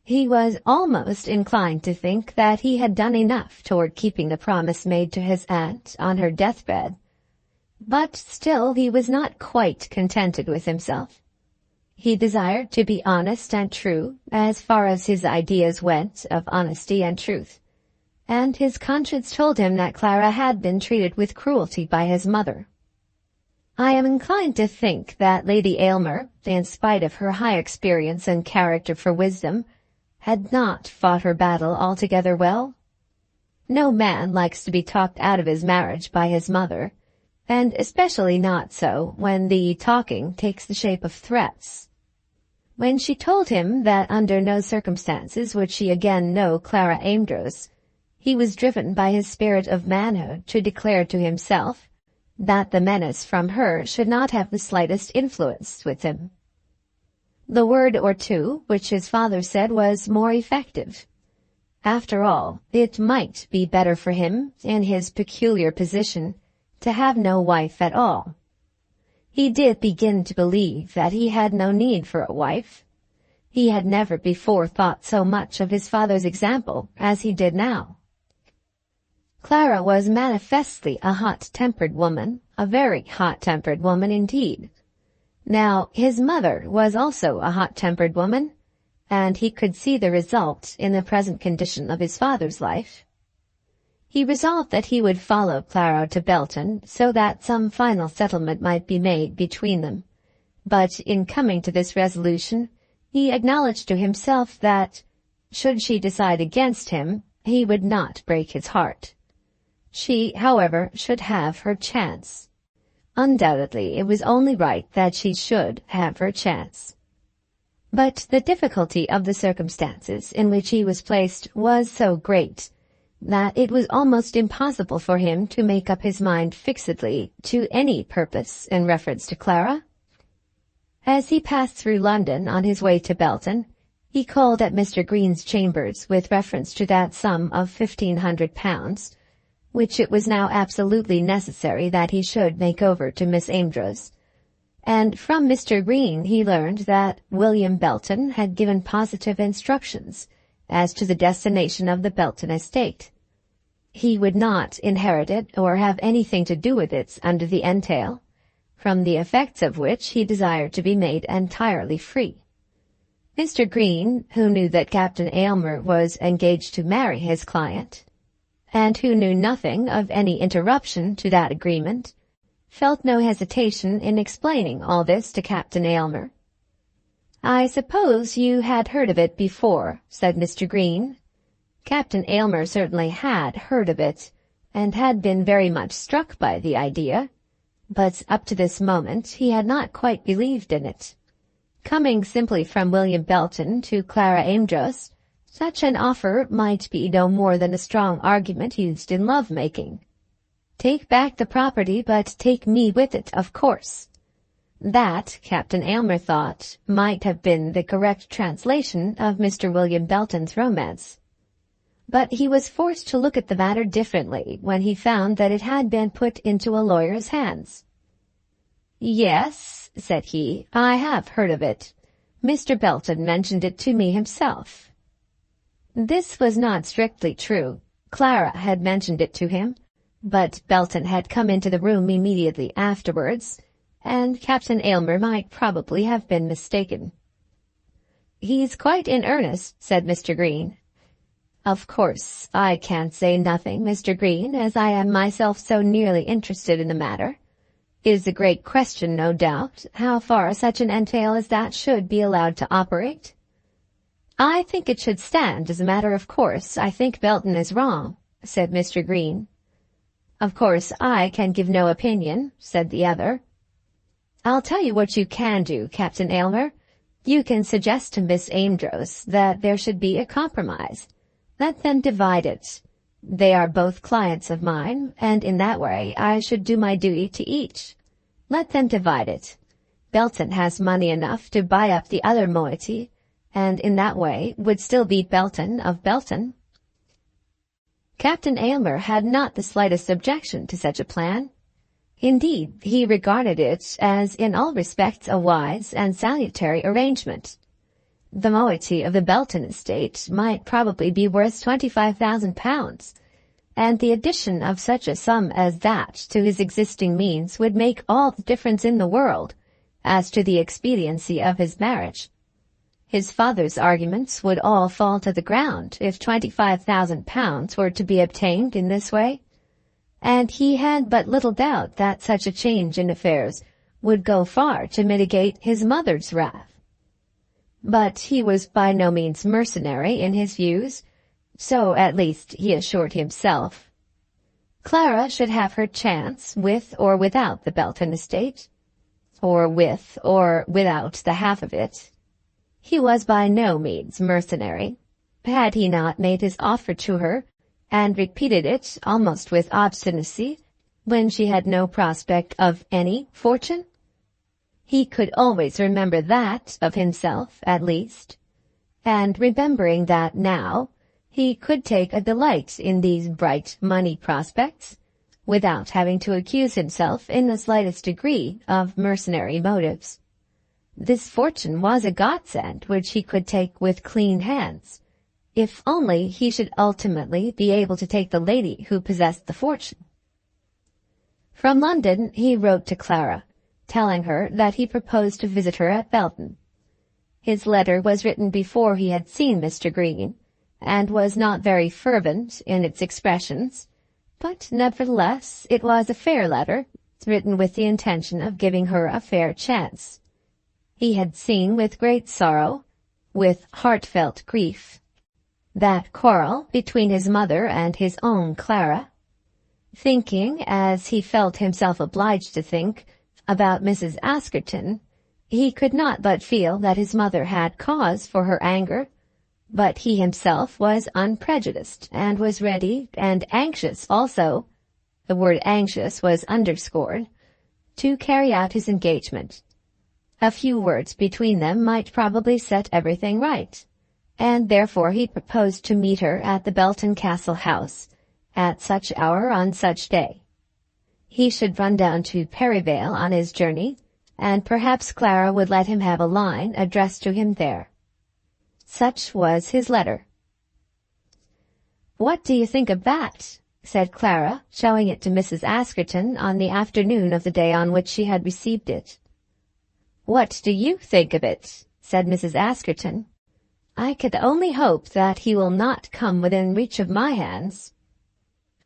He was almost inclined to think that he had done enough toward keeping the promise made to his aunt on her deathbed. But still he was not quite contented with himself. He desired to be honest and true, as far as his ideas went of honesty and truth, and his conscience told him that Clara had been treated with cruelty by his mother. I am inclined to think that Lady Aylmer, in spite of her high experience and character for wisdom, had not fought her battle altogether well. No man likes to be talked out of his marriage by his mother, and especially not so when the talking takes the shape of threats. When she told him that under no circumstances would she again know Clara Amedroz, he was driven by his spirit of manhood to declare to himself that the menace from her should not have the slightest influence with him. The word or two which his father said was more effective. After all, it might be better for him, in his peculiar position, to have no wife at all. He did begin to believe that he had no need for a wife. He had never before thought so much of his father's example as he did now. Clara was manifestly a hot-tempered woman, a very hot-tempered woman indeed. Now, his mother was also a hot-tempered woman, and he could see the result in the present condition of his father's life. He resolved that he would follow Clara to Belton so that some final settlement might be made between them, but in coming to this resolution, he acknowledged to himself that, should she decide against him, he would not break his heart. She, however, should have her chance. Undoubtedly, it was only right that she should have her chance. But the difficulty of the circumstances in which he was placed was so great that it was almost impossible for him to make up his mind fixedly to any purpose in reference to Clara. As he passed through London on his way to Belton, he called at Mr. Green's chambers with reference to that sum of £1,500, which it was now absolutely necessary that he should make over to Miss Amedroz. And from Mr. Green he learned that William Belton had given positive instructions as to the destination of the Belton Estate. He would not inherit it or have anything to do with it under the entail, from the effects of which he desired to be made entirely free. Mr. Green, who knew that Captain Aylmer was engaged to marry his client, and who knew nothing of any interruption to that agreement, felt no hesitation in explaining all this to Captain Aylmer. "I suppose you had heard of it before," said Mr. Green. Captain Aylmer certainly had heard of it, and had been very much struck by the idea, but up to this moment he had not quite believed in it. Coming simply from William Belton to Clara Amedroz, such an offer might be no more than a strong argument used in love-making. "Take back the property, but take me with it, of course." That, Captain Aylmer thought, might have been the correct translation of Mr. William Belton's romance. But he was forced to look at the matter differently when he found that it had been put into a lawyer's hands. "Yes," said he, "I have heard of it. Mr. Belton mentioned it to me himself." This was not strictly true. Clara had mentioned it to him, but Belton had come into the room immediately afterwards, and Captain Aylmer might probably have been mistaken. "He's quite in earnest," said Mr. Green. "Of course, I can't say nothing, Mr. Green, as I am myself so nearly interested in the matter. It is a great question, no doubt, how far such an entail as that should be allowed to operate. I think it should stand as a matter of course. I think Belton is wrong," said Mr. Green. "Of course, I can give no opinion," said the other. "I'll tell you what you can do, Captain Aylmer. You can suggest to Miss Amedroz that there should be a compromise. Let them divide it. They are both clients of mine, and in that way I should do my duty to each. Let them divide it. Belton has money enough to buy up the other moiety, and in that way would still be Belton of Belton." Captain Aylmer had not the slightest objection to such a plan. Indeed, he regarded it as in all respects a wise and salutary arrangement. The moiety of the Belton estate might probably be worth £25,000, and the addition of such a sum as that to his existing means would make all the difference in the world as to the expediency of his marriage. His father's arguments would all fall to the ground if £25,000 were to be obtained in this way, and he had but little doubt that such a change in affairs would go far to mitigate his mother's wrath. But he was by no means mercenary in his views, so at least he assured himself. Clara should have her chance with or without the Belton estate, or with or without the half of it. He was by no means mercenary. Had he not made his offer to her, and repeated it almost with obstinacy, when she had no prospect of any fortune? He could always remember that of himself, at least, and remembering that now, he could take a delight in these bright money prospects, without having to accuse himself in the slightest degree of mercenary motives. This fortune was a godsend which he could take with clean hands, if only he should ultimately be able to take the lady who possessed the fortune. From London he wrote to Clara, telling her that he proposed to visit her at Belton. His letter was written before he had seen Mr. Green, and was not very fervent in its expressions, but nevertheless it was a fair letter, written with the intention of giving her a fair chance. He had seen with great sorrow, with heartfelt grief, that quarrel between his mother and his own Clara, thinking, as he felt himself obliged to think, about Mrs. Askerton. He could not but feel that his mother had cause for her anger, but he himself was unprejudiced, and was ready and anxious also, the word anxious was underscored, to carry out his engagement. A few words between them might probably set everything right, and therefore he proposed to meet her at the Belton Castle house, at such hour on such day. He should run down to Perivale on his journey, and perhaps Clara would let him have a line addressed to him there. Such was his letter. "What do you think of that?" said Clara, showing it to Mrs. Askerton on the afternoon of the day on which she had received it. "What do you think of it?" said Mrs. Askerton. "I could only hope that he will not come within reach of my hands."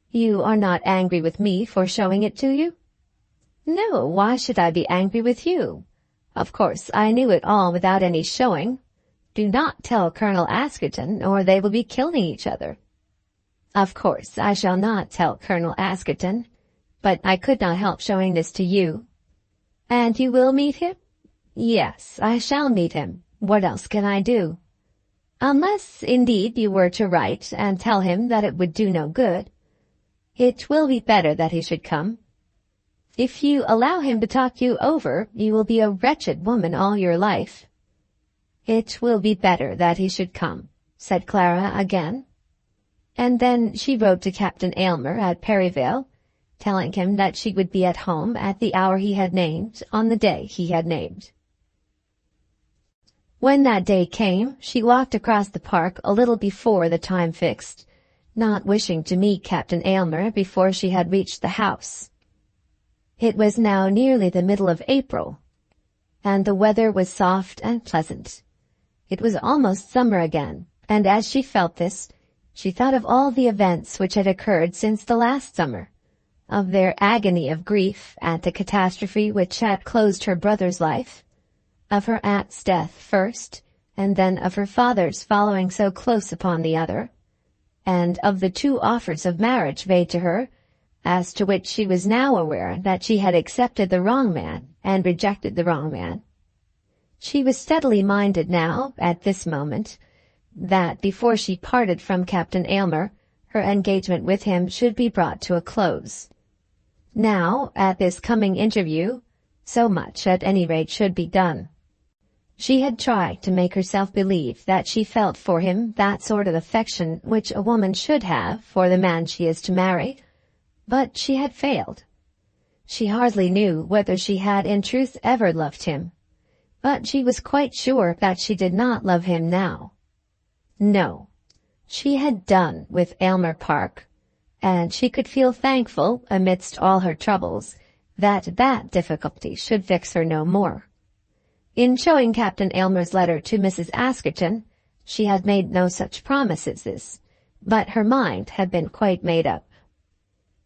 "You are not angry with me for showing it to you?" "No, why should I be angry with you? Of course I knew it all without any showing. Do not tell Colonel Askerton, or they will be killing each other." "Of course I shall not tell Colonel Askerton, but I could not help showing this to you." "And you will meet him?" "Yes, I shall meet him. What else can I do?" "Unless, indeed, you were to write and tell him that it would do no good. It will be better that he should come. If you allow him to talk you over, you will be a wretched woman all your life." "It will be better that he should come," said Clara again. And then she wrote to Captain Aylmer at Perivale, telling him that she would be at home at the hour he had named, on the day he had named. When that day came, she walked across the park a little before the time fixed, not wishing to meet Captain Aylmer before she had reached the house. It was now nearly the middle of April, and the weather was soft and pleasant. It was almost summer again, and as she felt this, she thought of all the events which had occurred since the last summer, of their agony of grief at the catastrophe which had closed her brother's life, of her aunt's death first, and then of her father's following so close upon the other, and of the 2 offers of marriage made to her, as to which she was now aware that she had accepted the wrong man and rejected the wrong man. She was steadily minded now, at this moment, that before she parted from Captain Aylmer, her engagement with him should be brought to a close. Now, at this coming interview, so much at any rate should be done. She had tried to make herself believe that she felt for him that sort of affection which a woman should have for the man she is to marry, but she had failed. She hardly knew whether she had in truth ever loved him, but she was quite sure that she did not love him now. No, she had done with Aylmer Park, and she could feel thankful, amidst all her troubles, that that difficulty should vex her no more. In showing Captain Aylmer's letter to Mrs. Askerton, she had made no such promises, but her mind had been quite made up.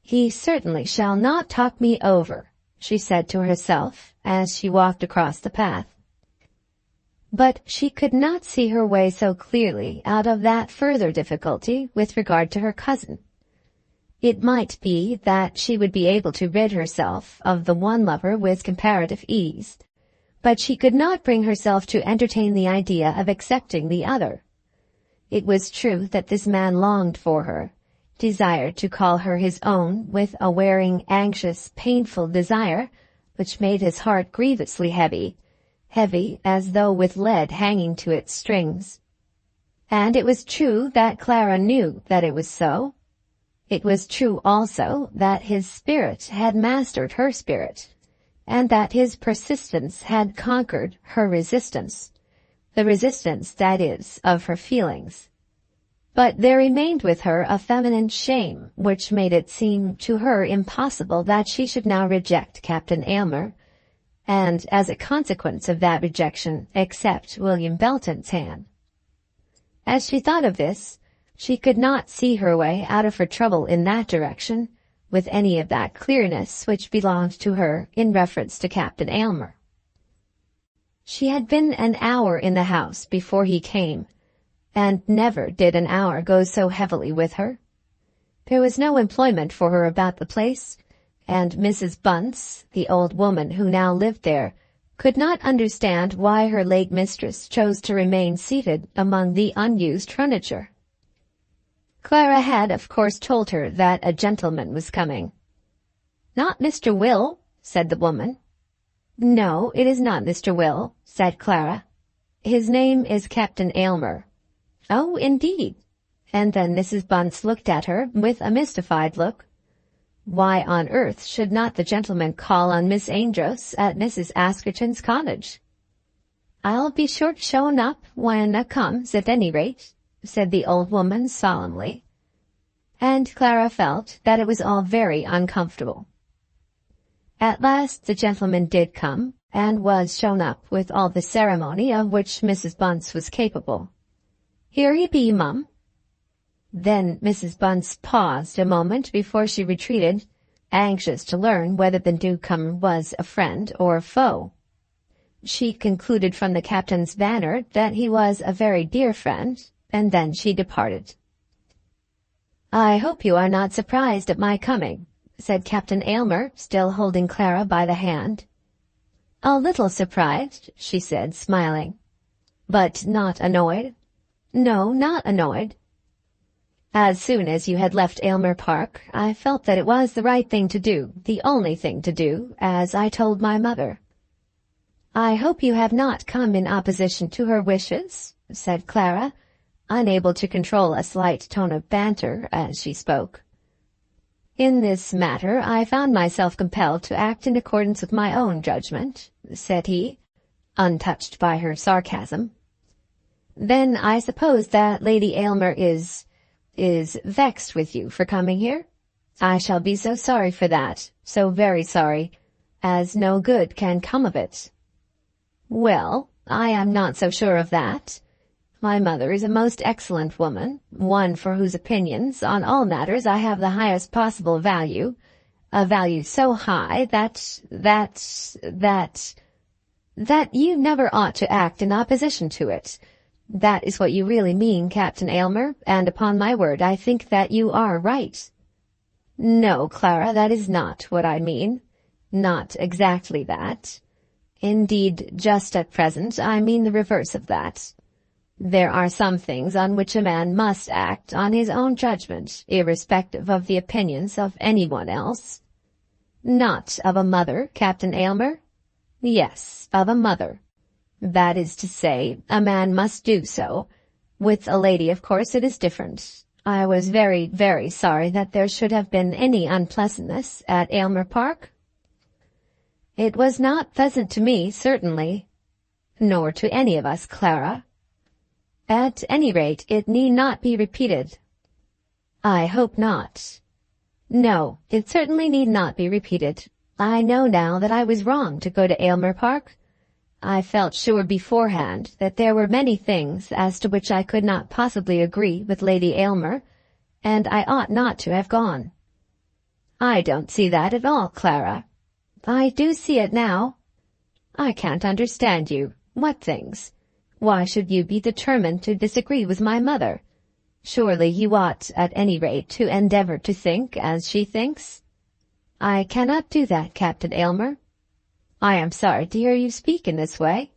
"He certainly shall not talk me over," she said to herself as she walked across the path. But she could not see her way so clearly out of that further difficulty with regard to her cousin. It might be that she would be able to rid herself of the one lover with comparative ease, but she could not bring herself to entertain the idea of accepting the other. It was true that this man longed for her, desired to call her his own with a wearing, anxious, painful desire, which made his heart grievously heavy as though with lead hanging to its strings. And it was true that Clara knew that it was so. It was true also that his spirit had mastered her spirit, and that his persistence had conquered her resistance, the resistance, that is, of her feelings. But there remained with her a feminine shame which made it seem to her impossible that she should now reject Captain Aylmer, and as a consequence of that rejection accept William Belton's hand. As she thought of this, she could not see her way out of her trouble in that direction with any of that clearness which belonged to her in reference to Captain Aylmer. She had been an hour in the house before he came, and never did an hour go so heavily with her. There was no employment for her about the place, and Mrs. Bunce, the old woman who now lived there, could not understand why her late mistress chose to remain seated among the unused furniture. Clara had, of course, told her that a gentleman was coming. "Not Mr. Will," said the woman. "No, it is not Mr. Will," said Clara. "His name is Captain Aylmer." "Oh, indeed." And then Mrs. Bunce looked at her with a mystified look. Why on earth should not the gentleman call on Miss Amedroz at Mrs. Askerton's cottage? "I'll be sure to show 'un up when 'a comes, at any rate," said the old woman solemnly. And Clara felt that it was all very uncomfortable. At last the gentleman did come, and was shown up with all the ceremony of which Mrs. Bunce was capable. "Here he be, mum." Then Mrs. Bunce paused a moment before she retreated, anxious to learn whether the newcomer was a friend or a foe. She concluded from the captain's manner that he was a very dear friend, and then she departed. "I hope you are not surprised at my coming," said Captain Aylmer, still holding Clara by the hand. "A little surprised," she said, smiling. "But not annoyed?" "No, not annoyed." "As soon as you had left Aylmer Park, I felt that it was the right thing to do, the only thing to do, as I told my mother." "I hope you have not come in opposition to her wishes," said Clara, unable to control a slight tone of banter as she spoke. "In this matter I found myself compelled to act in accordance with my own judgment," said he, untouched by her sarcasm. "Then I suppose that Lady Aylmer is vexed with you for coming here? I shall be so sorry for that, so very sorry, as no good can come of it." "Well, I am not so sure of that. My mother is a most excellent woman, one for whose opinions on all matters I have the highest possible value, a value so high that you never ought to act in opposition to it. That is what you really mean, Captain Aylmer, and upon my word I think that you are right." "No, Clara, that is not what I mean. Not exactly that. Indeed, just at present I mean the reverse of that. There are some things on which a man must act on his own judgment, irrespective of the opinions of anyone else." "Not of a mother, Captain Aylmer?" "Yes, of a mother. That is to say, a man must do so. With a lady, of course, it is different. I was very, very sorry that there should have been any unpleasantness at Aylmer Park." It was not pleasant to me, certainly, nor to any of us, Clara. At any rate, it need not be repeated. I hope not. No, it certainly need not be repeated. I know now that I was wrong to go to Aylmer Park. I felt sure beforehand that there were many things as to which I could not possibly agree with Lady Aylmer, and I ought not to have gone. I don't see that at all, Clara. I do see it now. I can't understand you. What things? Why should you be determined to disagree with my mother? Surely you ought, at any rate, to endeavour to think as she thinks. I cannot do that, Captain Aylmer. I am sorry to hear you speak in this way.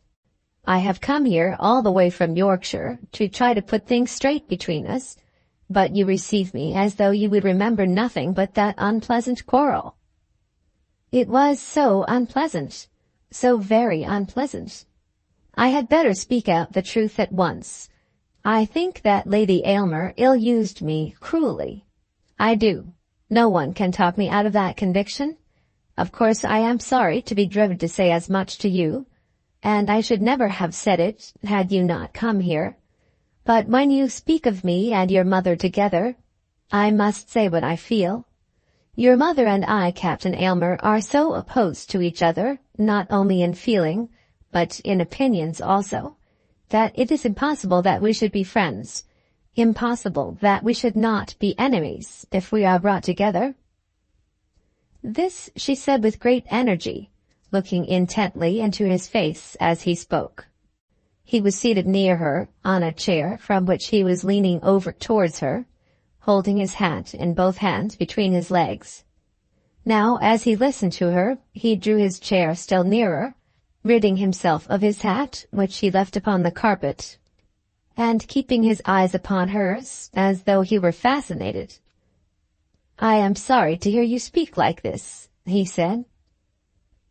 I have come here all the way from Yorkshire to try to put things straight between us, but you receive me as though you would remember nothing but that unpleasant quarrel. It was so unpleasant, so very unpleasant. I had better speak out the truth at once. I think that Lady Aylmer ill-used me cruelly. I do. No one can talk me out of that conviction. Of course I am sorry to be driven to say as much to you, and I should never have said it had you not come here. But when you speak of me and your mother together, I must say what I feel. Your mother and I, Captain Aylmer, are so opposed to each other, not only in feeling, but in opinions also, that it is impossible that we should be friends, impossible that we should not be enemies if we are brought together. This she said with great energy, looking intently into his face as he spoke. He was seated near her, on a chair from which he was leaning over towards her, holding his hat in both hands between his legs. Now, as he listened to her, he drew his chair still nearer, ridding himself of his hat, which he left upon the carpet, and keeping his eyes upon hers, as though he were fascinated. "I am sorry to hear you speak like this," he said.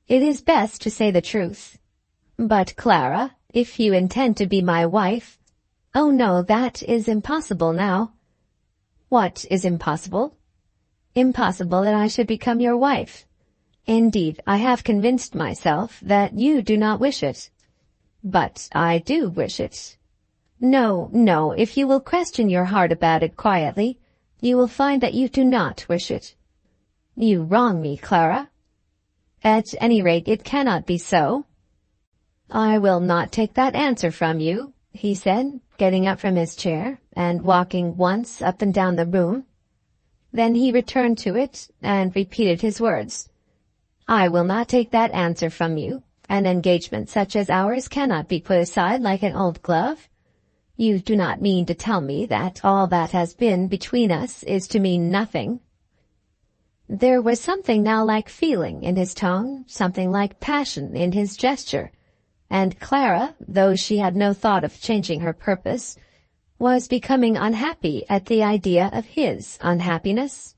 "It is best to say the truth. But, Clara, if you intend to be my wife—" "Oh, no, that is impossible now." "What is impossible?" "Impossible that I should become your wife. Indeed, I have convinced myself that you do not wish it." "But I do wish it." "No, no, if you will question your heart about it quietly, you will find that you do not wish it." "You wrong me, Clara." "At any rate, it cannot be so." "I will not take that answer from you," he said, getting up from his chair and walking once up and down the room. Then he returned to it and repeated his words. "I will not take that answer from you. An engagement such as ours cannot be put aside like an old glove. You do not mean to tell me that all that has been between us is to mean nothing?" There was something now like feeling in his tone, something like passion in his gesture, and Clara, though she had no thought of changing her purpose, was becoming unhappy at the idea of his unhappiness.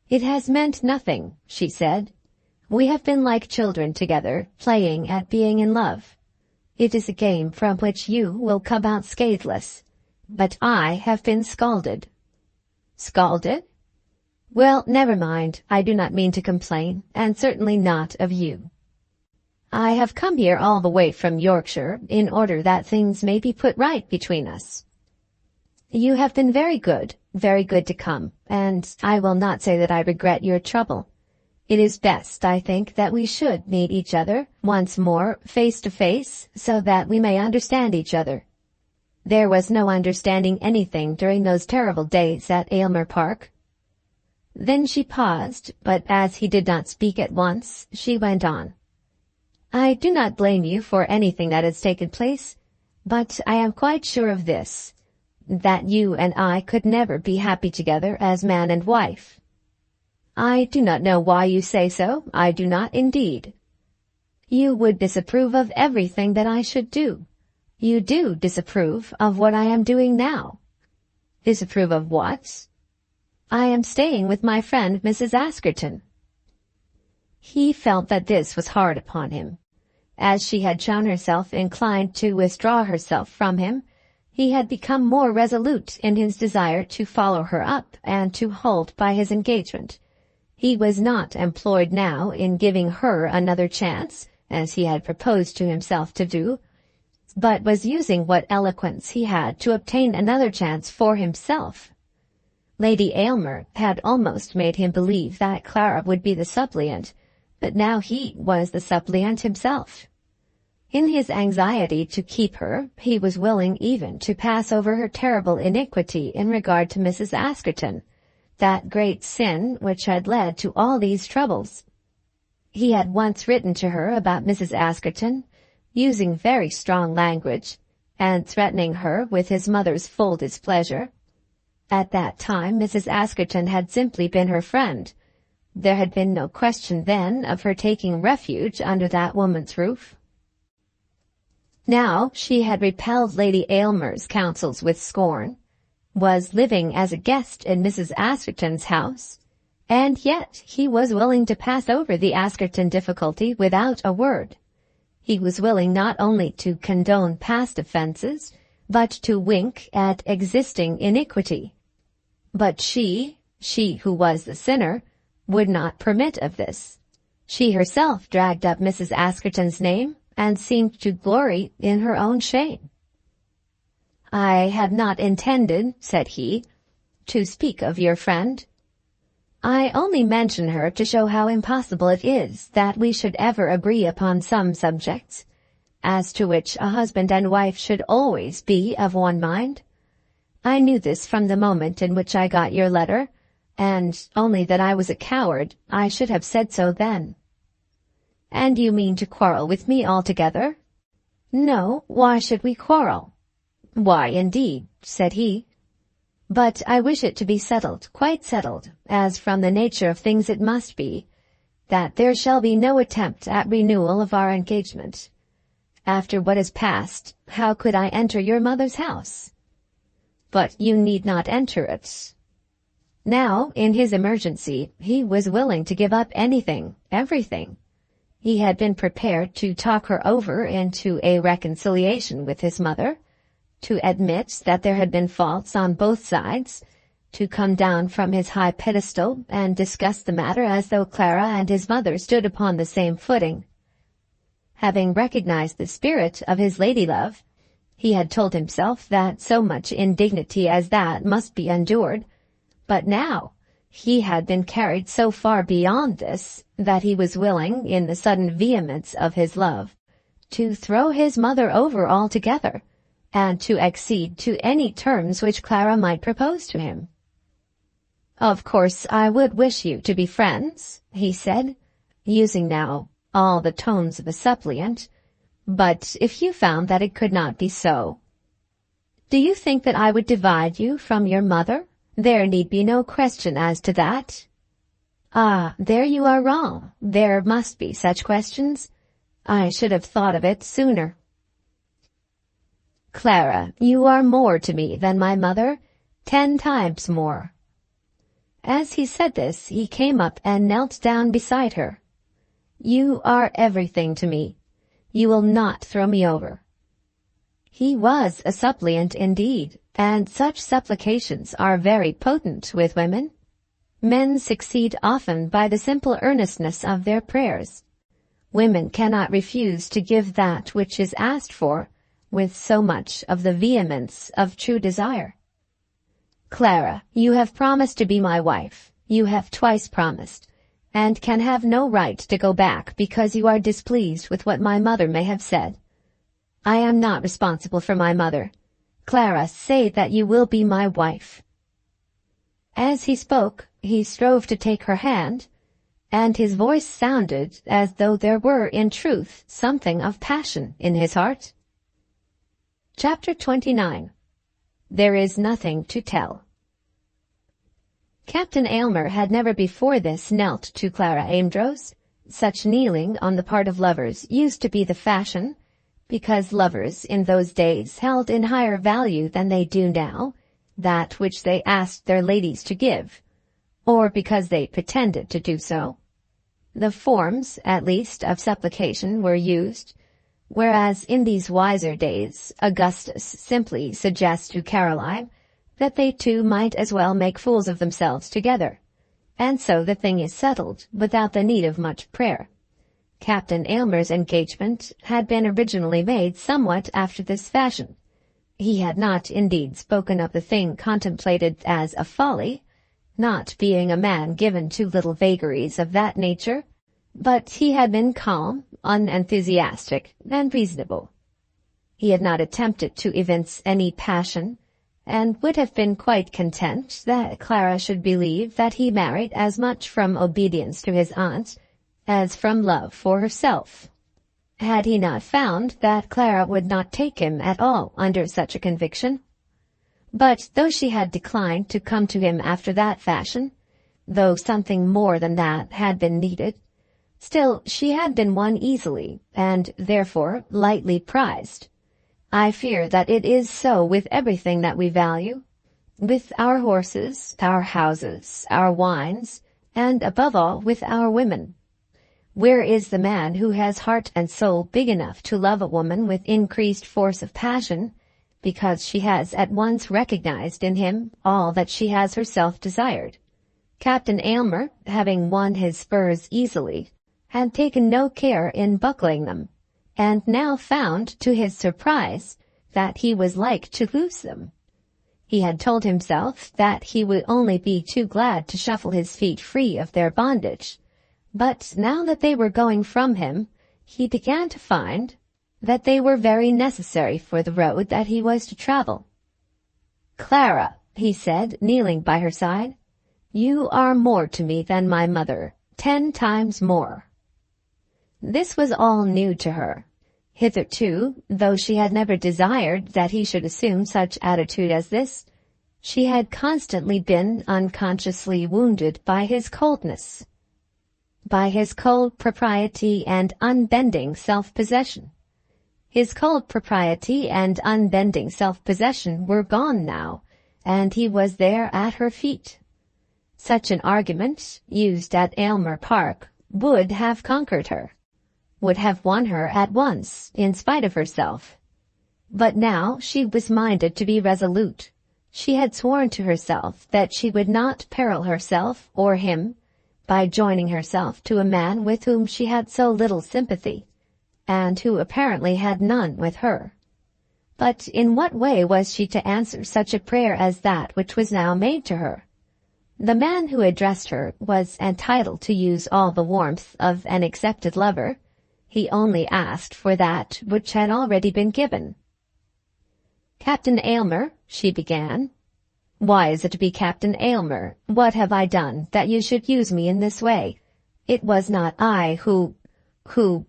"It has meant nothing," she said. "We have been like children together, playing at being in love. It is a game from which you will come out scatheless, but I have been scalded." "Scalded?" "Well, never mind. I do not mean to complain, and certainly not of you. I have come here all the way from Yorkshire in order that things may be put right between us. You have been very good to come, and I will not say that I regret your trouble. It is best, I think, that we should meet each other once more face to face, so that we may understand each other. There was no understanding anything during those terrible days at Aylmer Park." Then she paused, but as he did not speak at once, she went on. "I do not blame you for anything that has taken place, but I am quite sure of this, that you and I could never be happy together as man and wife." "I do not know why you say so. I do not, indeed." "You would disapprove of everything that I should do. You do disapprove of what I am doing now." "Disapprove of what?" "I am staying with my friend Mrs. Askerton." He felt that this was hard upon him. As she had shown herself inclined to withdraw herself from him, he had become more resolute in his desire to follow her up and to hold by his engagement. He was not employed now in giving her another chance, as he had proposed to himself to do, but was using what eloquence he had to obtain another chance for himself. Lady Aylmer had almost made him believe that Clara would be the suppliant, but now he was the suppliant himself. In his anxiety to keep her, he was willing even to pass over her terrible iniquity in regard to Mrs. Askerton, that great sin which had led to all these troubles. He had once written to her about Mrs. Askerton, using very strong language, and threatening her with his mother's full displeasure. At that time Mrs. Askerton had simply been her friend. There had been no question then of her taking refuge under that woman's roof. Now she had repelled Lady Aylmer's counsels with scorn, was living as a guest in Mrs. Askerton's house, and yet he was willing to pass over the Askerton difficulty without a word. He was willing not only to condone past offences, but to wink at existing iniquity. But she who was the sinner, would not permit of this. She herself dragged up Mrs. Askerton's name, and seemed to glory in her own shame. "I had not intended," said he, "to speak of your friend. I only mention her to show how impossible it is that we should ever agree upon some subjects, as to which a husband and wife should always be of one mind. I knew this from the moment in which I got your letter, and only that I was a coward, I should have said so then." "And you mean to quarrel with me altogether?" "No, why should we quarrel?" "Why, indeed," said he. "But I wish it to be settled, quite settled, as from the nature of things it must be, that there shall be no attempt at renewal of our engagement. After what is past, how could I enter your mother's house?" "But you need not enter it." Now, in his emergency, he was willing to give up anything, everything. He had been prepared to talk her over into a reconciliation with his mother, to admit that there had been faults on both sides, to come down from his high pedestal and discuss the matter as though Clara and his mother stood upon the same footing. Having recognized the spirit of his lady-love, he had told himself that so much indignity as that must be endured, but now he had been carried so far beyond this that he was willing, in the sudden vehemence of his love, to throw his mother over altogether, and to accede to any terms which Clara might propose to him. "Of course I would wish you to be friends," he said, using now all the tones of a suppliant, "but if you found that it could not be so—" "Do you think that I would divide you from your mother? There need be no question as to that." "Ah, there you are wrong. There must be such questions. I should have thought of it sooner." "Clara, you are more to me than my mother, 10 times more." As he said this, he came up and knelt down beside her. "You are everything to me. You will not throw me over." He was a suppliant indeed, and such supplications are very potent with women. Men succeed often by the simple earnestness of their prayers. Women cannot refuse to give that which is asked for with so much of the vehemence of true desire. "Clara, you have promised to be my wife. You have twice promised, and can have no right to go back because you are displeased with what my mother may have said. I am not responsible for my mother. Clara, say that you will be my wife." As he spoke, he strove to take her hand, and his voice sounded as though there were in truth something of passion in his heart. Chapter 29. There is nothing to tell. Captain Aylmer had never before this knelt to Clara Amedroz. Such kneeling on the part of lovers used to be the fashion, because lovers in those days held in higher value than they do now that which they asked their ladies to give, or because they pretended to do so. The forms, at least, of supplication were used, whereas in these wiser days Augustus simply suggests to Caroline that they two might as well make fools of themselves together, and so the thing is settled without the need of much prayer. Captain Aylmer's engagement had been originally made somewhat after this fashion. He had not indeed spoken of the thing contemplated as a folly, not being a man given to little vagaries of that nature, but he had been calm, unenthusiastic, and reasonable. He had not attempted to evince any passion, and would have been quite content that Clara should believe that he married as much from obedience to his aunt as from love for herself, had he not found that Clara would not take him at all under such a conviction. But though she had declined to come to him after that fashion, though something more than that had been needed, still she had been won easily, and therefore lightly prized. I fear that it is so with everything that we value, with our horses, our houses, our wines, and above all with our women. Where is the man who has heart and soul big enough to love a woman with increased force of passion, because she has at once recognized in him all that she has herself desired? Captain Aylmer, having won his spurs easily, had taken no care in buckling them, and now found, to his surprise, that he was like to lose them. He had told himself that he would only be too glad to shuffle his feet free of their bondage, but now that they were going from him, he began to find that they were very necessary for the road that he was to travel. "Clara," he said, kneeling by her side, "you are more to me than my mother, 10 times more." This was all new to her. Hitherto, though she had never desired that he should assume such attitude as this, she had constantly been unconsciously wounded by his coldness, by his cold propriety and unbending self-possession. His cold propriety and unbending self-possession were gone now, and he was there at her feet. Such an argument, used at Aylmer Park, would have conquered her, would have won her at once, in spite of herself. But now she was minded to be resolute. She had sworn to herself that she would not peril herself or him by joining herself to a man with whom she had so little sympathy, and who apparently had none with her. But in what way was she to answer such a prayer as that which was now made to her? The man who addressed her was entitled to use all the warmth of an accepted lover. He only asked for that which had already been given. "Captain Aylmer," she began. "Why is it to be Captain Aylmer? What have I done that you should use me in this way? It was not I who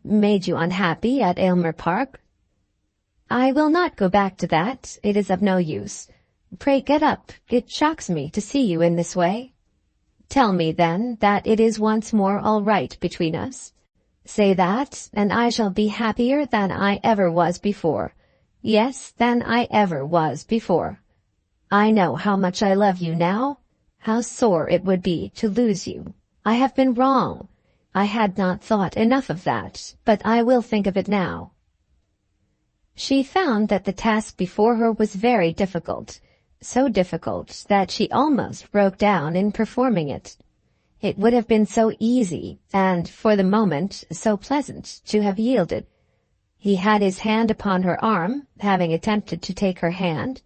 made you unhappy at Aylmer Park." "I will not go back to that. It is of no use. Pray get up. It shocks me to see you in this way." "Tell me, then, that it is once more all right between us. Say that, and I shall be happier than I ever was before. Yes, than I ever was before. I know how much I love you now, how sore it would be to lose you. I have been wrong. I had not thought enough of that, but I will think of it now." She found that the task before her was very difficult, so difficult that she almost broke down in performing it. It would have been so easy, and, for the moment, so pleasant, to have yielded. He had his hand upon her arm, having attempted to take her hand.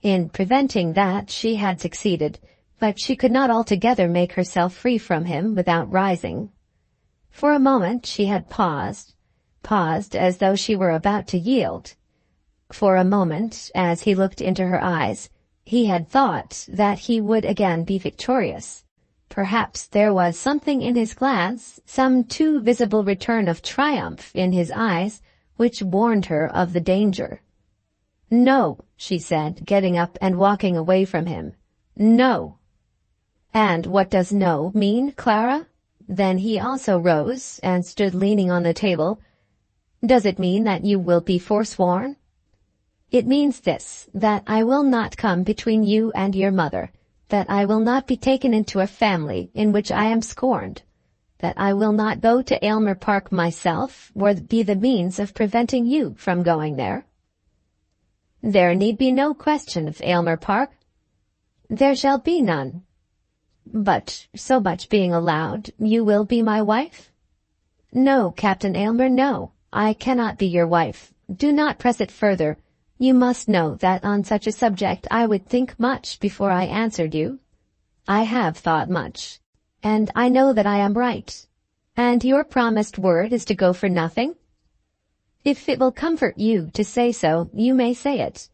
In preventing that she had succeeded, but she could not altogether make herself free from him without rising. For a moment she had paused as though she were about to yield. For a moment, as he looked into her eyes, he had thought that he would again be victorious. Perhaps there was something in his glance, some too visible return of triumph in his eyes, which warned her of the danger. "No," she said, getting up and walking away from him. "No." "And what does no mean, Clara?" Then he also rose and stood leaning on the table. "Does it mean that you will be forsworn?" "It means this, that I will not come between you and your mother, that I will not be taken into a family in which I am scorned, that I will not go to Aylmer Park myself, or be the means of preventing you from going there." "There need be no question of Aylmer Park." "There shall be none." But, so much being allowed, you will be my wife? No, Captain Aylmer, no. I cannot be your wife. Do not press it further. You must know that on such a subject I would think much before I answered you. I have thought much, and I know that I am right. And your promised word is to go for nothing? If it will comfort you to say so, you may say it.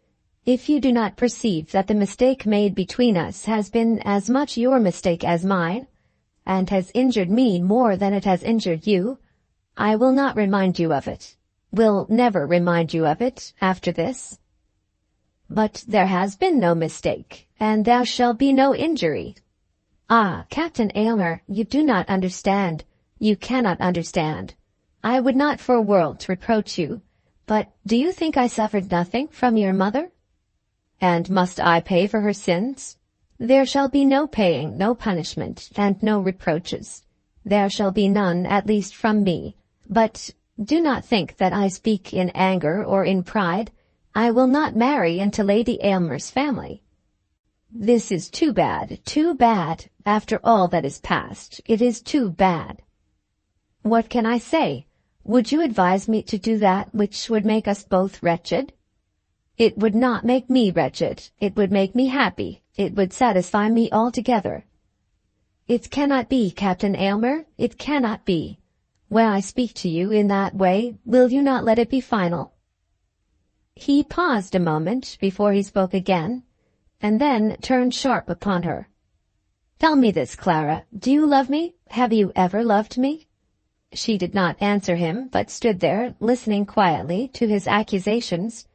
If you do not perceive that the mistake made between us has been as much your mistake as mine, and has injured me more than it has injured you, I will not remind you of it. Will never remind you of it after this. But there has been no mistake, and there shall be no injury. Ah, Captain Aylmer, you do not understand. You cannot understand. I would not for worlds reproach you, but do you think I suffered nothing from your mother? And must I pay for her sins? There shall be no paying, no punishment, and no reproaches. There shall be none, at least from me. But do not think that I speak in anger or in pride. I will not marry into Lady Aylmer's family. This is too bad, after all that is past. It is too bad. What can I say? Would you advise me to do that which would make us both wretched? It would not make me wretched. It would make me happy. It would satisfy me altogether. It cannot be, Captain Aylmer. It cannot be. When I speak to you in that way, will you not let it be final? He paused a moment before he spoke again, and then turned sharp upon her. Tell me this, Clara. Do you love me? Have you ever loved me? She did not answer him, but stood there, listening quietly to his accusations.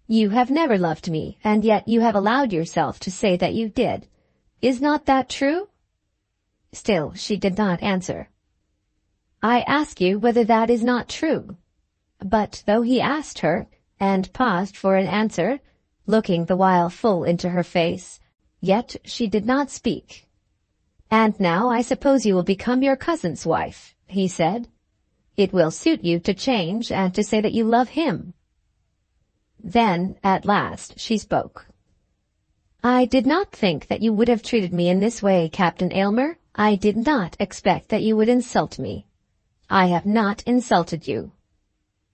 You have never loved me, and yet you have allowed yourself to say that you did. Is not that true? Still she did not answer. I ask you whether that is not true. But though he asked her, and paused for an answer, looking the while full into her face, yet she did not speak. And now I suppose you will become your cousin's wife, he said. It will suit you to change and to say that you love him. Then, at last, she spoke. I did not think that you would have treated me in this way, Captain Aylmer. I did not expect that you would insult me. I have not insulted you.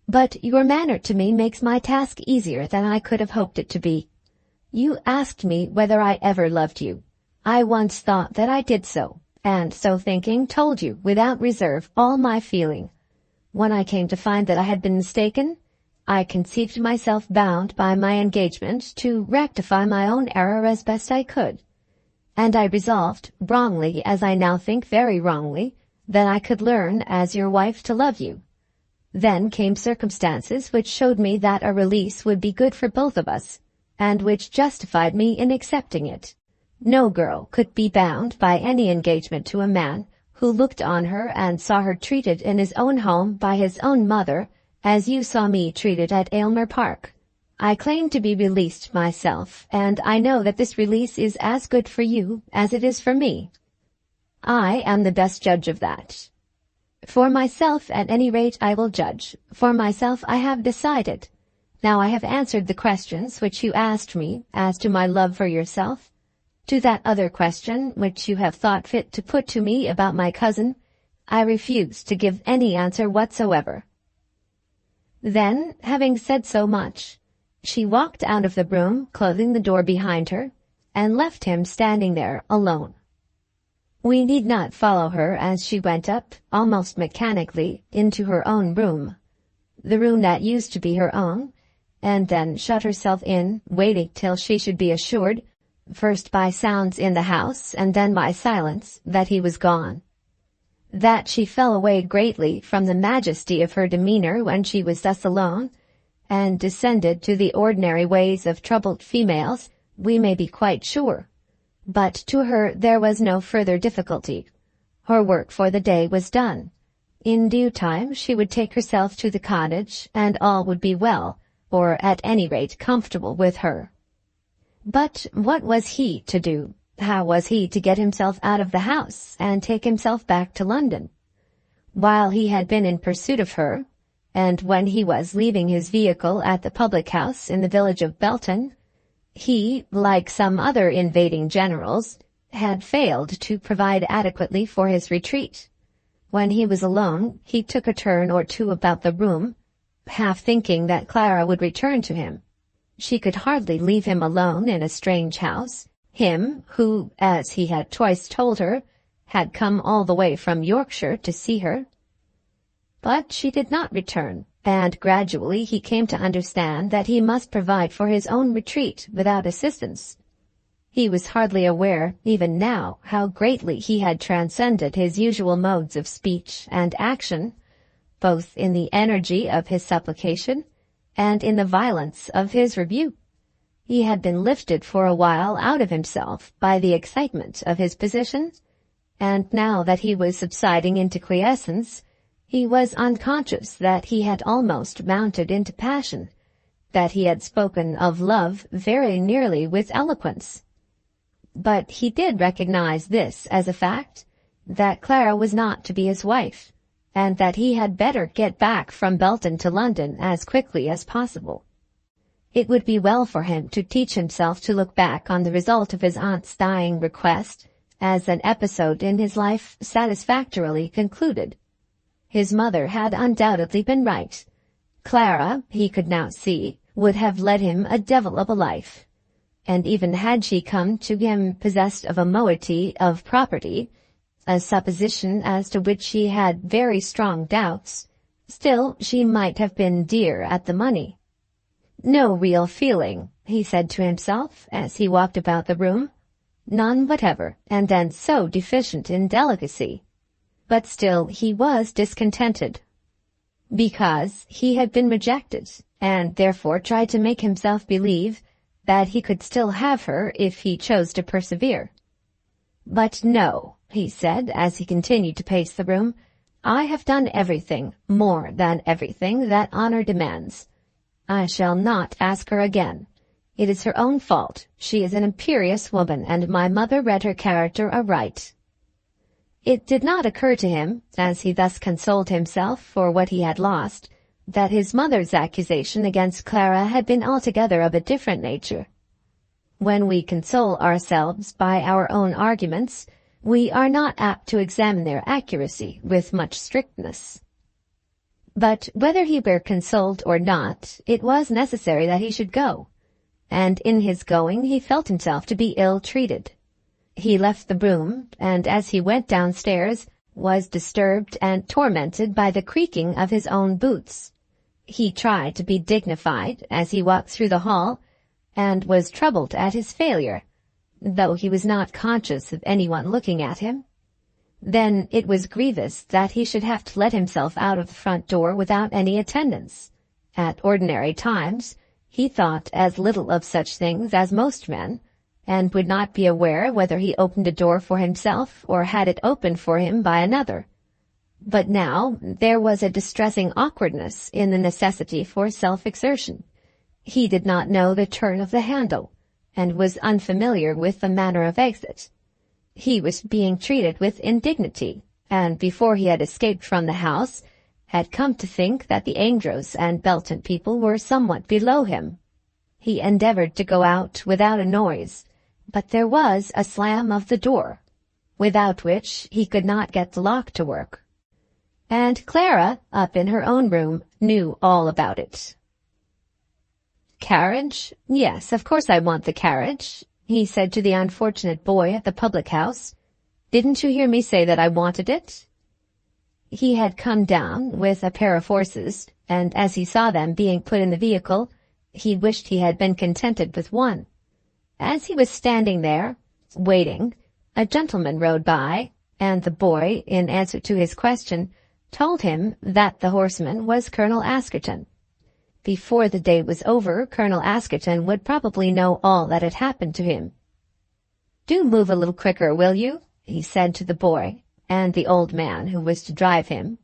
But your manner to me makes my task easier than I could have hoped it to be. You asked me whether I ever loved you. I once thought that I did so, and so thinking told you without reserve all my feeling. When I came to find that I had been mistaken, I conceived myself bound by my engagement to rectify my own error as best I could. And I resolved, wrongly as I now think very wrongly, that I could learn as your wife to love you. Then came circumstances which showed me that a release would be good for both of us, and which justified me in accepting it. No girl could be bound by any engagement to a man who looked on her and saw her treated in his own home by his own mother, as you saw me treated at Aylmer Park. I claim to be released myself, and I know that this release is as good for you as it is for me. I am the best judge of that. For myself, at any rate, I will judge. For myself, I have decided. Now I have answered the questions which you asked me as to my love for yourself. To that other question which you have thought fit to put to me about my cousin, I refuse to give any answer whatsoever. Then, having said so much, she walked out of the room, closing the door behind her, and left him standing there alone. We need not follow her as she went up, almost mechanically, into her own room, the room that used to be her own, and then shut herself in, waiting till she should be assured, first by sounds in the house and then by silence, that he was gone. That she fell away greatly from the majesty of her demeanor when she was thus alone, and descended to the ordinary ways of troubled females, we may be quite sure. But to her there was no further difficulty. Her work for the day was done. In due time she would take herself to the cottage, and all would be well, or at any rate comfortable with her. But what was he to do? How was he to get himself out of the house and take himself back to London? While he had been in pursuit of her, and when he was leaving his vehicle at the public-house in the village of Belton, he, like some other invading generals, had failed to provide adequately for his retreat. When he was alone, he took a turn or two about the room, half thinking that Clara would return to him. She could hardly leave him alone in a strange house, him who, as he had twice told her, had come all the way from Yorkshire to see her. But she did not return, and gradually he came to understand that he must provide for his own retreat without assistance. He was hardly aware, even now, how greatly he had transcended his usual modes of speech and action, both in the energy of his supplication and in the violence of his rebuke. He had been lifted for a while out of himself by the excitement of his position, and now that he was subsiding into quiescence, he was unconscious that he had almost mounted into passion, that he had spoken of love very nearly with eloquence. But he did recognize this as a fact, that Clara was not to be his wife, and that he had better get back from Belton to London as quickly as possible. It would be well for him to teach himself to look back on the result of his aunt's dying request as an episode in his life satisfactorily concluded. His mother had undoubtedly been right. Clara, he could now see, would have led him a devil of a life. And even had she come to him possessed of a moiety of property, a supposition as to which he had very strong doubts, still she might have been dear at the money. No real feeling, he said to himself as he walked about the room. None whatever, and then so deficient in delicacy. But still he was discontented, because he had been rejected, and therefore tried to make himself believe that he could still have her if he chose to persevere. But no, he said as he continued to pace the room, I have done everything, more than everything, that honor demands. I shall not ask her again. It is her own fault. She is an imperious woman, and my mother read her character aright. It did not occur to him, as he thus consoled himself for what he had lost, that his mother's accusation against Clara had been altogether of a different nature. When we console ourselves by our own arguments, we are not apt to examine their accuracy with much strictness. But whether he were consoled or not, it was necessary that he should go, and in his going he felt himself to be ill-treated. He left the room, and as he went downstairs, was disturbed and tormented by the creaking of his own boots. He tried to be dignified as he walked through the hall, and was troubled at his failure, though he was not conscious of anyone looking at him. Then it was grievous that he should have to let himself out of the front door without any attendance. At ordinary times, he thought as little of such things as most men, and would not be aware whether he opened a door for himself or had it opened for him by another. But now there was a distressing awkwardness in the necessity for self-exertion. He did not know the turn of the handle, and was unfamiliar with the manner of exit. He was being treated with indignity, and before he had escaped from the house, had come to think that the Amedroz and Belton people were somewhat below him. He endeavored to go out without a noise, but there was a slam of the door, without which he could not get the lock to work. And Clara, up in her own room, knew all about it. "Carriage? Yes, of course I want the carriage," he said to the unfortunate boy at the public-house. "Didn't you hear me say that I wanted it?" He had come down with a pair of horses, and as he saw them being put in the vehicle, he wished he had been contented with one. As he was standing there, waiting, a gentleman rode by, and the boy, in answer to his question, told him that the horseman was Colonel Askerton. Before the day was over, Colonel Askerton would probably know all that had happened to him. "Do move a little quicker, will you?" he said to the boy and the old man who was to drive him.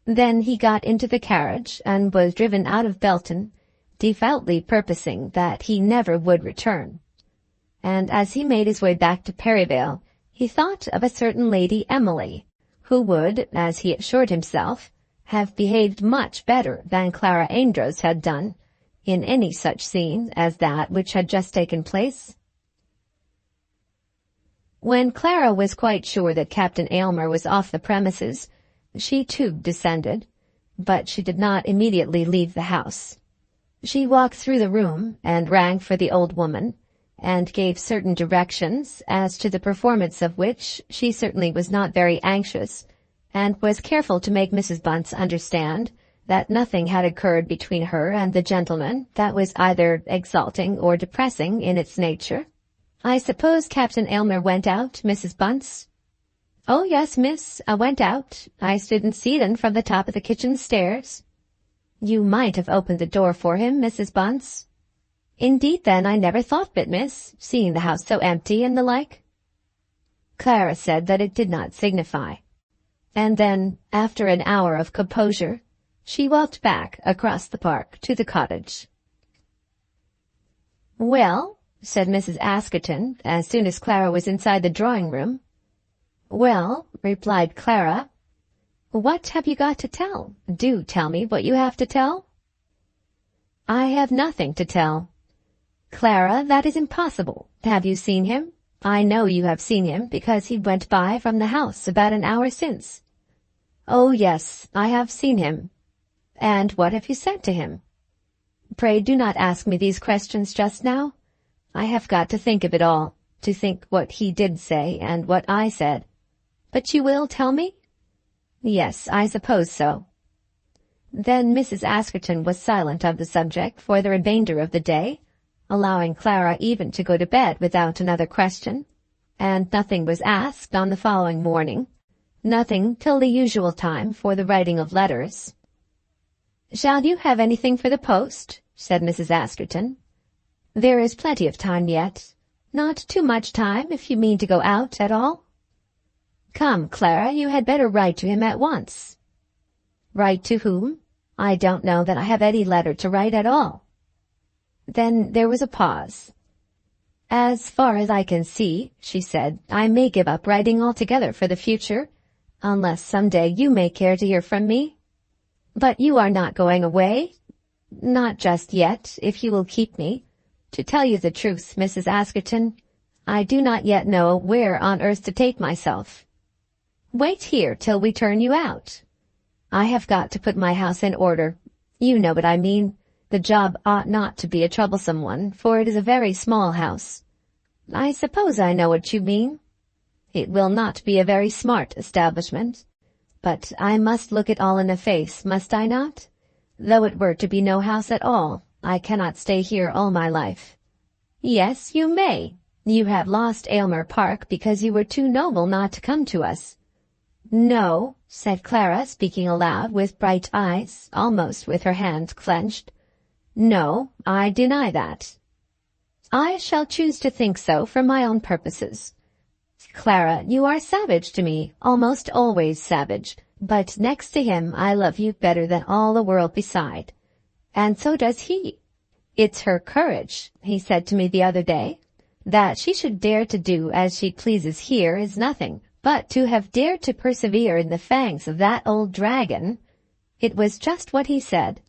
Then he got into the carriage and was driven out of Belton, devoutly purposing that he never would return. And as he made his way back to Perivale, he thought of a certain Lady Emily, who would, as he assured himself, have behaved much better than Clara Amedroz had done in any such scene as that which had just taken place. When Clara was quite sure that Captain Aylmer was off the premises, she too descended, but she did not immediately leave the house. She walked through the room and rang for the old woman, and gave certain directions as to the performance of which she certainly was not very anxious, and was careful to make Mrs. Bunce understand that nothing had occurred between her and the gentleman that was either exalting or depressing in its nature. "I suppose Captain Aylmer went out, Mrs. Bunce?" "Oh, yes, miss, I went out. I stood and seed un from the top of the kitchen stairs." "You might have opened the door for him, Mrs. Bunce." "Indeed, then, I never thought of it, miss, seeing the house so empty and the like." Clara said that it did not signify. And then, after an hour of composure, she walked back across the park to the cottage. "Well," said Mrs. Askerton, as soon as Clara was inside the drawing-room. "Well," replied Clara, "what have you got to tell? Do tell me what you have to tell." "I have nothing to tell." "Clara, that is impossible. Have you seen him? I know you have seen him, because he went by from the house about an hour since." "Oh, yes, I have seen him." "And what have you said to him?" "Pray do not ask me these questions just now. I have got to think of it all, to think what he did say and what I said." "But you will tell me?" "Yes, I suppose so." Then Mrs. Askerton was silent of the subject for the remainder of the day, allowing Clara even to go to bed without another question, and nothing was asked on the following morning, nothing till the usual time for the writing of letters. "Shall you have anything for the post?" said Mrs. Askerton. "There is plenty of time yet. Not too much time if you mean to go out at all." "Come, Clara, you had better write to him at once." "Write to whom? I don't know that I have any letter to write at all." Then there was a pause. "As far as I can see," she said, "I may give up writing altogether for the future, unless some day you may care to hear from me." "But you are not going away?" "Not just yet, if you will keep me. To tell you the truth, Mrs. Askerton, I do not yet know where on earth to take myself." "Wait here till we turn you out." "I have got to put my house in order. You know what I mean. The job ought not to be a troublesome one, for it is a very small house." "I suppose I know what you mean." "It will not be a very smart establishment. But I must look it all in the face, must I not? Though it were to be no house at all, I cannot stay here all my life." "Yes, you may. You have lost Aylmer Park because you were too noble not to come to us." "No," said Clara, speaking aloud with bright eyes, almost with her hands clenched. "No, I deny that." "I shall choose to think so for my own purposes." "Clara, you are savage to me, almost always savage, but next to him I love you better than all the world beside. And so does he. It's her courage, he said to me the other day. That she should dare to do as she pleases here is nothing, but to have dared to persevere in the fangs of that old dragon, it was just what he said.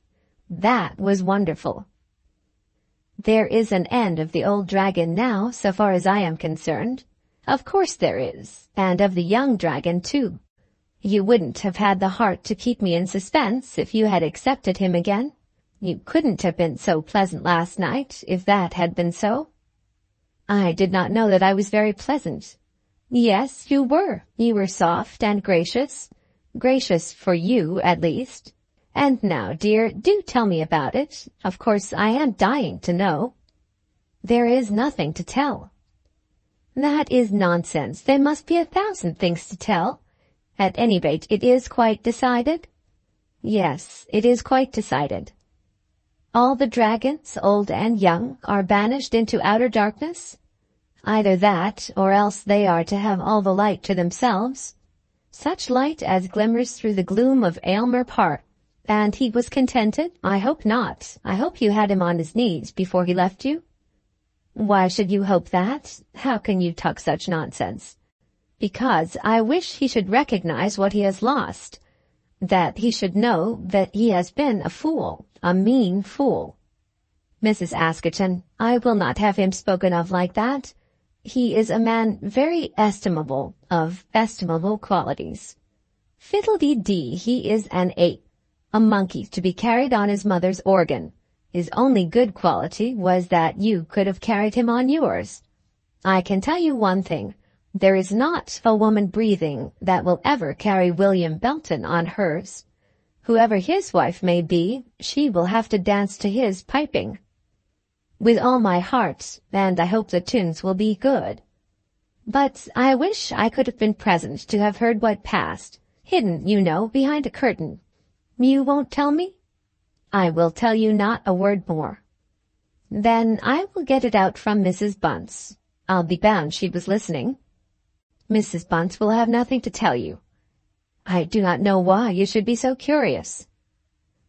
That was wonderful. There is an end of the old dragon now, so far as I am concerned. Of course there is, and of the young dragon too. You wouldn't have had the heart to keep me in suspense if you had accepted him again. You couldn't have been so pleasant last night, if that had been so." "I did not know that I was very pleasant." "Yes, you were. You were soft and gracious. Gracious for you, at least. And now, dear, do tell me about it. Of course, I am dying to know." "There is nothing to tell." "That is nonsense. There must be 1,000 things to tell. At any rate, it is quite decided?" "Yes, it is quite decided." "All the dragons, old and young, are banished into outer darkness?" "Either that, or else they are to have all the light to themselves. Such light as glimmers through the gloom of Aylmer Park. And he was contented? I hope not. I hope you had him on his knees before he left you." "Why should you hope that? How can you talk such nonsense?" "Because I wish he should recognize what he has lost. That he should know that he has been a fool, a mean fool." "Mrs. Askerton, I will not have him spoken of like that. He is a man very estimable, of estimable qualities. Fiddle-dee-dee, he is an ape, a monkey to be carried on his mother's organ. His only good quality was that you could have carried him on yours. I can tell you one thing. There is not a woman breathing that will ever carry William Belton on hers. Whoever his wife may be, she will have to dance to his piping. With all my heart, and I hope the tunes will be good. But I wish I could have been present to have heard what passed, hidden, you know, behind a curtain. You won't tell me? I will tell you not a word more. Then I will get it out from Mrs. Bunce. I'll be bound she was listening. Mrs. Bunce will have nothing to tell you. I do not know why you should be so curious.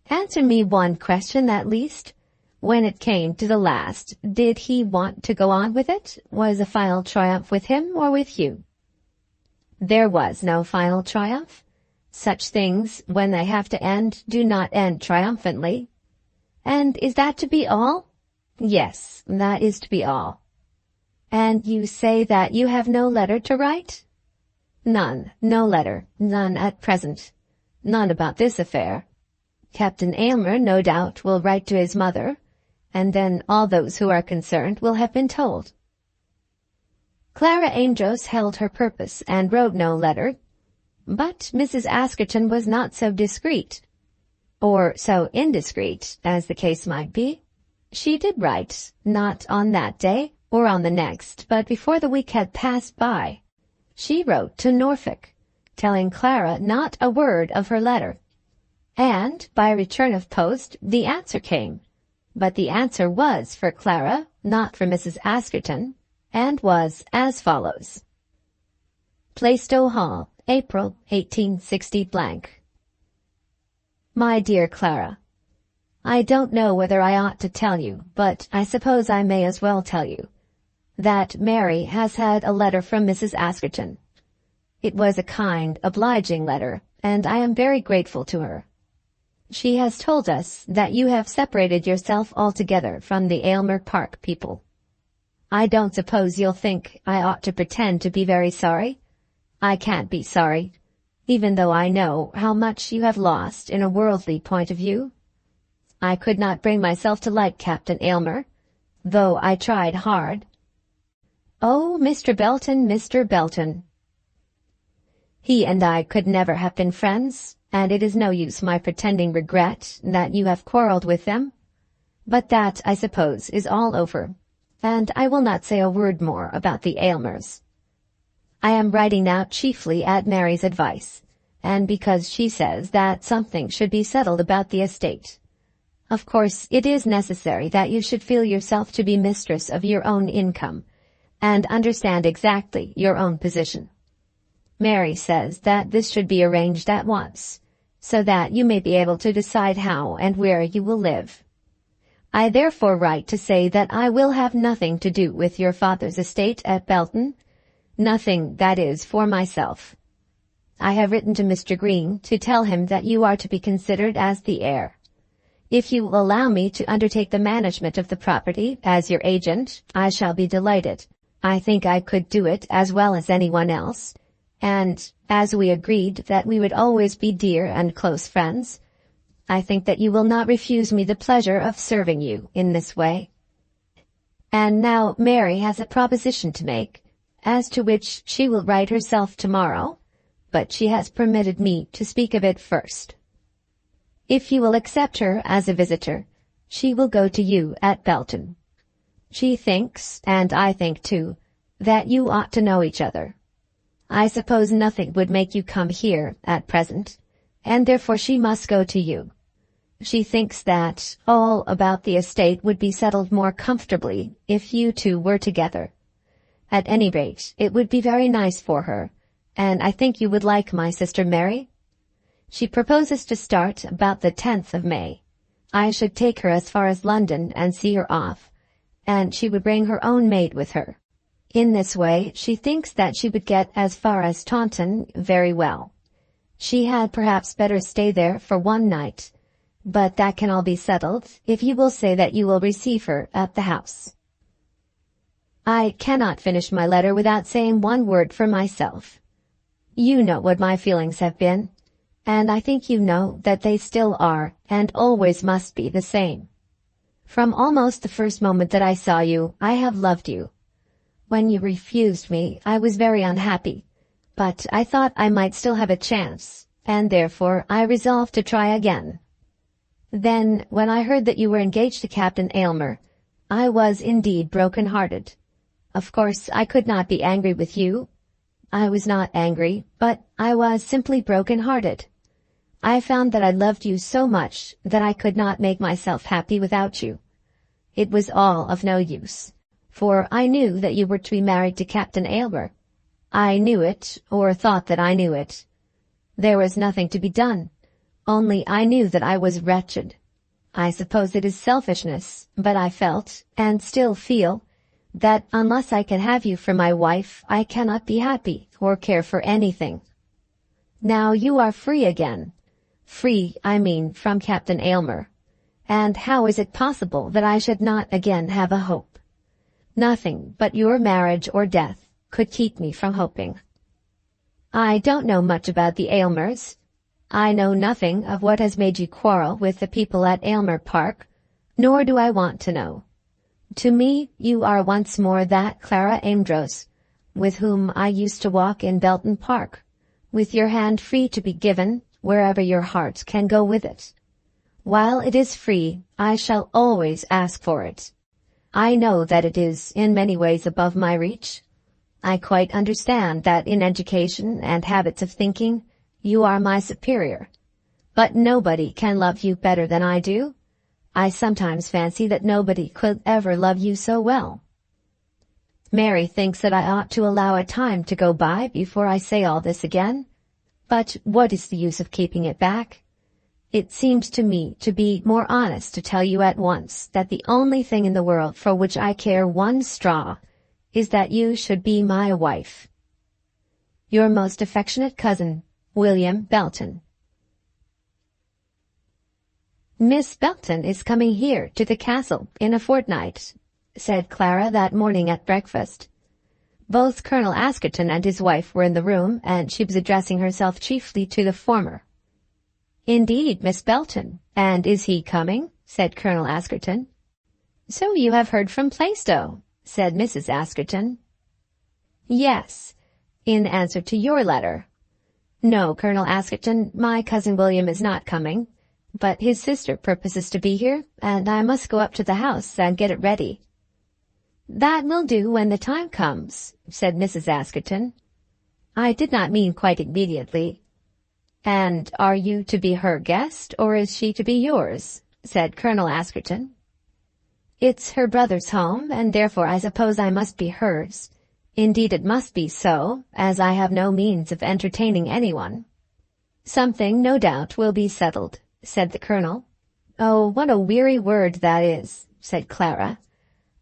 Answer me one question at least. When it came to the last, did he want to go on with it? Was a final triumph with him or with you? There was no final triumph. Such things, when they have to end, do not end triumphantly. And is that to be all? Yes, that is to be all. And you say that you have no letter to write? None, no letter, none at present. None about this affair. Captain Aylmer, no doubt, will write to his mother, and then all those who are concerned will have been told. Clara Amedroz held her purpose and wrote no letter, but Mrs. Askerton was not so discreet, or so indiscreet, as the case might be. She did write, not on that day, or on the next, but before the week had passed by. She wrote to Norfolk, telling Clara not a word of her letter. And, by return of post, the answer came. But the answer was for Clara, not for Mrs. Askerton, and was as follows. Plaistow Hall, April 1860 blank. My dear Clara, I don't know whether I ought to tell you, but I suppose I may as well tell you, that Mary has had a letter from Mrs. Askerton. It was a kind, obliging letter, and I am very grateful to her. She has told us that you have separated yourself altogether from the Aylmer Park people. I don't suppose you'll think I ought to pretend to be very sorry. I can't be sorry, even though I know how much you have lost in a worldly point of view. I could not bring myself to like Captain Aylmer, though I tried hard. Oh, Mr. Belton, Mr. Belton. He and I could never have been friends, and it is no use my pretending regret that you have quarrelled with them. But that, I suppose, is all over, and I will not say a word more about the Aylmers. I am writing now chiefly at Mary's advice, and because she says that something should be settled about the estate. Of course, it is necessary that you should feel yourself to be mistress of your own income, and understand exactly your own position. Mary says that this should be arranged at once, so that you may be able to decide how and where you will live. I therefore write to say that I will have nothing to do with your father's estate at Belton, nothing, that is, for myself. I have written to Mr. Green to tell him that you are to be considered as the heir. If you will allow me to undertake the management of the property as your agent, I shall be delighted. I think I could do it as well as anyone else, and, as we agreed that we would always be dear and close friends, I think that you will not refuse me the pleasure of serving you in this way. And now Mary has a proposition to make, as to which she will write herself tomorrow, but she has permitted me to speak of it first. If you will accept her as a visitor, she will go to you at Belton. She thinks, and I think too, that you ought to know each other. I suppose nothing would make you come here at present, and therefore she must go to you. She thinks that all about the estate would be settled more comfortably if you two were together. At any rate, it would be very nice for her, and I think you would like my sister Mary. She proposes to start about the 10th of May. I should take her as far as London and see her off, and she would bring her own maid with her. In this way, she thinks that she would get as far as Taunton very well. She had perhaps better stay there for one night, but that can all be settled if you will say that you will receive her at the house. I cannot finish my letter without saying one word for myself. You know what my feelings have been, and I think you know that they still are and always must be the same. From almost the first moment that I saw you, I have loved you. When you refused me, I was very unhappy, but I thought I might still have a chance, and therefore I resolved to try again. Then, when I heard that you were engaged to Captain Aylmer, I was indeed broken-hearted. Of course, I could not be angry with you. I was not angry, but I was simply broken-hearted. I found that I loved you so much that I could not make myself happy without you. It was all of no use, for I knew that you were to be married to Captain Aylmer. I knew it, or thought that I knew it. There was nothing to be done, only I knew that I was wretched. I suppose it is selfishness, but I felt, and still feel, that unless I can have you for my wife, I cannot be happy or care for anything. Now you are free again. Free, I mean, from Captain Aylmer. And how is it possible that I should not again have a hope? Nothing but your marriage or death could keep me from hoping. I don't know much about the Aylmers. I know nothing of what has made you quarrel with the people at Aylmer Park, nor do I want to know. To me, you are once more that Clara Amedroz, with whom I used to walk in Belton Park, with your hand free to be given wherever your heart can go with it. While it is free, I shall always ask for it. I know that it is in many ways above my reach. I quite understand that in education and habits of thinking, you are my superior. But nobody can love you better than I do. I sometimes fancy that nobody could ever love you so well. Mary thinks that I ought to allow a time to go by before I say all this again. But what is the use of keeping it back? It seems to me to be more honest to tell you at once that the only thing in the world for which I care one straw is that you should be my wife. Your most affectionate cousin, William Belton. Miss Belton is coming here to the castle in a fortnight, said Clara that morning at breakfast. Both Colonel Askerton and his wife were in the room, and she was addressing herself chiefly to the former. Indeed, Miss Belton, and is he coming? Said Colonel Askerton. So you have heard from Plaistow, said Mrs. Askerton. Yes, in answer to your letter. No, Colonel Askerton, my cousin William is not coming, but his sister purposes to be here, and I must go up to the house and get it ready. That will do when the time comes, said Mrs. Askerton. I did not mean quite immediately. And are you to be her guest, or is she to be yours? Said Colonel Askerton. It's her brother's home, and therefore I suppose I must be hers. Indeed, it must be so, as I have no means of entertaining anyone. Something, no doubt, will be settled, said the Colonel. Oh, what a weary word that is, said Clara.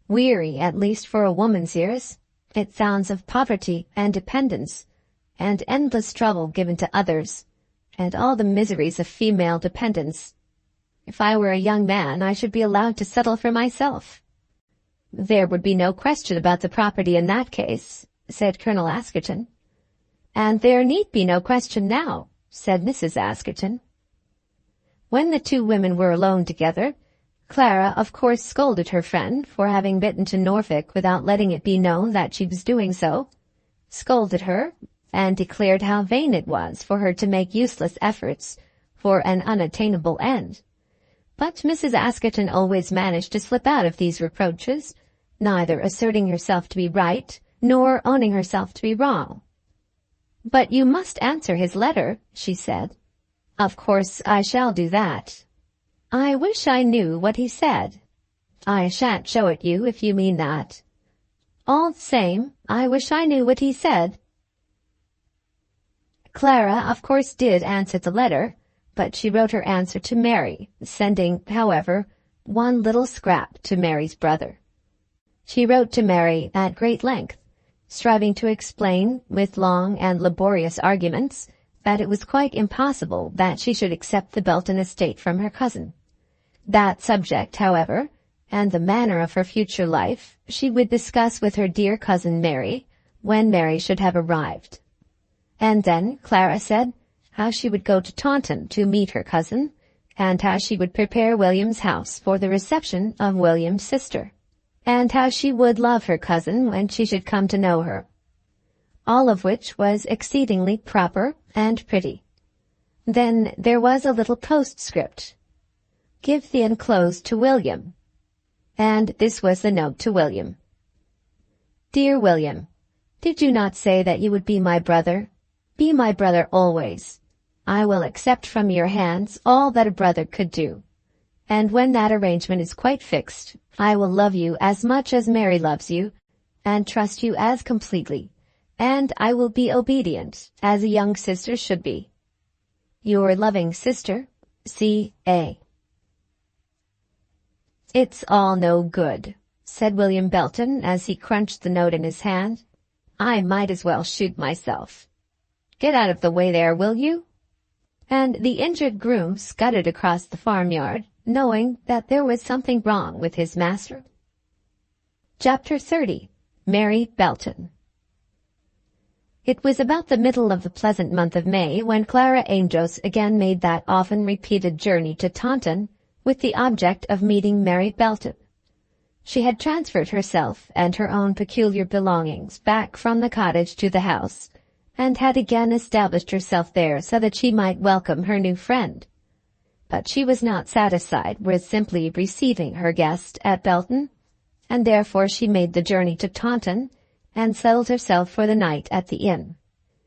Weary, at least for a woman's ears. It sounds of poverty and dependence, and endless trouble given to others, and all the miseries of female dependence. If I were a young man, I should be allowed to settle for myself. There would be no question about the property in that case, said Colonel Askerton. And there need be no question now, said Mrs. Askerton. When the two women were alone together, Clara of course scolded her friend for having bitten to Norfolk without letting it be known that she was doing so, scolded her, and declared how vain it was for her to make useless efforts for an unattainable end. But Mrs. Askerton always managed to slip out of these reproaches, neither asserting herself to be right, nor owning herself to be wrong. "But you must answer his letter," she said. "Of course I shall do that." "I wish I knew what he said." "I shan't show it you if you mean that." "All the same, I wish I knew what he said." Clara of course did answer the letter, but she wrote her answer to Mary, sending, however, one little scrap to Mary's brother. She wrote to Mary at great length, striving to explain, with long and laborious arguments, that it was quite impossible that she should accept the Belton estate from her cousin. That subject, however, and the manner of her future life she would discuss with her dear cousin Mary when Mary should have arrived. And then Clara said how she would go to Taunton to meet her cousin, and how she would prepare William's house for the reception of William's sister, and how she would love her cousin when she should come to know her. All of which was exceedingly proper and pretty. Then there was a little postscript. "Give the enclosed to William." And this was the note to William. "Dear William, did you not say that you would be my brother? Be my brother always. I will accept from your hands all that a brother could do. And when that arrangement is quite fixed, I will love you as much as Mary loves you, and trust you as completely, and I will be obedient, as a young sister should be. Your loving sister, C.A." "It's all no good," said William Belton as he crunched the note in his hand. "I might as well shoot myself. Get out of the way there, will you?" And the injured groom scudded across the farmyard, knowing that there was something wrong with his master. Chapter 30. Mary Belton. It was about the middle of the pleasant month of May when Clara Amedroz again made that often-repeated journey to Taunton with the object of meeting Mary Belton. She had transferred herself and her own peculiar belongings back from the cottage to the house, and had again established herself there so that she might welcome her new friend. But she was not satisfied with simply receiving her guest at Belton, and therefore she made the journey to Taunton, and settled herself for the night at the inn.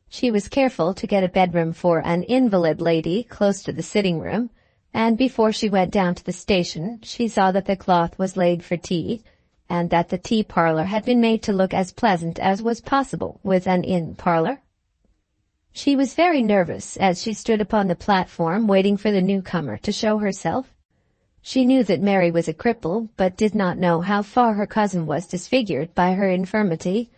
She was careful to get a bedroom for an invalid lady close to the sitting-room, and before she went down to the station she saw that the cloth was laid for tea, and that the tea-parlour had been made to look as pleasant as was possible with an inn-parlour. She was very nervous as she stood upon the platform waiting for the newcomer to show herself. She knew that Mary was a cripple, but did not know how far her cousin was disfigured by her infirmity,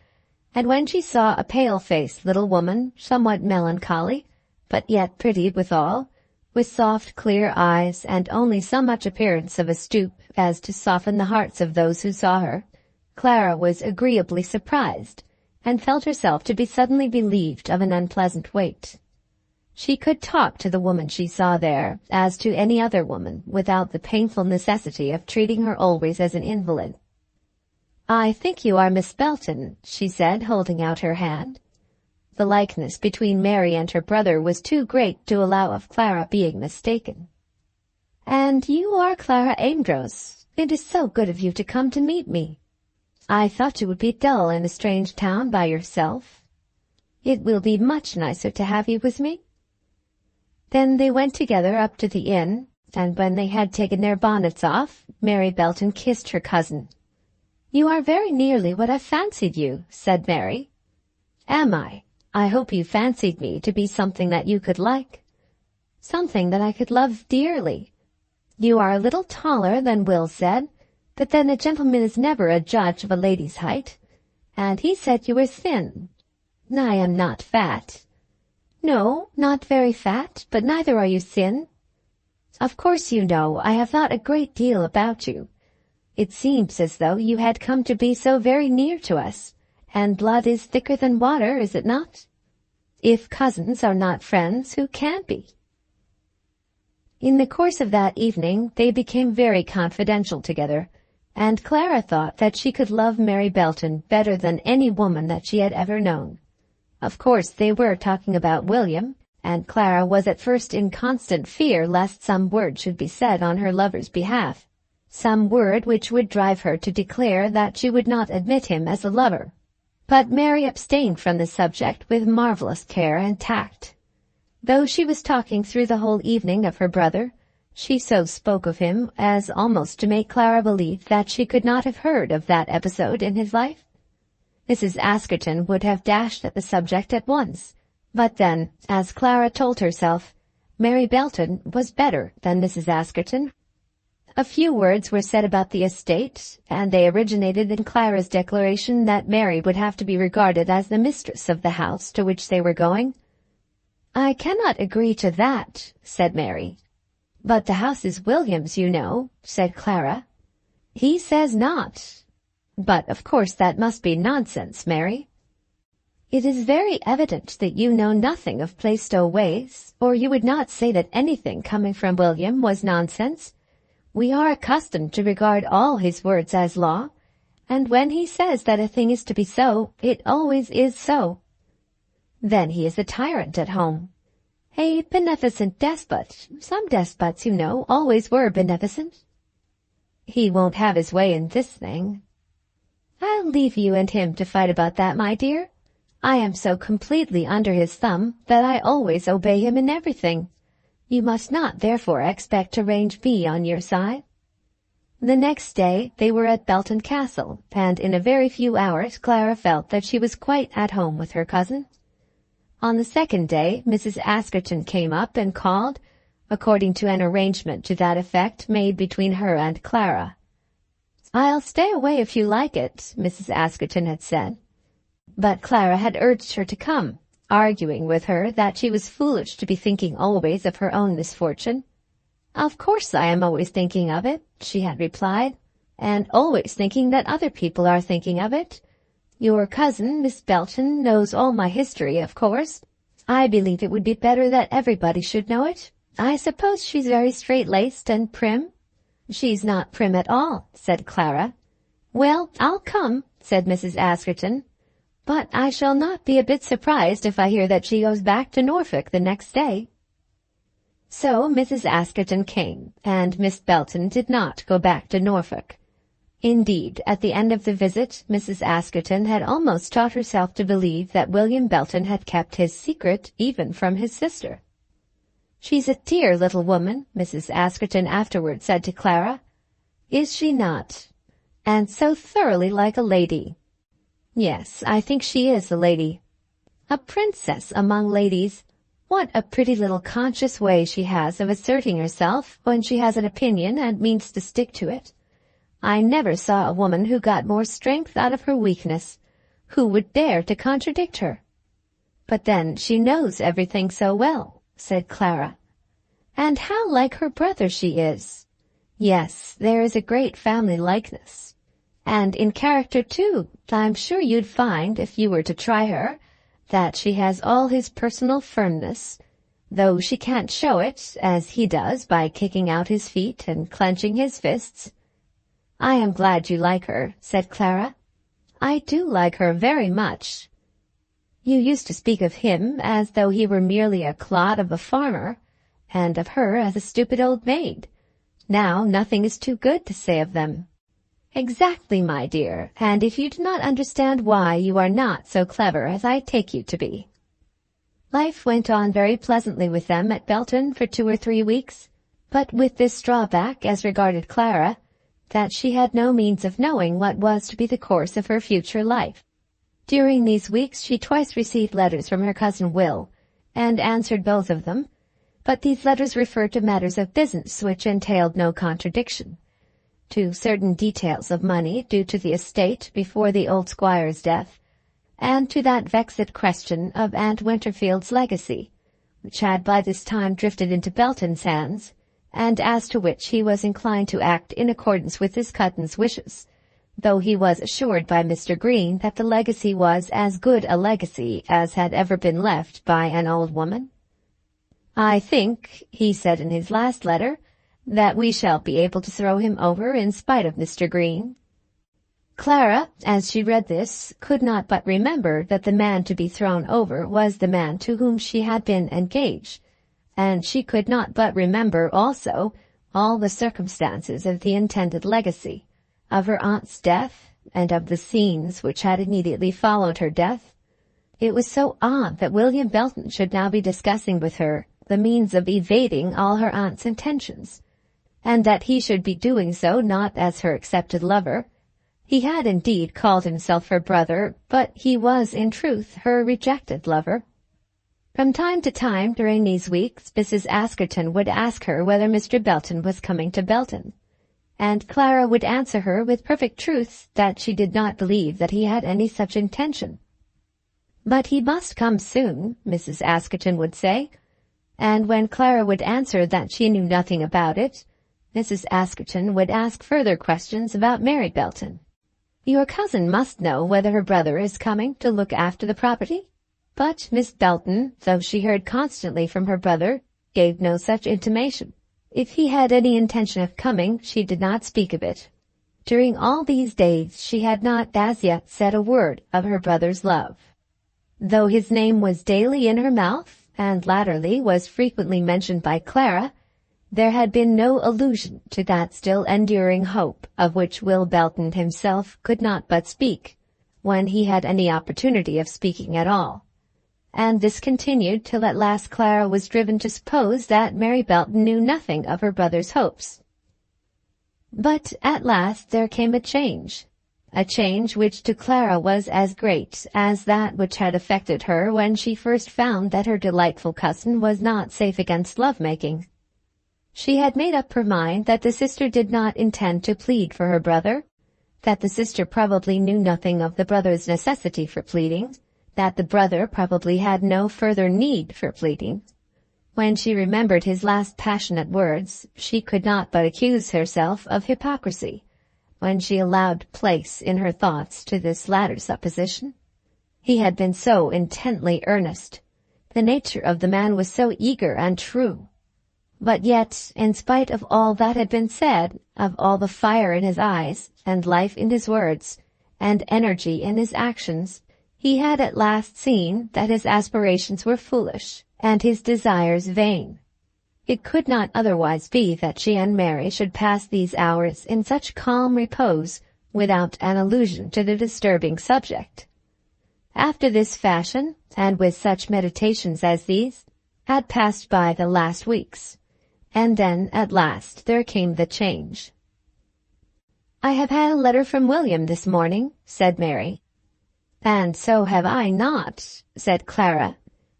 and when she saw a pale-faced little woman, somewhat melancholy, but yet pretty withal, with soft, clear eyes and only so much appearance of a stoop as to soften the hearts of those who saw her, Clara was agreeably surprised, and felt herself to be suddenly relieved of an unpleasant weight. She could talk to the woman she saw there as to any other woman without the painful necessity of treating her always as an invalid. "I think you are Miss Belton," she said, holding out her hand. The likeness between Mary and her brother was too great to allow of Clara being mistaken. "And you are Clara Amedroz. It is so good of you to come to meet me. I thought you would be dull in a strange town by yourself. It will be much nicer to have you with me." Then they went together up to the inn, and when they had taken their bonnets off, Mary Belton kissed her cousin. "You are very nearly what I fancied you," said Mary. "Am I? I hope you fancied me to be something that you could like. Something that I could love dearly. You are a little taller than Will said, but then a gentleman is never a judge of a lady's height, and he said you were thin. I am not fat." "No, not very fat, but neither are you thin. Of course you know I have thought a great deal about you. It seems as though you had come to be so very near to us, and blood is thicker than water, is it not? If cousins are not friends, who can be?" In the course of that evening they became very confidential together, and Clara thought that she could love Mary Belton better than any woman that she had ever known. Of course they were talking about William, and Clara was at first in constant fear lest some word should be said on her lover's behalf, some word which would drive her to declare that she would not admit him as a lover. But Mary abstained from the subject with marvelous care and tact. Though she was talking through the whole evening of her brother, she so spoke of him as almost to make Clara believe that she could not have heard of that episode in his life. Mrs. Askerton would have dashed at the subject at once, but then, as Clara told herself, Mary Belton was better than Mrs. Askerton. A few words were said about the estate, and they originated in Clara's declaration that Mary would have to be regarded as the mistress of the house to which they were going. "I cannot agree to that," said Mary. "But the house is William's, you know," said Clara. He says not. But of course that must be nonsense, Mary. It is very evident that you know nothing of Plaistow ways, or you would not say that anything coming from William was nonsense. We are accustomed to regard all his words as law, and when he says that a thing is to be so, it always is so. Then he is a tyrant at home. A beneficent despot. Some despots, you know, always were beneficent. He won't have his way in this thing. I'll leave you and him to fight about that, my dear. I am so completely under his thumb that I always obey him in everything. You must not, therefore, expect to range me on your side. The next day they were at Belton Castle, and in a very few hours Clara felt that she was quite at home with her cousin. On the second day Mrs. Askerton came up and called, according to an arrangement to that effect made between her and Clara. "I'll stay away if you like it," Mrs. Askerton had said. But Clara had urged her to come, arguing with her that she was foolish to be thinking always of her own misfortune. "Of course I am always thinking of it," she had replied, "and always thinking that other people are thinking of it. Your cousin, Miss Belton, knows all my history, of course. I believe it would be better that everybody should know it. I suppose she's very straight-laced and prim?" "She's not prim at all," said Clara. "Well, I'll come," said Mrs. Askerton. "But I shall not be a bit surprised if I hear that she goes back to Norfolk the next day." So Mrs. Askerton came, and Miss Belton did not go back to Norfolk. Indeed, at the end of the visit, Mrs. Askerton had almost taught herself to believe that William Belton had kept his secret even from his sister. "She's a dear little woman," Mrs. Askerton afterward said to Clara. "Is she not? And so thoroughly like a lady." "Yes, I think she is a lady. A princess among ladies. What a pretty little conscious way she has of asserting herself when she has an opinion and means to stick to it. I never saw a woman who got more strength out of her weakness. Who would dare to contradict her?" "But then she knows everything so well," said Clara. "And how like her brother she is!" "Yes, there is a great family likeness. And in character, too, I'm sure you'd find, if you were to try her, that she has all his personal firmness, though she can't show it, as he does, by kicking out his feet and clenching his fists." "I am glad you like her," said Clara. "I do like her very much." "You used to speak of him as though he were merely a clod of a farmer, and of her as a stupid old maid. Now nothing is too good to say of them." "Exactly, my dear, and if you do not understand why, you are not so clever as I take you to be." Life went on very pleasantly with them at Belton for 2 or 3 weeks, but with this drawback as regarded Clara, that she had no means of knowing what was to be the course of her future life. During these weeks she twice received letters from her cousin Will, and answered both of them, but these letters referred to matters of business which entailed no contradiction, to certain details of money due to the estate before the old squire's death, and to that vexed question of Aunt Winterfield's legacy, which had by this time drifted into Belton's hands, and as to which he was inclined to act in accordance with his cousin's wishes, though he was assured by Mr. Green that the legacy was as good a legacy as had ever been left by an old woman. "I think," he said in his last letter, "that we shall be able to throw him over in spite of Mr. Green." Clara, as she read this, could not but remember that the man to be thrown over was the man to whom she had been engaged, and she could not but remember also all the circumstances of the intended legacy, of her aunt's death, and of the scenes which had immediately followed her death. It was so odd that William Belton should now be discussing with her the means of evading all her aunt's intentions, and that he should be doing so not as her accepted lover. He had indeed called himself her brother, but he was in truth her rejected lover. From time to time during these weeks Mrs. Askerton would ask her whether Mr. Belton was coming to Belton, and Clara would answer her with perfect truth that she did not believe that he had any such intention. "But he must come soon," Mrs. Askerton would say, and when Clara would answer that she knew nothing about it, Mrs. Askerton would ask further questions about Mary Belton. "Your cousin must know whether her brother is coming to look after the property?" But Miss Belton, though she heard constantly from her brother, gave no such intimation. If he had any intention of coming, she did not speak of it. During all these days she had not as yet said a word of her brother's love. Though his name was daily in her mouth, and latterly was frequently mentioned by Clara, there had been no allusion to that still enduring hope of which Will Belton himself could not but speak, when he had any opportunity of speaking at all. And this continued till at last Clara was driven to suppose that Mary Belton knew nothing of her brother's hopes. But at last there came a change which to Clara was as great as that which had affected her when she first found that her delightful cousin was not safe against love-making. She had made up her mind that the sister did not intend to plead for her brother, that the sister probably knew nothing of the brother's necessity for pleading, that the brother probably had no further need for pleading. When she remembered his last passionate words, she could not but accuse herself of hypocrisy, when she allowed place in her thoughts to this latter supposition. He had been so intently earnest. The nature of the man was so eager and true. But yet, in spite of all that had been said, of all the fire in his eyes, and life in his words, and energy in his actions, he had at last seen that his aspirations were foolish, and his desires vain. It could not otherwise be that she and Mary should pass these hours in such calm repose without an allusion to the disturbing subject. After this fashion, and with such meditations as these, had passed by the last weeks, and then at last there came the change. "I have had a letter from William this morning," said Mary. "And so have I not," said Clara,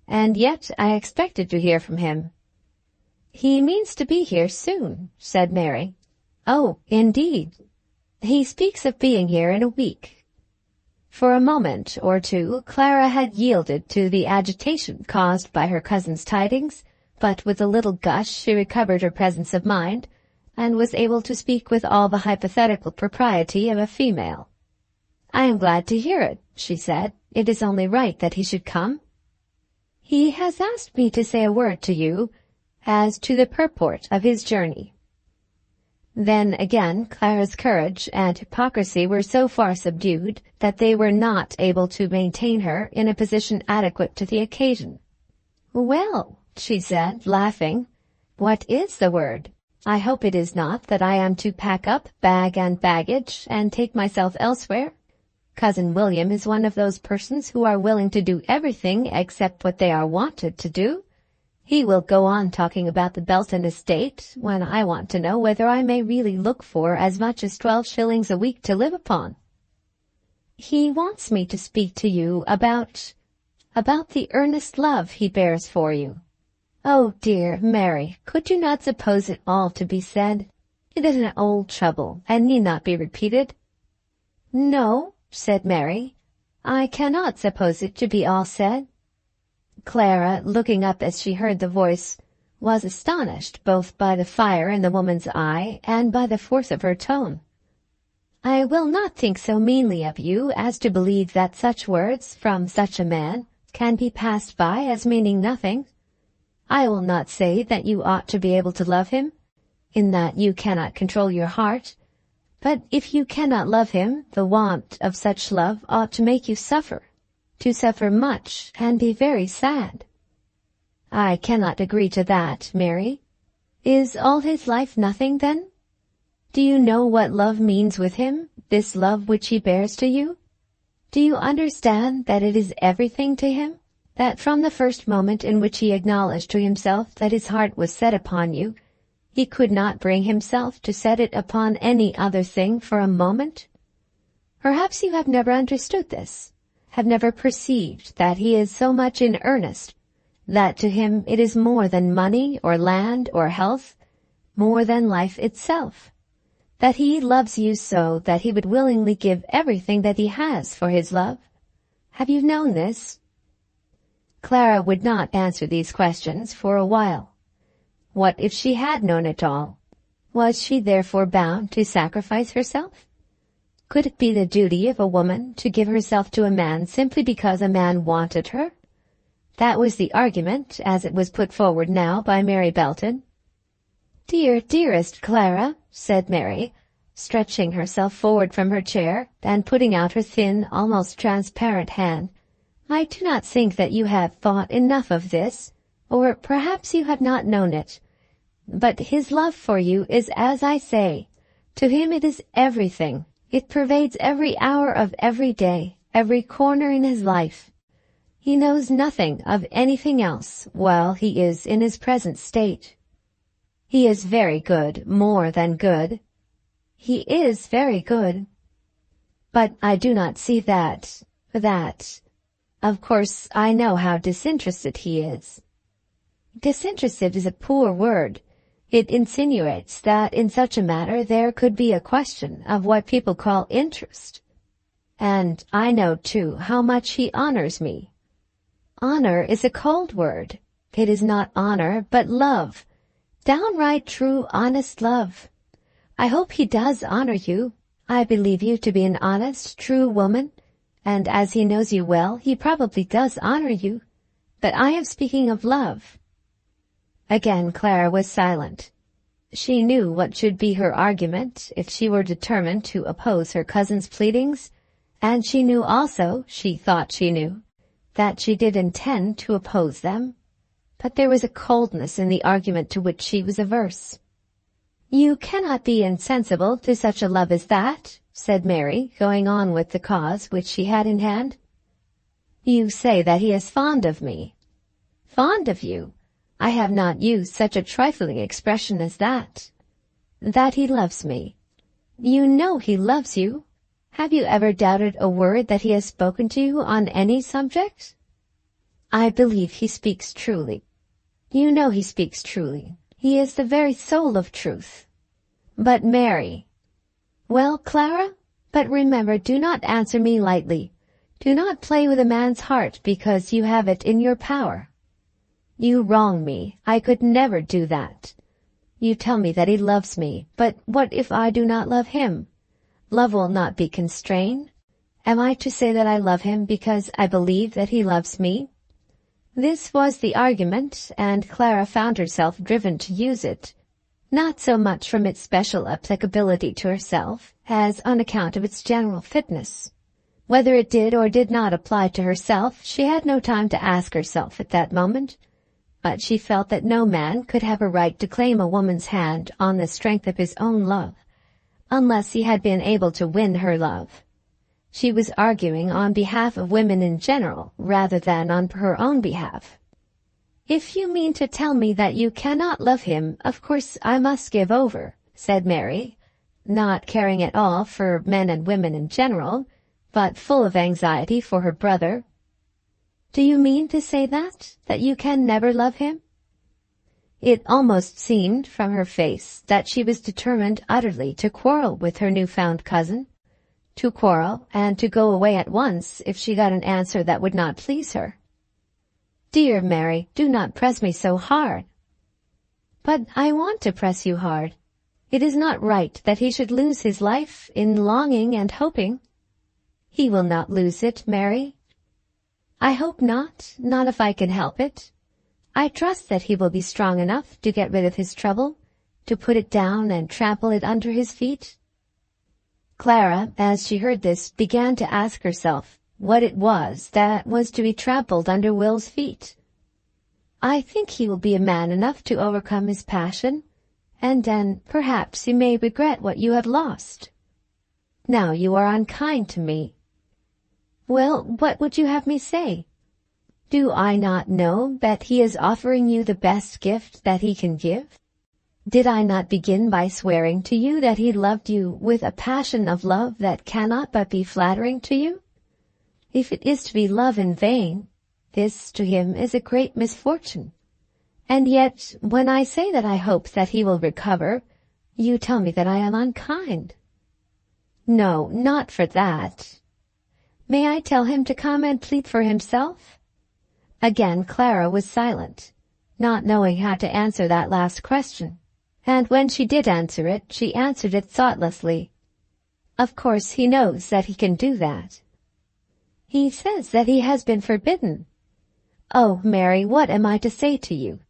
"and yet I expected to hear from him." "He means to be here soon," said Mary. "Oh, indeed." "He speaks of being here in a week." For a moment or two Clara had yielded to the agitation caused by her cousin's tidings, but with a little gush she recovered her presence of mind, and was able to speak with all the hypothetical propriety of a female. "I am glad to hear it," she said. "It is only right that he should come. He has asked me to say a word to you as to the purport of his journey." Then again Clara's courage and hypocrisy were so far subdued that they were not able to maintain her in a position adequate to the occasion. "Well," she said, laughing, "what is the word? I hope it is not that I am to pack up bag and baggage and take myself elsewhere. Cousin William is one of those persons who are willing to do everything except what they are wanted to do. He will go on talking about the Belton Estate when I want to know whether I may really look for as much as 12 shillings a week to live upon. He wants me to speak to you about the earnest love he bears for you. Oh, dear Mary, could you not suppose it all to be said? It is an old trouble, and need not be repeated." "No," said Mary, "I cannot suppose it to be all said." Clara, looking up as she heard the voice, was astonished both by the fire in the woman's eye and by the force of her tone. "I will not think so meanly of you as to believe that such words from such a man can be passed by as meaning nothing. I will not say that you ought to be able to love him, in that you cannot control your heart, but if you cannot love him, the want of such love ought to make you suffer, to suffer much and be very sad." "I cannot agree to that, Mary. Is all his life nothing, then? Do you know what love means with him, this love which he bears to you? Do you understand that it is everything to him? That from the first moment in which he acknowledged to himself that his heart was set upon you, he could not bring himself to set it upon any other thing for a moment? Perhaps you have never understood this, have never perceived that he is so much in earnest, that to him it is more than money or land or health, more than life itself, that he loves you so that he would willingly give everything that he has for his love. Have you known this?" Clara would not answer these questions for a while. What if she had known it all? Was she therefore bound to sacrifice herself? Could it be the duty of a woman to give herself to a man simply because a man wanted her? That was the argument, as it was put forward now by Mary Belton. "Dear, dearest Clara," said Mary, stretching herself forward from her chair and putting out her thin, almost transparent hand, "I do not think that you have thought enough of this, or perhaps you have not known it. But his love for you is as I say. To him it is everything. It pervades every hour of every day, every corner in his life. He knows nothing of anything else while he is in his present state. He is very good, more than good. He is very good. But I do not see that. Of course, I know how disinterested he is." Disinterested is a poor word. It insinuates that in such a matter there could be a question of what people call interest. "And I know, too, how much he honors me." Honor is a cold word. It is not honor, but love. Downright true, honest love. I hope he does honor you. I believe you to be an honest, true woman, and as he knows you well, he probably does honor you. But I am speaking of love. Again Clara was silent. She knew what should be her argument if she were determined to oppose her cousin's pleadings, and she knew also, she thought she knew, that she did intend to oppose them. But there was a coldness in the argument to which she was averse. "You cannot be insensible to such a love as that," said Mary, going on with the cause which she had in hand. "You say that he is fond of me." "Fond of you? I have not used such a trifling expression as that." "That he loves me." "You know he loves you. Have you ever doubted a word that he has spoken to you on any subject?" "I believe he speaks truly." "You know he speaks truly. He is the very soul of truth." "But Mary—" "Well, Clara? But remember, do not answer me lightly. Do not play with a man's heart because you have it in your power. You wrong me. I could never do that. You tell me that he loves me, but what if I do not love him? Love will not be constrained. Am I to say that I love him because I believe that he loves me?" This was the argument, and Clara found herself driven to use it, not so much from its special applicability to herself, as on account of its general fitness. Whether it did or did not apply to herself, she had no time to ask herself at that moment, but she felt that no man could have a right to claim a woman's hand on the strength of his own love, unless he had been able to win her love. She was arguing on behalf of women in general, rather than on her own behalf. "If you mean to tell me that you cannot love him, of course I must give over," said Mary, not caring at all for men and women in general, but full of anxiety for her brother. "Do you mean to say that you can never love him?" It almost seemed from her face that she was determined utterly to quarrel with her new-found cousin, to quarrel and to go away at once if she got an answer that would not please her. "Dear Mary, do not press me so hard." "But I want to press you hard. It is not right that he should lose his life in longing and hoping." "He will not lose it, Mary." "I hope not if I can help it. I trust that he will be strong enough to get rid of his trouble, to put it down and trample it under his feet." Clara, as she heard this, began to ask herself what it was that was to be trampled under Will's feet. "I think he will be a man enough to overcome his passion, and then perhaps you may regret what you have lost." "Now you are unkind to me." "Well, what would you have me say? Do I not know that he is offering you the best gift that he can give? Did I not begin by swearing to you that he loved you with a passion of love that cannot but be flattering to you? If it is to be love in vain, this to him is a great misfortune. And yet, when I say that I hope that he will recover, you tell me that I am unkind." "No, not for that." "May I tell him to come and plead for himself?" Again Clara was silent, not knowing how to answer that last question, and when she did answer it, she answered it thoughtlessly. Of course he knows that he can do that. He says that he has been forbidden. Oh, Mary, what am I to say to you?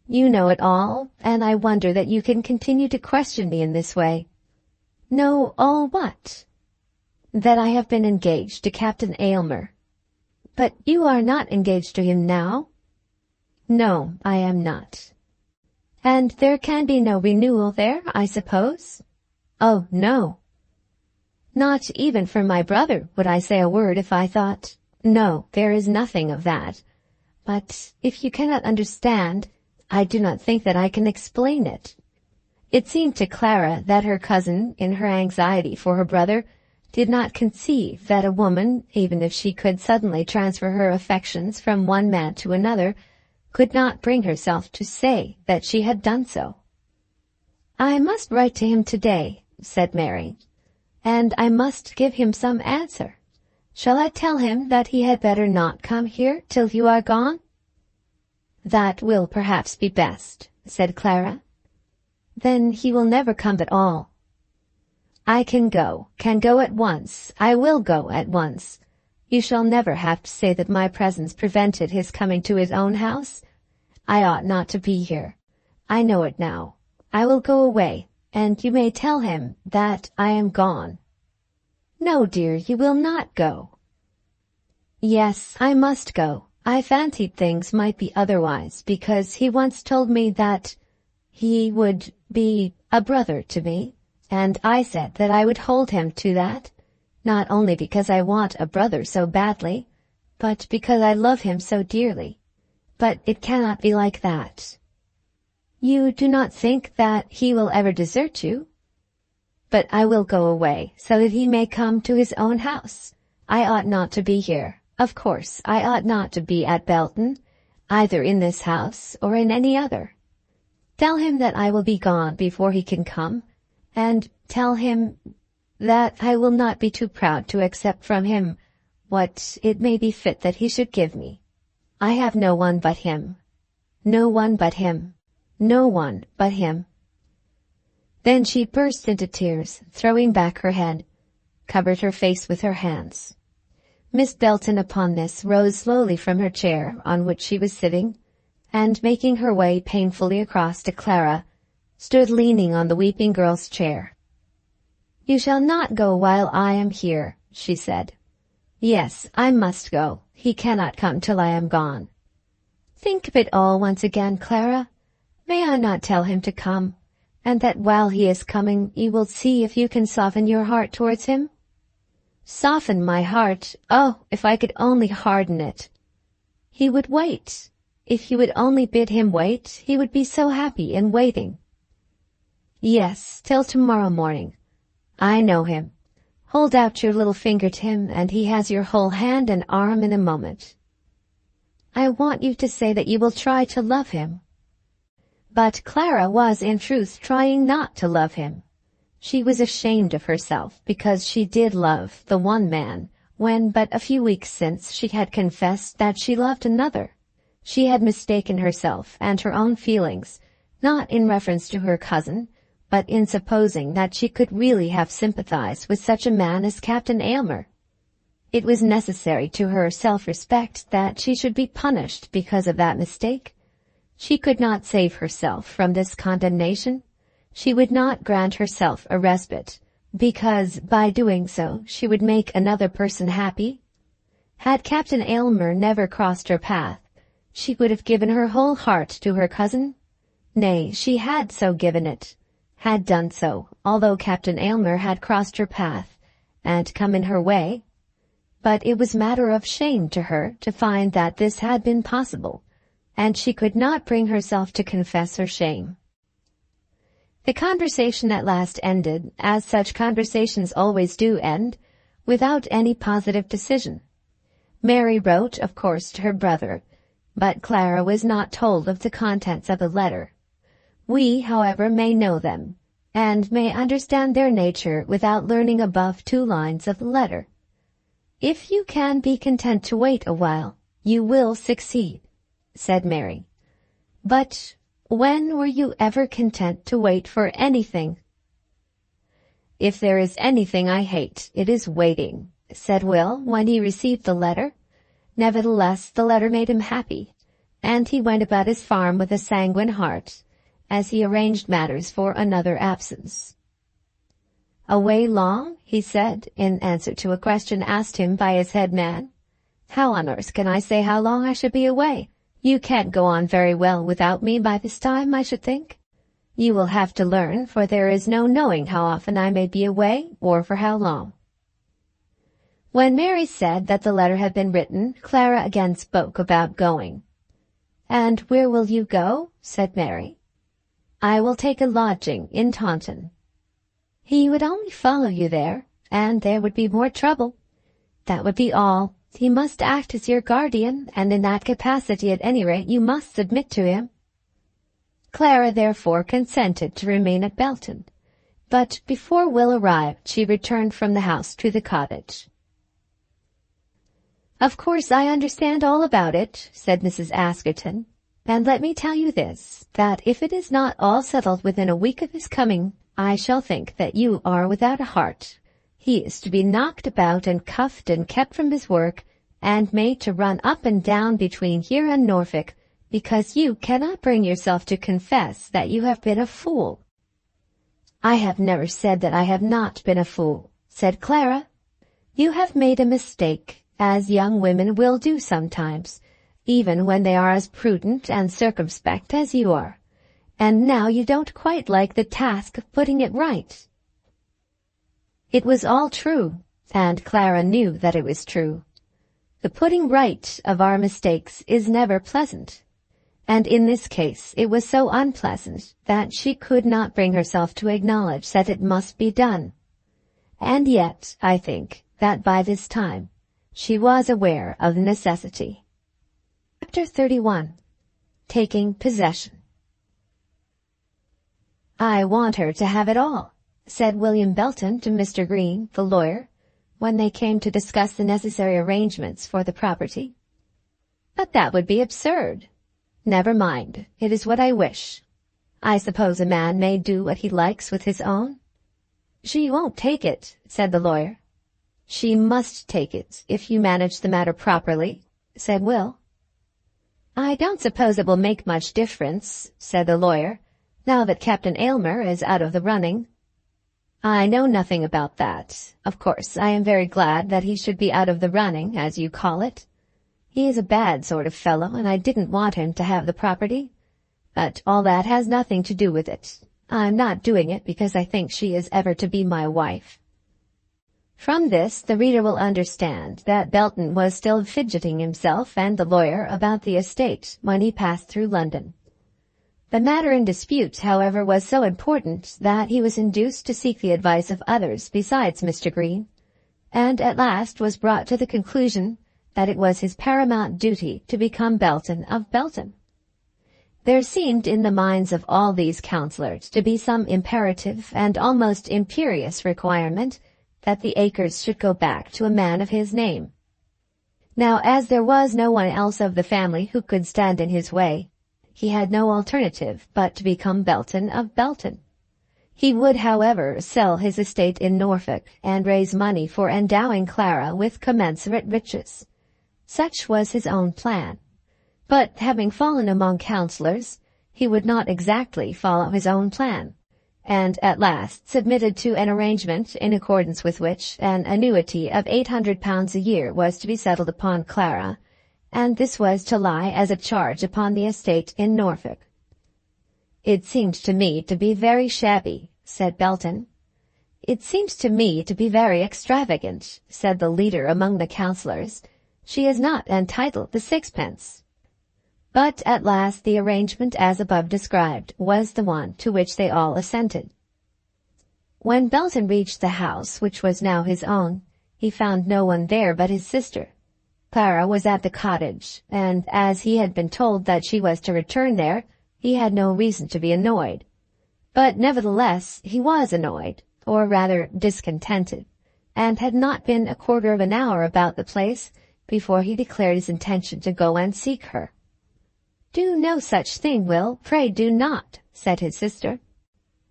You know it all, and I wonder that you can continue to question me in this way. Know all what? That I have been engaged to Captain Aylmer. But you are not engaged to him now? No, I am not. And there can be no renewal there, I suppose? Oh, no. Not even for my brother would I say a word if I thought, no, there is nothing of that. But if you cannot understand, I do not think that I can explain it. It seemed to Clara that her cousin, in her anxiety for her brother, did not conceive that a woman, even if she could suddenly transfer her affections from one man to another, could not bring herself to say that she had done so. I must write to him today, said Mary, and I must give him some answer. Shall I tell him that he had better not come here till you are gone? That will perhaps be best, said Clara. Then he will never come at all. I can go at once. I will go at once. You shall never have to say that my presence prevented his coming to his own house. I ought not to be here. I know it now. I will go away, and you may tell him that I am gone. No, dear, you will not go. Yes, I must go. I fancied things might be otherwise, because he once told me that he would be a brother to me, and I said that I would hold him to that, not only because I want a brother so badly, but because I love him so dearly. But it cannot be like that. You do not think that he will ever desert you? But I will go away, so that he may come to his own house. I ought not to be here. Of course, I ought not to be at Belton, either in this house or in any other. Tell him that I will be gone before he can come, and tell him that I will not be too proud to accept from him what it may be fit that he should give me. I have no one but him. No one but him. No one but him. Then she burst into tears, throwing back her head, covered her face with her hands. Miss Belton upon this rose slowly from her chair on which she was sitting, and making her way painfully across to Clara, stood leaning on the weeping girl's chair. You shall not go while I am here, she said. Yes, I must go. He cannot come till I am gone. Think of it all once again, Clara. May I not tell him to come, and that while he is coming you will see if you can soften your heart towards him? Soften my heart? Oh, if I could only harden it. He would wait. If you would only bid him wait, he would be so happy in waiting. Yes, till tomorrow morning. I know him. Hold out your little finger to him, and he has your whole hand and arm in a moment. I want you to say that you will try to love him. But Clara was in truth trying not to love him. She was ashamed of herself because she did love the one man, when but a few weeks since she had confessed that she loved another. She had mistaken herself and her own feelings, not in reference to her cousin, but in supposing that she could really have sympathized with such a man as Captain Aylmer. It was necessary to her self-respect that she should be punished because of that mistake. She could not save herself from this condemnation. She would not grant herself a respite, because by doing so she would make another person happy. Had Captain Aylmer never crossed her path, she would have given her whole heart to her cousin. Nay, she had so given it, had done so, although Captain Aylmer had crossed her path and come in her way. But it was matter of shame to her to find that this had been possible, and she could not bring herself to confess her shame. The conversation at last ended, as such conversations always do end, without any positive decision. Mary wrote, of course, to her brother, but Clara was not told of the contents of the letter. We, however, may know them, and may understand their nature without learning above 2 lines of the letter. If you can be content to wait a while, you will succeed, said Mary. But When were you ever content to wait for anything?" "If there is anything I hate, it is waiting," said Will when he received the letter. Nevertheless, the letter made him happy, and he went about his farm with a sanguine heart, as he arranged matters for another absence. "Away long?" he said, in answer to a question asked him by his head man. "How on earth can I say how long I should be away? You can't go on very well without me by this time, I should think." "You will have to learn, for there is no knowing how often I may be away, or for how long." When Mary said that the letter had been written, Clara again spoke about going. "And where will you go?" said Mary. "I will take a lodging in Taunton." "He would only follow you there, and there would be more trouble." "That would be all. He must act as your guardian, and in that capacity at any rate you must submit to him." Clara therefore consented to remain at Belton, but before Will arrived she returned from the house to the cottage. "Of course I understand all about it," said Mrs. Askerton, "and let me tell you this, that if it is not all settled within a week of his coming, I shall think that you are without a heart. He is to be knocked about and cuffed and kept from his work, and made to run up and down between here and Norfolk, because you cannot bring yourself to confess that you have been a fool." "I have never said that I have not been a fool," said Clara. "You have made a mistake, as young women will do sometimes, even when they are as prudent and circumspect as you are, and now you don't quite like the task of putting it right." It was all true, and Clara knew that it was true. The putting right of our mistakes is never pleasant, and in this case it was so unpleasant that she could not bring herself to acknowledge that it must be done. And yet, I think, that by this time she was aware of the necessity. Chapter 31. Taking Possession. "I want her to have it all," said William Belton to Mr. Green, the lawyer, when they came to discuss the necessary arrangements for the property. "But that would be absurd." "Never mind, it is what I wish. I suppose a man may do what he likes with his own?" "She won't take it," said the lawyer. "She must take it, if you manage the matter properly," said Will. "I don't suppose it will make much difference," said the lawyer, "now that Captain Aylmer is out of the running." "I know nothing about that. Of course, I am very glad that he should be out of the running, as you call it. He is a bad sort of fellow, and I didn't want him to have the property. But all that has nothing to do with it. I'm not doing it because I think she is ever to be my wife." From this, the reader will understand that Belton was still fidgeting himself and the lawyer about the estate when he passed through London. The matter in dispute, however, was so important that he was induced to seek the advice of others besides Mr. Green, and at last was brought to the conclusion that it was his paramount duty to become Belton of Belton. There seemed in the minds of all these councillors to be some imperative and almost imperious requirement that the acres should go back to a man of his name. Now, as there was no one else of the family who could stand in his way, he had no alternative but to become Belton of Belton. He would, however, sell his estate in Norfolk and raise money for endowing Clara with commensurate riches. Such was his own plan. But having fallen among councillors, he would not exactly follow his own plan, and at last submitted to an arrangement in accordance with which an annuity of £800 a year was to be settled upon Clara, and this was to lie as a charge upon the estate in Norfolk. "It seems to me to be very shabby," said Belton. "It seems to me to be very extravagant," said the leader among the councillors. "She is not entitled to sixpence." But at last the arrangement as above described was the one to which they all assented. When Belton reached the house, which was now his own, he found no one there but his sister. Clara was at the cottage, and as he had been told that she was to return there, he had no reason to be annoyed. But nevertheless he was annoyed, or rather discontented, and had not been a quarter of an hour about the place before he declared his intention to go and seek her. "Do no such thing, Will, pray do not," said his sister.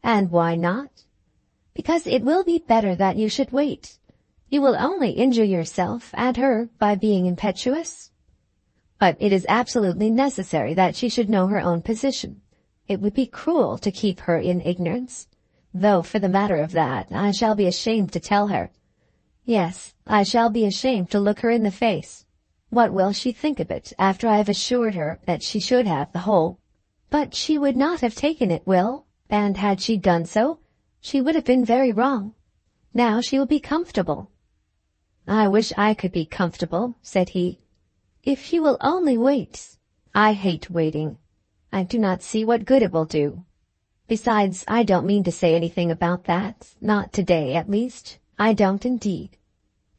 "And why not?" "Because it will be better that you should wait. You will only injure yourself and her by being impetuous." "But it is absolutely necessary that she should know her own position. It would be cruel to keep her in ignorance. Though, for the matter of that, I shall be ashamed to tell her. Yes, I shall be ashamed to look her in the face. What will she think of it after I have assured her that she should have the whole?" "But she would not have taken it, Will, and had she done so, she would have been very wrong. Now she will be comfortable." "I wish I could be comfortable," said he. "If you will only wait." "I hate waiting. I do not see what good it will do. Besides, I don't mean to say anything about that, not today at least. I don't indeed.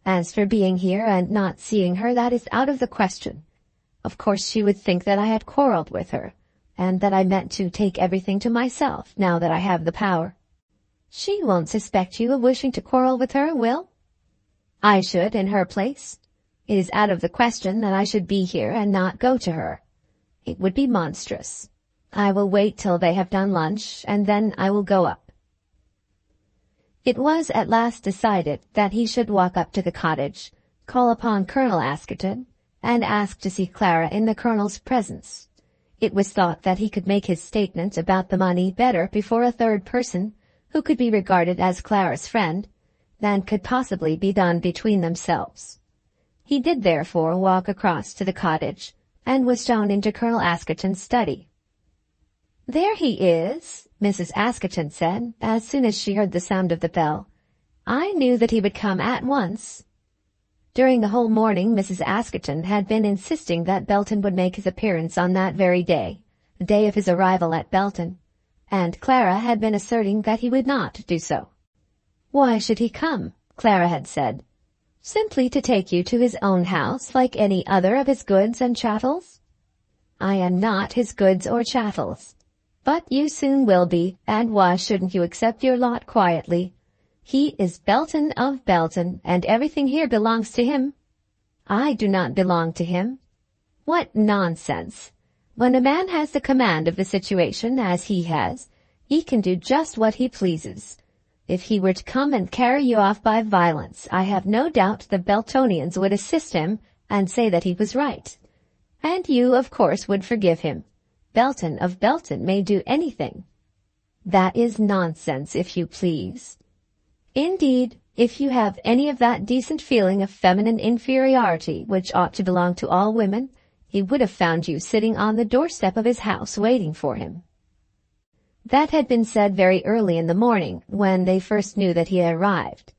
As for being here and not seeing her, that is out of the question. Of course she would think that I had quarreled with her, and that I meant to take everything to myself now that I have the power." "She won't suspect you of wishing to quarrel with her, Will?" "I should in her place. It is out of the question that I should be here and not go to her. It would be monstrous. I will wait till they have done lunch, and then I will go up." It was at last decided that he should walk up to the cottage, call upon Colonel Askerton, and ask to see Clara in the Colonel's presence. It was thought that he could make his statement about the money better before a third person, who could be regarded as Clara's friend, than could possibly be done between themselves. He did therefore walk across to the cottage, and was shown into Colonel Askerton's study. "There he is," Mrs. Askerton said, as soon as she heard the sound of the bell. "I knew that he would come at once." During the whole morning Mrs. Askerton had been insisting that Belton would make his appearance on that very day, the day of his arrival at Belton, and Clara had been asserting that he would not do so. "Why should he come?" Clara had said. "Simply to take you to his own house like any other of his goods and chattels." "I am not his goods or chattels." "But you soon will be, and why shouldn't you accept your lot quietly? He is Belton of Belton, and everything here belongs to him." "I do not belong to him." "What nonsense! When a man has the command of the situation, as he has, he can do just what he pleases. If he were to come and carry you off by violence, I have no doubt the Beltonians would assist him and say that he was right. And you, of course, would forgive him. Belton of Belton may do anything." "That is nonsense, if you please." "Indeed, if you have any of that decent feeling of feminine inferiority which ought to belong to all women, he would have found you sitting on the doorstep of his house waiting for him." That had been said very early in the morning, when they first knew that he had arrived.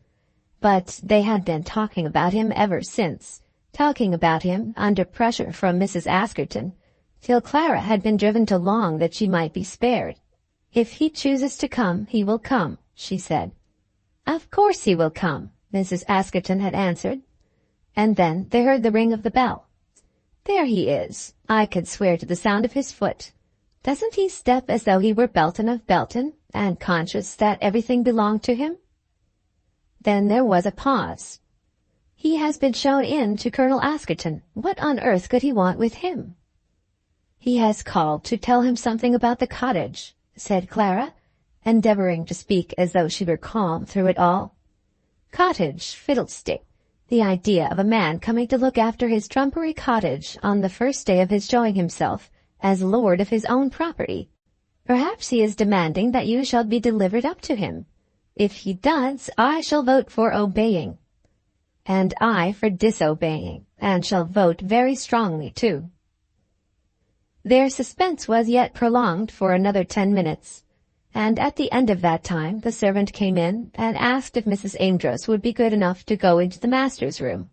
But they had been talking about him ever since, talking about him under pressure from Mrs. Askerton, till Clara had been driven to long that she might be spared. "If he chooses to come, he will come," she said. "Of course he will come," Mrs. Askerton had answered. And then they heard the ring of the bell. "There he is. I could swear to the sound of his foot. Doesn't he step as though he were Belton of Belton, and conscious that everything belonged to him?" Then there was a pause. "He has been shown in to Colonel Askerton. What on earth could he want with him?" "He has called to tell him something about the cottage," said Clara, endeavoring to speak as though she were calm through it all. "Cottage, fiddlestick! The idea of a man coming to look after his trumpery cottage on the first day of his showing himself as lord of his own property. Perhaps he is demanding that you shall be delivered up to him. If he does, I shall vote for obeying." "And I for disobeying, and shall vote very strongly, too." Their suspense was yet prolonged for another 10 minutes, and at the end of that time the servant came in and asked if Mrs. Amedroz would be good enough to go into the master's room.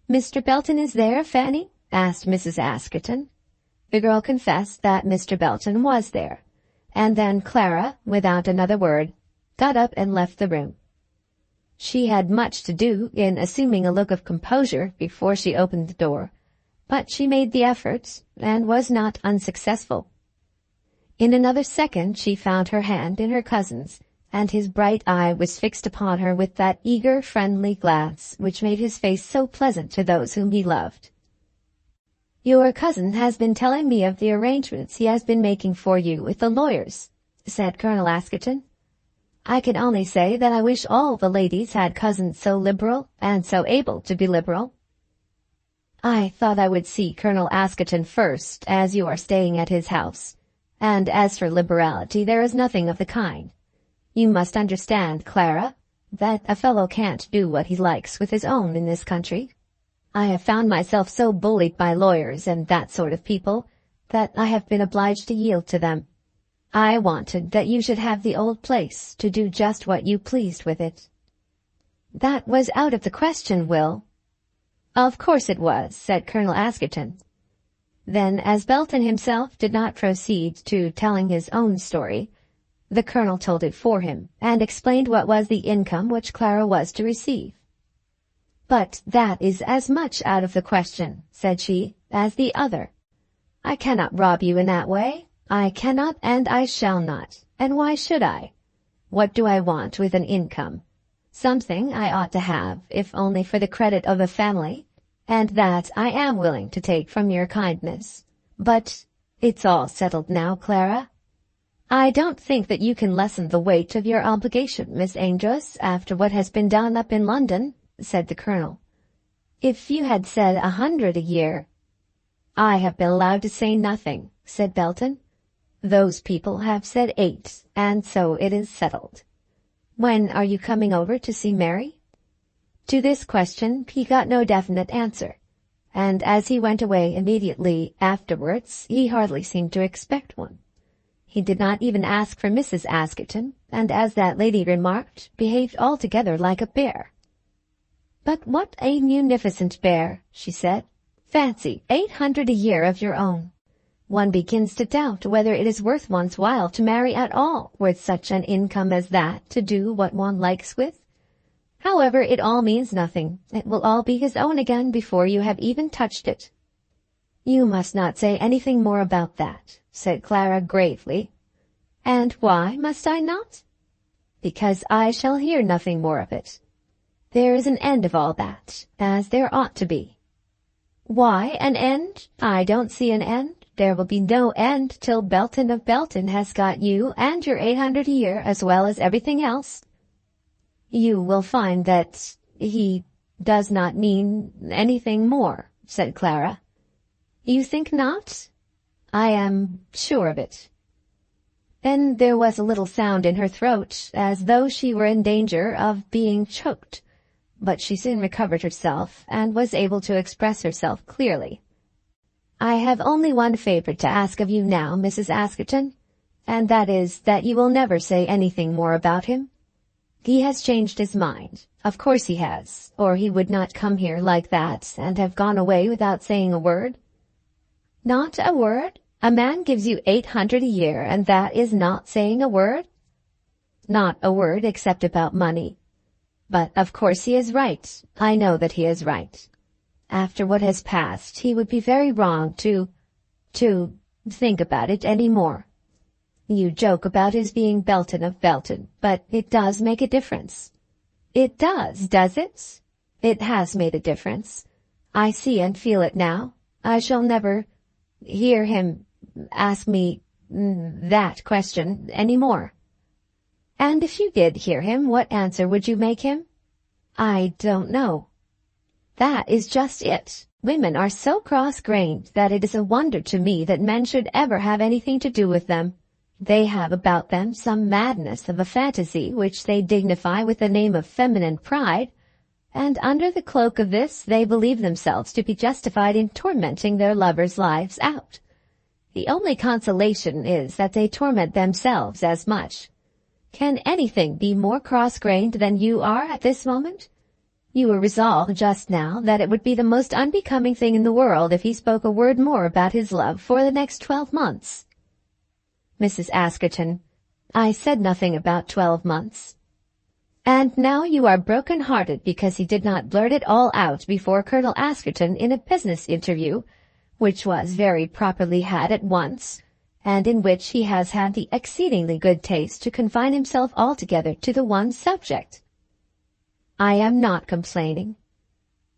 "Mr. Belton is there, Fanny?" asked Mrs. Askerton. The girl confessed that Mr. Belton was there, and then Clara, without another word, got up and left the room. She had much to do in assuming a look of composure before she opened the door, but she made the effort, and was not unsuccessful. In another second she found her hand in her cousin's, and his bright eye was fixed upon her with that eager, friendly glance which made his face so pleasant to those whom he loved. "Your cousin has been telling me of the arrangements he has been making for you with the lawyers," said Colonel Askerton. "I can only say that I wish all the ladies had cousins so liberal and so able to be liberal." "I thought I would see Colonel Askerton first, as you are staying at his house. And as for liberality, there is nothing of the kind. You must understand, Clara, that a fellow can't do what he likes with his own in this country. I have found myself so bullied by lawyers and that sort of people that I have been obliged to yield to them. I wanted that you should have the old place to do just what you pleased with it." "That was out of the question, Will." "Of course it was," said Colonel Askerton. Then, as Belton himself did not proceed to telling his own story, the Colonel told it for him, and explained what was the income which Clara was to receive. "But that is as much out of the question," said she, "as the other. I cannot rob you in that way. I cannot, and I shall not. And why should I? What do I want with an income? Something I ought to have, if only for the credit of a family, and that I am willing to take from your kindness. But it's all settled now, Clara. I don't think that you can lessen the weight of your obligation, Miss Amedroz, after what has been done up in London," said the Colonel. "If you had said 100 a year—" "I have been allowed to say nothing," said Belton. "Those people have said 8, and so it is settled. When are you coming over to see Mary?" To this question he got no definite answer, and as he went away immediately afterwards he hardly seemed to expect one. He did not even ask for Mrs. Askerton, and as that lady remarked, behaved altogether like a bear. "But what a munificent bear," she said. "Fancy 800 a year of your own. One begins to doubt whether it is worth one's while to marry at all with such an income as that to do what one likes with. However, it all means nothing. It will all be his own again before you have even touched it." "You must not say anything more about that," said Clara gravely. "And why must I not?" "Because I shall hear nothing more of it. There is an end of all that, as there ought to be." "Why an end? I don't see an end. There will be no end till Belton of Belton has got you and your 800 a year as well as everything else." "You will find that he does not mean anything more," said Clara. "You think not?" "I am sure of it." Then there was a little sound in her throat, as though she were in danger of being choked, but she soon recovered herself, and was able to express herself clearly. "I have only one favor to ask of you now, Mrs. Askerton, and that is that you will never say anything more about him. He has changed his mind. Of course he has, or he would not come here like that and have gone away without saying a word." "Not a word? A man gives you 800 a year, and that is not saying a word?" "Not a word except about money. But of course he is right. I know that he is right. After what has passed, he would be very wrong to think about it any more. You joke about his being Belton of Belton, but it does make a difference." "It does it? It has made a difference. I see and feel it now. I shall never hear him ask me that question any more." "And if you did hear him, what answer would you make him?" "I don't know." "That is just it. Women are so cross-grained that it is a wonder to me that men should ever have anything to do with them. They have about them some madness of a fantasy which they dignify with the name of feminine pride, and under the cloak of this they believe themselves to be justified in tormenting their lovers' lives out. The only consolation is that they torment themselves as much. Can anything be more cross-grained than you are at this moment? You were resolved just now that it would be the most unbecoming thing in the world if he spoke a word more about his love for the next 12 months. "Mrs. Askerton, I said nothing about 12 months. And now you are broken-hearted because he did not blurt it all out before Colonel Askerton in a business interview, which was very properly had at once, and in which he has had the exceedingly good taste to confine himself altogether to the one subject." "I am not complaining."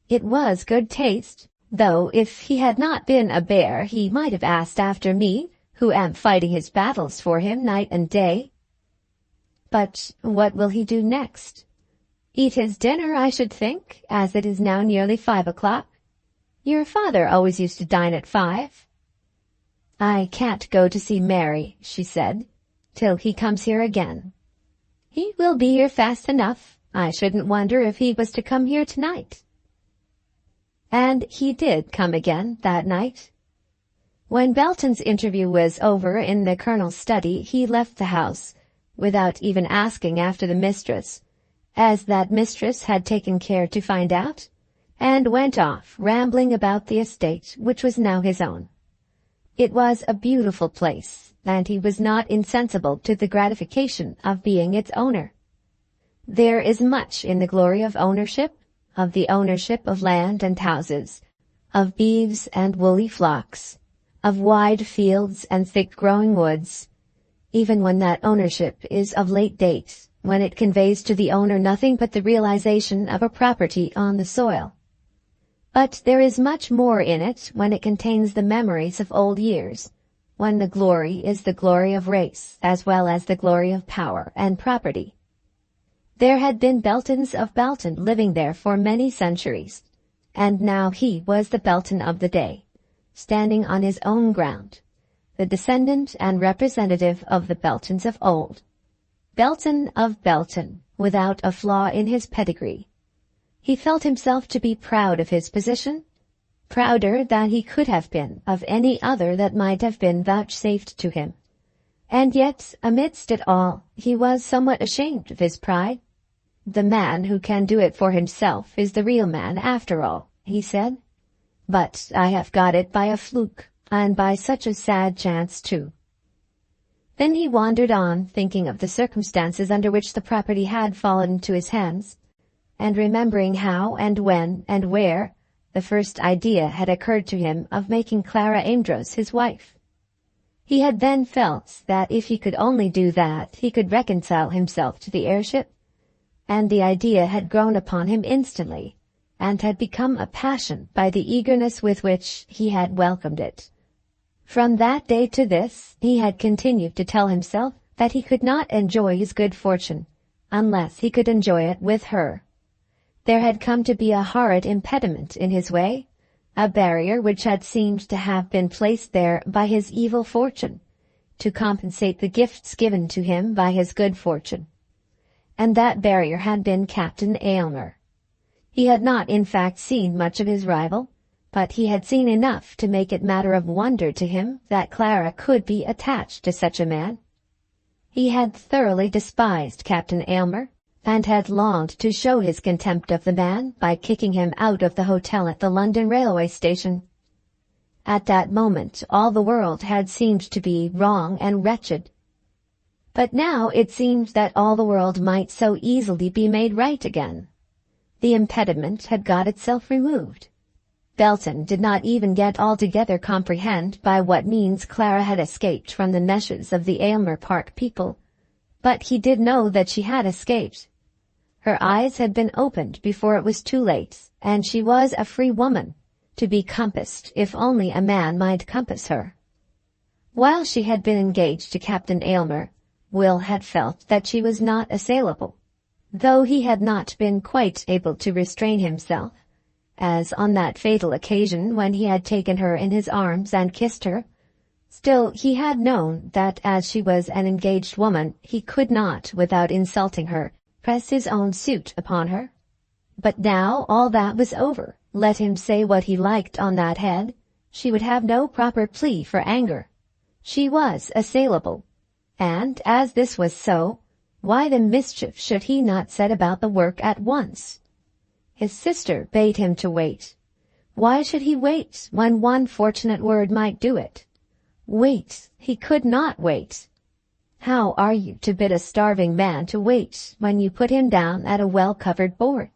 "It was good taste. though if he had not been a bear he might have asked after me, who am fighting his battles for him night and day. But what will he do next? Eat his dinner, I should think, as it is now nearly 5 o'clock. Your father always used to dine at 5. I can't go to see Mary, she said, till he comes here again. He will be here fast enough. I shouldn't wonder if he was to come here tonight. And he did come again that night. When Belton's interview was over in the colonel's study, he left the house, without even asking after the mistress, as that mistress had taken care to find out, and went off rambling about the estate which was now his own. It was a beautiful place, and he was not insensible to the gratification of being its owner. There is much in the glory of ownership, of the ownership of land and houses, of beeves and woolly flocks, of wide fields and thick-growing woods, even when that ownership is of late date, when it conveys to the owner nothing but the realization of a property on the soil. But there is much more in it when it contains the memories of old years, when the glory is the glory of race as well as the glory of power and property. There had been Beltons of Belton living there for many centuries, and now he was the Belton of the day, standing on his own ground, the descendant and representative of the Beltons of old. Belton of Belton, without a flaw in his pedigree. He felt himself to be proud of his position, prouder than he could have been of any other that might have been vouchsafed to him. And yet, amidst it all, he was somewhat ashamed of his pride. The man who can do it for himself is the real man after all, he said. But I have got it by a fluke, and by such a sad chance too. Then he wandered on, thinking of the circumstances under which the property had fallen into his hands, and remembering how and when and where the first idea had occurred to him of making Clara Amedroz his wife. He had then felt that if he could only do that, he could reconcile himself to the heirship, and the idea had grown upon him instantly, and had become a passion by the eagerness with which he had welcomed it. From that day to this, he had continued to tell himself that he could not enjoy his good fortune unless he could enjoy it with her. There had come to be a horrid impediment in his way, a barrier which had seemed to have been placed there by his evil fortune, to compensate the gifts given to him by his good fortune. And that barrier had been Captain Aylmer. He had not in fact seen much of his rival, but he had seen enough to make it matter of wonder to him that Clara could be attached to such a man. He had thoroughly despised Captain Aylmer, and had longed to show his contempt of the man by kicking him out of the hotel at the London railway station. At that moment all the world had seemed to be wrong and wretched. But now it seemed that all the world might so easily be made right again. The impediment had got itself removed. Belton did not even yet altogether comprehend by what means Clara had escaped from the meshes of the Aylmer Park people, but he did know that she had escaped. Her eyes had been opened before it was too late, and she was a free woman, to be compassed if only a man might compass her. While she had been engaged to Captain Aylmer, Will had felt that she was not assailable, though he had not been quite able to restrain himself, as on that fatal occasion when he had taken her in his arms and kissed her. Still he had known that as she was an engaged woman he could not, without insulting her, press his own suit upon her. But now all that was over. Let him say what he liked on that head, she would have no proper plea for anger. She was assailable, and as this was so, why the mischief should he not set about the work at once? His sister bade him to wait. Why should he wait when one fortunate word might do it? Wait! He could not wait. How are you to bid a starving man to wait when you put him down at a well-covered board?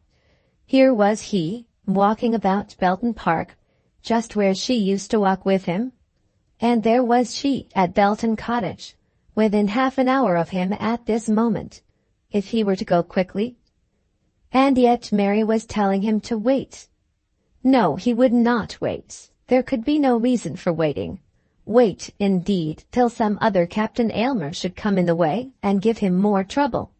Here was he, walking about Belton Park, just where she used to walk with him, and there was she at Belton Cottage, within half an hour of him at this moment, if he were to go quickly. And yet Mary was telling him to wait. No, he would not wait. There could be no reason for waiting. Wait, indeed, till some other Captain Aylmer should come in the way and give him more trouble.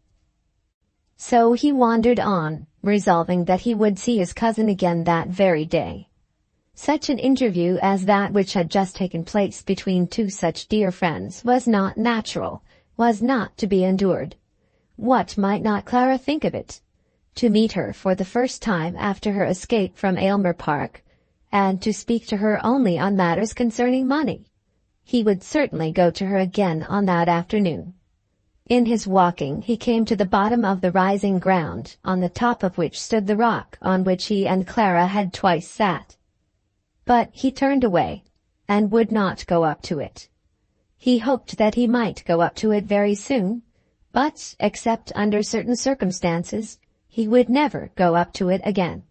So he wandered on, resolving that he would see his cousin again that very day. Such an interview as that which had just taken place between two such dear friends was not natural, was not to be endured. What might not Clara think of it? To meet her for the first time after her escape from Aylmer Park, and to speak to her only on matters concerning money. He would certainly go to her again on that afternoon. In his walking he came to the bottom of the rising ground, on the top of which stood the rock on which he and Clara had twice sat. But he turned away, and would not go up to it. He hoped that he might go up to it very soon, but, except under certain circumstances, he would never go up to it again.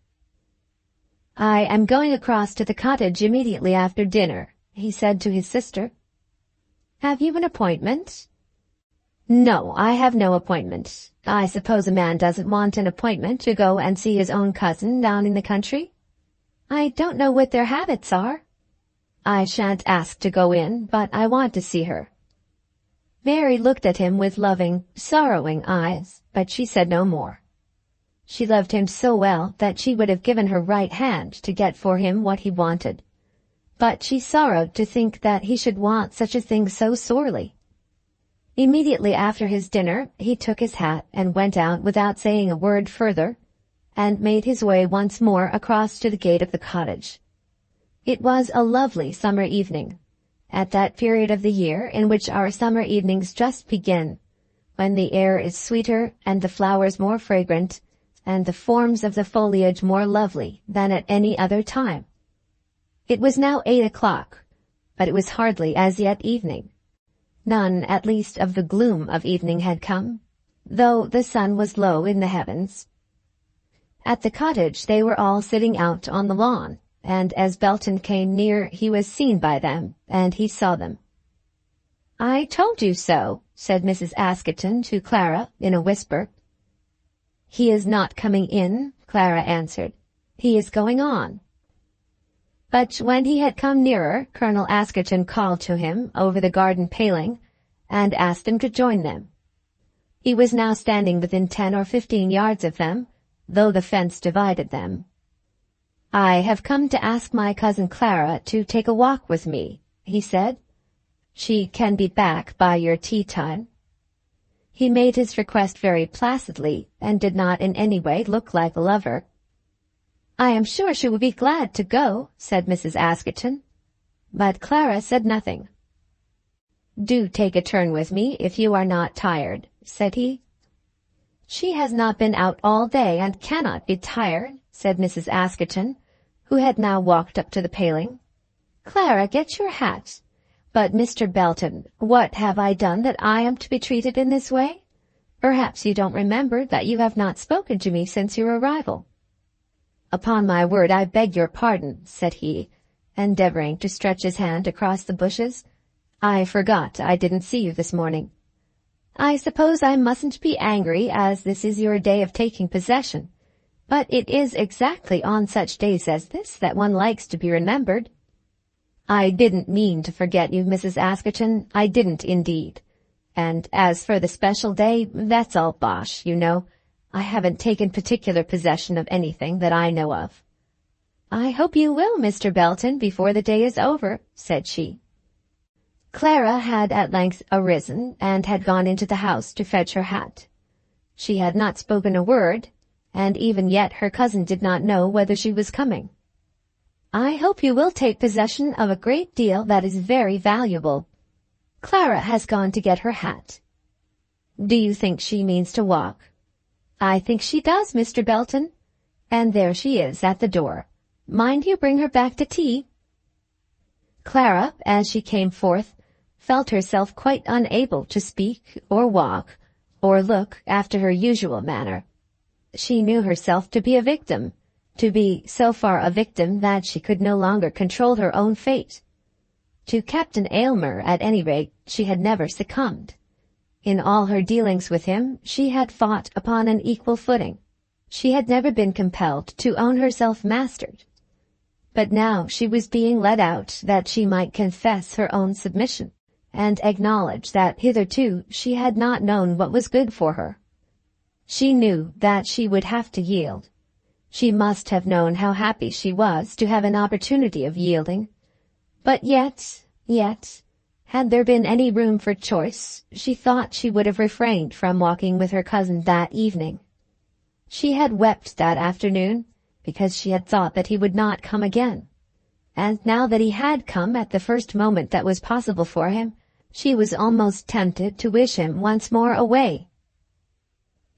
"I am going across to the cottage immediately after dinner," he said to his sister. "Have you an appointment?" "No, I have no appointment. I suppose a man doesn't want an appointment to go and see his own cousin down in the country? I don't know what their habits are. I shan't ask to go in, but I want to see her." Mary looked at him with loving, sorrowing eyes, but she said no more. She loved him so well that she would have given her right hand to get for him what he wanted. But she sorrowed to think that he should want such a thing so sorely. Immediately after his dinner, he took his hat and went out without saying a word further, and made his way once more across to the gate of the cottage. It was a lovely summer evening, at that period of the year in which our summer evenings just begin, when the air is sweeter and the flowers more fragrant, and the forms of the foliage more lovely than at any other time. It was now 8 o'clock, but it was hardly as yet evening. None, at least, of the gloom of evening had come, though the sun was low in the heavens. At the cottage they were all sitting out on the lawn, and as Belton came near he was seen by them, and he saw them. "I told you so," said Mrs. Askerton to Clara in a whisper. "He is not coming in," Clara answered. "He is going on." But when he had come nearer, Colonel Askerton called to him over the garden paling, and asked him to join them. He was now standing within 10 or 15 yards of them, though the fence divided them. "I have come to ask my cousin Clara to take a walk with me," he said. "She can be back by your tea time." He made his request very placidly, and did not in any way look like a lover. "I am sure she will be glad to go," said Mrs. Askerton. But Clara said nothing. "Do take a turn with me if you are not tired," said he. "She has not been out all day and cannot be tired," said Mrs. Askerton, who had now walked up to the paling. "Clara, get your hat. But, Mr. Belton, what have I done that I am to be treated in this way? Perhaps you don't remember that you have not spoken to me since your arrival." "Upon my word, I beg your pardon," said he, endeavoring to stretch his hand across the bushes. "I forgot I didn't see you this morning. I suppose I mustn't be angry, as this is your day of taking possession, but it is exactly on such days as this that one likes to be remembered." "I didn't mean to forget you, Mrs. Askerton, I didn't indeed. And as for the special day, that's all bosh, you know. I haven't taken particular possession of anything that I know of." "I hope you will, Mr. Belton, before the day is over," said she. Clara had at length arisen, and had gone into the house to fetch her hat. She had not spoken a word, and even yet her cousin did not know whether she was coming. "I hope you will take possession of a great deal that is very valuable. Clara has gone to get her hat." "Do you think she means to walk?" "I think she does, Mr. Belton. And there she is at the door. Mind you bring her back to tea." Clara, as she came forth, felt herself quite unable to speak or walk or look after her usual manner. She knew herself to be a victim, to be so far a victim that she could no longer control her own fate. To Captain Aylmer, at any rate, she had never succumbed. In all her dealings with him, she had fought upon an equal footing. She had never been compelled to own herself mastered. but now she was being led out that she might confess her own submission, and acknowledge that hitherto she had not known what was good for her. She knew that she would have to yield. She must have known how happy she was to have an opportunity of yielding. But yet, had there been any room for choice, she thought she would have refrained from walking with her cousin that evening. She had wept that afternoon, because she had thought that he would not come again. And now that he had come at the first moment that was possible for him, she was almost tempted to wish him once more away.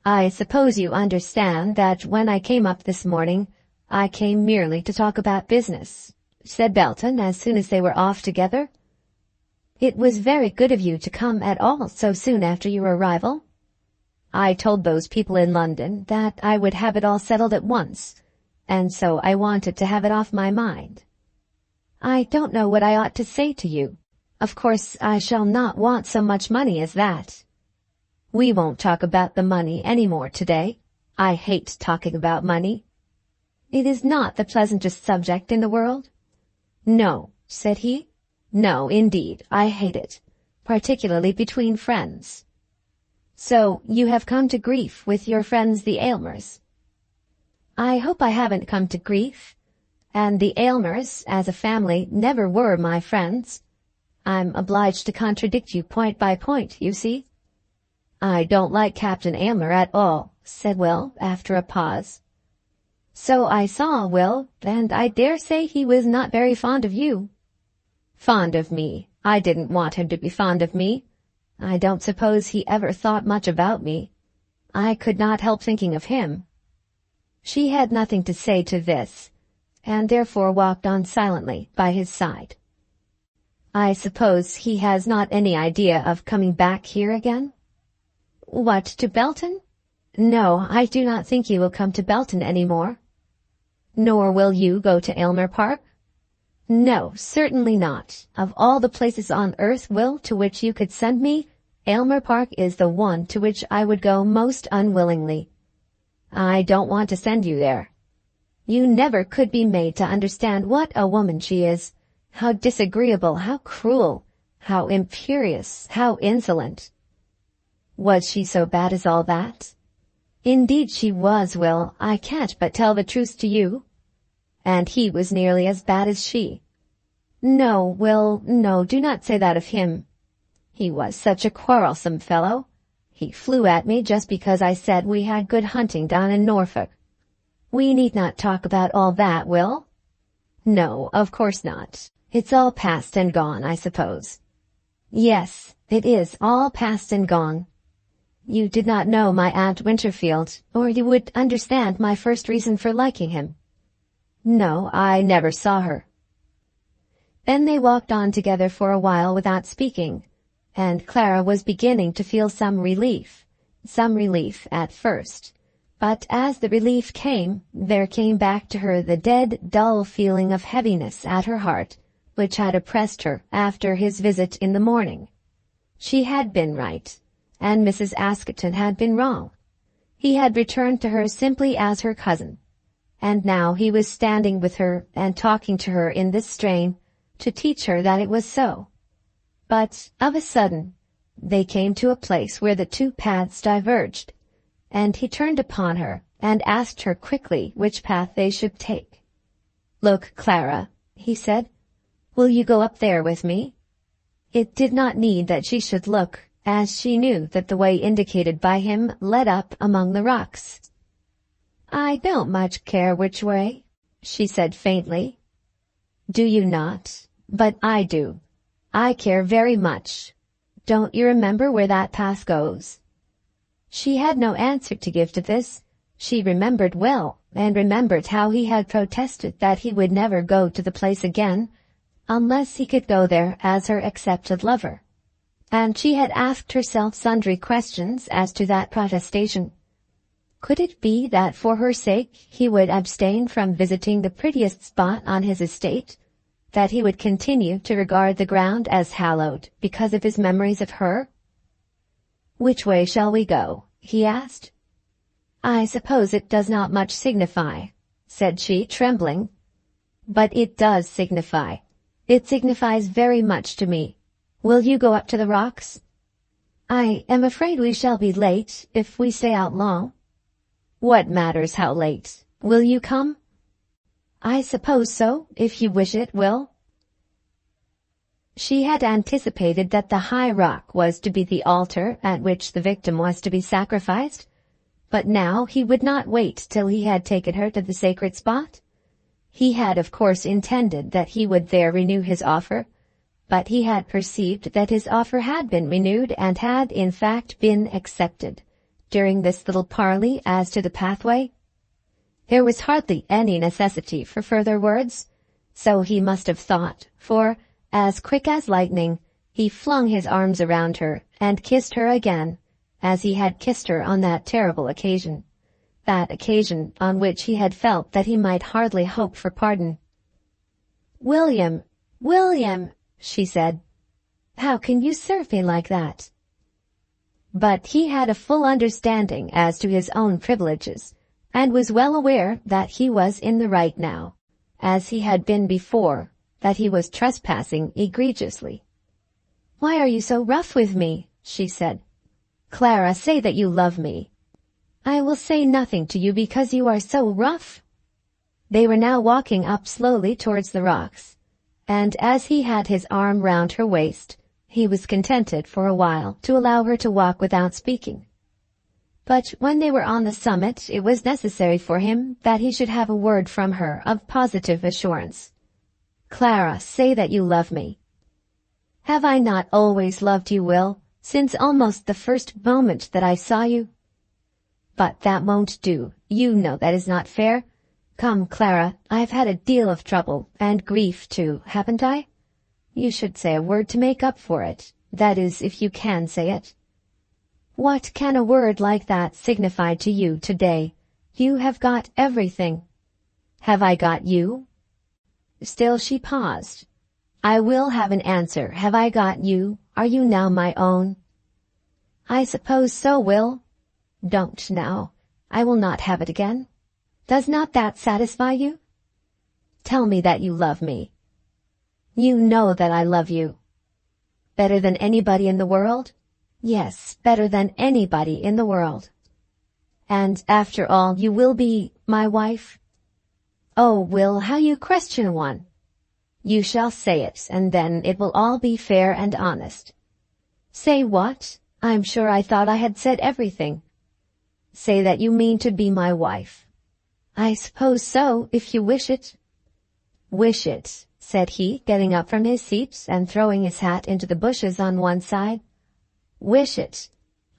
"I suppose you understand that when I came up this morning, I came merely to talk about business," said Belton as soon as they were off together. "It was very good of you to come at all so soon after your arrival. I told those people in London that I would have it all settled at once, and so I wanted to have it off my mind. I don't know what I ought to say to you. Of course, I shall not want so much money as that. We won't talk about the money any more today. I hate talking about money. It is not the pleasantest subject in the world." "No," said he. "No, indeed, I hate it, particularly between friends." "So you have come to grief with your friends the Aylmers?" "I hope I haven't come to grief. And the Aylmers, as a family, never were my friends. I'm obliged to contradict you point by point, you see." "I don't like Captain Aylmer at all," said Will, after a pause. "So I saw, Will, and I dare say he was not very fond of you." "Fond of me? I didn't want him to be fond of me. I don't suppose he ever thought much about me. I could not help thinking of him." She had nothing to say to this, and therefore walked on silently by his side. "I suppose he has not any idea of coming back here again?" "What, to Belton? No, I do not think he will come to Belton any more." "Nor will you go to Aylmer Park?" "No, certainly not. Of all the places on earth, Will, to which you could send me, Aylmer Park is the one to which I would go most unwillingly. I don't want to send you there. You never could be made to understand what a woman she is, how disagreeable, how cruel, how imperious, how insolent." "Was she so bad as all that?" "Indeed she was, Will. I can't but tell the truth to you." "And he was nearly as bad as she." "No, Will, no, do not say that of him. He was such a quarrelsome fellow. He flew at me just because I said we had good hunting down in Norfolk. We need not talk about all that, Will." "No, of course not. It's all past and gone, I suppose." "Yes, it is all past and gone. You did not know my Aunt Winterfield, or you would understand my first reason for liking him." "No, I never saw her." Then they walked on together for a while without speaking, and Clara was beginning to feel some relief at first. But as the relief came, there came back to her the dead, dull feeling of heaviness at her heart, which had oppressed her after his visit in the morning. She had been right, and Mrs. Askerton had been wrong. He had returned to her simply as her cousin, and now he was standing with her and talking to her in this strain to teach her that it was so. But, of a sudden, they came to a place where the two paths diverged, and he turned upon her and asked her quickly which path they should take. "Look, Clara," he said, "will you go up there with me?" It did not need that she should look, as she knew that the way indicated by him led up among the rocks. "I don't much care which way," she said faintly. "Do you not? But I do. I care very much. Don't you remember where that path goes?" She had no answer to give to this. She remembered well, and remembered how he had protested that he would never go to the place again, unless he could go there as her accepted lover. And she had asked herself sundry questions as to that protestation. Could it be that for her sake he would abstain from visiting the prettiest spot on his estate, that he would continue to regard the ground as hallowed because of his memories of her? "Which way shall we go?" he asked. "I suppose it does not much signify," said she, trembling. But it does signify. It signifies very much to me. Will you go up to the rocks? I am afraid we shall be late if we stay out long. What matters how late? Will you come? I suppose so, if you wish it, Will. She had anticipated that the high rock was to be the altar at which the victim was to be sacrificed, but now he would not wait till he had taken her to the sacred spot. He had of course intended that he would there renew his offer, but he had perceived that his offer had been renewed and had in fact been accepted during this little parley as to the pathway. There was hardly any necessity for further words, so he must have thought, for, as quick as lightning, he flung his arms around her and kissed her again, as he had kissed her on that terrible occasion, that occasion on which he had felt that he might hardly hope for pardon. "William, William," she said, "how can you serve me like that?" But he had a full understanding as to his own privileges, and was well aware that he was in the right now, as he had been before, that he was trespassing egregiously. "Why are you so rough with me?" she said. "Clara, say that you love me." "I will say nothing to you because you are so rough." They were now walking up slowly towards the rocks, and as he had his arm round her waist, he was contented for a while to allow her to walk without speaking. But when they were on the summit, it was necessary for him that he should have a word from her of positive assurance. "Clara, say that you love me." "Have I not always loved you, Will, since almost the first moment that I saw you?" "But that won't do. You know that is not fair. Come, Clara, I've had a deal of trouble, and grief too, haven't I? You should say a word to make up for it, that is, if you can say it." "What can a word like that signify to you today? You have got everything." "Have I got you?" Still she paused. "I will have an answer. Have I got you? Are you now my own?" "I suppose so, Will." "Don't now. I will not have it again. Does not that satisfy you? Tell me that you love me." "You know that I love you." "Better than anybody in the world?" "Yes, better than anybody in the world." "And after all, you will be my wife?" "Oh, Will, how you question one!" "You shall say it, and then it will all be fair and honest." "Say what? I'm sure I thought I had said everything." "Say that you mean to be my wife." "I suppose so, if you wish it." "Wish it," said he, getting up from his seat and throwing his hat into the bushes on one side. "Wish it.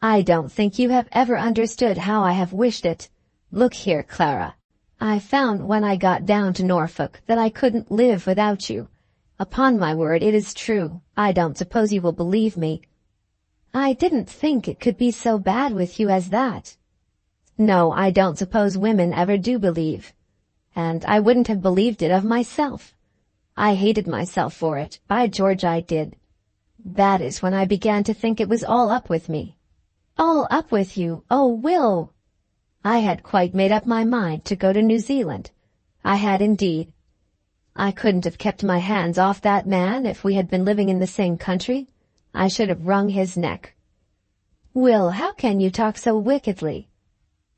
I don't think you have ever understood how I have wished it. Look here, Clara. I found when I got down to Norfolk that I couldn't live without you. Upon my word, it is true. I don't suppose you will believe me. I didn't think it could be so bad with you as that. No, I don't suppose women ever do believe. And I wouldn't have believed it of myself. I hated myself for it, by George I did. That is when I began to think it was all up with me." "All up with you? Oh, Will!" "I had quite made up my mind to go to New Zealand. I had indeed. I couldn't have kept my hands off that man if we had been living in the same country. I should have wrung his neck." "Will, how can you talk so wickedly?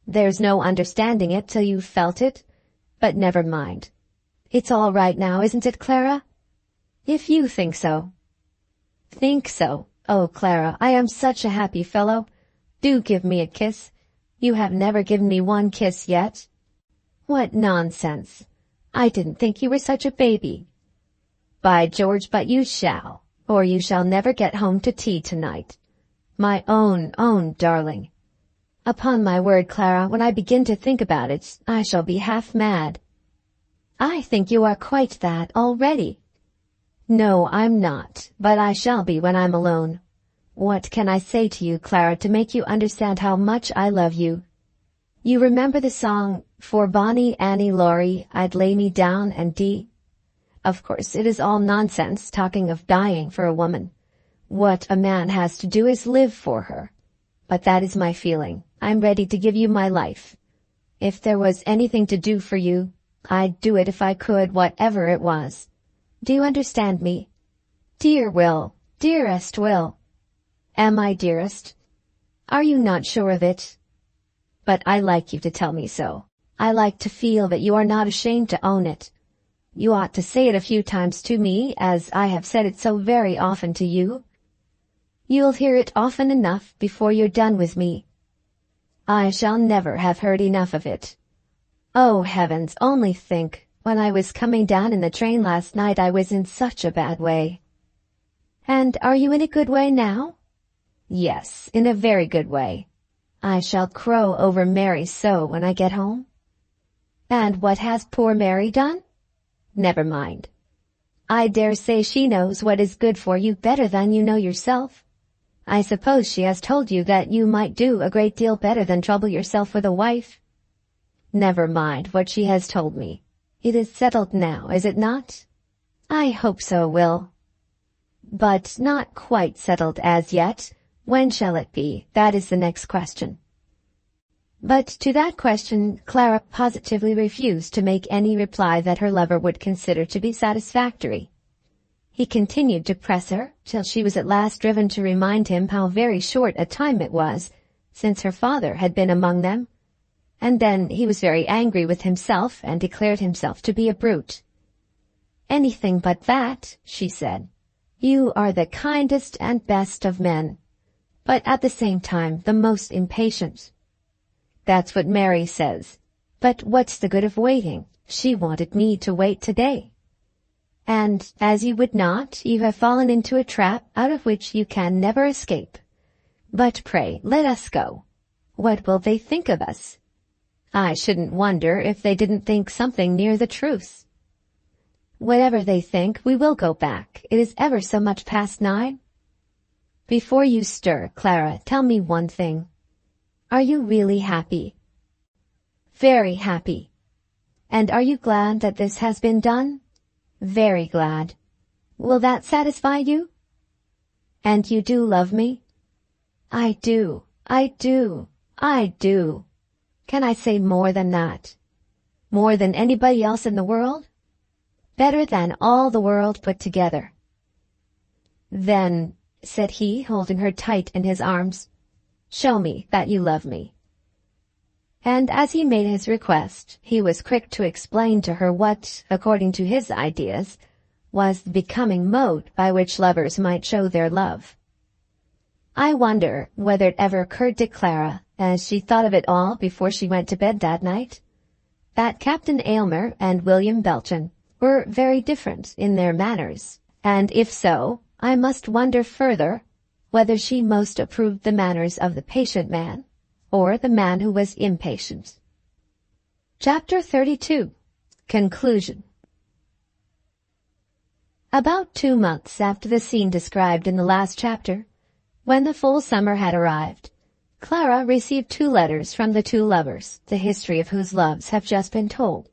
There's no understanding it till you've felt it. But never mind. It's all right now, isn't it, Clara? If you think so." "Think so? Oh, Clara, I am such a happy fellow. Do give me a kiss. You have never given me one kiss yet." "What nonsense. I didn't think you were such a baby." "By George, but you shall, or you shall never get home to tea tonight. My own darling. Upon my word, Clara, when I begin to think about it, I shall be half mad." "I think you are quite that already." "No, I'm not, but I shall be when I'm alone. What can I say to you, Clara, to make you understand how much I love you? You remember the song, 'For Bonnie Annie Laurie, I'd lay me down and die'? Of course, it is all nonsense talking of dying for a woman. What a man has to do is live for her. But that is my feeling. I'm ready to give you my life. If there was anything to do for you, I'd do it if I could, whatever it was. Do you understand me? Dear Will, dearest Will. Am I dearest? Are you not sure of it? But I like you to tell me so. I like to feel that you are not ashamed to own it. You ought to say it a few times to me, as I have said it so very often to you. You'll hear it often enough before you're done with me. I shall never have heard enough of it. Oh, heavens, only think, when I was coming down in the train last night I was in such a bad way. And are you in a good way now? Yes, in a very good way. I shall crow over Mary so when I get home. And what has poor Mary done? Never mind. I dare say she knows what is good for you better than you know yourself. I suppose she has told you that you might do a great deal better than trouble yourself with a wife. Never mind what she has told me. It is settled now, is it not? I hope so, Will. But not quite settled as yet. When shall it be? That is the next question. But to that question Clara positively refused to make any reply that her lover would consider to be satisfactory. He continued to press her till she was at last driven to remind him how very short a time it was since her father had been among them, and then he was very angry with himself and declared himself to be a brute. "Anything but that," she said. "You are the kindest and best of men, but at the same time the most impatient." "That's what Mary says. But what's the good of waiting? She wanted me to wait today. And as you would not, you have fallen into a trap out of which you can never escape. But pray, let us go. What will they think of us? I shouldn't wonder if they didn't think something near the truth. Whatever they think, we will go back. It is ever so much past 9. Before you stir, Clara, tell me one thing. Are you really happy?" "Very happy." "And are you glad that this has been done?" "Very glad." "Will that satisfy you?" "And you do love me?" "I do, I do, I do. Can I say more than that? More than anybody else in the world? Better than all the world put together." "Then," said he, holding her tight in his arms, "show me that you love me." And as he made his request, he was quick to explain to her what, according to his ideas, was the becoming mode by which lovers might show their love. I wonder whether it ever occurred to Clara, as she thought of it all before she went to bed that night, that Captain Aylmer and William Belton were very different in their manners, and if so, I must wonder further whether she most approved the manners of the patient man, or the man who was impatient. Chapter 32. Conclusion. About 2 months after the scene described in the last chapter, when the full summer had arrived, Clara received 2 letters from the 2 lovers, the history of whose loves have just been told,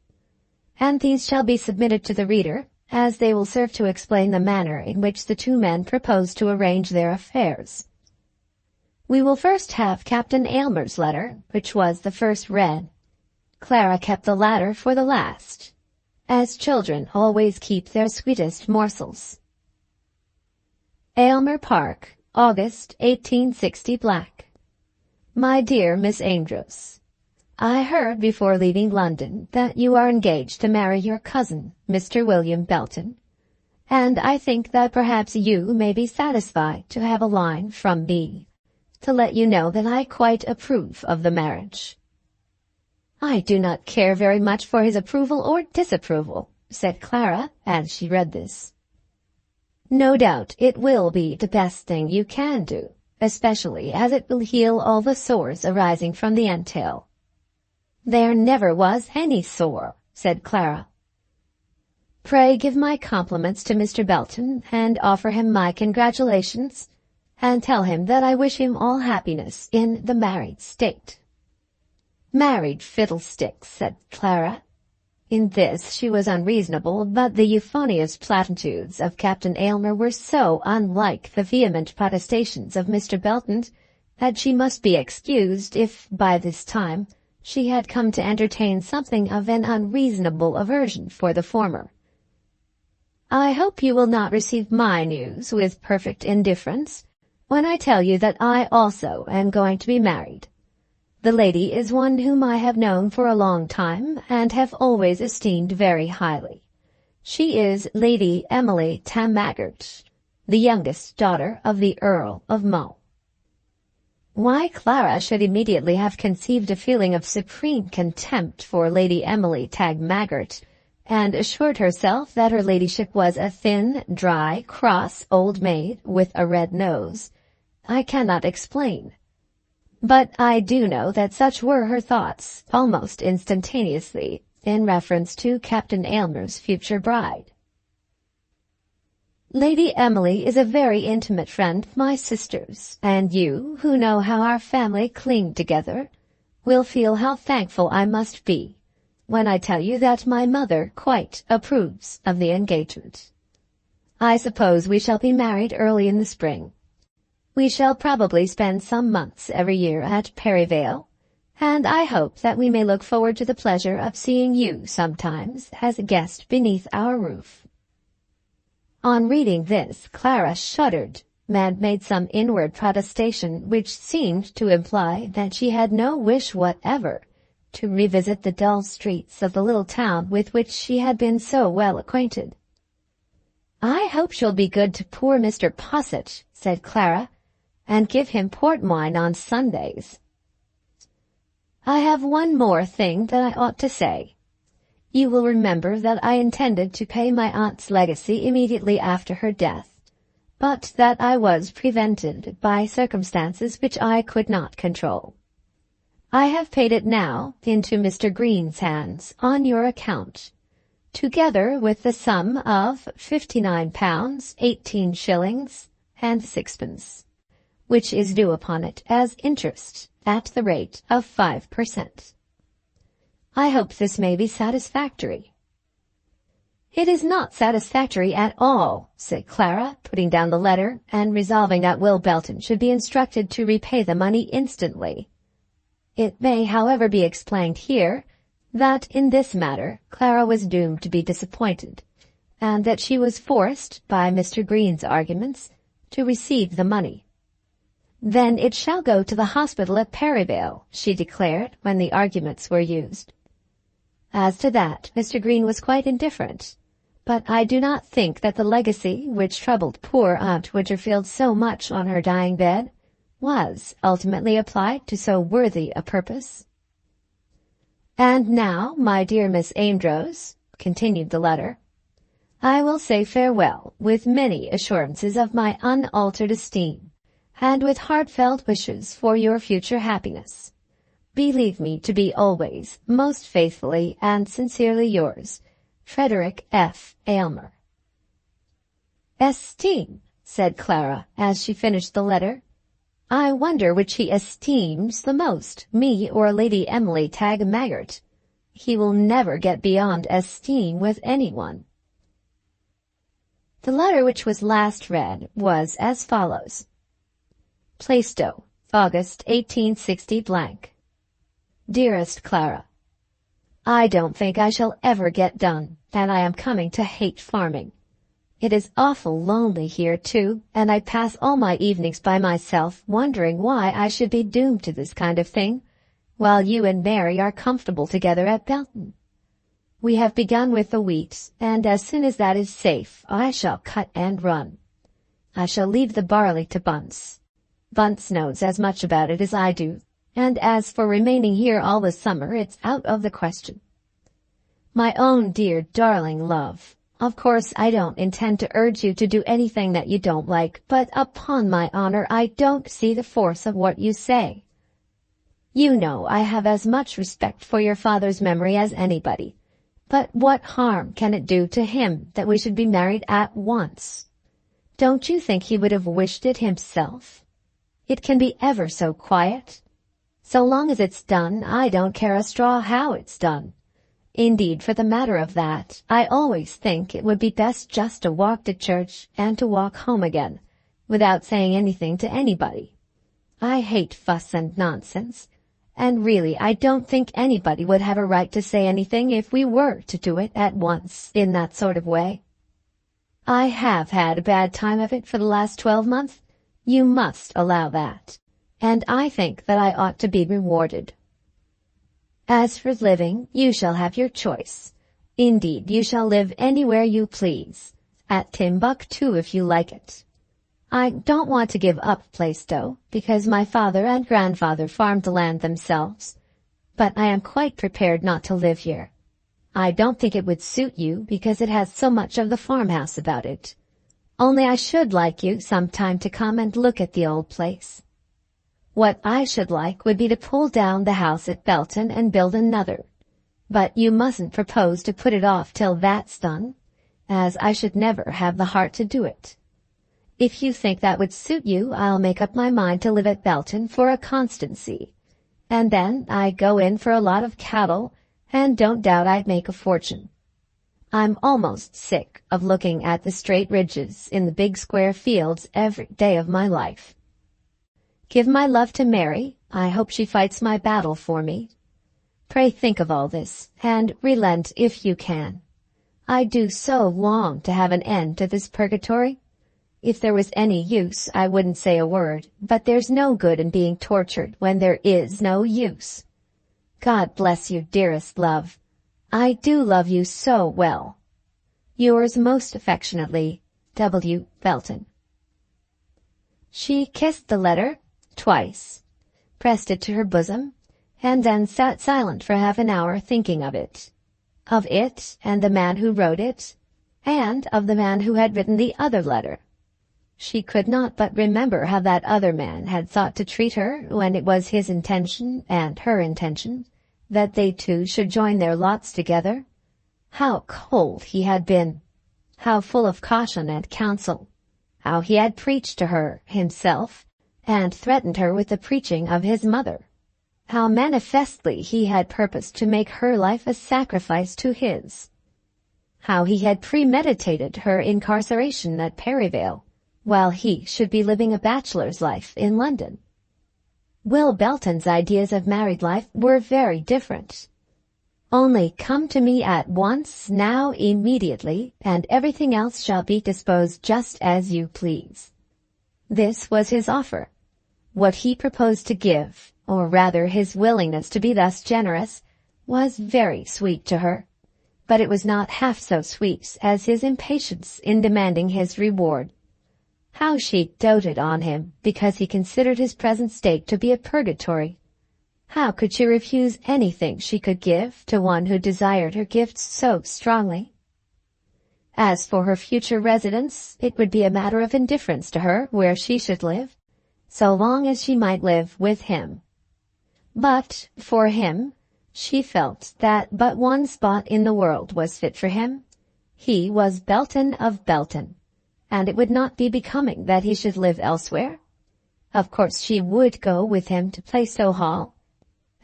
and these shall be submitted to the reader, as they will serve to explain the manner in which the 2 men proposed to arrange their affairs. We will first have Captain Aylmer's letter, which was the first read. Clara kept the latter for the last, as children always keep their sweetest morsels. Aylmer Park, August 1860 . My dear Miss Amedroz, I heard before leaving London that you are engaged to marry your cousin, Mr. William Belton, and I think that perhaps you may be satisfied to have a line from me to let you know that I quite approve of the marriage. I do not care very much for his approval or disapproval, said Clara as she read this. No doubt it will be the best thing you can do, especially as it will heal all the sores arising from the entail. There never was any sore, said Clara. Pray give my compliments to Mr. Belton and offer him my congratulations, and tell him that I wish him all happiness in the married state. Married fiddlesticks, said Clara. In this she was unreasonable, but the euphonious platitudes of Captain Aylmer were so unlike the vehement protestations of Mr. Belton that she must be excused if, by this time, she had come to entertain something of an unreasonable aversion for the former. "I hope you will not receive my news with perfect indifference when I tell you that I also am going to be married. The lady is one whom I have known for a long time and have always esteemed very highly. She is Lady Emily Tagmaggart, the youngest daughter of the Earl of Mull." Why Clara should immediately have conceived a feeling of supreme contempt for Lady Emily Tagmaggart, and assured herself that her ladyship was a thin, dry, cross old maid with a red nose, I cannot explain. But I do know that such were her thoughts, almost instantaneously, in reference to Captain Aylmer's future bride. "Lady Emily is a very intimate friend of my sister's, and you, who know how our family cling together, will feel how thankful I must be when I tell you that my mother quite approves of the engagement. I suppose we shall be married early in the spring. We shall probably spend some months every year at Perivale, and I hope that we may look forward to the pleasure of seeing you sometimes as a guest beneath our roof." On reading this, Clara shuddered and made some inward protestation which seemed to imply that she had no wish whatever to revisit the dull streets of the little town with which she had been so well acquainted. "I hope she'll be good to poor Mr. Posset," said Clara, "and give him port wine on Sundays. I have one more thing that I ought to say. You will remember that I intended to pay my aunt's legacy immediately after her death, but that I was prevented by circumstances which I could not control. I have paid it now into Mr. Green's hands on your account, together with the sum of £59, 18 shillings and sixpence, which is due upon it as interest at the rate of 5%. I hope this may be satisfactory." "It is not satisfactory at all," said Clara, putting down the letter and resolving that Will Belton should be instructed to repay the money instantly. It may, however, be explained here that in this matter Clara was doomed to be disappointed, and that she was forced, by Mr. Green's arguments, to receive the money. "Then it shall go to the hospital at Perivale," she declared when the arguments were used. As to that, Mr. Green was quite indifferent, but I do not think that the legacy which troubled poor Aunt Winterfield so much on her dying bed was ultimately applied to so worthy a purpose. "And now, my dear Miss Amedroz," continued the letter, "I will say farewell with many assurances of my unaltered esteem, and with heartfelt wishes for your future happiness. Believe me to be always most faithfully and sincerely yours, Frederick F. Aylmer." "Esteem," said Clara, as she finished the letter. "I wonder which he esteems the most, me or Lady Emily Tagmaggart. He will never get beyond esteem with anyone." The letter which was last read was as follows: Plaistow, August 1860 Dearest Clara, I don't think I shall ever get done, and I am coming to hate farming. It is awful lonely here, too, and I pass all my evenings by myself wondering why I should be doomed to this kind of thing, while you and Mary are comfortable together at Belton. We have begun with the wheat, and as soon as that is safe, I shall cut and run. I shall leave the barley to Bunce. Bunce knows as much about it as I do, and as for remaining here all the summer, it's out of the question. My own dear darling love, of course I don't intend to urge you to do anything that you don't like, but upon my honor I don't see the force of what you say. You know I have as much respect for your father's memory as anybody, but what harm can it do to him that we should be married at once? Don't you think he would have wished it himself? It can be ever so quiet. So long as it's done, I don't care a straw how it's done. Indeed, for the matter of that, I always think it would be best just to walk to church and to walk home again, without saying anything to anybody. I hate fuss and nonsense, and really I don't think anybody would have a right to say anything if we were to do it at once in that sort of way. I have had a bad time of it for the last 12 months. You must allow that. And I think that I ought to be rewarded. As for living, you shall have your choice. Indeed, you shall live anywhere you please. At Timbuktu if you like it. I don't want to give up Plaistow, because my father and grandfather farmed the land themselves. But I am quite prepared not to live here. I don't think it would suit you, because it has so much of the farmhouse about it. Only I should like you some time to come and look at the old place. What I should like would be to pull down the house at Belton and build another. But you mustn't propose to put it off till that's done, as I should never have the heart to do it. If you think that would suit you, I'll make up my mind to live at Belton for a constancy. And then I'd go in for a lot of cattle, and don't doubt I'd make a fortune. I'm almost sick of looking at the straight ridges in the big square fields every day of my life. Give my love to Mary. I hope she fights my battle for me. Pray think of all this, and relent if you can. I do so long to have an end to this purgatory. If there was any use, I wouldn't say a word, but there's no good in being tortured when there is no use. God bless you, dearest love. I do love you so well. Yours most affectionately, W. Belton. She kissed the letter twice, pressed it to her bosom, and then sat silent for half an hour thinking of it and the man who wrote it, and of the man who had written the other letter. She could not but remember how that other man had thought to treat her when it was his intention and her intention that they two should join their lots together. How cold he had been, how full of caution and counsel, how he had preached to her himself, and threatened her with the preaching of his mother, how manifestly he had purposed to make her life a sacrifice to his, how he had premeditated her incarceration at Perivale, while he should be living a bachelor's life in London. Will Belton's ideas of married life were very different. Only come to me at once, now, immediately, and everything else shall be disposed just as you please. This was his offer. What he proposed to give, or rather his willingness to be thus generous, was very sweet to her, but it was not half so sweet as his impatience in demanding his reward. How she doted on him because he considered his present state to be a purgatory. How could she refuse anything she could give to one who desired her gifts so strongly? As for her future residence, it would be a matter of indifference to her where she should live, so long as she might live with him. But for him, she felt that but one spot in the world was fit for him. He was Belton of Belton, and it would not be becoming that he should live elsewhere. Of course she would go with him to Plaistow Hall,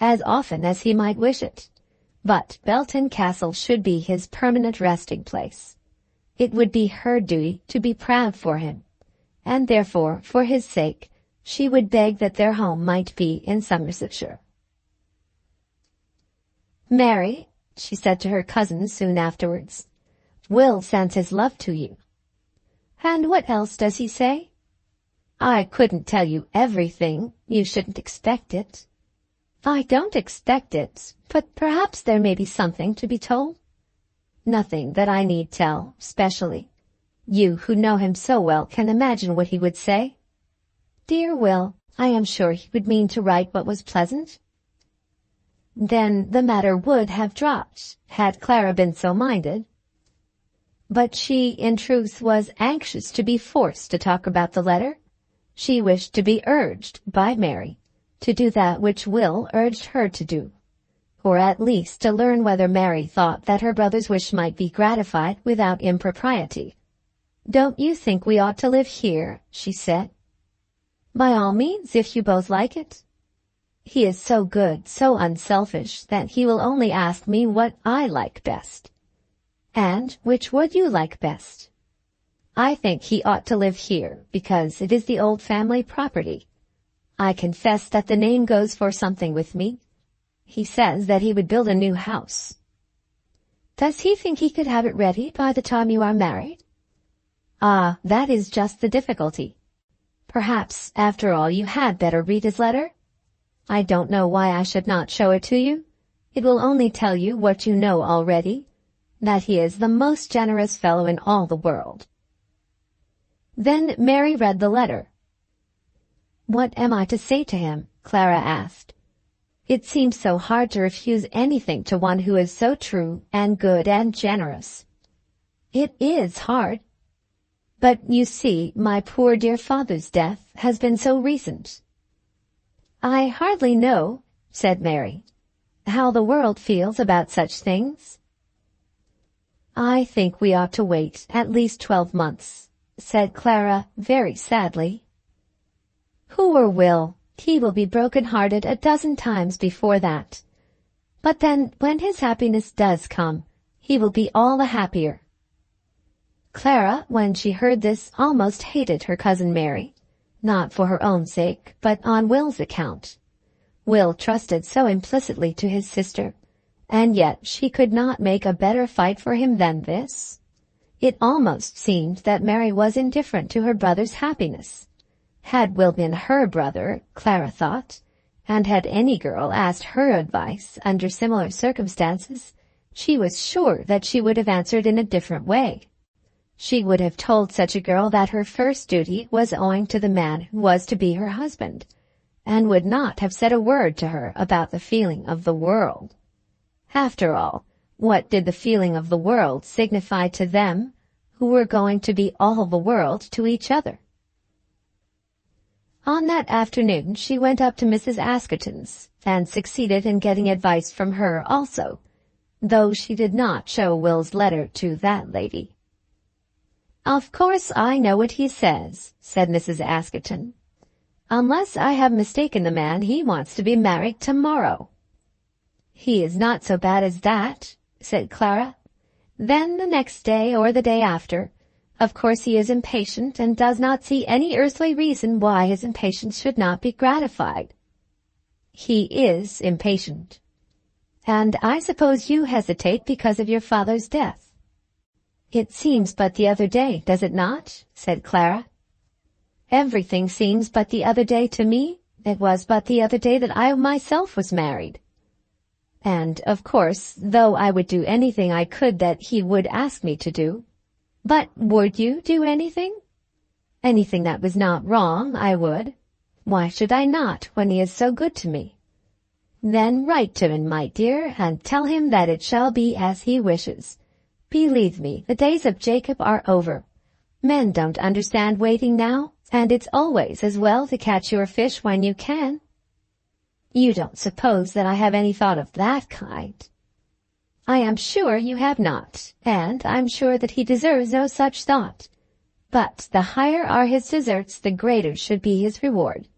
as often as he might wish it, but Belton Castle should be his permanent resting place. It would be her duty to be proud for him, and therefore, for his sake, she would beg that their home might be in Somersetshire. "Mary," she said to her cousin soon afterwards, "Will sends his love to you." "And what else does he say?" "I couldn't tell you everything. You shouldn't expect it." "I don't expect it, but perhaps there may be something to be told." "Nothing that I need tell, specially. You who know him so well can imagine what he would say." "Dear Will, I am sure he would mean to write what was pleasant." Then the matter would have dropped, had Clara been so minded. But she, in truth, was anxious to be forced to talk about the letter. She wished to be urged by Mary to do that which Will urged her to do, or at least to learn whether Mary thought that her brother's wish might be gratified without impropriety. "Don't you think we ought to live here?" she said. "By all means, if you both like it. He is so good, so unselfish, that he will only ask me what I like best." "And which would you like best?" "I think he ought to live here, because it is the old family property. I confess that the name goes for something with me, He says that he would build a new house. Does he think he could have it ready by the time you are married? Ah, that is just the difficulty. Perhaps, after all, you had better read his letter? I don't know why I should not show it to you. It will only tell you what you know already, that he is the most generous fellow in all the world. Then Mary read the letter. What am I to say to him? Clara asked. It seems so hard to refuse anything to one who is so true and good and generous. It is hard. But you see, my poor dear father's death has been so recent. I hardly know, said Mary, how the world feels about such things. I think we ought to wait at least 12 months, said Clara very sadly. Poor Will, he will be broken-hearted a dozen times before that. But then, when his happiness does come, he will be all the happier. Clara, when she heard this, almost hated her cousin Mary, not for her own sake, but on Will's account. Will trusted so implicitly to his sister, and yet she could not make a better fight for him than this. It almost seemed that Mary was indifferent to her brother's happiness. Had Will been her brother, Clara thought, and had any girl asked her advice under similar circumstances, she was sure that she would have answered in a different way. She would have told such a girl that her first duty was owing to the man who was to be her husband, and would not have said a word to her about the feeling of the world. After all, what did the feeling of the world signify to them, who were going to be all the world to each other? On that afternoon she went up to Mrs. Askerton's, and succeeded in getting advice from her also, though she did not show Will's letter to that lady. Of course I know what he says, said Mrs. Askerton. Unless I have mistaken the man, he wants to be married tomorrow. He is not so bad as that, said Clara. Then the next day or the day after. Of course he is impatient and does not see any earthly reason why his impatience should not be gratified. He is impatient. And I suppose you hesitate because of your father's death. It seems but the other day, does it not? Said Clara. Everything seems but the other day to me. It was but the other day that I myself was married. And, of course, though I would do anything I could that he would ask me to do. But would you do anything? Anything that was not wrong, I would. Why should I not, when he is so good to me? Then write to him, my dear, and tell him that it shall be as he wishes. Believe me, the days of Jacob are over. Men don't understand waiting now, and it's always as well to catch your fish when you can. You don't suppose that I have any thought of that kind? I am sure you have not, and I'm sure that he deserves no such thought. But the higher are his deserts, the greater should be his reward.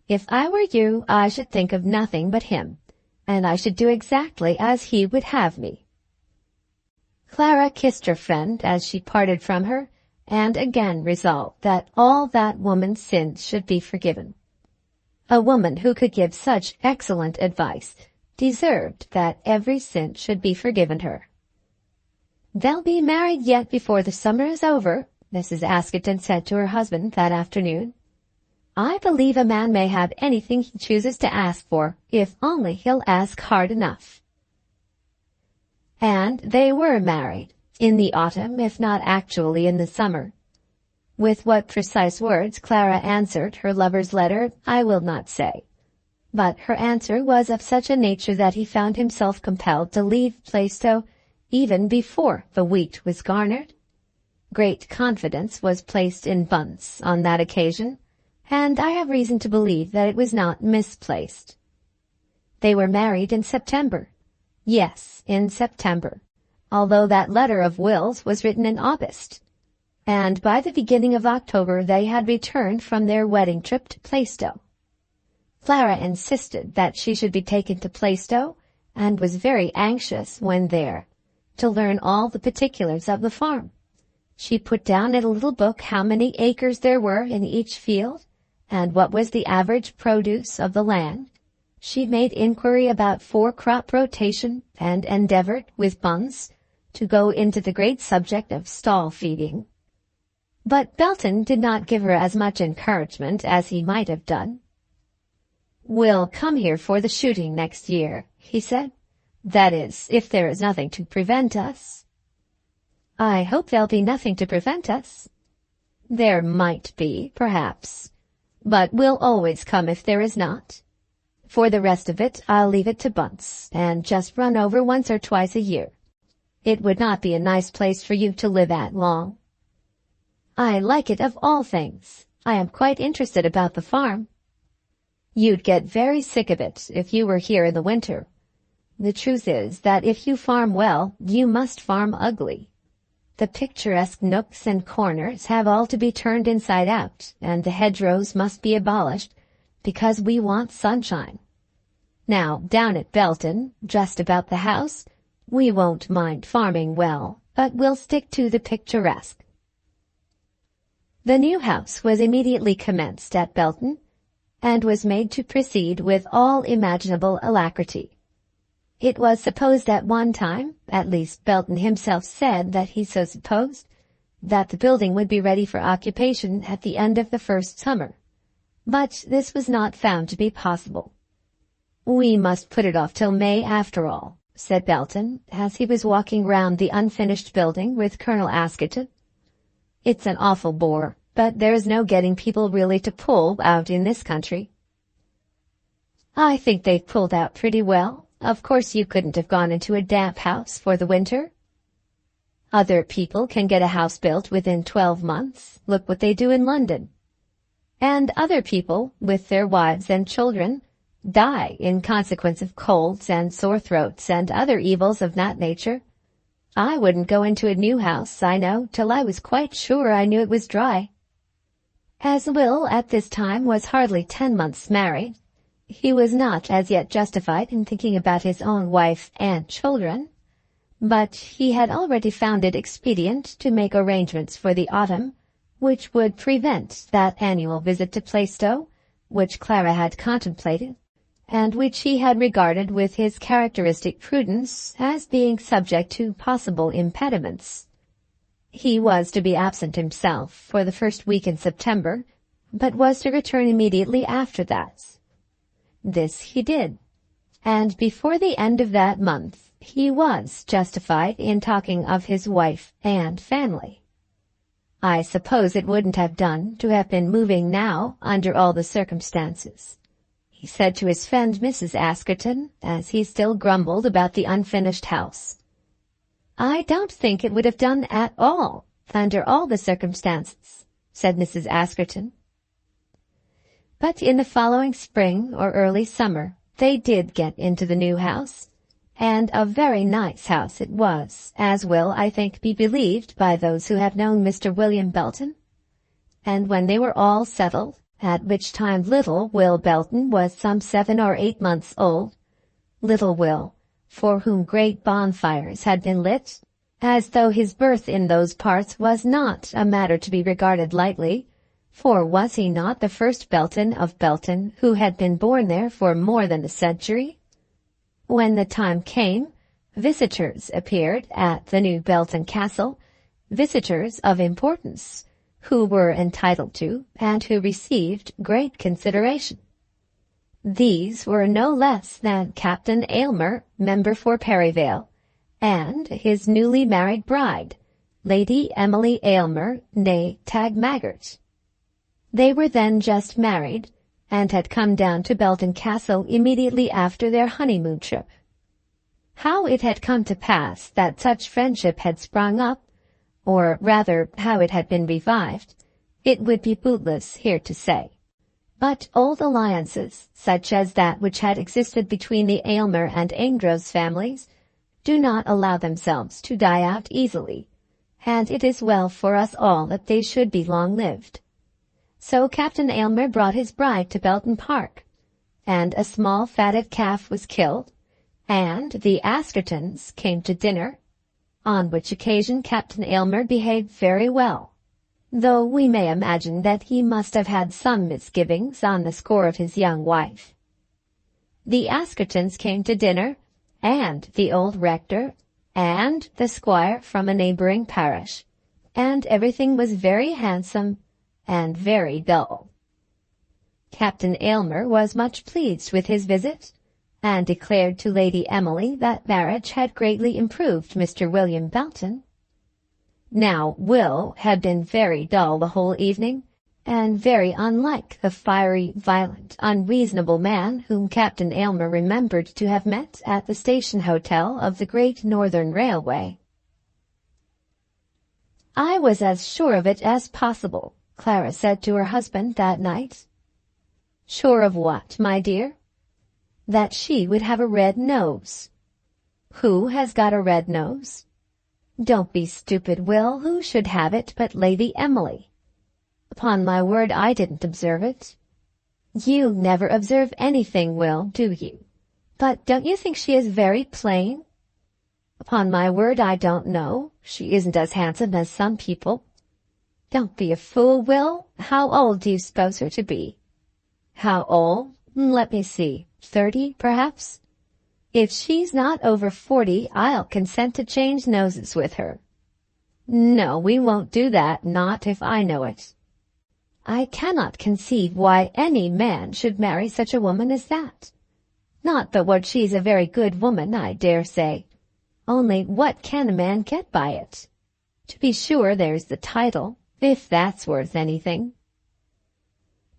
If I were you, I should think of nothing but him, and I should do exactly as he would have me. Clara kissed her friend as she parted from her, and again resolved that all that woman's sins should be forgiven. A woman who could give such excellent advice deserved that every sin should be forgiven her. They'll be married yet before the summer is over, Mrs. Askerton said to her husband that afternoon. I believe a man may have anything he chooses to ask for, if only he'll ask hard enough. And they were married, in the autumn, if not actually in the summer. With what precise words Clara answered her lover's letter, I will not say. But her answer was of such a nature that he found himself compelled to leave Plaistow even before the wheat was garnered. Great confidence was placed in Bunce on that occasion, and I have reason to believe that it was not misplaced. They were married in September. Yes, in September, although that letter of Will's was written in August. And by the beginning of October they had returned from their wedding trip to Plaistow. Clara insisted that she should be taken to Plaistow, and was very anxious, when there, to learn all the particulars of the farm. She put down in a little book how many acres there were in each field, and what was the average produce of the land. She made inquiry about 4-crop rotation and endeavored, with Bunce, to go into the great subject of stall feeding. But Belton did not give her as much encouragement as he might have done. "We'll come here for the shooting next year," he said. "That is, if there is nothing to prevent us." "I hope there'll be nothing to prevent us." "There might be, perhaps. But we'll always come if there is not. For the rest of it, I'll leave it to Bunce, and just run over once or twice a year. It would not be a nice place for you to live at long." "I like it of all things. I am quite interested about the farm." "You'd get very sick of it if you were here in the winter. The truth is that if you farm well, you must farm ugly. The picturesque nooks and corners have all to be turned inside out, and the hedgerows must be abolished, because we want sunshine. Now, down at Belton, just about the house, we won't mind farming well, but we'll stick to the picturesque." The new house was immediately commenced at Belton, and was made to proceed with all imaginable alacrity. It was supposed at one time, at least Belton himself said that he so supposed, that the building would be ready for occupation at the end of the first summer. But this was not found to be possible. "We must put it off till May after all," said Belton, as he was walking round the unfinished building with Colonel Askerton. "It's an awful bore, but there's no getting people really to pull out in this country." "I think they've pulled out pretty well. Of course you couldn't have gone into a damp house for the winter. Other people can get a house built within 12 months. Look what they do in London. And other people, with their wives and children, die in consequence of colds and sore throats and other evils of that nature. I wouldn't go into a new house, I know, till I was quite sure I knew it was dry." As Will at this time was hardly 10 months married, he was not as yet justified in thinking about his own wife and children, but he had already found it expedient to make arrangements for the autumn, which would prevent that annual visit to Plaistow, which Clara had contemplated, and which he had regarded with his characteristic prudence as being subject to possible impediments. He was to be absent himself for the first week in September, but was to return immediately after that. This he did, and before the end of that month he was justified in talking of his wife and family. "I suppose it wouldn't have done to have been moving now under all the circumstances," he said to his friend Mrs. Askerton, as he still grumbled about the unfinished house. "I don't think it would have done at all, under all the circumstances," said Mrs. Askerton. But in the following spring or early summer they did get into the new house, and a very nice house it was, as will, I think, be believed by those who have known Mr. William Belton. And when they were all settled, at which time little Will Belton was some 7 or 8 months old, little Will, for whom great bonfires had been lit, as though his birth in those parts was not a matter to be regarded lightly, for was he not the first Belton of Belton who had been born there for more than a century? When the time came, visitors appeared at the new Belton Castle, visitors of importance, who were entitled to and who received great consideration. These were no less than Captain Aylmer, member for Perryvale, and his newly married bride, Lady Emily Aylmer, née Tagmaggart. They were then just married, and had come down to Belton Castle immediately after their honeymoon trip. How it had come to pass that such friendship had sprung up, or rather how it had been revived, it would be bootless here to say. But old alliances, such as that which had existed between the Aylmer and Amedroz families, do not allow themselves to die out easily, and it is well for us all that they should be long-lived. So Captain Aylmer brought his bride to Belton Park, and a small fatted calf was killed, and the Askertons came to dinner, on which occasion Captain Aylmer behaved very well, though we may imagine that he must have had some misgivings on the score of his young wife. The Askertons came to dinner, and the old rector, and the squire from a neighboring parish, and everything was very handsome and very dull. Captain Aylmer was much pleased with his visit, and declared to Lady Emily that marriage had greatly improved Mr. William Belton. Now Will had been very dull the whole evening, and very unlike the fiery, violent, unreasonable man whom Captain Aylmer remembered to have met at the station hotel of the Great Northern Railway. "I was as sure of it as possible," Clara said to her husband that night. "Sure of what, my dear?" "That she would have a red nose." "Who has got a red nose?" "Don't be stupid, Will. Who should have it but Lady Emily?" "Upon my word, I didn't observe it." "You never observe anything, Will, do you? But don't you think she is very plain?" "Upon my word, I don't know. She isn't as handsome as some people." "Don't be a fool, Will. How old do you suppose her to be?" "How old? Let me see. 30, perhaps." "If she's not over 40, I'll consent to change noses with her." "No, we won't do that, not if I know it." "I cannot conceive why any man should marry such a woman as that. Not but what she's a very good woman, I dare say. Only what can a man get by it? To be sure, there's the title, if that's worth anything."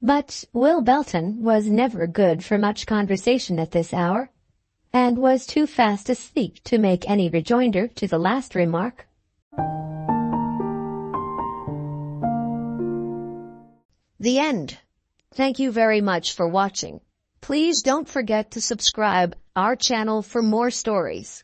But Will Belton was never good for much conversation at this hour, and was too fast asleep to make any rejoinder to the last remark. The end. Thank you very much for watching. Please don't forget to subscribe our channel for more stories.